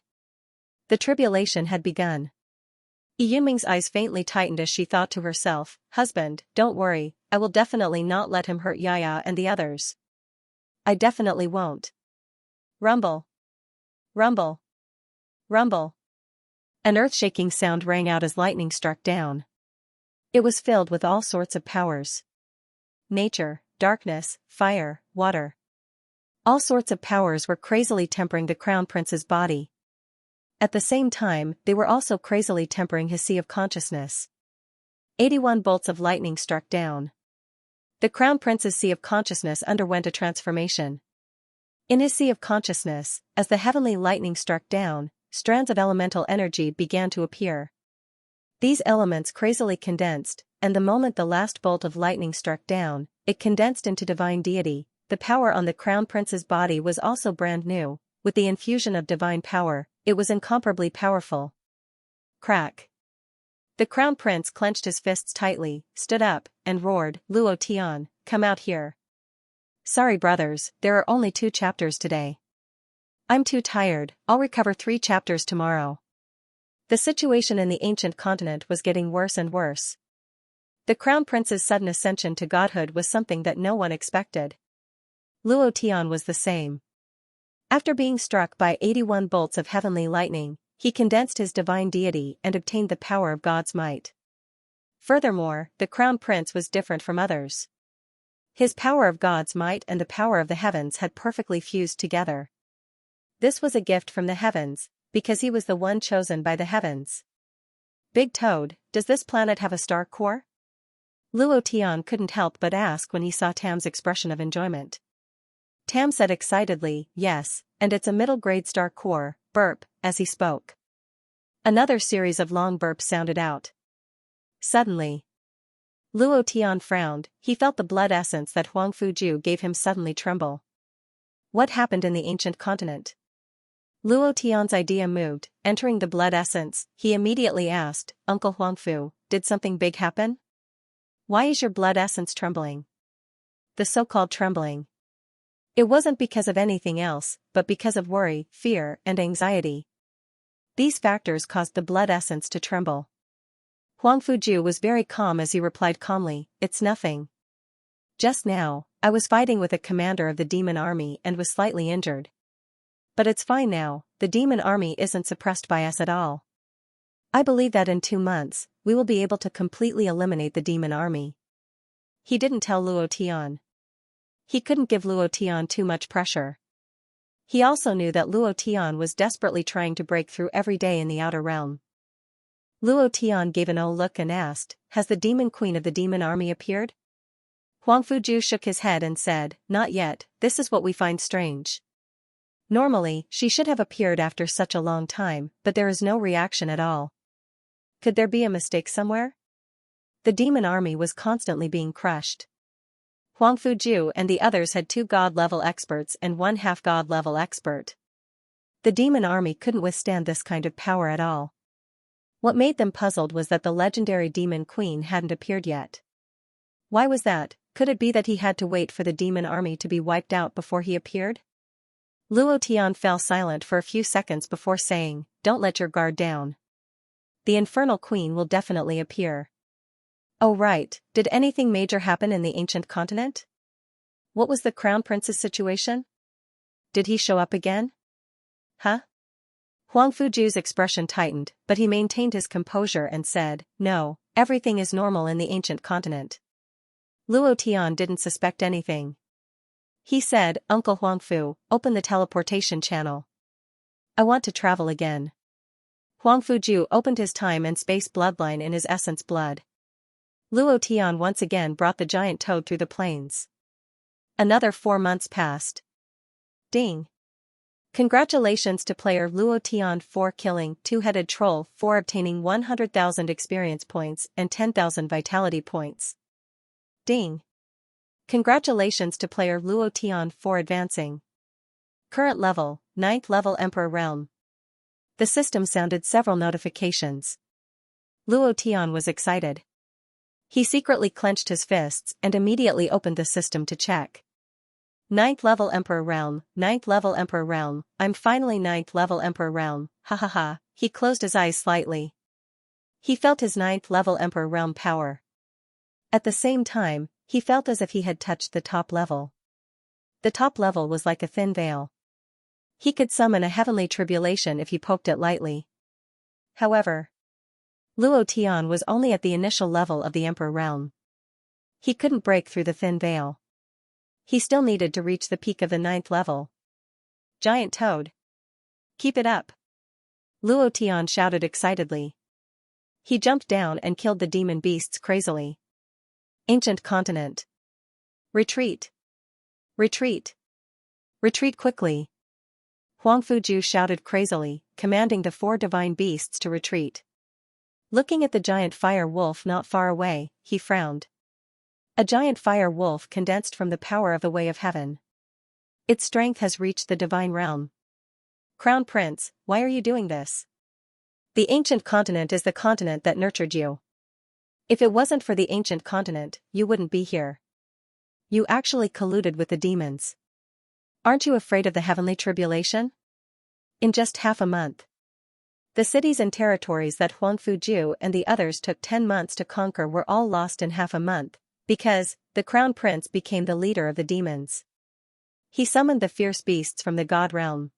The tribulation had begun. Yuming's eyes faintly tightened as she thought to herself, husband, don't worry, I will definitely not let him hurt Yaya and the others. I definitely won't. Rumble. Rumble. Rumble. An earth-shaking sound rang out as lightning struck down. It was filled with all sorts of powers. Nature, darkness, fire, water. All sorts of powers were crazily tempering the crown prince's body. At the same time, they were also crazily tempering his sea of consciousness. 81 bolts of lightning struck down. The crown prince's sea of consciousness underwent a transformation. In his sea of consciousness, as the heavenly lightning struck down, strands of elemental energy began to appear. These elements crazily condensed, and the moment the last bolt of lightning struck down, it condensed into divine deity. The power on the crown prince's body was also brand new. With the infusion of divine power, it was incomparably powerful. Crack. The crown prince clenched his fists tightly, stood up, and roared, Luo Tian, come out here. Sorry brothers, there are only 2 chapters today. I'm too tired, I'll recover 3 chapters tomorrow. The situation in the ancient continent was getting worse and worse. The crown prince's sudden ascension to godhood was something that no one expected. Luo Tian was the same. After being struck by 81 bolts of heavenly lightning, he condensed his divine deity and obtained the power of God's might. Furthermore, the crown prince was different from others. His power of God's might and the power of the heavens had perfectly fused together. This was a gift from the heavens, because he was the one chosen by the heavens. Big Toad, does this planet have a star core? Luo Tian couldn't help but ask when he saw Tam's expression of enjoyment. Tam said excitedly, yes, and it's a middle-grade star core, burp, as he spoke. Another series of long burps sounded out. Suddenly, Luo Tian frowned. He felt the blood essence that Huang Fuju gave him suddenly tremble. What happened in the ancient continent? Luo Tian's idea moved. Entering the blood essence, he immediately asked, Uncle Huangfu, did something big happen? Why is your blood essence trembling? The so-called trembling. It wasn't because of anything else, but because of worry, fear, and anxiety. These factors caused the blood essence to tremble. Huang Fuju was very calm as he replied calmly, it's nothing. Just now, I was fighting with a commander of the demon army and was slightly injured. But it's fine now, the demon army isn't suppressed by us at all. I believe that in 2 months, we will be able to completely eliminate the demon army. He didn't tell Luo Tian. He couldn't give Luo Tian too much pressure. He also knew that Luo Tian was desperately trying to break through every day in the outer realm. Luo Tian gave an old look and asked, "Has the demon queen of the demon army appeared?" Huang Fuju shook his head and said, "Not yet, this is what we find strange. Normally, she should have appeared after such a long time, but there is no reaction at all. Could there be a mistake somewhere?" The demon army was constantly being crushed. Huang Fuju and the others had 2 god-level experts and 1 half-god-level expert. The demon army couldn't withstand this kind of power at all. What made them puzzled was that the legendary demon queen hadn't appeared yet. Why was that? Could it be that he had to wait for the demon army to be wiped out before he appeared? Luo Tian fell silent for a few seconds before saying, "Don't let your guard down. The infernal queen will definitely appear." "Oh right, did anything major happen in the ancient continent? What was the crown prince's situation? Did he show up again?" "Huh?" Huang Fuju's expression tightened, but he maintained his composure and said, "No, everything is normal in the ancient continent." Luo Tian didn't suspect anything. He said, "Uncle Huangfu, open the teleportation channel. I want to travel again." Huang Fuju opened his time and space bloodline in his essence blood. Luo Tian once again brought the giant toad through the plains. Another 4 months passed. Ding. Congratulations to player Luo Tian for killing 2-headed troll for obtaining 100,000 experience points and 10,000 vitality points. Ding. Congratulations to player Luo Tian for advancing. Current level, 9th level Emperor Realm. The system sounded several notifications. Luo Tian was excited. He secretly clenched his fists and immediately opened the system to check. 9th level Emperor Realm, 9th level Emperor Realm, I'm finally 9th level Emperor Realm, ha ha ha, he closed his eyes slightly. He felt his 9th level Emperor Realm power. At the same time, he felt as if he had touched the top level. The top level was like a thin veil. He could summon a heavenly tribulation if he poked it lightly. However, Luo Tian was only at the initial level of the Emperor Realm. He couldn't break through the thin veil. He still needed to reach the peak of the 9th level. Giant Toad. Keep it up. Luo Tian shouted excitedly. He jumped down and killed the demon beasts crazily. Ancient continent. Retreat. Retreat. Retreat quickly. Huang Fuju shouted crazily, commanding the 4 divine beasts to retreat. Looking at the giant fire wolf not far away, he frowned. A giant fire wolf condensed from the power of the Way of Heaven. Its strength has reached the divine realm. Crown Prince, why are you doing this? The ancient continent is the continent that nurtured you. If it wasn't for the ancient continent, you wouldn't be here. You actually colluded with the demons. Aren't you afraid of the heavenly tribulation? In just half a month. The cities and territories that Huang Fuju and the others took 10 months to conquer were all lost in half a month, because the crown prince became the leader of the demons. He summoned the fierce beasts from the god realm.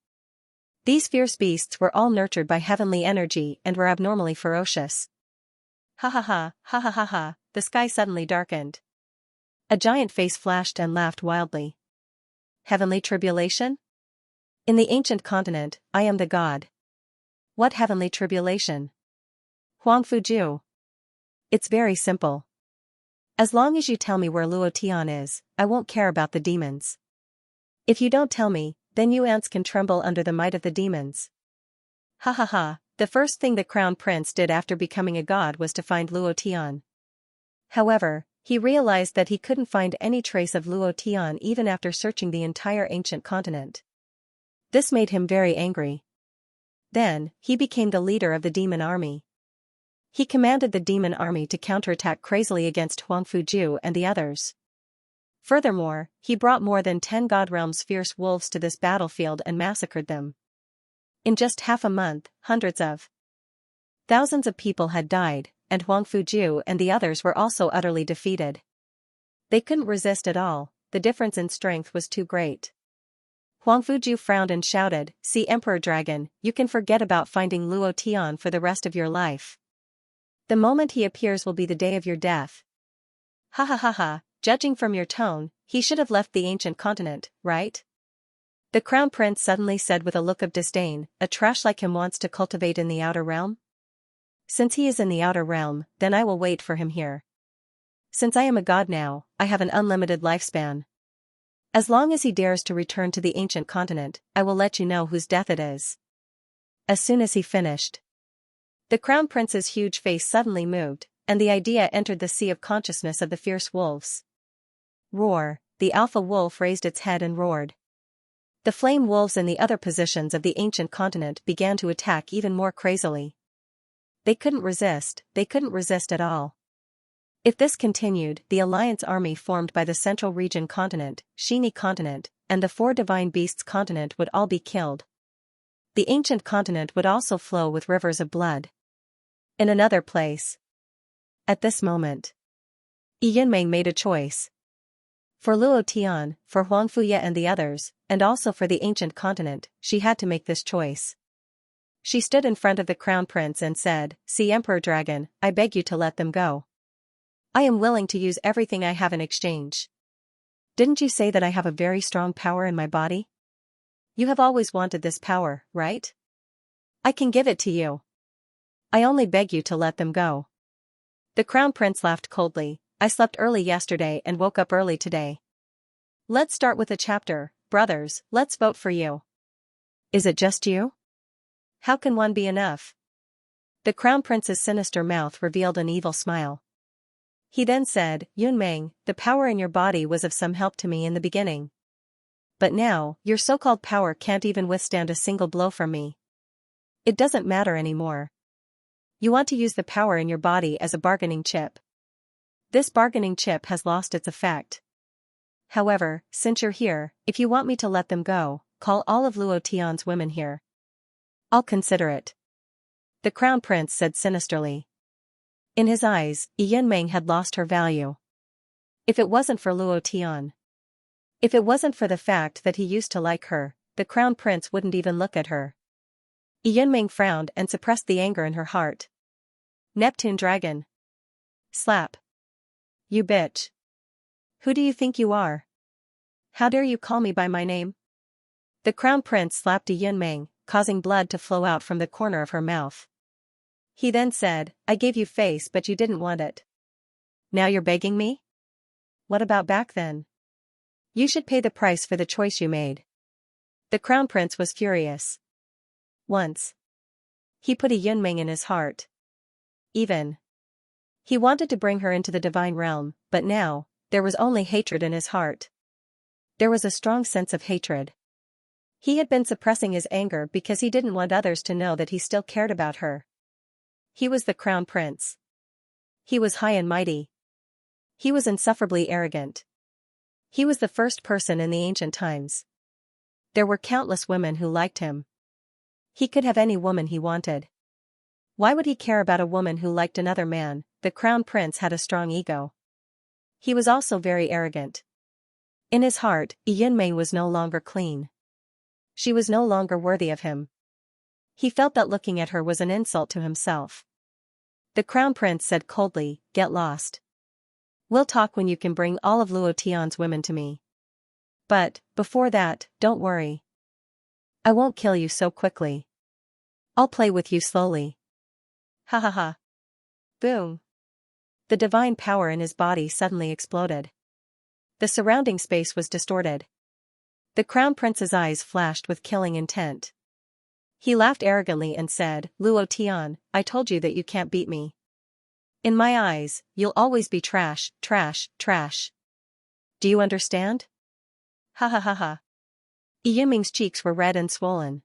These fierce beasts were all nurtured by heavenly energy and were abnormally ferocious. Ha ha ha, ha ha ha ha, the sky suddenly darkened. A giant face flashed and laughed wildly. Heavenly tribulation? In the ancient continent, I am the god. What heavenly tribulation? Huang Fuju. It's very simple. As long as you tell me where Luo Tian is, I won't care about the demons. If you don't tell me, then you ants can tremble under the might of the demons. Ha ha ha, the first thing the crown prince did after becoming a god was to find Luo Tian. However, he realized that he couldn't find any trace of Luo Tian even after searching the entire ancient continent. This made him very angry. Then, he became the leader of the demon army. He commanded the demon army to counterattack crazily against Huang Fuju and the others. Furthermore, he brought more than 10 God Realms fierce wolves to this battlefield and massacred them. In just half a month, hundreds of thousands of people had died, and Huang Fuju and the others were also utterly defeated. They couldn't resist at all, the difference in strength was too great. Huang Fuju frowned and shouted, "See Emperor Dragon, you can forget about finding Luo Tian for the rest of your life. The moment he appears will be the day of your death." Ha ha ha ha, judging from your tone, he should have left the ancient continent, right? The crown prince suddenly said with a look of disdain, "A trash like him wants to cultivate in the outer realm? Since he is in the outer realm, then I will wait for him here. Since I am a god now, I have an unlimited lifespan. As long as he dares to return to the ancient continent, I will let you know whose death it is." As soon as he finished, the crown prince's huge face suddenly moved, and the idea entered the sea of consciousness of the fierce wolves. Roar! The alpha wolf raised its head and roared. The flame wolves in the other positions of the ancient continent began to attack even more crazily. They couldn't resist at all. If this continued, the alliance army formed by the Central Region continent, Xianxia continent, and the four divine beasts continent would all be killed. The ancient continent would also flow with rivers of blood. In another place. At this moment, Yunmeng made a choice. For Luo Tian, for Huang Fuye and the others, and also for the ancient continent, she had to make this choice. She stood in front of the crown prince and said, "See, Emperor Dragon, I beg you to let them go. I am willing to use everything I have in exchange. Didn't you say that I have a very strong power in my body? You have always wanted this power, right? I can give it to you. I only beg you to let them go." The crown prince laughed coldly. "I slept early yesterday and woke up early today. Let's start with a chapter, brothers, let's vote for you. Is it just you? How can one be enough?" The crown prince's sinister mouth revealed an evil smile. He then said, "Yunmeng, the power in your body was of some help to me in the beginning. But now, your so-called power can't even withstand a single blow from me. It doesn't matter anymore. You want to use the power in your body as a bargaining chip. This bargaining chip has lost its effect. However, since you're here, if you want me to let them go, call all of Luo Tian's women here. I'll consider it," the crown prince said sinisterly. In his eyes, Yunmeng had lost her value. If it wasn't for Luo Tian, if it wasn't for the fact that he used to like her, the crown prince wouldn't even look at her. Yunmeng frowned and suppressed the anger in her heart. "Neptune Dragon. Slap. You bitch. Who do you think you are? How dare you call me by my name?" The crown prince slapped Yunmeng, causing blood to flow out from the corner of her mouth. He then said, "I gave you face but you didn't want it. Now you're begging me? What about back then? You should pay the price for the choice you made." The crown prince was furious. Once, he put a Yunmeng in his heart. Even. He wanted to bring her into the divine realm, but now, there was only hatred in his heart. There was a strong sense of hatred. He had been suppressing his anger because he didn't want others to know that he still cared about her. He was the crown prince. He was high and mighty. He was insufferably arrogant. He was the first person in the ancient times. There were countless women who liked him. He could have any woman he wanted. Why would he care about a woman who liked another man? The crown prince had a strong ego. He was also very arrogant. In his heart, Yunmei was no longer clean. She was no longer worthy of him. He felt that looking at her was an insult to himself. The crown prince said coldly, "Get lost. We'll talk when you can bring all of Luo Tian's women to me. But, before that, don't worry. I won't kill you so quickly. I'll play with you slowly." Ha ha ha. Boom. The divine power in his body suddenly exploded. The surrounding space was distorted. The crown prince's eyes flashed with killing intent. He laughed arrogantly and said, "Luo Tian, I told you that you can't beat me. In my eyes, you'll always be trash, trash, trash. Do you understand?" Ha ha ha ha. Yuming's cheeks were red and swollen.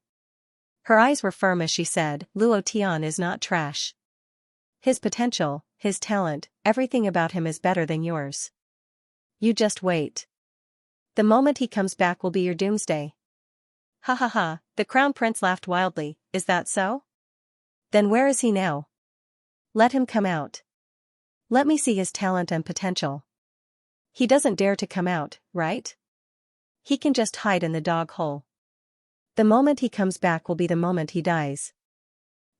Her eyes were firm as she said, "Luo Tian is not trash. His potential, his talent, everything about him is better than yours. You just wait. The moment he comes back will be your doomsday." Ha ha ha, the crown prince laughed wildly. "Is that so? Then where is he now? Let him come out. Let me see his talent and potential." He doesn't dare to come out, right? He can just hide in the dog hole. The moment he comes back will be the moment he dies.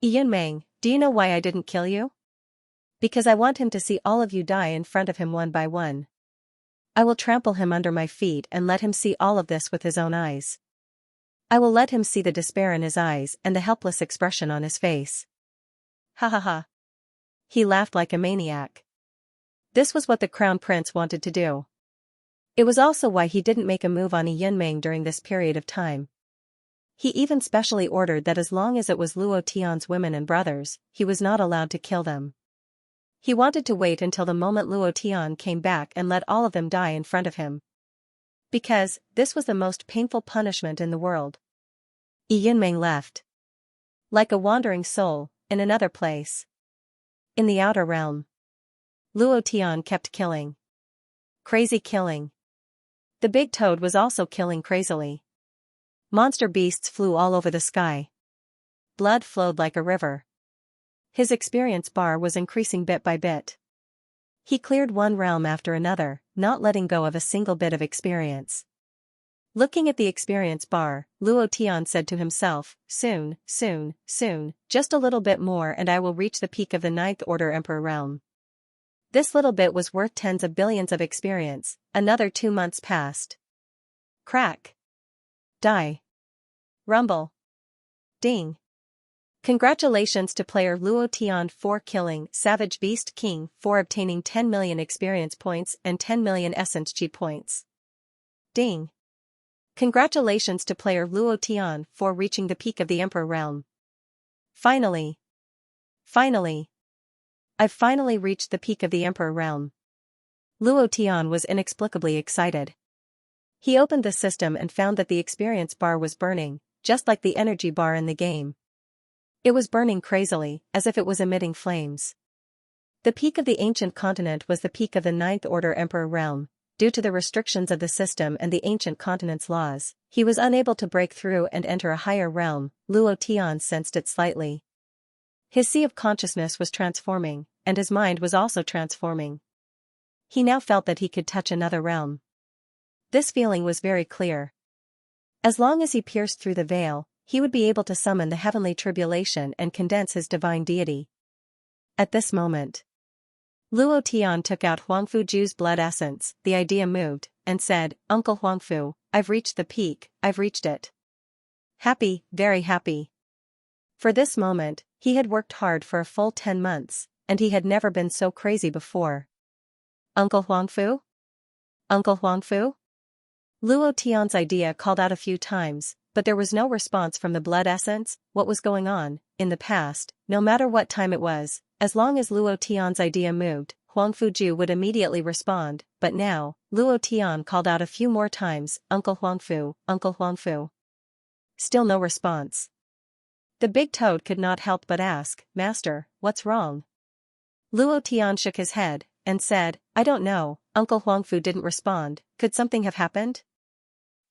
Yunmeng, do you know why I didn't kill you? Because I want him to see all of you die in front of him one by one. I will trample him under my feet and let him see all of this with his own eyes. I will let him see the despair in his eyes and the helpless expression on his face. Ha ha ha. He laughed like a maniac. This was what the crown prince wanted to do. It was also why he didn't make a move on Yunmeng during this period of time. He even specially ordered that as long as it was Luo Tian's women and brothers, he was not allowed to kill them. He wanted to wait until the moment Luo Tian came back and let all of them die in front of him. Because, this was the most painful punishment in the world. Yunmeng left. Like a wandering soul, in another place. In the outer realm. Luo Tian kept killing. Crazy killing. The big toad was also killing crazily. Monster beasts flew all over the sky. Blood flowed like a river. His experience bar was increasing bit by bit. He cleared one realm after another, not letting go of a single bit of experience. Looking at the experience bar, Luo Tian said to himself, soon, soon, soon, just a little bit more and I will reach the peak of the Ninth Order Emperor realm. This little bit was worth tens of billions of experience. Another 2 months passed. Crack. Die. Rumble. Ding. Congratulations to player Luo Tian for killing Savage Beast King for obtaining 10 million experience points and 10 million essence G points. Ding. Congratulations to player Luo Tian for reaching the peak of the Emperor realm. Finally. Finally. I've finally reached the peak of the Emperor realm. Luo Tian was inexplicably excited. He opened the system and found that the experience bar was burning, just like the energy bar in the game. It was burning crazily, as if it was emitting flames. The peak of the ancient continent was the peak of the Ninth Order Emperor realm. Due to the restrictions of the system and the ancient continent's laws, he was unable to break through and enter a higher realm. Luo Tian sensed it slightly. His sea of consciousness was transforming, and his mind was also transforming. He now felt that he could touch another realm. This feeling was very clear. As long as he pierced through the veil, he would be able to summon the heavenly tribulation and condense his divine deity. At this moment, Luo Tian took out Huangfuju's blood essence. The idea moved, and said, Uncle Huangfu, I've reached the peak, I've reached it. Happy, very happy. For this moment, he had worked hard for a full 10 months, and he had never been so crazy before. Uncle Huangfu? Uncle Huangfu? Luo Tian's idea called out a few times, but there was no response from the blood essence. What was going on? In the past, no matter what time it was, as long as Luo Tian's idea moved, Huangfuju would immediately respond, but now, Luo Tian called out a few more times, Uncle Huangfu, Uncle Huangfu. Still no response. The big toad could not help but ask, Master, what's wrong? Luo Tian shook his head, and said, I don't know, Uncle Huangfu didn't respond, could something have happened?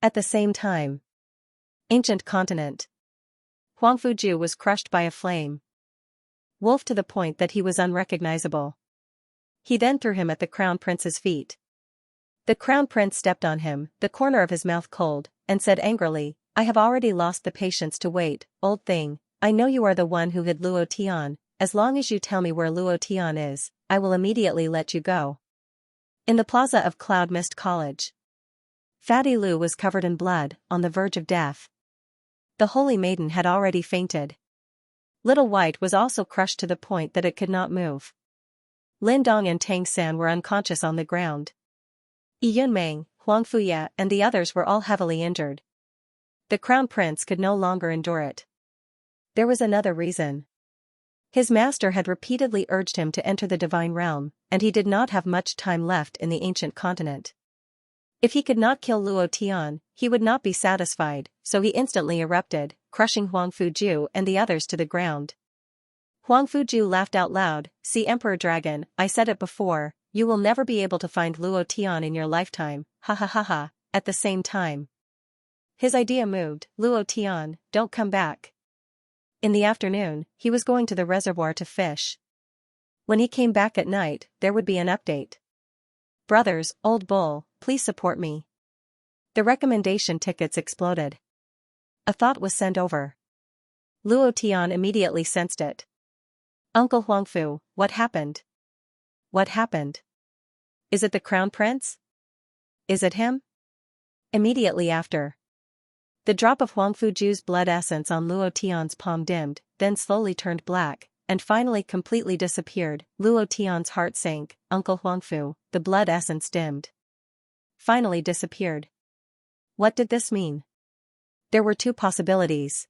At the same time. Ancient continent. Huangfuju was crushed by a flame. Wolf to the point that he was unrecognizable. He then threw him at the crown prince's feet. The crown prince stepped on him, the corner of his mouth cold, and said angrily, I have already lost the patience to wait, old thing, I know you are the one who hid Luo Tian, as long as you tell me where Luo Tian is, I will immediately let you go. In the plaza of Cloud Mist College. Fatty Lu was covered in blood, on the verge of death. The holy maiden had already fainted. Little White was also crushed to the point that it could not move. Lin Dong and Tang San were unconscious on the ground. Yunmeng, Huang Fuya and the others were all heavily injured. The crown prince could no longer endure it. There was another reason. His master had repeatedly urged him to enter the divine realm, and he did not have much time left in the ancient continent. If he could not kill Luo Tian, he would not be satisfied, so he instantly erupted, crushing Huangfuju and the others to the ground. Huangfuju laughed out loud, see Emperor Dragon, I said it before, you will never be able to find Luo Tian in your lifetime, ha ha ha ha, at the same time. His idea moved, Luo Tian, don't come back. In the afternoon, he was going to the reservoir to fish. When he came back at night, there would be an update. Brothers, Old Bull, please support me. The recommendation tickets exploded. A thought was sent over. Luo Tian immediately sensed it. Uncle Huangfu, what happened? What happened? Is it the crown prince? Is it him? Immediately after. The drop of Huangfuju's blood essence on Luo Tian's palm dimmed, then slowly turned black, and finally completely disappeared. Luo Tian's heart sank. Uncle Huangfu, the blood essence dimmed. Finally disappeared. What did this mean? There were two possibilities.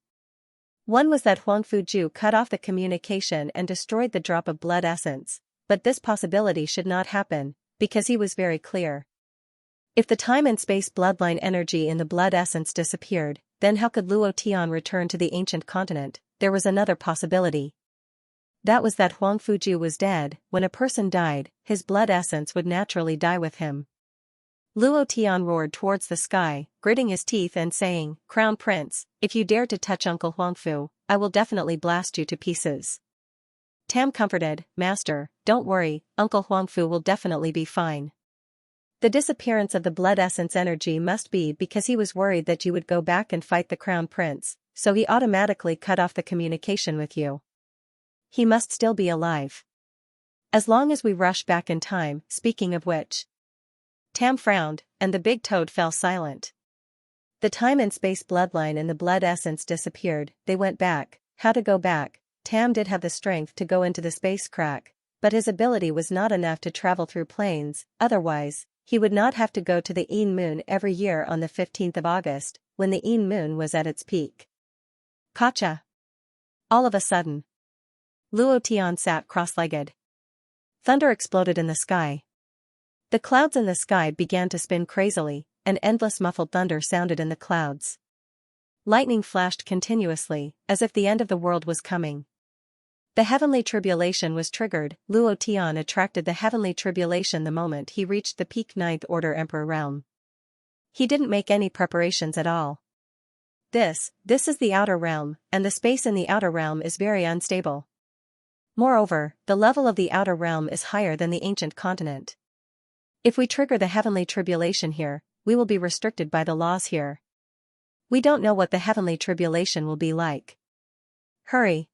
One was that Huangfu Ju cut off the communication and destroyed the drop of blood essence, but this possibility should not happen, because he was very clear. If the time and space bloodline energy in the blood essence disappeared, then how could Luo Tian return to the ancient continent? There was another possibility. That was that Huangfu Ju was dead. When a person died, his blood essence would naturally die with him. Luo Tian roared towards the sky, gritting his teeth and saying, "Crown Prince, if you dare to touch Uncle Huangfu, I will definitely blast you to pieces." Tam comforted, "Master, don't worry, Uncle Huangfu will definitely be fine. The disappearance of the blood essence energy must be because he was worried that you would go back and fight the Crown Prince, so he automatically cut off the communication with you. He must still be alive. As long as we rush back in time, speaking of which." Tam frowned, and the big toad fell silent. The time and space bloodline in the blood essence disappeared. They went back. How to go back? Tam did have the strength to go into the space crack, but his ability was not enough to travel through planes. Otherwise, he would not have to go to the Yin moon every year on the 15th of August, when the Yin moon was at its peak. Gotcha! All of a sudden, Luo Tian sat cross-legged. Thunder exploded in the sky. The clouds in the sky began to spin crazily, and endless muffled thunder sounded in the clouds. Lightning flashed continuously, as if the end of the world was coming. The heavenly tribulation was triggered. Luo Tian attracted the heavenly tribulation the moment he reached the peak Ninth Order Emperor realm. He didn't make any preparations at all. This is the outer realm, and the space in the outer realm is very unstable. Moreover, the level of the outer realm is higher than the ancient continent. If we trigger the heavenly tribulation here, we will be restricted by the laws here. We don't know what the heavenly tribulation will be like. Hurry!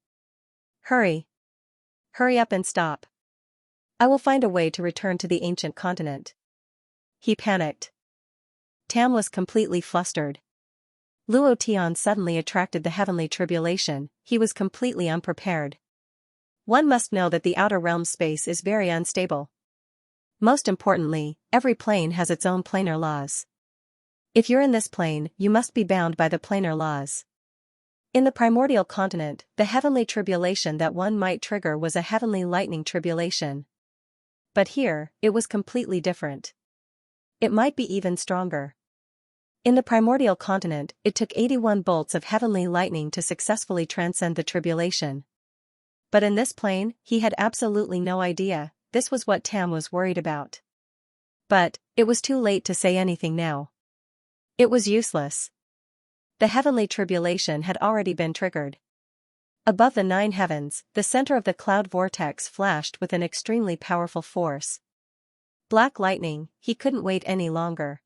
Hurry! Hurry up and stop. I will find a way to return to the ancient continent." He panicked. Tam was completely flustered. Luo Tian suddenly attracted the heavenly tribulation. He was completely unprepared. One must know that the outer realm space is very unstable. Most importantly, every plane has its own planar laws. If you're in this plane, you must be bound by the planar laws. In the primordial continent, the heavenly tribulation that one might trigger was a heavenly lightning tribulation. But here, it was completely different. It might be even stronger. In the primordial continent, it took 81 bolts of heavenly lightning to successfully transcend the tribulation. But in this plane, he had absolutely no idea. This was what Tam was worried about. But, it was too late to say anything now. It was useless. The heavenly tribulation had already been triggered. Above the 9 heavens, the center of the cloud vortex flashed with an extremely powerful force. Black lightning. He couldn't wait any longer.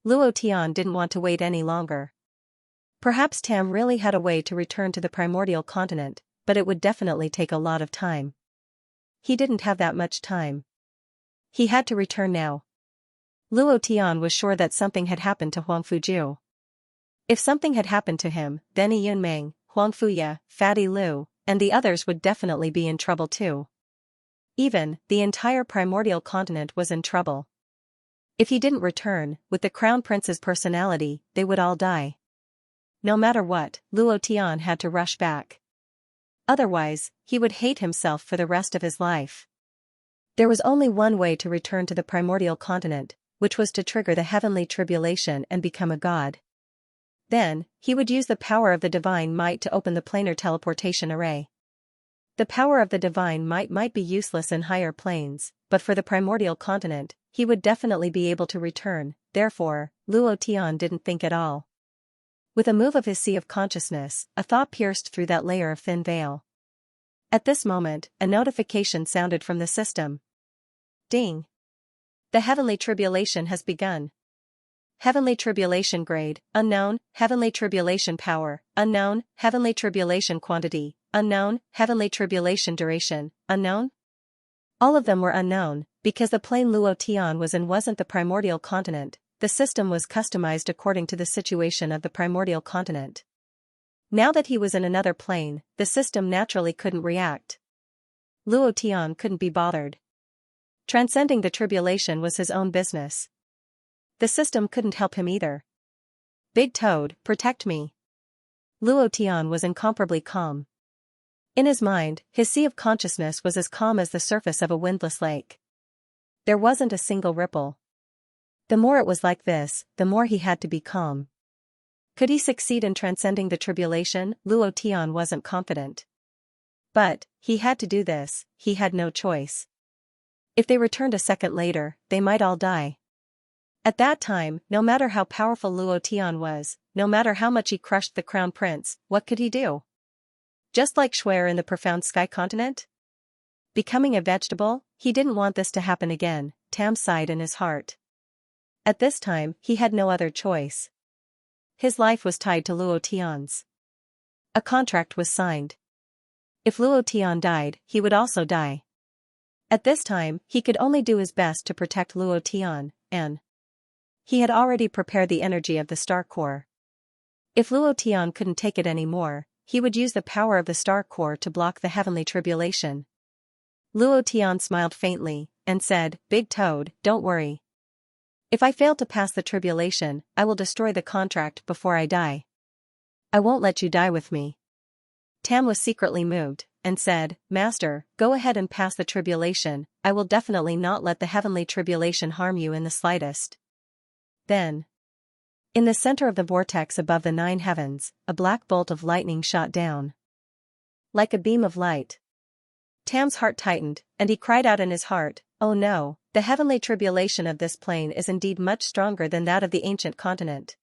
Luo Tian didn't want to wait any longer. Perhaps Tam really had a way to return to the primordial continent, but it would definitely take a lot of time. He didn't have that much time. He had to return now. Luo Tian was sure that something had happened to Huangfu Ju. If something had happened to him, then Yunmeng, Huangfuya, Fatty Lu, and the others would definitely be in trouble too. Even, the entire primordial continent was in trouble. If he didn't return, with the Crown Prince's personality, they would all die. No matter what, Luo Tian had to rush back. Otherwise, he would hate himself for the rest of his life. There was only one way to return to the primordial continent, which was to trigger the heavenly tribulation and become a god. Then, he would use the power of the divine might to open the planar teleportation array. The power of the divine might be useless in higher planes, but for the primordial continent, he would definitely be able to return. Therefore, Luo Tian didn't think at all. With a move of his sea of consciousness, a thought pierced through that layer of thin veil. At this moment, a notification sounded from the system. Ding! The heavenly tribulation has begun. Heavenly tribulation grade, unknown. Heavenly tribulation power, unknown. Heavenly tribulation quantity, unknown. Heavenly tribulation duration, unknown. All of them were unknown, because the plane Luo Tian was in wasn't the primordial continent. The system was customized according to the situation of the primordial continent. Now that he was in another plane, the system naturally couldn't react. Luo Tian couldn't be bothered. Transcending the tribulation was his own business. The system couldn't help him either. Big Toad, protect me. Luo Tian was incomparably calm. In his mind, his sea of consciousness was as calm as the surface of a windless lake. There wasn't a single ripple. The more it was like this, the more he had to be calm. Could he succeed in transcending the tribulation? Luo Tian wasn't confident. But, he had to do this, he had no choice. If they returned a second later, they might all die. At that time, no matter how powerful Luo Tian was, no matter how much he crushed the crown prince, what could he do? Just like Shuer in the profound sky continent? Becoming a vegetable? He didn't want this to happen again, Tam sighed in his heart. At this time, he had no other choice. His life was tied to Luo Tian's. A contract was signed. If Luo Tian died, he would also die. At this time, he could only do his best to protect Luo Tian, and he had already prepared the energy of the Star Core. If Luo Tian couldn't take it anymore, he would use the power of the Star Core to block the heavenly tribulation. Luo Tian smiled faintly, and said, Big Toad, don't worry. If I fail to pass the tribulation, I will destroy the contract before I die. I won't let you die with me. Tam was secretly moved, and said, Master, go ahead and pass the tribulation, I will definitely not let the heavenly tribulation harm you in the slightest. Then, in the center of the vortex above the 9 heavens, a black bolt of lightning shot down. Like a beam of light. Tam's heart tightened, and he cried out in his heart, Oh no, the heavenly tribulation of this plane is indeed much stronger than that of the ancient continent.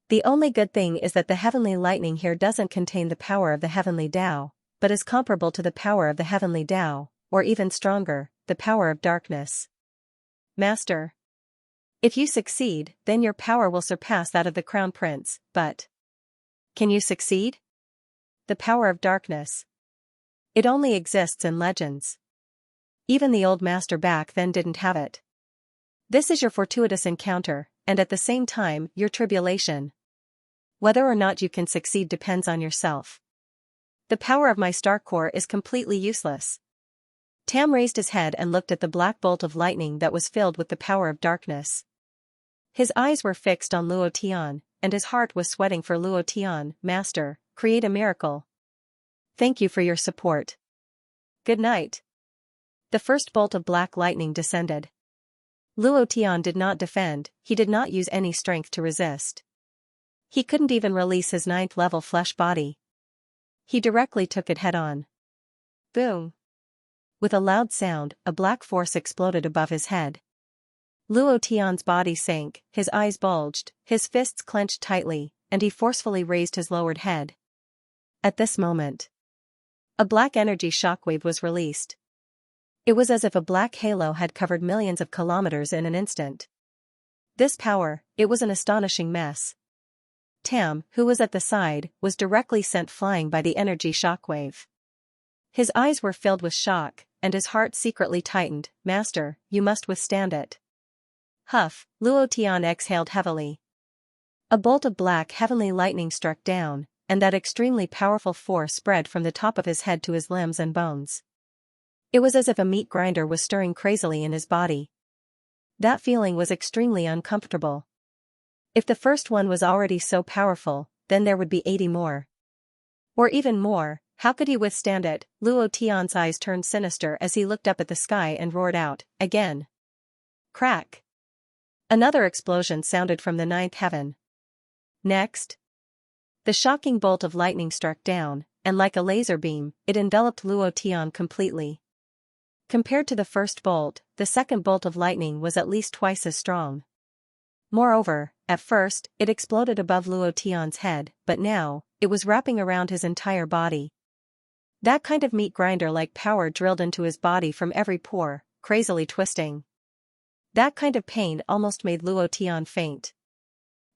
The only good thing is that the heavenly lightning here doesn't contain the power of the heavenly Tao, but is comparable to the power of the heavenly Tao, or even stronger, the power of darkness. Master. If you succeed, then your power will surpass that of the Crown Prince, but can you succeed? The power of darkness. It only exists in legends. Even the old master back then didn't have it. This is your fortuitous encounter, and at the same time, your tribulation. Whether or not you can succeed depends on yourself. The power of my Star Core is completely useless. Tam raised his head and looked at the black bolt of lightning that was filled with the power of darkness. His eyes were fixed on Luo Tian, and his heart was sweating for Luo Tian. Master, create a miracle. Thank you for your support. Good night. The first bolt of black lightning descended. Luo Tian did not defend, he did not use any strength to resist. He couldn't even release his 9th level flesh body. He directly took it head-on. Boom! With a loud sound, a black force exploded above his head. Luo Tian's body sank, his eyes bulged, his fists clenched tightly, and he forcefully raised his lowered head. At this moment, a black energy shockwave was released. It was as if a black halo had covered millions of kilometers in an instant. This power, it was an astonishing mess. Tam, who was at the side, was directly sent flying by the energy shockwave. His eyes were filled with shock, and his heart secretly tightened. Master, you must withstand it. Huff, Luo Tian exhaled heavily. A bolt of black heavenly lightning struck down, and that extremely powerful force spread from the top of his head to his limbs and bones. It was as if a meat grinder was stirring crazily in his body. That feeling was extremely uncomfortable. If the first one was already so powerful, then there would be 80 more. Or even more. How could he withstand it? Luo Tian's eyes turned sinister as he looked up at the sky and roared out, again. Crack! Another explosion sounded from the 9th heaven. Next, the shocking bolt of lightning struck down, and like a laser beam, it enveloped Luo Tian completely. Compared to the first bolt, the second bolt of lightning was at least twice as strong. Moreover, at first, it exploded above Luo Tian's head, but now, it was wrapping around his entire body. That kind of meat grinder-like power drilled into his body from every pore, crazily twisting. That kind of pain almost made Luo Tian faint.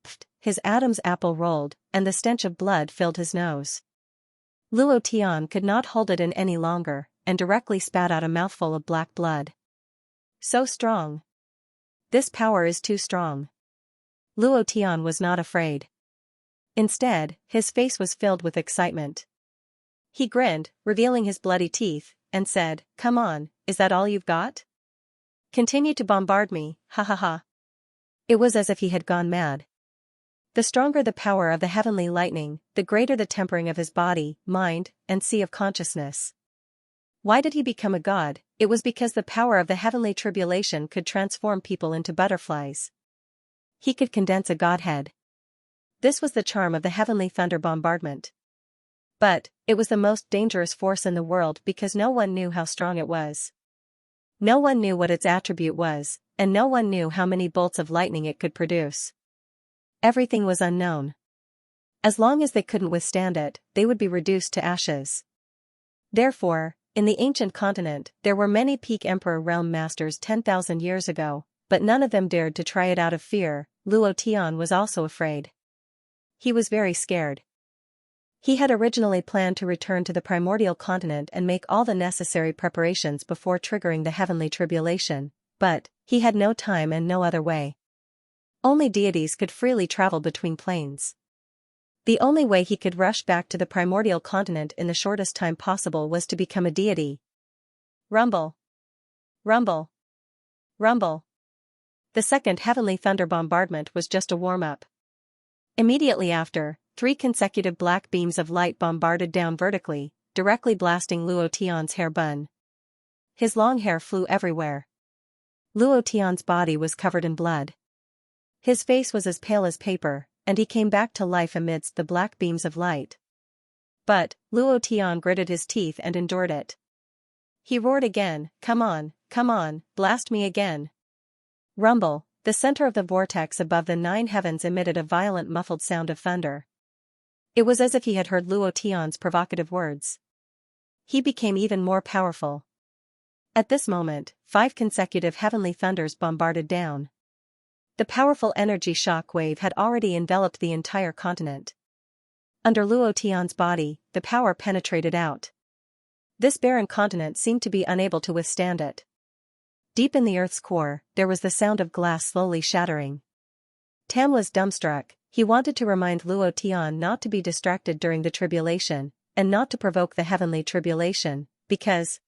Pfft, his Adam's apple rolled, and the stench of blood filled his nose. Luo Tian could not hold it in any longer, and directly spat out a mouthful of black blood. So strong. This power is too strong. Luo Tian was not afraid. Instead, his face was filled with excitement. He grinned, revealing his bloody teeth, and said, "Come on, is that all you've got? Continue to bombard me, ha ha ha." It was as if he had gone mad. The stronger the power of the heavenly lightning, the greater the tempering of his body, mind, and sea of consciousness. Why did he become a god? It was because the power of the heavenly tribulation could transform people into butterflies. He could condense a godhead. This was the charm of the heavenly thunder bombardment. But, it was the most dangerous force in the world because no one knew how strong it was. No one knew what its attribute was, and no one knew how many bolts of lightning it could produce. Everything was unknown. As long as they couldn't withstand it, they would be reduced to ashes. Therefore, in the ancient continent, there were many peak emperor realm masters 10,000 years ago, but none of them dared to try it out of fear. Luo Tian was also afraid. He was very scared. He had originally planned to return to the primordial continent and make all the necessary preparations before triggering the heavenly tribulation, but he had no time and no other way. Only deities could freely travel between planes. The only way he could rush back to the primordial continent in the shortest time possible was to become a deity. Rumble. Rumble. Rumble. The second heavenly thunder bombardment was just a warm-up. Immediately after, 3 consecutive black beams of light bombarded down vertically, directly blasting Luo Tian's hair bun. His long hair flew everywhere. Luo Tian's body was covered in blood. His face was as pale as paper, and he came back to life amidst the black beams of light. But, Luo Tian gritted his teeth and endured it. He roared again, come on, blast me again." Rumble, the center of the vortex above the 9 heavens emitted a violent muffled sound of thunder. It was as if he had heard Luo Tian's provocative words. He became even more powerful. At this moment, 5 consecutive heavenly thunders bombarded down. The powerful energy shock wave had already enveloped the entire continent. Under Luo Tian's body, the power penetrated out. This barren continent seemed to be unable to withstand it. Deep in the earth's core, there was the sound of glass slowly shattering. Tam was dumbstruck. He wanted to remind Luo Tian not to be distracted during the tribulation, and not to provoke the heavenly tribulation, because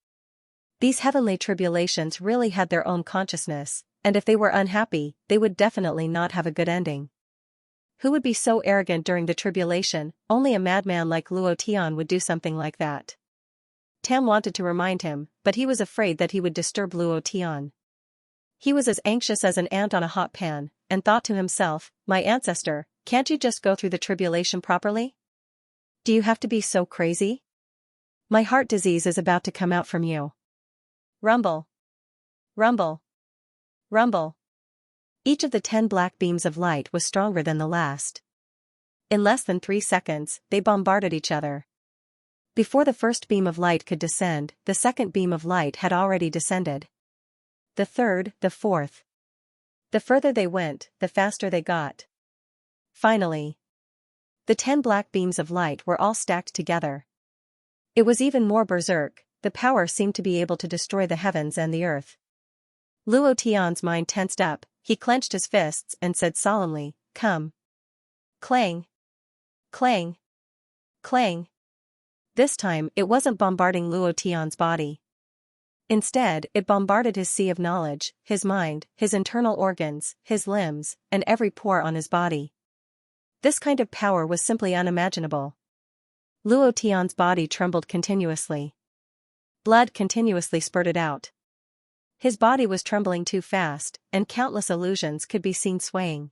these heavenly tribulations really had their own consciousness, and if they were unhappy, they would definitely not have a good ending. Who would be so arrogant during the tribulation? Only a madman like Luo Tian would do something like that. Tam wanted to remind him, but he was afraid that he would disturb Luo Tian. He was as anxious as an ant on a hot pan, and thought to himself, "My ancestor, can't you just go through the tribulation properly? Do you have to be so crazy? My heart disease is about to come out from you." Rumble. Rumble. Rumble. Each of the 10 black beams of light was stronger than the last. In less than 3 seconds, they bombarded each other. Before the first beam of light could descend, the second beam of light had already descended. The third, the fourth. The further they went, the faster they got. Finally, the 10 black beams of light were all stacked together. It was even more berserk. The power seemed to be able to destroy the heavens and the earth. Luo Tian's mind tensed up. He clenched his fists and said solemnly, "Come." Clang. Clang. Clang. This time, it wasn't bombarding Luo Tian's body. Instead, it bombarded his sea of knowledge, his mind, his internal organs, his limbs, and every pore on his body. This kind of power was simply unimaginable. Luo Tian's body trembled continuously. Blood continuously spurted out. His body was trembling too fast, and countless illusions could be seen swaying.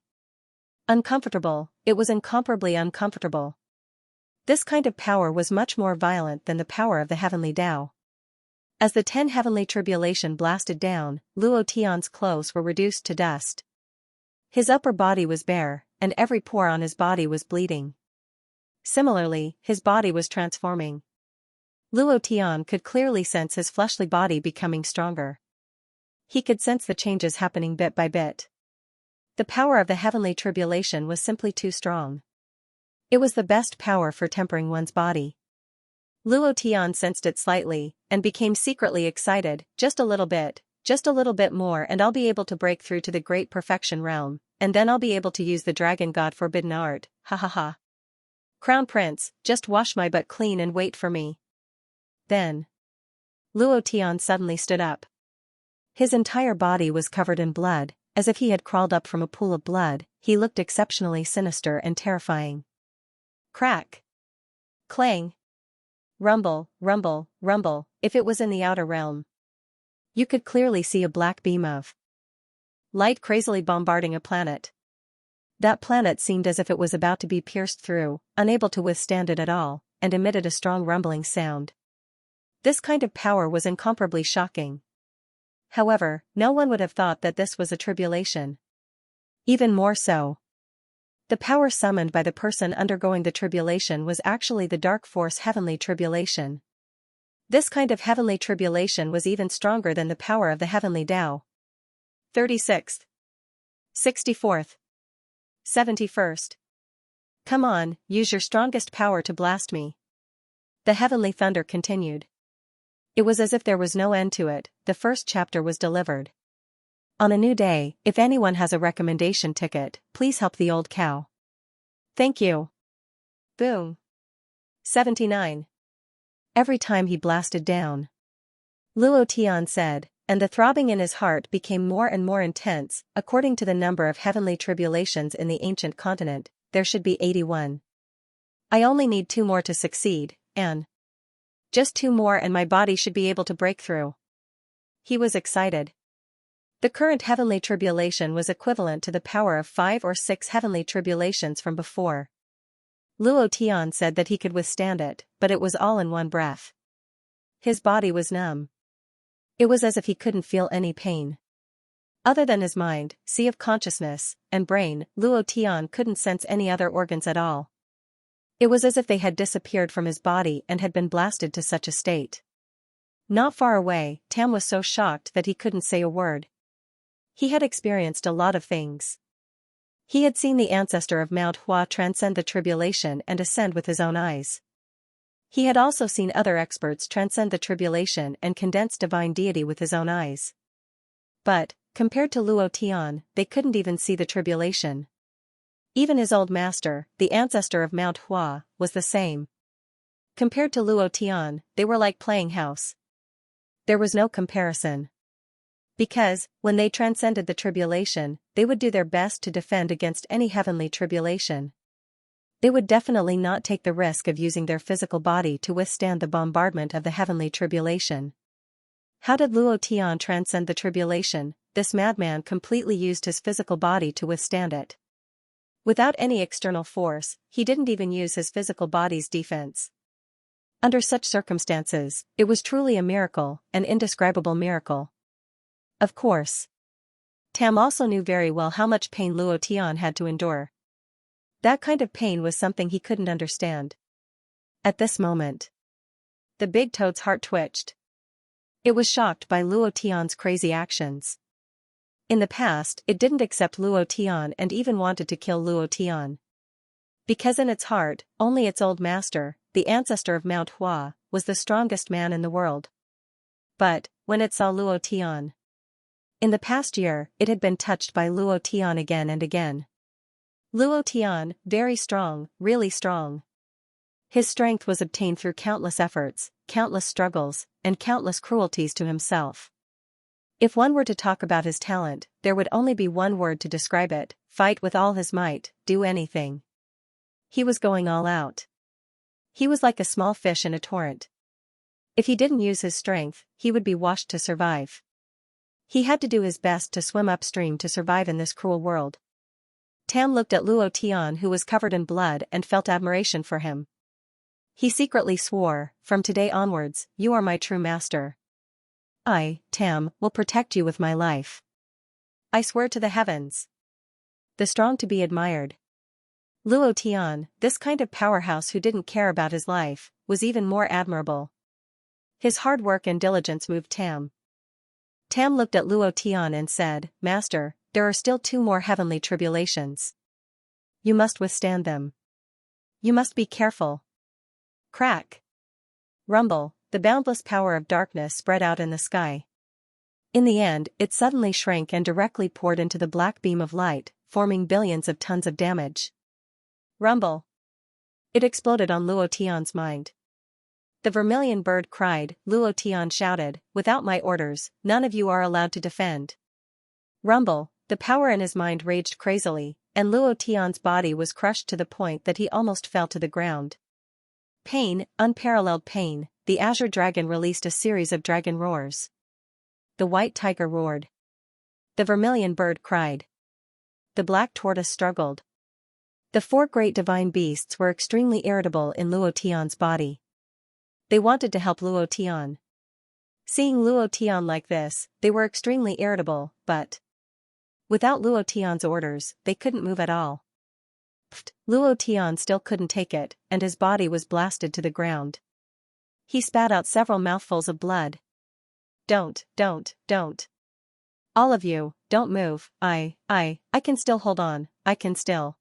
Uncomfortable, it was incomparably uncomfortable. This kind of power was much more violent than the power of the heavenly Tao. As the 10 heavenly tribulation blasted down, Luo Tian's clothes were reduced to dust. His upper body was bare, and every pore on his body was bleeding. Similarly, his body was transforming. Luo Tian could clearly sense his fleshly body becoming stronger. He could sense the changes happening bit by bit. The power of the heavenly tribulation was simply too strong. It was the best power for tempering one's body. Luo Tian sensed it slightly, and became secretly excited. Just a little bit more and I'll be able to break through to the great perfection realm, and then I'll be able to use the dragon god forbidden art, ha ha ha. Crown Prince, just wash my butt clean and wait for me. Then. Luo Tian suddenly stood up. His entire body was covered in blood, as if he had crawled up from a pool of blood. He looked exceptionally sinister and terrifying. Crack. Clang. Rumble, rumble, rumble. If it was in the outer realm, you could clearly see a black beam of light crazily bombarding a planet. That planet seemed as if it was about to be pierced through, unable to withstand it at all, and emitted a strong rumbling sound. This kind of power was incomparably shocking. However, no one would have thought that this was a tribulation. Even more so. The power summoned by the person undergoing the tribulation was actually the dark force heavenly tribulation. This kind of heavenly tribulation was even stronger than the power of the heavenly Tao. 36th. 64th. 71st. Come on, use your strongest power to blast me. The heavenly thunder continued. It was as if there was no end to it. The first chapter was delivered. On a new day, if anyone has a recommendation ticket, please help the old cow. Thank you. Boom. 79. Every time he blasted down, Luo Tian said, and the throbbing in his heart became more and more intense. According to the number of heavenly tribulations in the ancient continent, there should be 81. I only need 2 more to succeed, and just 2 more and my body should be able to break through. He was excited. The current heavenly tribulation was equivalent to the power of 5 or 6 heavenly tribulations from before. Luo Tian said that he could withstand it, but it was all in one breath. His body was numb. It was as if he couldn't feel any pain. Other than his mind, sea of consciousness, and brain, Luo Tian couldn't sense any other organs at all. It was as if they had disappeared from his body and had been blasted to such a state. Not far away, Tam was so shocked that he couldn't say a word. He had experienced a lot of things. He had seen the ancestor of Mount Hua transcend the tribulation and ascend with his own eyes. He had also seen other experts transcend the tribulation and condense divine deity with his own eyes. But, compared to Luo Tian, they couldn't even see the tribulation. Even his old master, the ancestor of Mount Hua, was the same. Compared to Luo Tian, they were like playing house. There was no comparison. Because, when they transcended the tribulation, they would do their best to defend against any heavenly tribulation. They would definitely not take the risk of using their physical body to withstand the bombardment of the heavenly tribulation. How did Luo Tian transcend the tribulation? This madman completely used his physical body to withstand it. Without any external force, he didn't even use his physical body's defense. Under such circumstances, it was truly a miracle, an indescribable miracle. Of course. Tam also knew very well how much pain Luo Tian had to endure. That kind of pain was something he couldn't understand. At this moment, the big toad's heart twitched. It was shocked by Luo Tian's crazy actions. In the past, it didn't accept Luo Tian and even wanted to kill Luo Tian. Because in its heart, only its old master, the ancestor of Mount Hua, was the strongest man in the world. But, when it saw Luo Tian, in the past year, it had been touched by Luo Tian again and again. Luo Tian, very strong, really strong. His strength was obtained through countless efforts, countless struggles, and countless cruelties to himself. If one were to talk about his talent, there would only be one word to describe it: fight with all his might, do anything. He was going all out. He was like a small fish in a torrent. If he didn't use his strength, he would be washed to survive. He had to do his best to swim upstream to survive in this cruel world. Tam looked at Luo Tian, who was covered in blood, and felt admiration for him. He secretly swore, "From today onwards, you are my true master. I, Tam, will protect you with my life. I swear to the heavens." The strong to be admired. Luo Tian, this kind of powerhouse who didn't care about his life, was even more admirable. His hard work and diligence moved Tam. Tam looked at Luo Tian and said, "Master, there are still 2 more heavenly tribulations. You must withstand them. You must be careful." Crack. Rumble, the boundless power of darkness spread out in the sky. In the end, it suddenly shrank and directly poured into the black beam of light, forming billions of tons of damage. Rumble. It exploded on Luo Tian's mind. The vermilion bird cried, Luo Tian shouted, without my orders, none of you are allowed to defend. Rumble, the power in his mind raged crazily, and Luo Tian's body was crushed to the point that he almost fell to the ground. Pain, unparalleled pain, the azure dragon released a series of dragon roars. The white tiger roared. The vermilion bird cried. The black tortoise struggled. The four great divine beasts were extremely irritable in Luo Tian's body. They wanted to help Luo Tian. Seeing Luo Tian like this, they were extremely irritable, but without Luo Tian's orders, they couldn't move at all. Luo Tian still couldn't take it, and his body was blasted to the ground. He spat out several mouthfuls of blood. Don't. All of you, don't move, I can still hold on, I can still.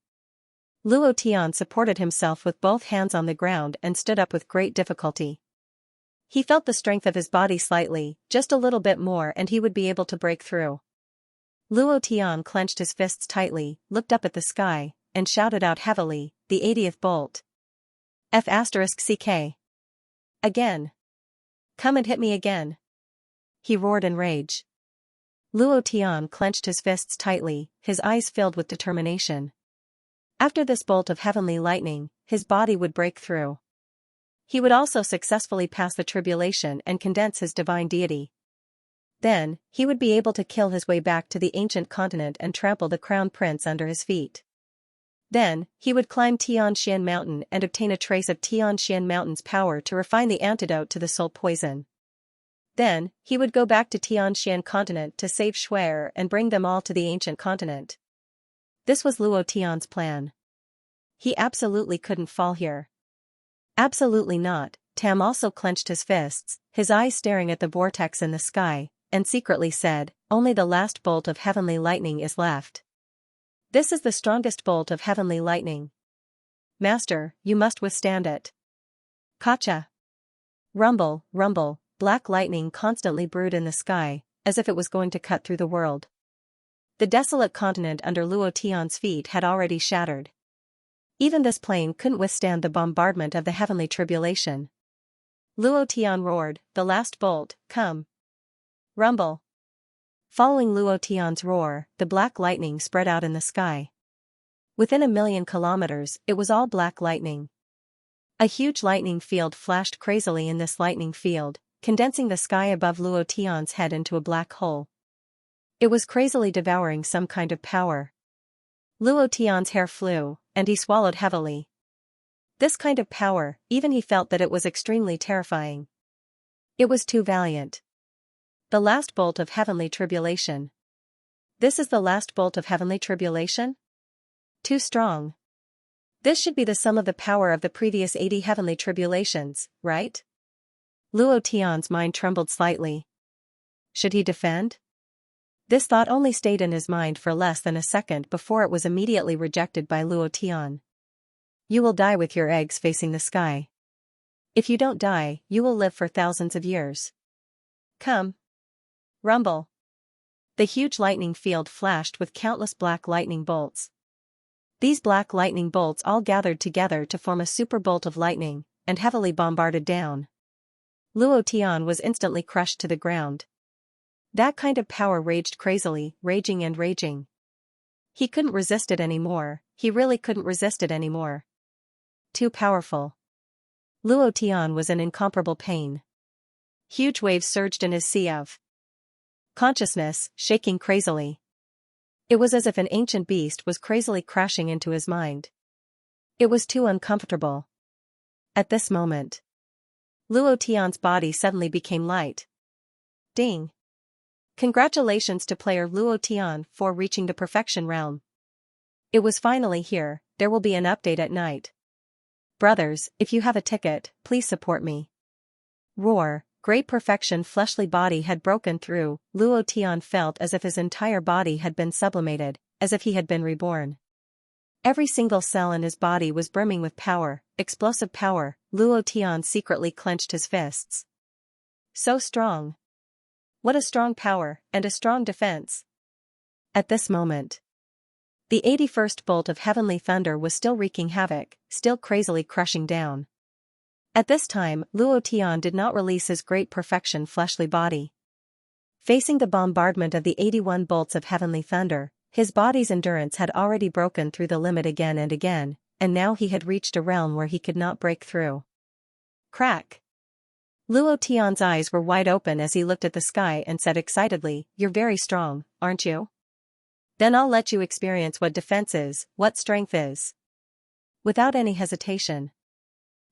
Luo Tian supported himself with both hands on the ground and stood up with great difficulty. He felt the strength of his body slightly, just a little bit more and he would be able to break through. Luo Tian clenched his fists tightly, looked up at the sky, and shouted out heavily, the 80th bolt. F***CK. Again. Come and hit me again. He roared in rage. Luo Tian clenched his fists tightly, his eyes filled with determination. After this bolt of heavenly lightning, his body would break through. He would also successfully pass the tribulation and condense his divine deity. Then, he would be able to kill his way back to the ancient continent and trample the crown prince under his feet. Then, he would climb Xianxia mountain and obtain a trace of Xianxia mountain's power to refine the antidote to the soul poison. Then, he would go back to Xianxia continent to save Shuer and bring them all to the ancient continent. This was Luo Tian's plan. He absolutely couldn't fall here. Absolutely not. Tam also clenched his fists, his eyes staring at the vortex in the sky, and secretly said, only the last bolt of heavenly lightning is left. This is the strongest bolt of heavenly lightning. Master, you must withstand it. Kacha. Rumble, rumble, black lightning constantly brewed in the sky, as if it was going to cut through the world. The desolate continent under Luo Tian's feet had already shattered. Even this plane couldn't withstand the bombardment of the heavenly tribulation. Luo Tian roared, the last bolt, come. Rumble. Following Luo Tian's roar, the black lightning spread out in the sky. Within 1,000,000 kilometers, it was all black lightning. A huge lightning field flashed crazily in this lightning field, condensing the sky above Luo Tian's head into a black hole. It was crazily devouring some kind of power. Luo Tian's hair flew, and he swallowed heavily. This kind of power, even he felt that it was extremely terrifying. It was too valiant. The last bolt of heavenly tribulation. This is the last bolt of heavenly tribulation? Too strong. This should be the sum of the power of the previous 80 heavenly tribulations, right? Luo Tian's mind trembled slightly. Should he defend? This thought only stayed in his mind for less than a second before it was immediately rejected by Luo Tian. You will die with your eggs facing the sky. If you don't die, you will live for thousands of years. Come. Rumble. The huge lightning field flashed with countless black lightning bolts. These black lightning bolts all gathered together to form a super bolt of lightning, and heavily bombarded down. Luo Tian was instantly crushed to the ground. That kind of power raged crazily, raging and raging. He couldn't resist it anymore, he really couldn't resist it anymore. Too powerful. Luo Tian was in incomparable pain. Huge waves surged in his sea of consciousness, shaking crazily. It was as if an ancient beast was crazily crashing into his mind. It was too uncomfortable. At this moment, Luo Tian's body suddenly became light. Ding! Congratulations to player Luo Tian for reaching the perfection realm. It was finally here, there will be an update at night. Brothers, if you have a ticket, please support me. Roar, great perfection fleshly body had broken through, Luo Tian felt as if his entire body had been sublimated, as if he had been reborn. Every single cell in his body was brimming with power, explosive power. Luo Tian secretly clenched his fists. So strong. What a strong power, and a strong defense. At this moment, The 81st bolt of heavenly thunder was still wreaking havoc, still crazily crushing down. At this time, Luo Tian did not release his great perfection fleshly body. Facing the bombardment of the 81 bolts of heavenly thunder, his body's endurance had already broken through the limit again and again, and now he had reached a realm where he could not break through. Crack! Luo Tian's eyes were wide open as he looked at the sky and said excitedly, "You're very strong, aren't you? Then I'll let you experience what defense is, what strength is." Without any hesitation.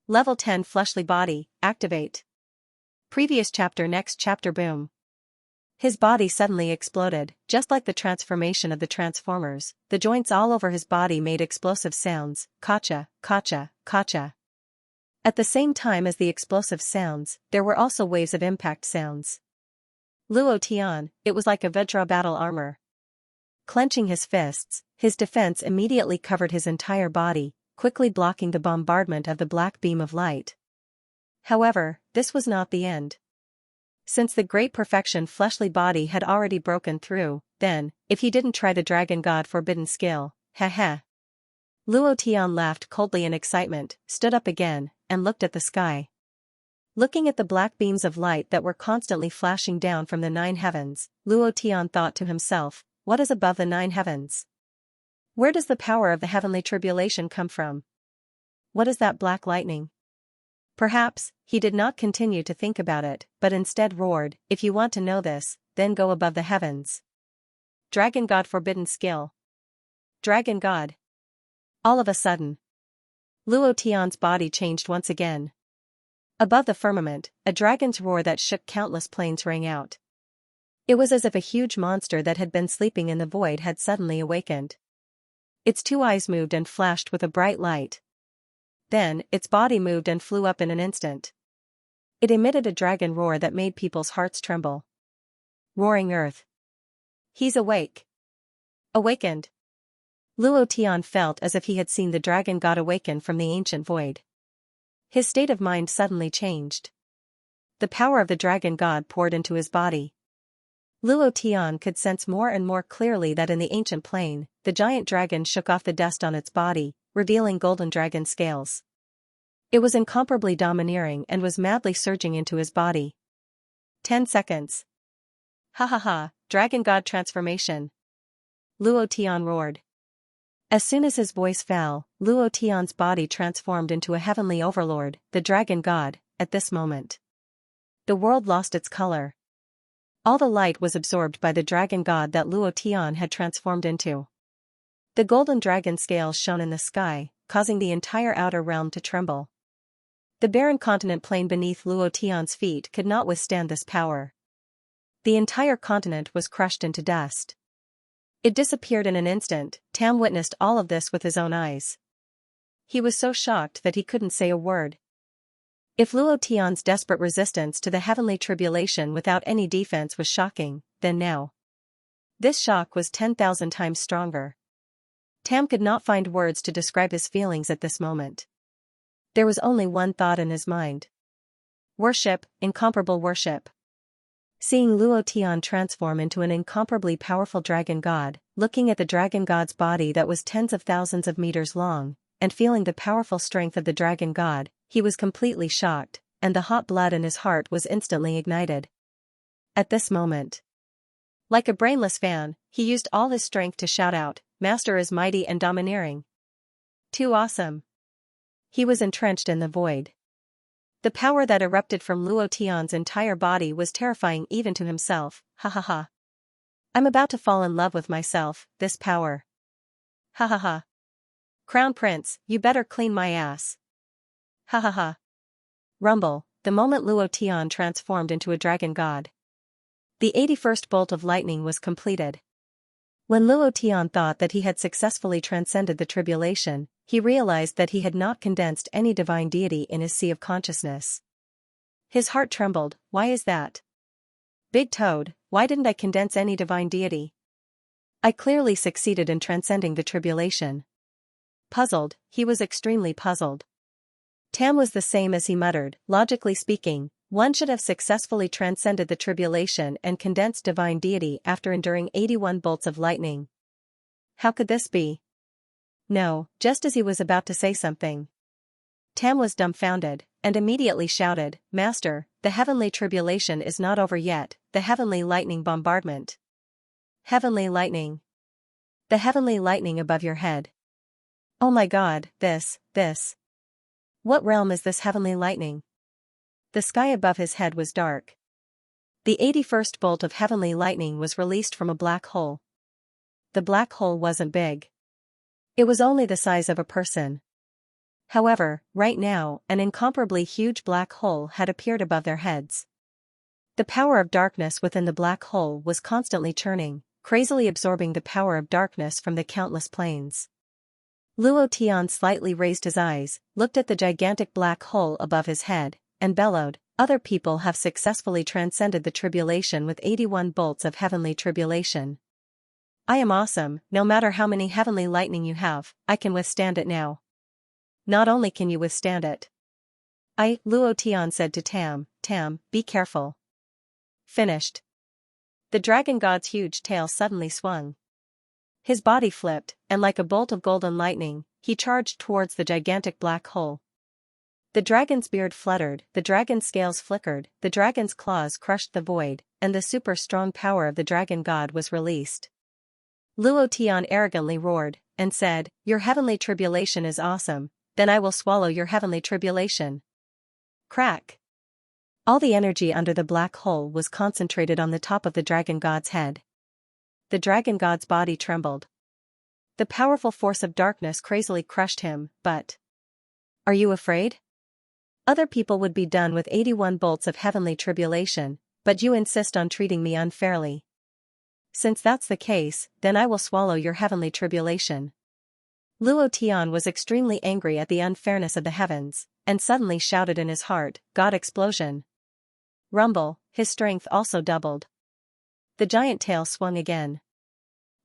Level 10 fleshly body, activate. Previous chapter. Next chapter. Boom. His body suddenly exploded, just like the transformation of the Transformers. The joints all over his body made explosive sounds, kacha, kacha, kacha. At the same time as the explosive sounds, there were also waves of impact sounds. Luo Tian, it was like a Vajra battle armor. Clenching his fists, his defense immediately covered his entire body, quickly blocking the bombardment of the black beam of light. However, this was not the end. Since the great perfection fleshly body had already broken through, then, if he didn't try the Dragon God forbidden skill, heh. Luo Tian laughed coldly in excitement, stood up again, and looked at the sky. Looking at the black beams of light that were constantly flashing down from the 9 heavens, Luo Tian thought to himself, what is above the 9 heavens? Where does the power of the heavenly tribulation come from? What is that black lightning? Perhaps, he did not continue to think about it, but instead roared, if you want to know this, then go above the heavens. Dragon God forbidden skill. Dragon God. All of a sudden, Luo Tian's body changed once again. Above the firmament, a dragon's roar that shook countless planes rang out. It was as if a huge monster that had been sleeping in the void had suddenly awakened. Its 2 eyes moved and flashed with a bright light. Then, its body moved and flew up in an instant. It emitted a dragon roar that made people's hearts tremble. Roaring earth. He's awake. Awakened. Luo Tian felt as if he had seen the Dragon God awaken from the ancient void. His state of mind suddenly changed. The power of the Dragon God poured into his body. Luo Tian could sense more and more clearly that in the ancient plane, the giant dragon shook off the dust on its body, revealing golden dragon scales. It was incomparably domineering and was madly surging into his body. 10 seconds. Ha, Dragon God transformation. Luo Tian roared. As soon as his voice fell, Luo Tian's body transformed into a heavenly overlord, the Dragon God. At this moment, the world lost its color. All the light was absorbed by the Dragon God that Luo Tian had transformed into. The golden dragon scales shone in the sky, causing the entire outer realm to tremble. The barren continent plain beneath Luo Tian's feet could not withstand this power. The entire continent was crushed into dust. It disappeared in an instant. Tam witnessed all of this with his own eyes. He was so shocked that he couldn't say a word. If Luo Tian's desperate resistance to the heavenly tribulation without any defense was shocking, then now, this shock was 10,000 times stronger. Tam could not find words to describe his feelings at this moment. There was only one thought in his mind. Worship, incomparable worship. Seeing Luo Tian transform into an incomparably powerful dragon god, looking at the dragon god's body that was tens of thousands of meters long, and feeling the powerful strength of the dragon god, he was completely shocked, and the hot blood in his heart was instantly ignited. At this moment, like a brainless fan, he used all his strength to shout out, "Master is mighty and domineering. Too awesome." He was entrenched in the void. The power that erupted from Luo Tian's entire body was terrifying even to himself. Ha. I'm about to fall in love with myself, this power. Ha. Crown Prince, you better clean my ass. Ha. Rumble, the moment Luo Tian transformed into a dragon god. The 81st bolt of lightning was completed. When Luo Tian thought that he had successfully transcended the tribulation, he realized that he had not condensed any divine deity in his sea of consciousness. His heart trembled. Why is that? Big Toad, why didn't I condense any divine deity? I clearly succeeded in transcending the tribulation. Puzzled, he was extremely puzzled. Tam was the same as he muttered, logically speaking, one should have successfully transcended the tribulation and condensed divine deity after enduring 81 bolts of lightning. How could this be? No, just as he was about to say something, Tam was dumbfounded, and immediately shouted, "Master, the heavenly tribulation is not over yet, the heavenly lightning bombardment." Heavenly lightning. The heavenly lightning above your head. Oh my God, this. What realm is this heavenly lightning? The sky above his head was dark. The 81st bolt of heavenly lightning was released from a black hole. The black hole wasn't big. It was only the size of a person. However, right now, an incomparably huge black hole had appeared above their heads. The power of darkness within the black hole was constantly churning, crazily absorbing the power of darkness from the countless planes. Luo Tian slightly raised his eyes, looked at the gigantic black hole above his head, and bellowed, "Other people have successfully transcended the tribulation with 81 bolts of heavenly tribulation. I am awesome, no matter how many heavenly lightning you have, I can withstand it now." Not only can you withstand it. Luo Tian said to Tam, "Tam, be careful." Finished. The dragon god's huge tail suddenly swung. His body flipped, and like a bolt of golden lightning, he charged towards the gigantic black hole. The dragon's beard fluttered, the dragon's scales flickered, the dragon's claws crushed the void, and the super strong power of the dragon god was released. Luo Tian arrogantly roared, and said, "Your heavenly tribulation is awesome, then I will swallow your heavenly tribulation." Crack! All the energy under the black hole was concentrated on the top of the dragon god's head. The dragon god's body trembled. The powerful force of darkness crazily crushed him, but... Are you afraid? Other people would be done with 81 bolts of heavenly tribulation, but you insist on treating me unfairly. Since that's the case, then I will swallow your heavenly tribulation. Luo Tian was extremely angry at the unfairness of the heavens, and suddenly shouted in his heart, "God explosion!" Rumble, his strength also doubled. The giant tail swung again.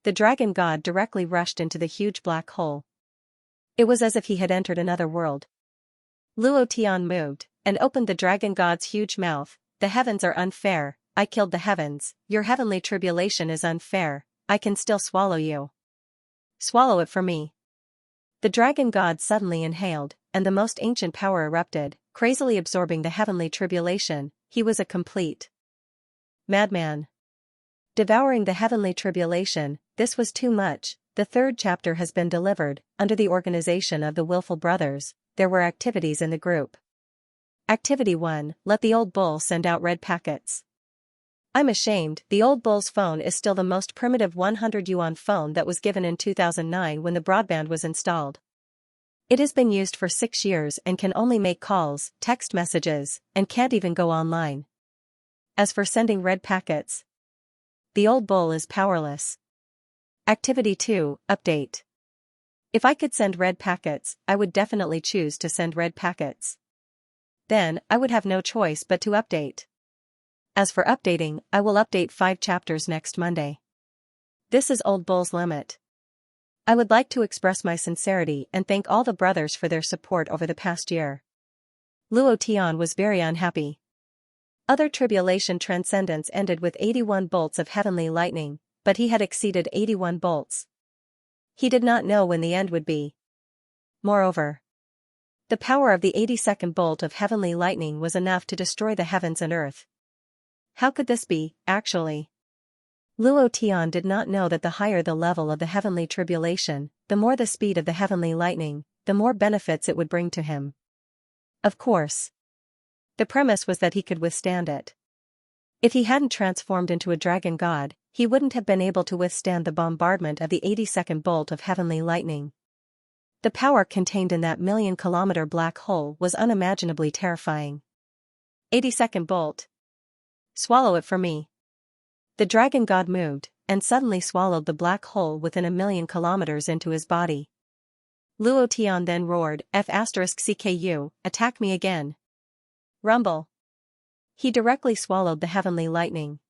The dragon god directly rushed into the huge black hole. It was as if he had entered another world. Luo Tian moved, and opened the dragon god's huge mouth. "The heavens are unfair, I killed the heavens, your heavenly tribulation is unfair, I can still swallow you. Swallow it for me." The dragon god suddenly inhaled, and the most ancient power erupted, crazily absorbing the heavenly tribulation. He was a complete madman. Devouring the heavenly tribulation, this was too much. The third chapter has been delivered. Under the organization of the Willful Brothers, there were activities in the group. Activity 1, let the old bull send out red packets. I'm ashamed, the old bull's phone is still the most primitive 100 yuan phone that was given in 2009 when the broadband was installed. It has been used for 6 years and can only make calls, text messages, and can't even go online. As for sending red packets, the old bull is powerless. Activity 2, update. If I could send red packets, I would definitely choose to send red packets. Then, I would have no choice but to update. As for updating, I will update 5 chapters next Monday. This is Old Bull's limit. I would like to express my sincerity and thank all the brothers for their support over the past year. Luo Tian was very unhappy. Other tribulation transcendence ended with 81 bolts of heavenly lightning, but he had exceeded 81 bolts. He did not know when the end would be. Moreover, the power of the 82nd bolt of heavenly lightning was enough to destroy the heavens and earth. How could this be, actually? Luo Tian did not know that the higher the level of the heavenly tribulation, the more the speed of the heavenly lightning, the more benefits it would bring to him. Of course. The premise was that he could withstand it. If he hadn't transformed into a dragon god, he wouldn't have been able to withstand the bombardment of the 82nd bolt of heavenly lightning. The power contained in that million-kilometer black hole was unimaginably terrifying. 82nd bolt. Swallow it for me. The dragon god moved, and suddenly swallowed the black hole within 1,000,000 kilometers into his body. Luo Tian then roared, F***CKU, attack me again. Rumble. He directly swallowed the heavenly lightning.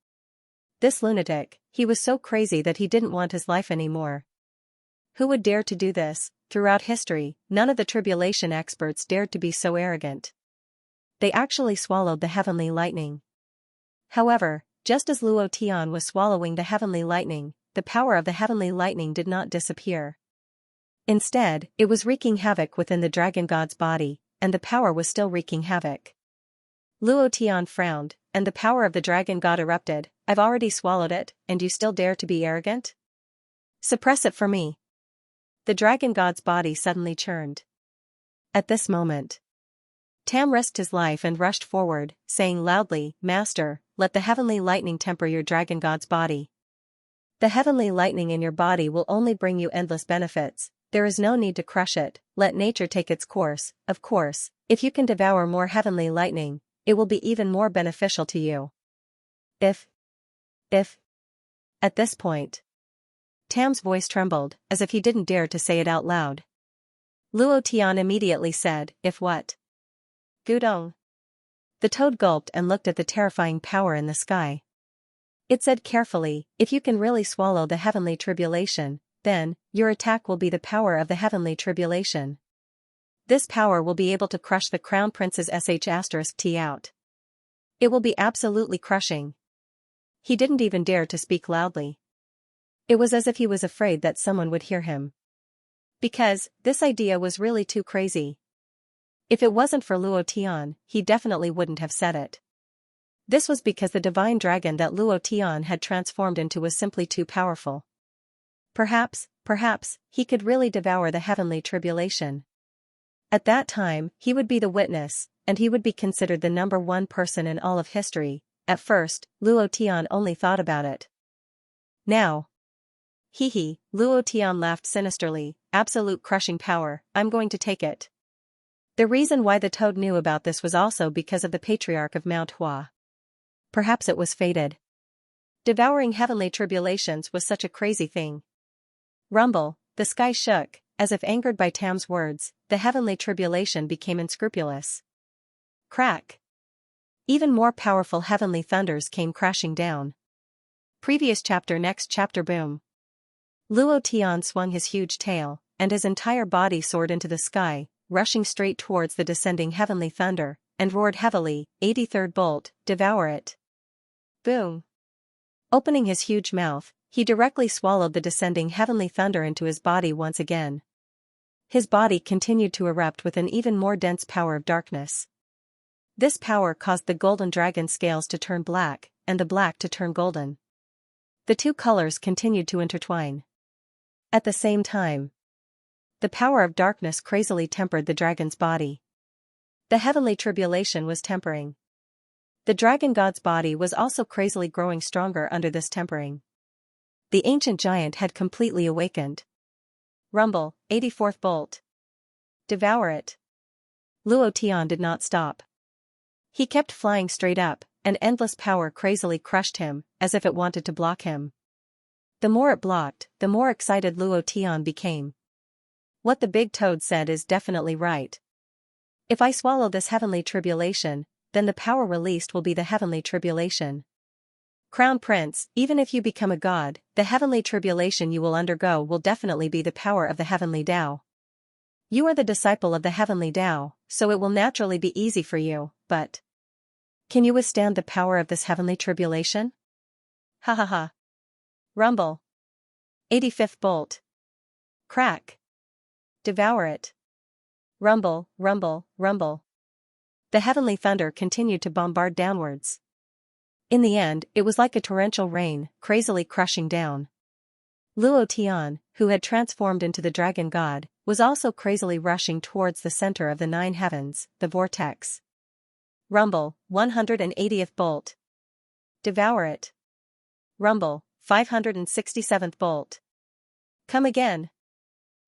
This lunatic, he was so crazy that he didn't want his life anymore. Who would dare to do this? Throughout history, none of the tribulation experts dared to be so arrogant. They actually swallowed the heavenly lightning. However, just as Luo Tian was swallowing the heavenly lightning, the power of the heavenly lightning did not disappear. Instead, it was wreaking havoc within the dragon god's body, and the power was still wreaking havoc. Luo Tian frowned, and the power of the dragon god erupted. I've already swallowed it, and you still dare to be arrogant? Suppress it for me. The dragon god's body suddenly churned. At this moment, Tam risked his life and rushed forward, saying loudly, Master, let the heavenly lightning temper your dragon god's body. The heavenly lightning in your body will only bring you endless benefits. There is no need to crush it, let nature take its course. Of course, if you can devour more heavenly lightning, it will be even more beneficial to you. If. At this point, Tam's voice trembled, as if he didn't dare to say it out loud. Luo Tian immediately said, if what? Gudong. The toad gulped and looked at the terrifying power in the sky. It said carefully, if you can really swallow the heavenly tribulation, then, your attack will be the power of the heavenly tribulation. This power will be able to crush the crown prince's sh*t out. It will be absolutely crushing. He didn't even dare to speak loudly. It was as if he was afraid that someone would hear him. Because, this idea was really too crazy. If it wasn't for Luo Tian, he definitely wouldn't have said it. This was because the divine dragon that Luo Tian had transformed into was simply too powerful. Perhaps, he could really devour the heavenly tribulation. At that time, he would be the witness, and he would be considered the #1 person in all of history. At first, Luo Tian only thought about it. Now. Luo Tian laughed sinisterly, absolute crushing power, I'm going to take it. The reason why the toad knew about this was also because of the patriarch of Mount Hua. Perhaps it was fated. Devouring heavenly tribulations was such a crazy thing. Rumble, the sky shook, as if angered by Tam's words, the heavenly tribulation became unscrupulous. Crack. Even more powerful heavenly thunders came crashing down. Previous chapter. Next chapter. Boom. Luo Tian swung his huge tail, and his entire body soared into the sky, rushing straight towards the descending heavenly thunder, and roared heavily, 83rd bolt, devour it. Boom. Opening his huge mouth, he directly swallowed the descending heavenly thunder into his body once again. His body continued to erupt with an even more dense power of darkness. This power caused the golden dragon scales to turn black, and the black to turn golden. The two colors continued to intertwine. At the same time, the power of darkness crazily tempered the dragon's body. The heavenly tribulation was tempering. The dragon god's body was also crazily growing stronger under this tempering. The ancient giant had completely awakened. Rumble, 84th bolt. Devour it. Luo Tian did not stop. He kept flying straight up, and endless power crazily crushed him, as if it wanted to block him. The more it blocked, the more excited Luo Tian became. What the big toad said is definitely right. If I swallow this heavenly tribulation, then the power released will be the heavenly tribulation. Crown Prince, even if you become a god, the heavenly tribulation you will undergo will definitely be the power of the heavenly Tao. You are the disciple of the heavenly Tao, so it will naturally be easy for you, but can you withstand the power of this heavenly tribulation? Ha ha ha. Rumble. 85th bolt. Crack. Devour it. Rumble, rumble, rumble. The heavenly thunder continued to bombard downwards. In the end, it was like a torrential rain, crazily crushing down. Luo Tian, who had transformed into the dragon god, was also crazily rushing towards the center of the 9 heavens, the vortex. Rumble, 180th bolt. Devour it. Rumble, 567th bolt. Come again.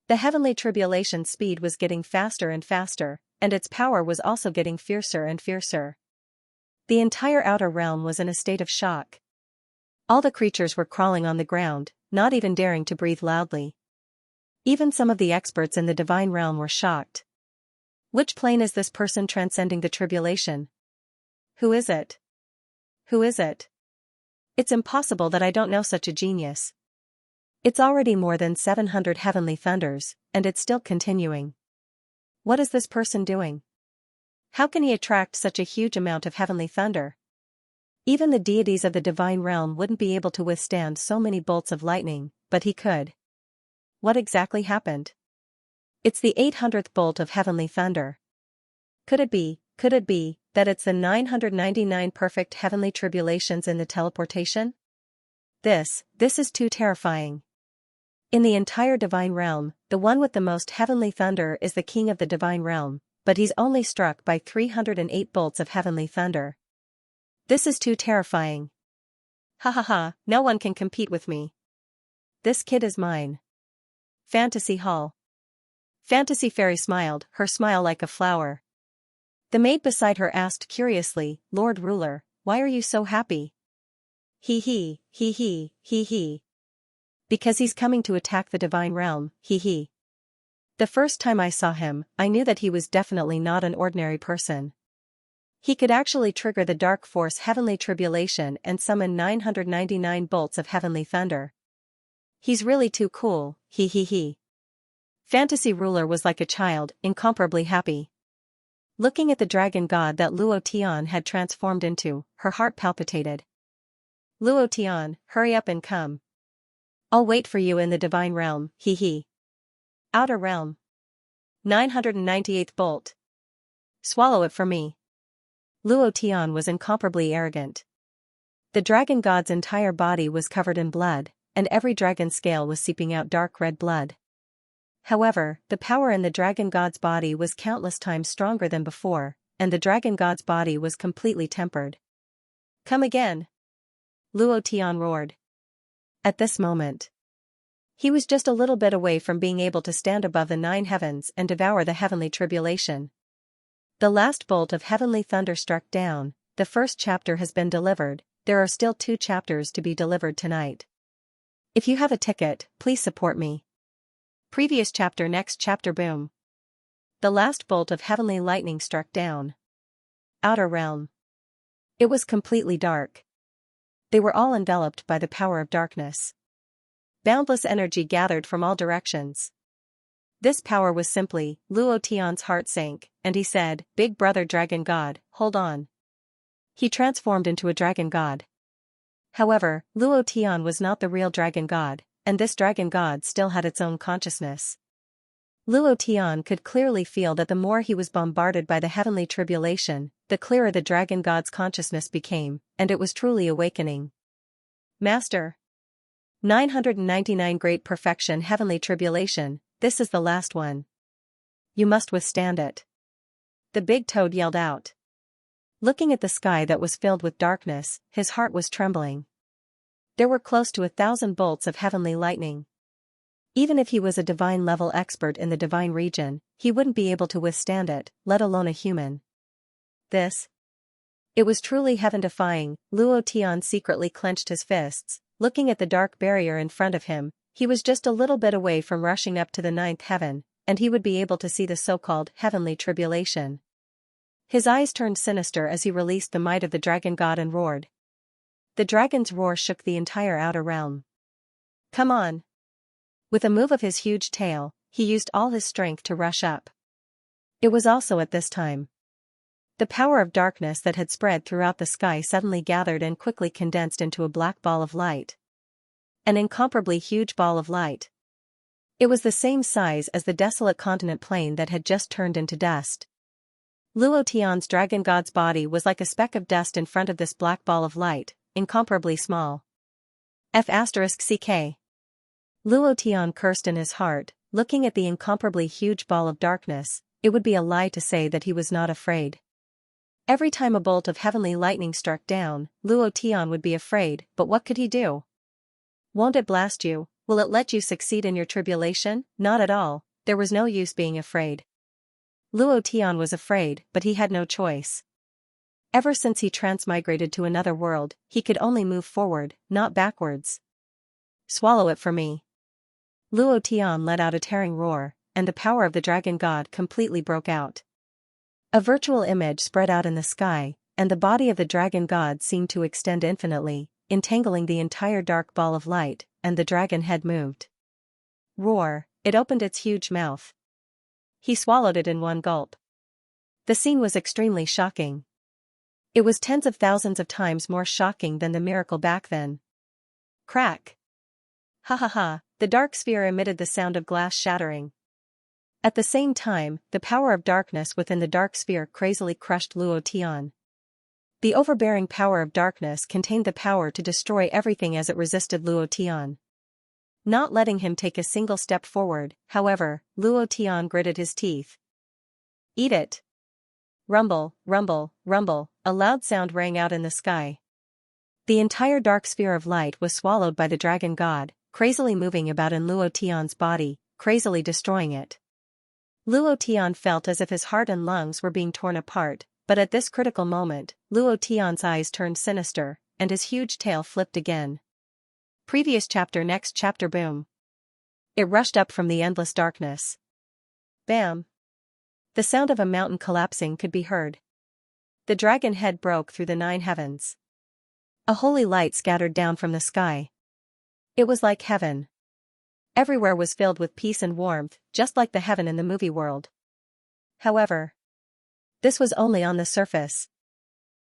The heavenly tribulation's speed was getting faster and faster, and its power was also getting fiercer and fiercer. The entire outer realm was in a state of shock. All the creatures were crawling on the ground, not even daring to breathe loudly. Even some of the experts in the divine realm were shocked. Which plane is this person transcending the tribulation? Who is it? Who is it? It's impossible that I don't know such a genius. It's already more than 700 heavenly thunders, and it's still continuing. What is this person doing? How can he attract such a huge amount of heavenly thunder? Even the deities of the divine realm wouldn't be able to withstand so many bolts of lightning, but he could. What exactly happened? It's the 800th bolt of heavenly thunder. Could it be, that it's the 999 perfect heavenly tribulations in the teleportation? This is too terrifying. In the entire divine realm, the one with the most heavenly thunder is the king of the divine realm, but he's only struck by 308 bolts of heavenly thunder. This is too terrifying. Ha ha ha, no one can compete with me. This kid is mine. Fantasy Hall. Fantasy Fairy smiled, her smile like a flower. The maid beside her asked curiously, Lord Ruler, why are you so happy? Hee hee, hee hee, hee hee. Because he's coming to attack the divine realm, hee hee. The first time I saw him, I knew that he was definitely not an ordinary person. He could actually trigger the dark force heavenly tribulation and summon 999 bolts of heavenly thunder. He's really too cool, hee hee hee. Fantasy Ruler was like a child, incomparably happy. Looking at the dragon god that Luo Tian had transformed into, her heart palpitated. Luo Tian, hurry up and come. I'll wait for you in the divine realm, hee hee. Outer realm. 998th bolt. Swallow it for me. Luo Tian was incomparably arrogant. The dragon god's entire body was covered in blood, and every dragon scale was seeping out dark red blood. However, the power in the dragon god's body was countless times stronger than before, and the dragon god's body was completely tempered. Come again! Luo Tian roared. At this moment, he was just a little bit away from being able to stand above the 9 heavens and devour the heavenly tribulation. The last bolt of heavenly thunder struck down, the first chapter has been delivered, there are still 2 chapters to be delivered tonight. If you have a ticket, please support me. Previous chapter, next chapter, boom. The last bolt of heavenly lightning struck down. Outer realm. It was completely dark. They were all enveloped by the power of darkness. Boundless energy gathered from all directions. This power was simply, Luo Tian's heart sank, and he said, Big brother dragon god, hold on. He transformed into a dragon god. However, Luo Tian was not the real dragon god, and this dragon god still had its own consciousness. Luo Tian could clearly feel that the more he was bombarded by the heavenly tribulation, the clearer the dragon god's consciousness became, and it was truly awakening. Master. 999 Great Perfection Heavenly Tribulation, this is the last one. You must withstand it. The big toad yelled out. Looking at the sky that was filled with darkness, his heart was trembling. There were close to 1,000 bolts of heavenly lightning. Even if he was a divine-level expert in the divine region, he wouldn't be able to withstand it, let alone a human. It was truly heaven-defying. Luo Tian secretly clenched his fists, looking at the dark barrier in front of him. He was just a little bit away from rushing up to the 9th heaven, and he would be able to see the so-called heavenly tribulation. His eyes turned sinister as he released the might of the dragon god and roared. The dragon's roar shook the entire outer realm. Come on! With a move of his huge tail, he used all his strength to rush up. It was also at this time. The power of darkness that had spread throughout the sky suddenly gathered and quickly condensed into a black ball of light. An incomparably huge ball of light. It was the same size as the desolate continent plain that had just turned into dust. Luo Tian's dragon god's body was like a speck of dust in front of this black ball of light, incomparably small. F***ck. Luo Tian cursed in his heart, looking at the incomparably huge ball of darkness. It would be a lie to say that he was not afraid. Every time a bolt of heavenly lightning struck down, Luo Tian would be afraid, but what could he do? Won't it blast you? Will it let you succeed in your tribulation? Not at all, there was no use being afraid. Luo Tian was afraid, but he had no choice. Ever since he transmigrated to another world, he could only move forward, not backwards. Swallow it for me. Luo Tian let out a tearing roar, and the power of the dragon god completely broke out. A virtual image spread out in the sky, and the body of the dragon god seemed to extend infinitely, entangling the entire dark ball of light, and the dragon head moved. Roar, it opened its huge mouth. He swallowed it in one gulp. The scene was extremely shocking. It was tens of thousands of times more shocking than the miracle back then. Crack! Ha ha ha, the dark sphere emitted the sound of glass shattering. At the same time, the power of darkness within the dark sphere crazily crushed Luo Tian. The overbearing power of darkness contained the power to destroy everything as it resisted Luo Tian. Not letting him take a single step forward, however, Luo Tian gritted his teeth. Eat it! Rumble, rumble, rumble, a loud sound rang out in the sky. The entire dark sphere of light was swallowed by the dragon god, crazily moving about in Luo Tian's body, crazily destroying it. Luo Tian felt as if his heart and lungs were being torn apart, but at this critical moment, Luo Tian's eyes turned sinister, and his huge tail flipped again. Previous chapter. Next chapter. Boom. It rushed up from the endless darkness. Bam. The sound of a mountain collapsing could be heard. The dragon head broke through the 9 heavens. A holy light scattered down from the sky. It was like heaven. Everywhere was filled with peace and warmth, just like the heaven in the movie world. However, this was only on the surface.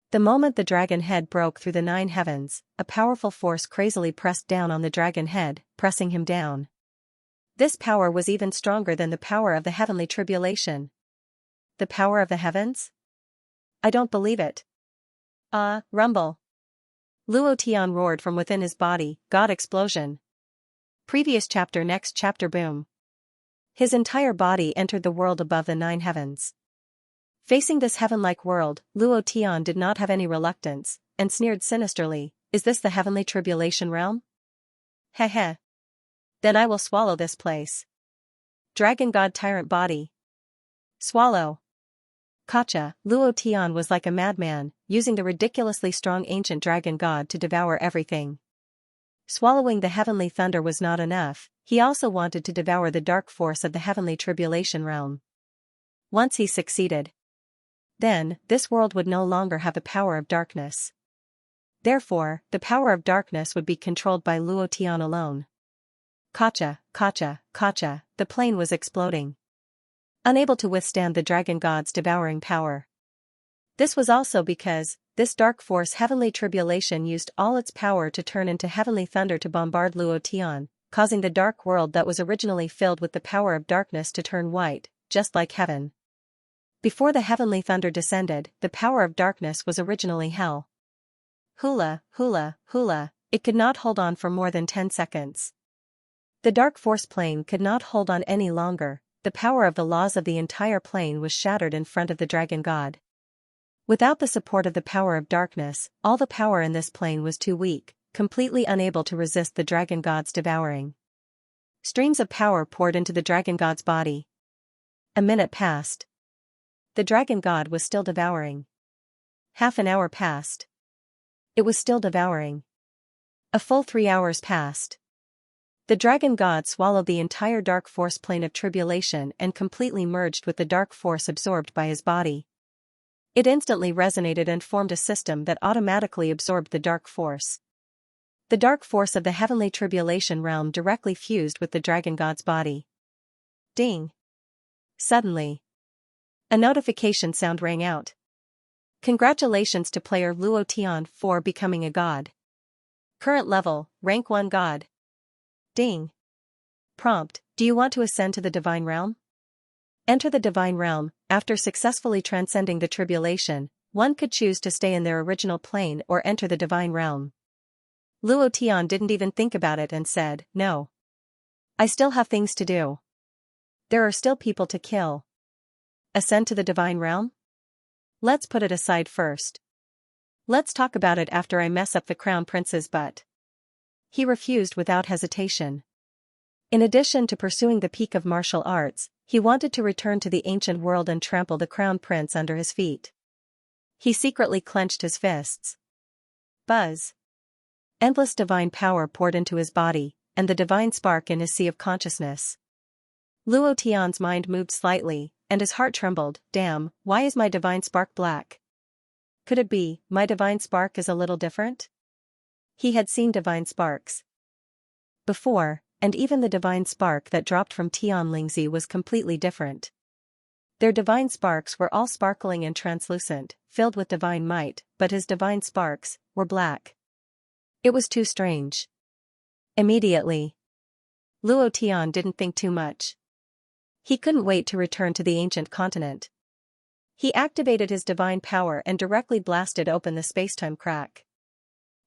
The moment the dragon head broke through the 9 heavens, a powerful force crazily pressed down on the dragon head, pressing him down. This power was even stronger than the power of the heavenly tribulation. The power of the heavens? I don't believe it. Rumble. Luo Tian roared from within his body, God explosion. Previous chapter. Next chapter. Boom. His entire body entered the world above the 9 heavens. Facing this heaven-like world, Luo Tian did not have any reluctance, and sneered sinisterly, is this the heavenly tribulation realm? Heh heh. Then I will swallow this place. Dragon god tyrant body. Swallow. Kacha, Luo Tian was like a madman, using the ridiculously strong ancient dragon god to devour everything. Swallowing the heavenly thunder was not enough, he also wanted to devour the dark force of the heavenly tribulation realm. Once he succeeded, then, this world would no longer have the power of darkness. Therefore, the power of darkness would be controlled by Luo Tian alone. Kacha, kacha, kacha, the plane was exploding. Unable to withstand the dragon god's devouring power. This was also because, this dark force heavenly tribulation used all its power to turn into heavenly thunder to bombard Luo Tian, causing the dark world that was originally filled with the power of darkness to turn white, just like heaven. Before the heavenly thunder descended, the power of darkness was originally hell. Hula, hula, hula, it could not hold on for more than 10 seconds. The dark force plane could not hold on any longer, the power of the laws of the entire plane was shattered in front of the dragon god. Without the support of the power of darkness, all the power in this plane was too weak, completely unable to resist the dragon god's devouring. Streams of power poured into the dragon god's body. A minute passed. The dragon god was still devouring. Half an hour passed. It was still devouring. A full 3 hours passed. The dragon god swallowed the entire dark force plane of tribulation and completely merged with the dark force absorbed by his body. It instantly resonated and formed a system that automatically absorbed the dark force. The dark force of the heavenly tribulation realm directly fused with the dragon god's body. Ding! Suddenly, a notification sound rang out. Congratulations to player Luo Tian for becoming a god. Current level, rank 1 god. Ding. Prompt, do you want to ascend to the divine realm? Enter the divine realm. After successfully transcending the tribulation, one could choose to stay in their original plane or enter the divine realm. Luo Tian didn't even think about it and said, no. I still have things to do. There are still people to kill. Ascend to the divine realm? Let's put it aside first. Let's talk about it after I mess up the crown prince's butt. He refused without hesitation. In addition to pursuing the peak of martial arts, he wanted to return to the ancient world and trample the crown prince under his feet. He secretly clenched his fists. Buzz. Endless divine power poured into his body, and the divine spark in his sea of consciousness. Luo Tian's mind moved slightly, and his heart trembled. Damn, why is my divine spark black? Could it be, my divine spark is a little different? He had seen divine sparks before, and even the divine spark that dropped from Tian Lingzi was completely different. Their divine sparks were all sparkling and translucent, filled with divine might, but his divine sparks were black. It was too strange. Immediately, Luo Tian didn't think too much. He couldn't wait to return to the ancient continent. He activated his divine power and directly blasted open the spacetime crack.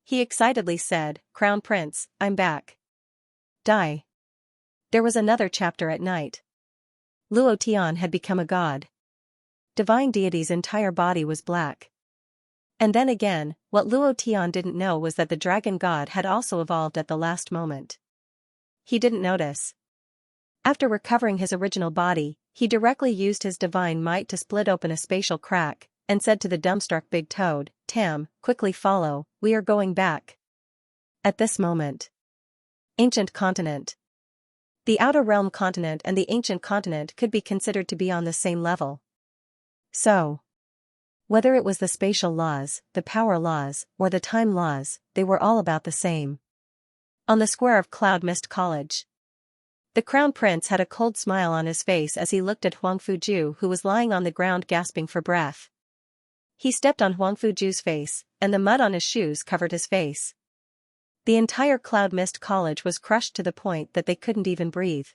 He excitedly said, "Crown Prince, I'm back." Die. There was another chapter at night. Luo Tian had become a god. Divine deity's entire body was black. And then again, what Luo Tian didn't know was that the dragon god had also evolved at the last moment. He didn't notice. After recovering his original body, he directly used his divine might to split open a spatial crack, and said to the dumbstruck Big Toad, "Tam, quickly follow, we are going back." At this moment. Ancient continent. The Outer Realm continent and the ancient continent could be considered to be on the same level. So, whether it was the spatial laws, the power laws, or the time laws, they were all about the same. On the square of Cloud Mist College. The Crown Prince had a cold smile on his face as he looked at Huang Fuju, who was lying on the ground gasping for breath. He stepped on Huang Fuju's face, and the mud on his shoes covered his face. The entire Cloud Mist College was crushed to the point that they couldn't even breathe.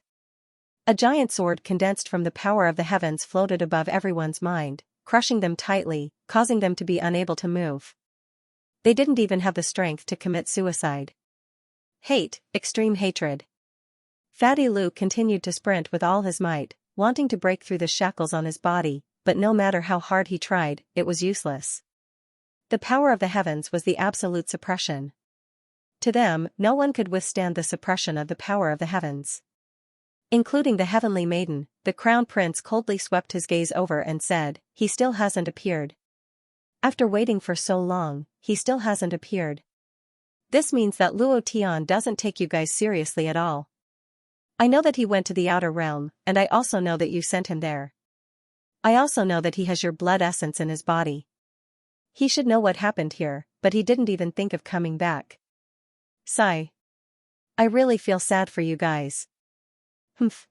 A giant sword condensed from the power of the heavens floated above everyone's mind, crushing them tightly, causing them to be unable to move. They didn't even have the strength to commit suicide. Hate, extreme hatred. Fatty Lu continued to sprint with all his might, wanting to break through the shackles on his body, but no matter how hard he tried, it was useless. The power of the heavens was the absolute suppression. To them, no one could withstand the suppression of the power of the heavens. Including the heavenly maiden, the Crown Prince coldly swept his gaze over and said, "He still hasn't appeared. After waiting for so long, he still hasn't appeared. This means that Luo Tian doesn't take you guys seriously at all. I know that he went to the Outer Realm, and I also know that you sent him there. I also know that he has your blood essence in his body. He should know what happened here, but he didn't even think of coming back. Sigh. I really feel sad for you guys." Humph.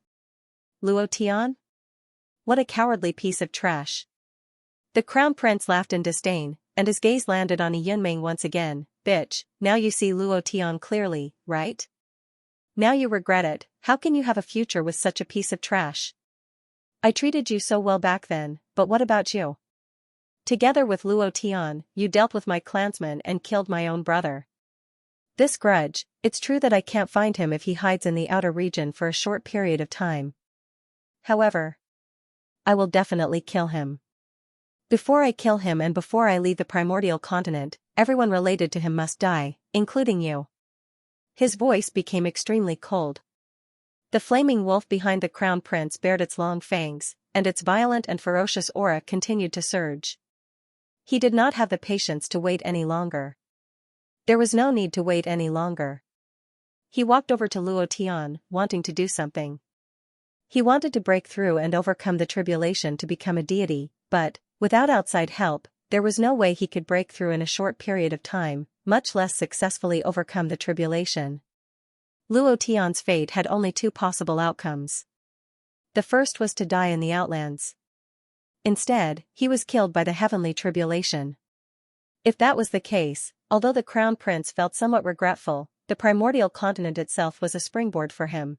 Luo Tian? What a cowardly piece of trash. The Crown Prince laughed in disdain, and his gaze landed on Yunmeng once again. "Bitch, now you see Luo Tian clearly, right? Now you regret it. How can you have a future with such a piece of trash? I treated you so well back then, but what about you? Together with Luo Tian, you dealt with my clansmen and killed my own brother. This grudge, it's true that I can't find him if he hides in the outer region for a short period of time. However, I will definitely kill him. Before I kill him and before I leave the primordial continent, everyone related to him must die, including you." His voice became extremely cold. The flaming wolf behind the Crown Prince bared its long fangs, and its violent and ferocious aura continued to surge. He did not have the patience to wait any longer. There was no need to wait any longer. He walked over to Luo Tian, wanting to do something. He wanted to break through and overcome the tribulation to become a deity, but, without outside help, there was no way he could break through in a short period of time, much less successfully overcome the tribulation. Luo Tian's fate had only two possible outcomes. The first was to die in the Outlands. Instead, he was killed by the heavenly tribulation. If that was the case, although the Crown Prince felt somewhat regretful, the primordial continent itself was a springboard for him.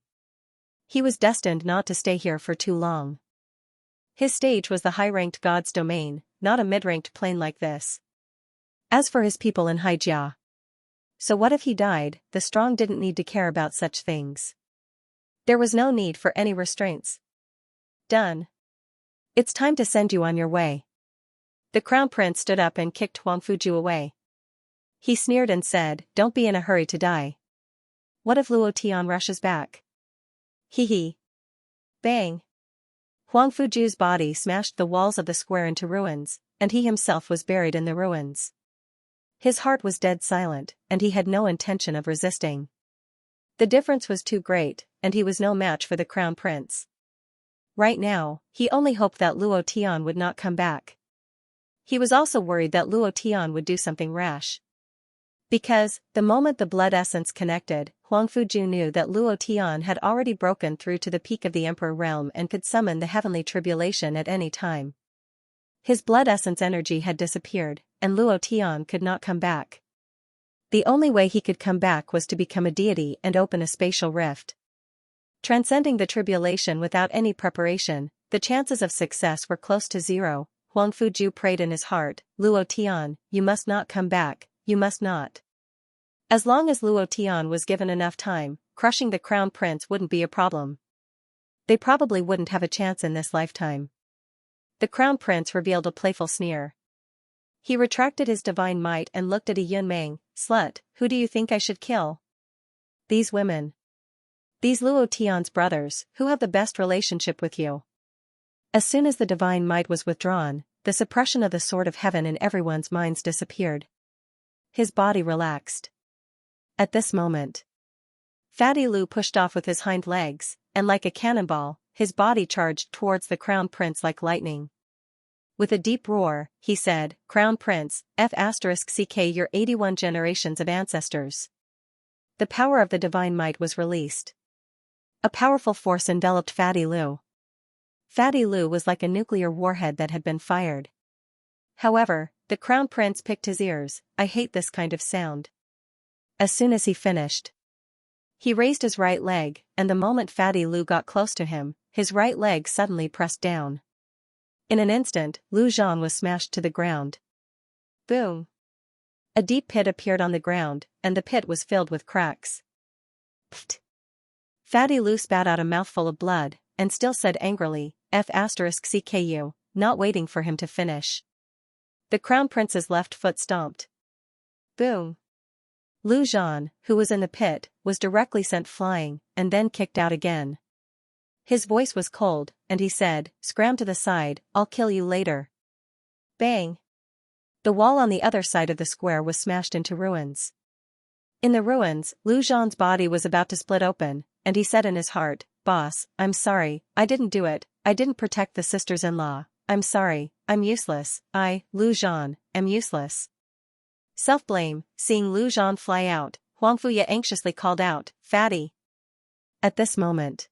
He was destined not to stay here for too long. His stage was the high-ranked god's domain, not a mid-ranked plane like this. As for his people in Haijia. So what if he died? The strong didn't need to care about such things. There was no need for any restraints. Done. It's time to send you on your way. The Crown Prince stood up and kicked Huang Fuju away. He sneered and said, "Don't be in a hurry to die. What if Luo Tian rushes back?" Hee hee. Bang. Huang Fuju's body smashed the walls of the square into ruins, and he himself was buried in the ruins. His heart was dead silent, and he had no intention of resisting. The difference was too great, and he was no match for the Crown Prince. Right now, he only hoped that Luo Tian would not come back. He was also worried that Luo Tian would do something rash. Because, the moment the blood essence connected, Huangfuju knew that Luo Tian had already broken through to the peak of the Emperor realm and could summon the heavenly tribulation at any time. His blood essence energy had disappeared, and Luo Tian could not come back. The only way he could come back was to become a deity and open a spatial rift. Transcending the tribulation without any preparation, the chances of success were close to zero. Huangfuju prayed in his heart, Luo Tian, you must not come back, you must not. As long as Luo Tian was given enough time, crushing the crown prince wouldn't be a problem. They probably wouldn't have a chance in this lifetime. The crown prince revealed a playful sneer. He retracted his divine might and looked at a Yunmeng, slut, who do you think I should kill? These women. These Luo Tian's brothers, who have the best relationship with you. As soon as the divine might was withdrawn, the suppression of the sword of heaven in everyone's minds disappeared. His body relaxed. At this moment, Fatty Lu pushed off with his hind legs, and like a cannonball, his body charged towards the crown prince like lightning. With a deep roar, he said, Crown Prince, F***ck your 81 generations of ancestors. The power of the divine might was released. A powerful force enveloped Fatty Lu. Fatty Lu was like a nuclear warhead that had been fired. However, the crown prince picked his ears. I hate this kind of sound. As soon as he finished, he raised his right leg, and the moment Fatty Lu got close to him, his right leg suddenly pressed down. In an instant, Lu Zhan was smashed to the ground. Boom! A deep pit appeared on the ground, and the pit was filled with cracks. Pfft! Fatty Lu spat out a mouthful of blood, and still said angrily, F***cku, not waiting for him to finish. The crown prince's left foot stomped. Boom! Lu Zhan, who was in the pit, was directly sent flying, and then kicked out again. His voice was cold, and he said, Scram to the side, I'll kill you later. Bang! The wall on the other side of the square was smashed into ruins. In the ruins, Lu Zhan's body was about to split open, and he said in his heart, Boss, I'm sorry, I didn't do it, I didn't protect the sisters-in-law, I'm sorry, I'm useless, Lu Zhan, am useless. Self-blame, seeing Lu Zhan fly out, Huangfuya anxiously called out, Fatty. At this moment,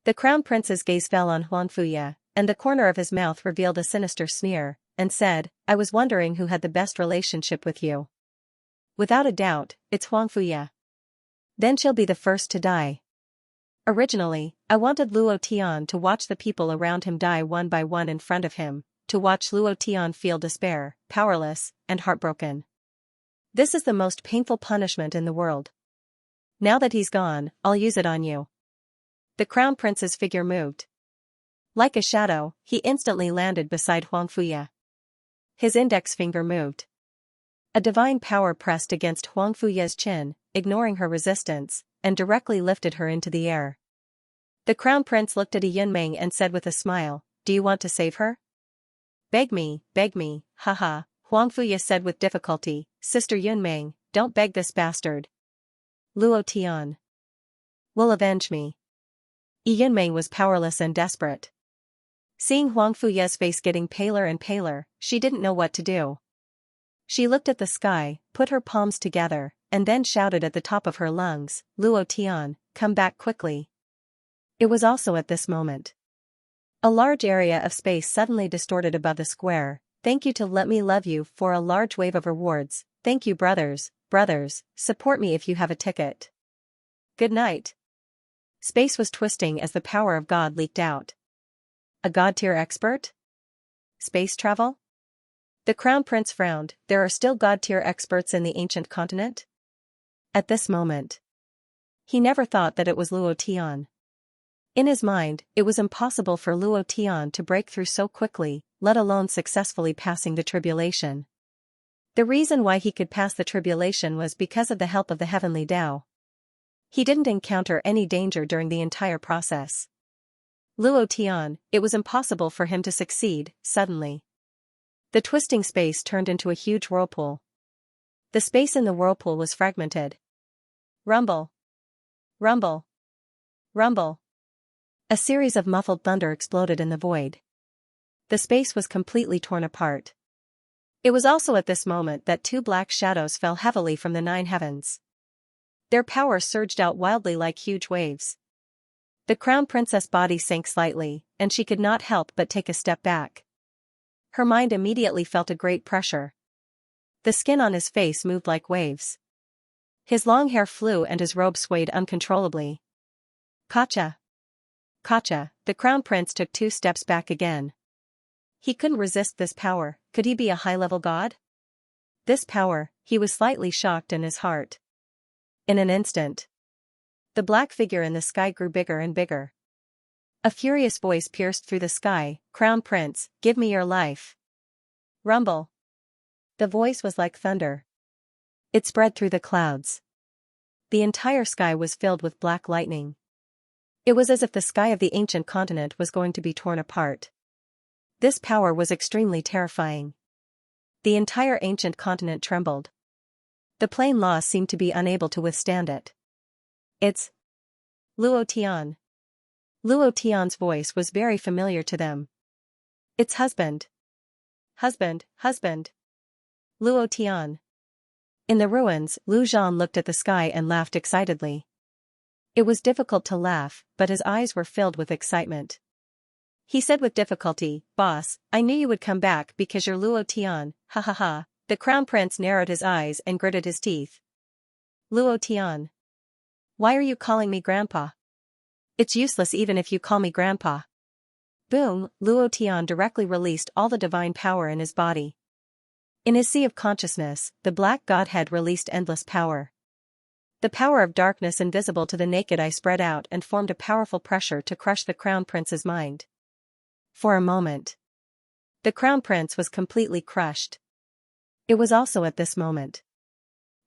the crown prince's gaze fell on Huangfuya, and the corner of his mouth revealed a sinister sneer, and said, I was wondering who had the best relationship with you. Without a doubt, it's Huangfuya. Then she'll be the first to die. Originally, I wanted Luo Tian to watch the people around him die one by one in front of him, to watch Luo Tian feel despair, powerless, and heartbroken. This is the most painful punishment in the world. Now that he's gone, I'll use it on you. The crown prince's figure moved. Like a shadow, he instantly landed beside Huangfuya. His index finger moved. A divine power pressed against Huangfuya's chin, ignoring her resistance, and directly lifted her into the air. The crown prince looked at a Yunmeng and said with a smile, Do you want to save her? Beg me, haha, Huangfuya said with difficulty, Sister Yunmeng, don't beg this bastard. Luo Tian will avenge me. Yunmeng was powerless and desperate. Seeing Huangfuya's face getting paler and paler, she didn't know what to do. She looked at the sky, put her palms together, and then shouted at the top of her lungs, Luo Tian, come back quickly. It was also at this moment. A large area of space suddenly distorted above the square. Thank you to Let Me Love You for a large wave of rewards. Thank you brothers, support me if you have a ticket. Good night. Space was twisting as the power of God leaked out. A God-tier expert? Space travel? The crown prince frowned. There are still God-tier experts in the ancient continent? At this moment, he never thought that it was Luo Tian. In his mind, it was impossible for Luo Tian to break through so quickly, let alone successfully passing the tribulation. The reason why he could pass the tribulation was because of the help of the heavenly Tao. He didn't encounter any danger during the entire process. Luo Tian, it was impossible for him to succeed. Suddenly, the twisting space turned into a huge whirlpool. The space in the whirlpool was fragmented. Rumble. Rumble. Rumble. A series of muffled thunder exploded in the void. The space was completely torn apart. It was also at this moment that two black shadows fell heavily from the 9 heavens. Their power surged out wildly like huge waves. The crown princess' body sank slightly, and she could not help but take a step back. Her mind immediately felt a great pressure. The skin on his face moved like waves. His long hair flew and his robe swayed uncontrollably. Kacha! Kacha! The crown prince took 2 steps back again. He couldn't resist this power. Could he be a high-level god? This power, he was slightly shocked in his heart. In an instant, the black figure in the sky grew bigger and bigger. A furious voice pierced through the sky, "Crown Prince, give me your life." Rumble. The voice was like thunder. It spread through the clouds. The entire sky was filled with black lightning. It was as if the sky of the ancient continent was going to be torn apart. This power was extremely terrifying. The entire ancient continent trembled. The plain law seemed to be unable to withstand it. It's Luo Tian. Luo Tian's voice was very familiar to them. It's husband. Husband, husband. Luo Tian. In the ruins, Lu Zhan looked at the sky and laughed excitedly. It was difficult to laugh, but his eyes were filled with excitement. He said with difficulty, "Boss, I knew you would come back because you're Luo Tian, ha ha ha." The crown prince narrowed his eyes and gritted his teeth. Luo Tian. Why are you calling me grandpa? It's useless even if you call me grandpa. Boom, Luo Tian directly released all the divine power in his body. In his sea of consciousness, the black godhead released endless power. The power of darkness invisible to the naked eye spread out and formed a powerful pressure to crush the crown prince's mind. For a moment, the crown prince was completely crushed. It was also at this moment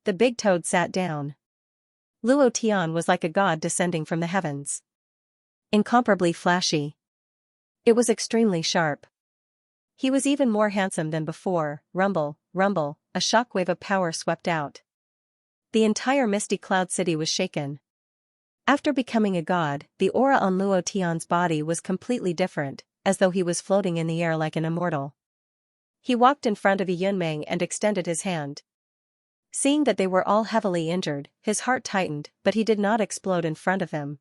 the big toad sat down. Luo Tian was like a god descending from the heavens. Incomparably flashy. It was extremely sharp. He was even more handsome than before. Rumble, rumble, a shockwave of power swept out. The entire misty cloud city was shaken. After becoming a god, the aura on Luo Tian's body was completely different, as though he was floating in the air like an immortal. He walked in front of Yunmeng and extended his hand. Seeing that they were all heavily injured, his heart tightened, but he did not explode in front of him.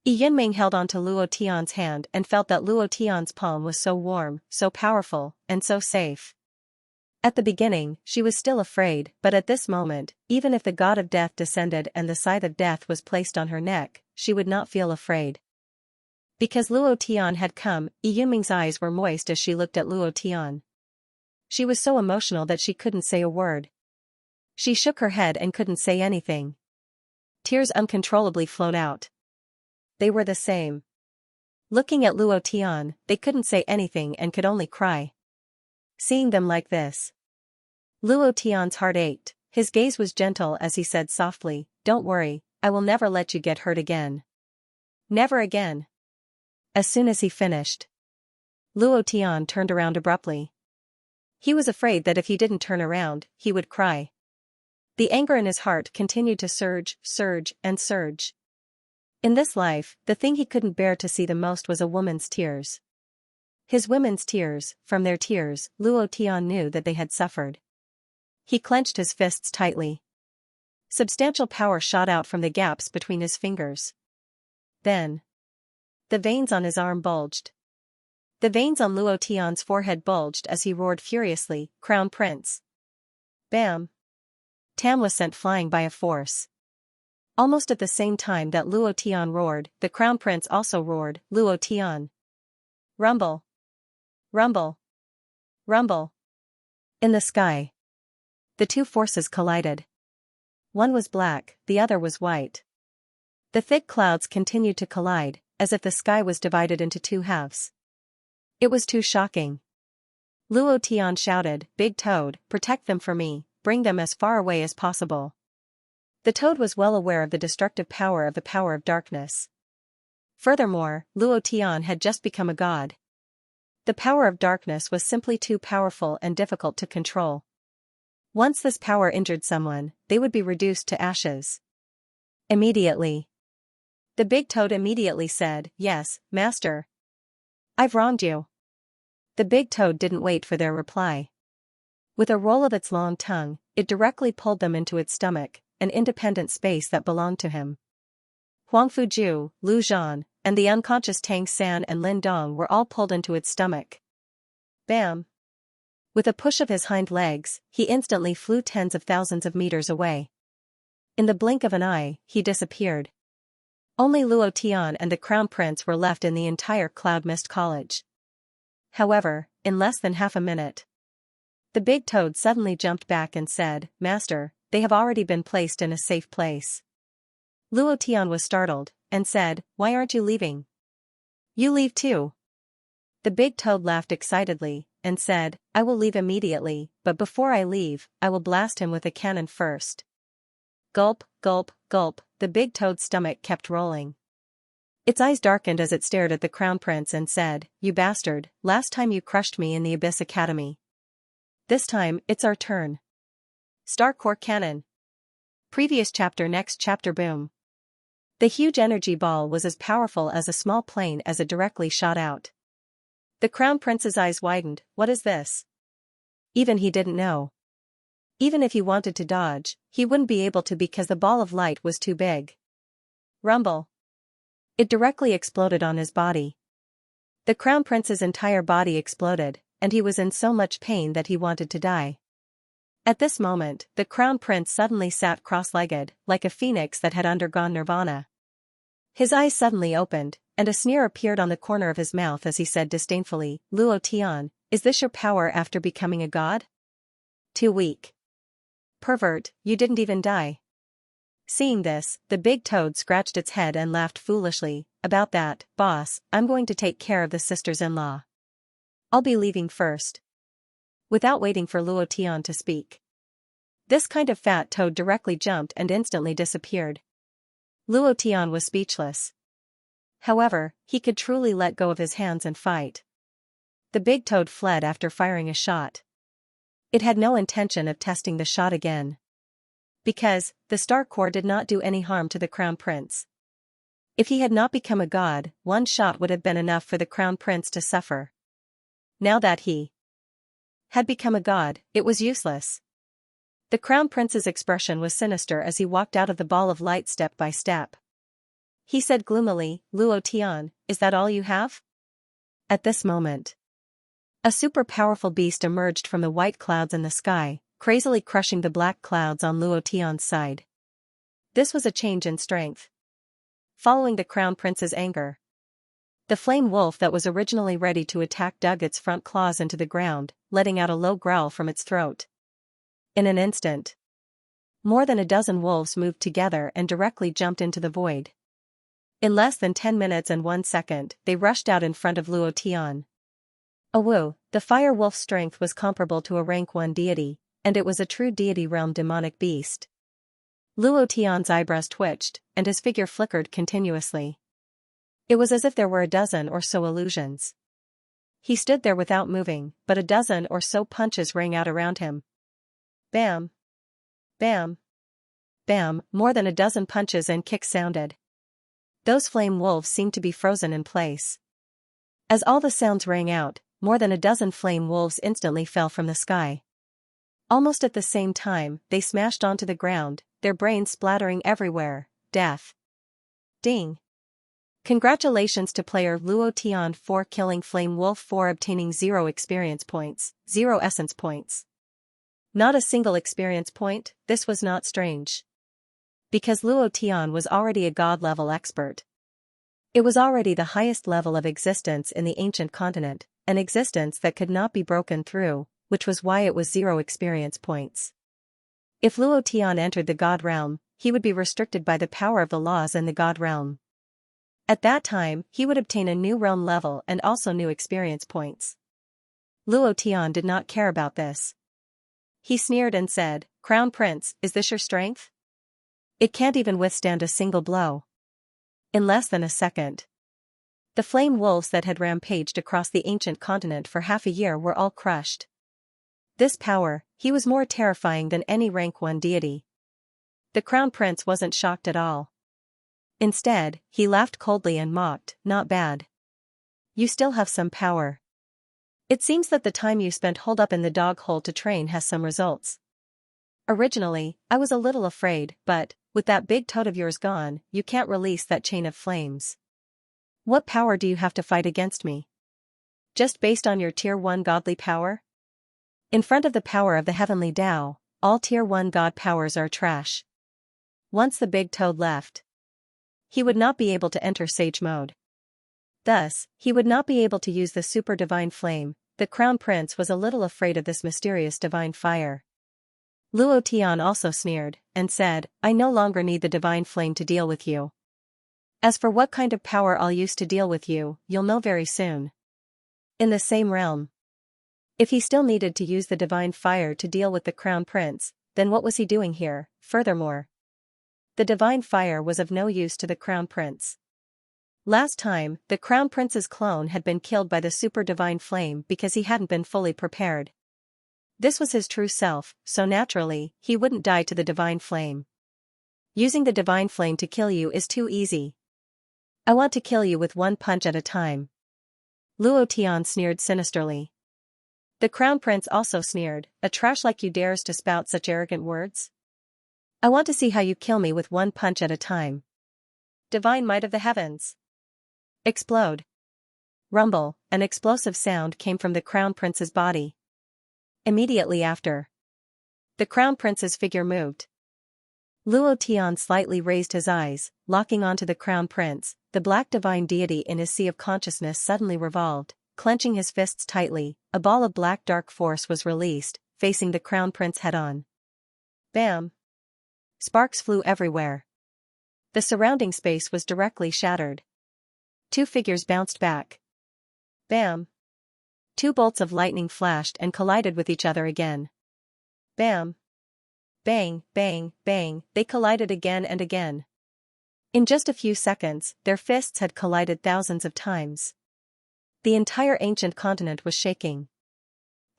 Yunmeng held onto Luo Tian's hand and felt that Luo Tian's palm was so warm, so powerful, and so safe. At the beginning, she was still afraid, but at this moment, even if the god of death descended and the scythe of death was placed on her neck, she would not feel afraid. Because Luo Tian had come, Yunmeng's eyes were moist as she looked at Luo Tian. She was so emotional that she couldn't say a word. She shook her head and couldn't say anything. Tears uncontrollably flowed out. They were the same. Looking at Luo Tian, they couldn't say anything and could only cry. Seeing them like this, Luo Tian's heart ached. His gaze was gentle as he said softly, "Don't worry, I will never let you get hurt again. Never again." As soon as he finished, Luo Tian turned around abruptly. He was afraid that if he didn't turn around, he would cry. The anger in his heart continued to surge, surge, and surge. In this life, the thing he couldn't bear to see the most was a woman's tears. His women's tears. From their tears, Luo Tian knew that they had suffered. He clenched his fists tightly. Substantial power shot out from the gaps between his fingers. Then, the veins on his arm bulged. The veins on Luo Tian's forehead bulged as he roared furiously, "Crown Prince!" Bam! Tam was sent flying by a force. Almost at the same time that Luo Tian roared, the crown prince also roared, "Luo Tian!" Rumble! Rumble! Rumble! In the sky, the two forces collided. One was black, the other was white. The thick clouds continued to collide, as if the sky was divided into 2 halves. It was too shocking. Luo Tian shouted, "Big Toad, protect them for me, bring them as far away as possible." The toad was well aware of the destructive power of the power of darkness. Furthermore, Luo Tian had just become a god. The power of darkness was simply too powerful and difficult to control. Once this power injured someone, they would be reduced to ashes. Immediately, the big toad immediately said, "Yes, master. I've wronged you." The big toad didn't wait for their reply. With a roll of its long tongue, it directly pulled them into its stomach, an independent space that belonged to him. Huang Fuju, Lu Zhan, and the unconscious Tang San and Lin Dong were all pulled into its stomach. Bam! With a push of his hind legs, he instantly flew tens of thousands of meters away. In the blink of an eye, he disappeared. Only Luo Tian and the Crown Prince were left in the entire Cloud Mist College. However, in less than half a minute, the big toad suddenly jumped back and said, "Master, they have already been placed in a safe place." Luo Tian was startled, and said, "Why aren't you leaving?" "You leave too." The big toad laughed excitedly, and said, "I will leave immediately, but before I leave, I will blast him with a cannon first." Gulp, gulp, gulp, the big toad's stomach kept rolling. Its eyes darkened as it stared at the Crown Prince and said, "You bastard, last time you crushed me in the Abyss Academy. This time, it's our turn." Star Core Cannon. Previous chapter. Next chapter. Boom. The huge energy ball was as powerful as a small plane as it directly shot out. The Crown Prince's eyes widened. What is this? Even he didn't know. Even if he wanted to dodge, he wouldn't be able to because the ball of light was too big. Rumble. It directly exploded on his body. The Crown Prince's entire body exploded, and he was in so much pain that he wanted to die. At this moment, the Crown Prince suddenly sat cross-legged, like a phoenix that had undergone nirvana. His eyes suddenly opened, and a sneer appeared on the corner of his mouth as he said disdainfully, "Luo Tian, is this your power after becoming a god? Too weak. Pervert, you didn't even die." Seeing this, the big toad scratched its head and laughed foolishly. "About that, boss, I'm going to take care of the sisters-in-law. I'll be leaving first." Without waiting for Luo Tian to speak, this kind of fat toad directly jumped and instantly disappeared. Luo Tian was speechless. However, he could truly let go of his hands and fight. The big toad fled after firing a shot. It had no intention of testing the shot again. Because, the Star Core did not do any harm to the Crown Prince. If he had not become a god, one shot would have been enough for the Crown Prince to suffer. Now that he had become a god, it was useless. The Crown Prince's expression was sinister as he walked out of the ball of light step by step. He said gloomily, "Luo Tian, is that all you have?" At this moment, a super powerful beast emerged from the white clouds in the sky, crazily crushing the black clouds on Luo Tian's side. This was a change in strength. Following the Crown Prince's anger, the flame wolf that was originally ready to attack dug its front claws into the ground, letting out a low growl from its throat. In an instant, more than a dozen wolves moved together and directly jumped into the void. In less than 10 minutes and 1 second, they rushed out in front of Luo Tian. Awoo, the fire wolf's strength was comparable to a rank 1 deity, and it was a true deity realm demonic beast. Luo Tian's eyebrows twitched, and his figure flickered continuously. It was as if there were a dozen or so illusions. He stood there without moving, but a dozen or so punches rang out around him. Bam! Bam! Bam! More than a dozen punches and kicks sounded. Those flame wolves seemed to be frozen in place. As all the sounds rang out, more than a dozen flame wolves instantly fell from the sky. Almost at the same time, they smashed onto the ground, their brains splattering everywhere. Death. Ding. Congratulations to player Luo Tian for killing Flame Wolf 4, obtaining 0 experience points, 0 essence points. Not a single experience point. This was not strange. Because Luo Tian was already a god-level expert. It was already the highest level of existence in the ancient continent, an existence that could not be broken through, which was why it was 0 experience points. If Luo Tian entered the god realm, he would be restricted by the power of the laws in the god realm. At that time, he would obtain a new realm level and also new experience points. Luo Tian did not care about this. He sneered and said, "Crown Prince, is this your strength? It can't even withstand a single blow." In less than a second, the flame wolves that had rampaged across the ancient continent for half a year were all crushed. This power, he was more terrifying than any rank 1 deity. The Crown Prince wasn't shocked at all. Instead, he laughed coldly and mocked, "Not bad. You still have some power. It seems that the time you spent holed up in the dog hole to train has some results. Originally, I was a little afraid, but, with that big toad of yours gone, you can't release that chain of flames. What power do you have to fight against me? Just based on your Tier 1 godly power? In front of the power of the heavenly Tao, all Tier 1 god powers are trash. Once the big toad left, he would not be able to enter sage mode. Thus, he would not be able to use the super divine flame. The crown prince was a little afraid of this mysterious divine fire. Luo Tian also sneered, and said, I no longer need the divine flame to deal with you. As for what kind of power I'll use to deal with you, you'll know very soon. In the same realm. If he still needed to use the divine fire to deal with the crown prince, then what was he doing here? Furthermore, the divine fire was of no use to the crown prince. Last time, the crown prince's clone had been killed by the super divine flame because he hadn't been fully prepared. This was his true self, so naturally, he wouldn't die to the divine flame. Using the divine flame to kill you is too easy. I want to kill you with one punch at a time. Luo Tian sneered sinisterly. The crown prince also sneered, a trash like you dares to spout such arrogant words? I want to see how you kill me with one punch at a time. Divine might of the heavens. Explode. Rumble, an explosive sound came from the crown prince's body. Immediately after, the crown prince's figure moved. Luo Tian slightly raised his eyes, locking onto the crown prince. The black divine deity in his sea of consciousness suddenly revolved, clenching his fists tightly. A ball of black dark force was released, facing the crown prince head-on. Bam! Sparks flew everywhere. The surrounding space was directly shattered. Two figures bounced back. Bam! Two bolts of lightning flashed and collided with each other again. Bam! Bang, bang, bang, they collided again and again. In just a few seconds, their fists had collided thousands of times. The entire ancient continent was shaking.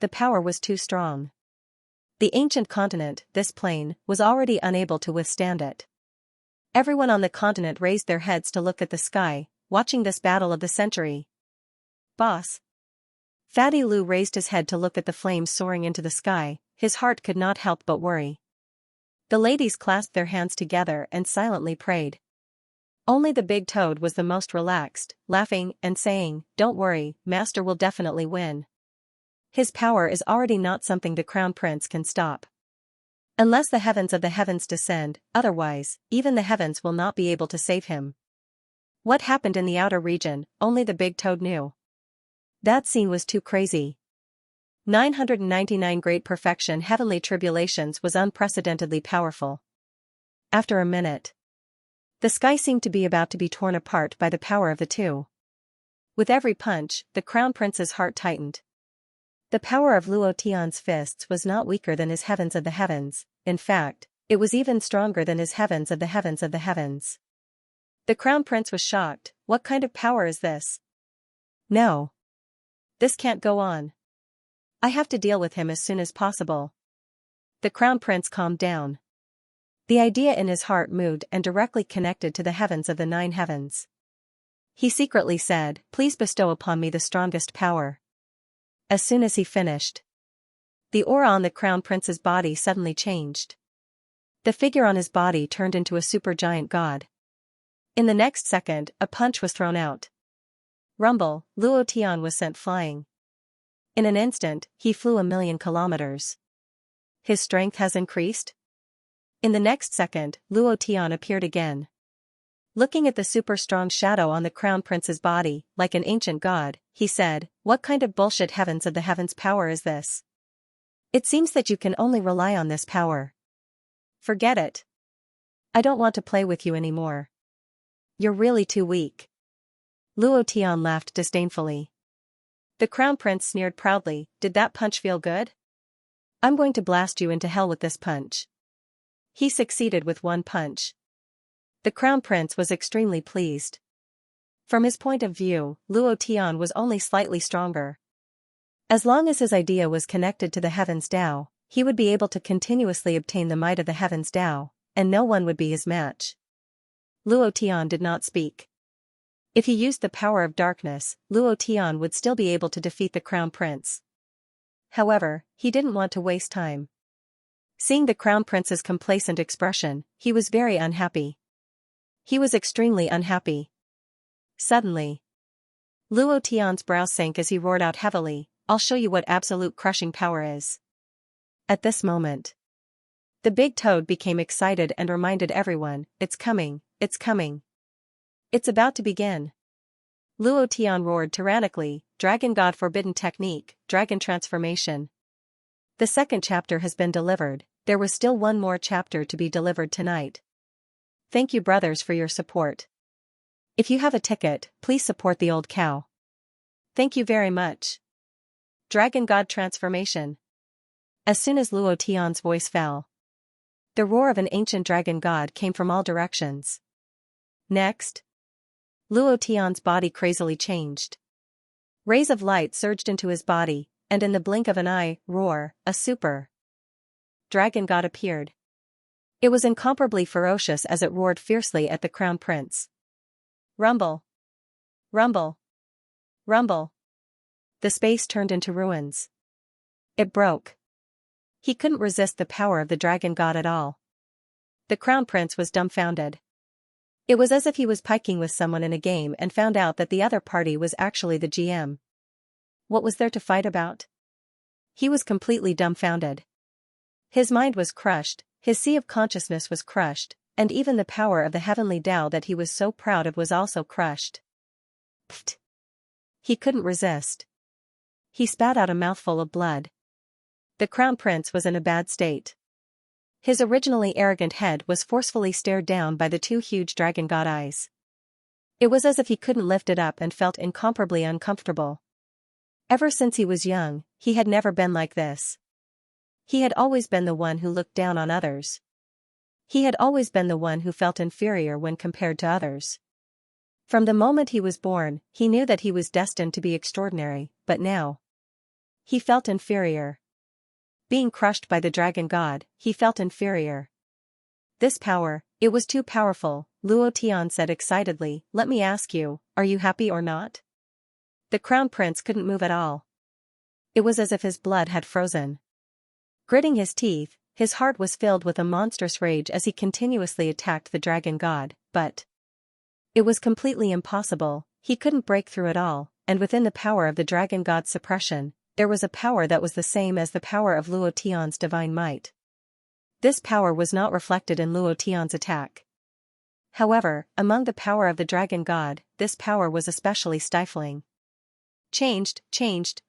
The power was too strong. The ancient continent, this plane, was already unable to withstand it. Everyone on the continent raised their heads to look at the sky, watching this battle of the century. Boss. Fatty Lu raised his head to look at the flames soaring into the sky. His heart could not help but worry. The ladies clasped their hands together and silently prayed. Only the big toad was the most relaxed, laughing and saying, Don't worry, Master will definitely win. His power is already not something the crown prince can stop. Unless the heavens of the heavens descend, otherwise, even the heavens will not be able to save him. What happened in the outer region, only the big toad knew. That scene was too crazy. 999 Great Perfection Heavenly Tribulations was unprecedentedly powerful. After a minute, the sky seemed to be about to be torn apart by the power of the two. With every punch, the crown prince's heart tightened. The power of Luo Tian's fists was not weaker than his heavens of the heavens. In fact, it was even stronger than his heavens of the heavens of the heavens. The crown prince was shocked. What kind of power is this? No. This can't go on. I have to deal with him as soon as possible. The crown prince calmed down. The idea in his heart moved and directly connected to the heavens of the 9 heavens. He secretly said, Please bestow upon me the strongest power. As soon as he finished, the aura on the crown prince's body suddenly changed. The figure on his body turned into a supergiant god. In the next second, a punch was thrown out. Rumble, Luo Tian was sent flying. In an instant, he flew 1,000,000 kilometers. His strength has increased? In the next second, Luo Tian appeared again. Looking at the super-strong shadow on the crown prince's body, like an ancient god, he said, What kind of bullshit heavens of the heavens power is this? It seems that you can only rely on this power. Forget it. I don't want to play with you anymore. You're really too weak. Luo Tian laughed disdainfully. The crown prince sneered proudly, Did that punch feel good? I'm going to blast you into hell with this punch. He succeeded with one punch. The crown prince was extremely pleased. From his point of view, Luo Tian was only slightly stronger. As long as his idea was connected to the heavens Tao, he would be able to continuously obtain the might of the heavens Tao, and no one would be his match. Luo Tian did not speak. If he used the power of darkness, Luo Tian would still be able to defeat the Crown Prince. However, he didn't want to waste time. Seeing the Crown Prince's complacent expression, he was very unhappy. He was extremely unhappy. Suddenly, Luo Tian's brow sank as he roared out heavily, "I'll show you what absolute crushing power is." At this moment, the big toad became excited and reminded everyone, "It's coming, it's coming. It's about to begin." Luo Tian roared tyrannically, "Dragon God Forbidden Technique, Dragon Transformation." The second chapter has been delivered. There was still one more chapter to be delivered tonight. Thank you brothers for your support. If you have a ticket, please support the old cow. Thank you very much. Dragon God Transformation. As soon as Luo Tian's voice fell, the roar of an ancient dragon god came from all directions. Next, Luo Tian's body crazily changed. Rays of light surged into his body, and in the blink of an eye, a super dragon god appeared. It was incomparably ferocious as it roared fiercely at the Crown Prince. Rumble! Rumble! Rumble! The space turned into ruins. It broke. He couldn't resist the power of the dragon god at all. The Crown Prince was dumbfounded. It was as if he was piking with someone in a game and found out that the other party was actually the GM. What was there to fight about? He was completely dumbfounded. His mind was crushed, his sea of consciousness was crushed, and even the power of the heavenly Tao that he was so proud of was also crushed. Pfft! He couldn't resist. He spat out a mouthful of blood. The Crown Prince was in a bad state. His originally arrogant head was forcefully stared down by the two huge dragon god eyes. It was as if he couldn't lift it up and felt incomparably uncomfortable. Ever since he was young, he had never been like this. He had always been the one who looked down on others. He had always been the one who felt inferior when compared to others. From the moment he was born, he knew that he was destined to be extraordinary, but now he felt inferior. Being crushed by the dragon god, he felt inferior. This power, it was too powerful, Luo Tian said excitedly, "Let me ask you, are you happy or not?" The Crown Prince couldn't move at all. It was as if his blood had frozen. Gritting his teeth, his heart was filled with a monstrous rage as he continuously attacked the dragon god, but it was completely impossible. He couldn't break through it all, and within the power of the dragon god's suppression, there was a power that was the same as the power of Luo Tian's divine might. This power was not reflected in Luo Tian's attack. However, among the power of the dragon god, this power was especially stifling. Changed,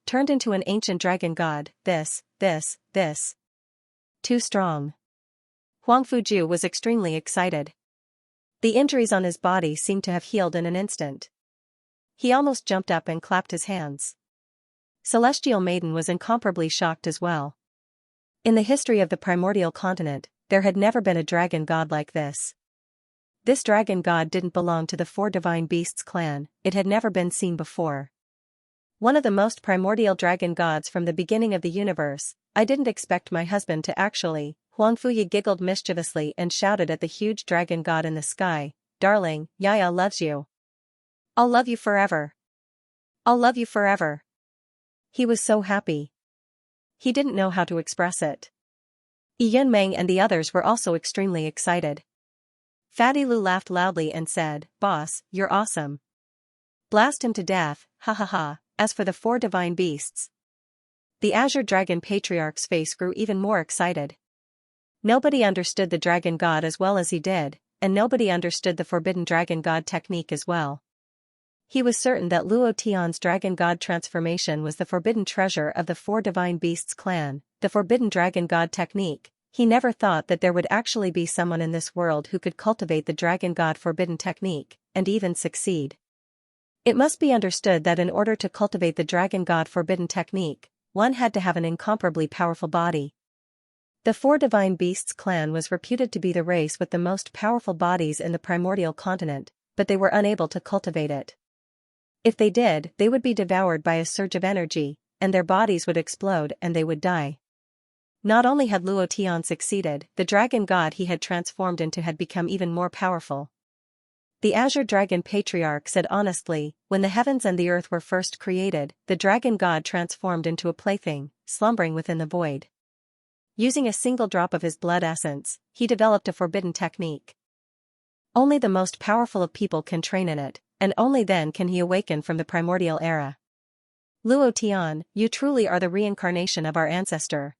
turned into an ancient dragon god, this. Too strong. Huang Fuju was extremely excited. The injuries on his body seemed to have healed in an instant. He almost jumped up and clapped his hands. Celestial Maiden was incomparably shocked as well. In the history of the primordial continent, there had never been a dragon god like this. This dragon god didn't belong to the four divine beasts clan, it had never been seen before. One of the most primordial dragon gods from the beginning of the universe. I didn't expect my husband to actually. Huang Fuyi giggled mischievously and shouted at the huge dragon god in the sky, "Darling, Yaya loves you. I'll love you forever. I'll love you forever." He was so happy. He didn't know how to express it. Yunmeng and the others were also extremely excited. Fatty Lu laughed loudly and said, "Boss, you're awesome. Blast him to death, ha ha ha." As for the four divine beasts, the Azure Dragon Patriarch's face grew even more excited. Nobody understood the dragon god as well as he did, and nobody understood the forbidden dragon god technique as well. He was certain that Luo Tian's dragon god transformation was the forbidden treasure of the four divine beasts clan, the forbidden dragon god technique. He never thought that there would actually be someone in this world who could cultivate the dragon god forbidden technique, and even succeed. It must be understood that in order to cultivate the dragon god forbidden technique, one had to have an incomparably powerful body. The four divine beasts clan was reputed to be the race with the most powerful bodies in the primordial continent, but they were unable to cultivate it. If they did, they would be devoured by a surge of energy, and their bodies would explode and they would die. Not only had Luo Tian succeeded, the dragon god he had transformed into had become even more powerful. The Azure Dragon Patriarch said honestly, when the heavens and the earth were first created, the dragon god transformed into a plaything, slumbering within the void. Using a single drop of his blood essence, he developed a forbidden technique. Only the most powerful of people can train in it, and only then can he awaken from the primordial era. Luo Tian, you truly are the reincarnation of our ancestor.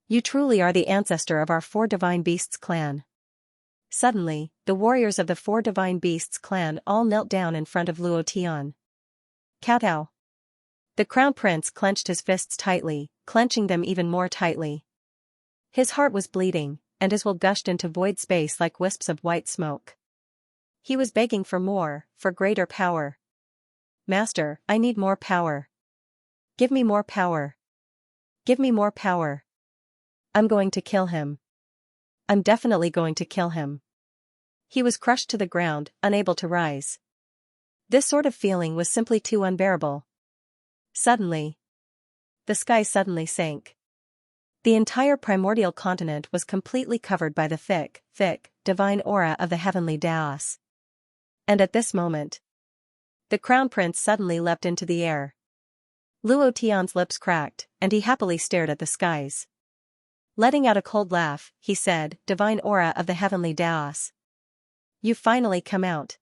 You truly are the ancestor of our four divine beasts clan. Suddenly, the warriors of the four divine beasts clan all knelt down in front of Luo Tian. Kowtow. The crown prince clenched his fists tightly, clenching them even more tightly. His heart was bleeding, and his will gushed into void space like wisps of white smoke. He was begging for more, for greater power. Master, I need more power. Give me more power. Give me more power. I'm going to kill him. I'm definitely going to kill him. He was crushed to the ground, unable to rise. This sort of feeling was simply too unbearable. Suddenly, the sky suddenly sank. The entire primordial continent was completely covered by the thick, divine aura of the heavenly Daos. And at this moment, the crown prince suddenly leapt into the air. Luo Tian's lips cracked, and he happily stared at the skies. Letting out a cold laugh, he said, "Divine aura of the heavenly Daos. You've finally come out."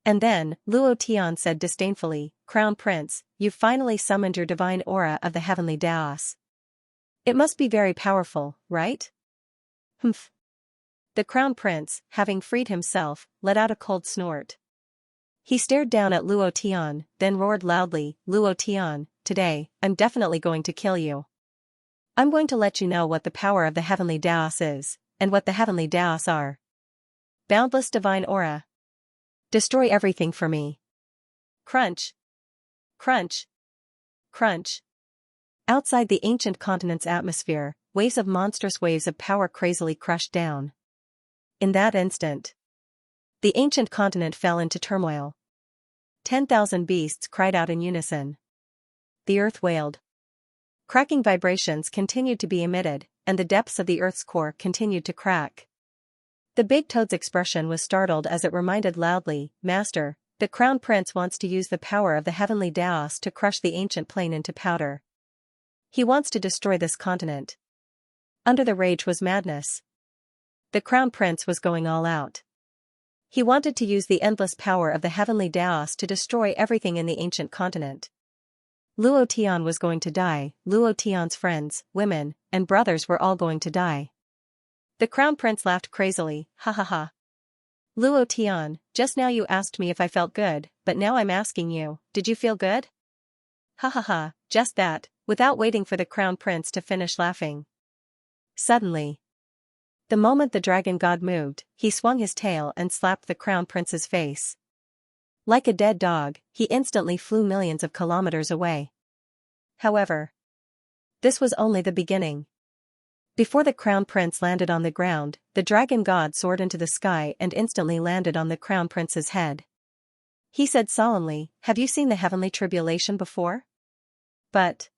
And then, Luo Tian said disdainfully, "Crown Prince, you've finally summoned your divine aura of the heavenly Daos. It must be very powerful, right?" Humph. The crown prince, having freed himself, let out a cold snort. He stared down at Luo Tian, then roared loudly, "Luo Tian, today, I'm definitely going to kill you. I'm going to let you know what the power of the heavenly Daos is, and what the heavenly Daos are. Boundless divine aura. Destroy everything for me." Crunch. Crunch. Crunch. Outside the ancient continent's atmosphere, waves of monstrous waves of power crazily crushed down. In that instant, the ancient continent fell into turmoil. 10,000 beasts cried out in unison. The earth wailed. Cracking vibrations continued to be emitted, and the depths of the earth's core continued to crack. The big toad's expression was startled as it reminded loudly, "Master, the crown prince wants to use the power of the heavenly Daos to crush the ancient plane into powder. He wants to destroy this continent." Under the rage was madness. The crown prince was going all out. He wanted to use the endless power of the heavenly Daos to destroy everything in the ancient continent. Luo Tian was going to die, Luo Tian's friends, women, and brothers were all going to die. The crown prince laughed crazily, "Ha ha ha. Luo Tian, just now you asked me if I felt good, but now I'm asking you, did you feel good? Ha ha ha," just that, without waiting for the crown prince to finish laughing. Suddenly, the moment the dragon god moved, he swung his tail and slapped the crown prince's face. Like a dead dog, he instantly flew millions of kilometers away. However, this was only the beginning. Before the crown prince landed on the ground, the dragon god soared into the sky and instantly landed on the crown prince's head. He said solemnly, "Have you seen the heavenly tribulation before? But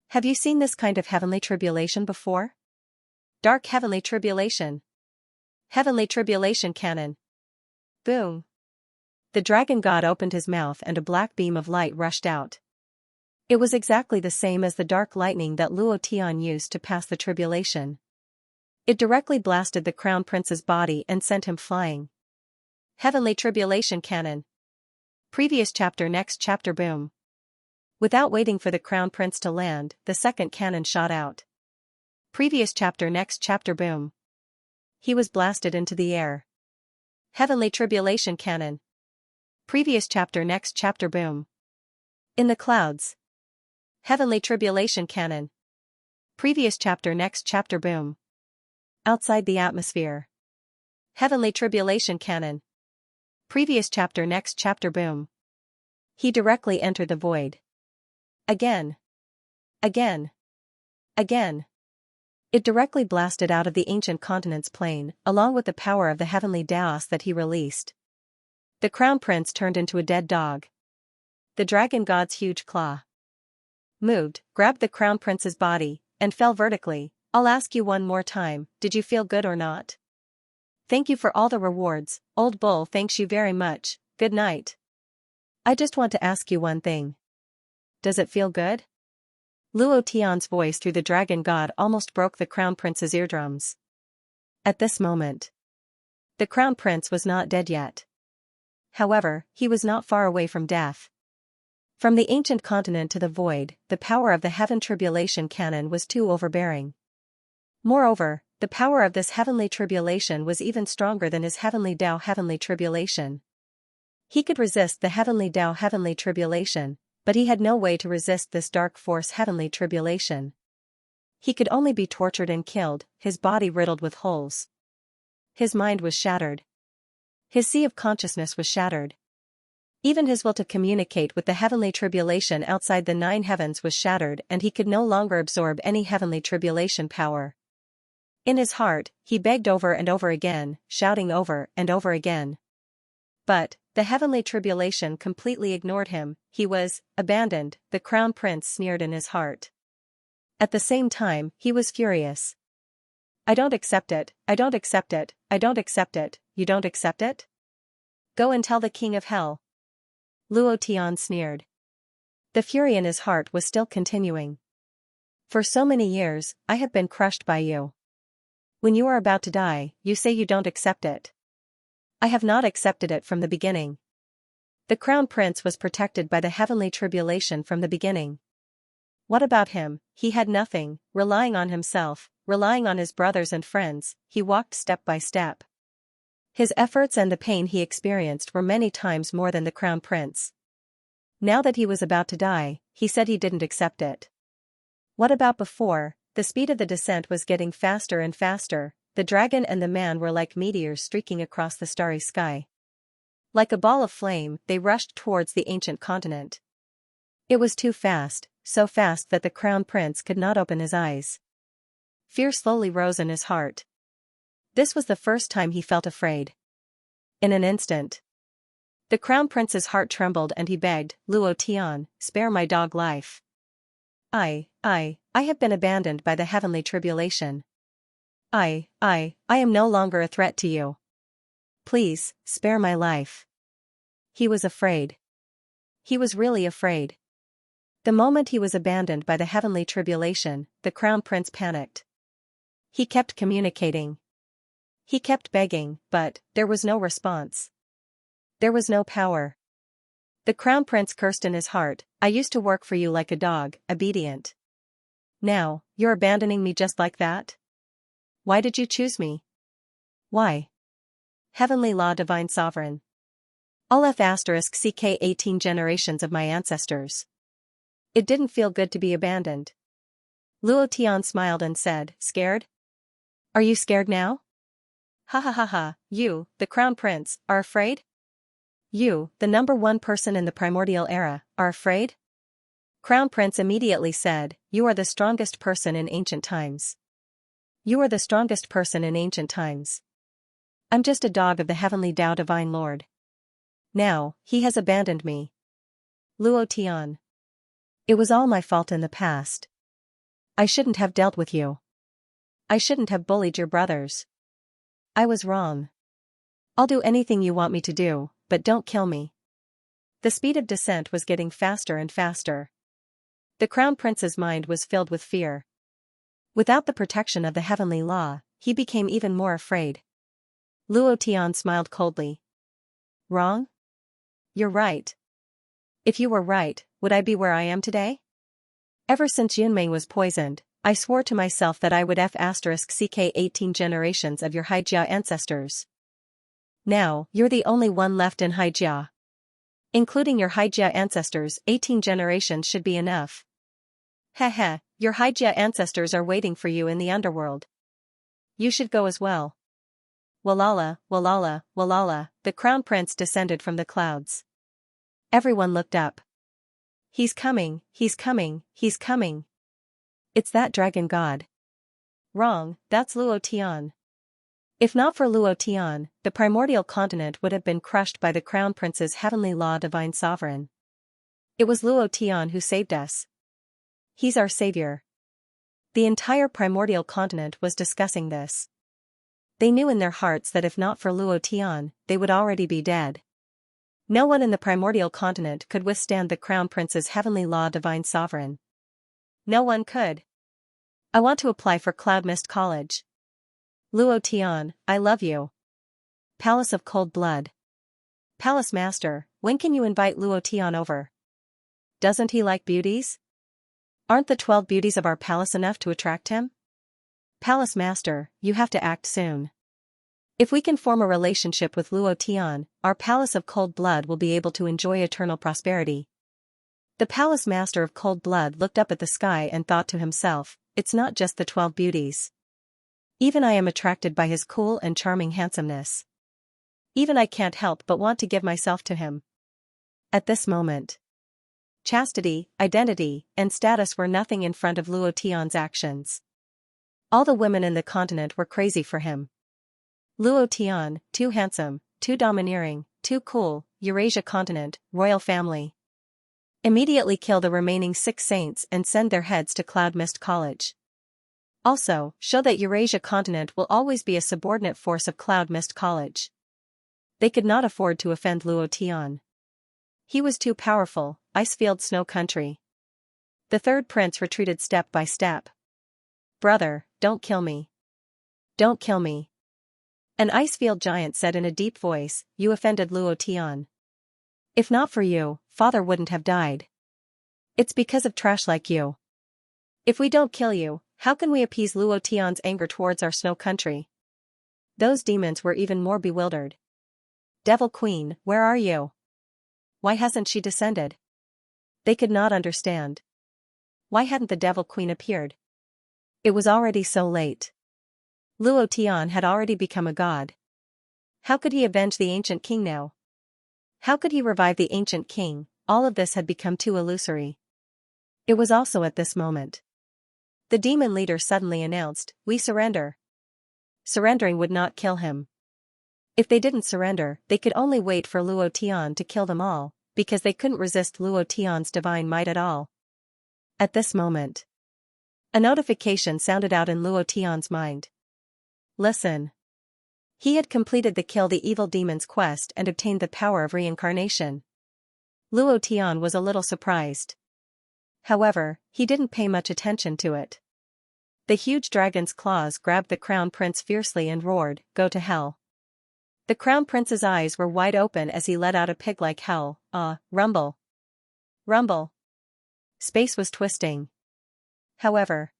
have you seen this kind of heavenly tribulation before? Dark heavenly tribulation. Heavenly tribulation cannon." Boom. The dragon god opened his mouth and a black beam of light rushed out. It was exactly the same as the dark lightning that Luo Tian used to pass the tribulation. It directly blasted the crown prince's body and sent him flying. Heavenly tribulation cannon. Previous chapter, next chapter. Boom. Without waiting for the crown prince to land, the second cannon shot out. Previous chapter, next chapter. Boom. He was blasted into the air. Heavenly tribulation cannon. Previous chapter, next chapter. Boom. In the clouds. Heavenly tribulation cannon. Previous chapter, next chapter. Boom. Outside the atmosphere. Heavenly tribulation cannon. Previous chapter, next chapter. Boom. He directly entered the void. Again. Again. Again. It directly blasted out of the ancient continent's plane, along with the power of the heavenly Daos that he released. The crown prince turned into a dead dog. The dragon god's huge claw moved, grabbed the crown prince's body, and fell vertically. "I'll ask you one more time, did you feel good or not? Thank you for all the rewards, old bull. Thanks you very much, good night. I just want to ask you one thing. Does it feel good? Luo Tian's voice through the dragon god almost broke the crown prince's eardrums. At this moment, the crown prince was not dead yet. However, he was not far away from death. From the ancient continent to the void, the power of the heaven tribulation cannon was too overbearing. Moreover, the power of this heavenly tribulation was even stronger than his heavenly Tao heavenly tribulation. He could resist the heavenly Tao heavenly tribulation, but he had no way to resist this dark force heavenly tribulation. He could only be tortured and killed, his body riddled with holes. His mind was shattered. His sea of consciousness was shattered. Even his will to communicate with the heavenly tribulation outside the 9 heavens was shattered, and he could no longer absorb any heavenly tribulation power. In his heart, he begged over and over again, shouting over and over again. But the heavenly tribulation completely ignored him. He was abandoned, the crown prince sneered in his heart. At the same time, he was furious. I don't accept it, I don't accept it, I don't accept it, you don't accept it? Go and tell the king of hell. Luo Tian sneered. The fury in his heart was still continuing. For so many years, I have been crushed by you. When you are about to die, you say you don't accept it. I have not accepted it from the beginning. The crown prince was protected by the heavenly tribulation from the beginning. What about him? He had nothing, relying on himself, relying on his brothers and friends, he walked step by step. His efforts and the pain he experienced were many times more than the crown prince. Now that he was about to die, he said he didn't accept it. What about before? The speed of the descent was getting faster and faster, the dragon and the man were like meteors streaking across the starry sky. Like a ball of flame, they rushed towards the ancient continent. It was too fast, so fast that the crown prince could not open his eyes. Fear slowly rose in his heart. This was the first time he felt afraid. In an instant, the crown prince's heart trembled and he begged, Luo Tian, spare my dog life. I have been abandoned by the heavenly tribulation. I am no longer a threat to you. Please, spare my life. He was afraid. He was really afraid. The moment he was abandoned by the heavenly tribulation, the crown prince panicked. He kept communicating. He kept begging, but there was no response. There was no power. The crown prince cursed in his heart, I used to work for you like a dog, obedient. Now, you're abandoning me just like that? Why did you choose me? Why? Heavenly law divine sovereign. All F***ck 18 generations of my ancestors. It didn't feel good to be abandoned. Luo Tian smiled and said, scared? Are you scared now? Ha ha ha ha, you, the crown prince, are afraid? You, the #1 person in the primordial era, are afraid? Crown prince immediately said, you are the strongest person in ancient times. You are the strongest person in ancient times. I'm just a dog of the heavenly Tao divine lord. Now, he has abandoned me. Luo Tian. It was all my fault in the past. I shouldn't have dealt with you. I shouldn't have bullied your brothers. I was wrong. I'll do anything you want me to do, but don't kill me. The speed of descent was getting faster and faster. The crown prince's mind was filled with fear. Without the protection of the heavenly law, he became even more afraid. Luo Tian smiled coldly. Wrong? You're right. If you were right, would I be where I am today? Ever since Yunmeng was poisoned, I swore to myself that I would **ck 18 generations of your Haijia ancestors. Now, you're the only one left in Haijia. Including your Haijia ancestors, 18 generations should be enough. Heh, your Haijia ancestors are waiting for you in the underworld. You should go as well. Walala, walala, walala, the crown prince descended from the clouds. Everyone looked up. He's coming, he's coming, he's coming. It's that dragon god. Wrong, that's Luo Tian. If not for Luo Tian, the primordial continent would have been crushed by the crown prince's heavenly law divine sovereign. It was Luo Tian who saved us. He's our savior. The entire primordial continent was discussing this. They knew in their hearts that if not for Luo Tian, they would already be dead. No one in the primordial continent could withstand the Crown Prince's heavenly law divine sovereign. No one could. I want to apply for Cloud Mist College. Luo Tian, I love you. Palace of Cold Blood. Palace Master, when can you invite Luo Tian over? Doesn't he like beauties? Aren't the 12 beauties of our palace enough to attract him? Palace Master, you have to act soon. If we can form a relationship with Luo Tian, our Palace of Cold Blood will be able to enjoy eternal prosperity. The Palace Master of Cold Blood looked up at the sky and thought to himself, it's not just the 12 beauties. Even I am attracted by his cool and charming handsomeness. Even I can't help but want to give myself to him. At this moment, chastity, identity, and status were nothing in front of Luo Tian's actions. All the women in the continent were crazy for him. Luo Tian, too handsome, too domineering, too cool, Eurasia continent, royal family. Immediately kill the remaining 6 saints and send their heads to Cloud Mist College. Also, show that Eurasia continent will always be a subordinate force of Cloud Mist College. They could not afford to offend Luo Tian. He was too powerful, Icefield Snow Country. The third prince retreated step by step. Brother, don't kill me. Don't kill me. An Icefield giant said in a deep voice, you offended Luo Tian. If not for you, father wouldn't have died. It's because of trash like you. If we don't kill you, how can we appease Luo Tian's anger towards our snow country? Those demons were even more bewildered. Devil Queen, where are you? Why hasn't she descended? They could not understand. Why hadn't the Devil Queen appeared? It was already so late. Luo Tian had already become a god. How could he avenge the ancient king now? How could he revive the ancient king? All of this had become too illusory. It was also at this moment. The demon leader suddenly announced, we surrender. Surrendering would not kill him. If they didn't surrender, they could only wait for Luo Tian to kill them all, because they couldn't resist Luo Tian's divine might at all. At this moment, a notification sounded out in Luo Tian's mind. Listen. He had completed the Kill the Evil Demons quest and obtained the power of reincarnation. Luo Tian was a little surprised. However, he didn't pay much attention to it. The huge dragon's claws grabbed the Crown Prince fiercely and roared, go to hell. The Crown Prince's eyes were wide open as he let out a pig-like howl, rumble. Rumble. Space was twisting. However,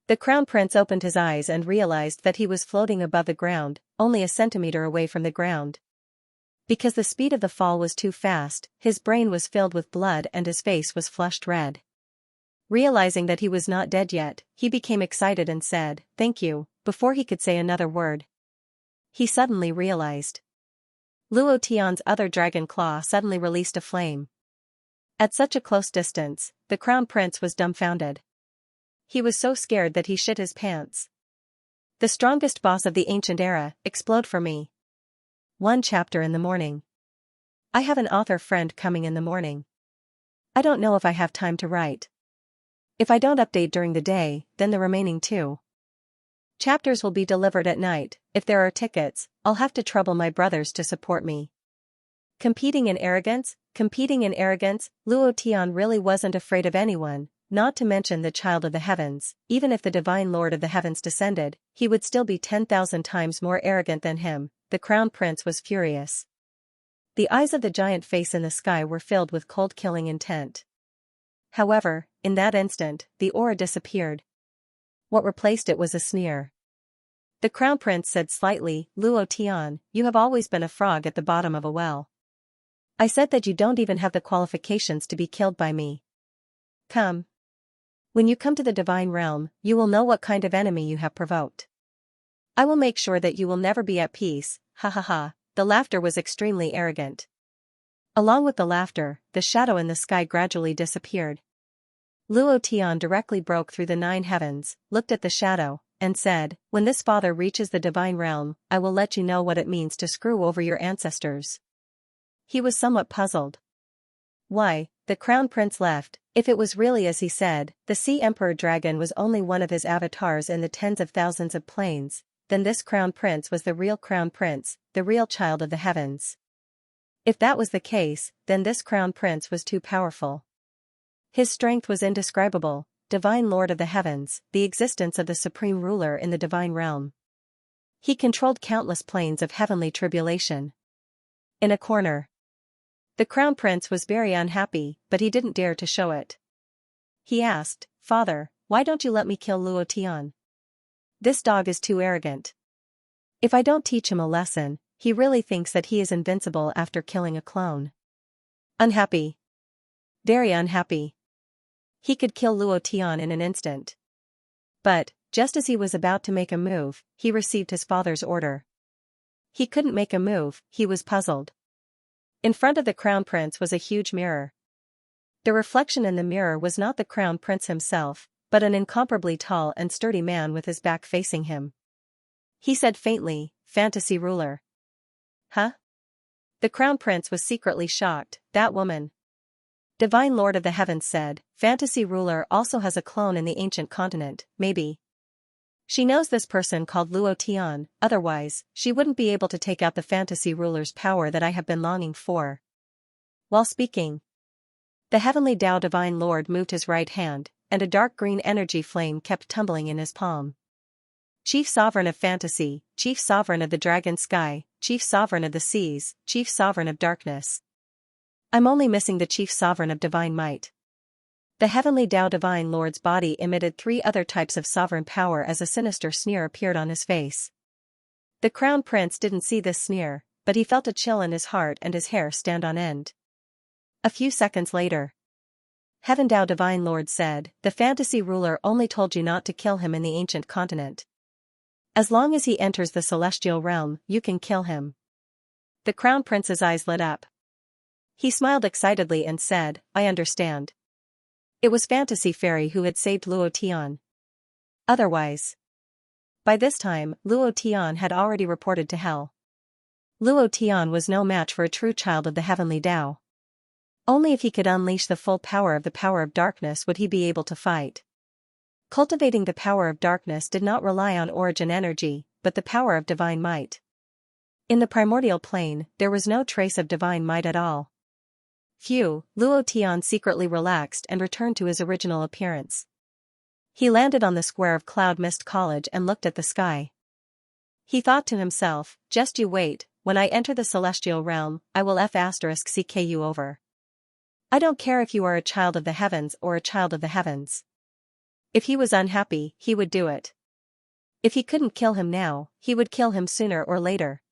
the Crown Prince opened his eyes and realized that he was floating above the ground, only a centimeter away from the ground. Because the speed of the fall was too fast, his brain was filled with blood and his face was flushed red. Realizing that he was not dead yet, he became excited and said, thank you, before he could say another word. He suddenly realized. Luo Tian's other dragon claw suddenly released a flame. At such a close distance, the Crown Prince was dumbfounded. He was so scared that he shit his pants. The strongest boss of the ancient era, explode for me. 1 chapter in the morning. I have an author friend coming in the morning. I don't know if I have time to write. If I don't update during the day, then the remaining 2 chapters will be delivered at night. If there are tickets, I'll have to trouble my brothers to support me. Competing in arrogance? Luo Tian really wasn't afraid of anyone, not to mention the child of the heavens. Even if the divine lord of the heavens descended, he would still be 10,000 times more arrogant than him. The Crown Prince was furious. The eyes of the giant face in the sky were filled with cold killing intent. However, in that instant, the aura disappeared. What replaced it was a sneer. The Crown Prince said slightly, Luo Tian, you have always been a frog at the bottom of a well. I said that you don't even have the qualifications to be killed by me. Come. When you come to the divine realm, you will know what kind of enemy you have provoked. I will make sure that you will never be at peace, ha ha ha. The laughter was extremely arrogant. Along with the laughter, the shadow in the sky gradually disappeared. Luo Tian directly broke through the 9 heavens, looked at the shadow, and said, when this father reaches the divine realm, I will let you know what it means to screw over your ancestors. He was somewhat puzzled. Why, the Crown Prince left. If it was really as he said, the Sea Emperor Dragon was only one of his avatars in the tens of thousands of planes, then this crown prince was the real crown prince, the real child of the heavens. If that was the case, then this crown prince was too powerful. His strength was indescribable, divine lord of the heavens, the existence of the supreme ruler in the divine realm. He controlled countless planes of heavenly tribulation. In a corner, the crown prince was very unhappy, but he didn't dare to show it. He asked, "Father, why don't you let me kill Luo Tian? This dog is too arrogant. If I don't teach him a lesson, he really thinks that he is invincible after killing a clone." Unhappy. Very unhappy. He could kill Luo Tian in an instant. But, just as he was about to make a move, he received his father's order. He couldn't make a move, he was puzzled. In front of the crown prince was a huge mirror. The reflection in the mirror was not the crown prince himself, but an incomparably tall and sturdy man with his back facing him. He said faintly, "Fantasy ruler." Huh? The crown prince was secretly shocked. That woman. Divine Lord of the Heavens said, "Fantasy ruler also has a clone in the ancient continent, maybe. She knows this person called Luo Tian, otherwise, she wouldn't be able to take out the fantasy ruler's power that I have been longing for." While speaking, the heavenly Tao Divine Lord moved his right hand, and a dark green energy flame kept tumbling in his palm. Chief Sovereign of Fantasy, Chief Sovereign of the Dragon Sky, Chief Sovereign of the Seas, Chief Sovereign of Darkness. I'm only missing the Chief Sovereign of Divine Might. The heavenly Tao Divine Lord's body emitted 3 other types of sovereign power as a sinister sneer appeared on his face. The crown prince didn't see this sneer, but he felt a chill in his heart and his hair stand on end. A few seconds later, Heaven Tao Divine Lord said, "The fantasy ruler only told you not to kill him in the ancient continent. As long as he enters the celestial realm, you can kill him." The crown prince's eyes lit up. He smiled excitedly and said, "I understand." It was Fantasy Fairy who had saved Luo Tian. Otherwise, by this time, Luo Tian had already reported to hell. Luo Tian was no match for a true child of the heavenly Tao. Only if he could unleash the full power of the power of darkness would he be able to fight. Cultivating the power of darkness did not rely on origin energy, but the power of divine might. In the primordial plane, there was no trace of divine might at all. Phew, Luo Tian secretly relaxed and returned to his original appearance. He landed on the square of Cloud Mist College and looked at the sky. He thought to himself, "Just you wait, when I enter the celestial realm, I will *CK you over. I don't care if you are a child of the heavens or a child of the heavens." If he was unhappy, he would do it. If he couldn't kill him now, he would kill him sooner or later.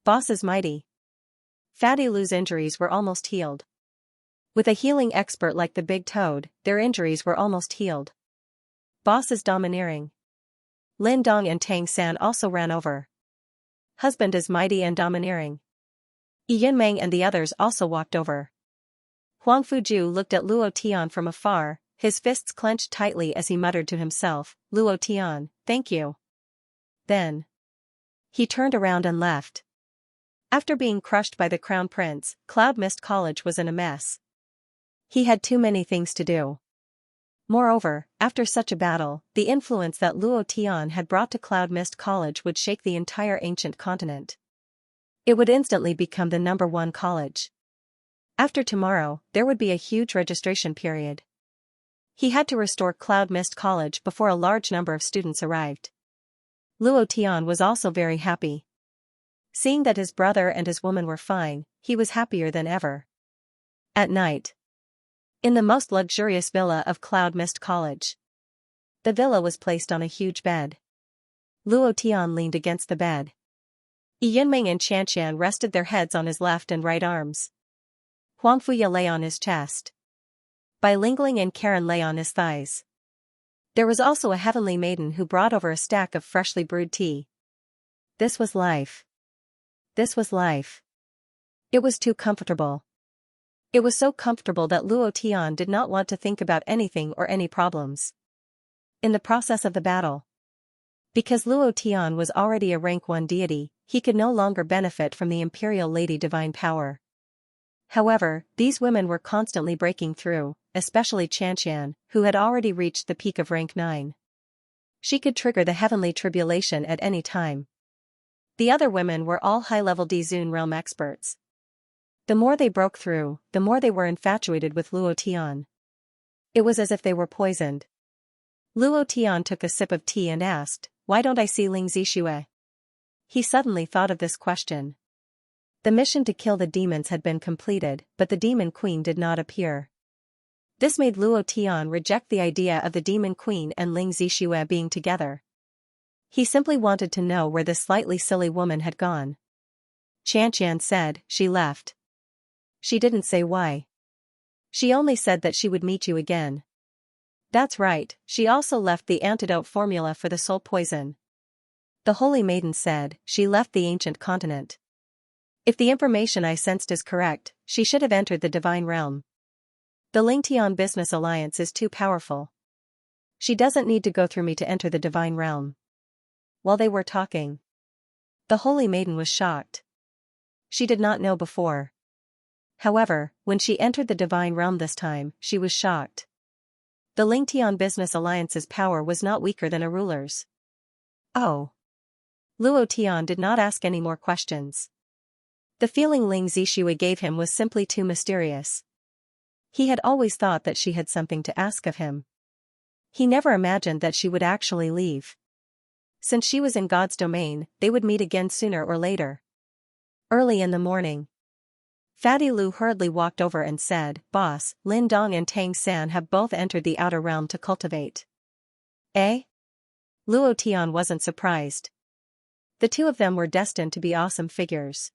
Boss is mighty. Fatty Lou's injuries were almost healed. With a healing expert like the Big Toad, their injuries were almost healed. Boss is domineering. Lin Dong and Tang San also ran over. Husband is mighty and domineering. Yin Meng and the others also walked over. Huang Fuju looked at Luo Tian from afar, his fists clenched tightly as he muttered to himself, "Luo Tian, thank you." Then he turned around and left. After being crushed by the Crown Prince, Cloud Mist College was in a mess. He had too many things to do. Moreover, after such a battle, the influence that Luo Tian had brought to Cloud Mist College would shake the entire ancient continent. It would instantly become the #1 college. After tomorrow, there would be a huge registration period. He had to restore Cloud Mist College before a large number of students arrived. Luo Tian was also very happy. Seeing that his brother and his woman were fine, he was happier than ever. At night, in the most luxurious villa of Cloud Mist College, the villa was placed on a huge bed. Luo Tian leaned against the bed. Yunmeng and Xianxia rested their heads on his left and right arms. Huang Fuya lay on his chest. Bai Lingling and Karen lay on his thighs. There was also a heavenly maiden who brought over a stack of freshly brewed tea. This was life. This was life. It was too comfortable. It was so comfortable that Luo Tian did not want to think about anything or any problems. In the process of the battle, because Luo Tian was already a rank 1 deity, he could no longer benefit from the Imperial Lady Divine power. However, these women were constantly breaking through, especially Xianxia, who had already reached the peak of rank 9. She could trigger the heavenly tribulation at any time. The other women were all high-level Dizun realm experts. The more they broke through, the more they were infatuated with Luo Tian. It was as if they were poisoned. Luo Tian took a sip of tea and asked, "Why don't I see Ling Zixue?" He suddenly thought of this question. The mission to kill the demons had been completed, but the demon queen did not appear. This made Luo Tian reject the idea of the demon queen and Ling Zixue being together. He simply wanted to know where this slightly silly woman had gone. Xianxia said, "She left." She didn't say why. She only said that she would meet you again. That's right, she also left the antidote formula for the soul poison. The holy maiden said, "She left the ancient continent." If the information I sensed is correct, she should have entered the divine realm. The Lingtian business alliance is too powerful. She doesn't need to go through me to enter the divine realm. While they were talking, the holy maiden was shocked. She did not know before. However, when she entered the divine realm this time, she was shocked. The Lingtian business alliance's power was not weaker than a ruler's. Oh. Luo Tian did not ask any more questions. The feeling Ling Zixue gave him was simply too mysterious. He had always thought that she had something to ask of him. He never imagined that she would actually leave. Since she was in God's domain, they would meet again sooner or later. Early in the morning, Fatty Lu hurriedly walked over and said, "Boss, Lin Dong and Tang San have both entered the outer realm to cultivate." Eh? Luo Tian wasn't surprised. The two of them were destined to be awesome figures.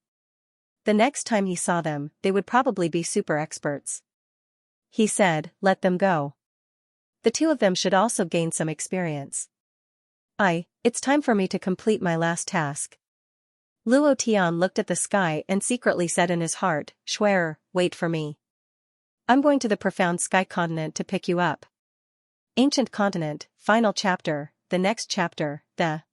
The next time he saw them, they would probably be super experts. He said, "Let them go. The two of them should also gain some experience. It's time for me to complete my last task." Luo Tian looked at the sky and secretly said in his heart, "Schwerer, wait for me. I'm going to the profound sky continent to pick you up." Ancient Continent, Final Chapter, the next chapter, the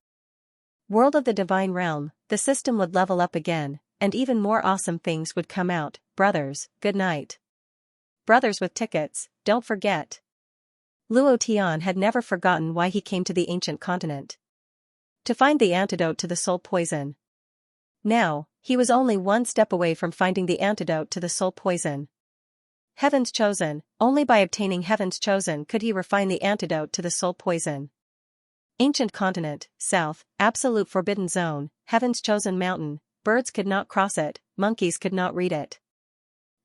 World of the Divine Realm. The system would level up again, and even more awesome things would come out. Brothers, good night. Brothers with tickets, don't forget. Luo Tian had never forgotten why he came to the ancient continent. To find the antidote to the soul poison. Now, he was only one step away from finding the antidote to the soul poison. Heaven's chosen, only by obtaining Heaven's chosen could he refine the antidote to the soul poison. Ancient continent, south, absolute forbidden zone, Heaven's chosen mountain, birds could not cross it, monkeys could not read it.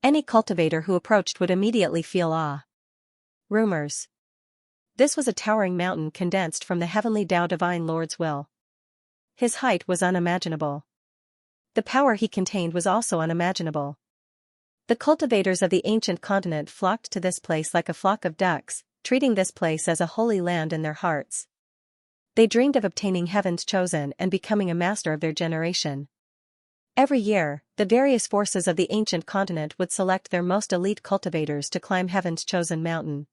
Any cultivator who approached would immediately feel awe. Rumors. This was a towering mountain condensed from the heavenly Tao Divine Lord's will. His height was unimaginable. The power he contained was also unimaginable. The cultivators of the ancient continent flocked to this place like a flock of ducks, treating this place as a holy land in their hearts. They dreamed of obtaining Heaven's chosen and becoming a master of their generation. Every year, the various forces of the ancient continent would select their most elite cultivators to climb Heaven's chosen mountain.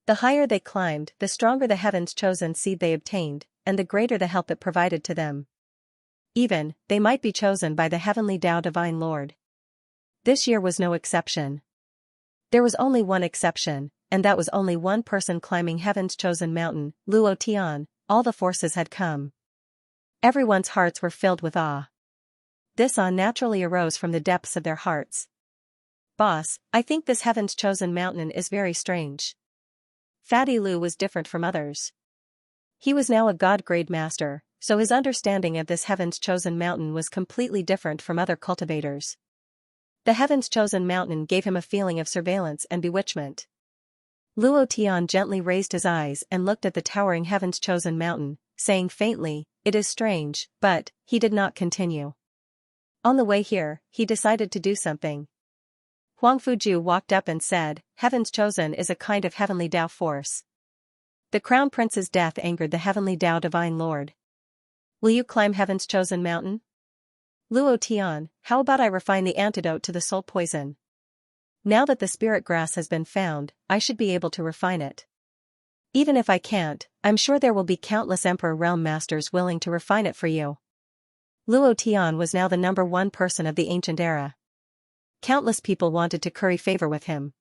The higher they climbed, the stronger the Heaven's chosen seed they obtained, and the greater the help it provided to them. Even, they might be chosen by the heavenly Tao Divine Lord. This year was no exception. There was only one exception, and that was only one person climbing Heaven's chosen mountain, Luo Tian. All the forces had come. Everyone's hearts were filled with awe. This awe naturally arose from the depths of their hearts. "Boss, I think this Heaven's chosen mountain is very strange." Fatty Lu was different from others. He was now a God-grade master, so his understanding of this Heaven's chosen mountain was completely different from other cultivators. The Heaven's chosen mountain gave him a feeling of surveillance and bewitchment. Luo Tian gently raised his eyes and looked at the towering Heaven's chosen mountain, saying faintly, "It is strange," but he did not continue. On the way here, he decided to do something. Huang Fuju walked up and said, "Heaven's chosen is a kind of heavenly Tao force." The Crown Prince's death angered the heavenly Tao Divine Lord. "Will you climb Heaven's chosen mountain?" "Luo Tian, how about I refine the antidote to the soul poison? Now that the spirit grass has been found, I should be able to refine it. Even if I can't, I'm sure there will be countless Emperor Realm Masters willing to refine it for you." Luo Tian was now the #1 person of the ancient era. Countless people wanted to curry favor with him.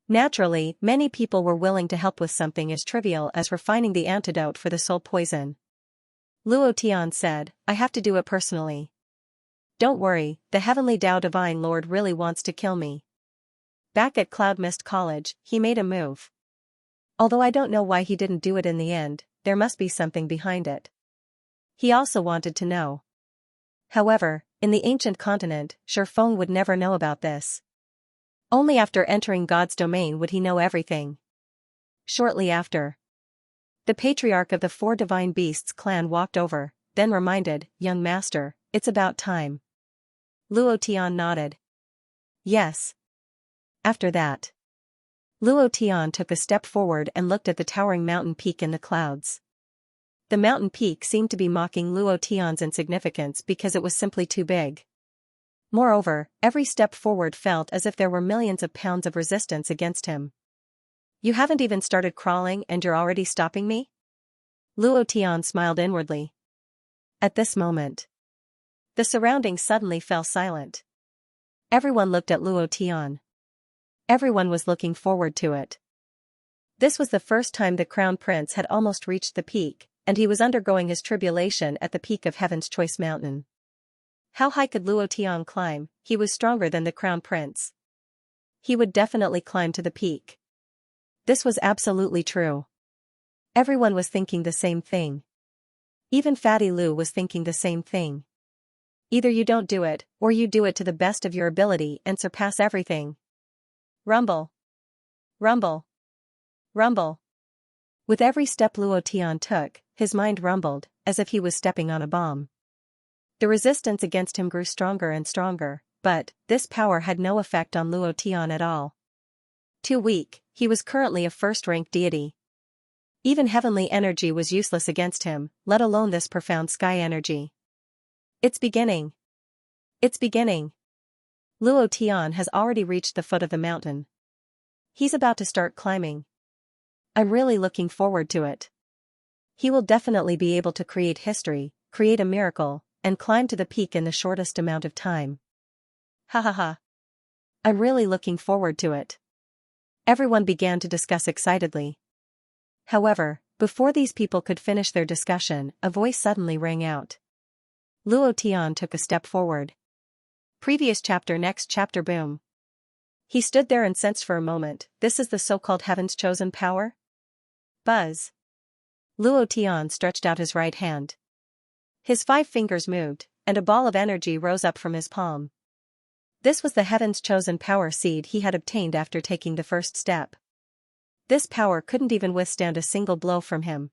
Naturally, many people were willing to help with something as trivial as refining the antidote for the soul poison. Luo Tian said, I have to do it personally. Don't worry, the Heavenly Tao Divine Lord really wants to kill me. Back at Cloud Mist College, he made a move. Although I don't know why he didn't do it in the end, there must be something behind it. He also wanted to know. However, in the ancient continent, Feng would never know about this. Only after entering God's domain would he know everything. Shortly after, the patriarch of the four divine beasts clan walked over, then reminded, young master, it's about time. Luo Tian nodded. Yes. After that, Luo Tian took a step forward and looked at the towering mountain peak in the clouds. The mountain peak seemed to be mocking Luo Tian's insignificance because it was simply too big. Moreover, every step forward felt as if there were millions of pounds of resistance against him. You haven't even started crawling and you're already stopping me? Luo Tian smiled inwardly. At this moment, the surroundings suddenly fell silent. Everyone looked at Luo Tian. Everyone was looking forward to it. This was the first time the Crown Prince had almost reached the peak, and he was undergoing his tribulation at the peak of Heaven's Choice Mountain. How high could Luo Tian climb? He was stronger than the Crown Prince. He would definitely climb to the peak. This was absolutely true. Everyone was thinking the same thing. Even Fatty Lu was thinking the same thing. Either you don't do it, or you do it to the best of your ability and surpass everything. Rumble. Rumble. Rumble. With every step Luo Tian took, his mind rumbled, as if he was stepping on a bomb. The resistance against him grew stronger and stronger, but this power had no effect on Luo Tian at all. Too weak, he was currently a first-rank deity. Even heavenly energy was useless against him, let alone this profound sky energy. It's beginning. It's beginning. Luo Tian has already reached the foot of the mountain. He's about to start climbing. I'm really looking forward to it. He will definitely be able to create history, create a miracle, and climb to the peak in the shortest amount of time. Ha ha ha. I'm really looking forward to it. Everyone began to discuss excitedly. However, before these people could finish their discussion, a voice suddenly rang out. Luo Tian took a step forward. Previous chapter, next chapter, boom. He stood there and sensed for a moment, this is the so-called Heaven's chosen power? Buzz. Luo Tian stretched out his right hand. His 5 fingers moved, and a ball of energy rose up from his palm. This was the Heaven's chosen power seed he had obtained after taking the first step. This power couldn't even withstand a single blow from him.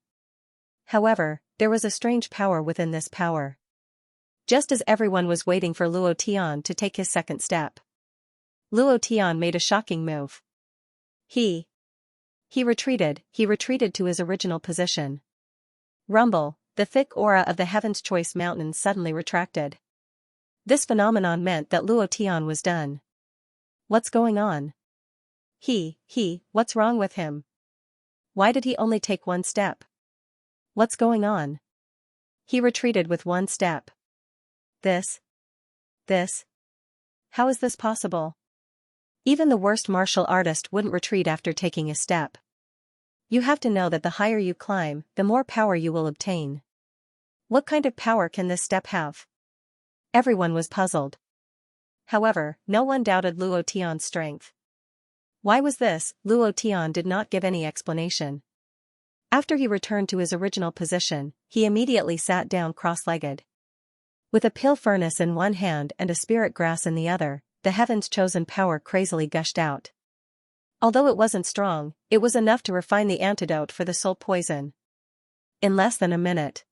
However, there was a strange power within this power. Just as everyone was waiting for Luo Tian to take his second step, Luo Tian made a shocking move. He retreated to his original position. Rumble, the thick aura of the Heaven's Choice Mountain suddenly retracted. This phenomenon meant that Luo Tian was done. What's going on? What's wrong with him? Why did he only take one step? What's going on? He retreated with one step. This? How is this possible? Even the worst martial artist wouldn't retreat after taking a step. You have to know that the higher you climb, the more power you will obtain. What kind of power can this step have? Everyone was puzzled. However, no one doubted Luo Tian's strength. Why was this? Luo Tian did not give any explanation. After he returned to his original position, he immediately sat down cross-legged. With a pill furnace in one hand and a spirit grass in the other, the Heaven's chosen power crazily gushed out. Although it wasn't strong, it was enough to refine the antidote for the soul poison. In less than a minute,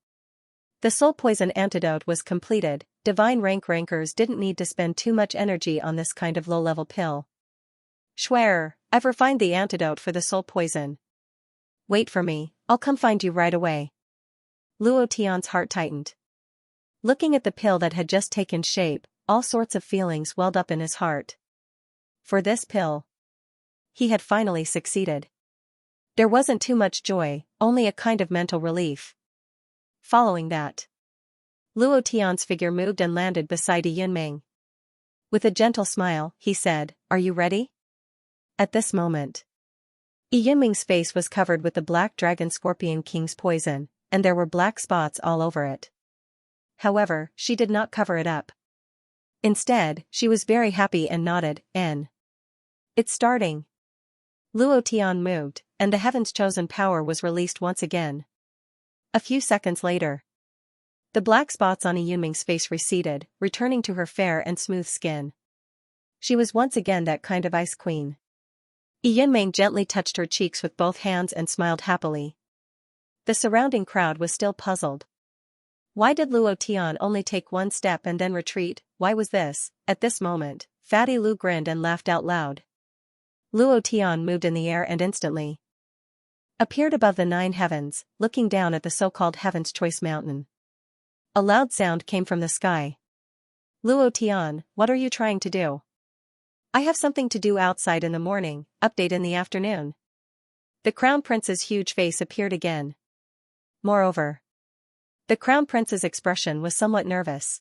the soul poison antidote was completed. Divine rank rankers didn't need to spend too much energy on this kind of low-level pill. Schwer, I've refined the antidote for the soul poison. Wait for me, I'll come find you right away. Luo Tian's heart tightened. Looking at the pill that had just taken shape, all sorts of feelings welled up in his heart. For this pill, he had finally succeeded. There wasn't too much joy, only a kind of mental relief. Following that, Luo Tian's figure moved and landed beside Yunmeng. With a gentle smile, he said, "Are you ready?" At this moment, Yunming's face was covered with the black dragon scorpion king's poison, and there were black spots all over it. However, she did not cover it up. Instead, she was very happy and nodded, It's starting. Luo Tian moved, and the heaven's chosen power was released once again. A few seconds later, the black spots on Yunming's face receded, returning to her fair and smooth skin. She was once again that kind of ice queen. Yunming gently touched her cheeks with both hands and smiled happily. The surrounding crowd was still puzzled. Why did Luo Tian only take one step and then retreat? Why was this? At this moment, Fatty Lu grinned and laughed out loud. Luo Tian moved in the air and instantly appeared above the 9 heavens, looking down at the so-called Heaven's Choice Mountain. A loud sound came from the sky. Luo Tian, what are you trying to do? I have something to do outside in the morning, update in the afternoon. The Crown Prince's huge face appeared again. Moreover, the Crown Prince's expression was somewhat nervous.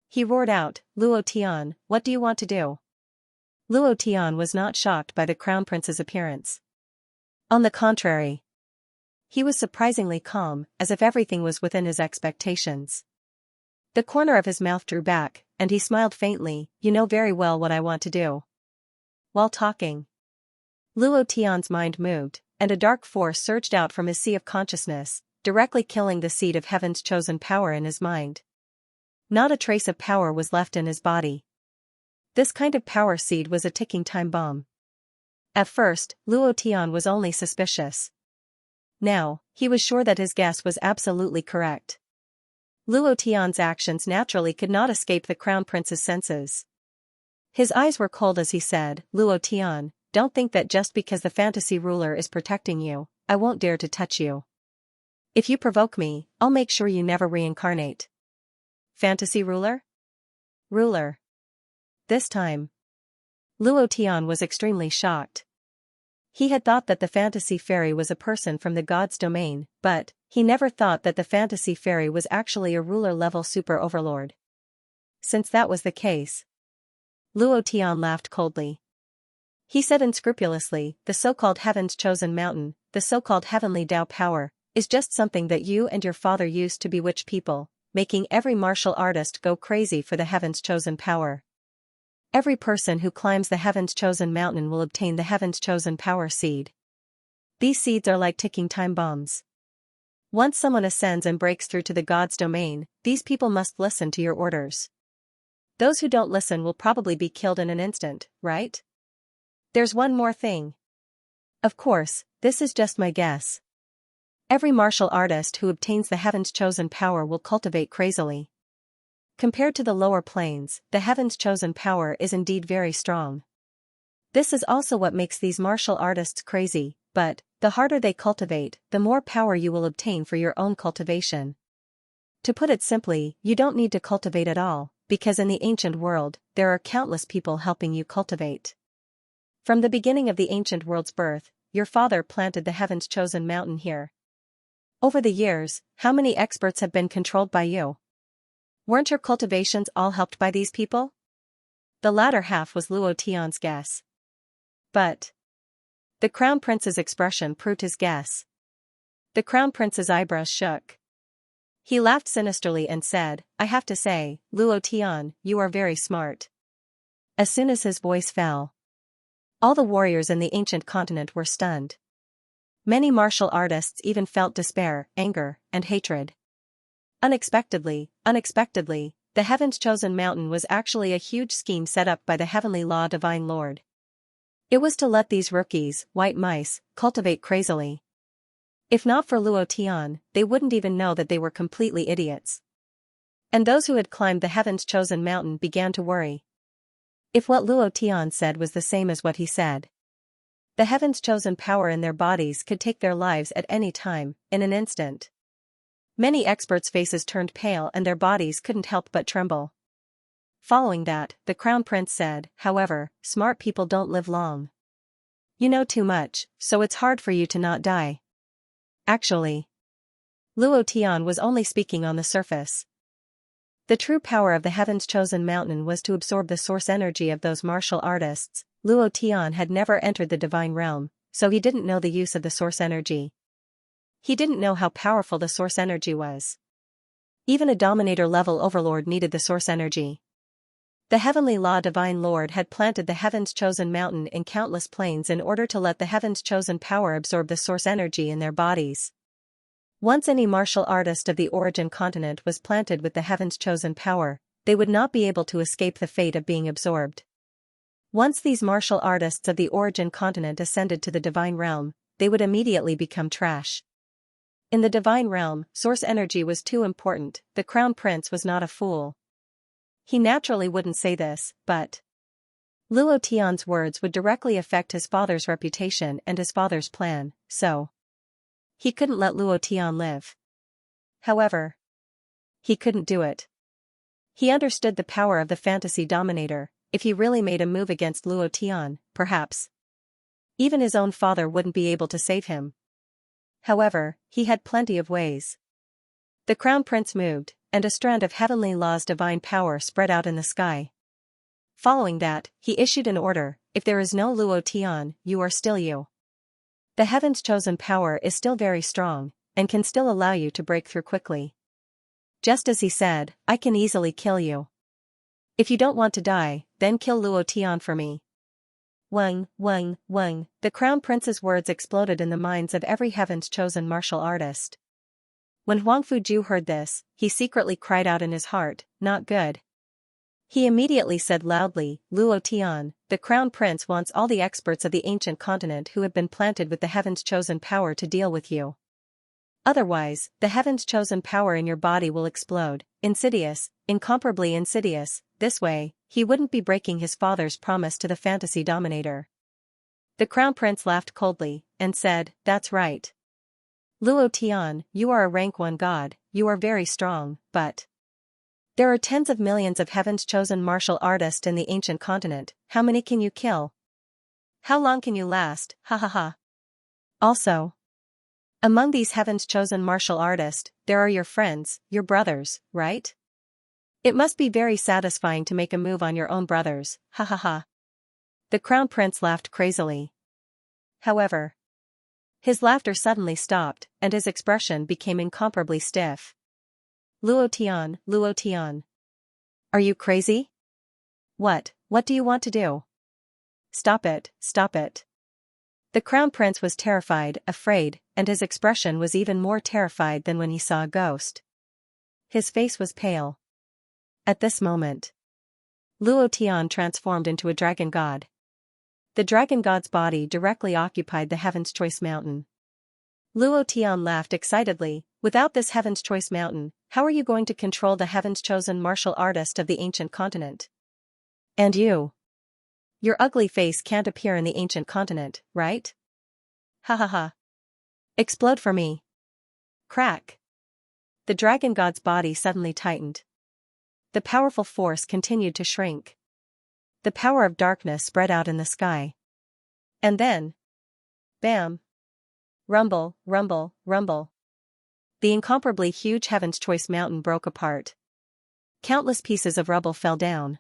He roared out, Luo Tian, what do you want to do? Luo Tian was not shocked by the Crown Prince's appearance. On the contrary, he was surprisingly calm, as if everything was within his expectations. The corner of his mouth drew back, and he smiled faintly, you know very well what I want to do. While talking, Luo Tian's mind moved, and a dark force surged out from his sea of consciousness, directly killing the seed of heaven's chosen power in his mind. Not a trace of power was left in his body. This kind of power seed was a ticking time bomb. At first, Luo Tian was only suspicious. Now, he was sure that his guess was absolutely correct. Luo Tian's actions naturally could not escape the Crown Prince's senses. His eyes were cold as he said, Luo Tian, don't think that just because the fantasy ruler is protecting you, I won't dare to touch you. If you provoke me, I'll make sure you never reincarnate. Fantasy ruler? Ruler. This time, Luo Tian was extremely shocked. He had thought that the fantasy fairy was a person from the god's domain, but he never thought that the fantasy fairy was actually a ruler-level super overlord. Since that was the case, Luo Tian laughed coldly. He said unscrupulously, the so-called Heaven's Chosen Mountain, the so-called heavenly Tao power, is just something that you and your father used to bewitch people, making every martial artist go crazy for the Heaven's Chosen power. Every person who climbs the Heaven's Chosen Mountain will obtain the Heaven's Chosen power seed. These seeds are like ticking time bombs. Once someone ascends and breaks through to the god's domain, these people must listen to your orders. Those who don't listen will probably be killed in an instant, right? There's one more thing. Of course, this is just my guess. Every martial artist who obtains the Heaven's Chosen power will cultivate crazily. Compared to the lower planes, the Heaven's Chosen power is indeed very strong. This is also what makes these martial artists crazy, but the harder they cultivate, the more power you will obtain for your own cultivation. To put it simply, you don't need to cultivate at all, because in the ancient world, there are countless people helping you cultivate. From the beginning of the ancient world's birth, your father planted the Heaven's Chosen Mountain here. Over the years, how many experts have been controlled by you? Weren't your cultivations all helped by these people? The latter half was Luo Tian's guess. But the Crown Prince's expression proved his guess. The Crown Prince's eyebrows shook. He laughed sinisterly and said, I have to say, Luo Tian, you are very smart. As soon as his voice fell, all the warriors in the ancient continent were stunned. Many martial artists even felt despair, anger, and hatred. Unexpectedly, the Heaven's Chosen Mountain was actually a huge scheme set up by the Heavenly Law Divine Lord. It was to let these rookies, white mice, cultivate crazily. If not for Luo Tian, they wouldn't even know that they were completely idiots. And those who had climbed the Heaven's Chosen Mountain began to worry. If what Luo Tian said was the same as what he said, the Heaven's Chosen power in their bodies could take their lives at any time, in an instant. Many experts' faces turned pale and their bodies couldn't help but tremble. Following that, the Crown Prince said, however, smart people don't live long. You know too much, so it's hard for you to not die. Actually, Luo Tian was only speaking on the surface. The true power of the Heaven's Chosen Mountain was to absorb the source energy of those martial artists, Luo Tian had never entered the divine realm, so he didn't know the use of the source energy. He didn't know how powerful the source energy was. Even a dominator-level overlord needed the source energy. The heavenly law divine lord had planted the heaven's chosen mountain in countless planes in order to let the heaven's chosen power absorb the source energy in their bodies. Once any martial artist of the origin continent was planted with the heaven's chosen power, they would not be able to escape the fate of being absorbed. Once these martial artists of the origin continent ascended to the divine realm, they would immediately become trash. In the divine realm, source energy was too important. The crown prince was not a fool. He naturally wouldn't say this, but Luo Tian's words would directly affect his father's reputation and his father's plan, so he couldn't let Luo Tian live. However, he couldn't do it. He understood the power of the fantasy dominator. If he really made a move against Luo Tian, perhaps even his own father wouldn't be able to save him. However, he had plenty of ways. The crown prince moved, and a strand of heavenly law's divine power spread out in the sky. Following that, he issued an order: if there is no Luo Tian, you are still you. The heaven's chosen power is still very strong, and can still allow you to break through quickly. Just as he said, I can easily kill you. If you don't want to die, then kill Luo Tian for me. Weng, weng, weng, the crown prince's words exploded in the minds of every heaven's chosen martial artist. When Huang Fuju heard this, he secretly cried out in his heart, not good. He immediately said loudly, Luo Tian, the crown prince wants all the experts of the ancient continent who have been planted with the heaven's chosen power to deal with you. Otherwise, the heaven's chosen power in your body will explode. Insidious, incomparably insidious. This way, he wouldn't be breaking his father's promise to the fantasy dominator. The crown prince laughed coldly, and said, that's right. Luo Tian, you are a rank 1 god, you are very strong, but there are tens of millions of heaven's chosen martial artists in the ancient continent. How many can you kill? How long can you last? Ha ha ha. Also, among these heaven's chosen martial artists, there are your friends, your brothers, right? It must be very satisfying to make a move on your own brothers, ha ha ha. The crown prince laughed crazily. However, his laughter suddenly stopped, and his expression became incomparably stiff. Luo Tian. Are you crazy? What do you want to do? Stop it. The crown prince was terrified, afraid, and his expression was even more terrified than when he saw a ghost. His face was pale. At this moment, Luo Tian transformed into a dragon god. The dragon god's body directly occupied the Heaven's Choice Mountain. Luo Tian laughed excitedly. Without this Heaven's Choice Mountain, how are you going to control the Heaven's chosen martial artist of the ancient continent? And you? Your ugly face can't appear in the ancient continent, right? Ha ha ha. Explode for me. Crack. The dragon god's body suddenly tightened. The powerful force continued to shrink. The power of darkness spread out in the sky. And then, bam! Rumble, rumble, rumble. The incomparably huge Heaven's Choice Mountain broke apart. Countless pieces of rubble fell down.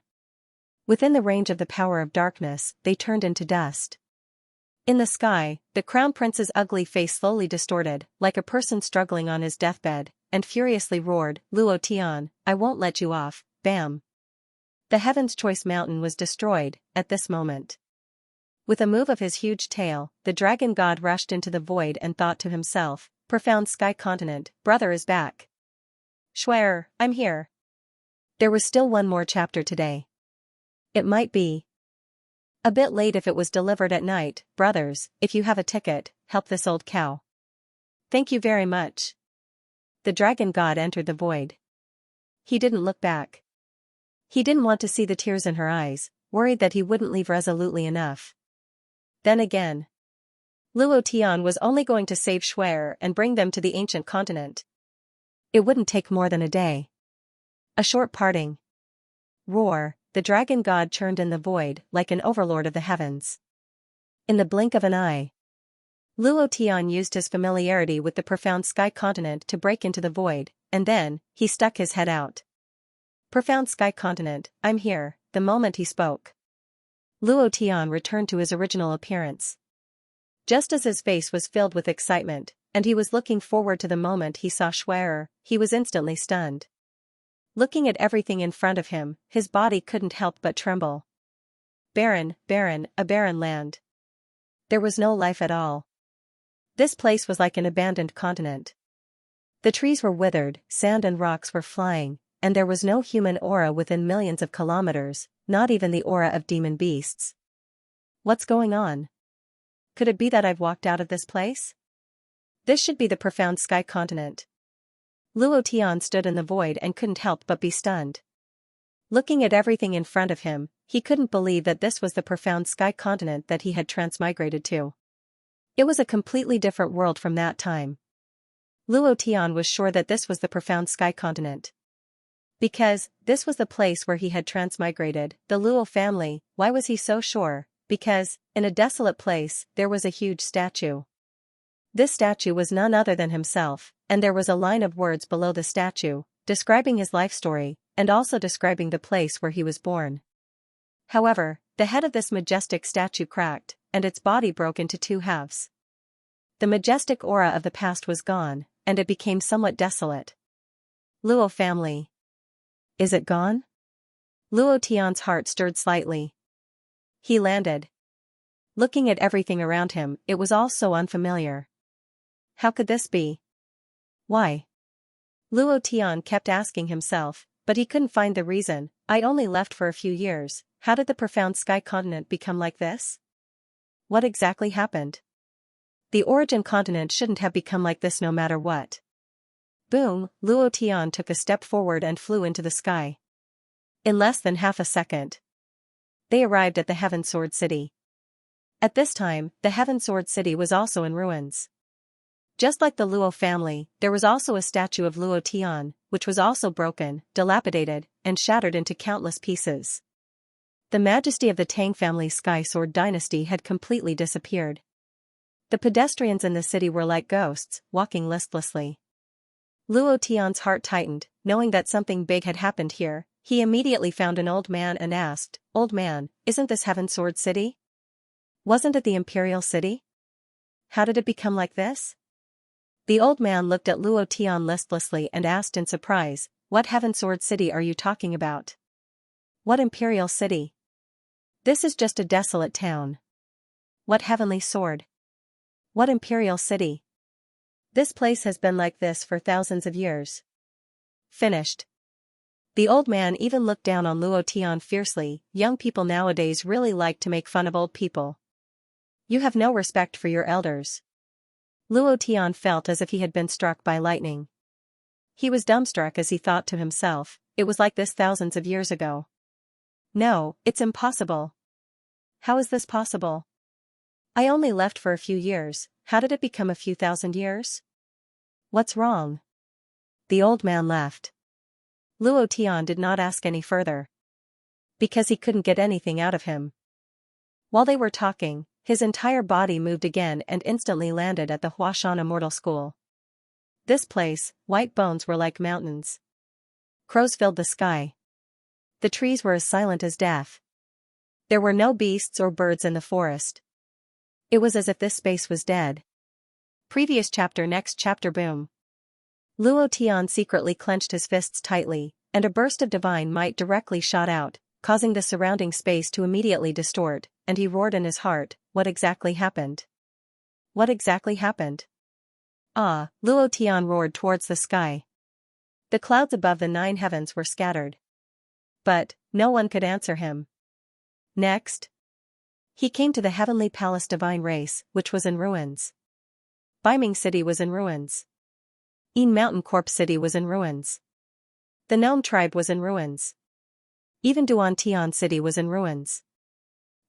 Within the range of the power of darkness, they turned into dust. In the sky, the crown prince's ugly face slowly distorted, like a person struggling on his deathbed, and furiously roared, Luo Tian, I won't let you off. Bam! The Heaven's Choice Mountain was destroyed, at this moment. With a move of his huge tail, the dragon god rushed into the void and thought to himself, profound sky continent, brother is back. Schwer, I'm here. There was still one more chapter today. It might be a bit late if it was delivered at night. Brothers, if you have a ticket, help this old cow. Thank you very much. The dragon god entered the void. He didn't look back. He didn't want to see the tears in her eyes, worried that he wouldn't leave resolutely enough. Then again, Luo Tian was only going to save Schwer and bring them to the ancient continent. It wouldn't take more than a day. A short parting. Roar, the dragon god churned in the void like an overlord of the heavens. In the blink of an eye, Luo Tian used his familiarity with the profound sky continent to break into the void, and then, he stuck his head out. Profound sky continent, I'm here. The moment he spoke, Luo Tian returned to his original appearance. Just as his face was filled with excitement, and he was looking forward to the moment he saw Schwerer, he was instantly stunned. Looking at everything in front of him, his body couldn't help but tremble. Barren, a barren land. There was no life at all. This place was like an abandoned continent. The trees were withered, sand and rocks were flying, and there was no human aura within millions of kilometers, not even the aura of demon beasts. What's going on? Could it be that I've walked out of this place? This should be the profound sky continent. Luo Tian stood in the void and couldn't help but be stunned. Looking at everything in front of him, he couldn't believe that this was the profound sky continent that he had transmigrated to. It was a completely different world from that time. Luo Tian was sure that this was the profound sky continent. Because, this was the place where he had transmigrated, the Luo family. Why was he so sure? Because, in a desolate place, there was a huge statue. This statue was none other than himself, and there was a line of words below the statue, describing his life story, and also describing the place where he was born. However, the head of this majestic statue cracked, and its body broke into two halves. The majestic aura of the past was gone, and it became somewhat desolate. Luo family. Is it gone? Luo Tian's heart stirred slightly. He landed. Looking at everything around him, it was all so unfamiliar. How could this be? Why? Luo Tian kept asking himself, but he couldn't find the reason. I only left for a few years. How did the profound sky continent become like this? What exactly happened? The origin continent shouldn't have become like this no matter what. Boom, Luo Tian took a step forward and flew into the sky. In less than half a second, they arrived at the Heaven Sword City. At this time, the Heaven Sword City was also in ruins. Just like the Luo family, there was also a statue of Luo Tian, which was also broken, dilapidated, and shattered into countless pieces. The majesty of the Tang family's Sky Sword dynasty had completely disappeared. The pedestrians in the city were like ghosts, walking listlessly. Luo Tian's heart tightened, knowing that something big had happened here. He immediately found an old man and asked, "Old man, isn't this Heaven Sword City? Wasn't it the Imperial City? How did it become like this?" The old man looked at Luo Tian listlessly and asked in surprise, "What Heaven Sword City are you talking about? What Imperial City? This is just a desolate town. What Heavenly Sword? What Imperial City? This place has been like this for thousands of years." Finished. The old man even looked down on Luo Tian fiercely. Young people nowadays really like to make fun of old people. You have no respect for your elders. Luo Tian felt as if he had been struck by lightning. He was dumbstruck as he thought to himself, it was like this thousands of years ago. No, it's impossible. How is this possible? I only left for a few years, how did it become a few thousand years? What's wrong? The old man left. Luo Tian did not ask any further. Because he couldn't get anything out of him. While they were talking, his entire body moved again and instantly landed at the Huashan Immortal School. This place, white bones were like mountains. Crows filled the sky. The trees were as silent as death. There were no beasts or birds in the forest. It was as if this space was dead. Previous chapter. Next chapter. Boom. Luo Tian secretly clenched his fists tightly, and a burst of divine might directly shot out, causing the surrounding space to immediately distort, and he roared in his heart, what exactly happened? What exactly happened? Ah, Luo Tian roared towards the sky. The clouds above the 9 heavens were scattered. But, no one could answer him. Next, he came to the heavenly palace divine race, which was in ruins. Biming City was in ruins. Yin Mountain Corpse City was in ruins. The Gnome tribe was in ruins. Even Duan Tian City was in ruins.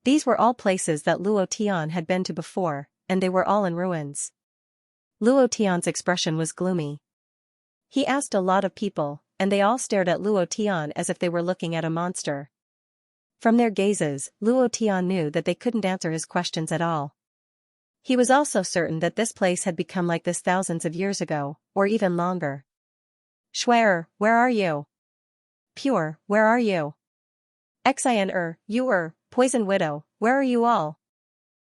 These were all places that Luo Tian had been to before, and they were all in ruins. Luo Tian's expression was gloomy. He asked a lot of people, and they all stared at Luo Tian as if they were looking at a monster. From their gazes, Luo Tian knew that they couldn't answer his questions at all. He was also certain that this place had become like this thousands of years ago, or even longer. Schwerer, where are you? Pure, where are you? You poison widow, where are you all?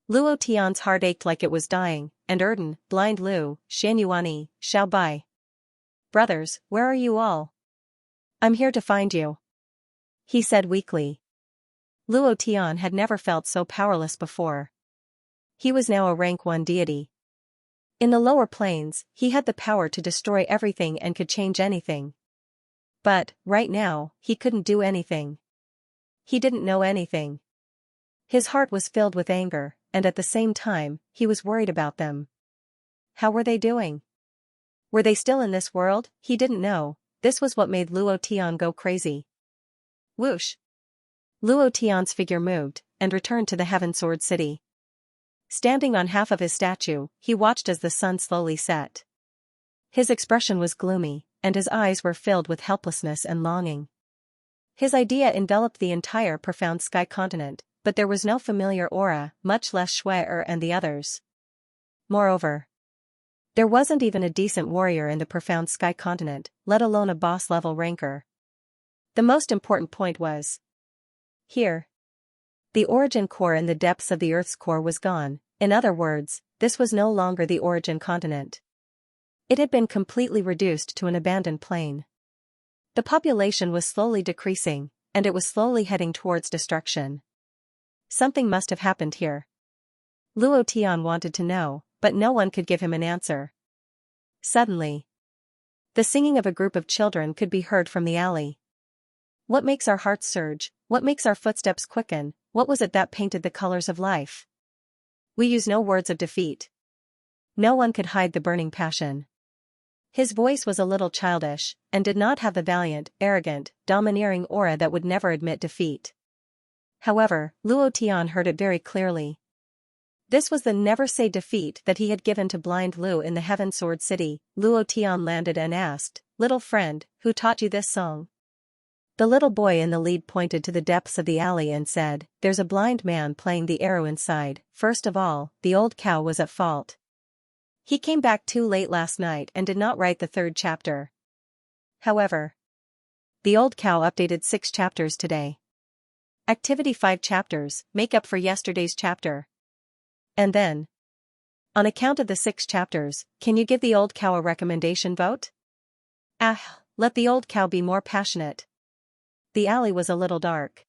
Luo Tian's heart ached like it was dying, and Erden, blind Lu, Xianyuani, Xiaobai. Brothers, where are you all? I'm here to find you, he said weakly. Luo Tian had never felt so powerless before. He was now a rank 1 deity. In the lower planes, he had the power to destroy everything and could change anything. But, right now, he couldn't do anything. He didn't know anything. His heart was filled with anger, and at the same time, he was worried about them. How were they doing? Were they still in this world? He didn't know. This was what made Luo Tian go crazy. Whoosh! Luo Tian's figure moved, and returned to the Heaven Sword City. Standing on half of his statue, he watched as the sun slowly set. His expression was gloomy, and his eyes were filled with helplessness and longing. His idea enveloped the entire profound sky continent, but there was no familiar aura, much less Shui and the others. Moreover, there wasn't even a decent warrior in the profound sky continent, let alone a boss-level ranker. The most important point was here. The origin core in the depths of the Earth's core was gone. In other words, this was no longer the origin continent. It had been completely reduced to an abandoned plain. The population was slowly decreasing, and it was slowly heading towards destruction. Something must have happened here. Luo Tian wanted to know, but no one could give him an answer. Suddenly, the singing of a group of children could be heard from the alley. What makes our hearts surge? What makes our footsteps quicken? What was it that painted the colors of life? We use no words of defeat. No one could hide the burning passion. His voice was a little childish, and did not have the valiant, arrogant, domineering aura that would never admit defeat. However, Luo Tian heard it very clearly. This was the never say defeat that he had given to blind Lu in the Heaven Sword City. Luo Tian landed and asked, "Little friend, who taught you this song?" The little boy in the lead pointed to the depths of the alley and said, "There's a blind man playing the arrow inside. First of all, the old cow was at fault. He came back too late last night and did not write the 3rd chapter. However, the old cow updated 6 chapters today. Activity 5 chapters, make up for yesterday's chapter. And then, on account of the 6 chapters, can you give the old cow a recommendation vote? Let the old cow be more passionate." The alley was a little dark.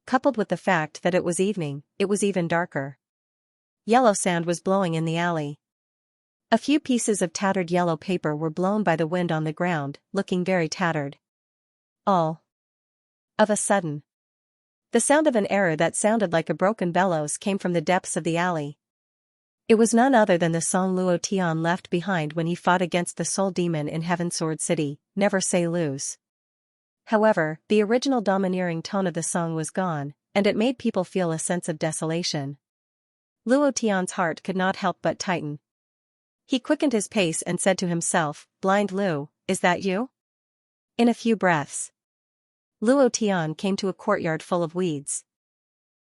Coupled with the fact that it was evening, it was even darker. Yellow sand was blowing in the alley. A few pieces of tattered yellow paper were blown by the wind on the ground, looking very tattered. All of a sudden, the sound of an arrow that sounded like a broken bellows came from the depths of the alley. It was none other than the song Luo Tian left behind when he fought against the soul demon in Heaven Sword City, Never Say Lose. However, the original domineering tone of the song was gone, and it made people feel a sense of desolation. Luo Tian's heart could not help but tighten. He quickened his pace and said to himself, "Blind Lu, is that you?" In a few breaths, Luo Tian came to a courtyard full of weeds.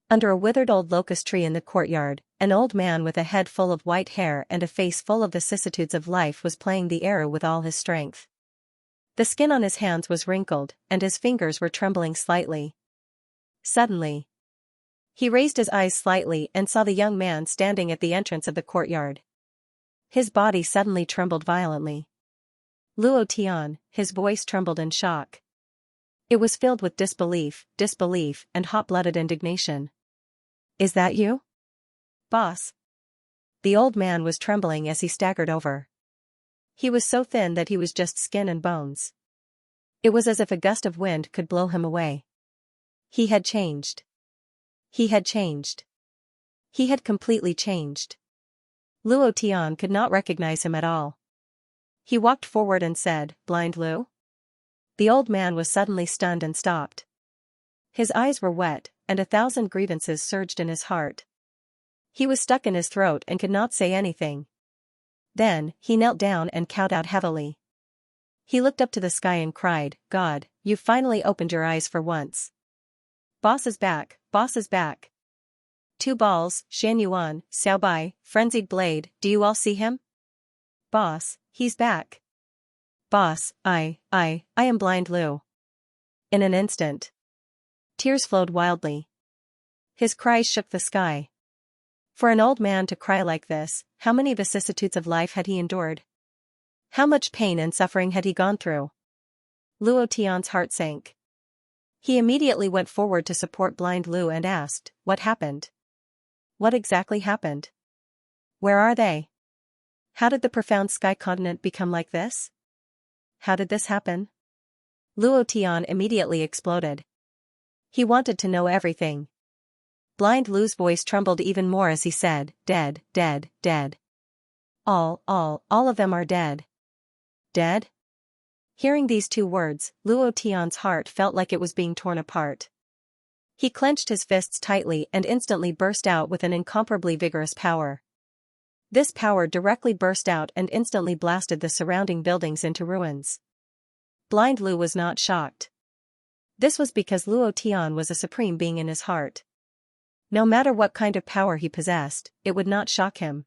Under a withered old locust tree in the courtyard, an old man with a head full of white hair and a face full of vicissitudes of life was playing the arrow with all his strength. The skin on his hands was wrinkled, and his fingers were trembling slightly. Suddenly, he raised his eyes slightly and saw the young man standing at the entrance of the courtyard. His body suddenly trembled violently. Luo Tian, his voice trembled in shock. It was filled with disbelief, and hot-blooded indignation. "Is that you, boss?" The old man was trembling as he staggered over. He was so thin that he was just skin and bones. It was as if a gust of wind could blow him away. He had changed. He had changed. He had completely changed. Luo Tian could not recognize him at all. He walked forward and said, "Blind Lu?" The old man was suddenly stunned and stopped. His eyes were wet, and 1,000 grievances surged in his heart. He was stuck in his throat and could not say anything. Then, he knelt down and cowed out heavily. He looked up to the sky and cried, "God, you've finally opened your eyes for once. Boss is back, boss is back. 2 balls, Xianyuan, Xiaobai, Frenzied Blade, do you all see him? Boss, he's back. Boss, I am Blind Lu." In an instant, Tears flowed wildly. His cries shook the sky. For an old man to cry like this, how many vicissitudes of life had he endured? How much pain and suffering had he gone through? Luo Tian's heart sank. He immediately went forward to support blind Lu and asked, "What happened? What exactly happened? Where are they? How did the profound sky continent become like this? How did this happen?" Luo Tian immediately exploded. He wanted to know everything. Blind Lu's voice trembled even more as he said, "Dead, dead, dead. All of them are dead." Dead? Hearing these two words, Luo Tian's heart felt like it was being torn apart. He clenched his fists tightly and instantly burst out with an incomparably vigorous power. This power directly burst out and instantly blasted the surrounding buildings into ruins. Blind Lu was not shocked. This was because Luo Tian was a supreme being in his heart. No matter what kind of power he possessed, it would not shock him.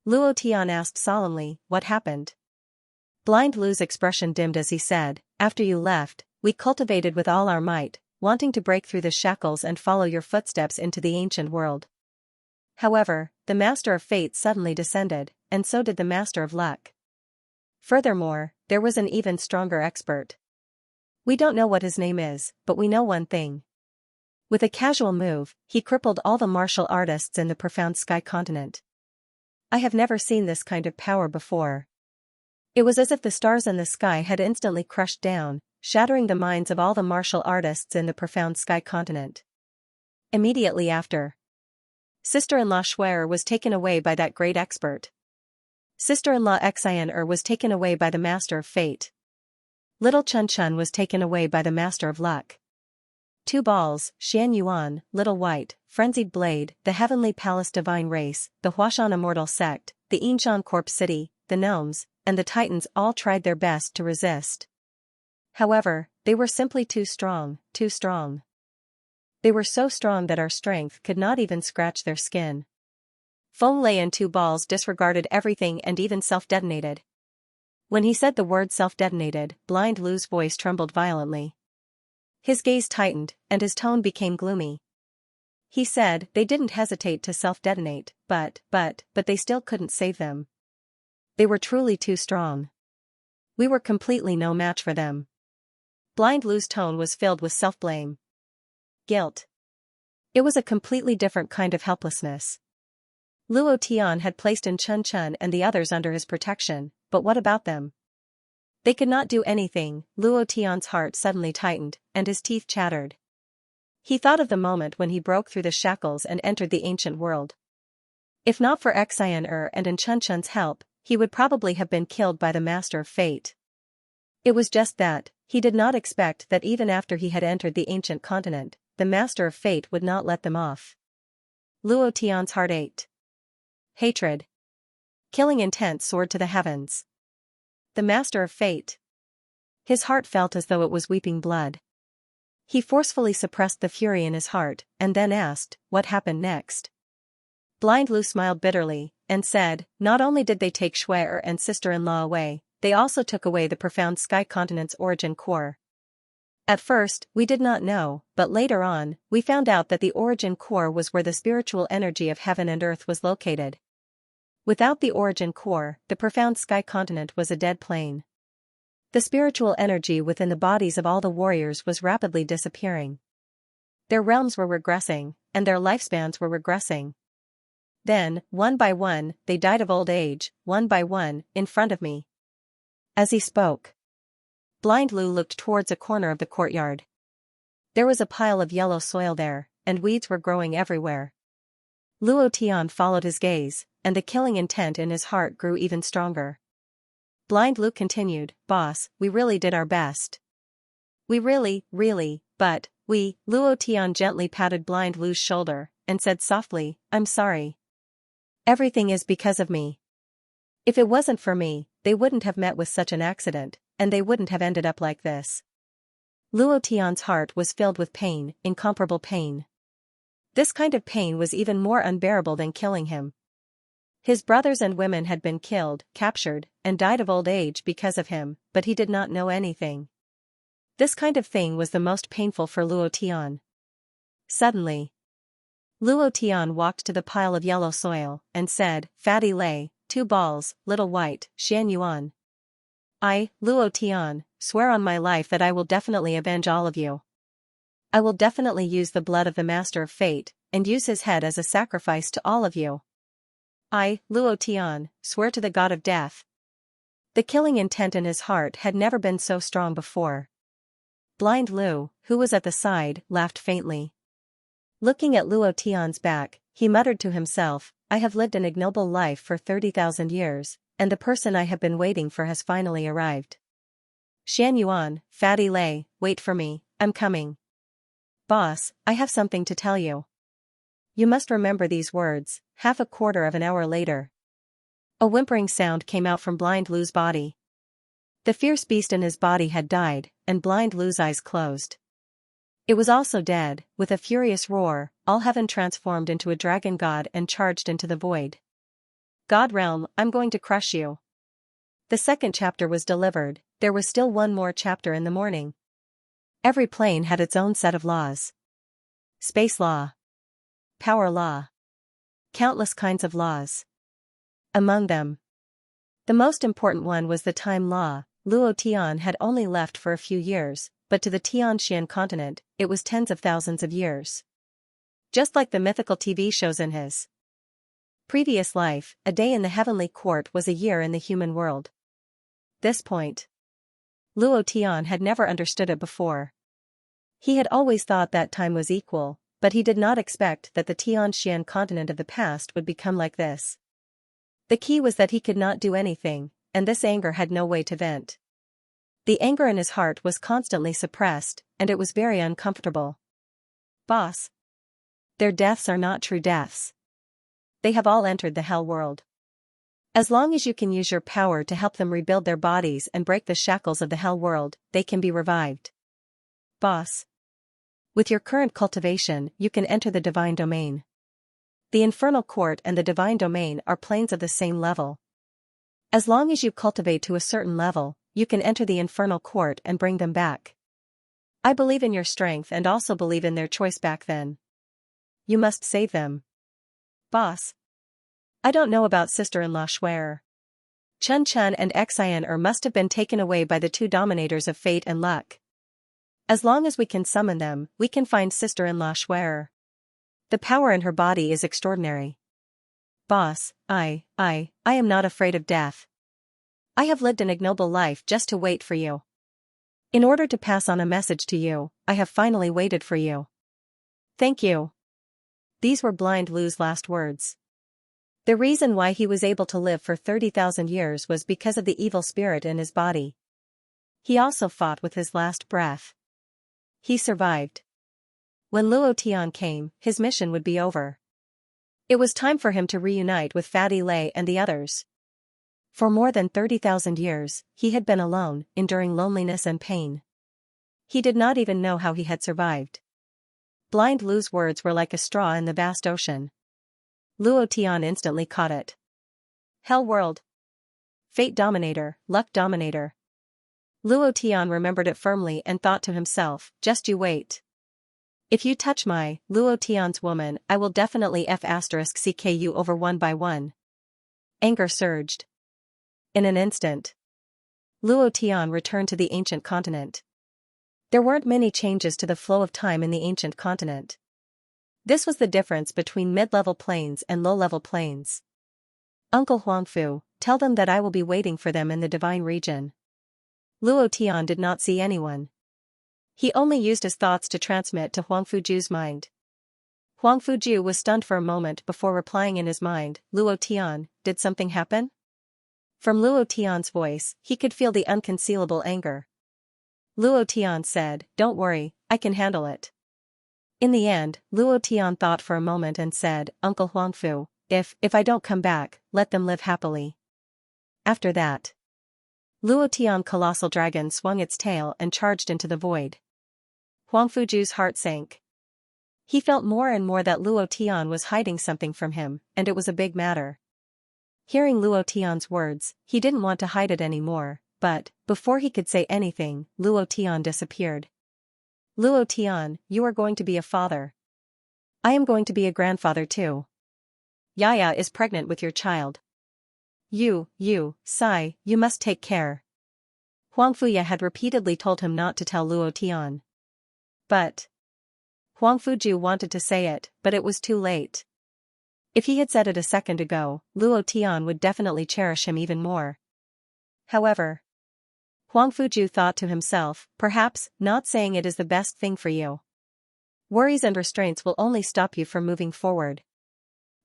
Luo Tian asked solemnly, "What happened?" Blind Lu's expression dimmed as he said, "After you left, we cultivated with all our might, wanting to break through the shackles and follow your footsteps into the ancient world. However, the Master of Fate suddenly descended, and so did the Master of Luck. Furthermore, there was an even stronger expert. We don't know what his name is, but we know one thing. With a casual move, he crippled all the martial artists in the profound sky continent. I have never seen this kind of power before." It was as if the stars in the sky had instantly crushed down, shattering the minds of all the martial artists in the profound sky continent. Immediately after, sister-in-law Shuer was taken away by that great expert. Sister-in-law Xianxia was taken away by the Master of Fate. Little Chun was taken away by the Master of Luck. Two balls, Xian Yuan, Little White, Frenzied Blade, the Heavenly Palace Divine Race, the Huashan Immortal Sect, the Yinshan Corp City, the Gnomes, and the Titans all tried their best to resist. However, they were simply too strong, too strong. They were so strong that our strength could not even scratch their skin. Feng Lei and two balls disregarded everything and even self-detonated. When he said the word self-detonated, Blind Lu's voice trembled violently. His gaze tightened, and his tone became gloomy. He said they didn't hesitate to self-detonate, but they still couldn't save them. They were truly too strong. We were completely no match for them. Blind Lu's tone was filled with self-blame. Guilt. It was a completely different kind of helplessness. Luo Tian had placed in Chun and the others under his protection, but what about them? They could not do anything. Luo Tian's heart suddenly tightened, and his teeth chattered. He thought of the moment when he broke through the shackles and entered the ancient world. If not for Xianxia and Chun's help, he would probably have been killed by the Master of Fate. It was just that, he did not expect that even after he had entered the ancient continent, the Master of Fate would not let them off. Luo Tian's heart ached. Hatred. Killing intent soared to the heavens. The Master of Fate. His heart felt as though it was weeping blood. He forcefully suppressed the fury in his heart, and then asked, "What happened next?" Blind Lu smiled bitterly, and said, "Not only did they take Shuer and sister-in-law away, they also took away the profound sky continent's origin core. At first, we did not know, but later on, we found out that the origin core was where the spiritual energy of heaven and earth was located. Without the origin core, the profound sky continent was a dead plain. The spiritual energy within the bodies of all the warriors was rapidly disappearing. Their realms were regressing, and their lifespans were regressing. Then, one by one, they died of old age, one by one, in front of me." As he spoke, Blind Lu looked towards a corner of the courtyard. There was a pile of yellow soil there, and weeds were growing everywhere. Luo Tian followed his gaze, and the killing intent in his heart grew even stronger. Blind Lu continued, "Boss, we really did our best. We really, but, Luo Tian gently patted Blind Lu's shoulder, and said softly, "I'm sorry. Everything is because of me. If it wasn't for me, they wouldn't have met with such an accident, and they wouldn't have ended up like this." Luo Tian's heart was filled with pain, incomparable pain. This kind of pain was even more unbearable than killing him. His brothers and women had been killed, captured, and died of old age because of him, but he did not know anything. This kind of thing was the most painful for Luo Tian. Suddenly, Luo Tian walked to the pile of yellow soil and said, "Fatty Lei, 2 balls, little white, Xian Yuan. I, Luo Tian, swear on my life that I will definitely avenge all of you. I will definitely use the blood of the Master of Fate, and use his head as a sacrifice to all of you. I, Luo Tian, swear to the god of death." The killing intent in his heart had never been so strong before. Blind Lu, who was at the side, laughed faintly. Looking at Luo Tian's back, he muttered to himself, "I have lived an ignoble life for 30,000 years, and the person I have been waiting for has finally arrived. Xian Yuan, Fatty Lei, wait for me, I'm coming. Boss, I have something to tell you. You must remember these words." Half a quarter of an hour later, a whimpering sound came out from Blind Lu's body. The fierce beast in his body had died, and Blind Lu's eyes closed. It was also dead. With a furious roar, all heaven transformed into a dragon god and charged into the void. "God realm, I'm going to crush you." The second chapter was delivered. There was still one more chapter in the morning. Every plane had its own set of laws. Space law. Power law. Countless kinds of laws. Among them, the most important one was the time law. Luo Tian had only left for a few years, but to the Tianxian continent, it was tens of thousands of years. Just like the mythical TV shows in his previous life, a day in the heavenly court was a year in the human world. This point, Luo Tian had never understood it before. He had always thought that time was equal, but he did not expect that the Tianxian continent of the past would become like this. The key was that he could not do anything, and this anger had no way to vent. The anger in his heart was constantly suppressed, and it was very uncomfortable. "Boss, their deaths are not true deaths. They have all entered the hell world. As long as you can use your power to help them rebuild their bodies and break the shackles of the hell world, they can be revived. Boss, with your current cultivation, you can enter the divine domain. The infernal court and the divine domain are planes of the same level. As long as you cultivate to a certain level, you can enter the infernal court and bring them back. I believe in your strength and also believe in their choice back then. You must save them. Boss, I don't know about sister-in-law Schwer. Chun Chun and Xianxia must have been taken away by the 2 dominators of fate and luck. As long as we can summon them, we can find sister-in-law Schwer. The power in her body is extraordinary. Boss, I am not afraid of death. I have lived an ignoble life just to wait for you. In order to pass on a message to you, I have finally waited for you. Thank you." These were Blind Lu's last words. The reason why he was able to live for 30,000 years was because of the evil spirit in his body. He also fought with his last breath. He survived. When Luo Tian came, his mission would be over. It was time for him to reunite with Fatty Lei and the others. For more than 30,000 years, he had been alone, enduring loneliness and pain. He did not even know how he had survived. Blind Lu's words were like a straw in the vast ocean. Luo Tian instantly caught it. Hell world. Fate dominator, luck dominator. Luo Tian remembered it firmly and thought to himself, just you wait. If you touch my, Luo Tian's woman, I will definitely *CK you over one by one. Anger surged. In an instant, Luo Tian returned to the ancient continent. There weren't many changes to the flow of time in the ancient continent. This was the difference between mid-level planes and low-level planes. Uncle Huangfu, tell them that I will be waiting for them in the divine region. Luo Tian did not see anyone. He only used his thoughts to transmit to Huangfuju's mind. Huangfuju was stunned for a moment before replying in his mind, Luo Tian, did something happen? From Luo Tian's voice, he could feel the unconcealable anger. Luo Tian said, don't worry, I can handle it. In the end, Luo Tian thought for a moment and said, Uncle Huangfu, if I don't come back, let them live happily. After that, Luo Tian colossal dragon swung its tail and charged into the void. Huangfuju's heart sank. He felt more and more that Luo Tian was hiding something from him, and it was a big matter. Hearing Luo Tian's words, he didn't want to hide it anymore, but, before he could say anything, Luo Tian disappeared. Luo Tian, you are going to be a father. I am going to be a grandfather too. Yaya is pregnant with your child. Sai, you must take care. Huang Fuya had repeatedly told him not to tell Luo Tian. But Huang Fuju wanted to say it, but it was too late. If he had said it a second ago, Luo Tian would definitely cherish him even more. However, Huang Fuju thought to himself, perhaps, not saying it is the best thing for you. Worries and restraints will only stop you from moving forward.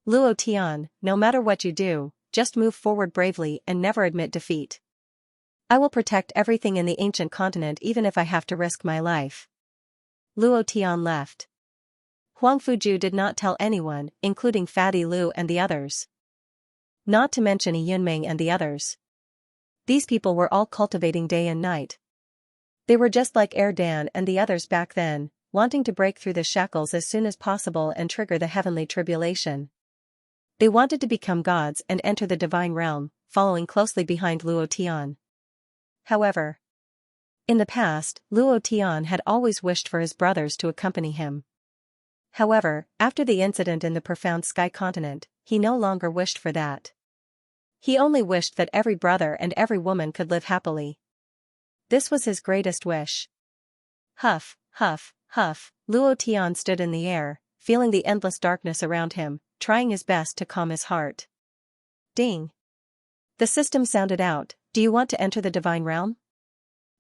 Luo Tian, no matter what you do, just move forward bravely and never admit defeat. I will protect everything in the ancient continent even if I have to risk my life. Luo Tian left. Huang Fuju did not tell anyone, including Fatty Lu and the others. Not to mention Yunming and the others. These people were all cultivating day and night. They were just like Erdan and the others back then, wanting to break through the shackles as soon as possible and trigger the heavenly tribulation. They wanted to become gods and enter the divine realm, following closely behind Luo Tian. However, in the past, Luo Tian had always wished for his brothers to accompany him. However, after the incident in the profound sky continent, he no longer wished for that. He only wished that every brother and every woman could live happily. This was his greatest wish. Huff, huff, huff, Luo Tian stood in the air, feeling the endless darkness around him, trying his best to calm his heart. Ding. The system sounded out, do you want to enter the divine realm?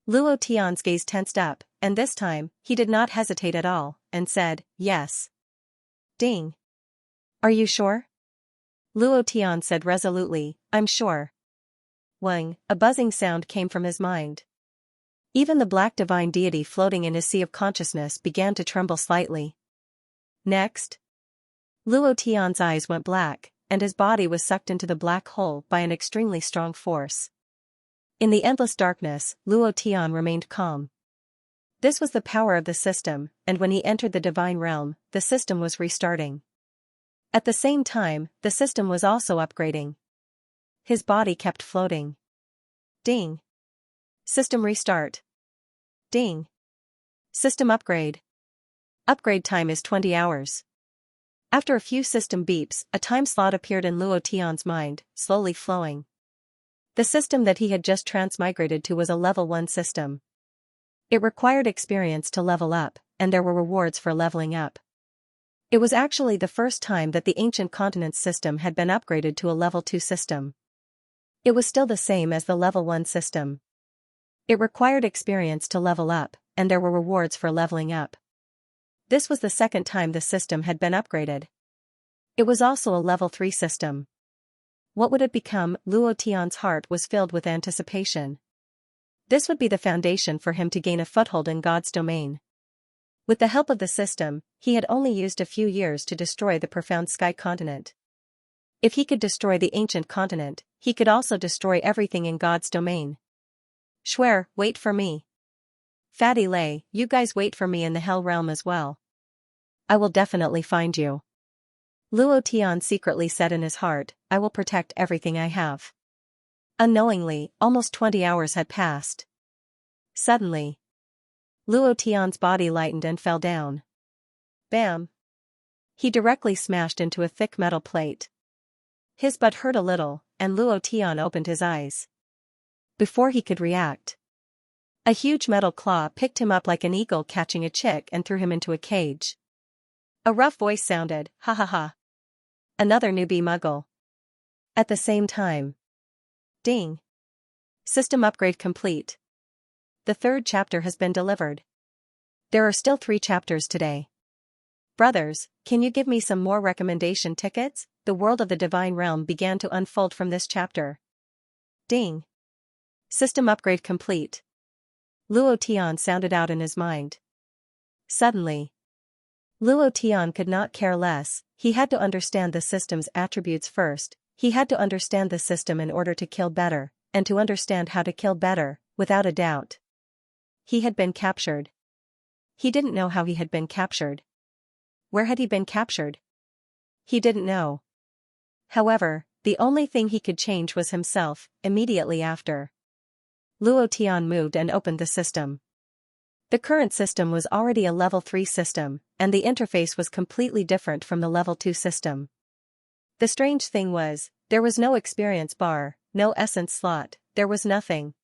Luo Tian's gaze tensed up, and this time, he did not hesitate at all, and said, yes. Ding. Are you sure? Luo Tian said resolutely, I'm sure. Wang, a buzzing sound came from his mind. Even the black divine deity floating in his sea of consciousness began to tremble slightly. Next. Luo Tian's eyes went black, and his body was sucked into the black hole by an extremely strong force. In the endless darkness, Luo Tian remained calm. This was the power of the system, and when he entered the divine realm, the system was restarting. At the same time, the system was also upgrading. His body kept floating. Ding. System restart. Ding. System upgrade. Upgrade time is 20 hours. After a few system beeps, a time slot appeared in Luo Tian's mind, slowly flowing. The system that he had just transmigrated to was a level 1 system. It required experience to level up, and there were rewards for leveling up. It was actually the first time that the ancient continents system had been upgraded to a level 2 system. It was still the same as the level 1 system. It required experience to level up, and there were rewards for leveling up. This was the second time the system had been upgraded. It was also a level 3 system. What would it become? Luo Tian's heart was filled with anticipation. This would be the foundation for him to gain a foothold in God's domain. With the help of the system, he had only used a few years to destroy the profound sky continent. If he could destroy the ancient continent, he could also destroy everything in God's domain. Schwer, wait for me. Fatty Lei, you guys wait for me in the hell realm as well. I will definitely find you. Luo Tian secretly said in his heart, I will protect everything I have. Unknowingly, almost 20 hours had passed. Suddenly, Luo Tian's body lightened and fell down. Bam! He directly smashed into a thick metal plate. His butt hurt a little, and Luo Tian opened his eyes. Before he could react, a huge metal claw picked him up like an eagle catching a chick and threw him into a cage. A rough voice sounded, ha ha ha. Another newbie muggle. At the same time. Ding. System upgrade complete. The 3rd chapter has been delivered. There are still 3 chapters today. Brothers, can you give me some more recommendation tickets? The world of the divine realm began to unfold from this chapter. Ding. System upgrade complete. Luo Tian sounded out in his mind. Suddenly, Luo Tian could not care less. He had to understand the system's attributes first. He had to understand the system in order to kill better, and to understand how to kill better, without a doubt. He had been captured. He didn't know how he had been captured. Where had he been captured? He didn't know. However, the only thing he could change was himself, immediately after. Luo Tian moved and opened the system. The current system was already a level 3 system, and the interface was completely different from the level 2 system. The strange thing was, there was no experience bar, no essence slot, there was nothing.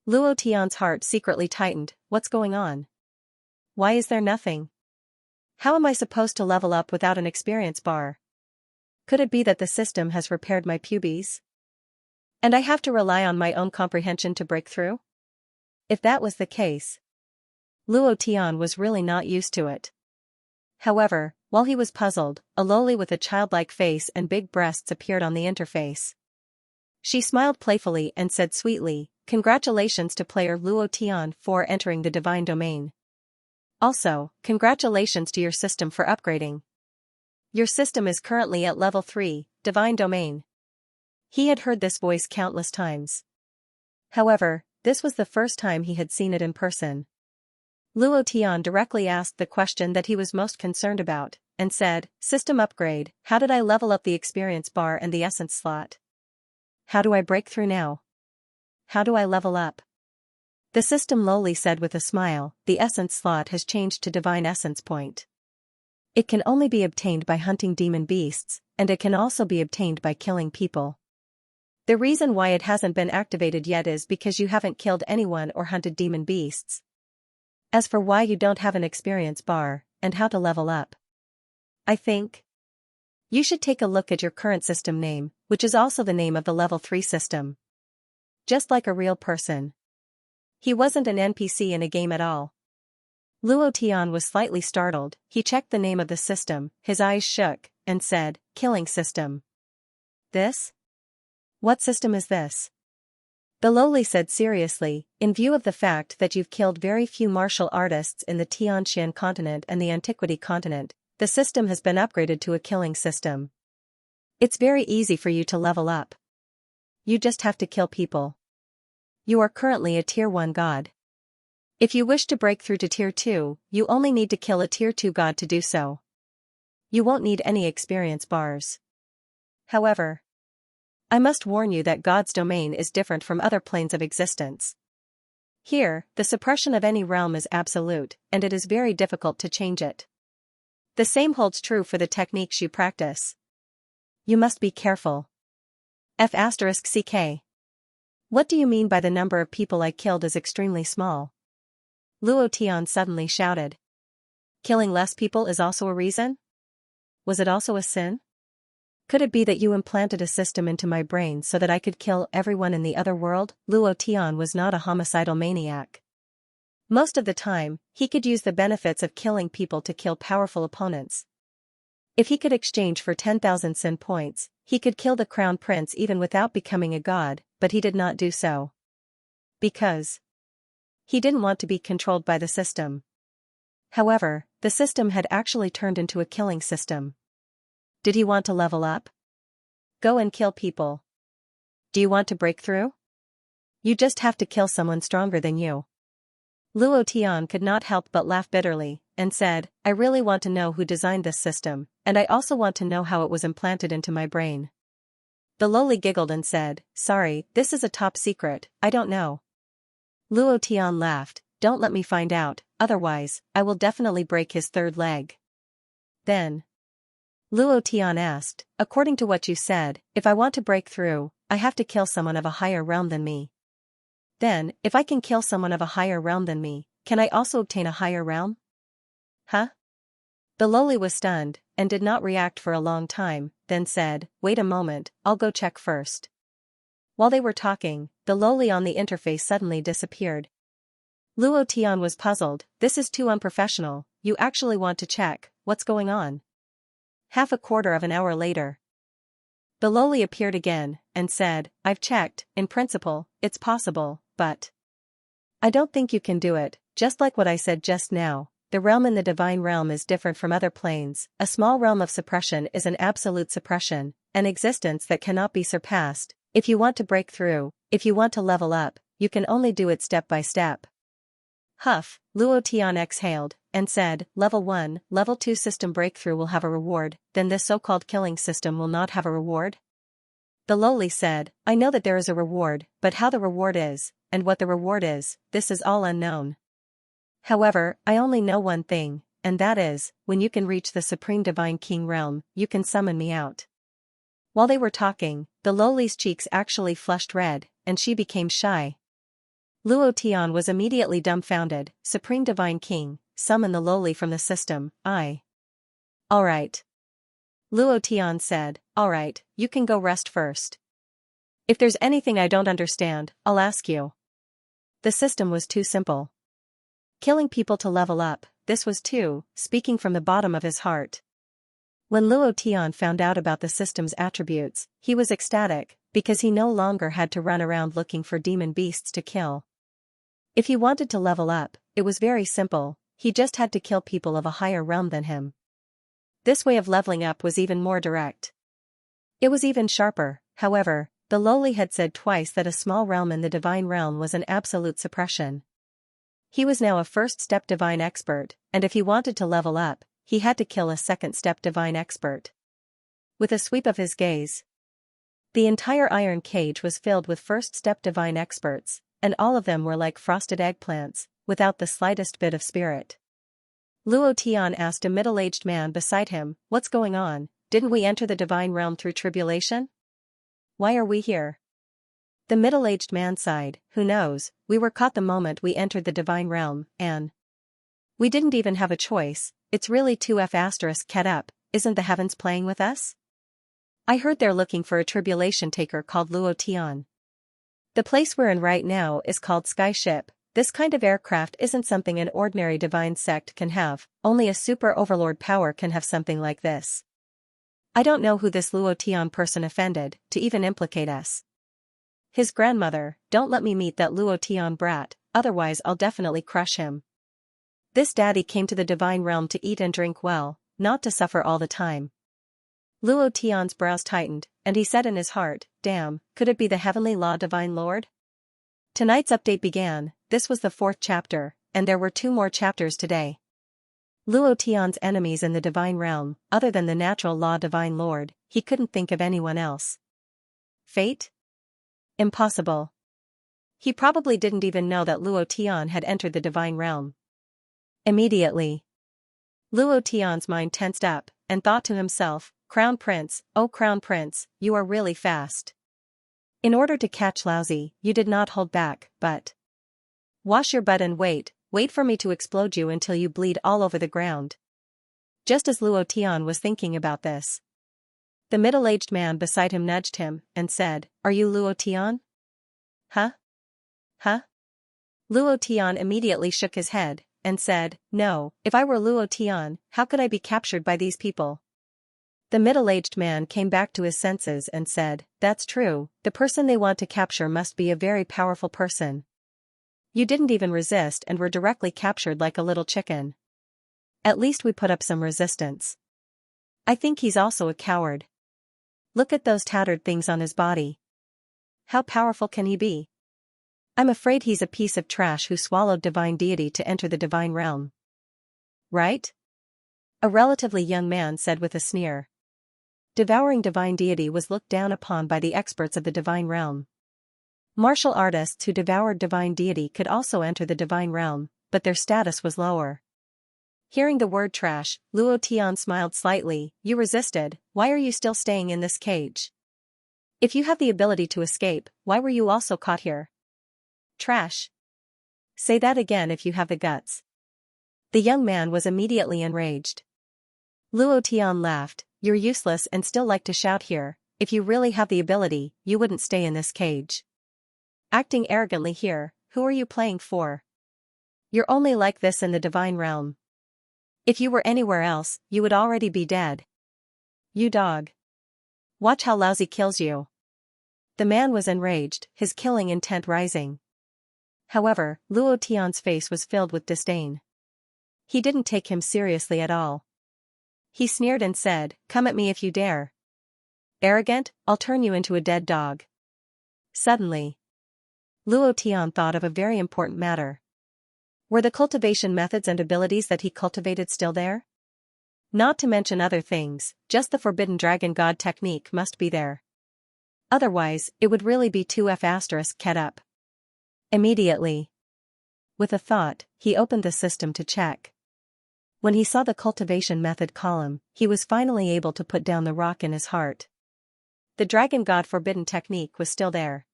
Luo Tian's heart secretly tightened. What's going on? Why is there nothing? How am I supposed to level up without an experience bar? Could it be that the system has repaired my pubes? And I have to rely on my own comprehension to break through? If that was the case, Luo Tian was really not used to it. However, while he was puzzled, a loli with a childlike face and big breasts appeared on the interface. She smiled playfully and said sweetly, "Congratulations to player Luo Tian for entering the divine domain. Also, congratulations to your system for upgrading. Your system is currently at level 3, divine domain." He had heard this voice countless times. However, this was the first time he had seen it in person. Luo Tian directly asked the question that he was most concerned about, and said, "System upgrade, how did I level up the experience bar and the essence slot? How do I break through now? How do I level up?" The system lowly said with a smile, "The essence slot has changed to divine essence point. It can only be obtained by hunting demon beasts, and it can also be obtained by killing people. The reason why it hasn't been activated yet is because you haven't killed anyone or hunted demon beasts. As for why you don't have an experience bar, and how to level up, I think you should take a look at your current system name, which is also the name of the level 3 system. Just like a real person. He wasn't an NPC in a game at all." Luo Tian was slightly startled. He checked the name of the system, his eyes shook, and said, "Killing system. This? What system is this?" The lowly said seriously, "In view of the fact that you've killed very few martial artists in the Tianxian continent and the Antiquity continent, the system has been upgraded to a killing system. It's very easy for you to level up. You just have to kill people. You are currently a tier 1 god. If you wish to break through to tier 2, you only need to kill a tier 2 god to do so. You won't need any experience bars. However, I must warn you that God's domain is different from other planes of existence. Here, the suppression of any realm is absolute, and it is very difficult to change it. The same holds true for the techniques you practice. You must be careful. F***ck. What do you mean by the number of people I killed is extremely small?" Luo Tian suddenly shouted. "Killing less people is also a reason? Was it also a sin? Could it be that you implanted a system into my brain so that I could kill everyone in the other world?" Luo Tian was not a homicidal maniac. Most of the time, he could use the benefits of killing people to kill powerful opponents. If he could exchange for 10,000 sin points, he could kill the crown prince even without becoming a god, but he did not do so. Because he didn't want to be controlled by the system. However, the system had actually turned into a killing system. Did he want to level up? Go and kill people. Do you want to break through? You just have to kill someone stronger than you. Luo Tian could not help but laugh bitterly, and said, "I really want to know who designed this system, and I also want to know how it was implanted into my brain." The lowly giggled and said, "Sorry, this is a top secret, I don't know." Luo Tian laughed, "Don't let me find out, otherwise, I will definitely break his third leg." Then Luo Tian asked, "According to what you said, if I want to break through, I have to kill someone of a higher realm than me. Then, if I can kill someone of a higher realm than me, can I also obtain a higher realm?" Huh? The lowly was stunned, and did not react for a long time, then said, "Wait a moment, I'll go check first." While they were talking, the lowly on the interface suddenly disappeared. Luo Tian was puzzled. This is too unprofessional. You actually want to check what's going on? Half a quarter of an hour later, the lowly appeared again, and said, "I've checked, in principle, it's possible, but I don't think you can do it. Just like what I said just now, the realm in the divine realm is different from other planes. A small realm of suppression is an absolute suppression, an existence that cannot be surpassed. If you want to break through, if you want to level up, you can only do it step by step." Huff, Luo Tian exhaled, and said, "Level 1, Level 2 system breakthrough will have a reward, then this so-called killing system will not have a reward?" The lowly said, "I know that there is a reward, but how the reward is, and what the reward is, this is all unknown. However, I only know one thing, and that is, when you can reach the Supreme Divine King realm, you can summon me out. While they were talking, the lowly's cheeks actually flushed red, and she became shy. Luo Tian was immediately dumbfounded. Supreme Divine King, summon the lowly from the system, Alright. Luo Tian said, alright, you can go rest first. If there's anything I don't understand, I'll ask you. The system was too simple. Killing people to level up, this was too, speaking from the bottom of his heart. When Luo Tian found out about the system's attributes, he was ecstatic, because he no longer had to run around looking for demon beasts to kill. If he wanted to level up, it was very simple, he just had to kill people of a higher realm than him. This way of leveling up was even more direct. It was even sharper, however, the lowly had said twice that a small realm in the divine realm was an absolute suppression. He was now a first-step divine expert, and if he wanted to level up, he had to kill a second-step divine expert. With a sweep of his gaze, the entire iron cage was filled with first-step divine experts, and all of them were like frosted eggplants, without the slightest bit of spirit. Luo Tian asked a middle-aged man beside him, what's going on, didn't we enter the divine realm through tribulation? Why are we here? The middle-aged man sighed, who knows, we were caught the moment we entered the divine realm, and we didn't even have a choice, it's really 2F** ket up, isn't the heavens playing with us? I heard they're looking for a tribulation taker called Luo Tian. The place we're in right now is called Skyship. This kind of aircraft isn't something an ordinary divine sect can have, only a super overlord power can have something like this. I don't know who this Luo Tian person offended, to even implicate us. His grandmother, don't let me meet that Luo Tian brat, otherwise I'll definitely crush him. This daddy came to the divine realm to eat and drink well, not to suffer all the time. Luo Tian's brows tightened, and he said in his heart, damn, could it be the heavenly law divine lord? Tonight's update began, this was the 4th chapter, and there were 2 more chapters today. Luo Tian's enemies in the divine realm, other than the natural law divine lord, he couldn't think of anyone else. Fate? Impossible. He probably didn't even know that Luo Tian had entered the divine realm. Immediately, Luo Tian's mind tensed up, and thought to himself, Crown Prince, oh Crown Prince, you are really fast. In order to catch Lousy, you did not hold back, but wash your butt and wait for me to explode you until you bleed all over the ground. Just as Luo Tian was thinking about this, the middle-aged man beside him nudged him, and said, are you Luo Tian? Huh? Luo Tian immediately shook his head, and said, no, if I were Luo Tian, how could I be captured by these people? The middle-aged man came back to his senses and said, that's true, the person they want to capture must be a very powerful person. You didn't even resist and were directly captured like a little chicken. At least we put up some resistance. I think he's also a coward. Look at those tattered things on his body. How powerful can he be? I'm afraid he's a piece of trash who swallowed divine deity to enter the divine realm. Right? A relatively young man said with a sneer. Devouring divine deity was looked down upon by the experts of the divine realm. Martial artists who devoured divine deity could also enter the divine realm, but their status was lower. Hearing the word trash, Luo Tian smiled slightly, you resisted, why are you still staying in this cage? If you have the ability to escape, why were you also caught here? Trash. Say that again if you have the guts. The young man was immediately enraged. Luo Tian laughed, you're useless and still like to shout here, if you really have the ability, you wouldn't stay in this cage. Acting arrogantly here, who are you playing for? You're only like this in the divine realm. If you were anywhere else, you would already be dead. You dog. Watch how Lousy kills you. The man was enraged, his killing intent rising. However, Luo Tian's face was filled with disdain. He didn't take him seriously at all. He sneered and said, come at me if you dare. Arrogant, I'll turn you into a dead dog. Suddenly, Luo Tian thought of a very important matter. Were the cultivation methods and abilities that he cultivated still there? Not to mention other things, just the forbidden dragon god technique must be there. Otherwise, it would really be 2F** ket up. Immediately. With a thought, he opened the system to check. When he saw the cultivation method column, he was finally able to put down the rock in his heart. The dragon god forbidden technique was still there.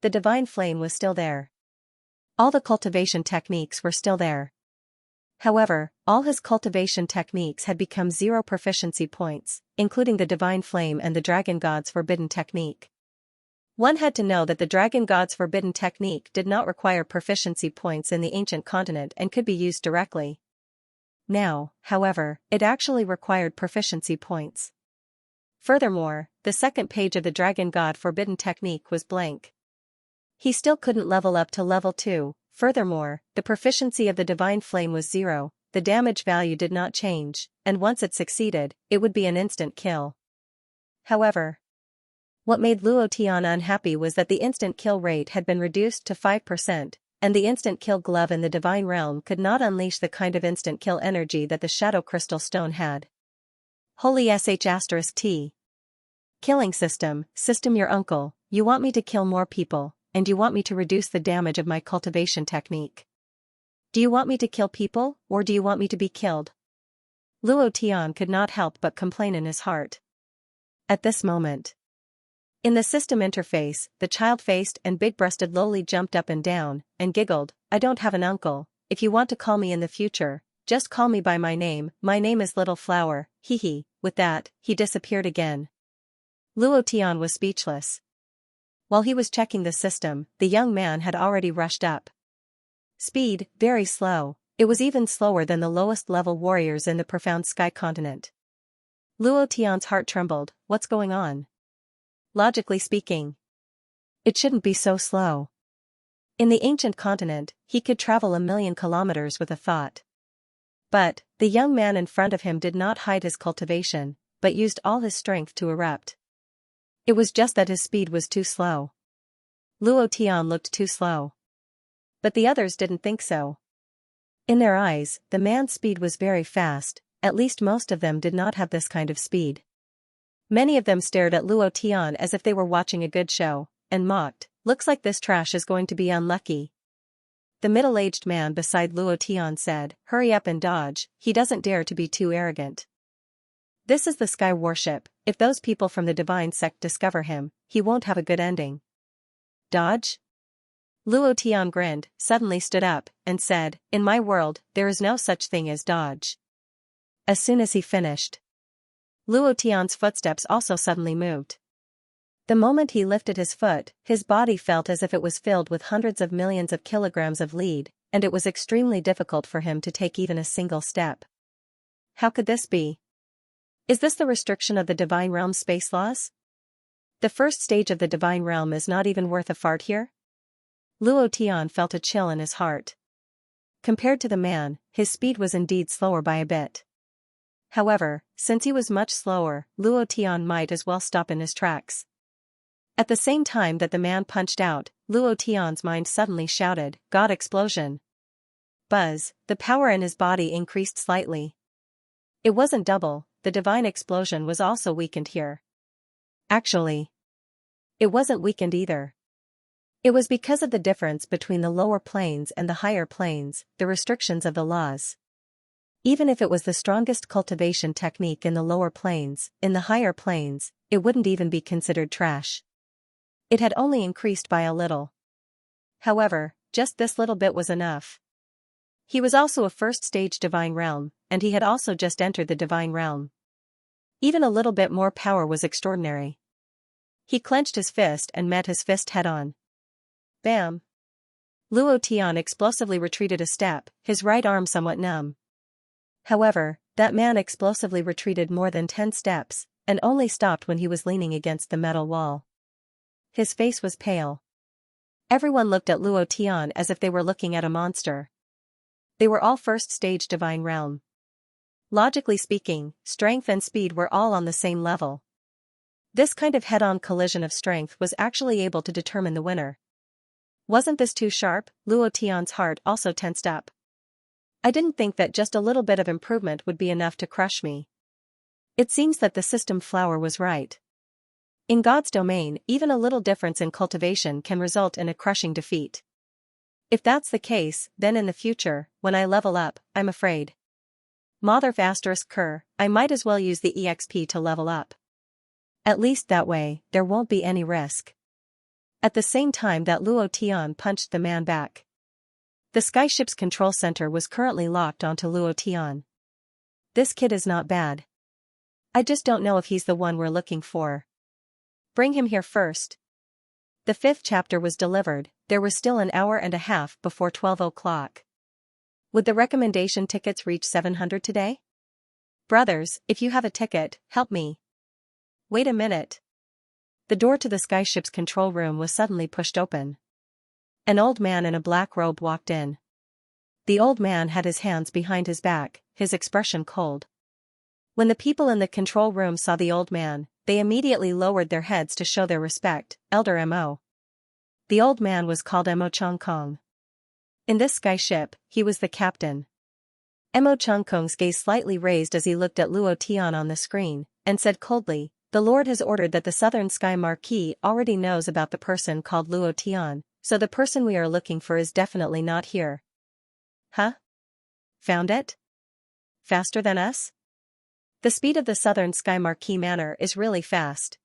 The divine flame was still there. All the cultivation techniques were still there. However, all his cultivation techniques had become 0 proficiency points, including the divine flame and the dragon god's forbidden technique. One had to know that the dragon god's forbidden technique did not require proficiency points in the ancient continent and could be used directly. Now, however, it actually required proficiency points. Furthermore, the second page of the dragon god forbidden technique was blank. He still couldn't level up to level 2. Furthermore, the proficiency of the divine flame was 0, the damage value did not change, and once it succeeded, it would be an instant kill. However, what made Luo Tian unhappy was that the instant kill rate had been reduced to 5%, and the instant kill glove in the divine realm could not unleash the kind of instant kill energy that the shadow crystal stone had. Holy sh*t. Killing system, your uncle, you want me to kill more people, and you want me to reduce the damage of my cultivation technique. Do you want me to kill people, or do you want me to be killed? Luo Tian could not help but complain in his heart. At this moment, in the system interface, the child-faced and big-breasted lowly jumped up and down, and giggled, I don't have an uncle, if you want to call me in the future, just call me by my name is Little Flower, hee hee. With that, he disappeared again. Luo Tian was speechless. While he was checking the system, the young man had already rushed up. Speed, very slow, it was even slower than the lowest level warriors in the profound sky continent. Luo Tian's heart trembled, what's going on? Logically speaking, it shouldn't be so slow. In the ancient continent, he could travel 1,000,000 kilometers with a thought. But, the young man in front of him did not hide his cultivation, but used all his strength to erupt. It was just that his speed was too slow. Luo Tian looked too slow. But the others didn't think so. In their eyes, the man's speed was very fast, at least most of them did not have this kind of speed. Many of them stared at Luo Tian as if they were watching a good show, and mocked, looks like this trash is going to be unlucky. The middle-aged man beside Luo Tian said, hurry up and dodge, he doesn't dare to be too arrogant. This is the sky warship, if those people from the divine sect discover him, he won't have a good ending. Dodge? Luo Tian grinned, suddenly stood up, and said, in my world, there is no such thing as dodge. As soon as he finished, Luo Tian's footsteps also suddenly moved. The moment he lifted his foot, his body felt as if it was filled with hundreds of millions of kilograms of lead, and it was extremely difficult for him to take even a single step. How could this be? Is this the restriction of the divine realm space laws? The first stage of the divine realm is not even worth a fart here? Luo Tian felt a chill in his heart. Compared to the man, his speed was indeed slower by a bit. However, since he was much slower, Luo Tian might as well stop in his tracks. At the same time that the man punched out, Luo Tian's mind suddenly shouted, God explosion! Buzz, the power in his body increased slightly. It wasn't double, the divine explosion was also weakened here. Actually, it wasn't weakened either. It was because of the difference between the lower planes and the higher planes, the restrictions of the laws. Even if it was the strongest cultivation technique in the lower planes, in the higher planes, it wouldn't even be considered trash. It had only increased by a little. However, just this little bit was enough. He was also a first-stage divine realm, and he had also just entered the divine realm. Even a little bit more power was extraordinary. He clenched his fist and met his fist head-on. Bam! Luo Tian explosively retreated a step, his right arm somewhat numb. However, that man explosively retreated more than 10 steps, and only stopped when he was leaning against the metal wall. His face was pale. Everyone looked at Luo Tian as if they were looking at a monster. They were all first-stage divine realm. Logically speaking, strength and speed were all on the same level. This kind of head-on collision of strength was actually able to determine the winner. Wasn't this too sharp? Luo Tian's heart also tensed up. I didn't think that just a little bit of improvement would be enough to crush me. It seems that the system flower was right. In God's domain, even a little difference in cultivation can result in a crushing defeat. If that's the case, then in the future, when I level up, I'm afraid. Mother asterisk cur, I might as well use the EXP to level up. At least that way, there won't be any risk. At the same time that Luo Tian punched the man back. The skyship's control center was currently locked onto Luo Tian. This kid is not bad. I just don't know if he's the one we're looking for. Bring him here first. The 5th chapter was delivered, there was still an hour and a half before 12 o'clock. Would the recommendation tickets reach 700 today? Brothers, if you have a ticket, help me. Wait a minute. The door to the skyship's control room was suddenly pushed open. An old man in a black robe walked in. The old man had his hands behind his back, his expression cold. When the people in the control room saw the old man, they immediately lowered their heads to show their respect. Elder Mo. The old man was called Mo Chong Kong. In this skyship, he was the captain. Mo Chong Kong's gaze slightly raised as he looked at Luo Tian on the screen, and said coldly, "The Lord has ordered that the Southern Sky Marquis already knows about the person called Luo Tian, so the person we are looking for is definitely not here." Huh? Found it? Faster than us? The speed of the Southern Sky Marquis manor is really fast.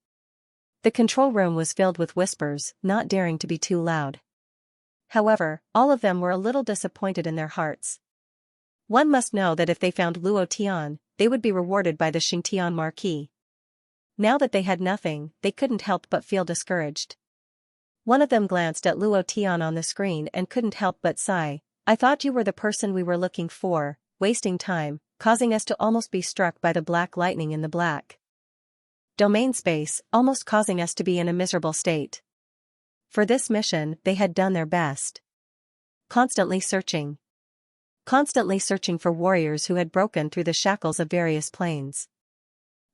The control room was filled with whispers, not daring to be too loud. However, all of them were a little disappointed in their hearts. One must know that if they found Luo Tian, they would be rewarded by the Xingtian Marquis. Now that they had nothing, they couldn't help but feel discouraged. One of them glanced at Luo Tian on the screen and couldn't help but sigh. "I thought you were the person we were looking for, wasting time, causing us to almost be struck by the black lightning in the black domain space, almost causing us to be in a miserable state." For this mission, they had done their best. Constantly searching for warriors who had broken through the shackles of various planes.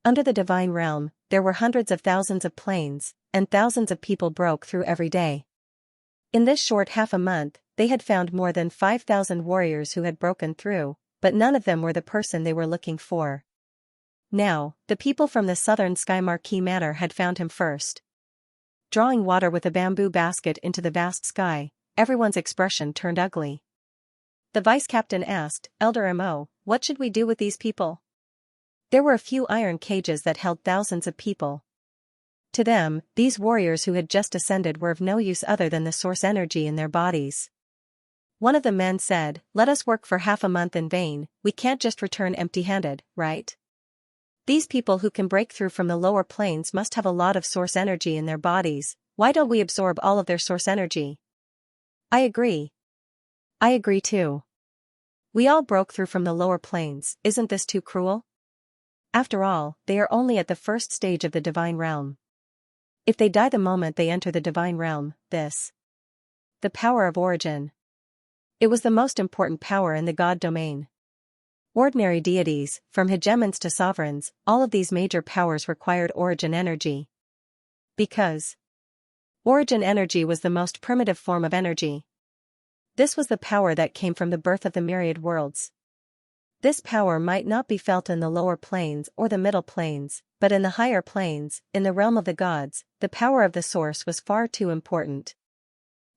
Under the divine realm, there were hundreds of thousands of planes, and thousands of people broke through every day. In this short half a month, they had found more than 5,000 warriors who had broken through, but none of them were the person they were looking for. Now, the people from the Southern Sky Marquis Manor had found him first. Drawing water with a bamboo basket into the vast sky, everyone's expression turned ugly. The vice captain asked, "Elder Mo, what should we do with these people?" There were a few iron cages that held thousands of people. To them, these warriors who had just ascended were of no use other than the source energy in their bodies. One of the men said, "Let us work for half a month in vain, we can't just return empty-handed, right? These people who can break through from the lower planes must have a lot of source energy in their bodies, why don't we absorb all of their source energy?" I agree too. We all broke through from the lower planes, isn't this too cruel? After all, they are only at the first stage of the divine realm. If they die the moment they enter the divine realm, the power of origin. It was the most important power in the god domain. Ordinary deities, from hegemons to sovereigns, all of these major powers required origin energy. Because origin energy was the most primitive form of energy. This was the power that came from the birth of the myriad worlds. This power might not be felt in the lower planes or the middle planes, but in the higher planes, in the realm of the gods, the power of the source was far too important.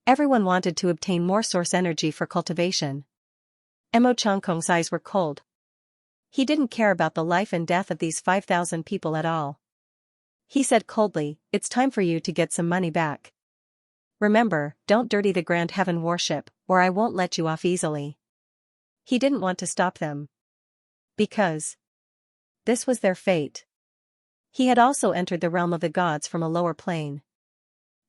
Everyone wanted to obtain more source energy for cultivation. Mo Chongkong's eyes were cold. He didn't care about the life and death of these 5,000 people at all. He said coldly, "It's time for you to get some money back. Remember, don't dirty the grand heaven worship, or I won't let you off easily." He didn't want to stop them. Because this was their fate. He had also entered the realm of the gods from a lower plane.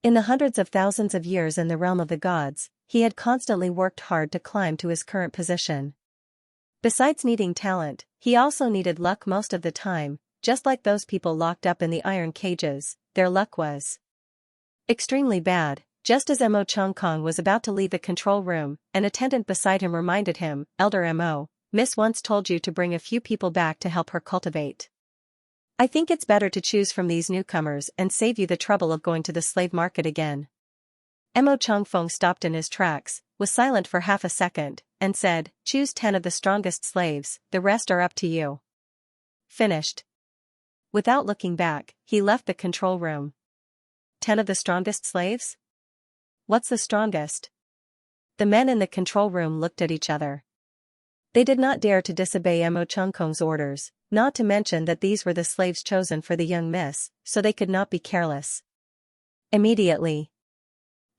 In the hundreds of thousands of years in the realm of the gods, he had constantly worked hard to climb to his current position. Besides needing talent, he also needed luck most of the time, just like those people locked up in the iron cages, their luck was extremely bad. Just as Mo Chong Kong was about to leave the control room, an attendant beside him reminded him, "Elder Mo, Miss once told you to bring a few people back to help her cultivate. I think it's better to choose from these newcomers and save you the trouble of going to the slave market again." Mo Chong Fong stopped in his tracks, was silent for half a second, and said, "Choose 10 of the strongest slaves, the rest are up to you." Finished. Without looking back, he left the control room. 10 of the strongest slaves? What's the strongest? The men in the control room looked at each other. They did not dare to disobey Mo Chungkong's orders, not to mention that these were the slaves chosen for the young miss, so they could not be careless. Immediately,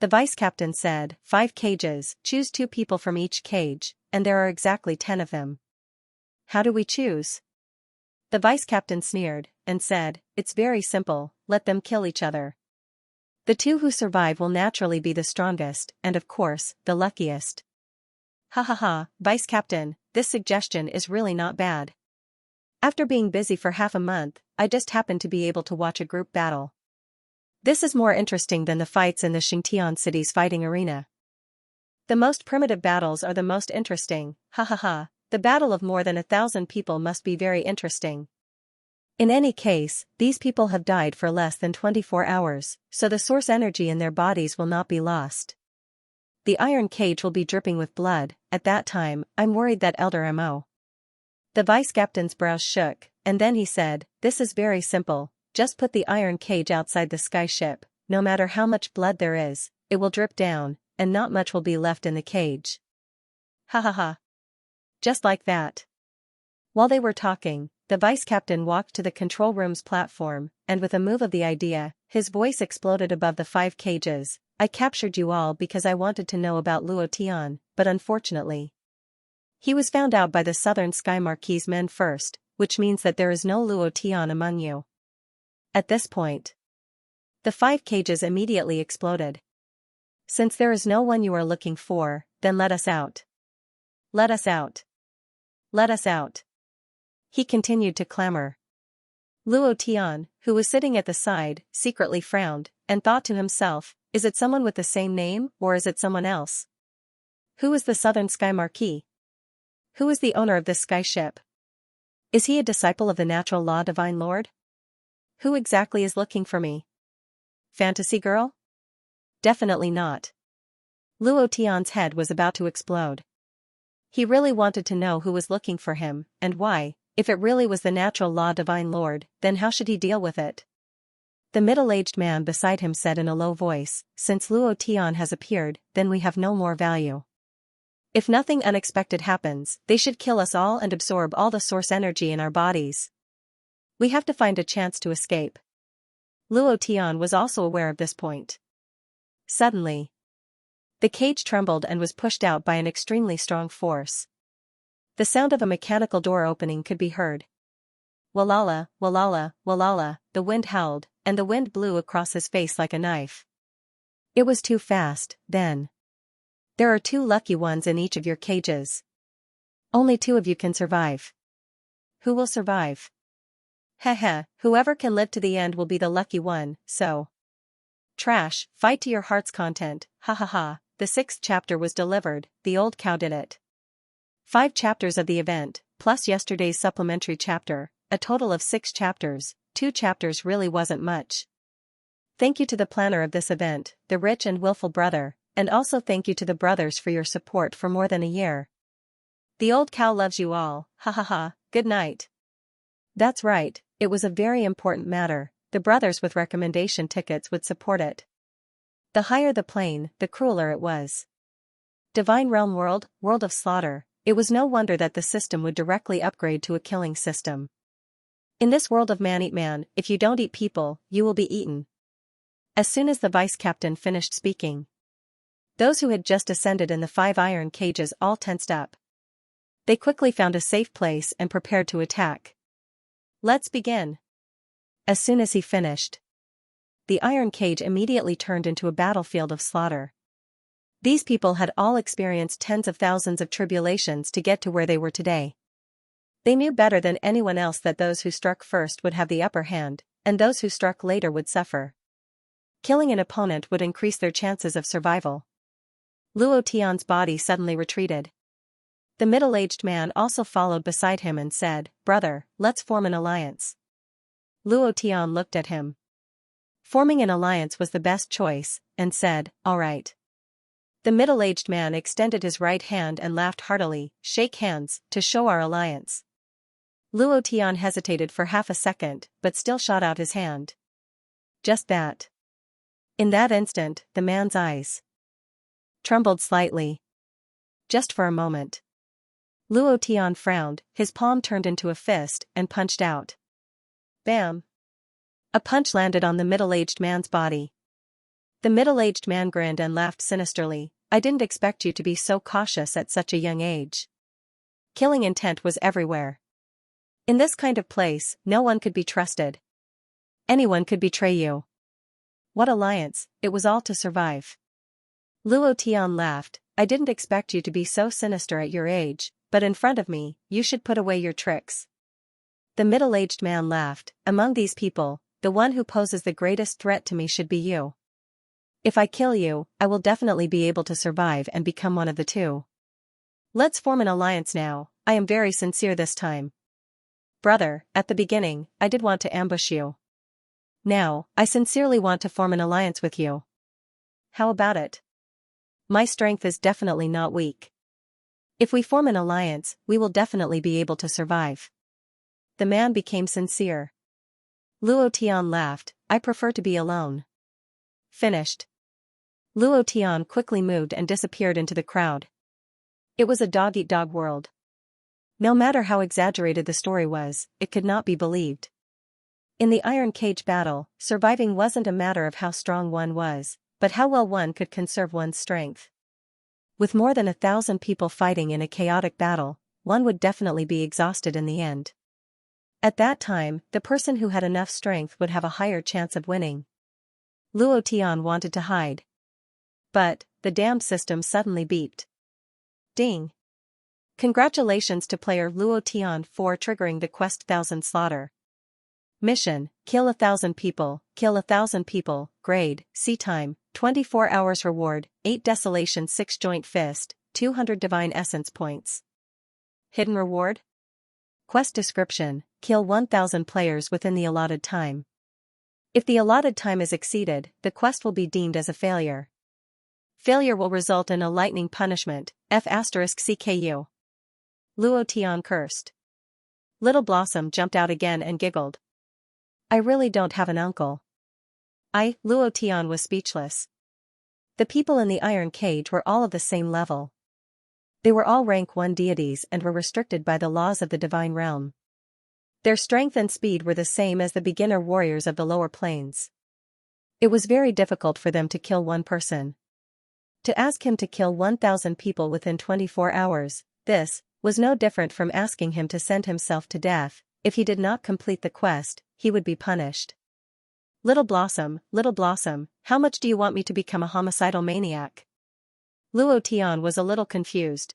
the vice captain said, 5 cages, choose 2 people from each cage, and there are exactly 10 of them. How do we choose? The vice captain sneered, and said, it's very simple, let them kill each other. The 2 who survive will naturally be the strongest, and of course, the luckiest. Ha ha ha, vice captain, this suggestion is really not bad. After being busy for half a month, I just happened to be able to watch a group battle. This is more interesting than the fights in the Xingtian city's fighting arena. The most primitive battles are the most interesting, ha ha ha, the battle of more than 1,000 people must be very interesting. In any case, these people have died for less than 24 hours, so the source energy in their bodies will not be lost. The iron cage will be dripping with blood. At that time, I'm worried that Elder Mo. The vice captain's brows shook, and then he said, this is very simple, just put the iron cage outside the sky ship, no matter how much blood there is, it will drip down, and not much will be left in the cage. Ha ha ha. Just like that. While they were talking, the vice captain walked to the control room's platform, and with a move of the idea, his voice exploded above the 5 cages. I captured you all because I wanted to know about Luo Tian, but unfortunately, he was found out by the Southern Sky Marquis men first, which means that there is no Luo Tian among you. At this point, the 5 cages immediately exploded. Since there is no one you are looking for, then let us out. Let us out. Let us out. He continued to clamor. Luo Tian, who was sitting at the side, secretly frowned, and thought to himself, is it someone with the same name, or is it someone else? Who is the Southern Sky Marquis? Who is the owner of this sky ship? Is he a disciple of the natural law divine lord? Who exactly is looking for me? Fantasy girl? Definitely not. Luo Tian's head was about to explode. He really wanted to know who was looking for him, and why. If it really was the natural law divine lord, then how should he deal with it? The middle-aged man beside him said in a low voice, since Luo Tian has appeared, then we have no more value. If nothing unexpected happens, they should kill us all and absorb all the source energy in our bodies. We have to find a chance to escape. Luo Tian was also aware of this point. Suddenly, the cage trembled and was pushed out by an extremely strong force. The sound of a mechanical door opening could be heard. Walala, walala, walala, the wind howled, and the wind blew across his face like a knife. It was too fast, then. There are 2 lucky ones in each of your cages. Only 2 of you can survive. Who will survive? Heh, whoever can live to the end will be the lucky one, so. Trash, fight to your heart's content, ha ha ha, the 6th chapter was delivered, the old cow did it. 5 chapters of the event, plus yesterday's supplementary chapter, a total of 6 chapters, 2 chapters really wasn't much. Thank you to the planner of this event, the rich and willful brother, and also thank you to the brothers for your support for more than a year. The old cow loves you all, ha ha ha, good night. That's right, it was a very important matter, the brothers with recommendation tickets would support it. The higher the plane, the crueler it was. Divine Realm World, World of Slaughter, it was no wonder that the system would directly upgrade to a killing system. In this world of man eat man, if you don't eat people, you will be eaten. As soon as the vice captain finished speaking, those who had just ascended in the 5 iron cages all tensed up. They quickly found a safe place and prepared to attack. Let's begin. As soon as he finished, the iron cage immediately turned into a battlefield of slaughter. These people had all experienced tens of thousands of tribulations to get to where they were today. They knew better than anyone else that those who struck first would have the upper hand, and those who struck later would suffer. Killing an opponent would increase their chances of survival. Luo Tian's body suddenly retreated. The middle-aged man also followed beside him and said, "Brother, let's form an alliance." Luo Tian looked at him. Forming an alliance was the best choice, and said, "All right." The middle-aged man extended his right hand and laughed heartily, "Shake hands, to show our alliance." Luo Tian hesitated for half a second, but still shot out his hand. Just that. In that instant, the man's eyes trembled slightly, just for a moment. Luo Tian frowned, his palm turned into a fist, and punched out. Bam! A punch landed on the middle-aged man's body. The middle-aged man grinned and laughed sinisterly. I didn't expect you to be so cautious at such a young age. Killing intent was everywhere. In this kind of place, no one could be trusted. Anyone could betray you. What alliance, it was all to survive. Luo Tian laughed. I didn't expect you to be so sinister at your age, but in front of me, you should put away your tricks. The middle-aged man laughed. Among these people, the one who poses the greatest threat to me should be you. If I kill you, I will definitely be able to survive and become one of the two. Let's form an alliance now. I am very sincere this time. Brother, at the beginning, I did want to ambush you. Now, I sincerely want to form an alliance with you. How about it? My strength is definitely not weak. If we form an alliance, we will definitely be able to survive. The man became sincere. Luo Tian laughed. I prefer to be alone. Finished. Luo Tian quickly moved and disappeared into the crowd. It was a dog-eat-dog world. No matter how exaggerated the story was, it could not be believed. In the iron cage battle, surviving wasn't a matter of how strong one was, but how well one could conserve one's strength. With more than 1,000 people fighting in a chaotic battle, one would definitely be exhausted in the end. At that time, the person who had enough strength would have a higher chance of winning. Luo Tian wanted to hide. But, the damned system suddenly beeped. Ding! Congratulations to player Luo Tian for triggering the Quest 1000 slaughter. Mission, kill 1,000 people, kill 1,000 people, grade, C time, 24 hours reward, 8 desolation 6 joint fist, 200 divine essence points. Hidden reward? Quest description, kill 1,000 players within the allotted time. If the allotted time is exceeded, the quest will be deemed as a failure. Failure will result in a lightning punishment, F***CKU. Luo Tian cursed. Little Blossom jumped out again and giggled. I really don't have an uncle. Luo Tian was speechless. The people in the iron cage were all of the same level. They were all rank 1 deities and were restricted by the laws of the divine realm. Their strength and speed were the same as the beginner warriors of the lower planes. It was very difficult for them to kill one person. To ask him to kill 1,000 people within 24 hours, this was no different from asking him to send himself to death. If he did not complete the quest, he would be punished. Little Blossom, how much do you want me to become a homicidal maniac? Luo Tian was a little confused.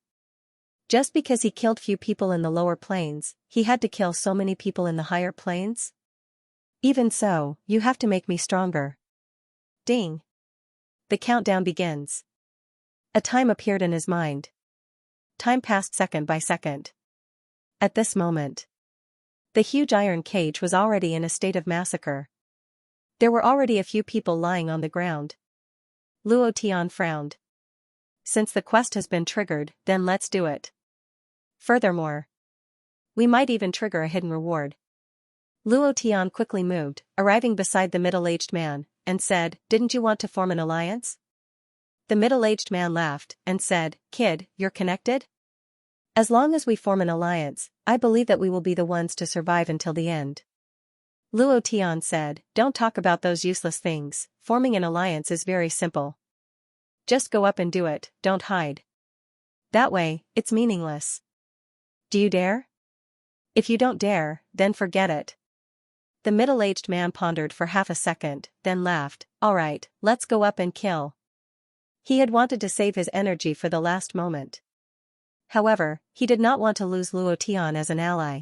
Just because he killed few people in the lower planes, he had to kill so many people in the higher planes? Even so, you have to make me stronger. Ding! The countdown begins. A time appeared in his mind. Time passed second by second. At this moment, the huge iron cage was already in a state of massacre. There were already a few people lying on the ground. Luo Tian frowned. Since the quest has been triggered, then let's do it. Furthermore, we might even trigger a hidden reward. Luo Tian quickly moved, arriving beside the middle-aged man, and said, Didn't you want to form an alliance? The middle-aged man laughed, and said, Kid, you're connected? As long as we form an alliance, I believe that we will be the ones to survive until the end. Luo Tian said, Don't talk about those useless things, forming an alliance is very simple. Just go up and do it, don't hide. That way, it's meaningless. Do you dare? If you don't dare, then forget it. The middle-aged man pondered for half a second, then laughed, Alright, let's go up and kill. He had wanted to save his energy for the last moment. However, he did not want to lose Luo Tian as an ally.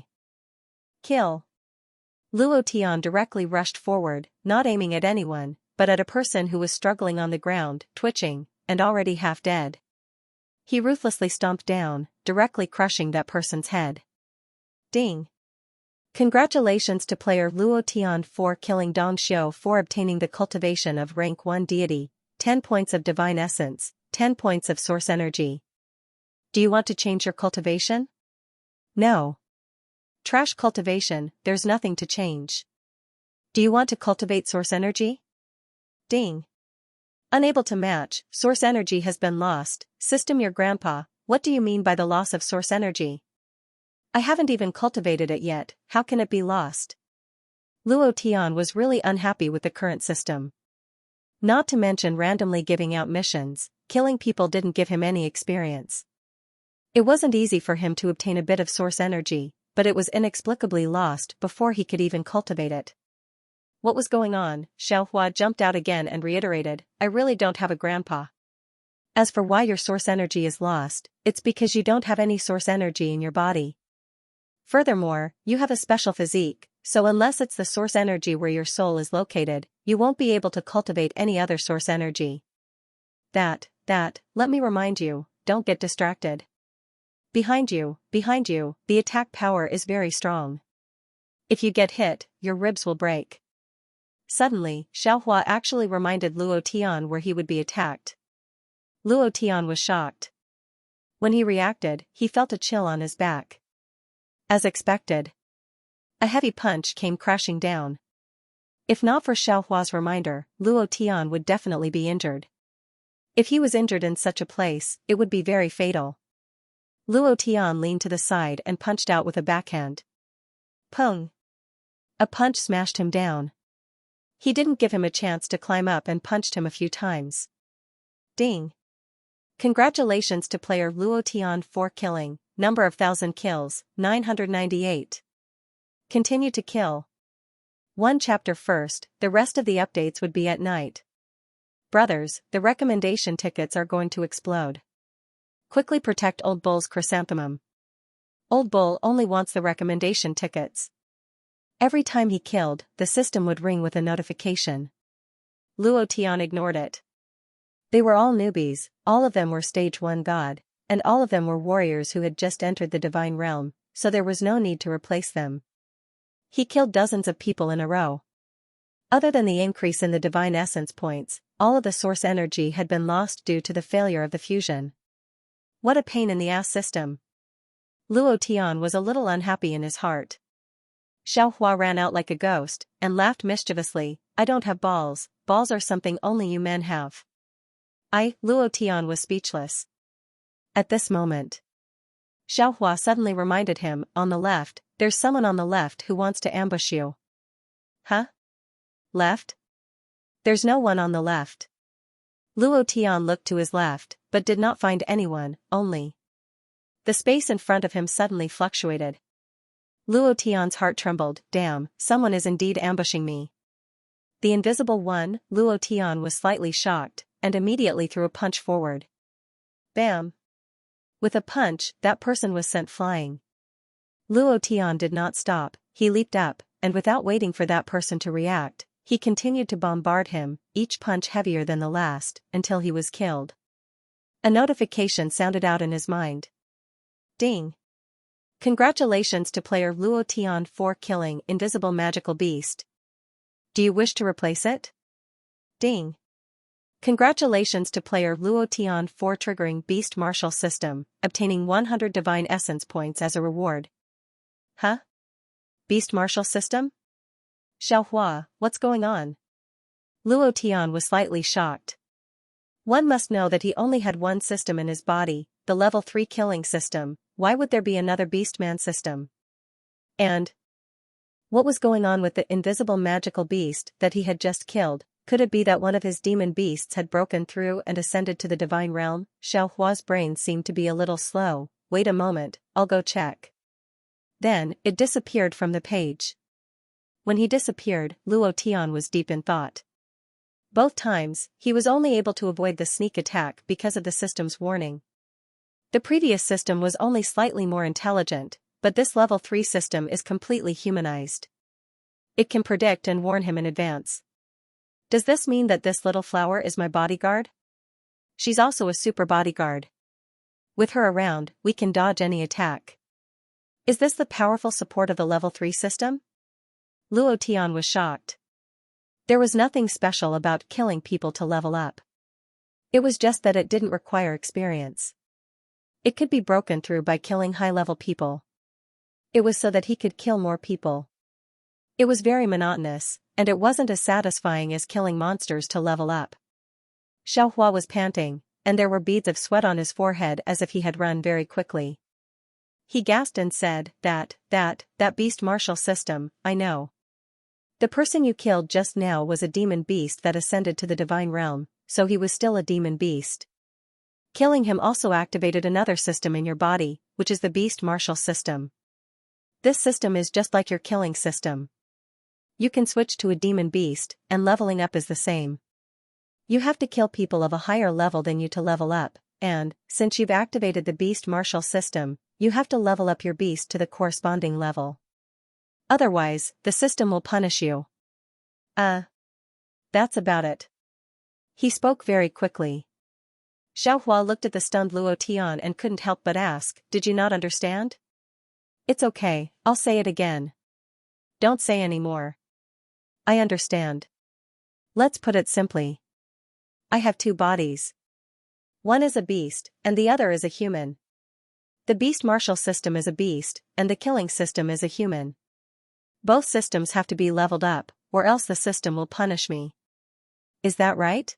Kill. Luo Tian directly rushed forward, not aiming at anyone, but at a person who was struggling on the ground, twitching, and already half dead. He ruthlessly stomped down, directly crushing that person's head. Ding! Congratulations to player Luo Tian for killing Dong Xiu for obtaining the cultivation of rank 1 deity, 10 points of divine essence, 10 points of source energy. Do you want to change your cultivation? No. Trash cultivation, there's nothing to change. Do you want to cultivate source energy? Ding. Unable to match, source energy has been lost, system your grandpa, What do you mean by the loss of source energy? I haven't even cultivated it yet, how can it be lost? Luo Tian was really unhappy with the current system. Not to mention randomly giving out missions, killing people didn't give him any experience. It wasn't easy for him to obtain a bit of source energy, but it was inexplicably lost before he could even cultivate it. What was going on? Xiaohua jumped out again and reiterated, I really don't have a grandpa. As for why your source energy is lost, it's because you don't have any source energy in your body. Furthermore, you have a special physique, so unless it's the source energy where your soul is located, you won't be able to cultivate any other source energy. Let me remind you, don't get distracted. Behind you, the attack power is very strong. If you get hit, your ribs will break. Suddenly, Xiaohua actually reminded Luo Tian where he would be attacked. Luo Tian was shocked. When he reacted, he felt a chill on his back. As expected, a heavy punch came crashing down. If not for Xiaohua's reminder, Luo Tian would definitely be injured. If he was injured in such a place, it would be very fatal. Luo Tian leaned to the side and punched out with a backhand. Pung! A punch smashed him down. He didn't give him a chance to climb up and punched him a few times. Ding! Congratulations to player Luo Tian for killing, number of 1000 kills, 998. Continue to kill. One chapter first, the rest of the updates would be at night. Brothers, the recommendation tickets are going to explode. Quickly protect Old Bull's chrysanthemum. Old Bull only wants the recommendation tickets. Every time he killed, the system would ring with a notification. Luo Tian ignored it. They were all newbies, all of them were stage 1 god, and all of them were warriors who had just entered the divine realm, so there was no need to replace them. He killed dozens of people in a row. Other than the increase in the divine essence points, all of the source energy had been lost due to the failure of the fusion. What a pain in the ass system. Luo Tian was a little unhappy in his heart. Xiaohua ran out like a ghost, and laughed mischievously, I don't have balls, balls are something only you men have. Luo Tian was speechless. At this moment, Xiaohua suddenly reminded him, on the left, there's someone on the left who wants to ambush you. Huh? Left? There's no one on the left. Luo Tian looked to his left, but did not find anyone, only. The space in front of him suddenly fluctuated. Luo Tian's heart trembled, damn, someone is indeed ambushing me. The invisible one, Luo Tian was slightly shocked, and immediately threw a punch forward. Bam! With a punch, that person was sent flying. Luo Tian did not stop, he leaped up, and without waiting for that person to react, he continued to bombard him, each punch heavier than the last, until he was killed. A notification sounded out in his mind. Ding! Congratulations to player Luo Tian for killing Invisible Magical Beast. Do you wish to replace it? Ding! Congratulations to player Luo Tian for triggering Beast Martial System, obtaining 100 Divine Essence points as a reward. Huh? Beast Martial System? Xiaohua, what's going on? Luo Tian was slightly shocked. One must know that he only had one system in his body, the level 3 killing system, why would there be another Beastman system? And what was going on with the invisible magical beast that he had just killed? Could it be that one of his demon beasts had broken through and ascended to the divine realm? Xiaohua's brain seemed to be a little slow. Wait a moment, I'll go check. Then, it disappeared from the page. When he disappeared, Luo Tian was deep in thought. Both times, he was only able to avoid the sneak attack because of the system's warning. The previous system was only slightly more intelligent, but this level 3 system is completely humanized. It can predict and warn him in advance. Does this mean that this little flower is my bodyguard? She's also a super bodyguard. With her around, we can dodge any attack. Is this the powerful support of the level 3 system? Luo Tian was shocked. There was nothing special about killing people to level up. It was just that it didn't require experience. It could be broken through by killing high-level people. It was so that he could kill more people. It was very monotonous, and it wasn't as satisfying as killing monsters to level up. Xiaohua was panting, and there were beads of sweat on his forehead as if he had run very quickly. He gasped and said, that beast martial system, I know. The person you killed just now was a demon beast that ascended to the divine realm, so he was still a demon beast. Killing him also activated another system in your body, which is the beast martial system. This system is just like your killing system. You can switch to a demon beast, and leveling up is the same. You have to kill people of a higher level than you to level up, and, since you've activated the beast martial system, you have to level up your beast to the corresponding level. Otherwise, the system will punish you. That's about it. He spoke very quickly. Xiaohua looked at the stunned Luo Tian and couldn't help but ask, did you not understand? It's okay, I'll say it again. Don't say any more. I understand. Let's put it simply. I have two bodies. One is a beast, and the other is a human. The beast martial system is a beast, and the killing system is a human. Both systems have to be leveled up, or else the system will punish me. Is that right?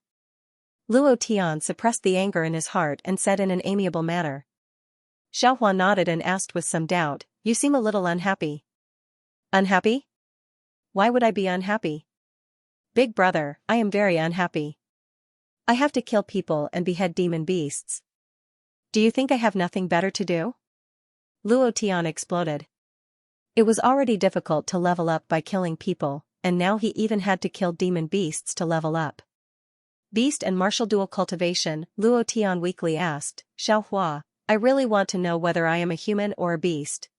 Luo Tian suppressed the anger in his heart and said in an amiable manner. Xiaohua nodded and asked with some doubt, you seem a little unhappy. Unhappy? Why would I be unhappy? Big brother, I am very unhappy. I have to kill people and behead demon beasts. Do you think I have nothing better to do? Luo Tian exploded. It was already difficult to level up by killing people, and now he even had to kill demon beasts to level up. Beast and martial dual cultivation, Luo Tian weakly asked, Xiaohua, I really want to know whether I am a human or a beast.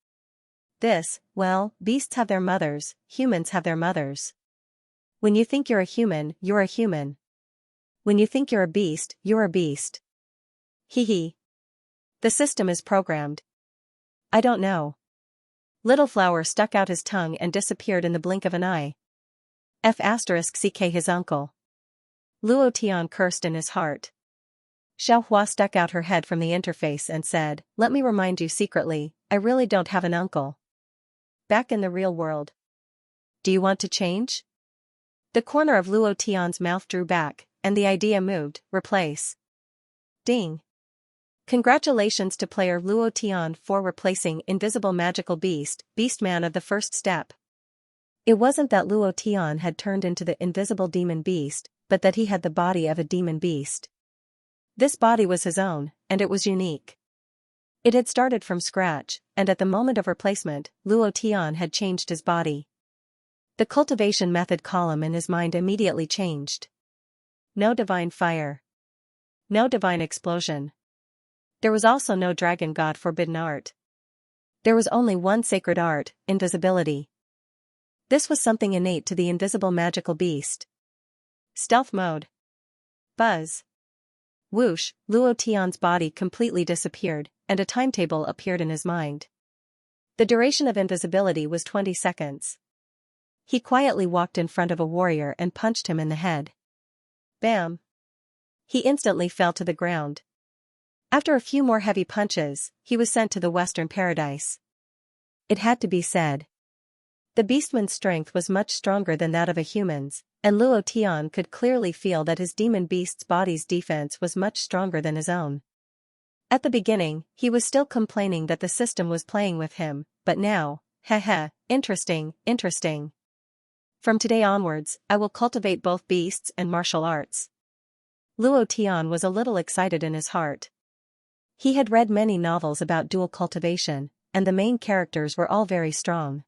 Well, beasts have their mothers, humans have their mothers. When you think you're a human, you're a human. When you think you're a beast, you're a beast. Hee. The system is programmed. I don't know. Little Flower stuck out his tongue and disappeared in the blink of an eye. *CK his uncle. Luo Tian cursed in his heart. Xiaohua stuck out her head from the interface and said, let me remind you secretly, I really don't have an uncle. Back in the real world. Do you want to change? The corner of Luo Tian's mouth drew back, and the idea moved, replace. Ding. Congratulations to player Luo Tian for replacing Invisible Magical Beast, Beastman of the first step. It wasn't that Luo Tian had turned into the invisible demon beast, but that he had the body of a demon beast. This body was his own, and it was unique. It had started from scratch, and at the moment of replacement, Luo Tian had changed his body. The cultivation method column in his mind immediately changed. No divine fire. No divine explosion. There was also no dragon god forbidden art. There was only one sacred art, invisibility. This was something innate to the invisible magical beast. Stealth mode. Buzz. Whoosh, Luo Tian's body completely disappeared, and a timetable appeared in his mind. The duration of invisibility was 20 seconds. He quietly walked in front of a warrior and punched him in the head. Bam! He instantly fell to the ground. After a few more heavy punches, he was sent to the Western Paradise. It had to be said. The beastman's strength was much stronger than that of a human's, and Luo Tian could clearly feel that his demon beast's body's defense was much stronger than his own. At the beginning, he was still complaining that the system was playing with him, but now, interesting. From today onwards, I will cultivate both beasts and martial arts. Luo Tian was a little excited in his heart. He had read many novels about dual cultivation, and the main characters were all very strong.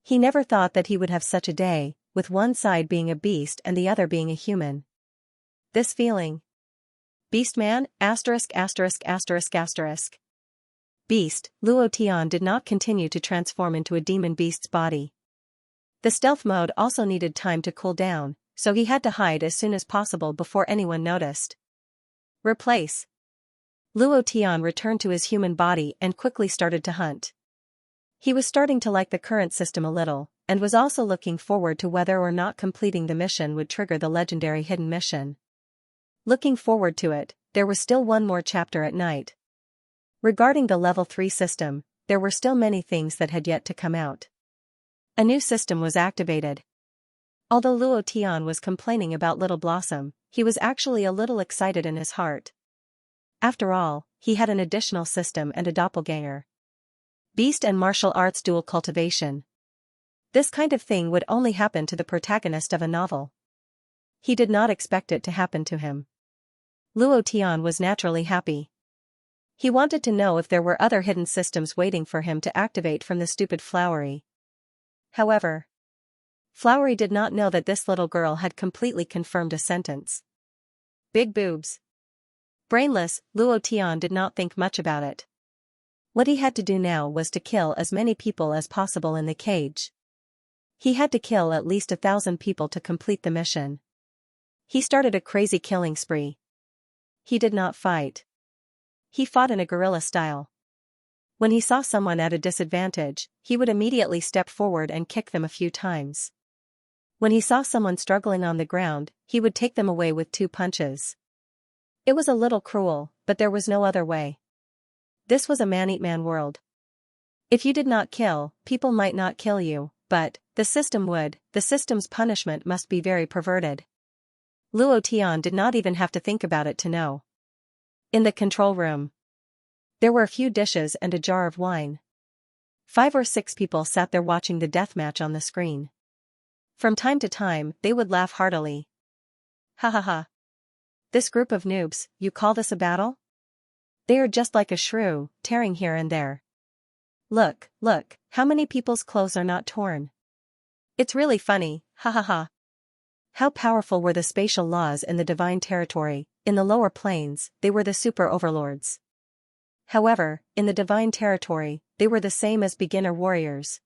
He never thought that he would have such a day, with one side being a beast and the other being a human. This feeling. Beastman, ********. Beast, Luo Tian did not continue to transform into a demon beast's body. The stealth mode also needed time to cool down, so he had to hide as soon as possible before anyone noticed. Replace. Luo Tian returned to his human body and quickly started to hunt. He was starting to like the current system a little, and was also looking forward to whether or not completing the mission would trigger the legendary hidden mission. Looking forward to it, there was still one more chapter at night. Regarding the level 3 system, there were still many things that had yet to come out. A new system was activated. Although Luo Tian was complaining about Little Blossom, he was actually a little excited in his heart. After all, he had an additional system and a doppelganger. Beast and martial arts dual cultivation. This kind of thing would only happen to the protagonist of a novel. He did not expect it to happen to him. Luo Tian was naturally happy. He wanted to know if there were other hidden systems waiting for him to activate from the stupid Flowery. However, Flowery did not know that this little girl had completely confirmed a sentence. Big boobs. Brainless, Luo Tian did not think much about it. What he had to do now was to kill as many people as possible in the cage. He had to kill at least 1,000 people to complete the mission. He started a crazy killing spree. He did not fight. He fought in a guerrilla style. When he saw someone at a disadvantage, he would immediately step forward and kick them a few times. When he saw someone struggling on the ground, he would take them away with 2 punches. It was a little cruel, but there was no other way. This was a man-eat-man world. If you did not kill, people might not kill you, but the system would. The system's punishment must be very perverted. Luo Tian did not even have to think about it to know. In the control room, there were a few dishes and a jar of wine. 5 or 6 people sat there watching the deathmatch on the screen. From time to time, they would laugh heartily. Ha ha ha. This group of noobs, you call this a battle? They are just like a shrew, tearing here and there. Look, look, how many people's clothes are not torn? It's really funny, ha ha ha. How powerful were the spatial laws in the divine territory? In the lower planes, they were the super overlords. However, in the divine territory, they were the same as beginner warriors.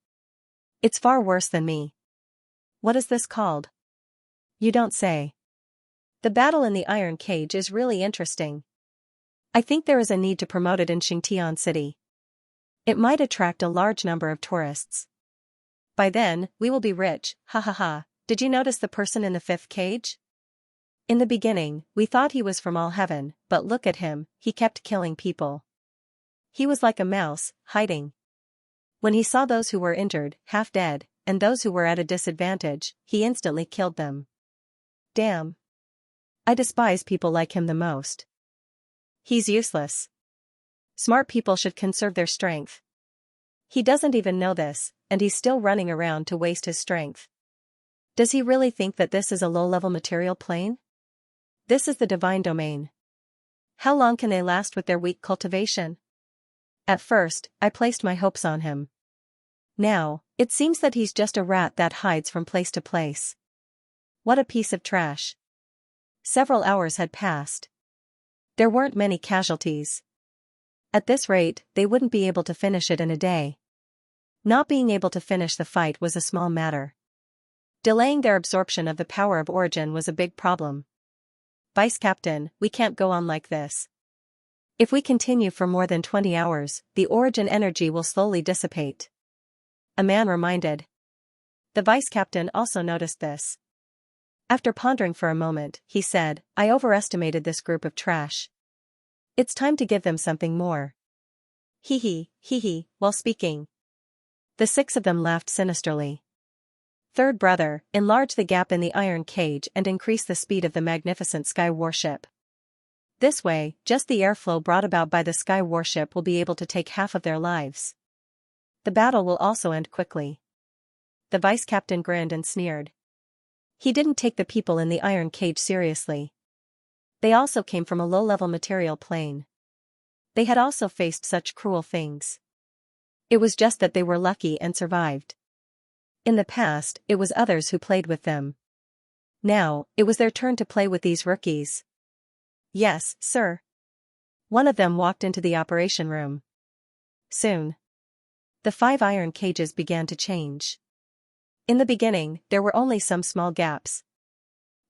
It's far worse than me. What is this called? You don't say. The battle in the iron cage is really interesting. I think there is a need to promote it in Xianxia City. It might attract a large number of tourists. By then, we will be rich, ha ha ha. Did you notice the person in the 5th cage? In the beginning, we thought he was from all heaven, but look at him, he kept killing people. He was like a mouse, hiding. When he saw those who were injured, half dead, and those who were at a disadvantage, he instantly killed them. Damn. I despise people like him the most. He's useless. Smart people should conserve their strength. He doesn't even know this, and he's still running around to waste his strength. Does he really think that this is a low-level material plane? This is the divine domain. How long can they last with their weak cultivation? At first, I placed my hopes on him. Now, it seems that he's just a rat that hides from place to place. What a piece of trash. Several hours had passed. There weren't many casualties. At this rate, they wouldn't be able to finish it in a day. Not being able to finish the fight was a small matter. Delaying their absorption of the power of origin was a big problem. Vice Captain, we can't go on like this. If we continue for more than 20 hours, the origin energy will slowly dissipate. A man reminded. The Vice Captain also noticed this. After pondering for a moment, he said, I overestimated this group of trash. It's time to give them something more. Hee hee, while speaking. The 6 of them laughed sinisterly. Third brother, enlarge the gap in the iron cage and increase the speed of the magnificent sky warship. This way, just the airflow brought about by the sky warship will be able to take half of their lives. The battle will also end quickly. The vice captain grinned and sneered. He didn't take the people in the iron cage seriously. They also came from a low-level material plane. They had also faced such cruel things. It was just that they were lucky and survived. In the past, it was others who played with them. Now, it was their turn to play with these rookies. Yes, sir. One of them walked into the operation room. Soon, the 5 iron cages began to change. In the beginning, there were only some small gaps.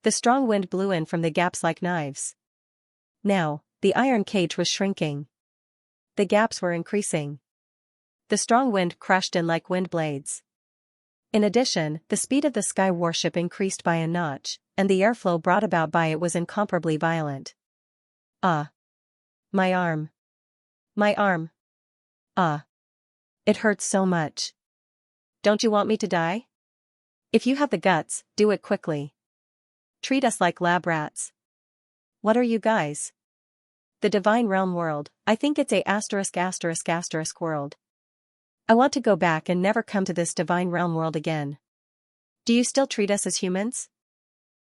The strong wind blew in from the gaps like knives. Now, the iron cage was shrinking. The gaps were increasing. The strong wind crushed in like wind blades. In addition, the speed of the sky warship increased by a notch, and the airflow brought about by it was incomparably violent. Ah! My arm. My arm. Ah! It hurts so much. Don't you want me to die? If you have the guts, do it quickly. Treat us like lab rats. What are you guys? The Divine Realm world, I think it's a world. I want to go back and never come to this Divine Realm world again. Do you still treat us as humans?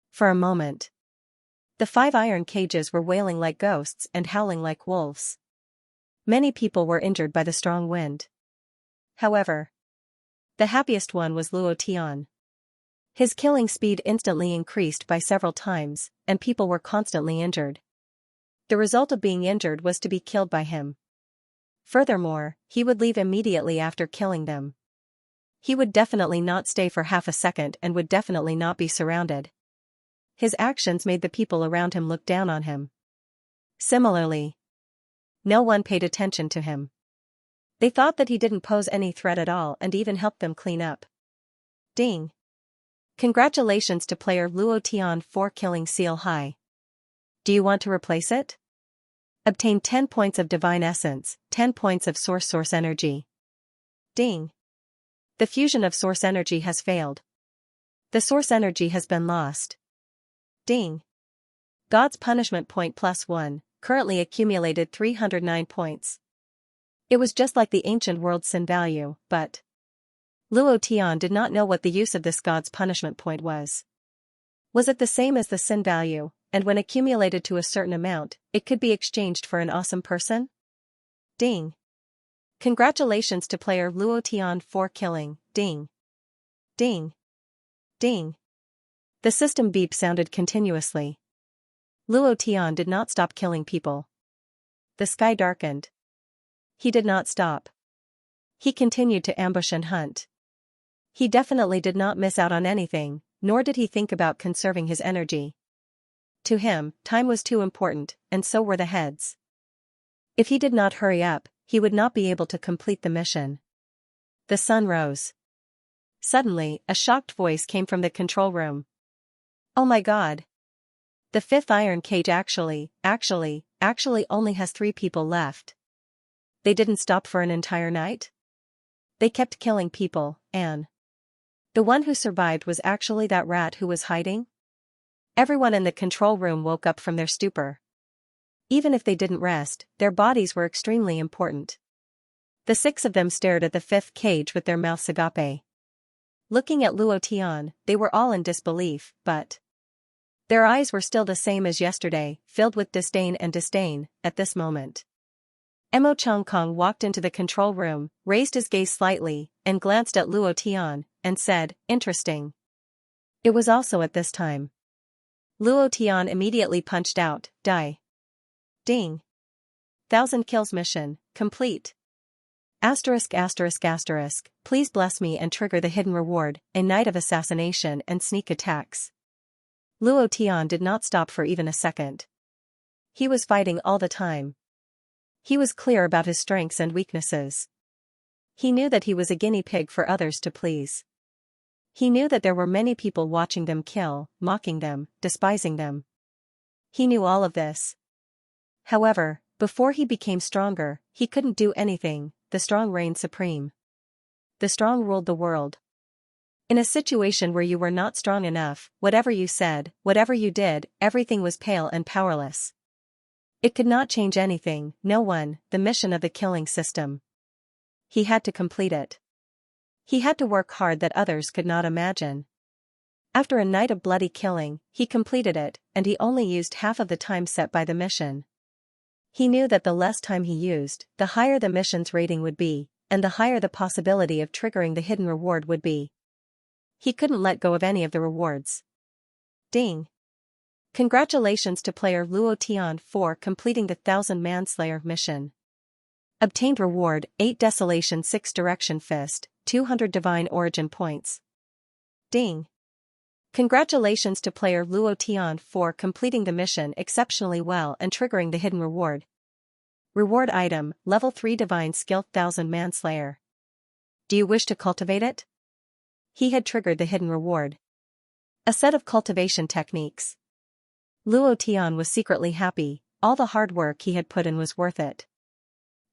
For a moment. The 5 iron cages were wailing like ghosts and howling like wolves. Many people were injured by the strong wind. However, the happiest one was Luo Tian. His killing speed instantly increased by several times, and people were constantly injured. The result of being injured was to be killed by him. Furthermore, he would leave immediately after killing them. He would definitely not stay for half a second and would definitely not be surrounded. His actions made the people around him look down on him. Similarly, no one paid attention to him. They thought that he didn't pose any threat at all and even helped them clean up. Ding! Congratulations to player Luo Tian for killing Seal High. Do you want to replace it? Obtain 10 points of Divine Essence, 10 points of Source Energy. Ding! The fusion of Source Energy has failed. The Source Energy has been lost. Ding! God's Punishment Point +1, currently accumulated 309 points. It was just like the ancient world's sin value, but Luo Tian did not know what the use of this God's Punishment Point was. Was it the same as the sin value, and when accumulated to a certain amount, it could be exchanged for an awesome person? Ding! Congratulations to player Luo Tian for killing, ding! Ding! Ding! The system beep sounded continuously. Luo Tian did not stop killing people. The sky darkened. He did not stop. He continued to ambush and hunt. He definitely did not miss out on anything, nor did he think about conserving his energy. To him, time was too important, and so were the heads. If he did not hurry up, he would not be able to complete the mission. The sun rose. Suddenly, a shocked voice came from the control room. Oh my God! The 5th iron cage actually only has 3 people left. They didn't stop for an entire night? They kept killing people, and the one who survived was actually that rat who was hiding? Everyone in the control room woke up from their stupor. Even if they didn't rest, their bodies were extremely important. The 6 of them stared at the 5th cage with their mouths agape. Looking at Luo Tian, they were all in disbelief, but their eyes were still the same as yesterday, filled with disdain at this moment. Mo Changkong walked into the control room, raised his gaze slightly, and glanced at Luo Tian, and said, interesting. It was also at this time. Luo Tian immediately punched out, die. Ding! 1,000 kills mission, complete. Asterisk. Please bless me and trigger the hidden reward, a night of assassination and sneak attacks. Luo Tian did not stop for even a second. He was fighting all the time. He was clear about his strengths and weaknesses. He knew that he was a guinea pig for others to please. He knew that there were many people watching them kill, mocking them, despising them. He knew all of this. However, before he became stronger, he couldn't do anything. The strong reigned supreme. The strong ruled the world. In a situation where you were not strong enough, whatever you said, whatever you did, everything was pale and powerless. It could not change anything, no one, the mission of the killing system. He had to complete it. He had to work hard that others could not imagine. After a night of bloody killing, he completed it, and he only used half of the time set by the mission. He knew that the less time he used, the higher the mission's rating would be, and the higher the possibility of triggering the hidden reward would be. He couldn't let go of any of the rewards. Ding! Congratulations to player Luo Tian for completing the 1,000 Manslayer mission. Obtained reward, 8 Desolation 6 Direction Fist, 200 Divine Origin points. Ding! Congratulations to player Luo Tian for completing the mission exceptionally well and triggering the hidden reward. Reward item, level 3 Divine Skill 1,000 Manslayer. Do you wish to cultivate it? He had triggered the hidden reward. A set of cultivation techniques. Luo Tian was secretly happy, all the hard work he had put in was worth it.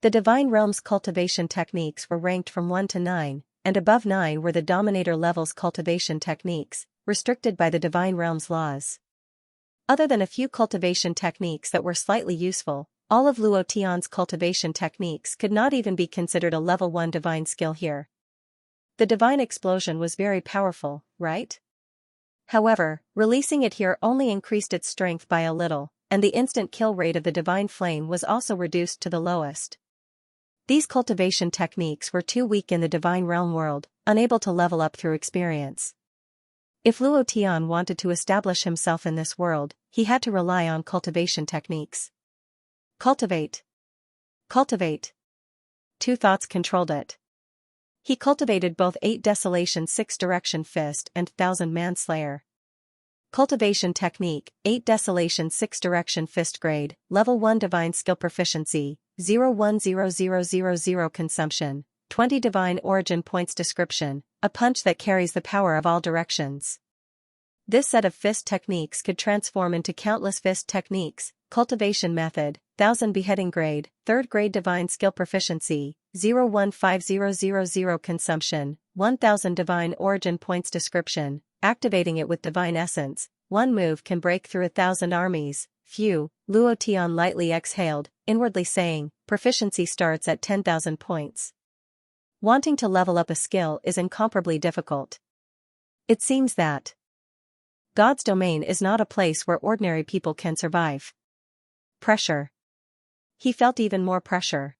The Divine Realm's cultivation techniques were ranked from 1 to 9, and above 9 were the Dominator level's cultivation techniques, restricted by the Divine Realm's laws. Other than a few cultivation techniques that were slightly useful, All of Luo Tian's cultivation techniques could not even be considered a level 1 divine skill here. The divine explosion was very powerful, right? However, releasing it here only increased its strength by a little, and the instant kill rate of the divine flame was also reduced to the lowest. These cultivation techniques were too weak in the divine realm world, unable to level up through experience. If Luo Tian wanted to establish himself in this world, he had to rely on cultivation techniques. Cultivate. Cultivate. Two thoughts controlled it. He cultivated both 8 Desolation 6 Direction Fist and 1000 Manslayer. Cultivation Technique, 8 Desolation 6 Direction Fist Grade, Level 1 Divine Skill Proficiency, 010000 Consumption, 20 Divine Origin Points Description, a punch that carries the power of all directions. This set of fist techniques could transform into countless fist techniques. Cultivation Method, 1000 Beheading Grade, 3rd Grade Divine Skill Proficiency, 015000 Consumption, 1000 Divine Origin Points Description, activating it with Divine Essence, one move can break through 1,000 armies. Phew, Luo Tian lightly exhaled, inwardly saying, proficiency starts at 10,000 points. Wanting to level up a skill is incomparably difficult. It seems that God's domain is not a place where ordinary people can survive. Pressure. He felt even more pressure.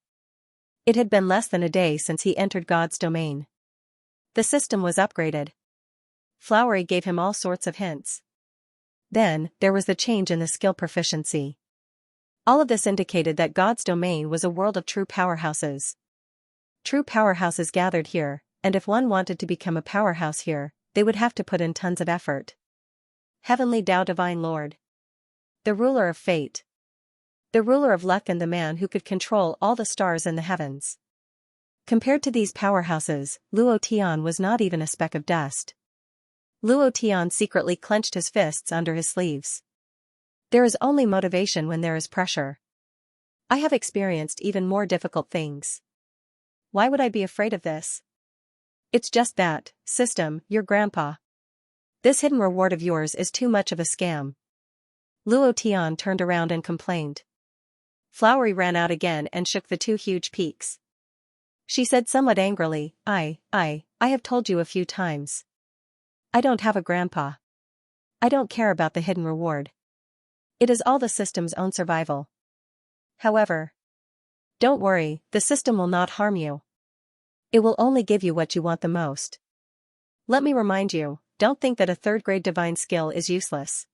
It had been less than a day since he entered God's domain. The system was upgraded. Flowery gave him all sorts of hints. Then, there was the change in the skill proficiency. All of this indicated that God's domain was a world of true powerhouses. True powerhouses gathered here, and if one wanted to become a powerhouse here, they would have to put in tons of effort. Heavenly Tao Divine Lord. The ruler of fate. The ruler of luck and the man who could control all the stars in the heavens. Compared to these powerhouses, Luo Tian was not even a speck of dust. Luo Tian secretly clenched his fists under his sleeves. There is only motivation when there is pressure. I have experienced even more difficult things. Why would I be afraid of this? It's just that, system, your grandpa. This hidden reward of yours is too much of a scam. Luo Tian turned around and complained. Flowery ran out again and shook the 2 huge peaks. She said somewhat angrily, I have told you a few times. I don't have a grandpa. I don't care about the hidden reward. It is all the system's own survival. However, don't worry, the system will not harm you. It will only give you what you want the most. Let me remind you, don't think that a 3rd grade divine skill is useless.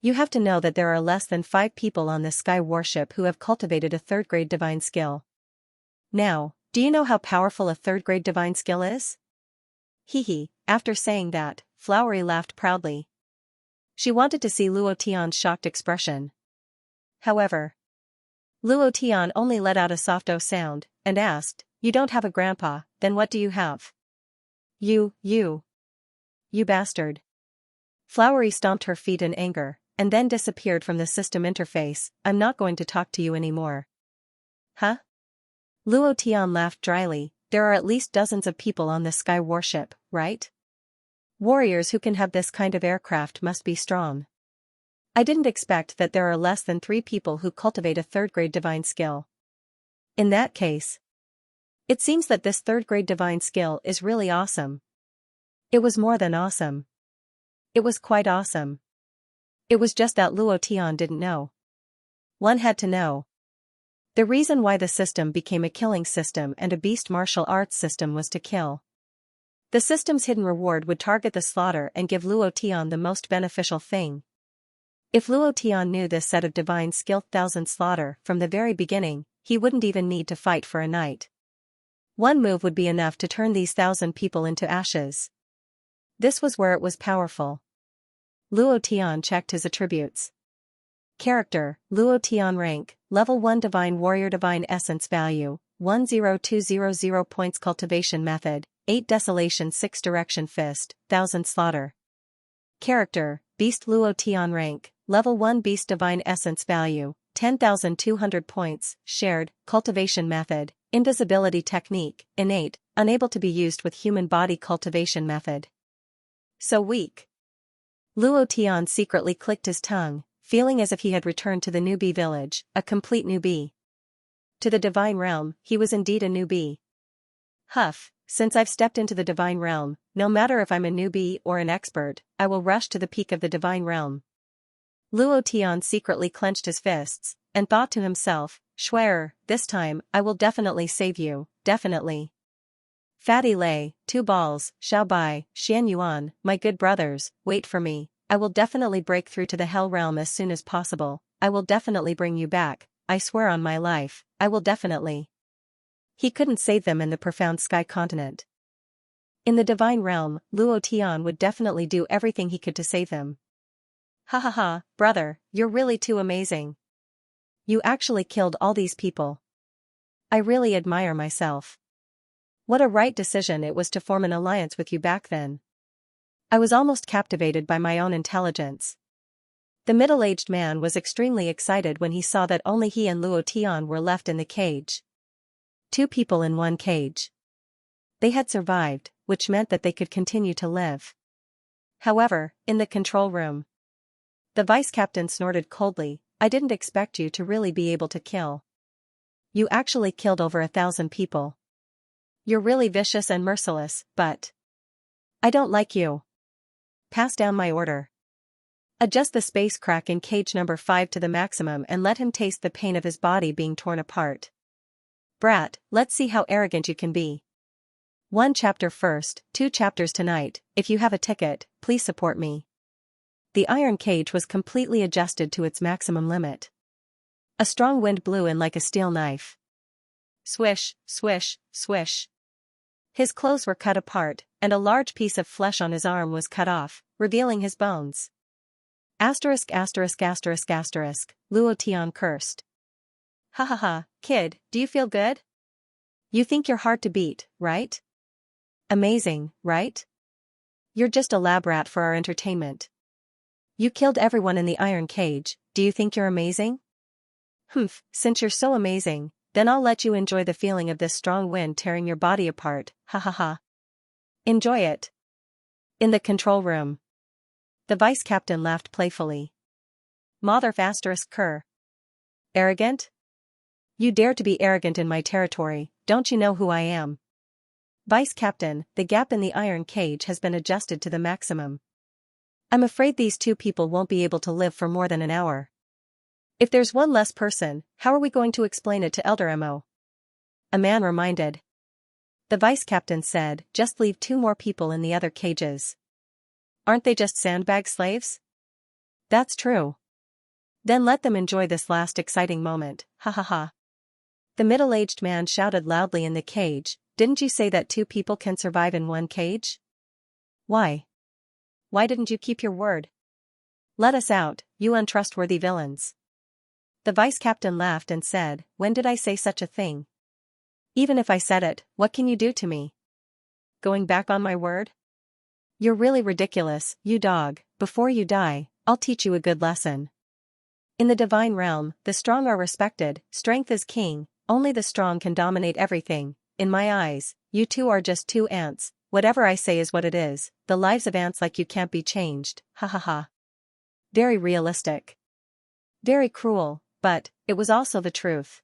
You have to know that there are less than 5 people on this sky warship who have cultivated a 3rd grade divine skill. Now, do you know how powerful a 3rd grade divine skill is? Hee. After saying that, Flowery laughed proudly. She wanted to see Luo Tian's shocked expression. However, Luo Tian only let out a soft "oh" sound, and asked, you don't have a grandpa, then what do you have? You bastard. Flowery stomped her feet in anger, and then disappeared from the system interface. I'm not going to talk to you anymore. Huh? Luo Tian laughed dryly. There are at least dozens of people on this sky warship, right? Warriors who can have this kind of aircraft must be strong. I didn't expect that there are less than 3 people who cultivate a 3rd grade divine skill. In that case, it seems that this 3rd grade divine skill is really awesome. It was more than awesome. It was quite awesome. It was just that Luo Tian didn't know. One had to know. The reason why the system became a killing system and a beast martial arts system was to kill. The system's hidden reward would target the slaughter and give Luo Tian the most beneficial thing. If Luo Tian knew this set of divine skill 1000 slaughter from the very beginning, he wouldn't even need to fight for a night. One move would be enough to turn these 1000 people into ashes. This was where it was powerful. Luo Tian checked his attributes. Character, Luo Tian rank, Level 1 Divine Warrior Divine Essence Value, 10200 points Cultivation Method, 8 Desolation 6 Direction Fist, 1000 Slaughter. Character, Beast Luo Tian rank, Level 1 Beast Divine Essence Value, 10,200 points, Shared, Cultivation Method, Invisibility Technique, Innate, unable to be used with human body cultivation method. So weak. Luo Tian secretly clicked his tongue. feeling as if he had returned to the newbie village, a complete newbie. To the divine realm, he was indeed a newbie. Huff, since I've stepped into the divine realm, no matter if I'm a newbie or an expert, I will rush to the peak of the divine realm. Luo Tian secretly clenched his fists, and thought to himself, Schwer, this time, I will definitely save you, definitely. Fatty Lei, 2 balls, Xiao Bai, Xian Yuan, my good brothers, wait for me, I will definitely break through to the hell realm as soon as possible, I will definitely bring you back, I swear on my life, I will definitely. He couldn't save them in the profound sky continent. In the divine realm, Luo Tian would definitely do everything he could to save them. Ha ha ha, brother, you're really too amazing. You actually killed all these people. I really admire myself. What a right decision it was to form an alliance with you back then. I was almost captivated by my own intelligence. The middle-aged man was extremely excited when he saw that only he and Luo Tian were left in the cage. 2 people in 1 cage. They had survived, which meant that they could continue to live. However, in the control room, the vice captain snorted coldly, I didn't expect you to really be able to kill. You actually killed over 1,000 people. You're really vicious and merciless, but I don't like you. Pass down my order. Adjust the space crack in cage number 5 to the maximum and let him taste the pain of his body being torn apart. Brat, let's see how arrogant you can be. 1 chapter first, 2 chapters tonight, if you have a ticket, please support me. The iron cage was completely adjusted to its maximum limit. A strong wind blew in like a steel knife. Swish, swish, swish. His clothes were cut apart, and a large piece of flesh on his arm was cut off, revealing his bones. Asterisk asterisk asterisk asterisk, Luo Tian cursed. Ha ha ha, kid, do you feel good? You think you're hard to beat, right? Amazing, right? You're just a lab rat for our entertainment. You killed everyone in the iron cage, do you think you're amazing? Humph, since you're so amazing, then I'll let you enjoy the feeling of this strong wind tearing your body apart, ha ha ha. Enjoy it. In the control room, the vice captain laughed playfully. Motherf asterisk cur. Arrogant? You dare to be arrogant in my territory, don't you know who I am? Vice captain, the gap in the iron cage has been adjusted to the maximum. I'm afraid these 2 people won't be able to live for more than an hour. If there's one less person, how are we going to explain it to Elder Mo? A man reminded. The vice captain said, just leave 2 more people in the other cages. Aren't they just sandbag slaves? That's true. Then let them enjoy this last exciting moment, ha ha ha. The middle-aged man shouted loudly in the cage, didn't you say that 2 people can survive in 1 cage? Why? Why didn't you keep your word? Let us out, you untrustworthy villains. The vice captain laughed and said, when did I say such a thing? Even if I said it, what can you do to me? Going back on my word? You're really ridiculous, you dog, before you die, I'll teach you a good lesson. In the divine realm, the strong are respected, strength is king, only the strong can dominate everything, in my eyes, you 2 are just 2 ants, whatever I say is what it is, the lives of ants like you can't be changed, ha ha ha. Very realistic. Very cruel, but, it was also the truth.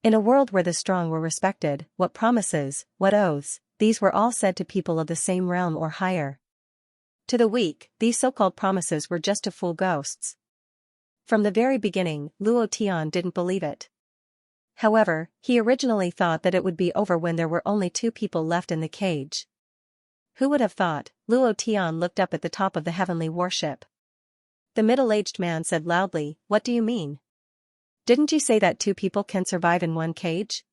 In a world where the strong were respected, what promises, what oaths, these were all said to people of the same realm or higher. To the weak, these so-called promises were just to fool ghosts. From the very beginning, Luo Tian didn't believe it. However, he originally thought that it would be over when there were only 2 people left in the cage. Who would have thought? Luo Tian looked up at the top of the heavenly warship. The middle-aged man said loudly, what do you mean? Didn't you say that 2 people can survive in 1 cage?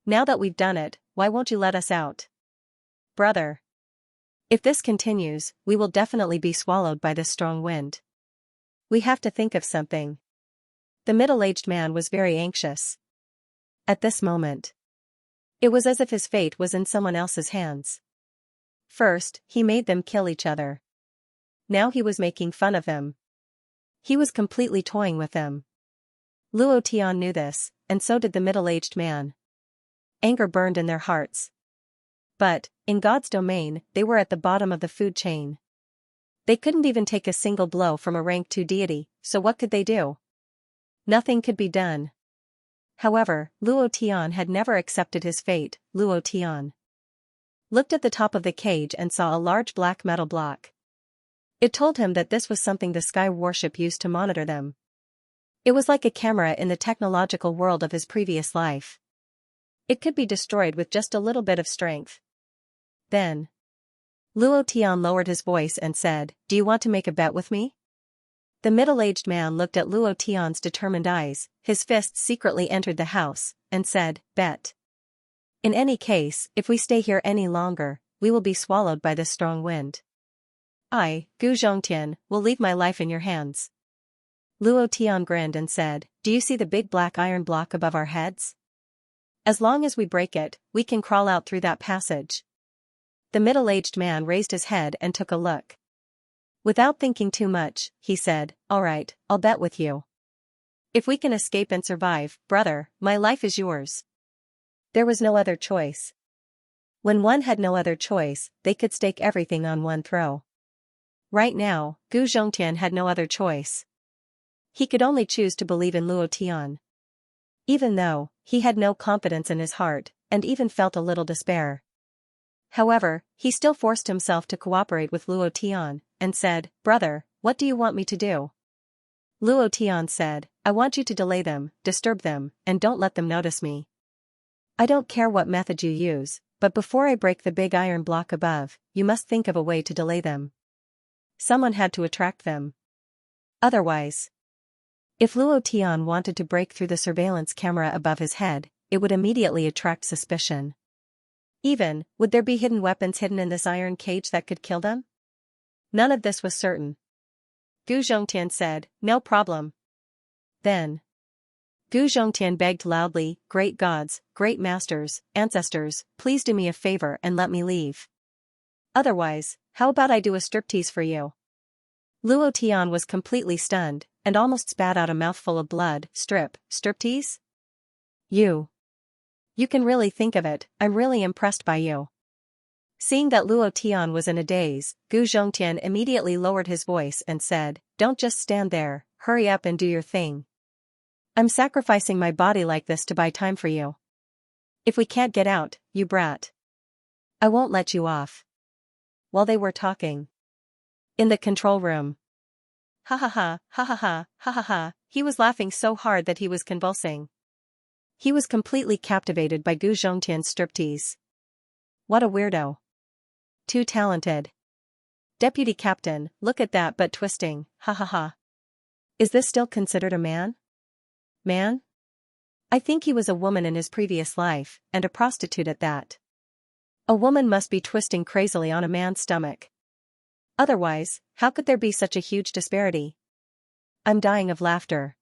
Now that we've done it, why won't you let us out? Brother. If this continues, we will definitely be swallowed by this strong wind. We have to think of something. The middle-aged man was very anxious. At this moment, it was as if his fate was in someone else's hands. First, he made them kill each other. Now he was making fun of them. He was completely toying with them. Luo Tian knew this, and so did the middle-aged man. Anger burned in their hearts. But, in God's domain, they were at the bottom of the food chain. They couldn't even take a single blow from a rank 2 deity, so what could they do? Nothing could be done. However, Luo Tian had never accepted his fate. Luo Tian looked at the top of the cage and saw a large black metal block. It told him that this was something the sky warship used to monitor them. It was like a camera in the technological world of his previous life. It could be destroyed with just a little bit of strength. Then Luo Tian lowered his voice and said, "Do you want to make a bet with me?" The middle-aged man looked at Luo Tian's determined eyes, his fists secretly entered the house, and said, "Bet. In any case, if we stay here any longer, we will be swallowed by this strong wind. I, Gu Zhongtian, will leave my life in your hands." Luo Tian grinned and said, "Do you see the big black iron block above our heads? As long as we break it, we can crawl out through that passage." The middle-aged man raised his head and took a look. Without thinking too much, he said, "All right, I'll bet with you. If we can escape and survive, brother, my life is yours." There was no other choice. When one had no other choice, they could stake everything on one throw. Right now, Gu Zhongtian had no other choice. He could only choose to believe in Luo Tian. Even though he had no confidence in his heart, and even felt a little despair. However, he still forced himself to cooperate with Luo Tian, and said, "Brother, what do you want me to do?" Luo Tian said, "I want you to delay them, disturb them, and don't let them notice me. I don't care what method you use, but before I break the big iron block above, you must think of a way to delay them. Someone had to attract them. Otherwise, if Luo Tian wanted to break through the surveillance camera above his head, it would immediately attract suspicion. Even, would there be hidden weapons hidden in this iron cage that could kill them? None of this was certain. Gu Zhongtian said, "No problem." Then Gu Zhongtian begged loudly, "Great gods, great masters, ancestors, please do me a favor and let me leave. Otherwise, how about I do a striptease for you?" Luo Tian was completely stunned, and almost spat out a mouthful of blood. Striptease? You can really think of it, I'm really impressed by you." Seeing that Luo Tian was in a daze, Gu Zhongtian immediately lowered his voice and said, "Don't just stand there, hurry up and do your thing. I'm sacrificing my body like this to buy time for you. If we can't get out, you brat, I won't let you off." While they were talking in the control room, ha ha ha, ha ha ha, ha ha ha, he was laughing so hard that he was convulsing. He was completely captivated by Gu Zhongtian's striptease. What a weirdo. Too talented. Deputy Captain, look at that butt twisting, ha ha ha. Is this still considered a man? Man? I think he was a woman in his previous life, and a prostitute at that. A woman must be twisting crazily on a man's stomach. Otherwise, how could there be such a huge disparity? I'm dying of laughter.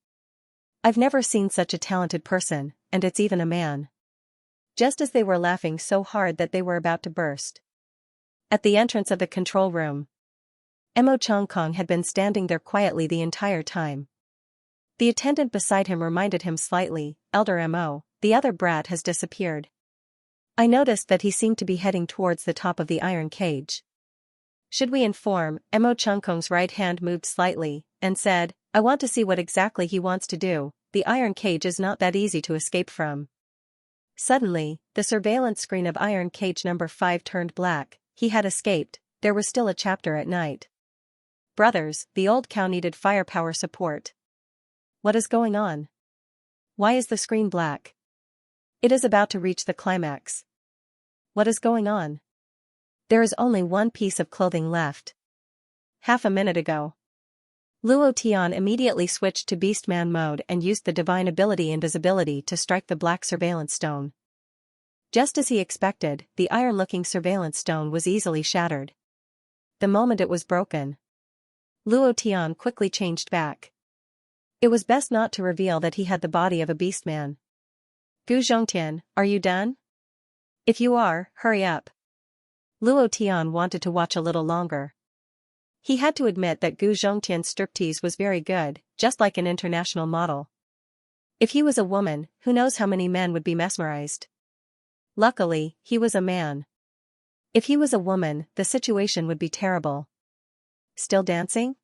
I've never seen such a talented person, and it's even a man. Just as they were laughing so hard that they were about to burst. At the entrance of the control room, Mo Chongkong had been standing there quietly the entire time. The attendant beside him reminded him slightly, "Elder Mo, the other brat has disappeared." I noticed that he seemed to be heading towards the top of the iron cage. Should we inform? Mo Chongkong's right hand moved slightly, and said, "I want to see what exactly he wants to do. The iron cage is not that easy to escape from." Suddenly, the surveillance screen of iron cage number 5 turned black. He had escaped. There was still a chapter at night. Brothers, the old cow needed firepower support. What is going on? Why is the screen black? It is about to reach the climax. What is going on? There is only one piece of clothing left. Half a minute ago. Luo Tian immediately switched to Beastman mode and used the divine ability Invisibility to strike the black surveillance stone. Just as he expected, the iron-looking surveillance stone was easily shattered. The moment it was broken, Luo Tian quickly changed back. It was best not to reveal that he had the body of a beastman. "Gu Zhongtian, are you done? If you are, hurry up." Luo Tian wanted to watch a little longer. He had to admit that Gu Zhongtian's striptease was very good, just like an international model. If he was a woman, who knows how many men would be mesmerized. Luckily, he was a man. If he was a woman, the situation would be terrible. Still dancing?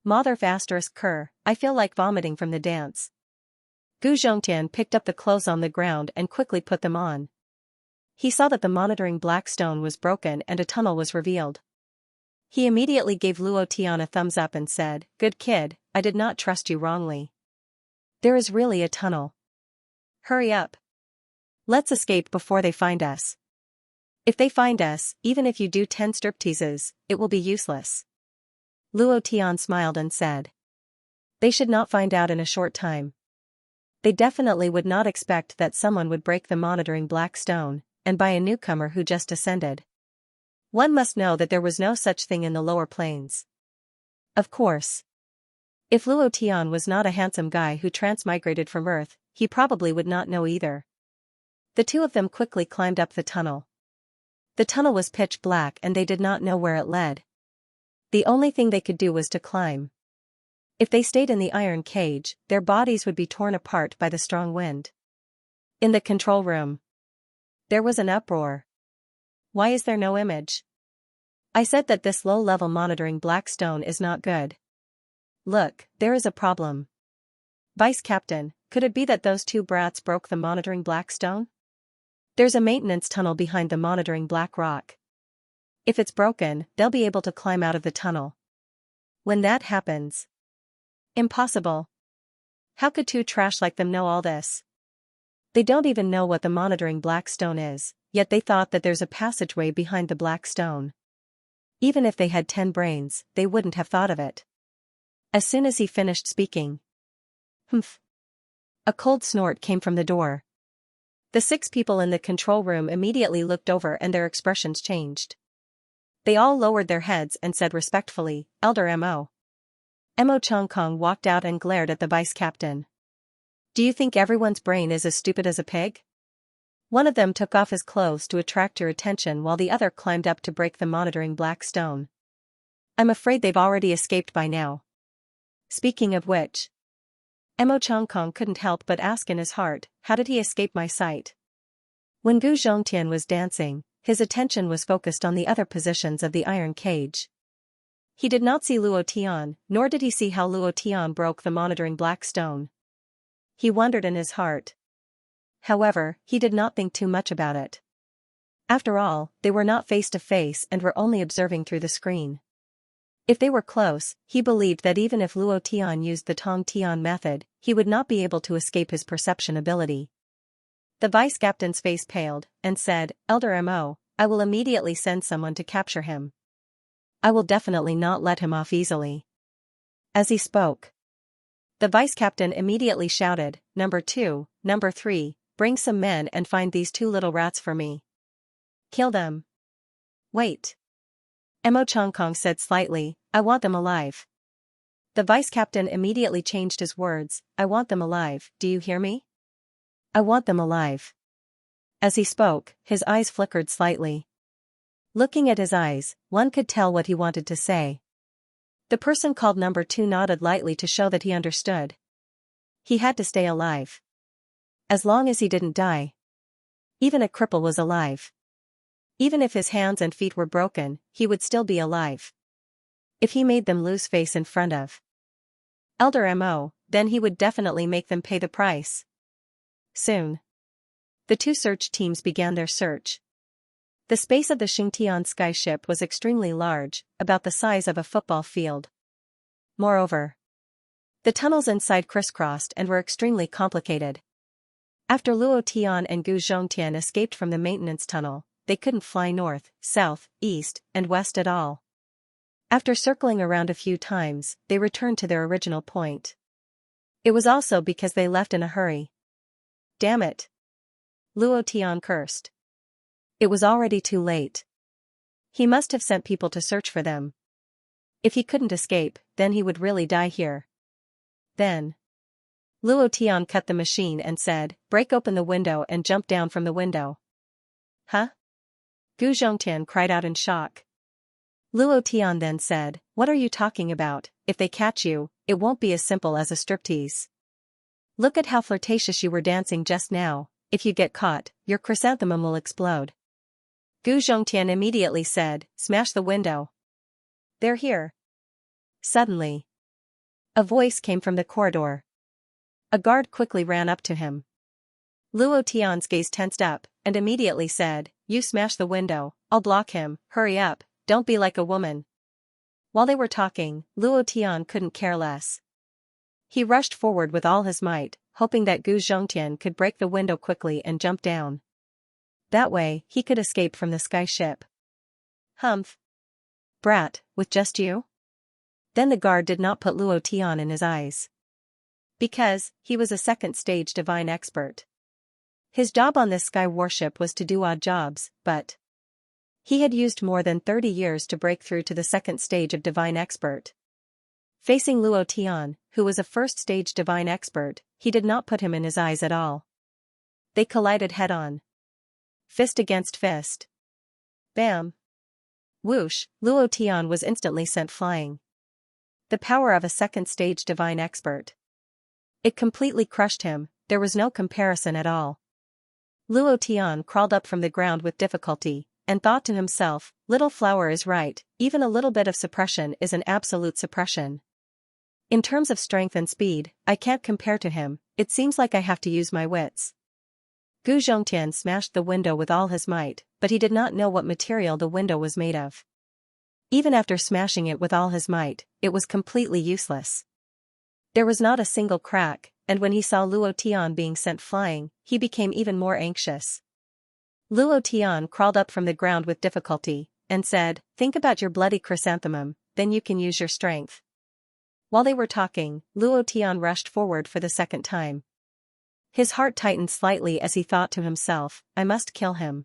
Motherf asterisk cur, I feel like vomiting from the dance. Gu Zhongtian picked up the clothes on the ground and quickly put them on. He saw that the monitoring black stone was broken and a tunnel was revealed. He immediately gave Luo Tian a thumbs up and said, "Good kid, I did not trust you wrongly. There is really a tunnel. Hurry up. Let's escape before they find us. If they find us, even if you do 10 stripteases, it will be useless." Luo Tian smiled and said, "They should not find out in a short time. They definitely would not expect that someone would break the monitoring black stone, and by a newcomer who just ascended. One must know that there was no such thing in the lower planes. Of course. If Luo Tian was not a handsome guy who transmigrated from Earth, he probably would not know either." The two of them quickly climbed up the tunnel. The tunnel was pitch black and they did not know where it led. The only thing they could do was to climb. If they stayed in the iron cage, their bodies would be torn apart by the strong wind. In the control room, there was an uproar. Why is there no image? I said that this low-level monitoring black stone is not good. Look, there is a problem. Vice Captain, could it be that those two brats broke the monitoring black stone? There's a maintenance tunnel behind the monitoring black rock. If it's broken, they'll be able to climb out of the tunnel. When that happens. Impossible. How could two trash like them know all this? They don't even know what the monitoring black stone is, yet they thought that there's a passageway behind the black stone. Even if they had 10 brains, they wouldn't have thought of it. As soon as he finished speaking. Humph. A cold snort came from the door. The 6 people in the control room immediately looked over and their expressions changed. They all lowered their heads and said respectfully, "Elder Mo." Mo Chongkong walked out and glared at the vice captain. "Do you think everyone's brain is as stupid as a pig?" One of them took off his clothes to attract your attention while the other climbed up to break the monitoring black stone. "I'm afraid they've already escaped by now. Speaking of which." Mo Chongkong couldn't help but ask in his heart, how did he escape my sight? When Gu Zhongtian was dancing, his attention was focused on the other positions of the iron cage. He did not see Luo Tian, nor did he see how Luo Tian broke the monitoring black stone. He wondered in his heart. However, he did not think too much about it. After all, they were not face to face and were only observing through the screen. If they were close, he believed that even if Luo Tian used the Tong Tian method, he would not be able to escape his perception ability. The vice captain's face paled, and said, "Elder Mo, I will immediately send someone to capture him. I will definitely not let him off easily." As he spoke, the vice captain immediately shouted, "Number 2, number 3, bring some men and find these 2 little rats for me. Kill them." "Wait." Mo Chongkong said slightly, "I want them alive." The vice captain immediately changed his words, "I want them alive, do you hear me? I want them alive." As he spoke, his eyes flickered slightly. Looking at his eyes, one could tell what he wanted to say. The person called number 2 nodded lightly to show that he understood. He had to stay alive. As long as he didn't die. Even a cripple was alive. Even if his hands and feet were broken, he would still be alive. If he made them lose face in front of Elder Mo, then he would definitely make them pay the price. Soon, the 2 search teams began their search. The space of the Xingtian skyship was extremely large, about the size of a football field. Moreover, the tunnels inside crisscrossed and were extremely complicated. After Luo Tian and Gu Zhongtian escaped from the maintenance tunnel, they couldn't fly north, south, east, and west at all. After circling around a few times, they returned to their original point. It was also because they left in a hurry. Damn it! Luo Tian cursed. It was already too late. He must have sent people to search for them. If he couldn't escape, then he would really die here. Then Luo Tian cut the machine and said, "Break open the window and jump down from the window." "Huh?" Gu Zhongtian cried out in shock. Luo Tian then said, "What are you talking about? If they catch you, it won't be as simple as a striptease. Look at how flirtatious you were dancing just now. If you get caught, your chrysanthemum will explode." Gu Zhongtian immediately said, "Smash the window." "They're here." Suddenly, a voice came from the corridor. A guard quickly ran up to him. Luo Tian's gaze tensed up, and immediately said, "You smash the window, I'll block him, hurry up, don't be like a woman." While they were talking, Luo Tian couldn't care less. He rushed forward with all his might, hoping that Gu Zhongtian could break the window quickly and jump down. That way, he could escape from the sky ship. "Humph! Brat, with just you?" Then the guard did not put Luo Tian in his eyes. Because, he was a second-stage divine expert. His job on this sky warship was to do odd jobs, but he had used more than 30 years to break through to the second stage of divine expert. Facing Luo Tian, who was a first-stage divine expert, he did not put him in his eyes at all. They collided head-on. Fist against fist. Bam! Whoosh, Luo Tian was instantly sent flying. The power of a second-stage divine expert. It completely crushed him, there was no comparison at all. Luo Tian crawled up from the ground with difficulty, and thought to himself, "Little flower is right, even a little bit of suppression is an absolute suppression. In terms of strength and speed, I can't compare to him, it seems like I have to use my wits." Gu Zhongtian smashed the window with all his might, but he did not know what material the window was made of. Even after smashing it with all his might, it was completely useless. There was not a single crack, and when he saw Luo Tian being sent flying, he became even more anxious. Luo Tian crawled up from the ground with difficulty, and said, "Think about your bloody chrysanthemum, then you can use your strength." While they were talking, Luo Tian rushed forward for the second time. His heart tightened slightly as he thought to himself, "I must kill him.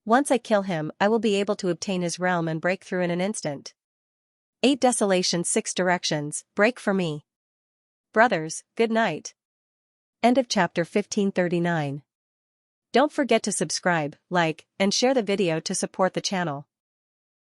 Once I kill him, I will be able to obtain his realm and break through in an instant. 8 Desolation 6 Directions, break for me. Brothers, good night." End of chapter 1539. Don't forget to subscribe, like, and share the video to support the channel.